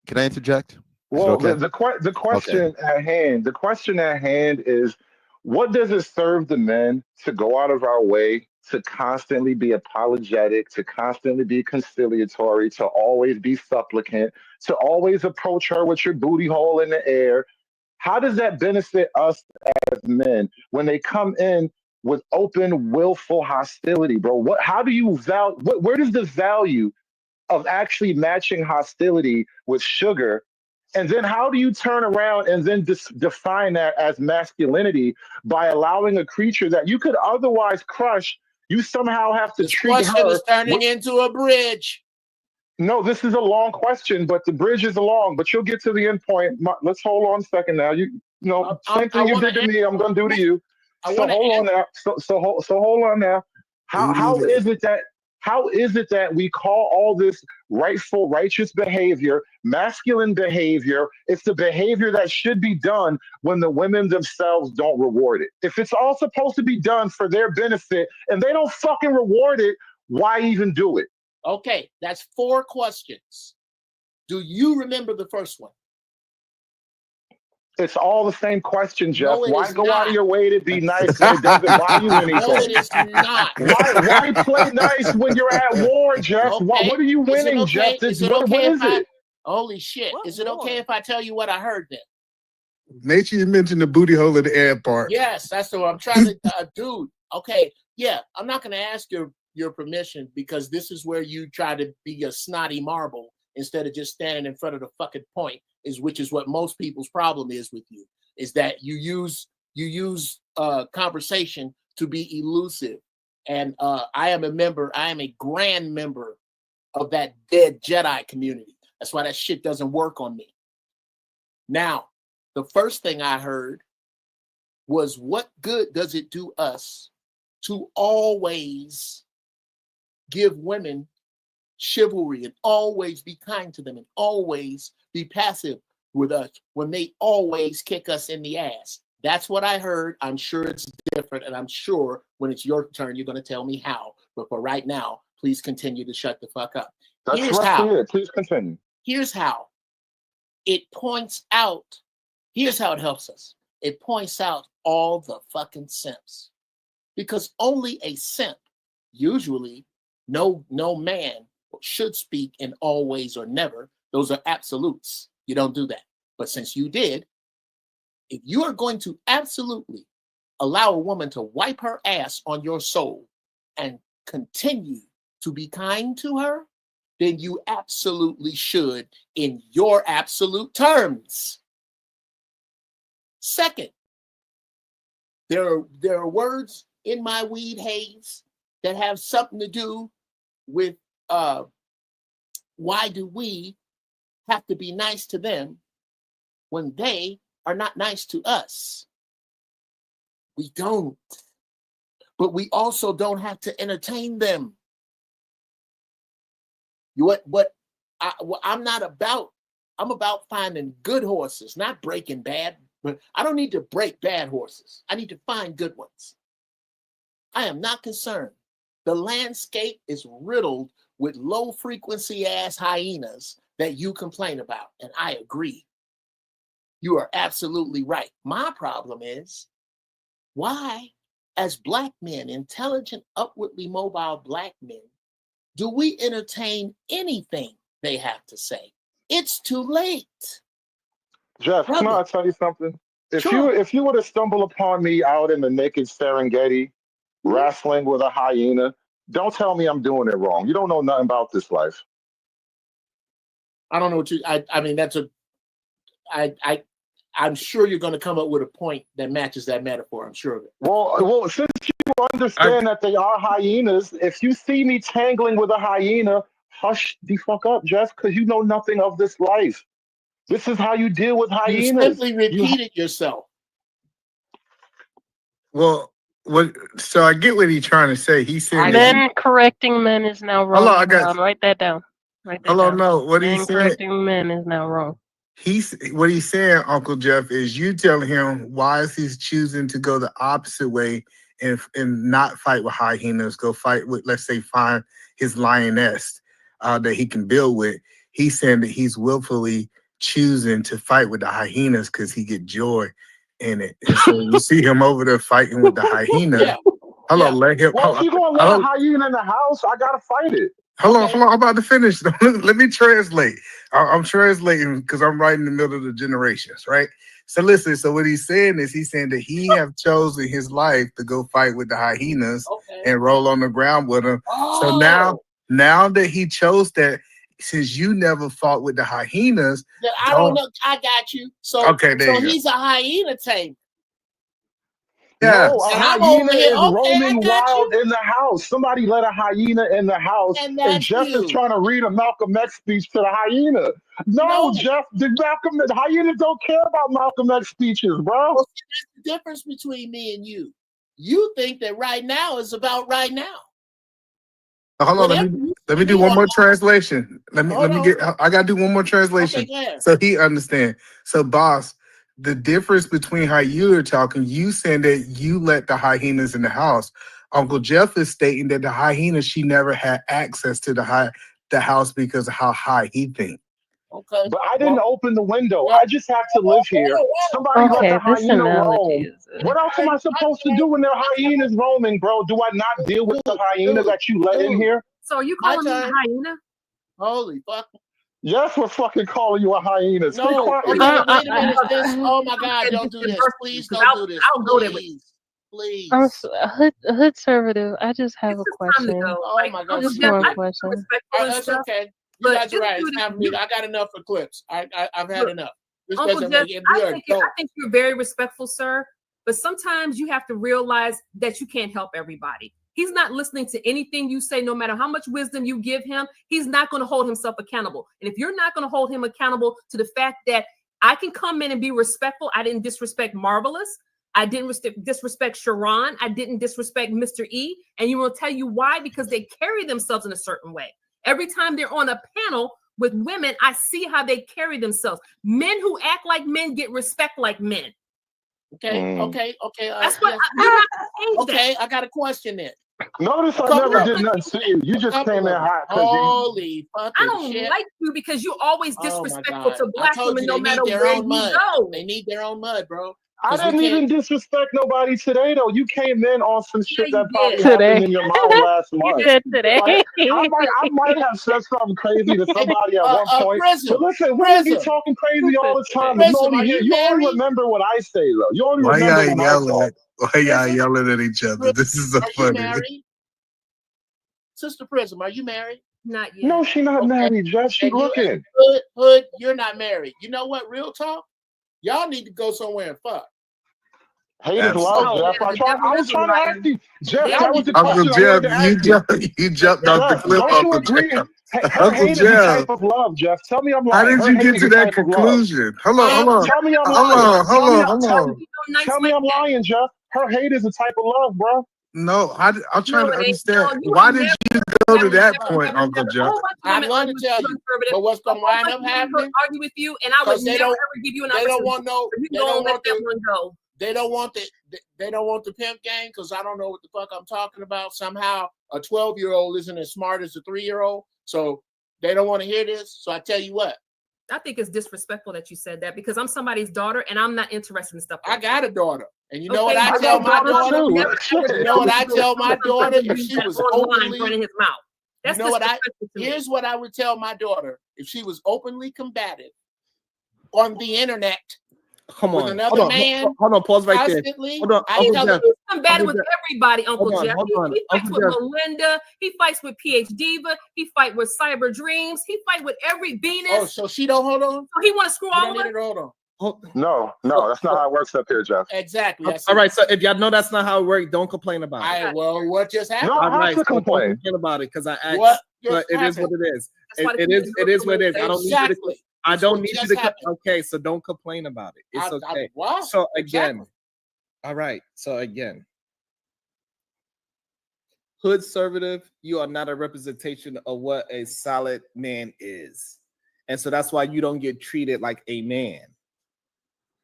Speaker 18: Can I interject?
Speaker 10: Well, the question at hand, the question at hand is, what does it serve the men to go out of our way to constantly be apologetic, to constantly be conciliatory, to always be supplicant, to always approach her with your booty hole in the air? How does that benefit us as men when they come in with open, willful hostility, bro? How do you where does the value of actually matching hostility with sugar? And then how do you turn around and then define that as masculinity by allowing a creature that you could otherwise crush, you somehow have to treat her?
Speaker 1: This question is turning into a bridge.
Speaker 10: No, this is a long question, but the bridge is long, but you'll get to the end point. Let's hold on a second now. Same thing you did to me, I'm going to do to you. So hold on now. So hold on now. How is it that we call all this rightful, righteous behavior, masculine behavior? It's the behavior that should be done when the women themselves don't reward it. If it's all supposed to be done for their benefit and they don't fucking reward it, why even do it?
Speaker 1: Okay, that's 4 questions. Do you remember the first one?
Speaker 10: It's all the same question, Jeff.
Speaker 1: No,
Speaker 10: why go out of your way to be nice when it doesn't buy you anything?
Speaker 1: No, it is not.
Speaker 10: Why play nice when you're at war, Jeff?
Speaker 1: Okay.
Speaker 10: What are you winning, Jeff? What is it?
Speaker 1: Holy shit. Is it okay if I tell you what I heard then?
Speaker 22: Make sure you mention the booty hole in the air part.
Speaker 1: Yes, that's what I'm trying to dude. Okay, yeah, I'm not going to ask your permission because this is where you try to be a snotty marble instead of just standing in front of the fucking point, which is what most people's problem is with you, is that you use conversation to be elusive. And I am a grand member of that dead Jedi community. That's why that shit doesn't work on me. Now, the first thing I heard was, what good does it do us to always give women chivalry and always be kind to them and always be passive with us when they always kick us in the ass? That's what I heard. I'm sure it's different, and I'm sure when it's your turn, you're going to tell me how. But for right now, please continue to shut the fuck up.
Speaker 10: That's right. Please continue.
Speaker 1: Here's how. It points out. Here's how it helps us. It points out all the fucking simps, because only a simp, usually, no man should speak in always or never. Those are absolutes. You don't do that. But since you did, if you are going to absolutely allow a woman to wipe her ass on your soul and continue to be kind to her, then you absolutely should in your absolute terms. Second, there are words in my weed haze that have something to do with why do we have to be nice to them when they are not nice to us? We don't. But we also don't have to entertain them. I'm about finding good horses, not breaking bad. But I don't need to break bad horses. I need to find good ones. I am not concerned. The landscape is riddled with low frequency ass hyenas that you complain about. And I agree. You are absolutely right. My problem is, why, as Black men, intelligent, upwardly mobile Black men, do we entertain anything they have to say? It's too late.
Speaker 10: Jeff, can I tell you something? If you were to stumble upon me out in the naked Serengeti, wrestling with a hyena, don't tell me I'm doing it wrong. You don't know nothing about this life.
Speaker 1: I don't know what I'm sure you're going to come up with a point that matches that metaphor. I'm sure of it.
Speaker 10: Well, since you understand that they are hyenas, if you see me tangling with a hyena, hush the fuck up, Jeff, because you know nothing of this life. This is how you deal with
Speaker 1: You
Speaker 10: hyenas.
Speaker 1: simply repeated yourself.
Speaker 22: Well, what? So I get what he's trying to say. He said,
Speaker 9: Men correcting men is now wrong.
Speaker 22: "Hello, I got."
Speaker 9: Write that down. Write that
Speaker 22: Hello,
Speaker 9: down.
Speaker 22: no. What
Speaker 9: Men
Speaker 22: he's saying?
Speaker 9: correcting men is now wrong.
Speaker 22: What he's saying, Uncle Jeff, is you telling him why is he choosing to go the opposite way and not fight with hyenas, go fight with, let's say, find his lioness that he can build with. He's saying that he's willfully choosing to fight with the hyenas because he get joy in it. And so you see him over there fighting with the hyena.
Speaker 10: Yeah.
Speaker 22: Hello, let him.
Speaker 10: Well, if you're gonna let a hyena in the house, I gotta fight it.
Speaker 22: Hold on. I'm about to finish. Let me translate. I'm translating because I'm right in the middle of the generations, right? So listen, so what he's saying is he's saying that he have chosen his life to go fight with the hyenas and roll on the ground with them. So now that he chose that, since you never fought with the hyenas,
Speaker 1: I don't know. I got you. So,
Speaker 22: Okay, there you go.
Speaker 1: he's a hyena tamer.
Speaker 22: Yeah.
Speaker 10: No, a
Speaker 1: And I'm
Speaker 10: hyena
Speaker 1: over here,
Speaker 10: is
Speaker 1: okay, I
Speaker 10: roaming
Speaker 1: got
Speaker 10: wild in the house. Somebody let a hyena in the house,
Speaker 1: And
Speaker 10: and
Speaker 1: that's
Speaker 10: Jeff
Speaker 1: you.
Speaker 10: is trying to read a Malcolm X speech to the hyena. No, Jeff, the hyenas don't care about Malcolm X speeches, bro.
Speaker 1: Well, see, that's the difference between me and you. You think that right now is about right now.
Speaker 22: Hold on, let me do one more translation. I gotta do one more translation.
Speaker 1: Okay, go ahead.
Speaker 22: So he understand. So boss, the difference between how you are talking, you saying that you let the hyenas in the house. Uncle Jeff is stating that the hyena, she never had access to the house because of how high he think.
Speaker 1: Okay.
Speaker 10: But I didn't open the window. I just have to live here. Somebody let the
Speaker 9: this
Speaker 10: hyena
Speaker 9: analogy
Speaker 10: roam. What else am I supposed to do when there are hyenas roaming, bro? Do I not deal with the hyena that you let in here?
Speaker 21: So are you
Speaker 1: My
Speaker 21: calling me a
Speaker 1: turn.
Speaker 21: hyena?
Speaker 1: Holy fuck.
Speaker 10: Yes, we're fucking calling you a hyena. Stay
Speaker 1: No,
Speaker 10: quiet.
Speaker 1: okay, wait a minute. Oh my God, don't do this. Please don't do this.
Speaker 21: I'll go there with
Speaker 1: Please. Please.
Speaker 9: I'm hood conservative. I just have a
Speaker 21: Time to
Speaker 9: question.
Speaker 21: go.
Speaker 1: Oh my God.
Speaker 9: Just
Speaker 1: Jeff,
Speaker 9: one
Speaker 1: I-
Speaker 9: question.
Speaker 21: Respectful and
Speaker 1: That's
Speaker 21: stuff.
Speaker 1: okay. You
Speaker 21: But
Speaker 1: guys are
Speaker 21: just
Speaker 1: right.
Speaker 21: do
Speaker 1: It's
Speaker 21: this-
Speaker 1: time for me. I got enough for clips. I've had
Speaker 21: Look,
Speaker 1: enough. This
Speaker 21: Uncle
Speaker 1: doesn't
Speaker 21: Jeff,
Speaker 1: make it.
Speaker 21: I
Speaker 1: You're
Speaker 21: think
Speaker 1: adult.
Speaker 21: you're very respectful, sir. But sometimes you have to realize that you can't help everybody. He's not listening to anything you say, no matter how much wisdom you give him. He's not going to hold himself accountable. And if you're not going to hold him accountable to the fact that I can come in and be respectful, I didn't disrespect Marvelous. I didn't disrespect Sharon. I didn't disrespect Mr. E. And you will tell you why, because they carry themselves in a certain way. Every time they're on a panel with women, I see how they carry themselves. Men who act like men get respect like men.
Speaker 1: Okay.
Speaker 21: That's what
Speaker 1: yes.
Speaker 21: you're not gonna change that.
Speaker 1: Okay, I got a question then.
Speaker 10: Notice
Speaker 1: A
Speaker 10: I
Speaker 1: couple
Speaker 10: never
Speaker 1: of
Speaker 10: did
Speaker 1: them.
Speaker 10: nothing to you. You
Speaker 1: A
Speaker 10: just
Speaker 1: couple
Speaker 10: came in
Speaker 1: of them.
Speaker 10: hot because
Speaker 1: Holy fucking
Speaker 21: I don't
Speaker 1: shit.
Speaker 21: like you because you're always
Speaker 1: Oh my
Speaker 21: disrespectful
Speaker 1: God.
Speaker 21: to
Speaker 1: I
Speaker 21: black
Speaker 1: told
Speaker 21: women
Speaker 1: you
Speaker 21: no
Speaker 1: they
Speaker 21: matter
Speaker 1: need their
Speaker 21: where
Speaker 1: own
Speaker 21: you
Speaker 1: mud.
Speaker 21: go.
Speaker 1: They need their own mud, bro.
Speaker 10: I
Speaker 1: 'Cause we
Speaker 10: didn't even
Speaker 1: can't.
Speaker 10: disrespect nobody today, though. You came in on some shit
Speaker 21: Yeah,
Speaker 10: that
Speaker 21: you
Speaker 10: probably
Speaker 21: did.
Speaker 10: happened in your mind last
Speaker 9: You
Speaker 10: month.
Speaker 9: said today.
Speaker 10: Like, I might have said something crazy to somebody at one point.
Speaker 1: Prism.
Speaker 10: But listen, women be
Speaker 1: Prism.
Speaker 10: talking crazy all the time. But
Speaker 1: Prism, are you
Speaker 10: you only
Speaker 1: married?
Speaker 10: remember what I say, though. You only
Speaker 22: Why
Speaker 10: remember
Speaker 22: y'all
Speaker 10: when I talk.
Speaker 22: yelling? Why y'all
Speaker 1: Prism?
Speaker 22: yelling at each other? This is so
Speaker 1: Are you
Speaker 22: funny.
Speaker 1: married? Sister Prism, are you married?
Speaker 21: Not yet.
Speaker 10: No, she not married, Jeff. She
Speaker 1: And you
Speaker 10: looking.
Speaker 1: Hood, you're not married. You know what? Real talk. Y'all need to go somewhere and fuck.
Speaker 10: Hate is love,
Speaker 21: Oh,
Speaker 10: Jeff.
Speaker 21: the devil
Speaker 10: I was
Speaker 21: is a
Speaker 10: trying to
Speaker 21: liar.
Speaker 10: ask you, Jeff.
Speaker 21: Y'all
Speaker 10: That
Speaker 21: need
Speaker 10: was the
Speaker 21: to
Speaker 22: Uncle
Speaker 10: question I wanted
Speaker 22: Jeff,
Speaker 10: to ask you.
Speaker 22: you jumped off the
Speaker 10: Jeff,
Speaker 22: cliff,
Speaker 10: don't you
Speaker 22: Uncle
Speaker 10: agree?
Speaker 22: Jeff.
Speaker 10: Her
Speaker 22: Uncle
Speaker 10: hate is a
Speaker 22: Jeff,
Speaker 10: type of love, Jeff. Tell me I'm
Speaker 22: how
Speaker 10: lying.
Speaker 22: did
Speaker 10: Her
Speaker 22: you
Speaker 10: hate
Speaker 22: get
Speaker 10: is
Speaker 22: to
Speaker 10: a
Speaker 22: that
Speaker 10: type of love.
Speaker 22: conclusion? Hold on.
Speaker 10: Tell me I'm
Speaker 22: Hold
Speaker 10: lying.
Speaker 22: on.
Speaker 10: Tell me I'm lying, Jeff. Her hate is a type of love, bro.
Speaker 22: No, I'm trying
Speaker 21: No,
Speaker 22: to
Speaker 21: it ain't.
Speaker 22: understand.
Speaker 21: No, you
Speaker 22: Why
Speaker 21: have
Speaker 22: did
Speaker 21: never-
Speaker 22: you go to that
Speaker 21: never,
Speaker 22: point,
Speaker 21: never,
Speaker 22: Uncle
Speaker 21: never.
Speaker 22: Jeff?
Speaker 21: A whole bunch of
Speaker 1: I'm
Speaker 21: women
Speaker 1: going
Speaker 21: argue
Speaker 1: to
Speaker 21: with
Speaker 1: tell
Speaker 21: you
Speaker 1: you,
Speaker 21: conservative.
Speaker 1: but what's going
Speaker 21: A
Speaker 1: to
Speaker 21: whole
Speaker 1: wind
Speaker 21: bunch
Speaker 1: up
Speaker 21: of women
Speaker 1: happening?
Speaker 21: argue with you, and I would
Speaker 1: Because they
Speaker 21: never
Speaker 1: don't,
Speaker 21: ever give you an
Speaker 1: they
Speaker 21: opportunity.
Speaker 1: don't want no,
Speaker 21: So you
Speaker 1: they
Speaker 21: go
Speaker 1: don't
Speaker 21: and let
Speaker 1: want
Speaker 21: that
Speaker 1: the,
Speaker 21: one go.
Speaker 1: they don't want the pimp game because I don't know what the fuck I'm talking about. Somehow a 12-year-old isn't as smart as a 3-year-old, so they don't want to hear this. So I tell you what,
Speaker 21: I think it's disrespectful that you said that because I'm somebody's daughter and I'm not interested in stuff.
Speaker 1: I got a daughter, and you know
Speaker 21: Okay,
Speaker 1: what I
Speaker 21: but
Speaker 1: tell
Speaker 21: your
Speaker 1: my
Speaker 21: daughter
Speaker 1: daughter?
Speaker 21: should never, ever
Speaker 1: You know what I
Speaker 21: tell
Speaker 1: tell my
Speaker 21: something
Speaker 1: daughter
Speaker 21: that
Speaker 1: if
Speaker 21: you
Speaker 1: she
Speaker 21: said
Speaker 1: was
Speaker 21: online running
Speaker 1: openly?
Speaker 21: his mouth. That's
Speaker 1: You know what
Speaker 21: disrespectful to me.
Speaker 1: Here's what I would tell my daughter if she was openly combative on the internet
Speaker 3: Come
Speaker 1: with
Speaker 3: on.
Speaker 1: another
Speaker 3: Hold on.
Speaker 1: man.
Speaker 3: Hold on. Pause right there.
Speaker 1: Constantly,
Speaker 3: Hold on.
Speaker 1: I
Speaker 21: He's
Speaker 3: Uncle Jeff.
Speaker 21: combative
Speaker 3: Uncle
Speaker 21: with
Speaker 3: Jeff.
Speaker 21: everybody, Uncle
Speaker 3: Hold on,
Speaker 21: Jeff.
Speaker 3: hold on.
Speaker 21: He fights
Speaker 3: Uncle
Speaker 21: with
Speaker 3: Jeff.
Speaker 21: Melinda. He fights with PH Diva. He fight with Cyber Dreams. He fight with every Venus.
Speaker 1: Oh, so she don't hold on?
Speaker 21: So he want to screw
Speaker 1: You
Speaker 21: all
Speaker 1: don't
Speaker 21: of
Speaker 1: need
Speaker 21: us?
Speaker 1: her to hold on.
Speaker 10: No, that's not how it works up here, Jeff.
Speaker 1: Exactly.
Speaker 3: All right. So if y'all know that's not how it works, don't complain about it.
Speaker 1: Well, what just happened?
Speaker 10: No, I
Speaker 3: All
Speaker 10: have
Speaker 3: right.
Speaker 10: to
Speaker 3: So don't
Speaker 10: complain.
Speaker 3: complain about it because I asked.
Speaker 1: What
Speaker 3: But
Speaker 1: just
Speaker 3: it is what
Speaker 1: happened?
Speaker 3: it is.
Speaker 21: That's why
Speaker 3: It is what it is. I don't need you to.
Speaker 1: Exactly.
Speaker 3: I
Speaker 1: It's
Speaker 3: don't
Speaker 1: what
Speaker 3: need you
Speaker 1: just
Speaker 3: to.
Speaker 1: happened.
Speaker 3: Okay, so don't complain about it. It's okay.
Speaker 1: What?
Speaker 3: So again,
Speaker 1: Exactly.
Speaker 3: all right. So again, hood conservative, you are not a representation of what a solid man is, and so that's why you don't get treated like a man.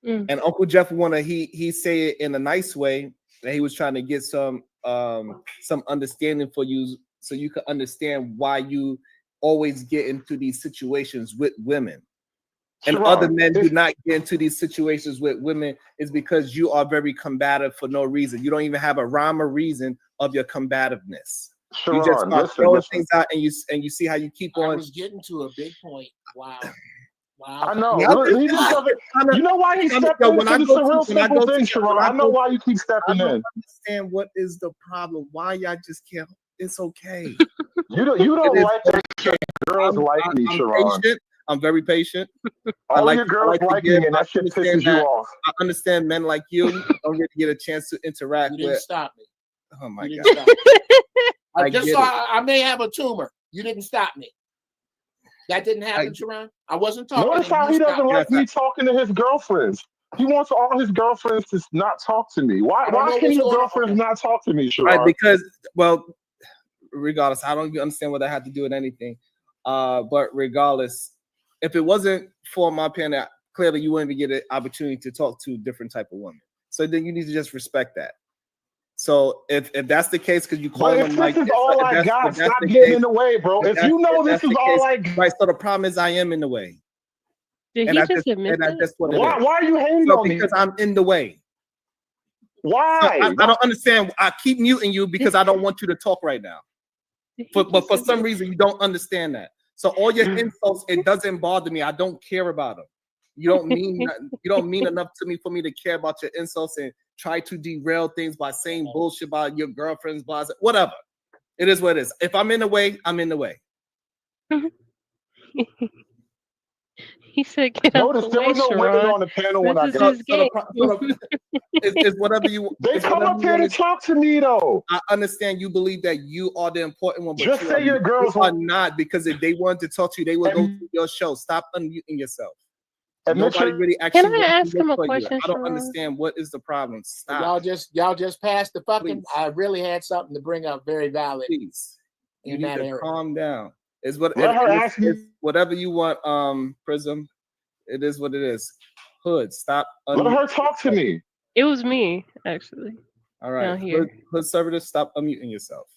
Speaker 9: Mm.
Speaker 3: And Uncle Jeff he say it in a nice way that he was trying to get some understanding for you, so you can understand why you always get into these situations with women. And
Speaker 10: Sharon,
Speaker 3: other men do not get into these situations with women is because you are very combative for no reason. You don't even have a rhyme or reason of your combativeness. You just
Speaker 10: Sharon,
Speaker 3: start
Speaker 10: listen,
Speaker 3: throwing
Speaker 10: listen.
Speaker 3: things out, and you see how you keep
Speaker 1: I
Speaker 3: on.
Speaker 1: was getting to a big point. Wow.
Speaker 10: I know.
Speaker 3: Yeah,
Speaker 10: He just doesn't. You know why he stepped
Speaker 3: Yo,
Speaker 10: in?
Speaker 3: when I
Speaker 10: Because it's
Speaker 3: go
Speaker 10: a real
Speaker 3: to when I
Speaker 10: simple
Speaker 3: go
Speaker 10: thing,
Speaker 3: to
Speaker 10: Sharon.
Speaker 3: when
Speaker 10: I know
Speaker 3: go
Speaker 10: why
Speaker 3: to-
Speaker 10: you keep
Speaker 3: I
Speaker 10: stepping
Speaker 3: don't
Speaker 10: in.
Speaker 3: understand what is the problem. Why y'all just can't? It's okay.
Speaker 10: You don't
Speaker 3: It is
Speaker 10: like that shit. Girls like me,
Speaker 3: I'm
Speaker 10: Sharon.
Speaker 3: patient. I'm very patient.
Speaker 10: All your girls
Speaker 3: to
Speaker 10: like
Speaker 3: give.
Speaker 10: me, and
Speaker 3: I
Speaker 10: that shit
Speaker 3: understand
Speaker 10: pisses you
Speaker 3: that-
Speaker 10: off.
Speaker 3: I understand men like you don't really get a chance to interact
Speaker 1: You didn't
Speaker 3: with.
Speaker 1: stop me.
Speaker 3: Oh my
Speaker 1: You
Speaker 3: God.
Speaker 1: didn't stop me.
Speaker 3: I
Speaker 1: just
Speaker 3: get
Speaker 1: saw
Speaker 3: it.
Speaker 1: I may have a tumor. You didn't stop me. That didn't happen, Sharon. I wasn't talking.
Speaker 10: Notice
Speaker 1: and
Speaker 10: how
Speaker 1: you
Speaker 10: he doesn't
Speaker 1: stopped me.
Speaker 10: like me talking to his girlfriends. He wants all his girlfriends to not talk to me. Why
Speaker 1: I don't know
Speaker 10: can
Speaker 1: what's
Speaker 10: your
Speaker 1: going on.
Speaker 10: girlfriends not talk to me, Sharon?
Speaker 3: Right, because regardless, I don't even understand what that had to do with anything. But regardless, if it wasn't for my opinion, clearly you wouldn't even get an opportunity to talk to different type of women. So then you need to just respect that. So if that's the case, because you call
Speaker 10: But
Speaker 3: them
Speaker 10: if
Speaker 3: like
Speaker 10: this is
Speaker 3: this,
Speaker 10: all
Speaker 3: if
Speaker 10: I
Speaker 3: that's-
Speaker 10: got,
Speaker 3: if that's
Speaker 10: stop
Speaker 3: the
Speaker 10: getting
Speaker 3: case-
Speaker 10: in the way, bro. If
Speaker 3: that's-
Speaker 10: you know
Speaker 3: if
Speaker 10: this
Speaker 3: that's
Speaker 10: is
Speaker 3: the
Speaker 10: all
Speaker 3: case,
Speaker 10: I got.
Speaker 3: right. So the problem is I am in the way.
Speaker 9: Did
Speaker 3: And
Speaker 9: he
Speaker 3: I
Speaker 9: just admit
Speaker 3: and
Speaker 9: that?
Speaker 3: that's what it
Speaker 10: Why
Speaker 3: is.
Speaker 10: are you hating
Speaker 3: So
Speaker 10: on me?
Speaker 3: because I'm in the way.
Speaker 10: Why?
Speaker 3: So I don't understand. I keep muting you because I don't want you to talk right now. But for some reason, you don't understand that. So all your insults, it doesn't bother me. I don't care about them. You don't mean nothing. You don't mean enough to me for me to care about your insults and try to derail things by saying bullshit about your girlfriend's blah, whatever. It is what it is. If I'm in the way, I'm in the way.
Speaker 9: He said, "Get out
Speaker 10: Notice
Speaker 9: the
Speaker 10: there
Speaker 9: way,
Speaker 10: was no women
Speaker 9: Sharon.
Speaker 10: on the panel when I
Speaker 9: This is
Speaker 10: got.
Speaker 9: his game."
Speaker 3: It's whatever you.
Speaker 10: They
Speaker 3: it's
Speaker 10: come
Speaker 3: whatever
Speaker 10: up
Speaker 3: you
Speaker 10: here to
Speaker 3: wanna-
Speaker 10: talk to me though.
Speaker 3: I understand you believe that you are the important one, but
Speaker 10: Just
Speaker 3: you
Speaker 10: say
Speaker 3: are,
Speaker 10: your girls
Speaker 3: you are not, because if they wanted to talk to you, they would go to your show. Stop unmuting yourself.
Speaker 10: Admit
Speaker 3: Nobody
Speaker 10: your-
Speaker 3: really
Speaker 9: Can
Speaker 3: actually
Speaker 9: I
Speaker 3: wants to
Speaker 9: ask him
Speaker 3: look
Speaker 9: a
Speaker 3: for you.
Speaker 9: question,
Speaker 3: I don't
Speaker 9: Sharon?
Speaker 3: understand what is the problem. Stop.
Speaker 1: Y'all just passed the fucking.
Speaker 3: Please.
Speaker 1: I really had something to bring up very valid.
Speaker 3: Please. You
Speaker 1: in
Speaker 3: need
Speaker 1: that
Speaker 3: to
Speaker 1: area.
Speaker 3: calm down. It's what
Speaker 10: Let her ask me.
Speaker 3: it's whatever you want, Prism. It is what it is. Hood, stop.
Speaker 10: Let her talk to me.
Speaker 9: It was me, actually.
Speaker 3: All right.
Speaker 9: Down here.
Speaker 3: Hood conservative, stop unmuting yourself.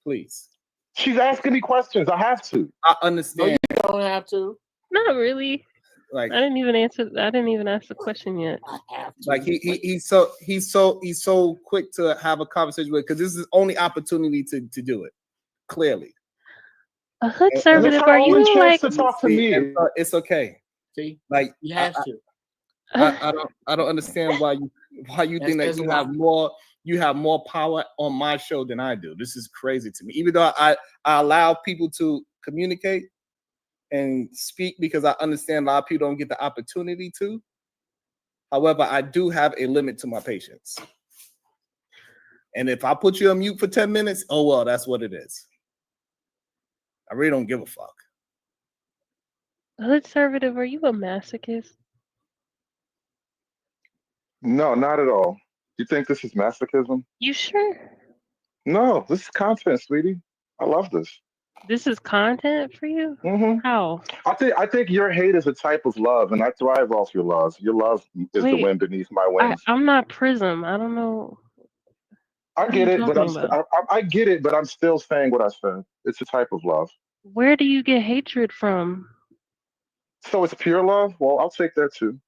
Speaker 3: Please.
Speaker 10: She's asking me questions. I have to.
Speaker 3: I understand.
Speaker 1: You don't have to.
Speaker 9: Not really.
Speaker 3: Like
Speaker 9: I didn't even answer. I didn't even ask the question yet.
Speaker 1: I have to.
Speaker 3: Like he's so quick to have a conversation with, because this is his only opportunity to do it. Clearly.
Speaker 9: A hood
Speaker 3: And
Speaker 9: conservative?
Speaker 10: it's her
Speaker 9: Are
Speaker 10: only
Speaker 9: you
Speaker 10: chance
Speaker 9: like?
Speaker 10: to talk to me.
Speaker 3: It's okay.
Speaker 1: See,
Speaker 3: Like
Speaker 1: you have to.
Speaker 3: I don't understand why you think that
Speaker 1: That's
Speaker 3: you
Speaker 1: a lot.
Speaker 3: have more power on my show than I do. This is crazy to me. Even though I allow people to communicate and speak, because I understand a lot of people don't get the opportunity to. However, I do have a limit to my patience. And if I put you on mute for 10 minutes, oh well, that's what it is. I really don't give a fuck.
Speaker 9: Hood conservative? Are you a masochist?
Speaker 10: No, not at all. You think this is masochism?
Speaker 9: You sure?
Speaker 10: No, this is content, sweetie. I love this.
Speaker 9: This is content for you?
Speaker 10: Mm-hmm.
Speaker 9: How?
Speaker 10: I think your hate is a type of love, and I thrive off your love. Your love is the
Speaker 9: Wait,
Speaker 10: wind beneath my wings.
Speaker 9: I'm not Prism. I don't know.
Speaker 10: I
Speaker 9: What are
Speaker 10: get
Speaker 9: you
Speaker 10: it, but
Speaker 9: talking about?
Speaker 10: I get it, but I'm still saying what I said. It's a type of love.
Speaker 9: Where do you get hatred from?
Speaker 10: So it's pure love. Well, I'll take that too.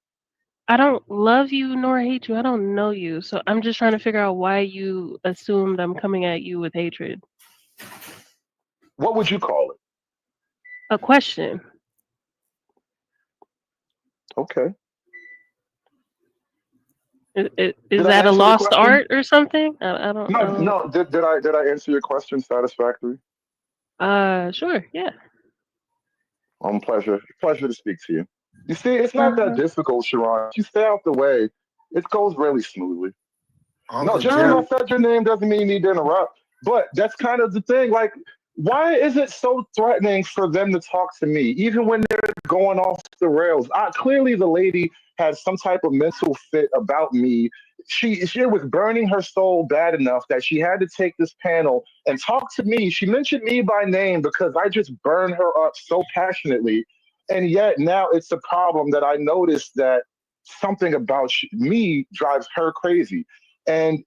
Speaker 9: I don't love you nor hate you. I don't know you. So I'm just trying to figure out why you assumed I'm coming at you with hatred.
Speaker 10: What would you call it?
Speaker 9: A question.
Speaker 10: Okay.
Speaker 9: Is
Speaker 10: Did I
Speaker 9: that a
Speaker 10: answer your
Speaker 9: lost
Speaker 10: question?
Speaker 9: art or something? I don't.
Speaker 10: No. Did I answer your question satisfactorily?
Speaker 9: Sure. Yeah.
Speaker 10: Pleasure to speak to you. You see, it's not that difficult, Sharon. If you stay out the way, it goes really smoothly. No, just because I said your name doesn't mean you need to interrupt. But that's kind of the thing. Like, Why is it so threatening for them to talk to me, even when they're going off the rails? Clearly, the lady has some type of mental fit about me. She was burning her soul bad enough that she had to take this panel and talk to me. She mentioned me by name because I just burned her up so passionately. And yet now it's a problem that I noticed that something about me drives her crazy. And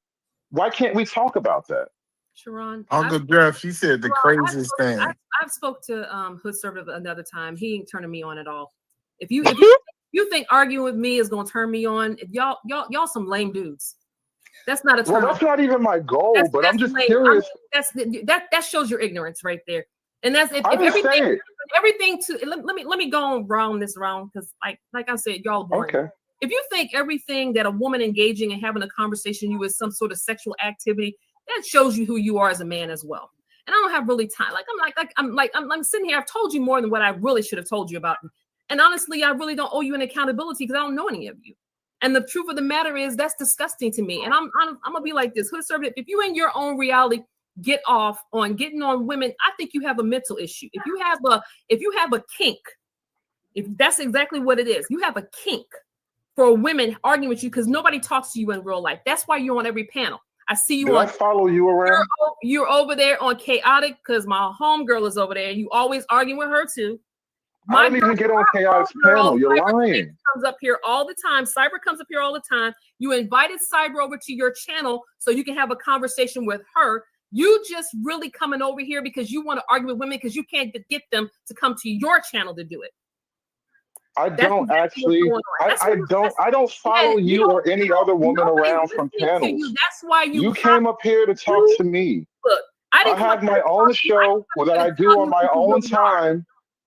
Speaker 10: why can't we talk about that?
Speaker 21: Sharon,
Speaker 22: Uncle Jeff, she said the craziest thing.
Speaker 21: I've spoke to Hood Servant another time. He ain't turning me on at all. If you you think arguing with me is gonna turn me on, y'all some lame dudes. That's not a turn.
Speaker 10: Well, that's not even my goal, but I'm just curious.
Speaker 21: That shows your ignorance right there. And that's if
Speaker 10: I'm just saying.
Speaker 21: everything to let me go on round this round because like I said, y'all are boring.
Speaker 10: Okay.
Speaker 21: If you think everything that a woman engaging and having a conversation with you is some sort of sexual activity, that shows you who you are as a man as well. And I don't have really time. I'm sitting here. I've told you more than what I really should have told you about. And honestly, I really don't owe you an accountability because I don't know any of you. And the truth of the matter is that's disgusting to me. And I'm gonna be like this. Hood Servant, if you in your own reality get off on getting on women, I think you have a mental issue. If you have a kink, if that's exactly what it is, you have a kink for women arguing with you because nobody talks to you in real life. That's why you're on every panel. I see you.
Speaker 10: Did I follow you around?
Speaker 21: You're over there on Chaotic because my homegirl is over there. You always arguing with her too.
Speaker 10: I don't even get on Chaotic's panel. You're lying.
Speaker 21: Comes up here all the time. Cyber comes up here all the time. You invited Cyber over to your channel so you can have a conversation with her. You just really coming over here because you want to argue with women because you can't get them to come to your channel to do it.
Speaker 10: I don't follow you or any other woman around from panels.
Speaker 21: That's why you
Speaker 10: came up here to talk to me.
Speaker 21: Look, I
Speaker 10: have my own show that I do on my own time.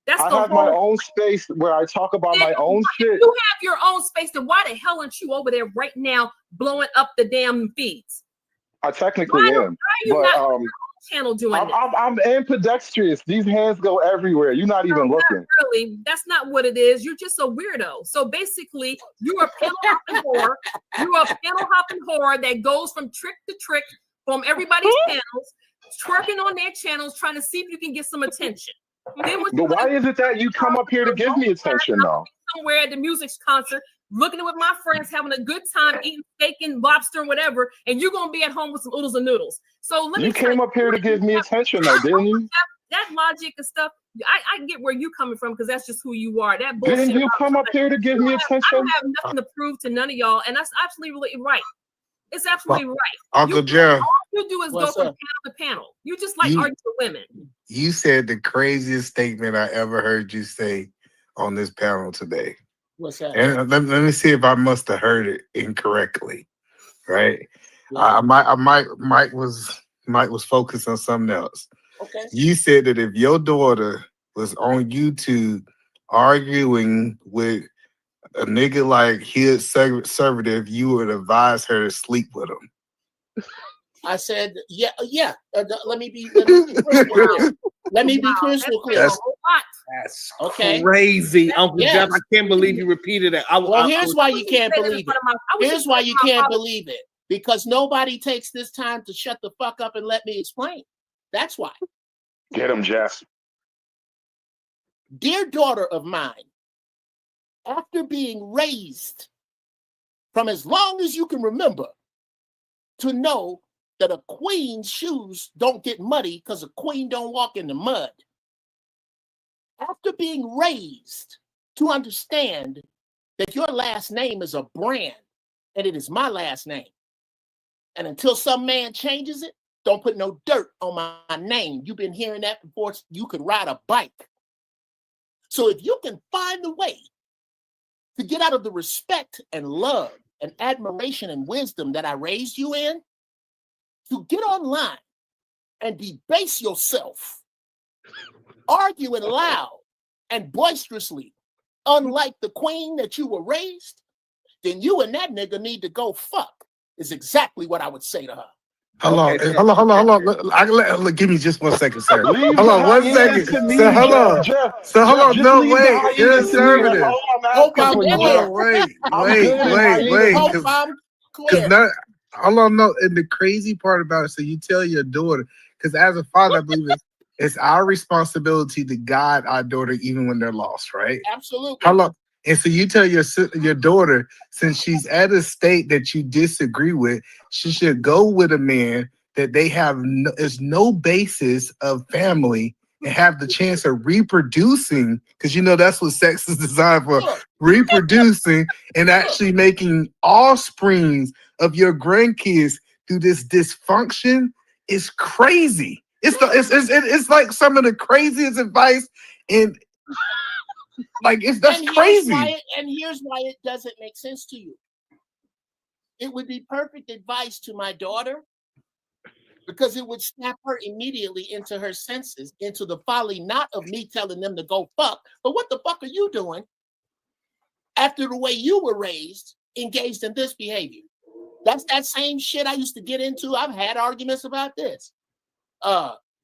Speaker 10: I have my own space where I talk about my own shit.
Speaker 21: You have your own space, then why the hell aren't you over there right now blowing up the damn feeds?
Speaker 10: I technically am. But
Speaker 21: channel doing
Speaker 10: I'm ambidextrous. These hands go everywhere. You're not even looking.
Speaker 21: Not really. That's not what it is. You're just a weirdo. So basically, you're a panel hopping whore. You're a panel hopping whore that goes from trick to trick from everybody's panels, twerking on their channels, trying to see if you can get some attention.
Speaker 10: But why is it that you come up here to give me attention though?
Speaker 21: Somewhere at the music concert, looking with my friends, having a good time, eating steak and lobster and whatever, and you're gonna be at home with some oodles and noodles. So let me.
Speaker 10: You came up here to give me attention, though, didn't you?
Speaker 21: That logic and stuff, I get where you coming from because that's just who you are. That bullshit.
Speaker 10: Didn't you come up here to give me attention?
Speaker 21: I don't have nothing to prove to none of y'all, and that's absolutely right. It's absolutely right.
Speaker 22: Uncle Jeff,
Speaker 21: all you do is go from panel to panel. You just like arguing with women.
Speaker 22: You said the craziest statement I ever heard you say on this panel today.
Speaker 1: What's that?
Speaker 22: And let me see if I must have heard it incorrectly. Right? Yeah. Mike was focused on something else.
Speaker 1: Okay.
Speaker 22: You said that if your daughter was on YouTube arguing with a nigga like his conservative, you would advise her to sleep with him.
Speaker 1: I said, yeah. Let me be crystal clear. Let me be crystal clear.
Speaker 13: That's
Speaker 1: okay.
Speaker 13: Crazy, Uncle Jeff. I can't believe you repeated it.
Speaker 1: Here's why you can't believe it. Here's why you can't believe it. Because nobody takes this time to shut the fuck up and let me explain. That's why.
Speaker 10: Get him, Jeff.
Speaker 1: Dear daughter of mine, after being raised from as long as you can remember to know that a queen's shoes don't get muddy because a queen don't walk in the mud. After being raised to understand that your last name is a brand and it is my last name. And until some man changes it, don't put no dirt on my name. You've been hearing that before you could ride a bike. So if you can find a way to get out of the respect and love and admiration and wisdom that I raised you in, to get online and debase yourself, arguing loud and boisterously, unlike the queen that you were raised, then you and that nigga need to go fuck, is exactly what I would say to her.
Speaker 22: Hold on. Give me just 1 second, sir. Hold on, 1 second. So hold on. So hold on. No, wait. You're conservative. Wait. Hold on. No, and the crazy part about it, so you tell your daughter, because as a father, I believe it's our responsibility to guide our daughter even when they're lost, right?
Speaker 1: Absolutely.
Speaker 22: How long? And so you tell your daughter, since she's at a state that you disagree with, she should go with a man that they have is no basis of family and have the chance of reproducing, because you know that's what sex is designed for, reproducing and actually making offsprings of your grandkids through this dysfunction is crazy. It's like some of the craziest advice, and like that's crazy.
Speaker 1: And here's why it doesn't make sense to you. It would be perfect advice to my daughter because it would snap her immediately into her senses, into the folly not of me telling them to go fuck, but what the fuck are you doing after the way you were raised, engaged in this behavior? That's that same shit I used to get into. I've had arguments about this.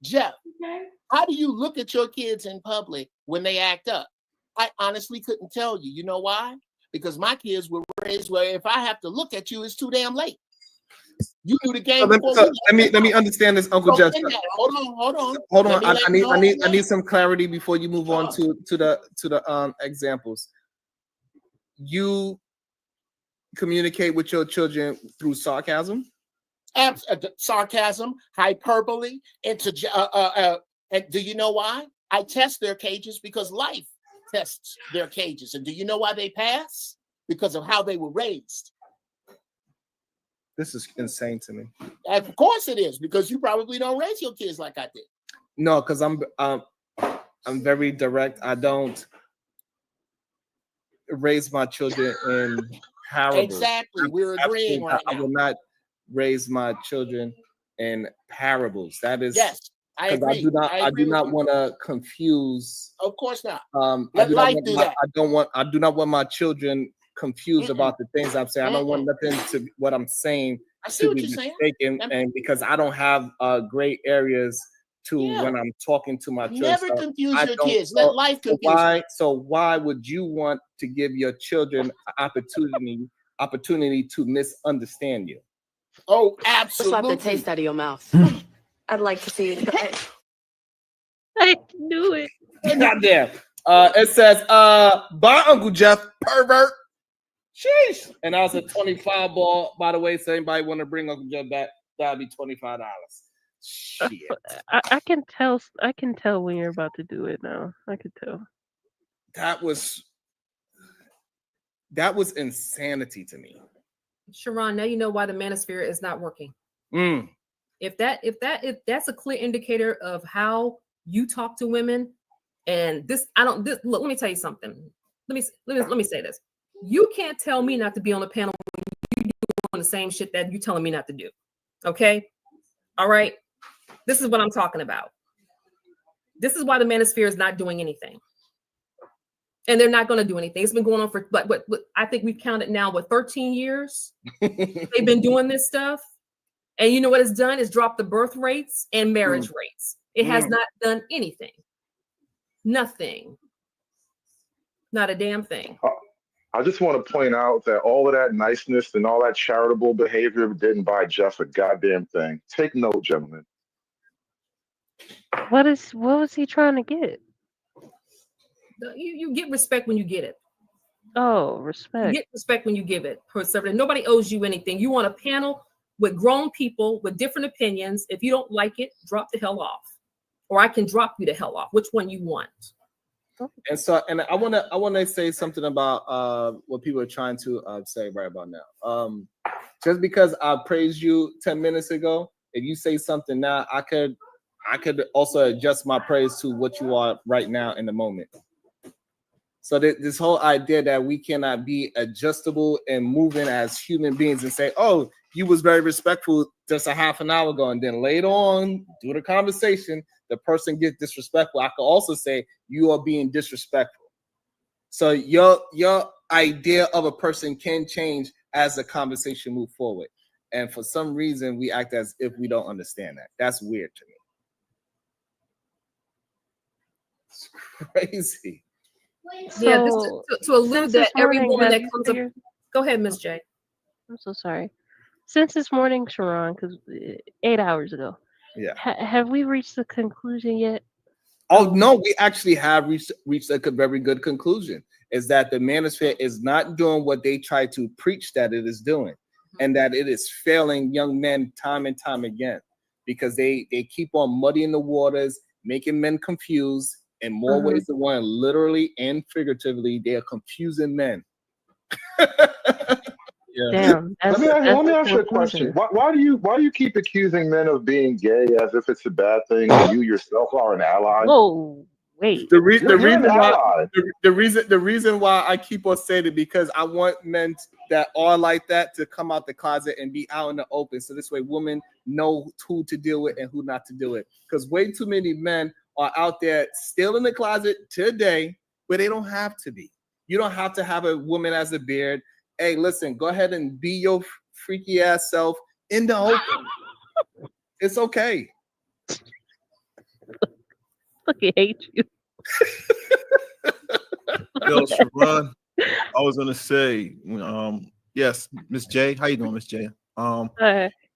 Speaker 1: Jeff, how do you look at your kids in public when they act up? I honestly couldn't tell you. You know why? Because my kids were raised where if I have to look at you, it's too damn late. You knew the game.
Speaker 3: Let me understand this, Uncle Jeff.
Speaker 1: Hold on.
Speaker 3: I need some clarity before you move on to the examples. You communicate with your children through sarcasm?
Speaker 1: Sarcasm, hyperbole, and do you know why? I test their cages because life tests their cages. And do you know why they pass? Because of how they were raised.
Speaker 3: This is insane to me.
Speaker 1: Of course it is, because you probably don't raise your kids like I did.
Speaker 3: No, because I'm very direct. I don't raise my children in parables.
Speaker 1: Exactly. We're agreeing right now.
Speaker 3: I will not raise my children in parables. That is
Speaker 1: yes. I agree.
Speaker 3: I do not want to confuse.
Speaker 1: Of course not.
Speaker 3: Let life do that. I do not want my children confused about the things I'm saying. I don't want nothing to what I'm saying to be mistaken, and because I don't have gray areas to when I'm talking to my children.
Speaker 1: Never confuse your kids. Let life confuse them.
Speaker 3: So why would you want to give your children opportunity to misunderstand you?
Speaker 1: Oh, absolutely.
Speaker 4: Slap the taste out of your mouth. I'd like to see it.
Speaker 9: I knew it.
Speaker 3: Goddamn. It says, bye, Uncle Jeff, pervert. Sheesh. And I was a 25 ball, by the way. So anybody want to bring Uncle Jeff back, that'd be $25. Shit.
Speaker 9: I can tell when you're about to do it now. I could tell.
Speaker 3: That was insanity to me.
Speaker 21: Sharon, now you know why the manosphere is not working.
Speaker 3: Mm.
Speaker 21: If that's a clear indicator of how you talk to women, and look, let me tell you something. Let me say this. You can't tell me not to be on the panel when you're doing the same shit that you're telling me not to do. Okay? All right. This is what I'm talking about. This is why the manosphere is not doing anything. And they're not going to do anything. It's been going on for, but I think we've counted now, 13 years? They've been doing this stuff. And you know what it's done? It's dropped the birth rates and marriage rates. It has not done anything. Nothing. Not a damn thing.
Speaker 10: I just want to point out that all of that niceness and all that charitable behavior didn't buy Jeff a goddamn thing. Take note, gentlemen.
Speaker 9: What was he trying to get?
Speaker 21: You get respect when you get it.
Speaker 9: Oh, respect.
Speaker 21: You get respect when you give it. Nobody owes you anything. You want a panel with grown people with different opinions. If you don't like it, drop the hell off. Or I can drop you the hell off. Which one you want?
Speaker 3: And so, and I wanna say something about what people are trying to say right about now. Just because I praised you 10 minutes ago, if you say something now, I could also adjust my praise to what you are right now in the moment. So this whole idea that we cannot be adjustable and moving as human beings and say, oh, you was very respectful just a half an hour ago, and then later on, through the conversation, the person gets disrespectful. I could also say you are being disrespectful. So your idea of a person can change as the conversation moves forward. And for some reason, we act as if we don't understand that. That's weird to me. It's crazy.
Speaker 21: Yeah, to allude that every woman that comes up. Go ahead, Miss J.
Speaker 9: I'm so sorry. Since this morning, Sharon, because 8 hours ago,
Speaker 3: Yeah.
Speaker 9: Have we reached the conclusion yet?
Speaker 3: Oh no, we actually have reached a very good conclusion. Is that the manosphere is not doing what they try to preach that it is doing, and that it is failing young men time and time again, because they keep on muddying the waters, making men confused in more ways than one, literally and figuratively. They are confusing men.
Speaker 9: Yeah. Damn.
Speaker 10: Let me ask you a question. Why do you keep accusing men of being gay as if it's a bad thing when you yourself are an ally?
Speaker 9: Whoa, wait.
Speaker 3: The reason why I keep on saying it, because I want men that are like that to come out the closet and be out in the open, so this way women know who to deal with and who not to deal with. Because way too many men are out there still in the closet today, where they don't have to be. You don't have to have a woman as a beard. Hey, listen, go ahead and be your freaky ass self in the open. It's okay.
Speaker 9: Fucking hate you.
Speaker 2: Yo, Sharon, I was gonna say, yes, Miss J, how you doing, Miss J?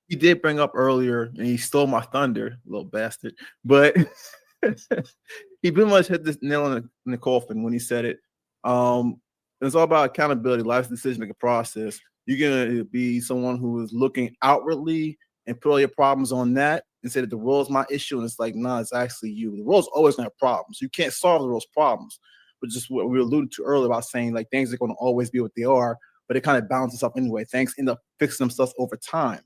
Speaker 2: He did bring up earlier, and he stole my thunder, little bastard. But he pretty much hit this nail in the coffin when he said it. It's all about accountability, life's decision-making process. You're gonna be someone who is looking outwardly and put all your problems on that and say that the world's my issue, and it's like, nah, it's actually you. The world's always gonna have problems. You can't solve the world's problems, but just what we alluded to earlier about saying like things are gonna always be what they are, but it kind of balances up anyway. Things end up fixing themselves over time,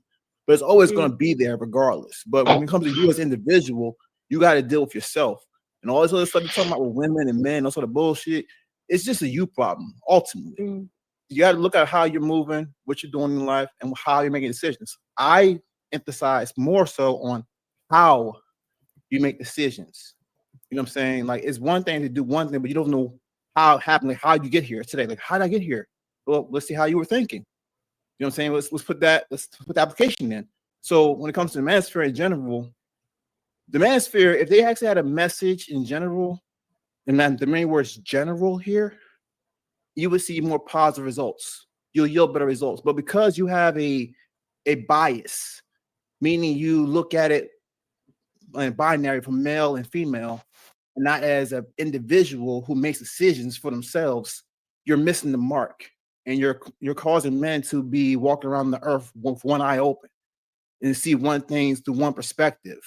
Speaker 2: but it's always gonna be there regardless. But when it comes to you as an individual, you got to deal with yourself, and all this other stuff you're talking about with women and men, all sort of bullshit. It's just a you problem ultimately. You got to look at how you're moving, what you're doing in life, and how you're making decisions. I emphasize more so on how you make decisions. You know what I'm saying? Like, it's one thing to do one thing, but you don't know how it happened, like how you get here today. Like, how did I get here? Well, let's see how you were thinking. You know what I'm saying? Let's put the application in. So when it comes to the manosphere in general, the manosphere, if they actually had a message in general, and then the main word is general here, you would see more positive results. You'll yield better results. But because you have a bias, meaning you look at it in binary from male and female, and not as an individual who makes decisions for themselves, you're missing the mark. And you're causing men to be walking around the earth with one eye open and see one thing through one perspective.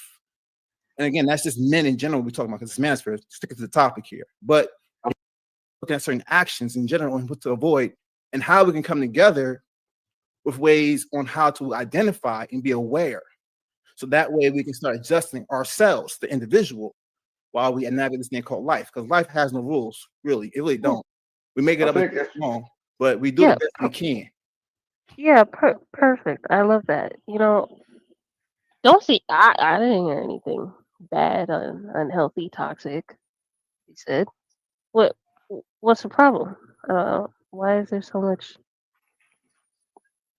Speaker 2: And again, that's just men in general we're talking about, because it's manosphere, sticking to the topic here. But looking at certain actions in general and what to avoid, and how we can come together with ways on how to identify and be aware. So that way we can start adjusting ourselves, the individual, while we navigate this thing called life. Because life has no rules, really. It really don't. We make it up as wrong, but we do the best we can.
Speaker 9: Yeah, perfect. I love that. You know, don't see. I didn't hear anything bad, unhealthy, toxic. He said, what's the problem? Why is there so much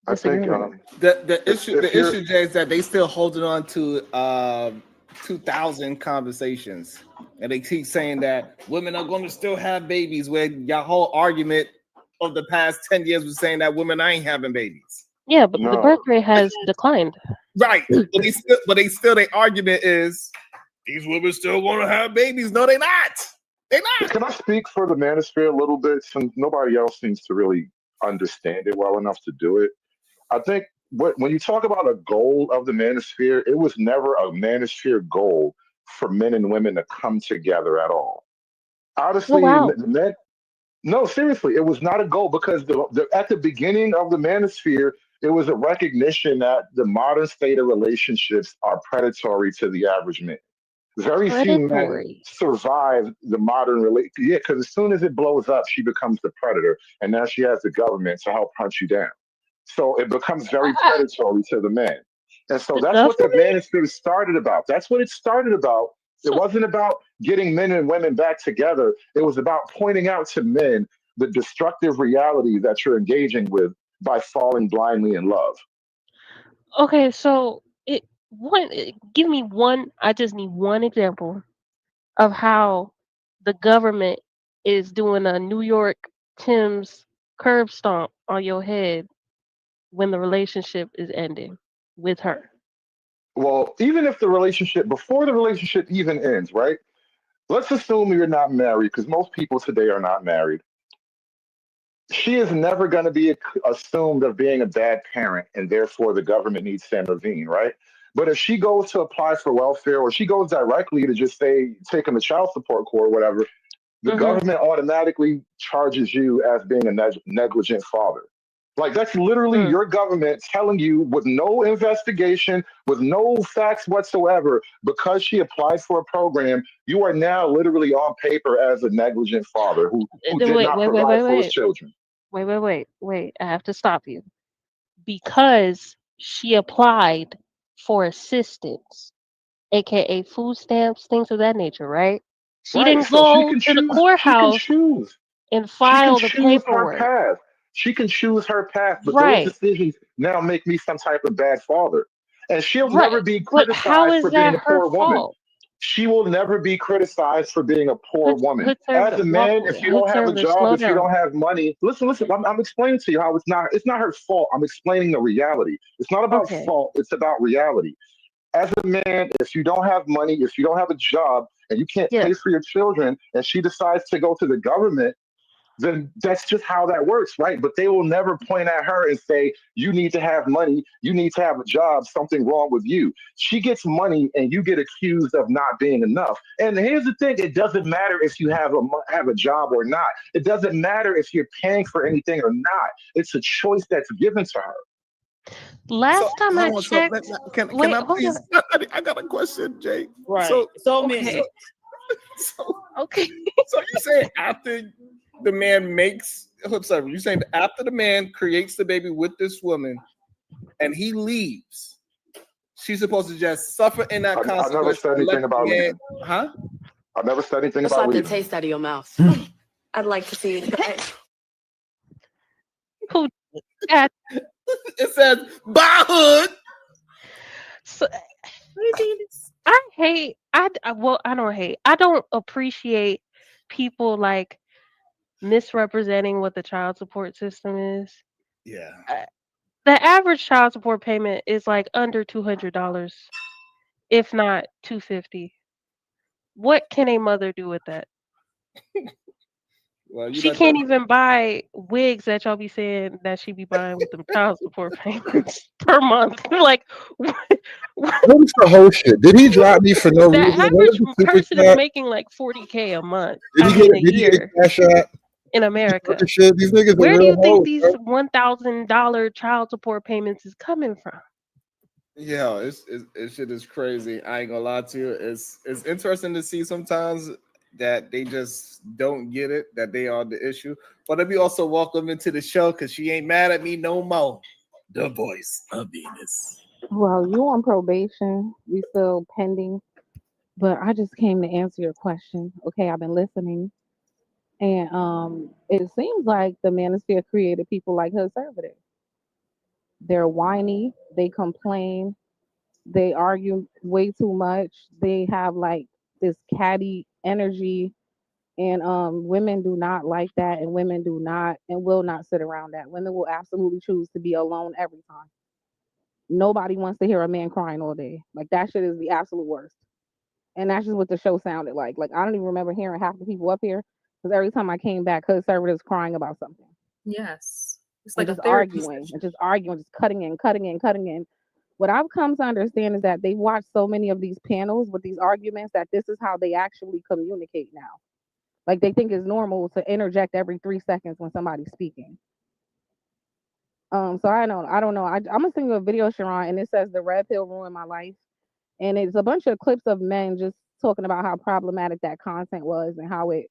Speaker 10: I think
Speaker 9: disagreement?
Speaker 3: The issue, Jay, is that they still holding on to 2000 conversations, and they keep saying that women are going to still have babies, where your whole argument of the past 10 years was saying that women ain't having babies.
Speaker 9: Yeah, but the birth rate has declined.
Speaker 3: Right. But their argument is these women still want to have babies. No, they're not. They're not.
Speaker 10: Can I speak for the manosphere a little bit, since nobody else seems to really understand it well enough to do it? I think when you talk about a goal of the manosphere, it was never a manosphere goal for men and women to come together at all. Honestly, men. No, seriously, it was not a goal, because at the beginning of the manosphere, it was a recognition that the modern state of relationships are predatory to the average man. Very few men survive the modern relationship. Yeah, because as soon as it blows up, she becomes the predator, and now she has the government to help hunt you down. So it becomes very predatory to the men. And so that's what the manosphere started about. That's what it started about. It wasn't about getting men and women back together. It was about pointing out to men the destructive reality that you're engaging with by falling blindly in love.
Speaker 9: Okay, so give me one. I just need one example of how the government is doing a New York Tim's curb stomp on your head when the relationship is ending with her.
Speaker 10: Well, even if the relationship, before the relationship even ends, right? Let's assume you're not married, because most people today are not married. She is never going to be assumed of being a bad parent, and therefore the government needs to intervene, right? But if she goes to apply for welfare, or she goes directly to just say taking the child support court or whatever, the government automatically charges you as being a negligent father. Like, that's literally your government telling you, with no investigation, with no facts whatsoever, because she applied for a program, you are now literally on paper as a negligent father who did not provide for his children.
Speaker 9: Wait. I have to stop you. Because she applied for assistance, aka food stamps, things of that nature, right? She didn't go to the courthouse and file the paperwork.
Speaker 10: She can choose her path, but those decisions now make me some type of bad father. And she'll never be criticized for being a poor woman. She will never be criticized for being a poor woman. As a man, if you don't have a job, if you don't have money, listen, I'm explaining to you how it's not her fault. I'm explaining the reality. It's not about fault, it's about reality. As a man, if you don't have money, if you don't have a job, and you can't pay for your children, and she decides to go to the government, then that's just how that works, right? But they will never point at her and say, you need to have money, you need to have a job, something wrong with you. She gets money and you get accused of not being enough. And here's the thing, it doesn't matter if you have a job or not. It doesn't matter if you're paying for anything or not. It's a choice that's given to her.
Speaker 9: Last time I checked,
Speaker 3: can I please? I got a question, Jay.
Speaker 5: Right.
Speaker 3: So
Speaker 5: many.
Speaker 9: Okay.
Speaker 3: So you say after the man makes, sorry, you saying after the man creates the baby with this woman and he leaves, she's supposed to just suffer in that consequence.
Speaker 10: I've never said anything about leaving.
Speaker 3: Huh?
Speaker 10: I've never said anything
Speaker 4: Just
Speaker 10: about
Speaker 4: like the
Speaker 10: leaving.
Speaker 4: taste out of your mouth. I'd like to see it.
Speaker 9: Who?
Speaker 3: It says "Bye hood."
Speaker 9: So, I don't appreciate people like misrepresenting what the child support system is.
Speaker 3: Yeah.
Speaker 9: The average child support payment is like under $200, if not $250. What can a mother do with that?
Speaker 3: Well,
Speaker 9: she can't even buy wigs that y'all be saying that she be buying with them child support payments per month. Like,
Speaker 12: what is the whole shit? Did he drop me for no
Speaker 9: the
Speaker 12: reason?
Speaker 9: average person is making like $40K a month.
Speaker 12: Did he get a cash out
Speaker 9: in America?
Speaker 12: Shit, these niggas
Speaker 9: Where do you think
Speaker 12: hoes,
Speaker 9: these $1,000 child support payments is coming from?
Speaker 3: Yeah, it shit is crazy. I ain't gonna lie to you. It's interesting to see sometimes that they just don't get it, that they are the issue. But let me also welcome into the show because she ain't mad at me no more. The voice of Venus.
Speaker 7: Well, you on probation. We still pending. But I just came to answer your question. Okay, I've been listening. And it seems like the manosphere created people like conservatives. They're whiny, they complain, they argue way too much, they have like this catty energy, and women do not like that, and women do not and will not sit around that. Women will absolutely choose to be alone every time. Nobody wants to hear a man crying all day. Like, that shit is the absolute worst. And that's just what the show sounded like. Like, I don't even remember hearing half the people up here, because every time I came back, conservatives crying about something.
Speaker 21: Yes. It's
Speaker 7: And
Speaker 21: like
Speaker 7: just arguing, just cutting in. What I've come to understand is that they've watched so many of these panels with these arguments that this is how they actually communicate now. Like, they think it's normal to interject every 3 seconds when somebody's speaking. So I don't know. I'm gonna send you a video, Sharon, and it says the red pill ruined my life. And it's a bunch of clips of men just talking about how problematic that content was and how it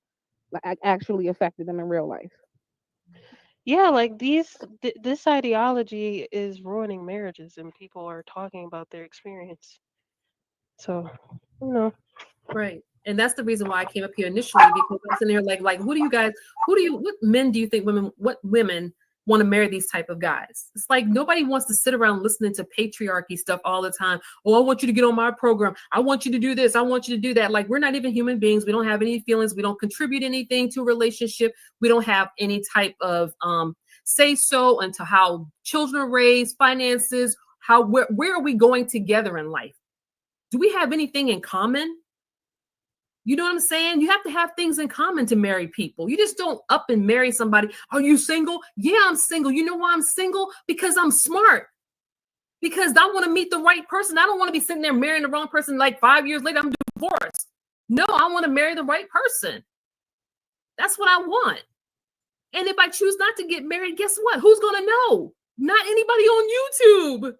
Speaker 7: actually affected them in real life.
Speaker 9: Yeah, like this ideology is ruining marriages, and people are talking about their experience. So,
Speaker 21: Right. And that's the reason why I came up here initially, because I was in there like, what men do you think what women want to marry these type of guys? It's like nobody wants to sit around listening to patriarchy stuff all the time. Oh, I want you to get on my program. I want you to do this. I want you to do that. Like, we're not even human beings. We don't have any feelings. We don't contribute anything to a relationship. We don't have any type of say so into how children are raised, finances, where are we going together in life? Do we have anything in common? You know what I'm saying? You have to have things in common to marry people. You just don't up and marry somebody. Are you single? Yeah, I'm single. You know why I'm single? Because I'm smart. Because I want to meet the right person. I don't want to be sitting there marrying the wrong person like 5 years later, I'm divorced. No, I want to marry the right person. That's what I want. And if I choose not to get married, guess what? Who's going to know? Not anybody on YouTube.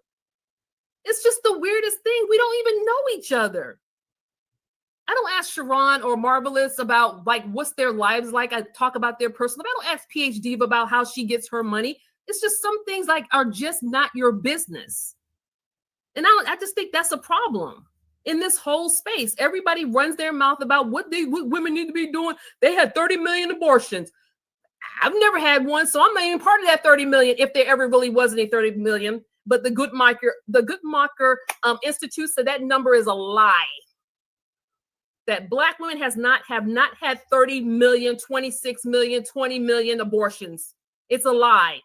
Speaker 21: It's just the weirdest thing. We don't even know each other. I don't ask Sharon or Marvelous about like what's their lives like. I talk about their personal. I don't ask PhD about how she gets her money. It's just some things like are just not your business. And I just think that's a problem in this whole space. Everybody runs their mouth about what women need to be doing. They had 30 million abortions. I've never had one, so I'm not even part of that 30 million if there ever really was any 30 million. But the Guttmacher Institute said that number is a lie. That Black women have not had 30 million, 26 million, 20 million abortions. It's a lie.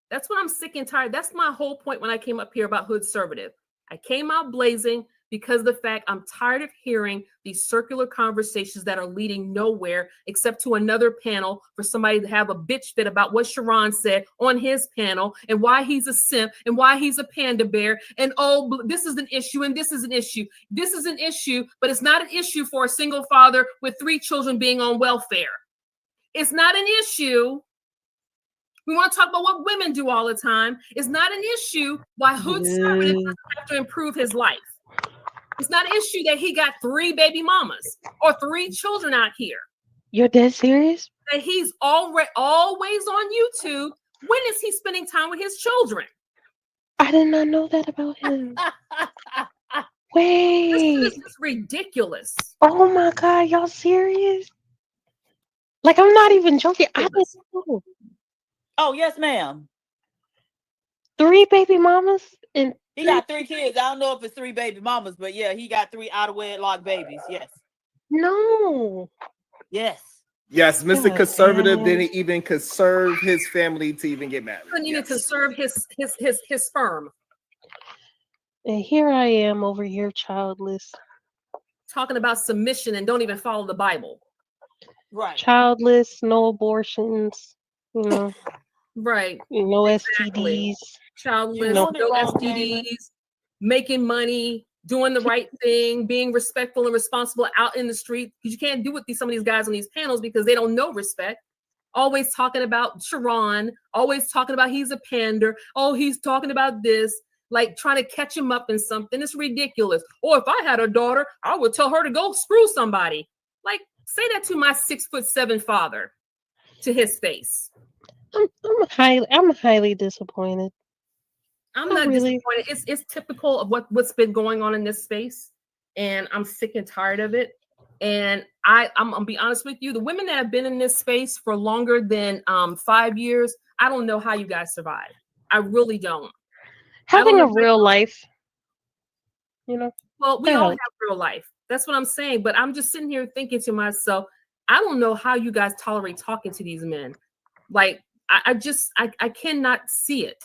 Speaker 21: That's what I'm sick and tired. That's my whole point when I came up here about Hoodservative. I came out blazing because of the fact I'm tired of hearing these circular conversations that are leading nowhere except to another panel for somebody to have a bitch fit about what Sharon said on his panel and why he's a simp and why he's a panda bear. And oh, this is an issue and this is an issue. This is an issue, but it's not an issue for a single father with 3 children being on welfare. It's not an issue. We want to talk about what women do all the time. It's not an issue why Hoodservative doesn't have to improve his life. It's not an issue that he got 3 baby mamas or 3 children out here.
Speaker 9: You're dead serious?
Speaker 21: That he's always on YouTube. When is he spending time with his children?
Speaker 9: I did not know that about him. Wait.
Speaker 21: This is ridiculous.
Speaker 9: Oh my God, y'all serious? Like, I'm not even joking. I didn't know.
Speaker 5: Oh, yes, ma'am.
Speaker 9: 3 baby mamas and
Speaker 5: he got 3 kids. I don't know if it's 3 baby mamas, but yeah, he got 3 out of wedlock babies. Yes.
Speaker 9: No.
Speaker 5: Yes.
Speaker 3: Yes, Mr. Conservative didn't even conserve his family to even get married.
Speaker 21: Couldn't even conserve his sperm.
Speaker 9: And here I am over here childless.
Speaker 21: Talking about submission and don't even follow the Bible.
Speaker 5: Right.
Speaker 9: Childless, no abortions, you know.
Speaker 21: Right.
Speaker 9: No
Speaker 21: Exactly.
Speaker 9: STDs.
Speaker 21: Childless,
Speaker 9: You know.
Speaker 21: no STDs, making money, doing the right thing, being respectful and responsible out in the street. Because you can't do what some of these guys on these panels because they don't know respect. Always talking about Sharon, always talking about he's a pander. Oh, he's talking about this, like trying to catch him up in something. It's ridiculous. Or if I had a daughter, I would tell her to go screw somebody. Like, say that to my 6'7" father, to his face.
Speaker 9: I'm highly disappointed.
Speaker 21: I'm not disappointed. It's typical of what's been going on in this space, and I'm sick and tired of it. And I'm gonna be honest with you, the women that have been in this space for longer than 5 years, I don't know how you guys survive. I really don't.
Speaker 9: Having a real life, you know.
Speaker 21: Well, we all have real life. That's what I'm saying. But I'm just sitting here thinking to myself, I don't know how you guys tolerate talking to these men. Like, I cannot see it.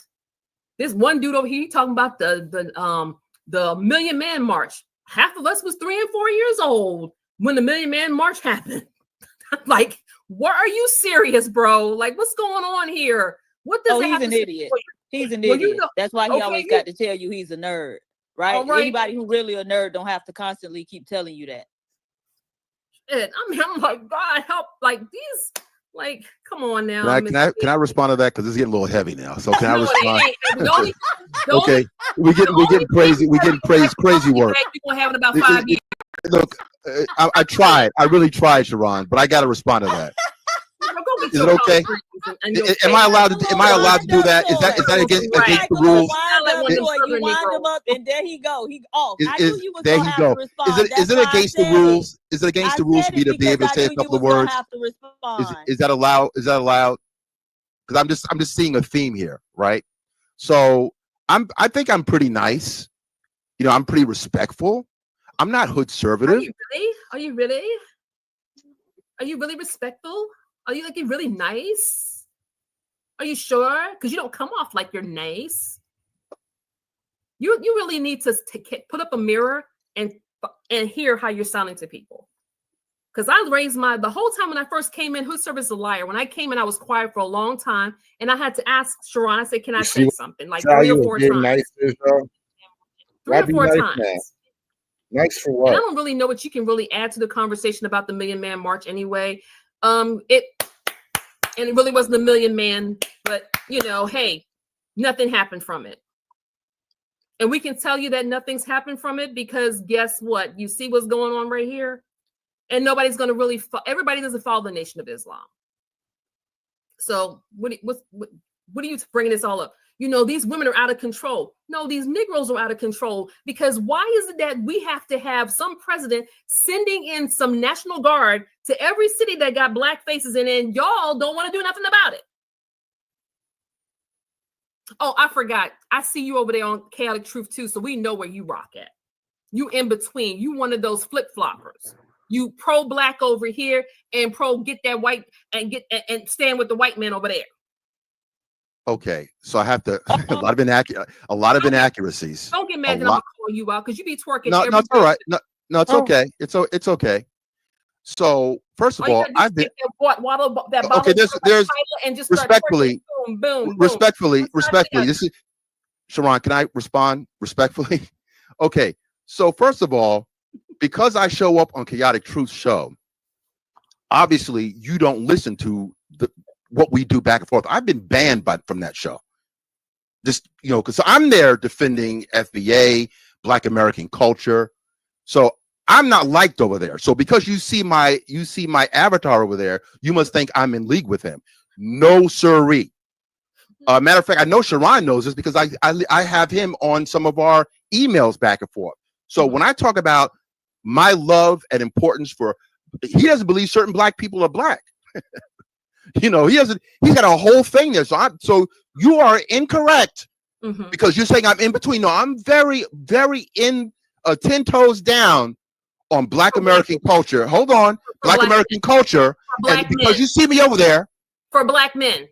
Speaker 21: There's one dude over here talking about the Million Man March. Half of us was 3 and 4 years old when the Million Man March happened. Like, what are you serious, bro? Like, what's going on here? What does
Speaker 5: he's an idiot. He's an idiot. That's why he always got to tell you he's a nerd, right? Anybody who really a nerd don't have to constantly keep telling you that.
Speaker 21: And I'm like, God help! Like these, like, come on now.
Speaker 18: Can I respond to that because it's getting a little heavy now? So can I respond? Okay, we getting crazy. We getting crazy work.
Speaker 21: We're having about 5 years.
Speaker 18: Look, I tried. I really tried, Sharon, but I got to respond to that. Is it okay? Am I allowed to do that? Is that against the rules?
Speaker 5: You wind him up, and there he go. He off.
Speaker 18: There he go. Is it against the rules? Is it against the rules for me to be able to say a couple of words? Is that allowed? Is that allowed? Because I'm just seeing a theme here, right? So I think I'm pretty nice. You know, I'm pretty respectful. I'm not Hoodservative.
Speaker 21: Are you really? Are you really respectful? Are you really nice? Are you sure? Because you don't come off like you're nice. You really need to put up a mirror and hear how you're sounding to people. Because I raised the whole time when I first came in, Hood Service is a liar. When I came in, I was quiet for a long time. And I had to ask Sharon, I said, can I say something? Like 3 or 4 times.
Speaker 12: Nicer,
Speaker 21: 3 or 4 times.
Speaker 12: Now. Nice for
Speaker 21: And
Speaker 12: what?
Speaker 21: I don't really know what you can really add to the conversation about the Million Man March anyway. It really wasn't a million man, but hey, nothing happened from it. And we can tell you that nothing's happened from it because guess what? You see what's going on right here? And nobody's going to really, everybody doesn't follow the Nation of Islam. So what are you bringing this all up? These women are out of control. No, these Negroes are out of control because why is it that we have to have some president sending in some National Guard to every city that got black faces in and y'all don't want to do nothing about it? Oh, I forgot. I see you over there on Chaotic Truth too, so we know where you rock at. You in between. You one of those flip-floppers. You pro-black over here and pro get that white and stand with the white man over there.
Speaker 18: Okay, so I have to a lot of inaccuracies.
Speaker 21: Don't get mad that I'm gonna call you out because you be twerking.
Speaker 18: No, it's all right. No, it's okay. It's okay. So first of all, I've been okay. There's
Speaker 21: and just
Speaker 18: respectfully,
Speaker 21: boom.
Speaker 18: Respectfully. This is Sharon. Can I respond respectfully? Okay. So first of all, because I show up on Chaotic Truth show, obviously you don't listen to what we do back and forth. I've been banned from that show. Just, because I'm there defending FBA, Black American culture. So I'm not liked over there. So because you see my avatar over there, you must think I'm in league with him. No, sirree. Matter of fact, I know Sharon knows this because I have him on some of our emails back and forth. So when I talk about my love and importance he doesn't believe certain black people are black. He's got a whole thing there. So you are incorrect because you're saying I'm in between. No, I'm very, very 10 toes down on Black American culture. Hold on. Black American culture. And because you see me over there.
Speaker 21: For black men.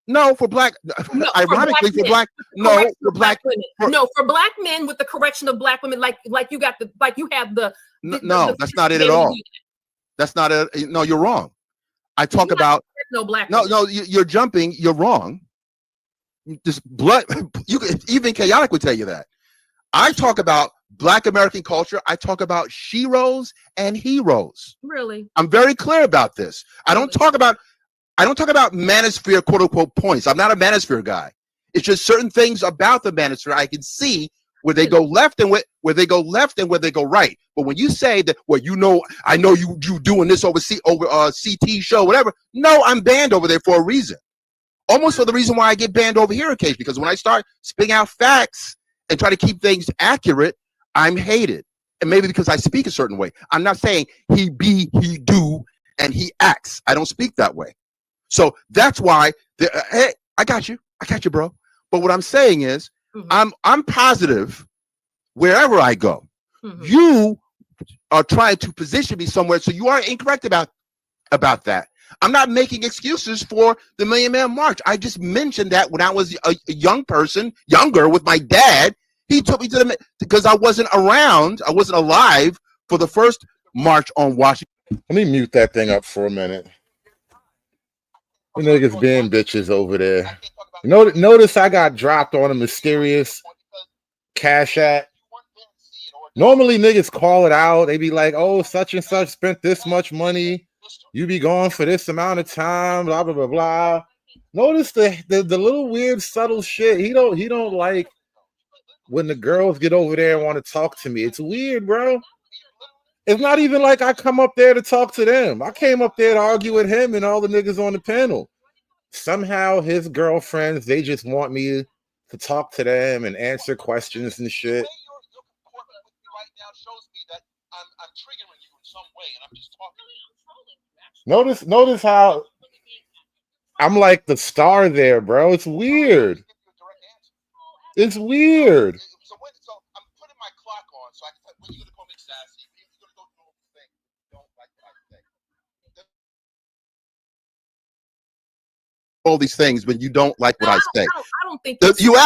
Speaker 18: No, for black. No, ironically, for black. No, for black
Speaker 21: women. No, for black men with the correction of black women, like you got you have the.
Speaker 18: No, that's not it at all. That's not it. No, you're wrong. I talk about
Speaker 21: no black.
Speaker 18: No, you're jumping. You're wrong. This blood. Even Chaotic would tell you that. I talk about Black American culture. I talk about sheroes and heroes.
Speaker 21: Really?
Speaker 18: I'm very clear about this. I don't talk about manosphere, quote unquote, points. I'm not a manosphere guy. It's just certain things about the manosphere I can see where they go left and where they go left and where they go right. But when you say that, I know you doing this over CT show, whatever. No, I'm banned over there for a reason. Almost for the reason why I get banned over here occasionally, because when I start spitting out facts and try to keep things accurate, I'm hated. And maybe because I speak a certain way. I'm not saying he be, he do, and he acts. I don't speak that way. So that's why, hey, I got you, bro. But what I'm saying is, I'm positive wherever I go. You are trying to position me somewhere, so you are incorrect about that. I'm not making excuses for the Million Man March. I just mentioned that when I was a younger with my dad, he took me to because I wasn't around, I wasn't alive for the first march on Washington.
Speaker 12: Let me mute that thing up for a minute. You niggas being bitches over there. Notice I got dropped on a mysterious Cash App. Normally niggas call it out. They be like, oh, such and such spent this much money. You be gone for this amount of time, blah, blah, blah, blah. Notice the little weird subtle shit. He don't like when the girls get over there and want to talk to me. It's weird, bro. It's not even like I come up there to talk to them. I came up there to argue with him and all the niggas on the panel. Somehow his girlfriends, they just want me to talk to them and answer questions and shit. Notice how I'm like the star there, bro. It's weird. It's weird.
Speaker 18: all these things when you don't like what I say.
Speaker 21: I don't think that's
Speaker 18: You're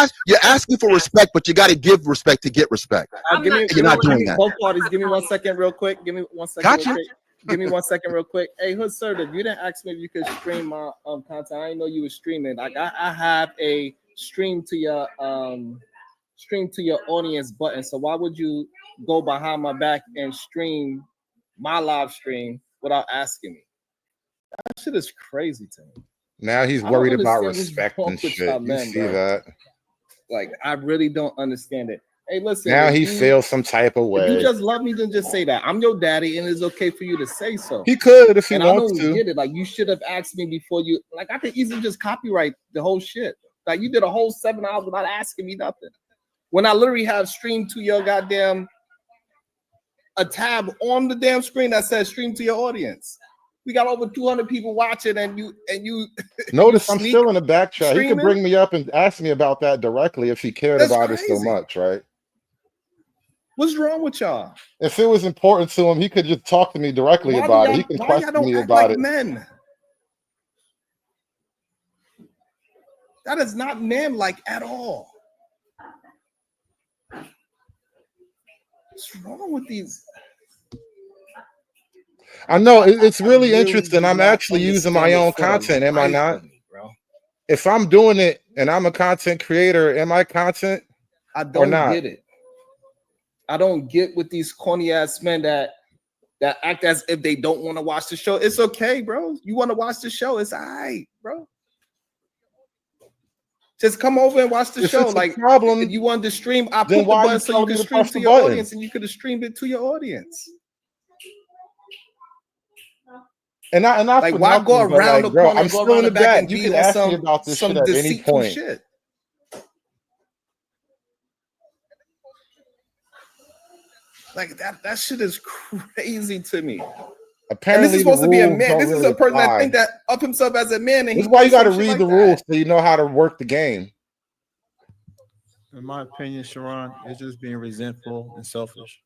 Speaker 18: asking for respect, but you got to give respect to get respect. You're not doing that.
Speaker 3: Both parties, give me 1 second real quick. Give me 1 second.
Speaker 18: Gotcha.
Speaker 3: Real quick. Give me 1 second real quick. Hey, Hood Sir, you didn't ask me if you could stream my content. I didn't know you were streaming. Like I have a stream to your audience button. So why would you go behind my back and stream my live stream without asking me? That shit is crazy to me.
Speaker 12: Now he's
Speaker 3: I don't
Speaker 12: worried about
Speaker 3: understand what's
Speaker 12: respect
Speaker 3: wrong
Speaker 12: and
Speaker 3: with
Speaker 12: shit.
Speaker 3: y'all
Speaker 12: You
Speaker 3: men,
Speaker 12: see
Speaker 3: bro.
Speaker 12: that?
Speaker 3: Like I really don't understand it. Hey, listen.
Speaker 12: Now
Speaker 3: if
Speaker 12: he
Speaker 3: you-
Speaker 12: feels some type of
Speaker 3: If you
Speaker 12: way.
Speaker 3: just love me, then just say that. I'm your daddy, and it's okay for you to say so.
Speaker 12: He could if he
Speaker 3: and I
Speaker 12: wants
Speaker 3: don't
Speaker 12: to.
Speaker 3: get it. Like you should have asked me before you. Like I could easily just copyright the whole shit. Like you did a whole 7 hours without asking me nothing. When I literally have streamed to your goddamn a tab on the damn screen that says stream to your audience. We got over 200 people watching, and you
Speaker 12: Notice
Speaker 3: you
Speaker 12: I'm
Speaker 3: sneak
Speaker 12: still in the back chat. He could
Speaker 3: streaming?
Speaker 12: bring me up and ask me about that directly if he cared
Speaker 3: That's
Speaker 12: about it so
Speaker 3: crazy.
Speaker 12: much, right?
Speaker 3: What's wrong with y'all?
Speaker 12: If it was important to him, he could just talk to me directly
Speaker 3: Why do
Speaker 12: about it.
Speaker 3: y'all-
Speaker 12: He can
Speaker 3: why y'all
Speaker 12: question
Speaker 3: don't
Speaker 12: me
Speaker 3: act
Speaker 12: about
Speaker 3: like
Speaker 12: it.
Speaker 3: men? That is not man-like at all. What's wrong with these?
Speaker 12: I know it's really
Speaker 3: really
Speaker 12: interesting.
Speaker 3: do
Speaker 12: I'm
Speaker 3: not
Speaker 12: actually using my
Speaker 3: understand
Speaker 12: own
Speaker 3: it for the
Speaker 12: content, am I
Speaker 3: life
Speaker 12: not?
Speaker 3: of me, bro.
Speaker 12: If I'm doing it and I'm a content creator, am I content
Speaker 3: I
Speaker 12: or
Speaker 3: don't
Speaker 12: not?
Speaker 3: get it. I don't get with these corny ass men that act as if they don't want to watch the show. It's okay, bro. You want to watch the show? It's all right, bro. Just come over and watch the
Speaker 12: If
Speaker 3: show.
Speaker 12: it's a
Speaker 3: Like,
Speaker 12: problem,
Speaker 3: if you wanted to stream, I
Speaker 12: then
Speaker 3: put the
Speaker 12: why
Speaker 3: button
Speaker 12: you
Speaker 3: so you
Speaker 12: telling
Speaker 3: can
Speaker 12: me to
Speaker 3: stream
Speaker 12: press
Speaker 3: to
Speaker 12: the
Speaker 3: your
Speaker 12: button?
Speaker 3: audience, and you could have streamed it to your audience.
Speaker 12: And I
Speaker 3: Like,
Speaker 12: for
Speaker 3: why
Speaker 12: nothing,
Speaker 3: go
Speaker 12: but
Speaker 3: around
Speaker 12: like,
Speaker 3: the
Speaker 12: bro,
Speaker 3: corner,
Speaker 12: I'm
Speaker 3: go
Speaker 12: still
Speaker 3: around
Speaker 12: in
Speaker 3: the
Speaker 12: the
Speaker 3: back,
Speaker 12: back.
Speaker 3: and
Speaker 12: You
Speaker 3: be
Speaker 12: can
Speaker 3: on
Speaker 12: ask me
Speaker 3: some
Speaker 12: about this shit at any
Speaker 3: deceitful
Speaker 12: point.
Speaker 3: shit? Like that shit is crazy to me. And
Speaker 12: Apparently,
Speaker 3: this is
Speaker 12: the
Speaker 3: supposed to be a
Speaker 12: rules
Speaker 3: man.
Speaker 12: don't
Speaker 3: This is
Speaker 12: really
Speaker 3: a person that
Speaker 12: apply.
Speaker 3: think that of himself as a man, and
Speaker 12: This
Speaker 3: he
Speaker 12: is why you
Speaker 3: does
Speaker 12: got to
Speaker 3: some shit
Speaker 12: read
Speaker 3: like
Speaker 12: the
Speaker 3: that.
Speaker 12: rules so you know how to work the game.
Speaker 2: In my opinion, Sharon, it's just being resentful and selfish.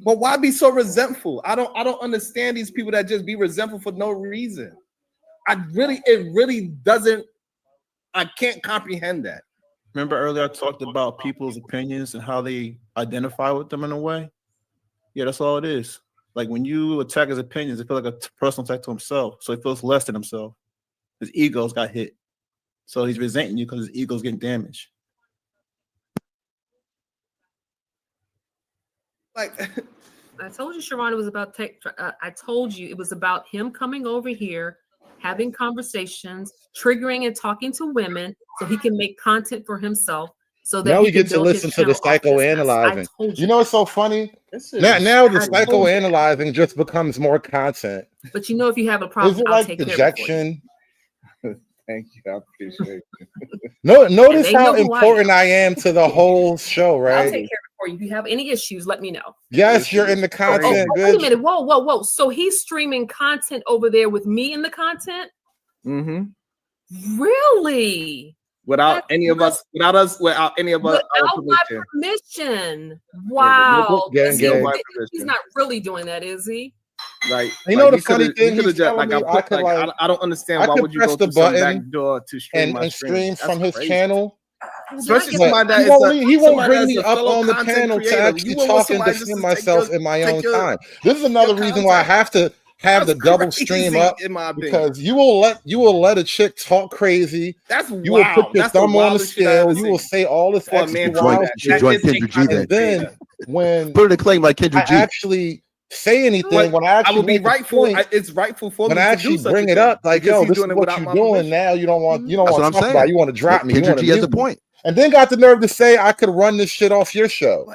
Speaker 3: But why be so resentful? I don't understand these people that just be resentful for no reason. It really doesn't. I can't comprehend that.
Speaker 2: Remember earlier I talked about people's opinions and how they identify with them in a way? Yeah, that's all it is. Like when you attack his opinions, it feels like a personal attack to himself. So he feels less than himself. His ego's got hit. So he's resenting you because his ego's getting damaged.
Speaker 3: Like
Speaker 21: I told you, Sharon, it was about I told you it was about him coming over here, having conversations, triggering and talking to women so he can make content for himself. So that
Speaker 12: Now
Speaker 21: he
Speaker 12: we
Speaker 21: can
Speaker 12: get to
Speaker 21: build
Speaker 12: listen
Speaker 21: his
Speaker 12: to the
Speaker 21: channel off this mess. I
Speaker 12: psychoanalyzing.
Speaker 21: told
Speaker 12: You know what's so funny? Now the psychoanalyzing just becomes more content.
Speaker 21: But you know, if you have a
Speaker 12: Is
Speaker 21: problem,
Speaker 12: it
Speaker 21: I'll
Speaker 12: like
Speaker 21: take care of it for you.
Speaker 12: projection?
Speaker 3: Thank you. I appreciate it.
Speaker 12: Notice
Speaker 21: they
Speaker 12: how
Speaker 21: know who I
Speaker 12: important
Speaker 21: am.
Speaker 12: I am to the whole show,
Speaker 21: I'll
Speaker 12: right?
Speaker 21: take care of it for you. If you have any issues, let me know.
Speaker 12: Yes, you're in the content.
Speaker 21: Oh, wait a
Speaker 12: Good.
Speaker 21: minute. Whoa. So he's streaming content over there with me in the content?
Speaker 3: Mm-hmm.
Speaker 21: Really?
Speaker 3: Without any of us, without us, without any of us,
Speaker 21: Without my permission. Wow.
Speaker 12: Gang,
Speaker 21: Is he-
Speaker 12: gang.
Speaker 21: he's not really doing that, is he?
Speaker 3: Like,
Speaker 12: You know
Speaker 3: like
Speaker 12: the funny
Speaker 3: coulda-
Speaker 12: thing?
Speaker 3: you coulda
Speaker 12: He's
Speaker 3: just,
Speaker 12: telling
Speaker 3: like,
Speaker 12: me
Speaker 3: I,
Speaker 12: I
Speaker 3: put,
Speaker 12: could,
Speaker 3: like,
Speaker 12: like,
Speaker 3: I don't understand
Speaker 12: I
Speaker 3: why
Speaker 12: could
Speaker 3: would you
Speaker 12: press
Speaker 3: go
Speaker 12: the
Speaker 3: through some
Speaker 12: button
Speaker 3: back door to stream my
Speaker 12: and stream
Speaker 3: That's
Speaker 12: from his
Speaker 3: crazy.
Speaker 12: channel.
Speaker 3: Especially
Speaker 12: But
Speaker 3: somebody that
Speaker 12: he
Speaker 3: is
Speaker 12: won't,
Speaker 3: a,
Speaker 12: he won't
Speaker 3: somebody
Speaker 12: bring
Speaker 3: that's
Speaker 12: me
Speaker 3: a
Speaker 12: up
Speaker 3: fellow
Speaker 12: on the
Speaker 3: content
Speaker 12: panel to
Speaker 3: creator.
Speaker 12: actually
Speaker 3: You want
Speaker 12: talk and
Speaker 3: somebody just
Speaker 12: defend
Speaker 3: to take
Speaker 12: myself
Speaker 3: your-
Speaker 12: in my
Speaker 3: take
Speaker 12: own
Speaker 3: your-
Speaker 12: time. This is another reason why I have to have the double stream
Speaker 3: crazy,
Speaker 12: up,
Speaker 3: in my opinion.
Speaker 12: because you will let a chick talk crazy.
Speaker 3: That's
Speaker 12: You will
Speaker 3: wild.
Speaker 12: put your
Speaker 3: That's the
Speaker 12: thumb on the
Speaker 3: wildest shit I
Speaker 12: scale.
Speaker 3: ever
Speaker 12: You will
Speaker 3: seen.
Speaker 12: say all this
Speaker 3: For a
Speaker 12: extra
Speaker 3: man to
Speaker 12: wild
Speaker 3: do
Speaker 18: You
Speaker 3: that.
Speaker 18: should
Speaker 12: shit.
Speaker 18: join
Speaker 3: That is a
Speaker 18: Kendra G then.
Speaker 12: And then when
Speaker 18: Put in a claim like Kendra
Speaker 12: I
Speaker 18: G.
Speaker 12: actually say anything,
Speaker 3: But
Speaker 12: when I
Speaker 3: I
Speaker 12: actually
Speaker 3: would be
Speaker 12: make a
Speaker 3: rightful.
Speaker 12: point,
Speaker 3: It's rightful for
Speaker 12: when
Speaker 3: me
Speaker 12: I
Speaker 3: to do
Speaker 12: actually
Speaker 3: such
Speaker 12: bring
Speaker 3: a
Speaker 12: it
Speaker 3: thing,
Speaker 12: up, like,
Speaker 3: because
Speaker 12: yo,
Speaker 3: he's
Speaker 12: this is
Speaker 3: doing it
Speaker 12: what
Speaker 3: without
Speaker 12: you're
Speaker 3: my
Speaker 12: doing
Speaker 3: permission.
Speaker 12: now. You don't want
Speaker 18: That's
Speaker 12: to
Speaker 18: what I'm
Speaker 12: talk
Speaker 18: saying.
Speaker 12: about it. You want to drop me. You
Speaker 18: Kendra
Speaker 12: want to
Speaker 18: G has a
Speaker 12: mute me.
Speaker 18: point.
Speaker 12: And then got the nerve to say I could run this shit off your show.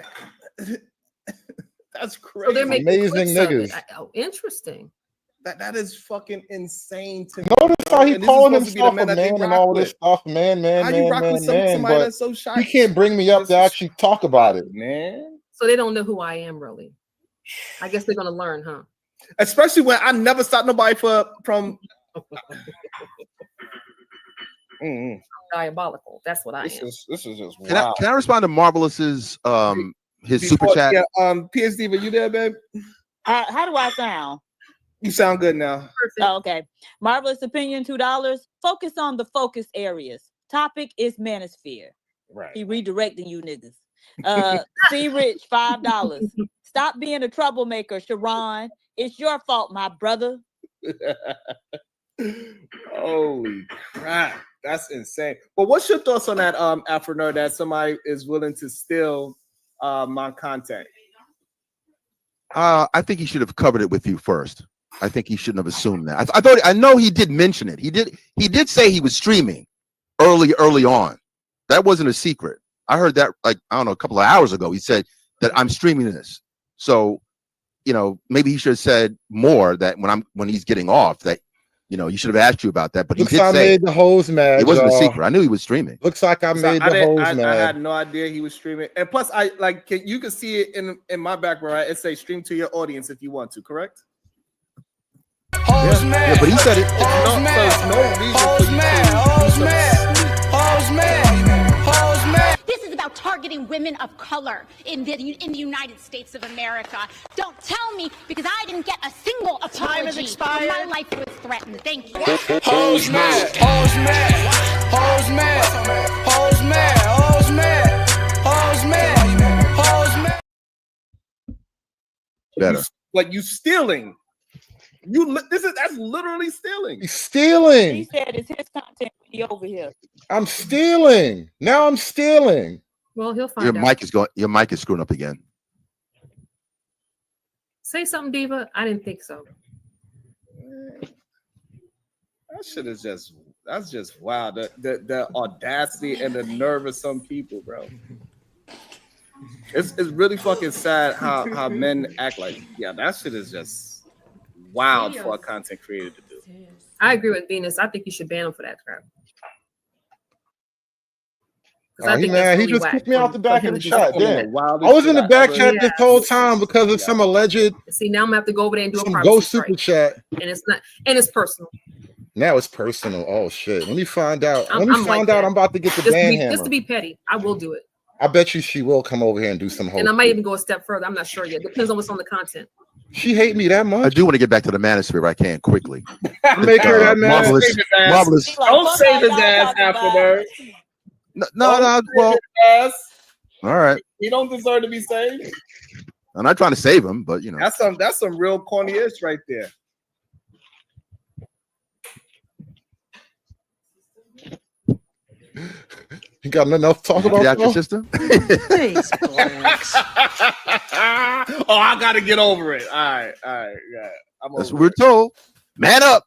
Speaker 3: That's
Speaker 21: So
Speaker 3: crazy.
Speaker 21: they're making
Speaker 12: Amazing
Speaker 21: clips of it.
Speaker 12: niggas.
Speaker 21: Oh, interesting.
Speaker 3: That is fucking insane to me.
Speaker 12: Notice
Speaker 3: bro.
Speaker 12: how he
Speaker 3: And this is
Speaker 12: calling
Speaker 3: supposed to be the
Speaker 12: himself a
Speaker 3: man that they
Speaker 12: man and
Speaker 3: rock
Speaker 12: all this
Speaker 3: with.
Speaker 12: stuff. Man,
Speaker 3: How you rock with somebody
Speaker 12: but
Speaker 3: that's so shy?
Speaker 12: he can't bring me up to actually talk about it.
Speaker 3: Man.
Speaker 21: So they don't know who I am, really. I guess they're gonna learn, huh?
Speaker 3: Especially when I never stopped nobody from.
Speaker 21: Diabolical. That's what I am.
Speaker 3: This is just
Speaker 18: Can I respond to Marvelous's his super
Speaker 3: Before-
Speaker 18: chat?
Speaker 3: Yeah, PSD, are you there, babe?
Speaker 5: How do I sound?
Speaker 3: You sound good now.
Speaker 5: Oh, okay. Marvelous opinion, $2. Focus on the focus areas. Topic is manosphere.
Speaker 3: Right.
Speaker 5: He redirecting you niggas. C Rich, $5. Stop being a troublemaker, Sharon. It's your fault, my brother.
Speaker 3: Holy crap. That's insane. But what's your thoughts on that, Afro Nerd, that somebody is willing to steal my content?
Speaker 18: I think he should have covered it with you first. I think he shouldn't have assumed that. I know he did mention it. He did say he was streaming early on. That wasn't a secret. I heard that like, I don't know, a couple of hours ago. He said that I'm streaming this. So, you know, maybe he should have said more that when he's getting off that, you know, he should have asked you about that. But he
Speaker 12: Looks
Speaker 18: did
Speaker 12: I
Speaker 18: say
Speaker 12: made the hoes mad.
Speaker 18: it wasn't a
Speaker 12: y'all.
Speaker 18: secret. I knew he was streaming.
Speaker 12: Looks like I made the hoes
Speaker 3: I
Speaker 12: mad.
Speaker 3: had no idea he was streaming. And plus, you can see it in my background, right? It says stream to your audience if you want to, correct?
Speaker 18: Yeah, but he said it.
Speaker 8: This is about targeting women of color in the United States of America. Don't tell me because I didn't get a single apology.
Speaker 14: Time has expired.
Speaker 8: My life was threatened. Thank you.
Speaker 14: Hoes mad, hoes mad, hoes mad, hoes mad, hoes mad, hoes mad, hoes mad.
Speaker 18: Better.
Speaker 3: Like you stealing. That's literally stealing.
Speaker 12: He's stealing.
Speaker 5: He said it's his content when he over here.
Speaker 12: I'm stealing. Now I'm stealing.
Speaker 21: Well, he'll find
Speaker 18: Your
Speaker 21: out.
Speaker 18: Your mic is screwing up again.
Speaker 21: Say something, Diva. I didn't think so.
Speaker 3: That shit is that's just wow. The audacity and the nerve of some people, bro. It's really fucking sad how men act like. Yeah, that shit is just wild for a content creator to do.
Speaker 21: I agree with Venus. I think you should ban him for that crap.
Speaker 12: Oh, he mad. He just kicked me out the back of the chat. Damn. I was in the
Speaker 3: shit
Speaker 12: back
Speaker 3: I
Speaker 12: chat
Speaker 3: ever-
Speaker 12: this whole time because of some alleged
Speaker 21: See, now I'm gonna have to go over there and do a
Speaker 12: some
Speaker 21: privacy
Speaker 12: ghost
Speaker 21: strike.
Speaker 12: super chat.
Speaker 21: And it's not, and it's personal.
Speaker 12: Now it's personal. Oh shit. Let me find out.
Speaker 21: I'm
Speaker 12: Let me
Speaker 21: like
Speaker 12: find out.
Speaker 21: that.
Speaker 12: I'm about to get the
Speaker 21: Just to,
Speaker 12: ban
Speaker 21: be,
Speaker 12: hammer.
Speaker 21: just to be petty, I will do it.
Speaker 12: I bet you she will come over here and do some
Speaker 21: And I
Speaker 12: whole.
Speaker 21: might even go a step further. I'm not sure yet. Depends on what's on the content.
Speaker 12: She hate me that much.
Speaker 18: I do want to get back to the manosphere if I can quickly.
Speaker 12: Make her that mad.
Speaker 18: Marvelous.
Speaker 3: Save his ass.
Speaker 18: Marvelous.
Speaker 3: Don't save his ass afterward.
Speaker 18: No. Well,
Speaker 3: Ass.
Speaker 18: all right.
Speaker 3: He don't deserve to be saved.
Speaker 18: I'm not trying to save him, but you know.
Speaker 3: That's some real corny-ish right there.
Speaker 12: You got nothing else to talk about?
Speaker 18: Get out your
Speaker 12: bro?
Speaker 18: system.
Speaker 3: Oh, I gotta get over it. All right, yeah.
Speaker 18: That's what we're told. Man up.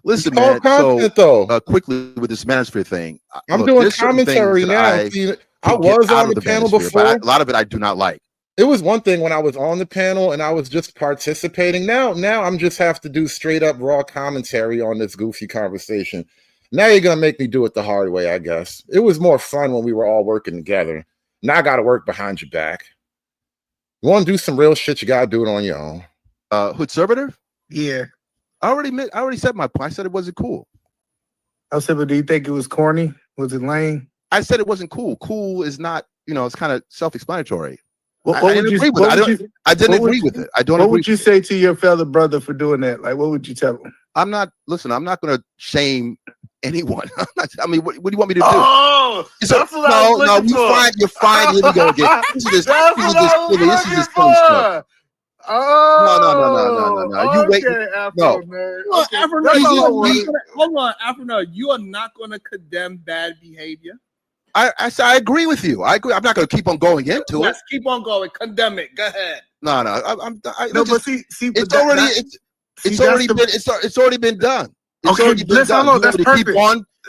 Speaker 18: Listen,
Speaker 12: It's all
Speaker 18: man.
Speaker 12: content,
Speaker 18: So
Speaker 12: though.
Speaker 18: quickly with this manosphere thing,
Speaker 12: I'm
Speaker 18: look,
Speaker 12: doing
Speaker 18: there's certain
Speaker 12: commentary
Speaker 18: things that
Speaker 12: now.
Speaker 18: I
Speaker 12: See, I
Speaker 18: can get
Speaker 12: was
Speaker 18: out
Speaker 12: on
Speaker 18: of
Speaker 12: the panel
Speaker 18: manosphere,
Speaker 12: before.
Speaker 18: but a lot of it I do not like.
Speaker 12: It was one thing when I was on the panel and I was just participating. Now I'm just have to do straight up raw commentary on this goofy conversation. Now you're gonna make me do it the hard way, I guess. It was more fun when we were all working together. Now I gotta work behind your back. You want to do some real shit, you gotta do it on your own.
Speaker 18: Hood Servitor?
Speaker 22: Yeah.
Speaker 18: I already said my point. I said it wasn't cool.
Speaker 22: I said, but do you think it was corny? Was it lame?
Speaker 18: I said it wasn't cool. Cool is not, it's kind of self-explanatory.
Speaker 22: What
Speaker 18: I didn't agree with it. I didn't agree with it. I don't
Speaker 22: What
Speaker 18: agree.
Speaker 22: would you say to your fellow brother for doing that? Like, what would you tell him?
Speaker 18: I'm not going to shame anyone. What do you want me to do?
Speaker 11: Oh, that's what I was looking for.
Speaker 18: You're fine. Here we go again. This is
Speaker 11: That's what I was
Speaker 18: this is
Speaker 11: looking
Speaker 18: just silly stuff.
Speaker 11: for. Oh,
Speaker 18: No. You wait. No.
Speaker 3: Hold on, Afro. You are not going to condemn bad behavior.
Speaker 18: I agree with you. I agree. I'm not going to keep on going into it.
Speaker 3: Yes, keep on going. Condemn it. Go ahead.
Speaker 18: No. It's already been done. It's already been done.
Speaker 22: That's perfect.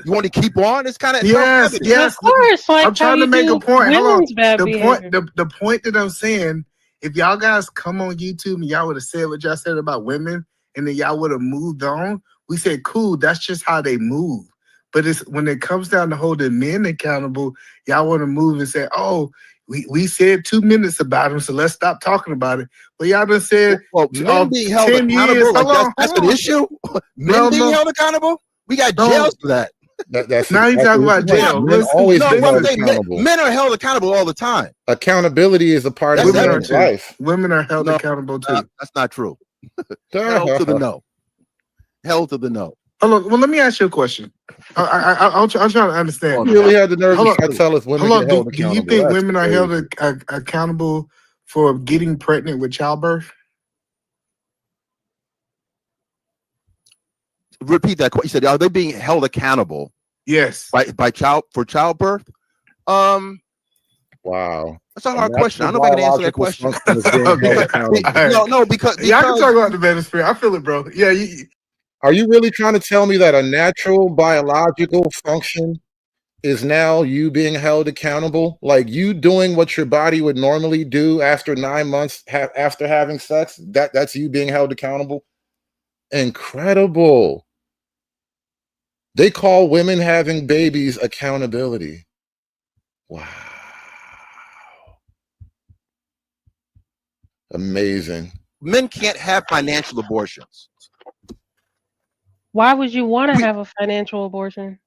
Speaker 18: You want to keep on? It's kind of
Speaker 22: yes.
Speaker 9: Of course, like
Speaker 22: I'm trying to make a point. Hold on.
Speaker 9: women's bad behavior.
Speaker 22: The point that I'm saying, if y'all guys come on YouTube and y'all would have said what y'all said about women, and then y'all would have moved on, we said, cool, that's just how they move. But it's when it comes down to holding men accountable, y'all want to move and say, oh, we said 2 minutes about him, so let's stop talking about it. But y'all done said,
Speaker 18: men being held
Speaker 22: 10
Speaker 18: accountable,
Speaker 22: years.
Speaker 18: like that's an issue. Men being held accountable, we got jails for that.
Speaker 12: That's
Speaker 22: Now you talking about jail.
Speaker 12: Men
Speaker 22: Listen,
Speaker 12: always
Speaker 22: no,
Speaker 12: been
Speaker 22: what I'm
Speaker 12: held
Speaker 22: saying,
Speaker 12: accountable.
Speaker 18: Men are held accountable all the time.
Speaker 12: Accountability is a part of
Speaker 22: women are
Speaker 12: man's
Speaker 22: too.
Speaker 12: life.
Speaker 22: Women are held accountable too.
Speaker 18: That's not true. Hell to the no. Hell to the no.
Speaker 22: Hold on. Well, let me ask you a question. I'm trying to understand.
Speaker 12: You really had the nerve to tell us women
Speaker 22: Hold on.
Speaker 12: get held
Speaker 22: Do you
Speaker 12: accountable.
Speaker 22: think
Speaker 12: That's
Speaker 22: women are
Speaker 12: crazy.
Speaker 22: held accountable for getting pregnant with childbirth?
Speaker 18: Repeat that question. You said, are they being held accountable?
Speaker 22: Yes.
Speaker 18: By childbirth?
Speaker 12: Wow.
Speaker 18: That's a hard question. I don't know if I can answer that question. No, because
Speaker 22: yeah, I can talk about the manosphere. I feel it, bro. Yeah.
Speaker 12: Are you really trying to tell me that a natural biological function is now you being held accountable? Like you doing what your body would normally do after 9 months after having sex? That's you being held accountable? Incredible. They call women having babies accountability. Wow. Amazing.
Speaker 18: Men can't have financial abortions.
Speaker 9: Why would you want to have a financial abortion?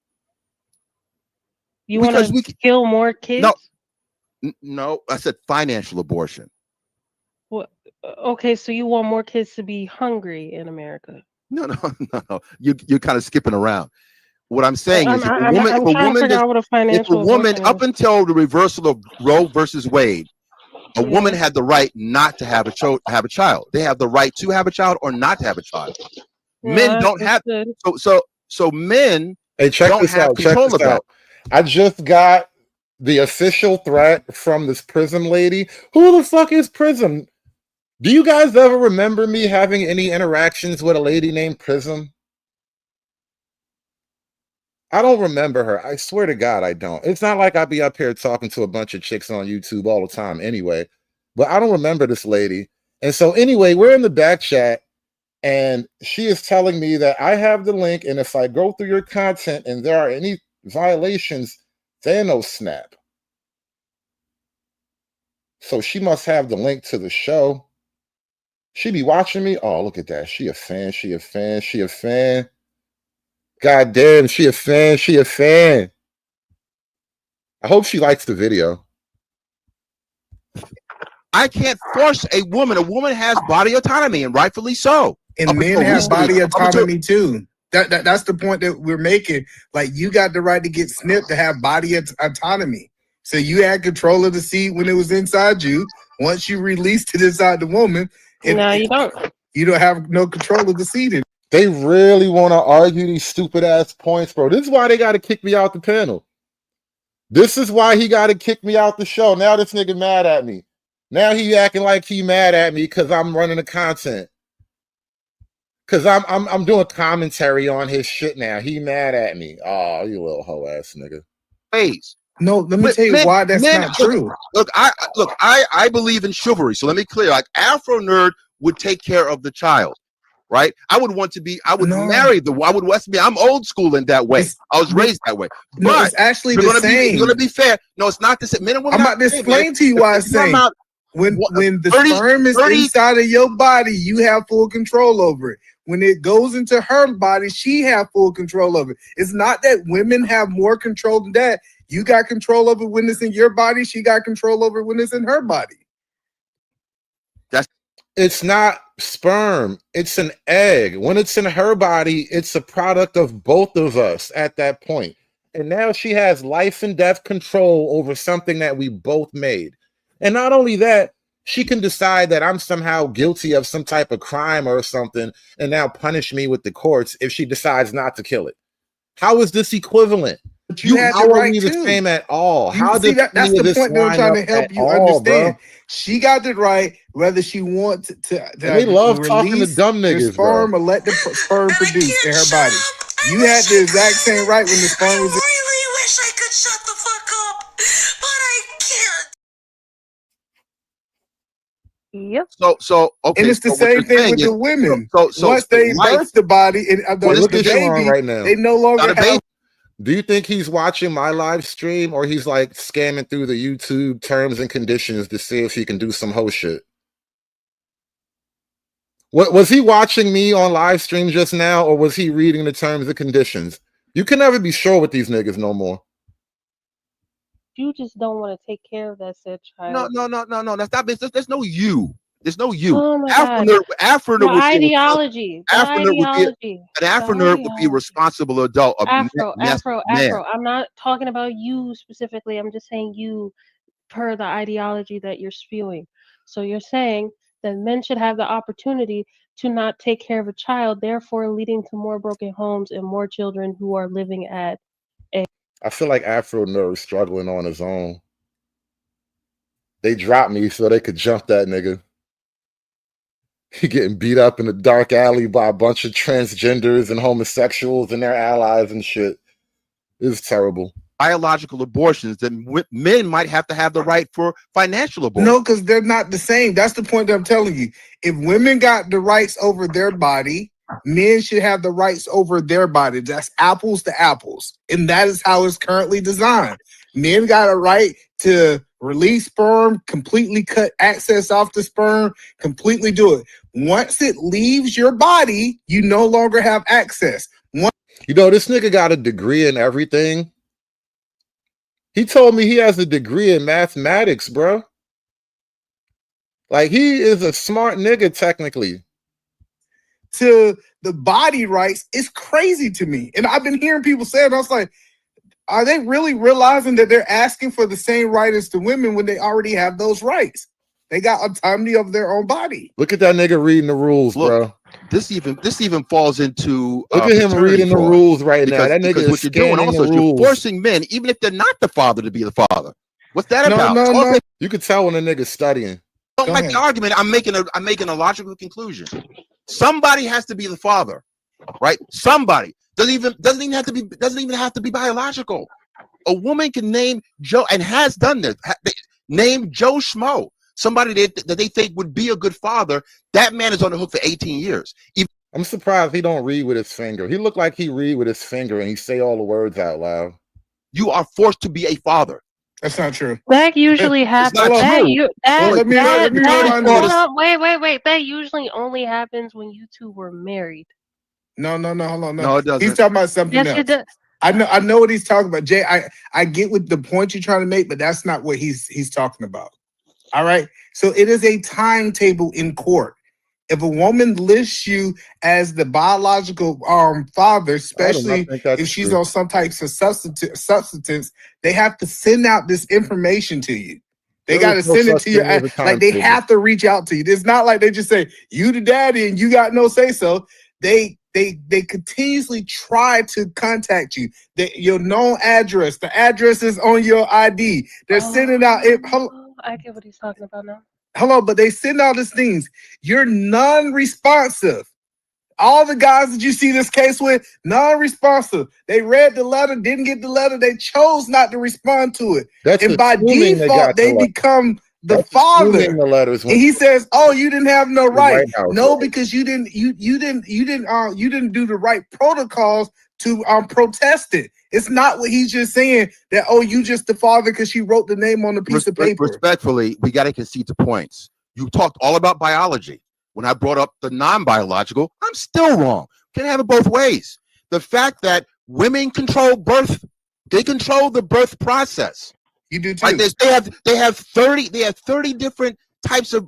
Speaker 9: You want
Speaker 18: Because
Speaker 9: to kill more kids?
Speaker 18: No, I said financial abortion.
Speaker 9: What? Okay, so you want more kids to be hungry in America?
Speaker 18: No. You're kind of skipping around. What I'm saying is, if
Speaker 9: I'm trying to figure out what a financial abortion
Speaker 18: up
Speaker 9: is.
Speaker 18: until the reversal of Roe versus Wade, a woman had the right not to have a child. They have the right to have a child or not to have a child. Men don't have. So men don't have control of that.
Speaker 12: I just got the official threat from this Prism lady. Who the fuck is Prism? Do you guys ever remember me having any interactions with a lady named Prism? I don't remember her. I swear to God, I don't. It's not like I'd be up here talking to a bunch of chicks on YouTube all the time anyway, but I don't remember this lady. And so anyway, we're in the back chat and she is telling me that I have the link. And if I go through your content and there are any violations, Thanos snap. So she must have the link to the show. She be watching me. Oh, look at that. She a fan. She a fan. She a fan. God damn, she a fan. She a fan. I hope she likes the video.
Speaker 18: I can't force a woman. A woman has body autonomy, and rightfully so.
Speaker 22: And men have body autonomy too. That's the point that we're making. Like you got the right to get snipped to have body autonomy. So you had control of the seed when it was inside you. Once you released it inside the woman,
Speaker 9: you don't.
Speaker 22: You don't have no control of the seed.
Speaker 12: They really want to argue these stupid ass points, bro. This is why they got to kick me out the panel. This is why he got to kick me out the show. Now this nigga mad at me. Now he acting like he mad at me because I'm running the content. Cause I'm doing commentary on his shit now. He mad at me. Oh, you little hoe ass nigga.
Speaker 18: Please.
Speaker 22: No, let me tell you why that's not true.
Speaker 18: Look, I believe in chivalry. So let me clear. Like Afro Nerd would take care of the child, right? I would want to be. I would marry the. I would want to be. I'm old school in that way. I was raised that way.
Speaker 22: No,
Speaker 18: But
Speaker 22: it's actually
Speaker 18: you're
Speaker 22: the same.
Speaker 18: You're gonna be fair. No, it's not the same. Men and women.
Speaker 22: I'm about to explain to you why it's saying. When the sperm is inside of your body, you have full control over it. When it goes into her body, she have full control over it. It's not that women have more control than that. You got control over it when it's in your body. She got control over it when it's in her body.
Speaker 12: It's not sperm. It's an egg. When it's in her body, it's a product of both of us at that point. And now she has life and death control over something that we both made. And not only that, she can decide that I'm somehow guilty of some type of crime or something and now punish me with the courts if she decides not to kill it. How is this equivalent?
Speaker 22: But you had
Speaker 12: how
Speaker 22: the
Speaker 12: are
Speaker 22: right
Speaker 12: we the
Speaker 22: too.
Speaker 12: same at all?
Speaker 22: You
Speaker 12: How
Speaker 22: see,
Speaker 12: does
Speaker 22: that's
Speaker 12: any of
Speaker 22: the
Speaker 12: this
Speaker 22: point that I'm
Speaker 12: line
Speaker 22: trying to
Speaker 12: up
Speaker 22: help
Speaker 12: at
Speaker 22: you
Speaker 12: all,
Speaker 22: understand.
Speaker 12: bro?
Speaker 22: She got the right, whether she wants to
Speaker 12: And they love talking to
Speaker 22: release
Speaker 12: dumb
Speaker 22: the
Speaker 12: niggas,
Speaker 22: sperm
Speaker 12: bro.
Speaker 22: or let the sperm produce in her body. You had the exact same right when the sperm was.
Speaker 14: wish I could shut the fuck up, but I can't.
Speaker 9: Yep.
Speaker 18: So okay.
Speaker 22: And it's the
Speaker 18: so what
Speaker 22: same
Speaker 18: you're
Speaker 22: thing
Speaker 18: saying
Speaker 22: with
Speaker 18: is-
Speaker 22: the women.
Speaker 18: So
Speaker 22: Once they
Speaker 18: life-
Speaker 22: birth the body and
Speaker 12: Well, look
Speaker 22: the
Speaker 12: at Sean
Speaker 22: baby,
Speaker 12: right now.
Speaker 22: they no longer have.
Speaker 12: Do you think he's watching my live stream or he's like scamming through the YouTube terms and conditions to see if he can do some hoe shit? What was he watching me on live stream just now, or was he reading the terms and conditions? You can never be sure with these niggas no more.
Speaker 9: You just don't want to take care of that said child.
Speaker 18: No. That's not. There's no you. There's no you.
Speaker 9: Oh my
Speaker 18: Afro
Speaker 9: God.
Speaker 18: nerd
Speaker 9: The
Speaker 18: would be
Speaker 9: ideology. The
Speaker 18: Afro nerd would be
Speaker 9: ideology.
Speaker 18: an Afro nerd would be a responsible adult.
Speaker 9: Afro.
Speaker 18: Man.
Speaker 9: I'm not talking about you specifically. I'm just saying you per the ideology that you're spewing. So you're saying that men should have the opportunity to not take care of a child, therefore leading to more broken homes and more children who are living at a.
Speaker 12: I feel like Afro Nerd's struggling on his own. They dropped me so they could jump that nigga. He getting beat up in a dark alley by a bunch of transgenders and homosexuals and their allies and shit. It's terrible.
Speaker 18: Biological abortions, then men might have to have the right for financial abortion.
Speaker 22: No, because they're not the same. That's the point that I'm telling you. If women got the rights over their body, men should have the rights over their body. That's apples to apples. And that is how it's currently designed. Men got a right to release sperm, completely cut access off the sperm, completely do it. Once it leaves your body, you no longer have access.
Speaker 12: You know, this nigga got a degree in everything. He told me he has a degree in mathematics, bro. Like, he is a smart nigga, technically.
Speaker 22: To the body rights is crazy to me. And I've been hearing people say it. I was like, are they really realizing that they're asking for the same right as the women when they already have those rights? They got autonomy of their own body.
Speaker 12: Look at that nigga reading the rules, bro.
Speaker 18: This even falls into
Speaker 12: look at him reading the rules right now. That nigga is
Speaker 18: what you're doing also is you're forcing men, even if they're not the father, to be the father. What's that about?
Speaker 12: No. You could tell when a nigga's studying.
Speaker 18: Don't make the argument. I'm making a logical conclusion. Somebody has to be the father, right? Somebody doesn't even have to be biological. A woman can name Joe and has done this. Name Joe Schmo. Somebody that they think would be a good father. That man is on the hook for 18 years.
Speaker 12: I'm surprised he don't read with his finger. He looked like he read with his finger and he say all the words out loud.
Speaker 18: You are forced to be a father.
Speaker 22: That's not true.
Speaker 9: That usually happens. Wait. That usually only happens when you two were married.
Speaker 22: No, hold on.
Speaker 18: No, it doesn't.
Speaker 22: He's talking about something
Speaker 9: Yes,
Speaker 22: else.
Speaker 9: it does.
Speaker 22: I know what he's talking about, Jay. I get what the point you're trying to make, but that's not what he's talking about. All right. So it is a timetable in court. If a woman lists you as the biological father, especially if she's on some types of substance, they have to send out this information to you. They got to send it to you. Like they have to reach out to you. It's not like they just say you the daddy and you got no say so. They continuously try to contact you. Your known address, the address is on your ID. They're sending out it.
Speaker 9: I get what he's talking about now.
Speaker 22: Hello, but they send all these things. You're non-responsive. All the guys that you see this case with, non-responsive. They read the letter, didn't get the letter. They chose not to respond to it. And by default, they become the father. And he says, "Oh, you didn't have no right." No, because you didn't do the right protocols to protest it. It's not what he's just saying that, oh, you just the father because she wrote the name on the piece of paper.
Speaker 18: Respectfully, we got to concede the points. You talked all about biology. When I brought up the non-biological, I'm still wrong. Can have it both ways. The fact that women control birth, they control the birth process.
Speaker 22: You do too.
Speaker 18: Right? They have 30 different types of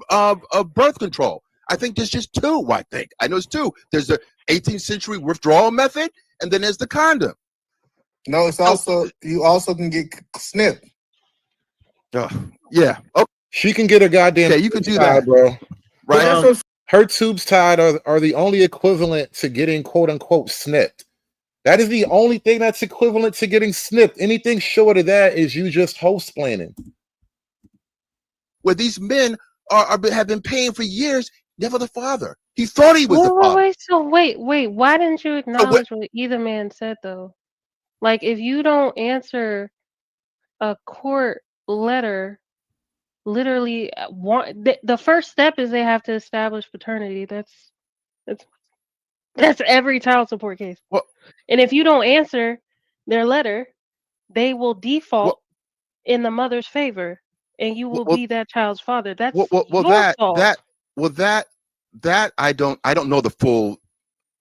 Speaker 18: birth control. I think there's just two. I know it's two. There's the 18th century withdrawal method, and then there's the condom.
Speaker 22: No, it's also you also can get snipped.
Speaker 18: Yeah. Oh,
Speaker 12: she can get her goddamn.
Speaker 18: Yeah, you can do that,
Speaker 12: bro.
Speaker 18: Right.
Speaker 12: Her tubes tied are the only equivalent to getting quote unquote snipped. That is the only thing that's equivalent to getting snipped. Anything short of that is you just host planning.
Speaker 18: Where these men have been paying for years, never the father. He thought he was the father.
Speaker 9: Wait. Why didn't you acknowledge what either man said though? Like, if you don't answer a court letter, literally, the first step is they have to establish paternity. That's every child support case. And if you don't answer their letter, they will default in the mother's favor, and you will be that child's father. That's your fault.
Speaker 18: That I don't know the full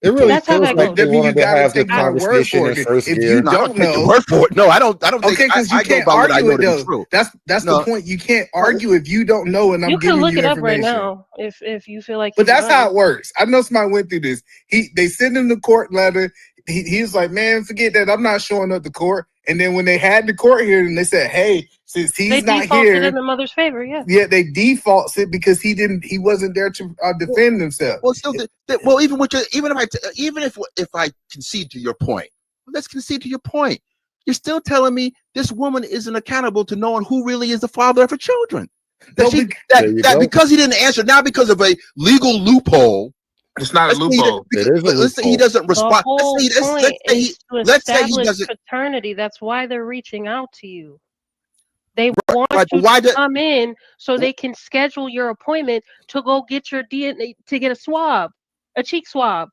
Speaker 12: It really
Speaker 9: That's how
Speaker 12: feels
Speaker 9: that
Speaker 12: like
Speaker 9: goes.
Speaker 12: they
Speaker 13: Then you
Speaker 12: wanted to
Speaker 13: gotta
Speaker 12: have the
Speaker 13: take my word
Speaker 12: conversation
Speaker 13: for
Speaker 12: in
Speaker 13: it.
Speaker 12: first
Speaker 13: If
Speaker 12: gear.
Speaker 13: you
Speaker 18: No, I
Speaker 13: don't
Speaker 18: don't take your
Speaker 13: know,
Speaker 18: word for it. No, I don't
Speaker 13: okay,
Speaker 18: think
Speaker 13: because you
Speaker 18: I go
Speaker 13: can't
Speaker 18: by what I
Speaker 13: argue
Speaker 18: know
Speaker 13: it
Speaker 18: to be
Speaker 13: though.
Speaker 18: true.
Speaker 13: That's
Speaker 18: No,
Speaker 13: the point. You can't argue if you don't know, and I'm
Speaker 9: You can
Speaker 13: giving
Speaker 9: look
Speaker 13: you
Speaker 9: it up right
Speaker 13: information.
Speaker 9: now if you feel like
Speaker 13: But
Speaker 9: you
Speaker 13: that's
Speaker 9: want.
Speaker 13: how it works. I know somebody went through this. They sent him the court letter. He was like, man, forget that. I'm not showing up to court. And then when they had the court hearing, they said, hey, since
Speaker 9: They
Speaker 13: he's not
Speaker 9: defaulted in
Speaker 13: here,
Speaker 9: the mother's favor. Yeah.
Speaker 13: yeah, they defaults it because he wasn't there to defend himself.
Speaker 18: well, still, well, even if I concede to your point, let's concede to your point. You're still telling me this woman isn't accountable to knowing who really is the father of her children. That because he didn't answer, not because of a legal loophole.
Speaker 22: It's not a loophole.
Speaker 18: Let's say he doesn't
Speaker 9: The
Speaker 18: respond.
Speaker 9: whole point is to
Speaker 18: Let's say he
Speaker 9: establish
Speaker 18: doesn't.
Speaker 9: paternity. That's why they're reaching out to you. They want
Speaker 18: right, but
Speaker 9: you
Speaker 18: why
Speaker 9: to come in so they can schedule your appointment to go get your DNA, to get a cheek swab,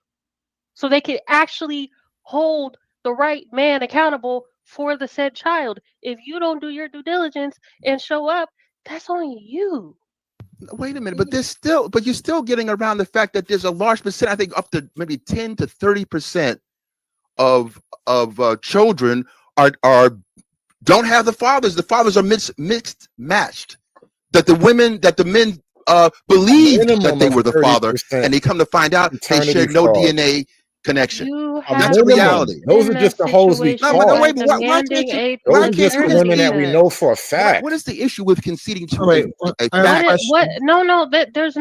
Speaker 9: so they can actually hold the right man accountable for the said child. If you don't do your due diligence and show up, that's on you.
Speaker 18: Wait a minute, but you're still getting around the fact that there's a large percent, I think up to maybe 10 to 30% of children are don't have the fathers. The fathers are mixed matched. That the men believed that they were the father, and they come to find out they shared no DNA connection. That's a reality.
Speaker 12: Those are just the hoes we
Speaker 18: No,
Speaker 12: call.
Speaker 18: but wait, why can't you?
Speaker 12: Those are just the women that we know for a fact.
Speaker 18: What is the issue with conceding to a
Speaker 9: What?
Speaker 18: fact?
Speaker 9: No. There's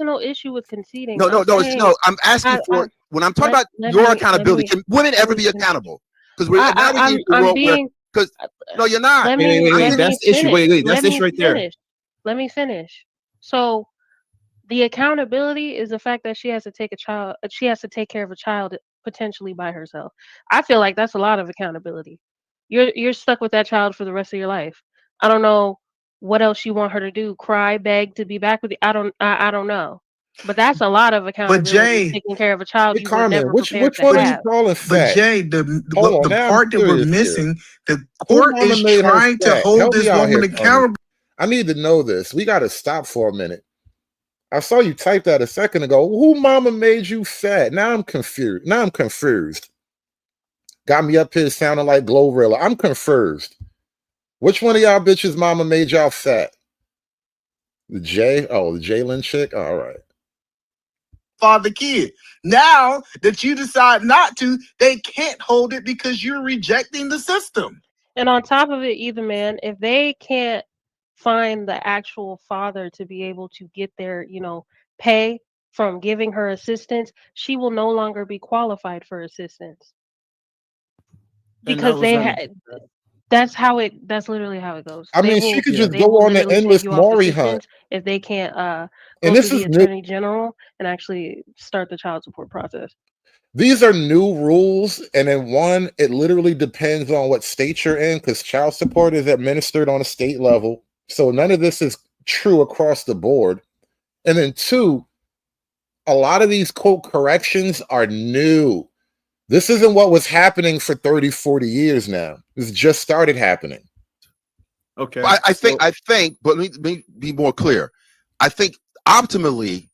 Speaker 9: no issue with conceding.
Speaker 18: No. I'm asking for when I'm talking about your accountability. Can women ever be accountable? Because we're now we need the world where. Because no, you're not.
Speaker 16: Wait. That's the issue. Wait. That's the issue right there.
Speaker 9: Let me finish. So, the accountability is the fact that she has to take care of a child potentially by herself. I feel like that's a lot of accountability. You're stuck with that child for the rest of your life. I don't know what else you want her to do. Cry, beg to be back with you. I don't know. But that's a lot of accountability.
Speaker 22: Jay,
Speaker 9: taking care of a child you were
Speaker 12: Carmen,
Speaker 9: never
Speaker 12: which
Speaker 9: prepared
Speaker 12: one
Speaker 9: to
Speaker 12: are you
Speaker 9: have.
Speaker 12: calling
Speaker 22: But
Speaker 12: fat?
Speaker 22: Jay, the part that we're missing, the
Speaker 12: Who
Speaker 22: court
Speaker 12: mama
Speaker 22: is
Speaker 12: made her
Speaker 22: trying to
Speaker 12: fat?
Speaker 22: hold
Speaker 12: Help
Speaker 22: this
Speaker 12: me out
Speaker 22: woman
Speaker 12: here, Carmen.
Speaker 22: accountable.
Speaker 12: I need to know this. We got to stop for a minute. I saw you type that a second ago. Who mama made you fat? Now I'm confused. Got me up here sounding like Glorilla. I'm confused. Which one of y'all bitches mama made y'all fat? The Jalen chick? All right.
Speaker 22: Father kid. Now that you decide not to, they can't hold it because you're rejecting the system.
Speaker 9: And on top of it, either man, if they can't find the actual father to be able to get their, pay from giving her assistance, she will no longer be qualified for assistance. Because that's literally how it goes.
Speaker 12: I mean, she could just go on the endless Maury hunt
Speaker 9: if they can't go
Speaker 12: and
Speaker 9: to
Speaker 12: this
Speaker 9: the
Speaker 12: is
Speaker 9: attorney general and actually start the child support process.
Speaker 12: These are new rules, and in one, it literally depends on what state you're in, because child support is administered on a state level. So none of this is true across the board. And then two, a lot of these quote corrections are new. This isn't what was happening for 30, 40 years now. This just started happening.
Speaker 2: Okay.
Speaker 18: I think, but let me be more clear. I think optimally,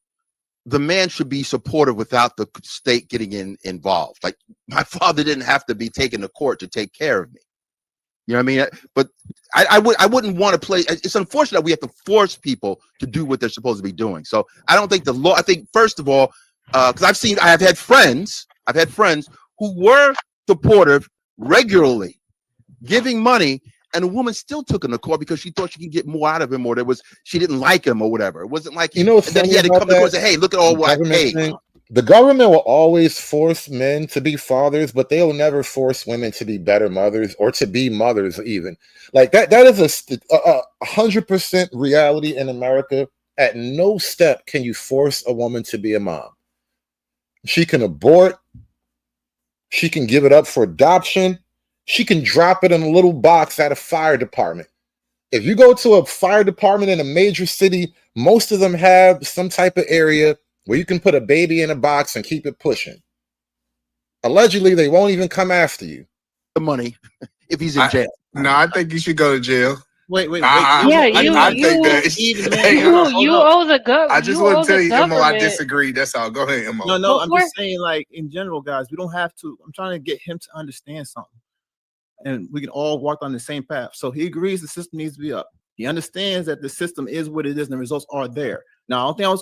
Speaker 18: the man should be supportive without the state getting involved. Like my father didn't have to be taken to court to take care of me. You know what I mean? But I wouldn't want to play. It's unfortunate that we have to force people to do what they're supposed to be doing. So I don't think the law. I think first of all, because I have had friends who were supportive regularly, giving money, and a woman still took him to court because she thought she could get more out of him, or she didn't like him, or whatever. It wasn't like
Speaker 12: and
Speaker 18: then he had to come to court and say, "Hey, look at all what I paid."
Speaker 12: The government will always force men to be fathers, but they'll never force women to be better mothers or to be mothers even. Like that is a 100% reality in America. At no step can you force a woman to be a mom. She can abort. She can give it up for adoption. She can drop it in a little box at a fire department. If you go to a fire department in a major city, most of them have some type of area where you can put a baby in a box and keep it pushing. Allegedly, they won't even come after you.
Speaker 18: The money, if he's in jail.
Speaker 22: No, I think you should go to jail.
Speaker 2: Wait.
Speaker 22: I think that.
Speaker 9: You owe the government.
Speaker 22: I just want to tell you, Mo, I disagree. That's all. Go ahead, Mo.
Speaker 2: No, I'm just saying, like, in general, guys, we don't have to. I'm trying to get him to understand something. And we can all walk on the same path. So he agrees the system needs to be up. He understands that the system is what it is and the results are there. Now, I don't think I was